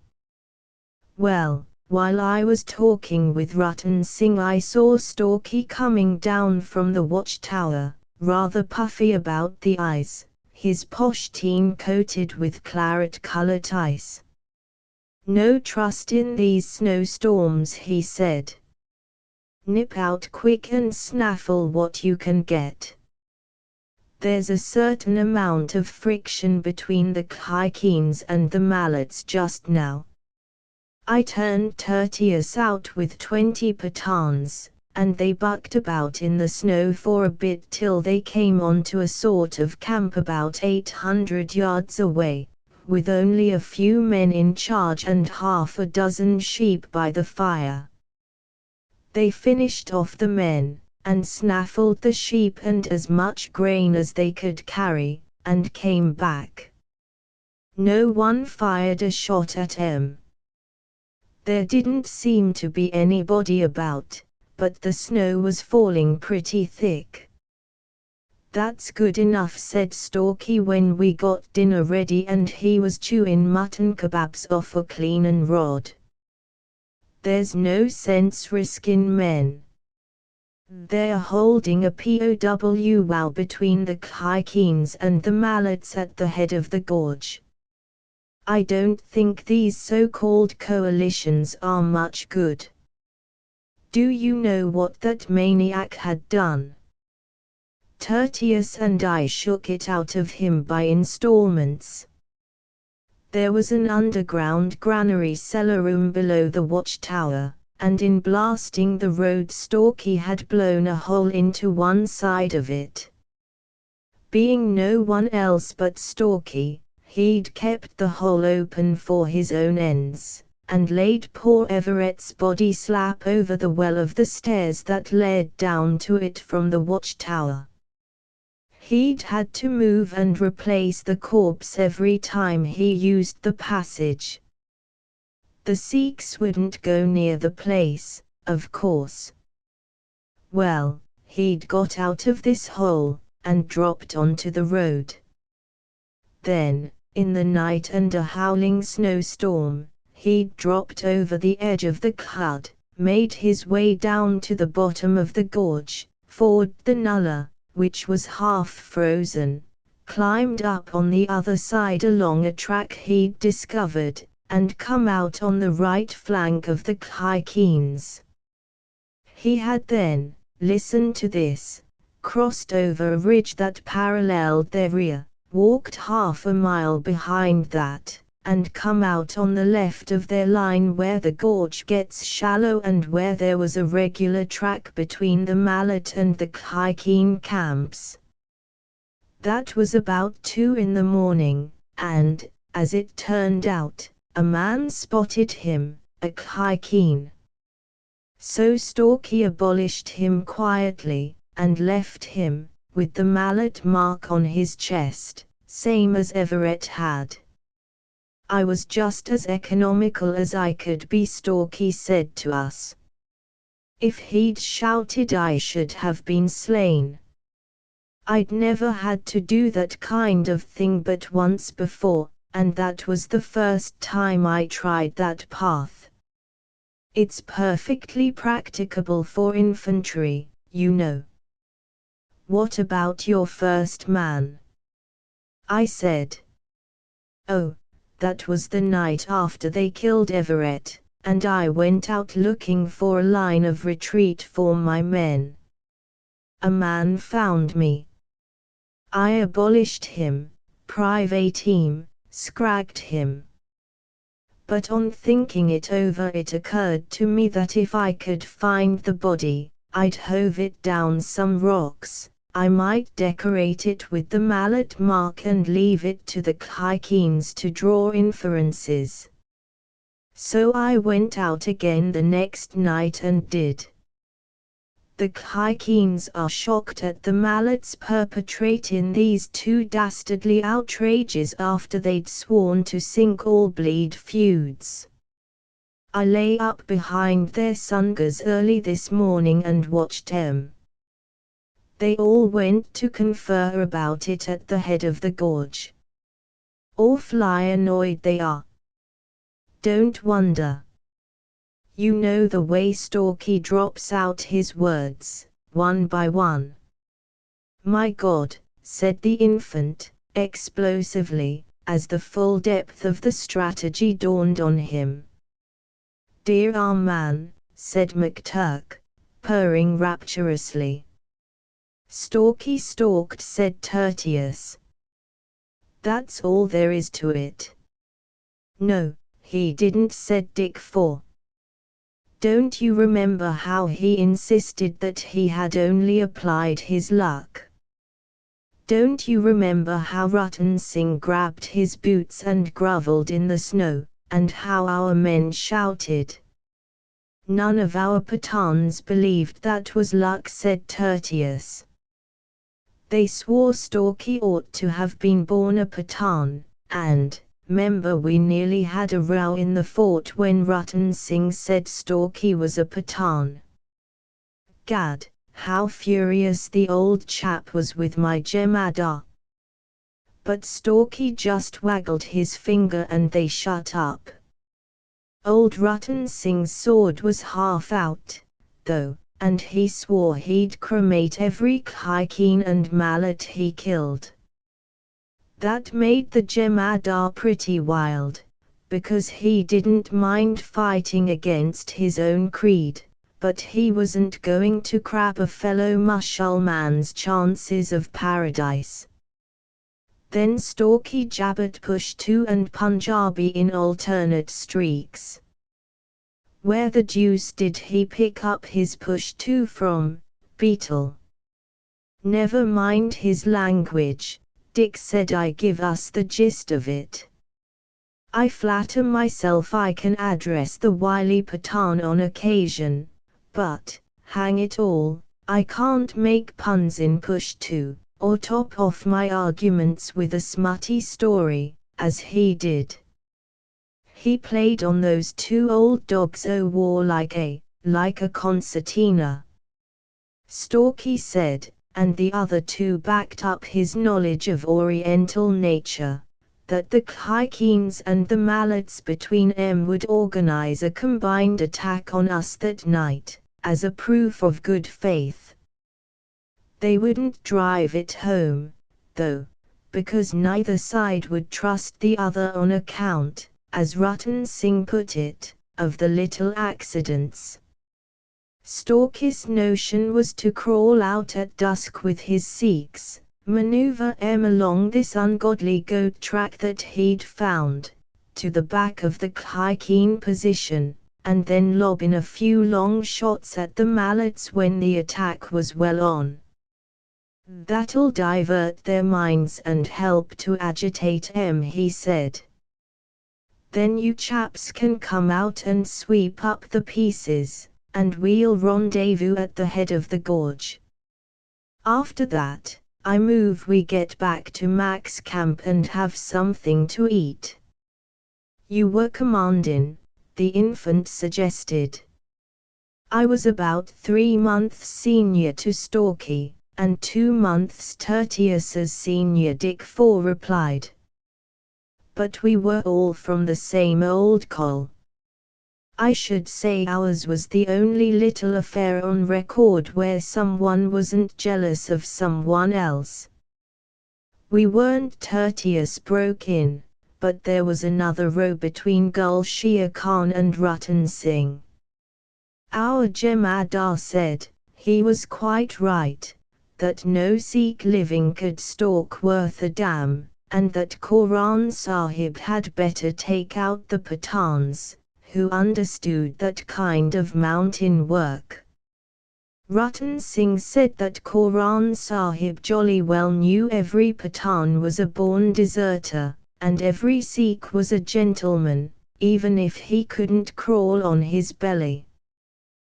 Well, while I was talking with Rutan Singh I saw Stalky coming down from the watchtower, rather puffy about the eyes, his poshteen coated with claret-colored ice. "No trust in these snowstorms," he said. "Nip out quick and snaffle what you can get. There's a certain amount of friction between the Khykeens and the Mallets just now." I turned Tertius out with 20 Pathans, and they bucked about in the snow for a bit till they came onto a sort of camp about 800 yards away, with only a few men in charge and half a dozen sheep by the fire. They finished off the men, and snaffled the sheep and as much grain as they could carry, and came back. No one fired a shot at 'em. There didn't seem to be anybody about, but the snow was falling pretty thick. "That's good enough," said Stalky when we got dinner ready and he was chewing mutton kebabs off a cleanin' rod. "There's no sense riskin' men. They're holding a POW between the Khykeens and the Mallets at the head of the gorge. I don't think these so-called coalitions are much good. Do you know what that maniac had done?" Tertius and I shook it out of him by installments. There was an underground granary cellar room below the watchtower, and in blasting the road Stalky had blown a hole into one side of it. Being no one else but Stalky, he'd kept the hole open for his own ends, and laid poor Everett's body slap over the well of the stairs that led down to it from the watchtower. He'd had to move and replace the corpse every time he used the passage. The Sikhs wouldn't go near the place, of course. Well, he'd got out of this hole, and dropped onto the road. Then, in the night and a howling snowstorm, he'd dropped over the edge of the khud, made his way down to the bottom of the gorge, forded the nullah, which was half frozen, climbed up on the other side along a track he'd discovered, and come out on the right flank of the Klikens. He had then, listen to this, crossed over a ridge that paralleled their rear, walked half a mile behind that, and come out on the left of their line where the gorge gets shallow and where there was a regular track between the Mallet and the Kliken camps. That was about 2 in the morning, and, as it turned out, a man spotted him, a Kliken. So Stalky abolished him quietly, and left him, with the mallet mark on his chest, same as Everett had. I was just as economical as I could be, Stalky said to us. If he'd shouted I should have been slain. I'd never had to do that kind of thing but once before, and that was the first time I tried that path. It's perfectly practicable for infantry, you know. What about your first man? I said. Oh, that was the night after they killed Everett, and I went out looking for a line of retreat for my men. A man found me. I abolished him, private scragged him. But on thinking it over it occurred to me that if I could find the body, I'd hove it down some rocks, I might decorate it with the mallet mark and leave it to the Klikens to draw inferences. So I went out again the next night and did. The Klikens are shocked at the Mallets perpetrating these 2 dastardly outrages after they'd sworn to sink all bleed feuds. I lay up behind their sungers early this morning and watched 'em. They all went to confer about it at the head of the gorge. Awfully annoyed they are. Don't wonder. You know the way Stalky drops out his words, one by one. My God, said the infant, explosively, as the full depth of the strategy dawned on him. Dear our man, said McTurk, purring rapturously. Stalky stalked, said Tertius. That's all there is to it. No, he didn't, said Dick For. Don't you remember how he insisted that he had only applied his luck? Don't you remember how Rutan Singh grabbed his boots and grovelled in the snow, and how our men shouted? None of our Pathans believed that was luck, said Tertius. They swore Stalky ought to have been born a Pathan, and, 'member we nearly had a row in the fort when Rutan Singh said Stalky was a Pathan. Gad, how furious the old chap was with my Jemadar. But Stalky just waggled his finger and they shut up. Old Rutan Singh's sword was half out, though, and he swore he'd cremate every Kliken and Mallet he killed. That made the Jemadar pretty wild, because he didn't mind fighting against his own creed, but he wasn't going to crap a fellow Musulman's chances of paradise. Then Stalky jabbered Pashto and Punjabi in alternate streaks. Where the deuce did he pick up his Pashto from, Beetle? Never mind his language, Dick said. I give us the gist of it. I flatter myself I can address the wily Pathan on occasion, but, hang it all, I can't make puns in Pashto, or top off my arguments with a smutty story, as he did. He played on those 2 old dogs o' war like a concertina. Stalky said, and the other 2 backed up his knowledge of Oriental nature, that the Klikens and the Mallets between 'em would organize a combined attack on us that night, as a proof of good faith. They wouldn't drive it home, though, because neither side would trust the other on account, as Ratan Singh put it, of the little accidents. Stalky's notion was to crawl out at dusk with his Sikhs, maneuver along this ungodly goat track that he'd found, to the back of the Khyken position, and then lob in a few long shots at the Mallets when the attack was well on. That'll divert their minds and help to agitate 'em, he said. Then you chaps can come out and sweep up the pieces, and we'll rendezvous at the head of the gorge. After that, I move we get back to Mac's camp and have something to eat. You were commandin', the infant suggested. I was about 3 months senior to Stalky, and 2 months Tertius's senior, Dick 4 replied. But we were all from the same old coal. I should say ours was the only little affair on record where someone wasn't jealous of someone else. We weren't, Tertius broke in, but there was another row between Gul Shia Khan and Ratan Singh. Our Jemadar said, he was quite right, that no Sikh living could stalk worth a damn, and that Quran Sahib had better take out the Pathans, who understood that kind of mountain work. Ratan Singh said that Quran Sahib jolly well knew every Pathan was a born deserter, and every Sikh was a gentleman, even if he couldn't crawl on his belly.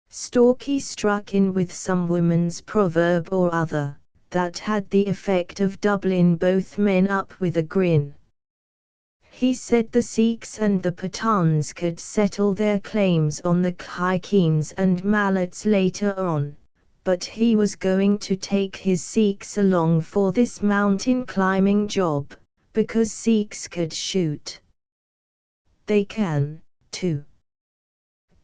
Stalky struck in with some woman's proverb or other, that had the effect of doubling both men up with a grin. He said the Sikhs and the Pathans could settle their claims on the Khykens and Mallets later on, but he was going to take his Sikhs along for this mountain climbing job, because Sikhs could shoot. They can, too.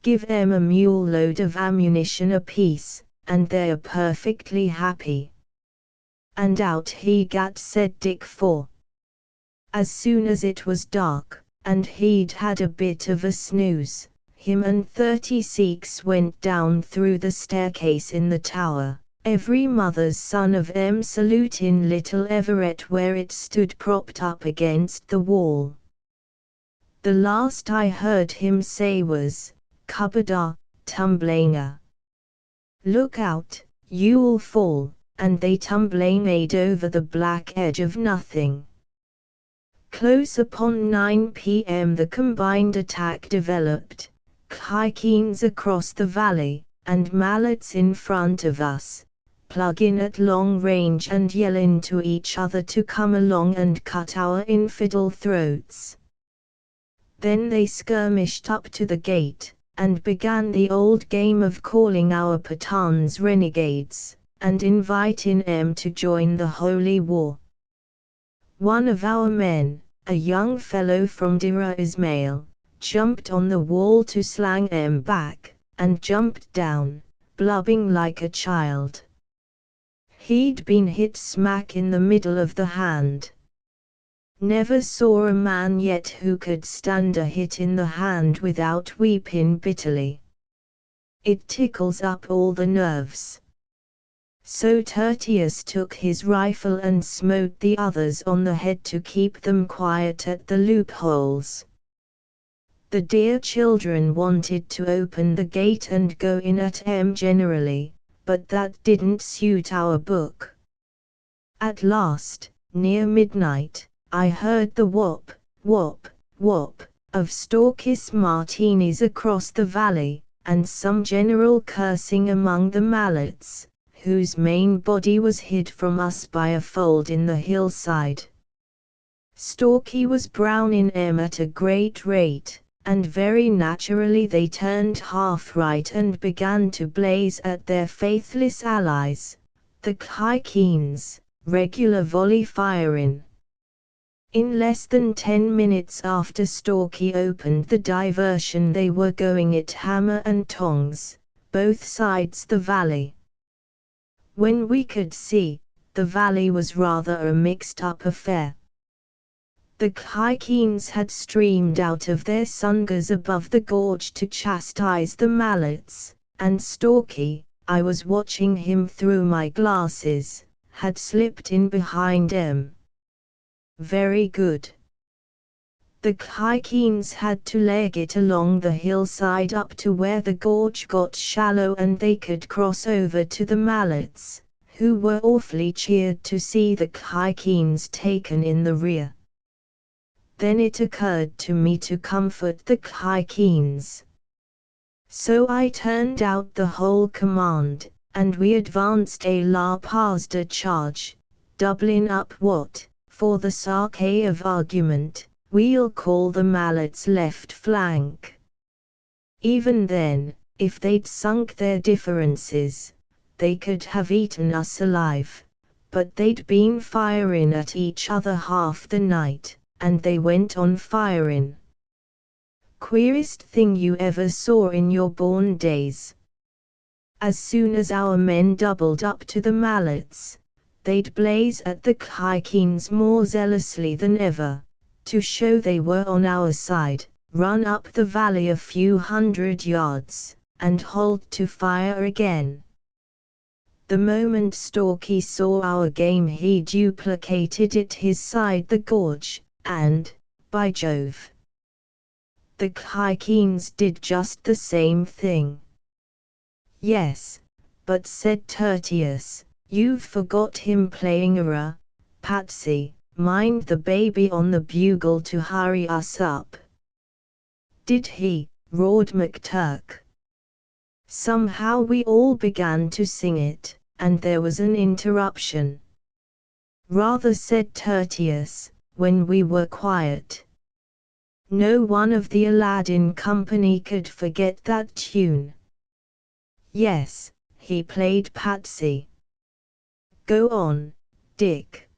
Give them a mule load of ammunition apiece, and they're perfectly happy. And out he got, said Dick 4. As soon as it was dark, and he'd had a bit of a snooze, him and 30 Sikhs went down through the staircase in the tower, every mother's son of 'em saluting little Everett where it stood propped up against the wall. The last I heard him say was, "Kubada, tumblinga. Look out, you'll fall," and they tumblinged over the black edge of nothing. Close upon 9 p.m. the combined attack developed, Khykens across the valley, and Mallets in front of us, plugging at long range and yelling to each other to come along and cut our infidel throats. Then they skirmished up to the gate, and began the old game of calling our Pathans renegades, and inviting them to join the holy war. One of our men, a young fellow from Dera Ismail, jumped on the wall to slang them back, and jumped down, blubbing like a child. He'd been hit smack in the middle of the hand. Never saw a man yet who could stand a hit in the hand without weeping bitterly. It tickles up all the nerves. So Tertius took his rifle and smote the others on the head to keep them quiet at the loopholes. The dear children wanted to open the gate and go in at 'em generally, but that didn't suit our book. At last, near midnight, I heard the whop, whop, whop, of Stalky's martinis across the valley, and some general cursing among the Mallets, whose main body was hid from us by a fold in the hillside. Stalky was browning 'em at a great rate, and very naturally they turned half right and began to blaze at their faithless allies, the Khykens, regular volley firing. In less than 10 minutes after Stalky opened the diversion they were going it hammer and tongs, both sides the valley. When we could see, the valley was rather a mixed-up affair. The Khykenes had streamed out of their sungars above the gorge to chastise the mallets, and Stalky, I was watching him through my glasses, had slipped in behind them. Very good. The Khykenes had to leg it along the hillside up to where the gorge got shallow and they could cross over to the mallets, who were awfully cheered to see the Khykenes taken in the rear. Then it occurred to me to comfort the Khykenes. So I turned out the whole command, and we advanced a la pasda charge, doubling up what, for the sake of argument, we'll call the mallets' left flank. Even then, if they'd sunk their differences, they could have eaten us alive, but they'd been firing at each other half the night, and they went on firing. Queerest thing you ever saw in your born days. As soon as our men doubled up to the mallets, they'd blaze at the Khykenes more zealously than ever, to show they were on our side, run up the valley a few hundred yards, and halt to fire again. The moment Stalky saw our game he duplicated it his side the gorge, and, by Jove, the Khykenes did just the same thing. Yes, but said Tertius, you've forgot him playing Patsy, mind the baby on the bugle to hurry us up. Did he? Roared McTurk. Somehow we all began to sing it, and there was an interruption. Rather, said Tertius, when we were quiet. No one of the Aladdin Company could forget that tune. Yes, he played Patsy. Go on, Dick.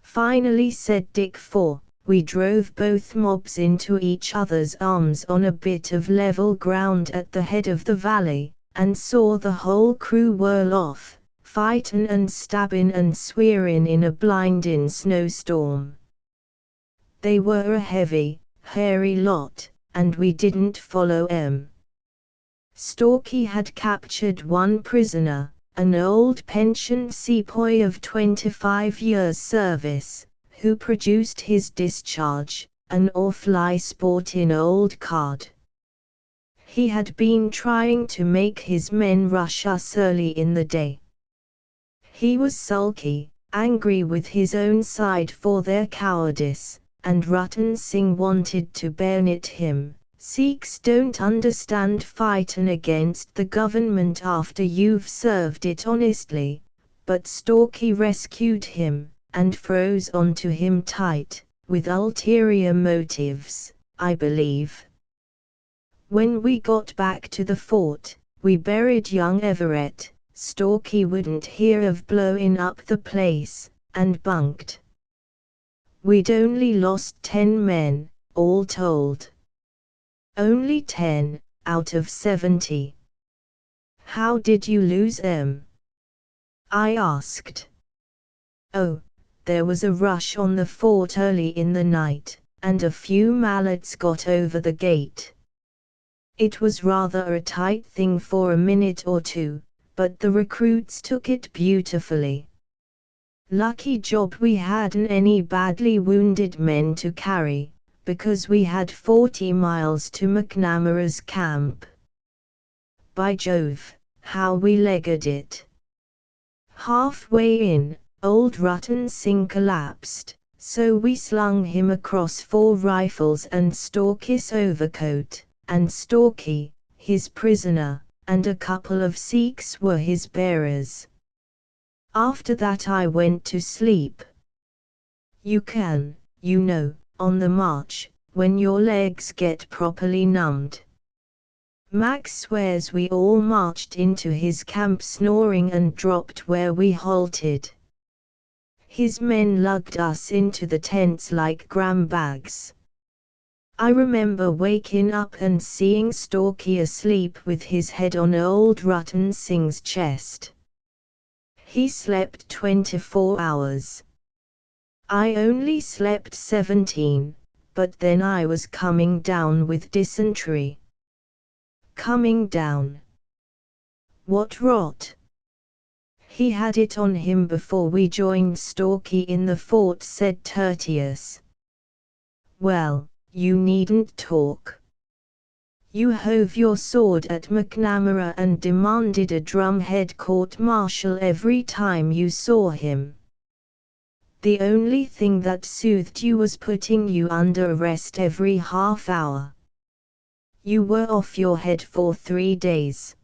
Finally said Dick, for we drove both mobs into each other's arms on a bit of level ground at the head of the valley, and saw the whole crew whirl off, fightin' and stabbin' and swearin' in a blindin' snowstorm. They were a heavy, hairy lot, and we didn't follow 'em. Stalky had captured one prisoner, an old pensioned sepoy of 25 years' service, who produced his discharge, an awfully sportin' old card. He had been trying to make his men rush us early in the day. He was sulky, angry with his own side for their cowardice, and Ratan Singh wanted to bayonet him. Sikhs don't understand fightin' against the government after you've served it honestly, but Stalky rescued him, and froze onto him tight, with ulterior motives, I believe. When we got back to the fort, we buried young Everett. Stalky wouldn't hear of blowing up the place, and bunked. We'd only lost 10 men, all told. Only 10, out of 70. How did you lose 'em? I asked. Oh, there was a rush on the fort early in the night, and a few mallets got over the gate. It was rather a tight thing for a minute or two, but the recruits took it beautifully. Lucky job we hadn't any badly wounded men to carry, because we had 40 miles to McNamara's camp. By Jove, how we legged it. Halfway in, old Ratan Singh collapsed, so we slung him across 4 rifles and Stalky's overcoat, and Stalky, his prisoner, and a couple of Sikhs were his bearers. After that I went to sleep. You can, you know, on the march, when your legs get properly numbed. Max swears we all marched into his camp snoring and dropped where we halted. His men lugged us into the tents like gram bags. I remember waking up and seeing Stalky asleep with his head on old Ratan Singh's chest. He slept 24 hours. I only slept 17, but then I was coming down with dysentery. Coming down. What rot! He had it on him before we joined Stalky in the fort, said Tertius. Well, you needn't talk. You hove your sword at McNamara and demanded a drumhead court-martial every time you saw him. The only thing that soothed you was putting you under arrest every half hour. You were off your head for 3 days.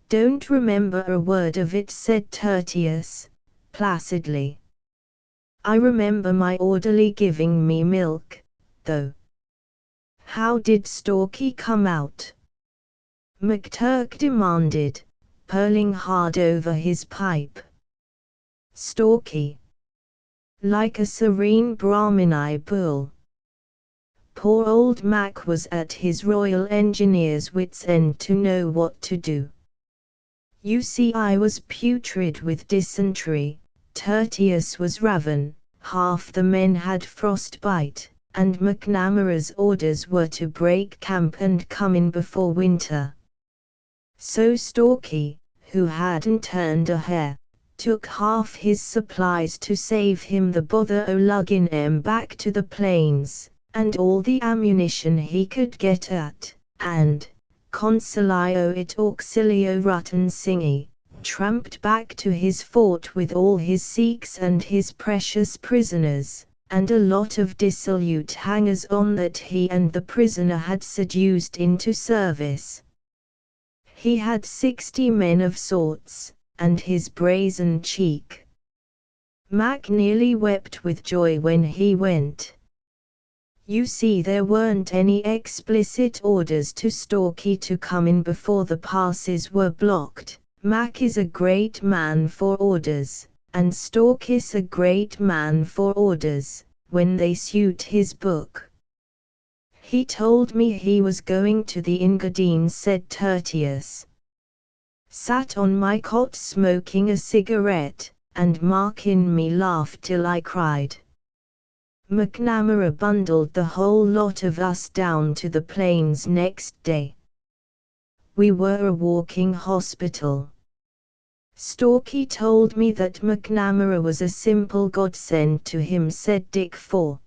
Don't remember a word of it, said Tertius, placidly. I remember my orderly giving me milk, though. How did Stalky come out? McTurk demanded, purling hard over his pipe. Stalky. Like a serene Brahmini bull. Poor old Mac was at his Royal Engineer's wits' end to know what to do. You see, I was putrid with dysentery, Tertius was raven, half the men had frostbite, and McNamara's orders were to break camp and come in before winter. So Stalky, who hadn't turned a hair, took half his supplies to save him the bother o' lugging 'em back to the plains, and all the ammunition he could get at, and, consilio it auxilio rutten singi, tramped back to his fort with all his Sikhs and his precious prisoners, and a lot of dissolute hangers-on that he and the prisoner had seduced into service. He had 60 men of sorts, and his brazen cheek. Mac nearly wept with joy when he went. You see, there weren't any explicit orders to Stalky to come in before the passes were blocked. Mac is a great man for orders, and Stalky's a great man for orders, when they suit his book. He told me he was going to the Engadine, said Tertius. Sat on my cot smoking a cigarette, and Mark in me laughed till I cried. McNamara bundled the whole lot of us down to the plains next day. We were a walking hospital. Stalky told me that McNamara was a simple godsend to him, said Dick, for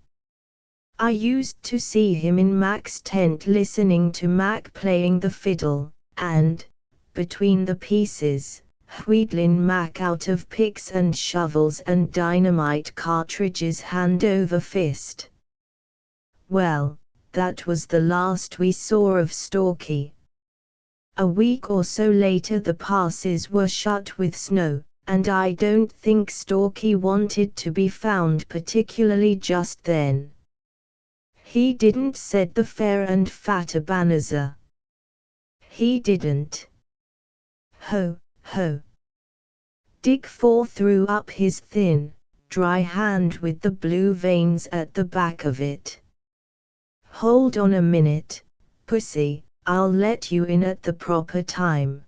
I used to see him in Mac's tent listening to Mac playing the fiddle, and, between the pieces, wheedling Mac out of picks and shovels and dynamite cartridges hand over fist. Well, that was the last we saw of Stalky. A week or so later the passes were shut with snow, and I don't think Stalky wanted to be found particularly just then. He didn't, said the fair and fat Abanazar. He didn't. Ho, ho. Dick Four threw up his thin, dry hand with the blue veins at the back of it. Hold on a minute, pussy, I'll let you in at the proper time.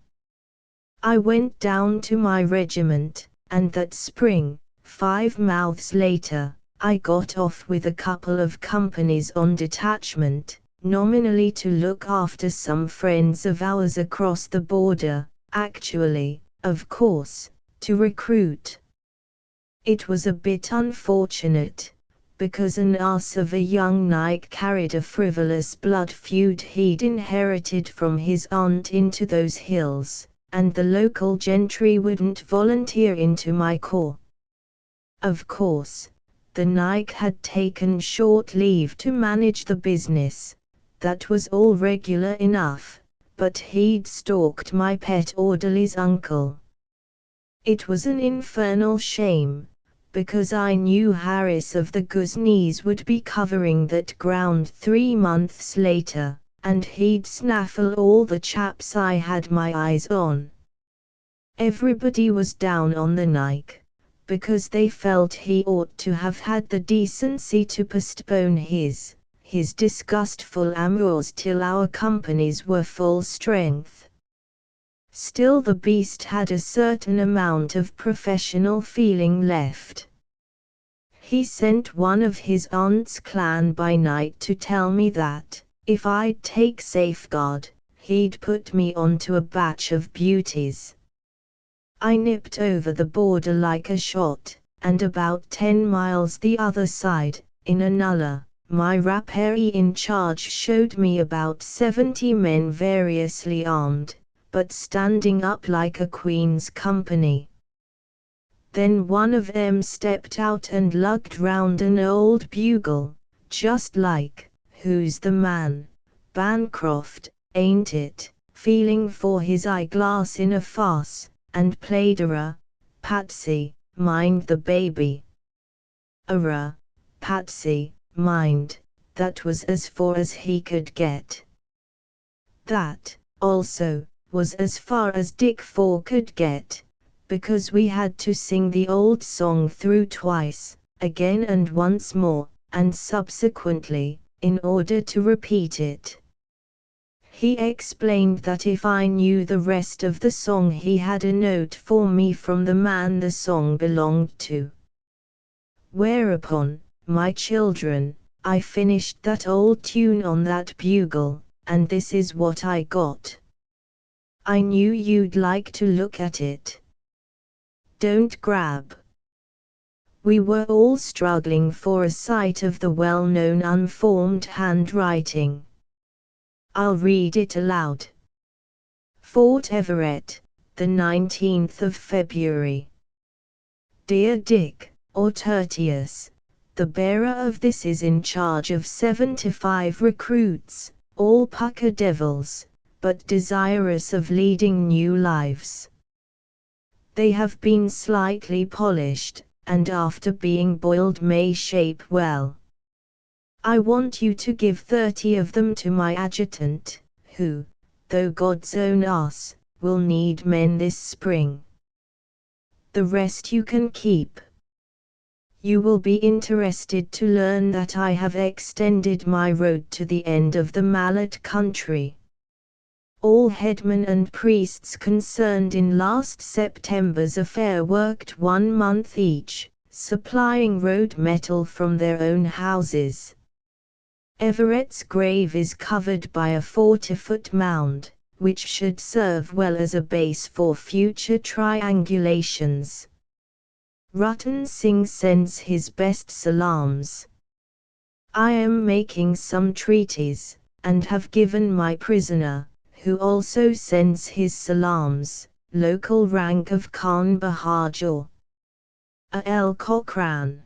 I went down to my regiment, and that spring, 5 months later, I got off with a couple of companies on detachment, nominally to look after some friends of ours across the border, actually, of course, to recruit. It was a bit unfortunate, because an ass of a young Nike carried a frivolous blood feud he'd inherited from his aunt into those hills, and the local gentry wouldn't volunteer into my corps. Of course, the Nike had taken short leave to manage the business, that was all regular enough, but he'd stalked my pet orderly's uncle. It was an infernal shame, because I knew Harris of the Guznis would be covering that ground 3 months later, and he'd snaffle all the chaps I had my eyes on. Everybody was down on the Nike, because they felt he ought to have had the decency to postpone his disgustful amours till our companies were full strength. Still, the beast had a certain amount of professional feeling left. He sent one of his aunt's clan by night to tell me that, if I'd take safeguard, he'd put me onto a batch of beauties. I nipped over the border like a shot, and about 10 miles the other side, in a nullah, my rapere in charge showed me about 70 men variously armed, but standing up like a queen's company. Then one of them stepped out and lugged round an old bugle, just like, "Who's the man? Bancroft, ain't it?" feeling for his eyeglass in a farce, and played Patsy, mind the baby. Patsy, mind, that was as far as he could get. That, also, was as far as Dick 4 could get, because we had to sing the old song through twice, again and once more, and subsequently, in order to repeat it. He explained that if I knew the rest of the song he had a note for me from the man the song belonged to. Whereupon, my children, I finished that old tune on that bugle, and this is what I got. I knew you'd like to look at it. Don't grab. We were all struggling for a sight of the well-known unformed handwriting. I'll read it aloud. Fort Everett, the 19th of February. Dear Dick, or Tertius, the bearer of this is in charge of 75 recruits, all pucker devils, but desirous of leading new lives. They have been slightly polished, and after being boiled may shape well. I want you to give 30 of them to my adjutant, who, though God's own ass, will need men this spring. The rest you can keep. You will be interested to learn that I have extended my road to the end of the Mallet country. All headmen and priests concerned in last September's affair worked 1 month each, supplying road metal from their own houses. Everett's grave is covered by a 40-foot mound, which should serve well as a base for future triangulations. Rutan Singh sends his best salams. I am making some treaties, and have given my prisoner, who also sends his salams, local rank of Khan Bahadur. A.L. Cochrane.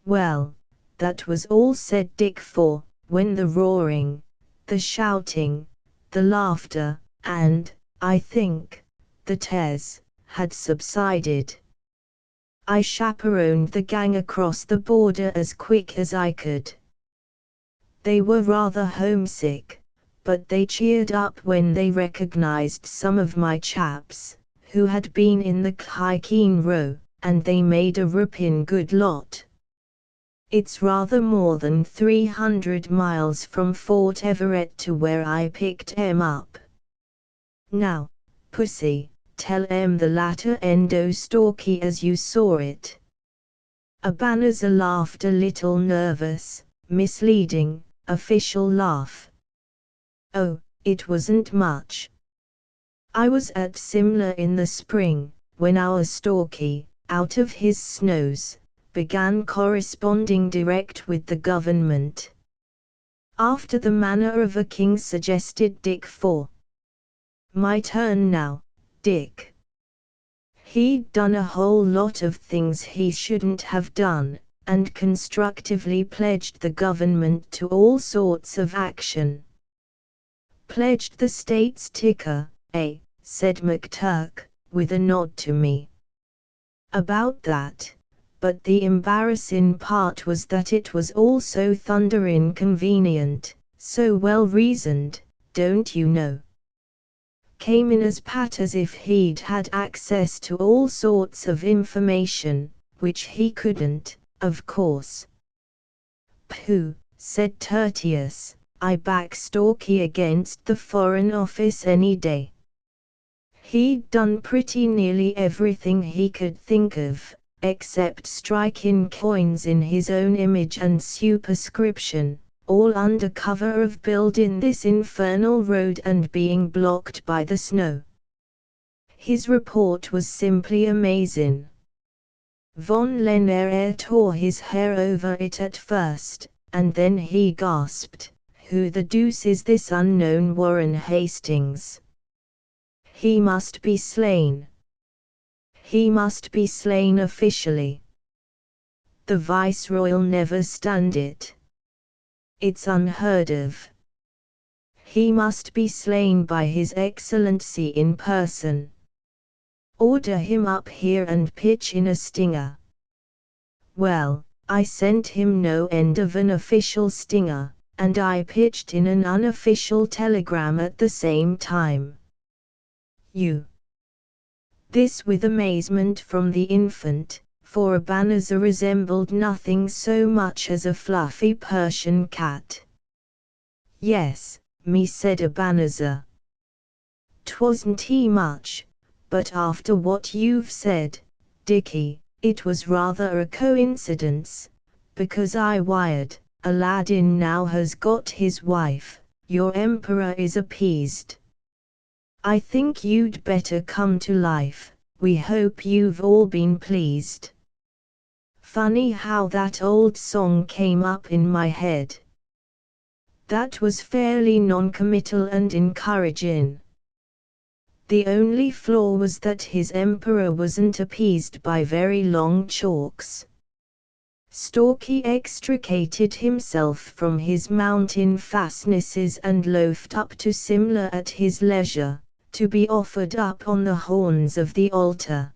Well, that was all, said Dick 4, when the roaring, the shouting, the laughter, and, I think, the tears, had subsided. I chaperoned the gang across the border as quick as I could. They were rather homesick, but they cheered up when they recognized some of my chaps, who had been in the Khyken row, and they made a rippin' good lot. It's rather more than 300 miles from Fort Everett to where I picked 'em up. Now, pussy, tell 'em the latter end o' Stalky as you saw it. Abanazar laughed a little nervous, misleading, official laugh. Oh, it wasn't much. I was at Simla in the spring, when our Stalky, out of his snows, began corresponding direct with the government. After the manner of a king, suggested Dick 4. My turn now, Dick. He'd done a whole lot of things he shouldn't have done, and constructively pledged the government to all sorts of action. Pledged the state's ticker, said McTurk, with a nod to me. About that, but the embarrassing part was that it was all so thunder inconvenient, so well reasoned, don't you know. Came in as pat as if he'd had access to all sorts of information, which he couldn't, of course. Pooh, said Tertius, I back Stalky against the Foreign Office any day. He'd done pretty nearly everything he could think of, except striking coins in his own image and superscription, all under cover of building this infernal road and being blocked by the snow. His report was simply amazing. Von Lenner tore his hair over it at first, and then he gasped, "Who the deuce is this unknown Warren Hastings? He must be slain. He must be slain officially. The Viceroy'll never stand it. It's unheard of. He must be slain by His Excellency in person. Order him up here and pitch in a stinger." Well, I sent him no end of an official stinger, and I pitched in an unofficial telegram at the same time. This with amazement from the infant, for Abanazar resembled nothing so much as a fluffy Persian cat. "Yes, me," said Abanazar. "'Twasn't he much, but after what you've said, Dickie, it was rather a coincidence, because I wired, Aladdin now has got his wife, your emperor is appeased. I think you'd better come to life, we hope you've all been pleased." Funny how that old song came up in my head. That was fairly non-committal and encouraging. The only flaw was that his emperor wasn't appeased by very long chalks. Stalky extricated himself from his mountain fastnesses and loafed up to Simla at his leisure, to be offered up on the horns of the altar.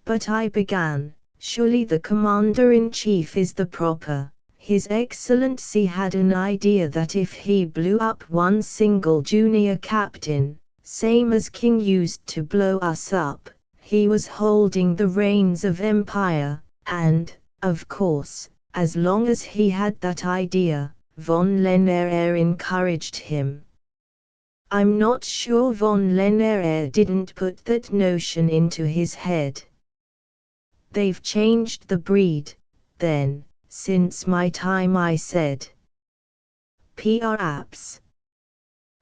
But I began, "Surely the Commander-in-Chief is the proper. His Excellency had an idea that if he blew up one single junior captain, same as King used to blow us up, he was holding the reins of empire, and, of course, as long as he had that idea, von Lenner encouraged him. I'm not sure von Lenner didn't put that notion into his head. They've changed the breed, then, since my time," I said. Perhaps.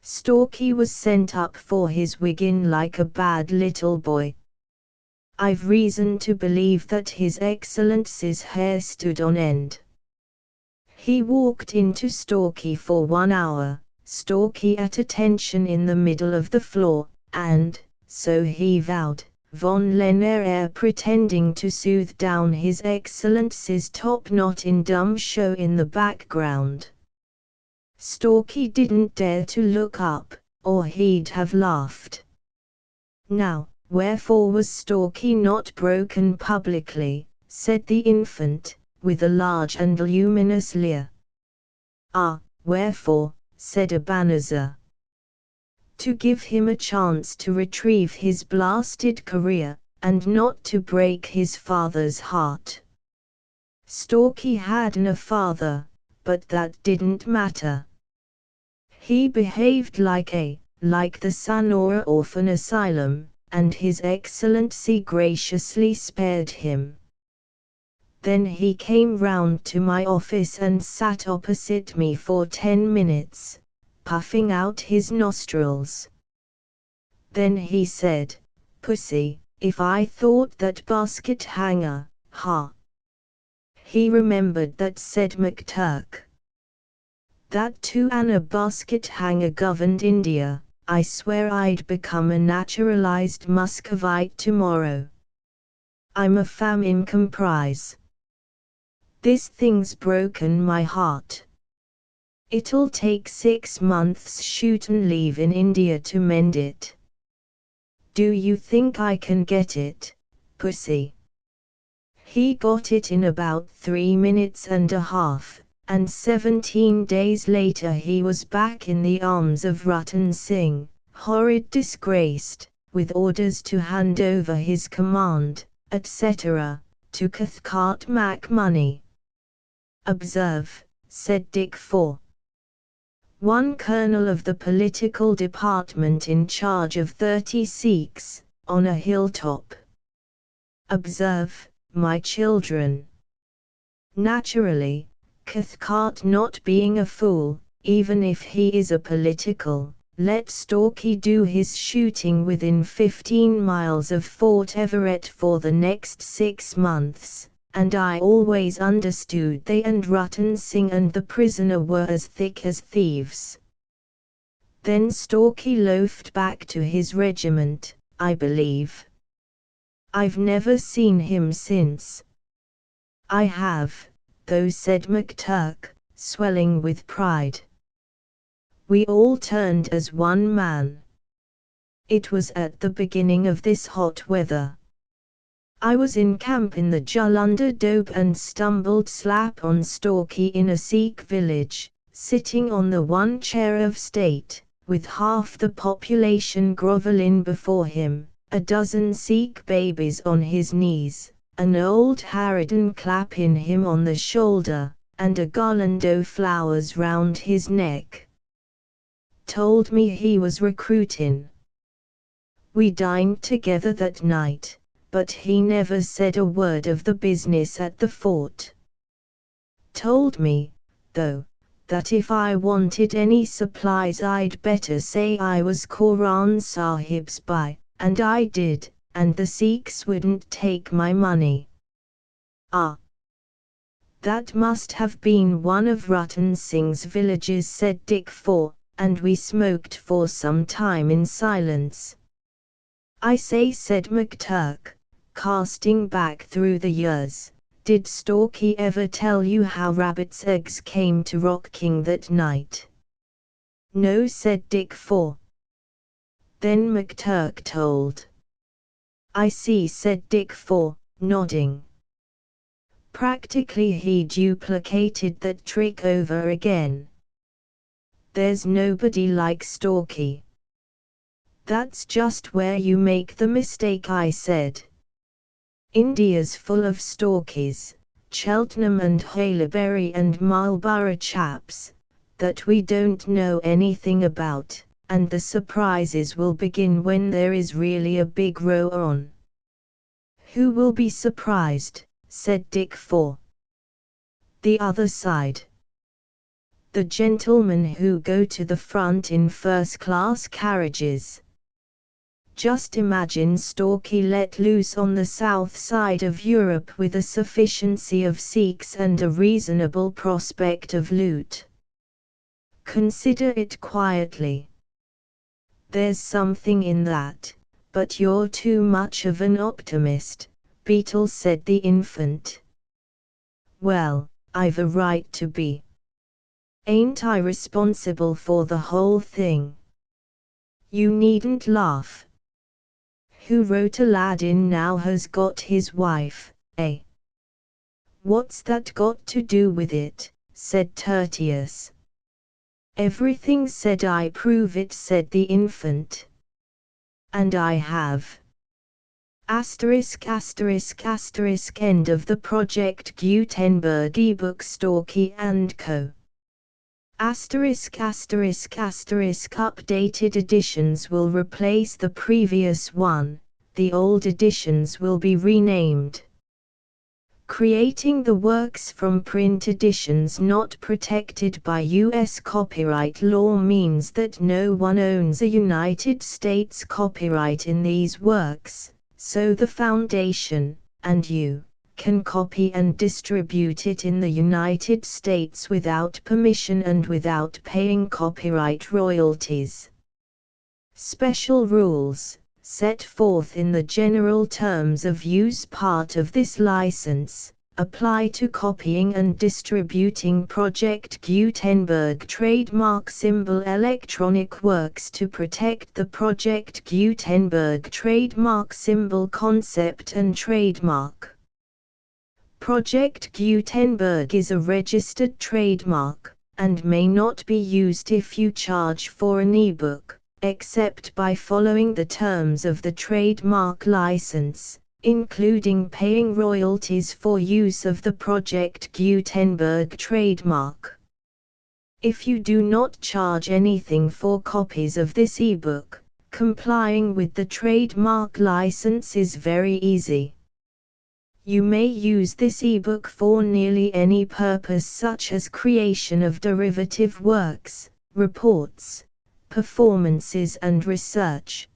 Stalky was sent up for his wigging like a bad little boy. I've reason to believe that His Excellency's hair stood on end. He walked into Stalky for 1 hour, Stalky at attention in the middle of the floor, and, so he vowed, von Lenner pretending to soothe down His Excellency's top knot in dumb show in the background. Stalky didn't dare to look up, or he'd have laughed. "Now, wherefore was Stalky not broken publicly?" said the infant, with a large and luminous leer. "Ah, wherefore?" said Abanazar. "To give him a chance to retrieve his blasted career, and not to break his father's heart. Stalky hadn't a father, but that didn't matter. He behaved like the son or orphan asylum, and His Excellency graciously spared him. Then he came round to my office and sat opposite me for 10 minutes, puffing out his nostrils. Then he said, 'Pussy, if I thought that basket hanger, ha!' He remembered that, said McTurk. That too an a basket hanger governed India, I swear I'd become a naturalized Muscovite tomorrow. I'm a famine comprise. This thing's broken my heart. It'll take 6 months shootin' leave in India to mend it. Do you think I can get it, pussy?' He got it in about 3 minutes and a half. And 17 days later he was back in the arms of Ratan Singh, horrid disgraced, with orders to hand over his command, etc., to Cathcart Mac Money. Observe, said Dick 4. One colonel of the political department in charge of 30 Sikhs, on a hilltop. Observe, my children. Naturally, Cathcart not being a fool, even if he is a political, let Stalky do his shooting within 15 miles of Fort Everett for the next 6 months, and I always understood they and Rutten Singh and the prisoner were as thick as thieves. Then Stalky loafed back to his regiment, I believe. I've never seen him since. I have, though, said McTurk, swelling with pride. We all turned as one man. It was at the beginning of this hot weather. I was in camp in the Jullundur Doab and stumbled slap on Stalky in a Sikh village, sitting on the one chair of state, with half the population grovelling before him, a dozen Sikh babies on his knees, an old harridan clapping him on the shoulder, and a garland o' flowers round his neck. Told me he was recruiting. We dined together that night, but he never said a word of the business at the fort. Told me, though, that if I wanted any supplies I'd better say I was Quran Sahib's bhai, and I did, and the Sikhs wouldn't take my money. Ah! That must have been one of Rutten Singh's villages, said Dick, and we smoked for some time in silence. I say, said McTurk, casting back through the years, did Stalky ever tell you how rabbit's eggs came to Rock King that night? No, said Dick. Then McTurk told. I see, said Dick, nodding. Practically he duplicated that trick over again. There's nobody like Stalky. That's just where you make the mistake, I said. India's full of Stalkies, Cheltenham and Haileybury and Marlborough chaps, that we don't know anything about, and the surprises will begin when there is really a big row on. Who will be surprised, said Dick. The other side. The gentlemen who go to the front in first-class carriages. Just imagine Stalky let loose on the south side of Europe with a sufficiency of Sikhs and a reasonable prospect of loot. Consider it quietly. There's something in that, but you're too much of an optimist, Beetle, said the infant. Well, I've a right to be. Ain't I responsible for the whole thing? You needn't laugh. Who wrote Aladdin now has got his wife, eh? What's that got to do with it, said Tertius. Everything, said I. Prove it, said the infant. And I have. Asterisk asterisk asterisk end of the Project Gutenberg ebook Stalky & Co. Asterisk asterisk asterisk updated editions will replace the previous one, the old editions will be renamed. Creating the works from print editions not protected by U.S. copyright law means that no one owns a United States copyright in these works, so the Foundation, and you, can copy and distribute it in the United States without permission and without paying copyright royalties. Special rules, set forth in the general terms of use part of this license, apply to copying and distributing Project Gutenberg trademark symbol electronic works to protect the Project Gutenberg trademark symbol concept and trademark. Project Gutenberg is a registered trademark, and may not be used if you charge for an ebook, except by following the terms of the trademark license, including paying royalties for use of the Project Gutenberg trademark. If you do not charge anything for copies of this ebook, complying with the trademark license is very easy. You may use this ebook for nearly any purpose, such as creation of derivative works, reports, performances and research.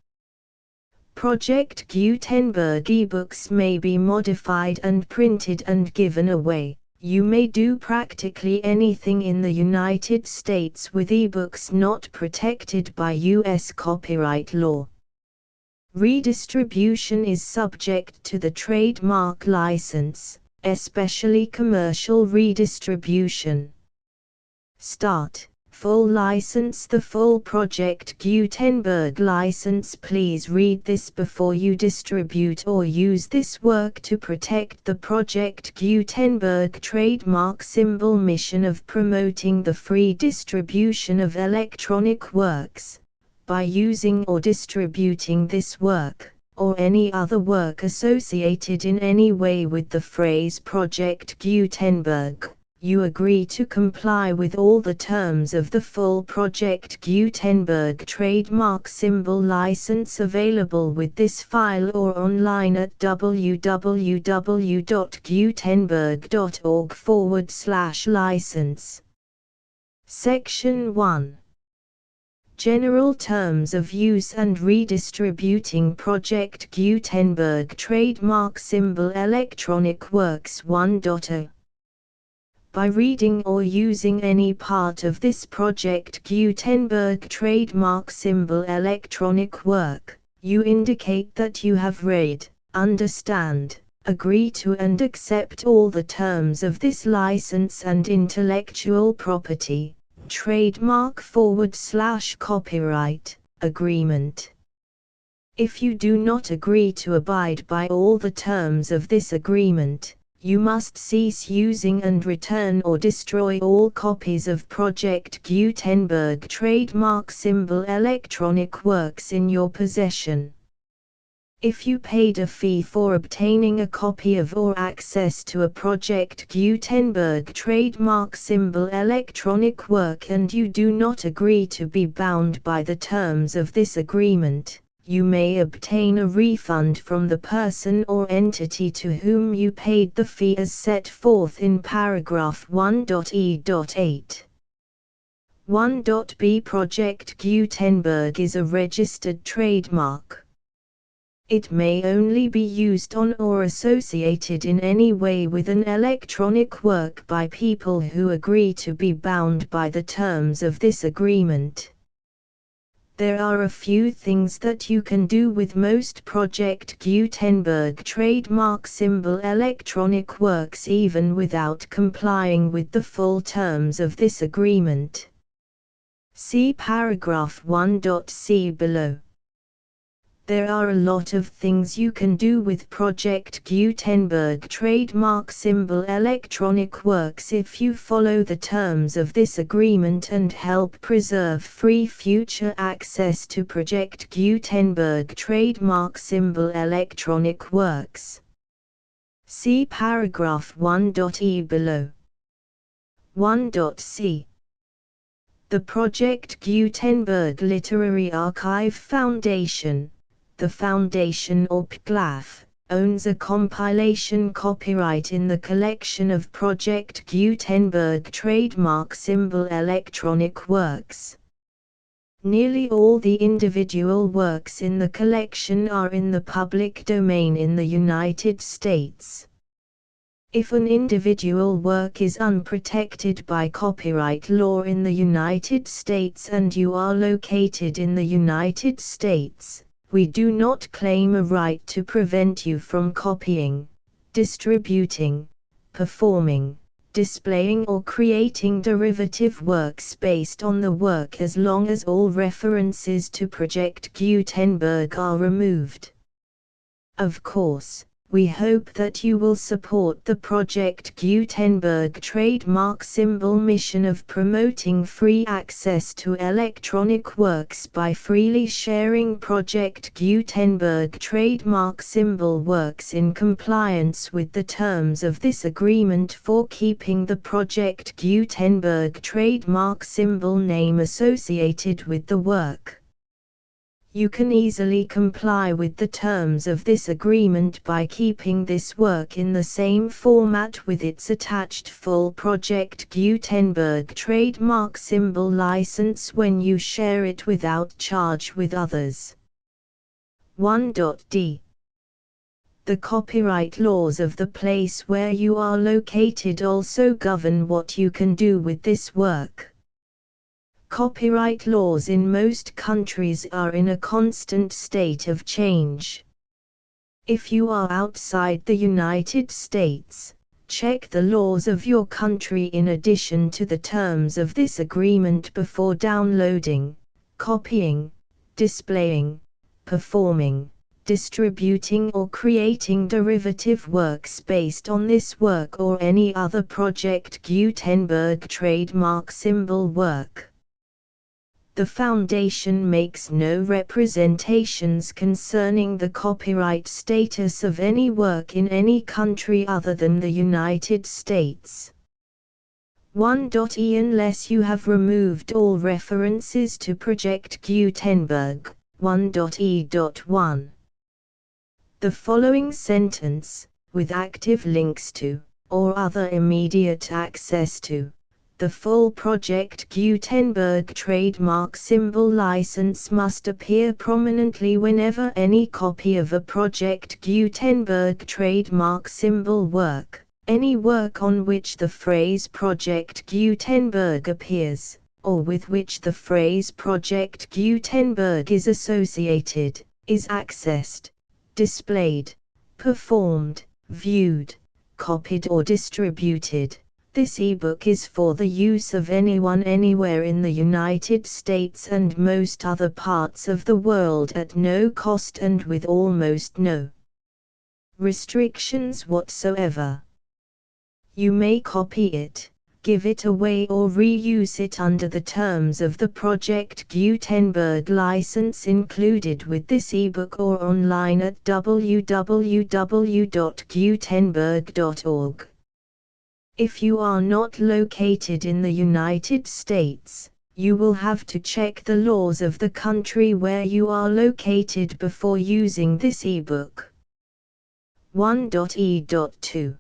Project Gutenberg ebooks may be modified and printed and given away. You may do practically anything in the United States with ebooks not protected by U.S. copyright law. Redistribution is subject to the trademark license, especially commercial redistribution. Start. Full license. The full Project Gutenberg license. Please read this before you distribute or use this work to protect the Project Gutenberg trademark symbol mission of promoting the free distribution of electronic works. By using or distributing this work, or any other work associated in any way with the phrase Project Gutenberg, you agree to comply with all the terms of the full Project Gutenberg trademark symbol license available with this file or online at www.gutenberg.org/license. Section 1. General Terms of Use and Redistributing Project Gutenberg Trademark Symbol Electronic Works 1.0. By reading or using any part of this Project Gutenberg trademark symbol electronic work, you indicate that you have read, understand, agree to and accept all the terms of this license and intellectual property, trademark/copyright, agreement. If you do not agree to abide by all the terms of this agreement, you must cease using and return or destroy all copies of Project Gutenberg trademark symbol electronic works in your possession. If you paid a fee for obtaining a copy of or access to a Project Gutenberg trademark symbol electronic work and you do not agree to be bound by the terms of this agreement, you may obtain a refund from the person or entity to whom you paid the fee as set forth in paragraph 1.e.8. 1.b Project Gutenberg is a registered trademark. It may only be used on or associated in any way with an electronic work by people who agree to be bound by the terms of this agreement. There are a few things that you can do with most Project Gutenberg trademark symbol electronic works even without complying with the full terms of this agreement. See paragraph 1.c below. There are a lot of things you can do with Project Gutenberg trademark symbol electronic works if you follow the terms of this agreement and help preserve free future access to Project Gutenberg trademark symbol electronic works. See paragraph 1.e below. 1.c. The Project Gutenberg Literary Archive Foundation, the Foundation or PGLAF, owns a compilation copyright in the collection of Project Gutenberg trademark symbol electronic works. Nearly all the individual works in the collection are in the public domain in the United States. If an individual work is unprotected by copyright law in the United States and you are located in the United States, we do not claim a right to prevent you from copying, distributing, performing, displaying or creating derivative works based on the work as long as all references to Project Gutenberg are removed. Of course, we hope that you will support the Project Gutenberg trademark symbol mission of promoting free access to electronic works by freely sharing Project Gutenberg trademark symbol works in compliance with the terms of this agreement for keeping the Project Gutenberg trademark symbol name associated with the work. You can easily comply with the terms of this agreement by keeping this work in the same format with its attached full Project Gutenberg trademark symbol license when you share it without charge with others. 1.d. The copyright laws of the place where you are located also govern what you can do with this work. Copyright laws in most countries are in a constant state of change. If you are outside the United States, check the laws of your country in addition to the terms of this agreement before downloading, copying, displaying, performing, distributing or creating derivative works based on this work or any other Project Gutenberg trademark symbol work. The Foundation makes no representations concerning the copyright status of any work in any country other than the United States. 1.e. Unless you have removed all references to Project Gutenberg, 1.e.1. The following sentence, with active links to, or other immediate access to, the full Project Gutenberg trademark symbol license must appear prominently whenever any copy of a Project Gutenberg trademark symbol work, any work on which the phrase Project Gutenberg appears, or with which the phrase Project Gutenberg is associated, is accessed, displayed, performed, viewed, copied or distributed. This ebook is for the use of anyone anywhere in the United States and most other parts of the world at no cost and with almost no restrictions whatsoever. You may copy it, give it away or reuse it under the terms of the Project Gutenberg license included with this ebook or online at www.gutenberg.org. If you are not located in the United States, you will have to check the laws of the country where you are located before using this ebook. 1.e.2.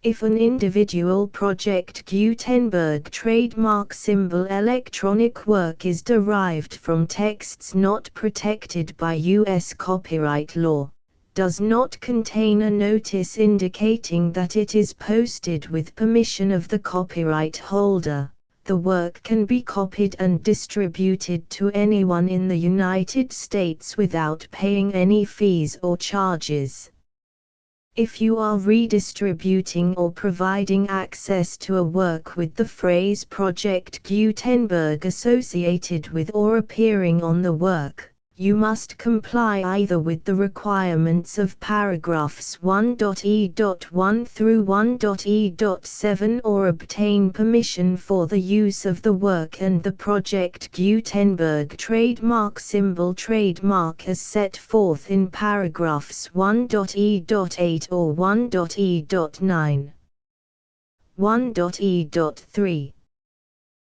If an individual Project Gutenberg trademark symbol electronic work is derived from texts not protected by U.S. copyright law, does not contain a notice indicating that it is posted with permission of the copyright holder, the work can be copied and distributed to anyone in the United States without paying any fees or charges. If you are redistributing or providing access to a work with the phrase Project Gutenberg associated with or appearing on the work, you must comply either with the requirements of paragraphs 1.e.1 through 1.e.7 or obtain permission for the use of the work and the Project Gutenberg trademark symbol trademark as set forth in paragraphs 1.e.8 or 1.e.9. 1.e.3.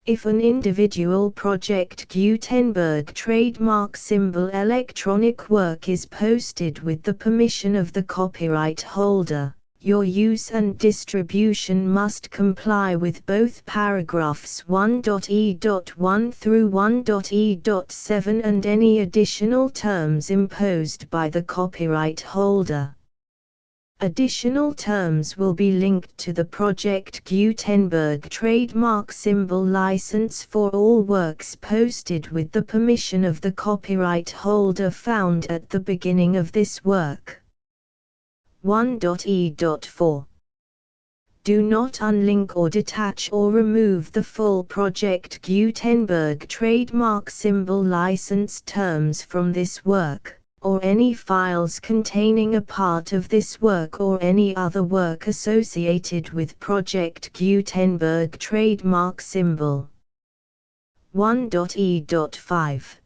If an individual Project Gutenberg trademark symbol electronic work is posted with the permission of the copyright holder, your use and distribution must comply with both paragraphs 1.e.1 through 1.e.7 and any additional terms imposed by the copyright holder. Additional terms will be linked to the Project Gutenberg trademark symbol license for all works posted with the permission of the copyright holder found at the beginning of this work. 1.e.4. Do not unlink or detach or remove the full Project Gutenberg trademark symbol license terms from this work, or any files containing a part of this work or any other work associated with Project Gutenberg trademark symbol. 1.e.5.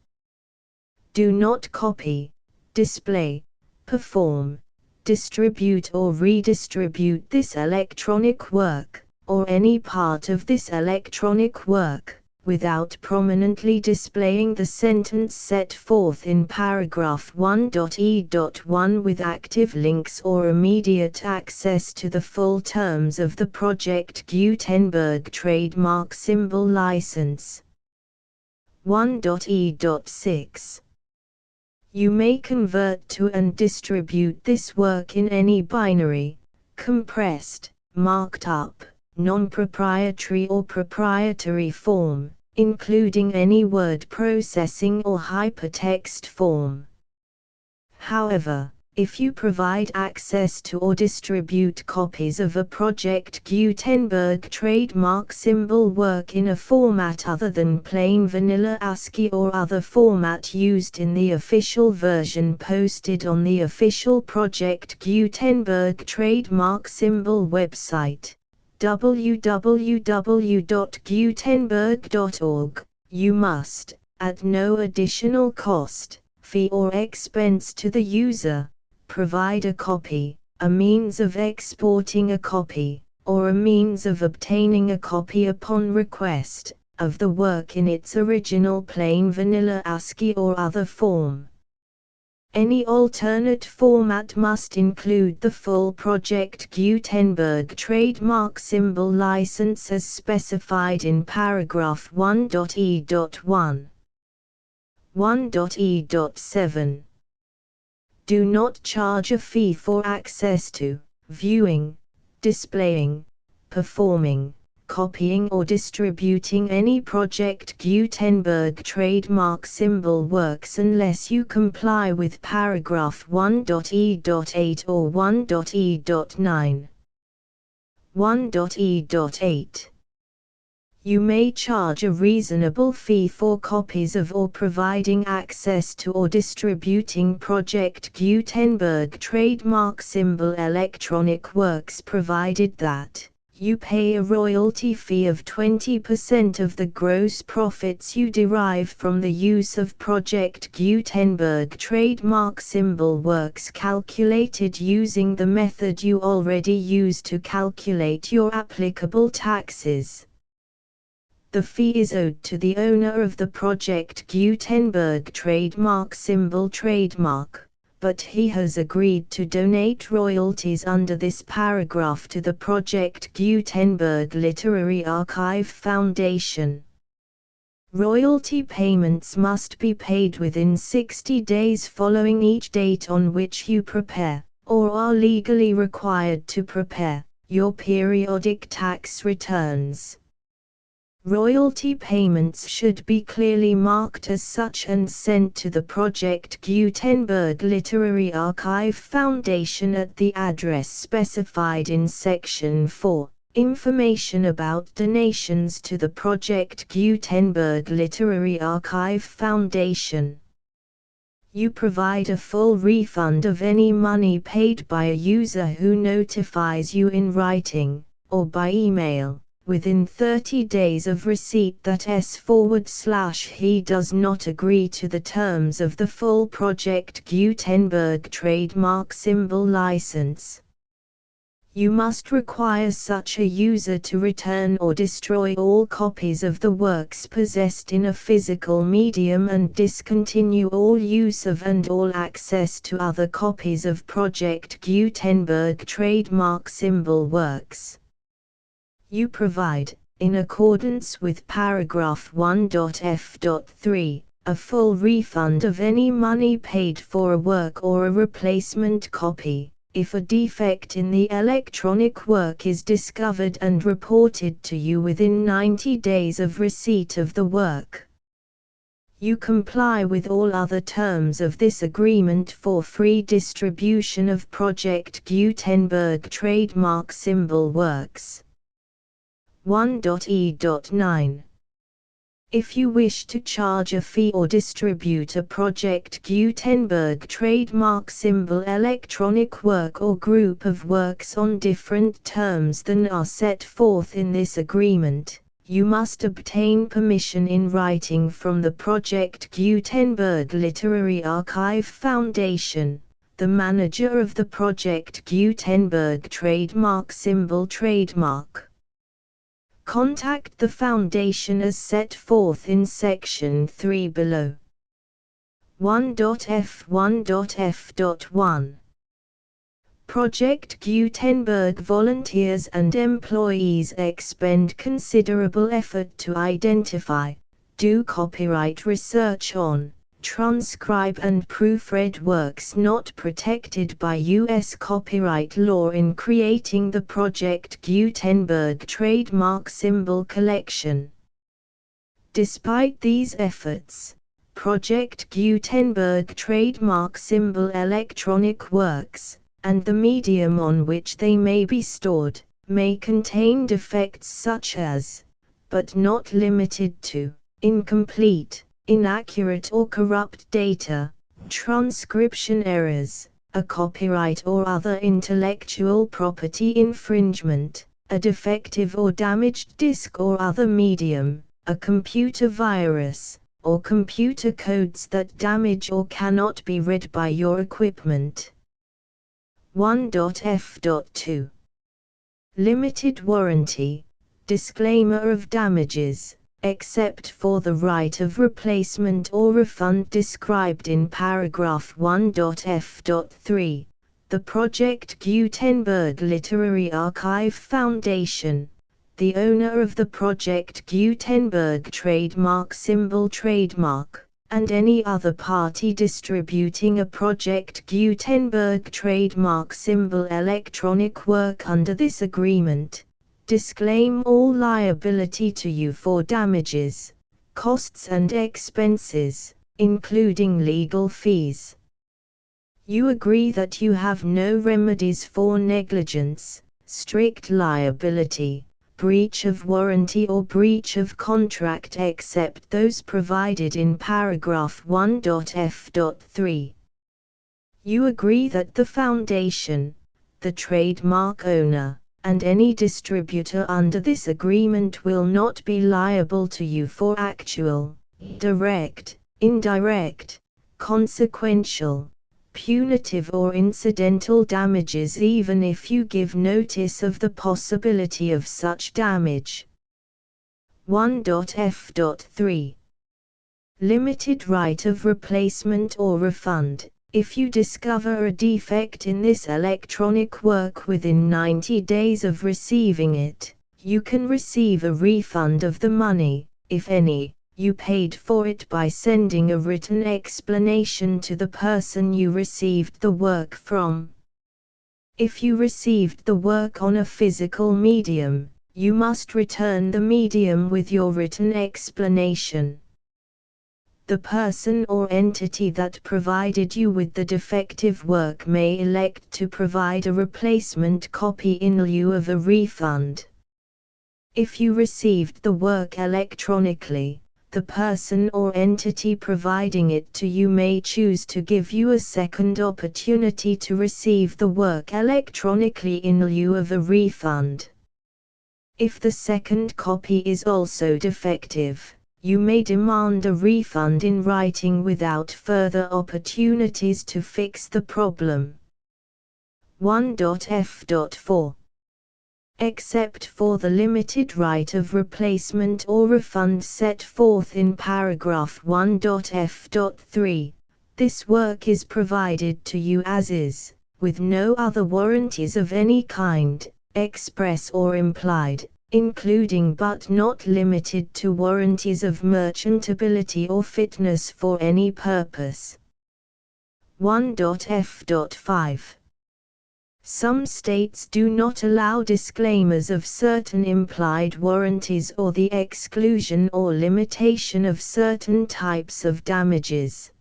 Do not copy, display, perform, distribute or redistribute this electronic work, or any part of this electronic work, without prominently displaying the sentence set forth in paragraph 1.e.1 with active links or immediate access to the full terms of the Project Gutenberg trademark symbol license. 1.e.6. You may convert to and distribute this work in any binary, compressed, marked up, non-proprietary or proprietary form, including any word processing or hypertext form. However, if you provide access to or distribute copies of a Project Gutenberg trademark symbol work in a format other than plain vanilla ASCII or other format used in the official version posted on the official Project Gutenberg trademark symbol website, www.gutenberg.org, you must, at no additional cost, fee or expense to the user, provide a copy, a means of exporting a copy, or a means of obtaining a copy upon request, of the work in its original plain vanilla ASCII or other form. Any alternate format must include the full Project Gutenberg trademark symbol license as specified in paragraph 1.e.1. 1.e.7. Do not charge a fee for access to, viewing, displaying, performing, copying or distributing any Project Gutenberg trademark symbol works unless you comply with paragraph 1.e.8 or 1.e.9. 1.e.8. You may charge a reasonable fee for copies of or providing access to or distributing Project Gutenberg trademark symbol electronic works provided that you pay a royalty fee of 20% of the gross profits you derive from the use of Project Gutenberg trademark symbol works calculated using the method you already use to calculate your applicable taxes. The fee is owed to the owner of the Project Gutenberg trademark symbol trademark, but he has agreed to donate royalties under this paragraph to the Project Gutenberg Literary Archive Foundation. Royalty payments must be paid within 60 days following each date on which you prepare, or are legally required to prepare, your periodic tax returns. Royalty payments should be clearly marked as such and sent to the Project Gutenberg Literary Archive Foundation at the address specified in Section 4, Information about donations to the Project Gutenberg Literary Archive Foundation. You provide a full refund of any money paid by a user who notifies you in writing, or by email, within 30 days of receipt that he does not agree to the terms of the full Project Gutenberg trademark symbol license. You must require such a user to return or destroy all copies of the works possessed in a physical medium and discontinue all use of and all access to other copies of Project Gutenberg trademark symbol works. You provide, in accordance with paragraph 1.f.3, a full refund of any money paid for a work or a replacement copy, if a defect in the electronic work is discovered and reported to you within 90 days of receipt of the work. You comply with all other terms of this agreement for free distribution of Project Gutenberg trademark symbol works. 1.e.9. If you wish to charge a fee or distribute a Project Gutenberg trademark symbol electronic work or group of works on different terms than are set forth in this agreement, you must obtain permission in writing from the Project Gutenberg Literary Archive Foundation, the manager of the Project Gutenberg trademark symbol trademark. Contact the Foundation as set forth in Section 3 below. 1.f1.f.1 Project Gutenberg volunteers and employees expend considerable effort to identify, do copyright research on, transcribe and proofread works not protected by U.S. copyright law in creating the Project Gutenberg trademark symbol collection. Despite these efforts, Project Gutenberg trademark symbol electronic works, and the medium on which they may be stored, may contain defects such as, but not limited to, incomplete, inaccurate or corrupt data, transcription errors, a copyright or other intellectual property infringement, a defective or damaged disk or other medium, a computer virus, or computer codes that damage or cannot be read by your equipment. 1.f.2 Limited warranty, disclaimer of damages, except for the right of replacement or refund described in paragraph 1.f.3, the Project Gutenberg Literary Archive Foundation, the owner of the Project Gutenberg trademark symbol trademark, and any other party distributing a Project Gutenberg trademark symbol electronic work under this agreement, disclaim all liability to you for damages, costs and expenses, including legal fees. You agree that you have no remedies for negligence, strict liability, breach of warranty or breach of contract except those provided in paragraph 1.f.3. You agree that the Foundation, the trademark owner, and any distributor under this agreement will not be liable to you for actual, direct, indirect, consequential, punitive or incidental damages even if you give notice of the possibility of such damage. 1.f.3 Limited right of replacement or refund. If you discover a defect in this electronic work within 90 days of receiving it, you can receive a refund of the money, if any, you paid for it by sending a written explanation to the person you received the work from. If you received the work on a physical medium, you must return the medium with your written explanation. The person or entity that provided you with the defective work may elect to provide a replacement copy in lieu of a refund. If you received the work electronically, the person or entity providing it to you may choose to give you a second opportunity to receive the work electronically in lieu of a refund. If the second copy is also defective, you may demand a refund in writing without further opportunities to fix the problem. 1.f.4 Except for the limited right of replacement or refund set forth in paragraph 1.f.3, this work is provided to you as is, with no other warranties of any kind, express or implied, including but not limited to warranties of merchantability or fitness for any purpose. 1.f.5 Some states do not allow disclaimers of certain implied warranties or the exclusion or limitation of certain types of damages.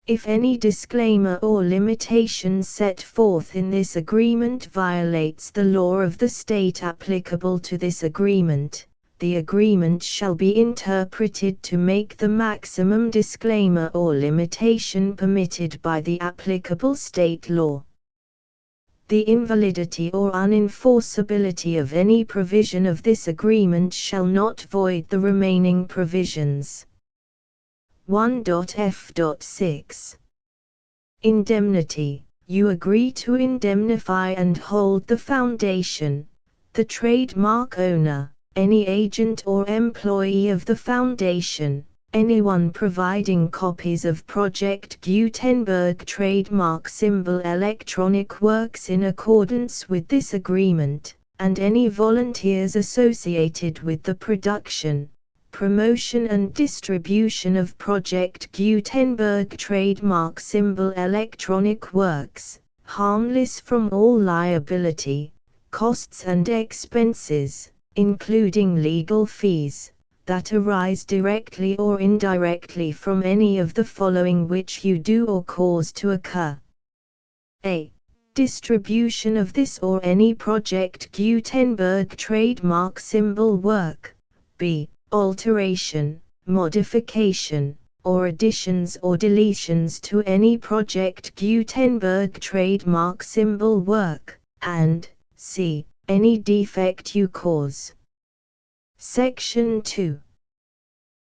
If any disclaimer or limitation set forth in this agreement violates the law of the state applicable to this agreement, the agreement shall be interpreted to make the maximum disclaimer or limitation permitted by the applicable state law. The invalidity or unenforceability of any provision of this agreement shall not void the remaining provisions. 1.f.6 Indemnity. You agree to indemnify and hold the Foundation, the trademark owner, any agent or employee of the Foundation, anyone providing copies of Project Gutenberg trademark symbol electronic works in accordance with this agreement, and any volunteers associated with the production, promotion and distribution of Project Gutenberg trademark symbol electronic works, harmless from all liability, costs and expenses, including legal fees, that arise directly or indirectly from any of the following which you do or cause to occur. A. Distribution of this or any Project Gutenberg trademark symbol work. B. Alteration, modification, or additions or deletions to any Project Gutenberg trademark symbol work, and C. Any defect you cause. Section 2.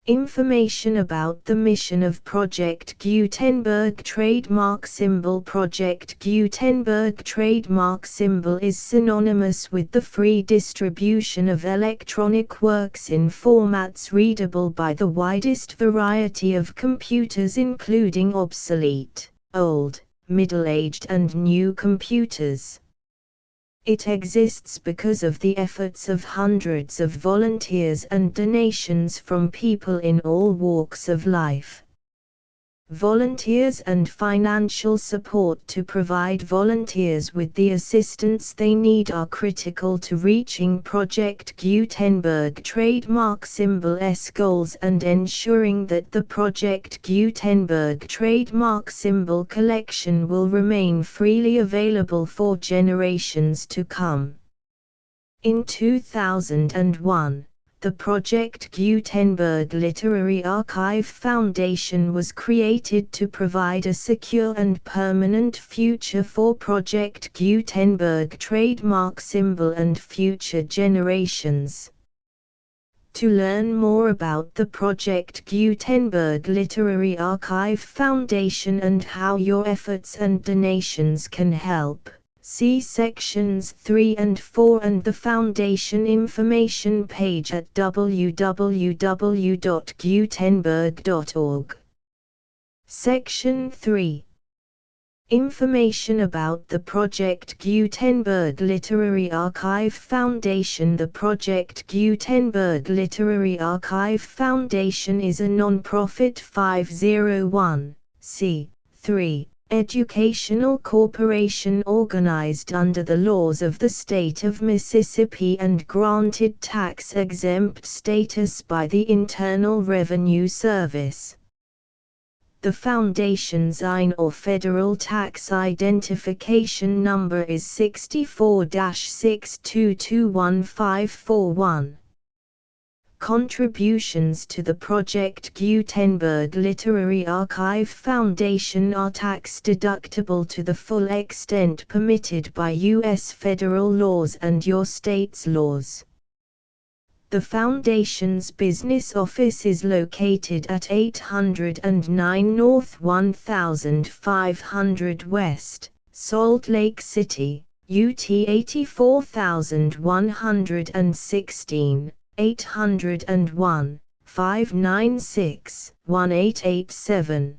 Information about the mission of Project Gutenberg trademark symbol. Project Gutenberg trademark symbol is synonymous with the free distribution of electronic works in formats readable by the widest variety of computers, including obsolete, old, middle-aged and new computers. It exists because of the efforts of hundreds of volunteers and donations from people in all walks of life. Volunteers and financial support to provide volunteers with the assistance they need are critical to reaching Project Gutenberg trademark symbol's goals and ensuring that the Project Gutenberg trademark symbol collection will remain freely available for generations to come. In 2001, the Project Gutenberg Literary Archive Foundation was created to provide a secure and permanent future for Project Gutenberg trademark symbol and future generations. To learn more about the Project Gutenberg Literary Archive Foundation and how your efforts and donations can help, see sections 3 and 4 and the Foundation information page at www.gutenberg.org. Section 3. Information about the Project Gutenberg Literary Archive Foundation. The Project Gutenberg Literary Archive Foundation is a non-profit 501(c)(3) educational corporation organized under the laws of the state of Mississippi and granted tax-exempt status by the Internal Revenue Service. The Foundation's IN or Federal Tax Identification Number is 64-6221541. Contributions to the Project Gutenberg Literary Archive Foundation are tax-deductible to the full extent permitted by U.S. federal laws and your state's laws. The Foundation's business office is located at 809 North 1500 West, Salt Lake City, UT 84116. 801-596-1887.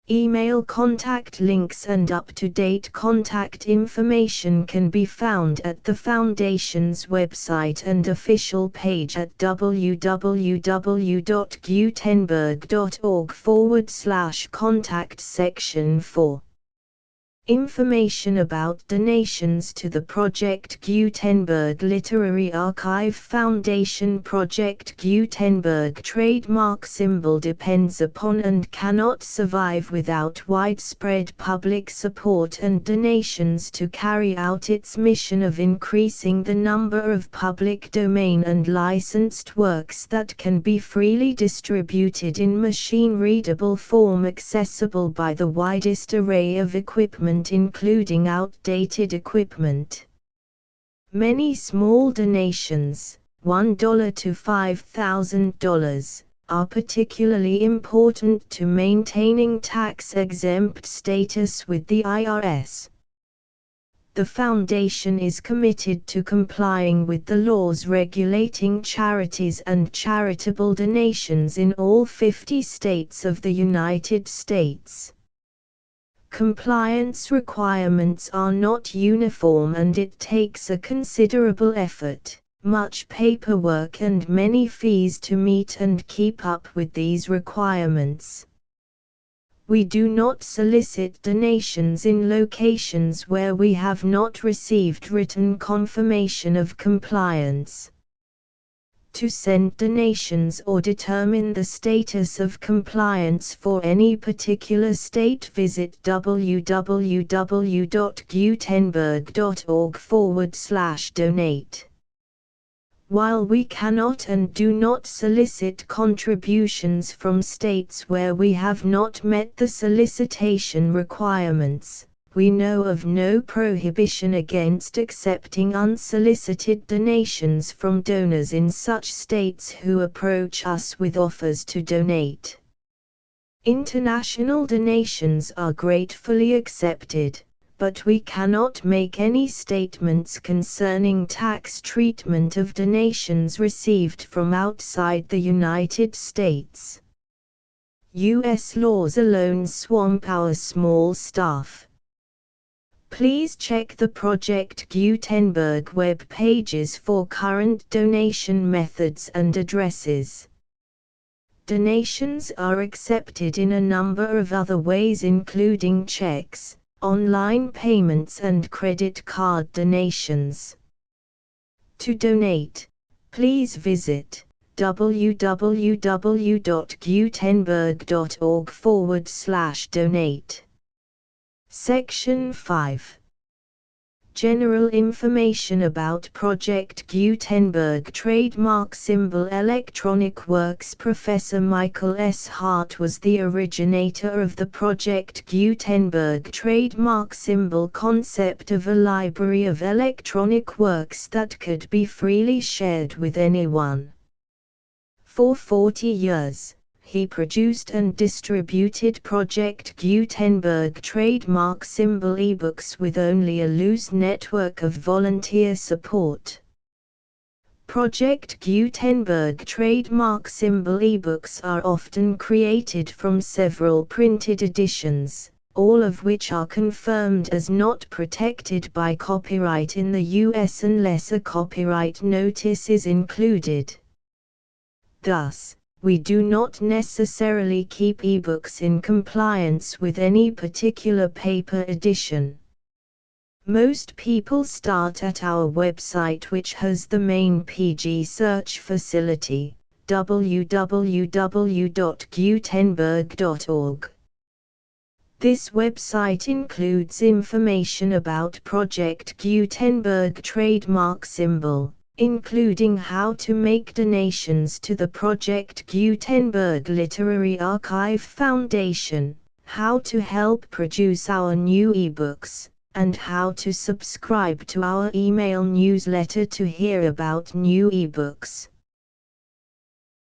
Email contact links and up-to-date contact information can be found at the Foundation's website and official page at www.gutenberg.org/contact section 4. Information about donations to the Project Gutenberg Literary Archive Foundation. Project Gutenberg trademark symbol depends upon and cannot survive without widespread public support and donations to carry out its mission of increasing the number of public domain and licensed works that can be freely distributed in machine-readable form accessible by the widest array of equipment, including outdated equipment. Many small donations, $1 to $5,000, are particularly important to maintaining tax-exempt status with the IRS. The Foundation is committed to complying with the laws regulating charities and charitable donations in all 50 states of the United States. Compliance requirements are not uniform and it takes a considerable effort, much paperwork and many fees to meet and keep up with these requirements. We do not solicit donations in locations where we have not received written confirmation of compliance. To send donations or determine the status of compliance for any particular state, visit www.gutenberg.org/donate. While we cannot and do not solicit contributions from states where we have not met the solicitation requirements, we know of no prohibition against accepting unsolicited donations from donors in such states who approach us with offers to donate. International donations are gratefully accepted, but we cannot make any statements concerning tax treatment of donations received from outside the United States. U.S. laws alone swamp our small staff. Please check the Project Gutenberg web pages for current donation methods and addresses. Donations are accepted in a number of other ways, including checks, online payments and credit card donations. To donate, please visit www.gutenberg.org/donate. Section 5. General information about Project Gutenberg trademark symbol Electronic Works. Professor Michael S. Hart was the originator of the Project Gutenberg trademark symbol concept of a library of electronic works that could be freely shared with anyone. For 40 years, he produced and distributed Project Gutenberg trademark symbol ebooks with only a loose network of volunteer support. Project Gutenberg trademark symbol ebooks are often created from several printed editions, all of which are confirmed as not protected by copyright in the US unless a copyright notice is included. Thus, we do not necessarily keep ebooks in compliance with any particular paper edition. Most people start at our website, which has the main PG search facility, www.gutenberg.org. This website includes information about Project Gutenberg trademark symbol, including how to make donations to the Project Gutenberg Literary Archive Foundation, how to help produce our new ebooks, and how to subscribe to our email newsletter to hear about new ebooks.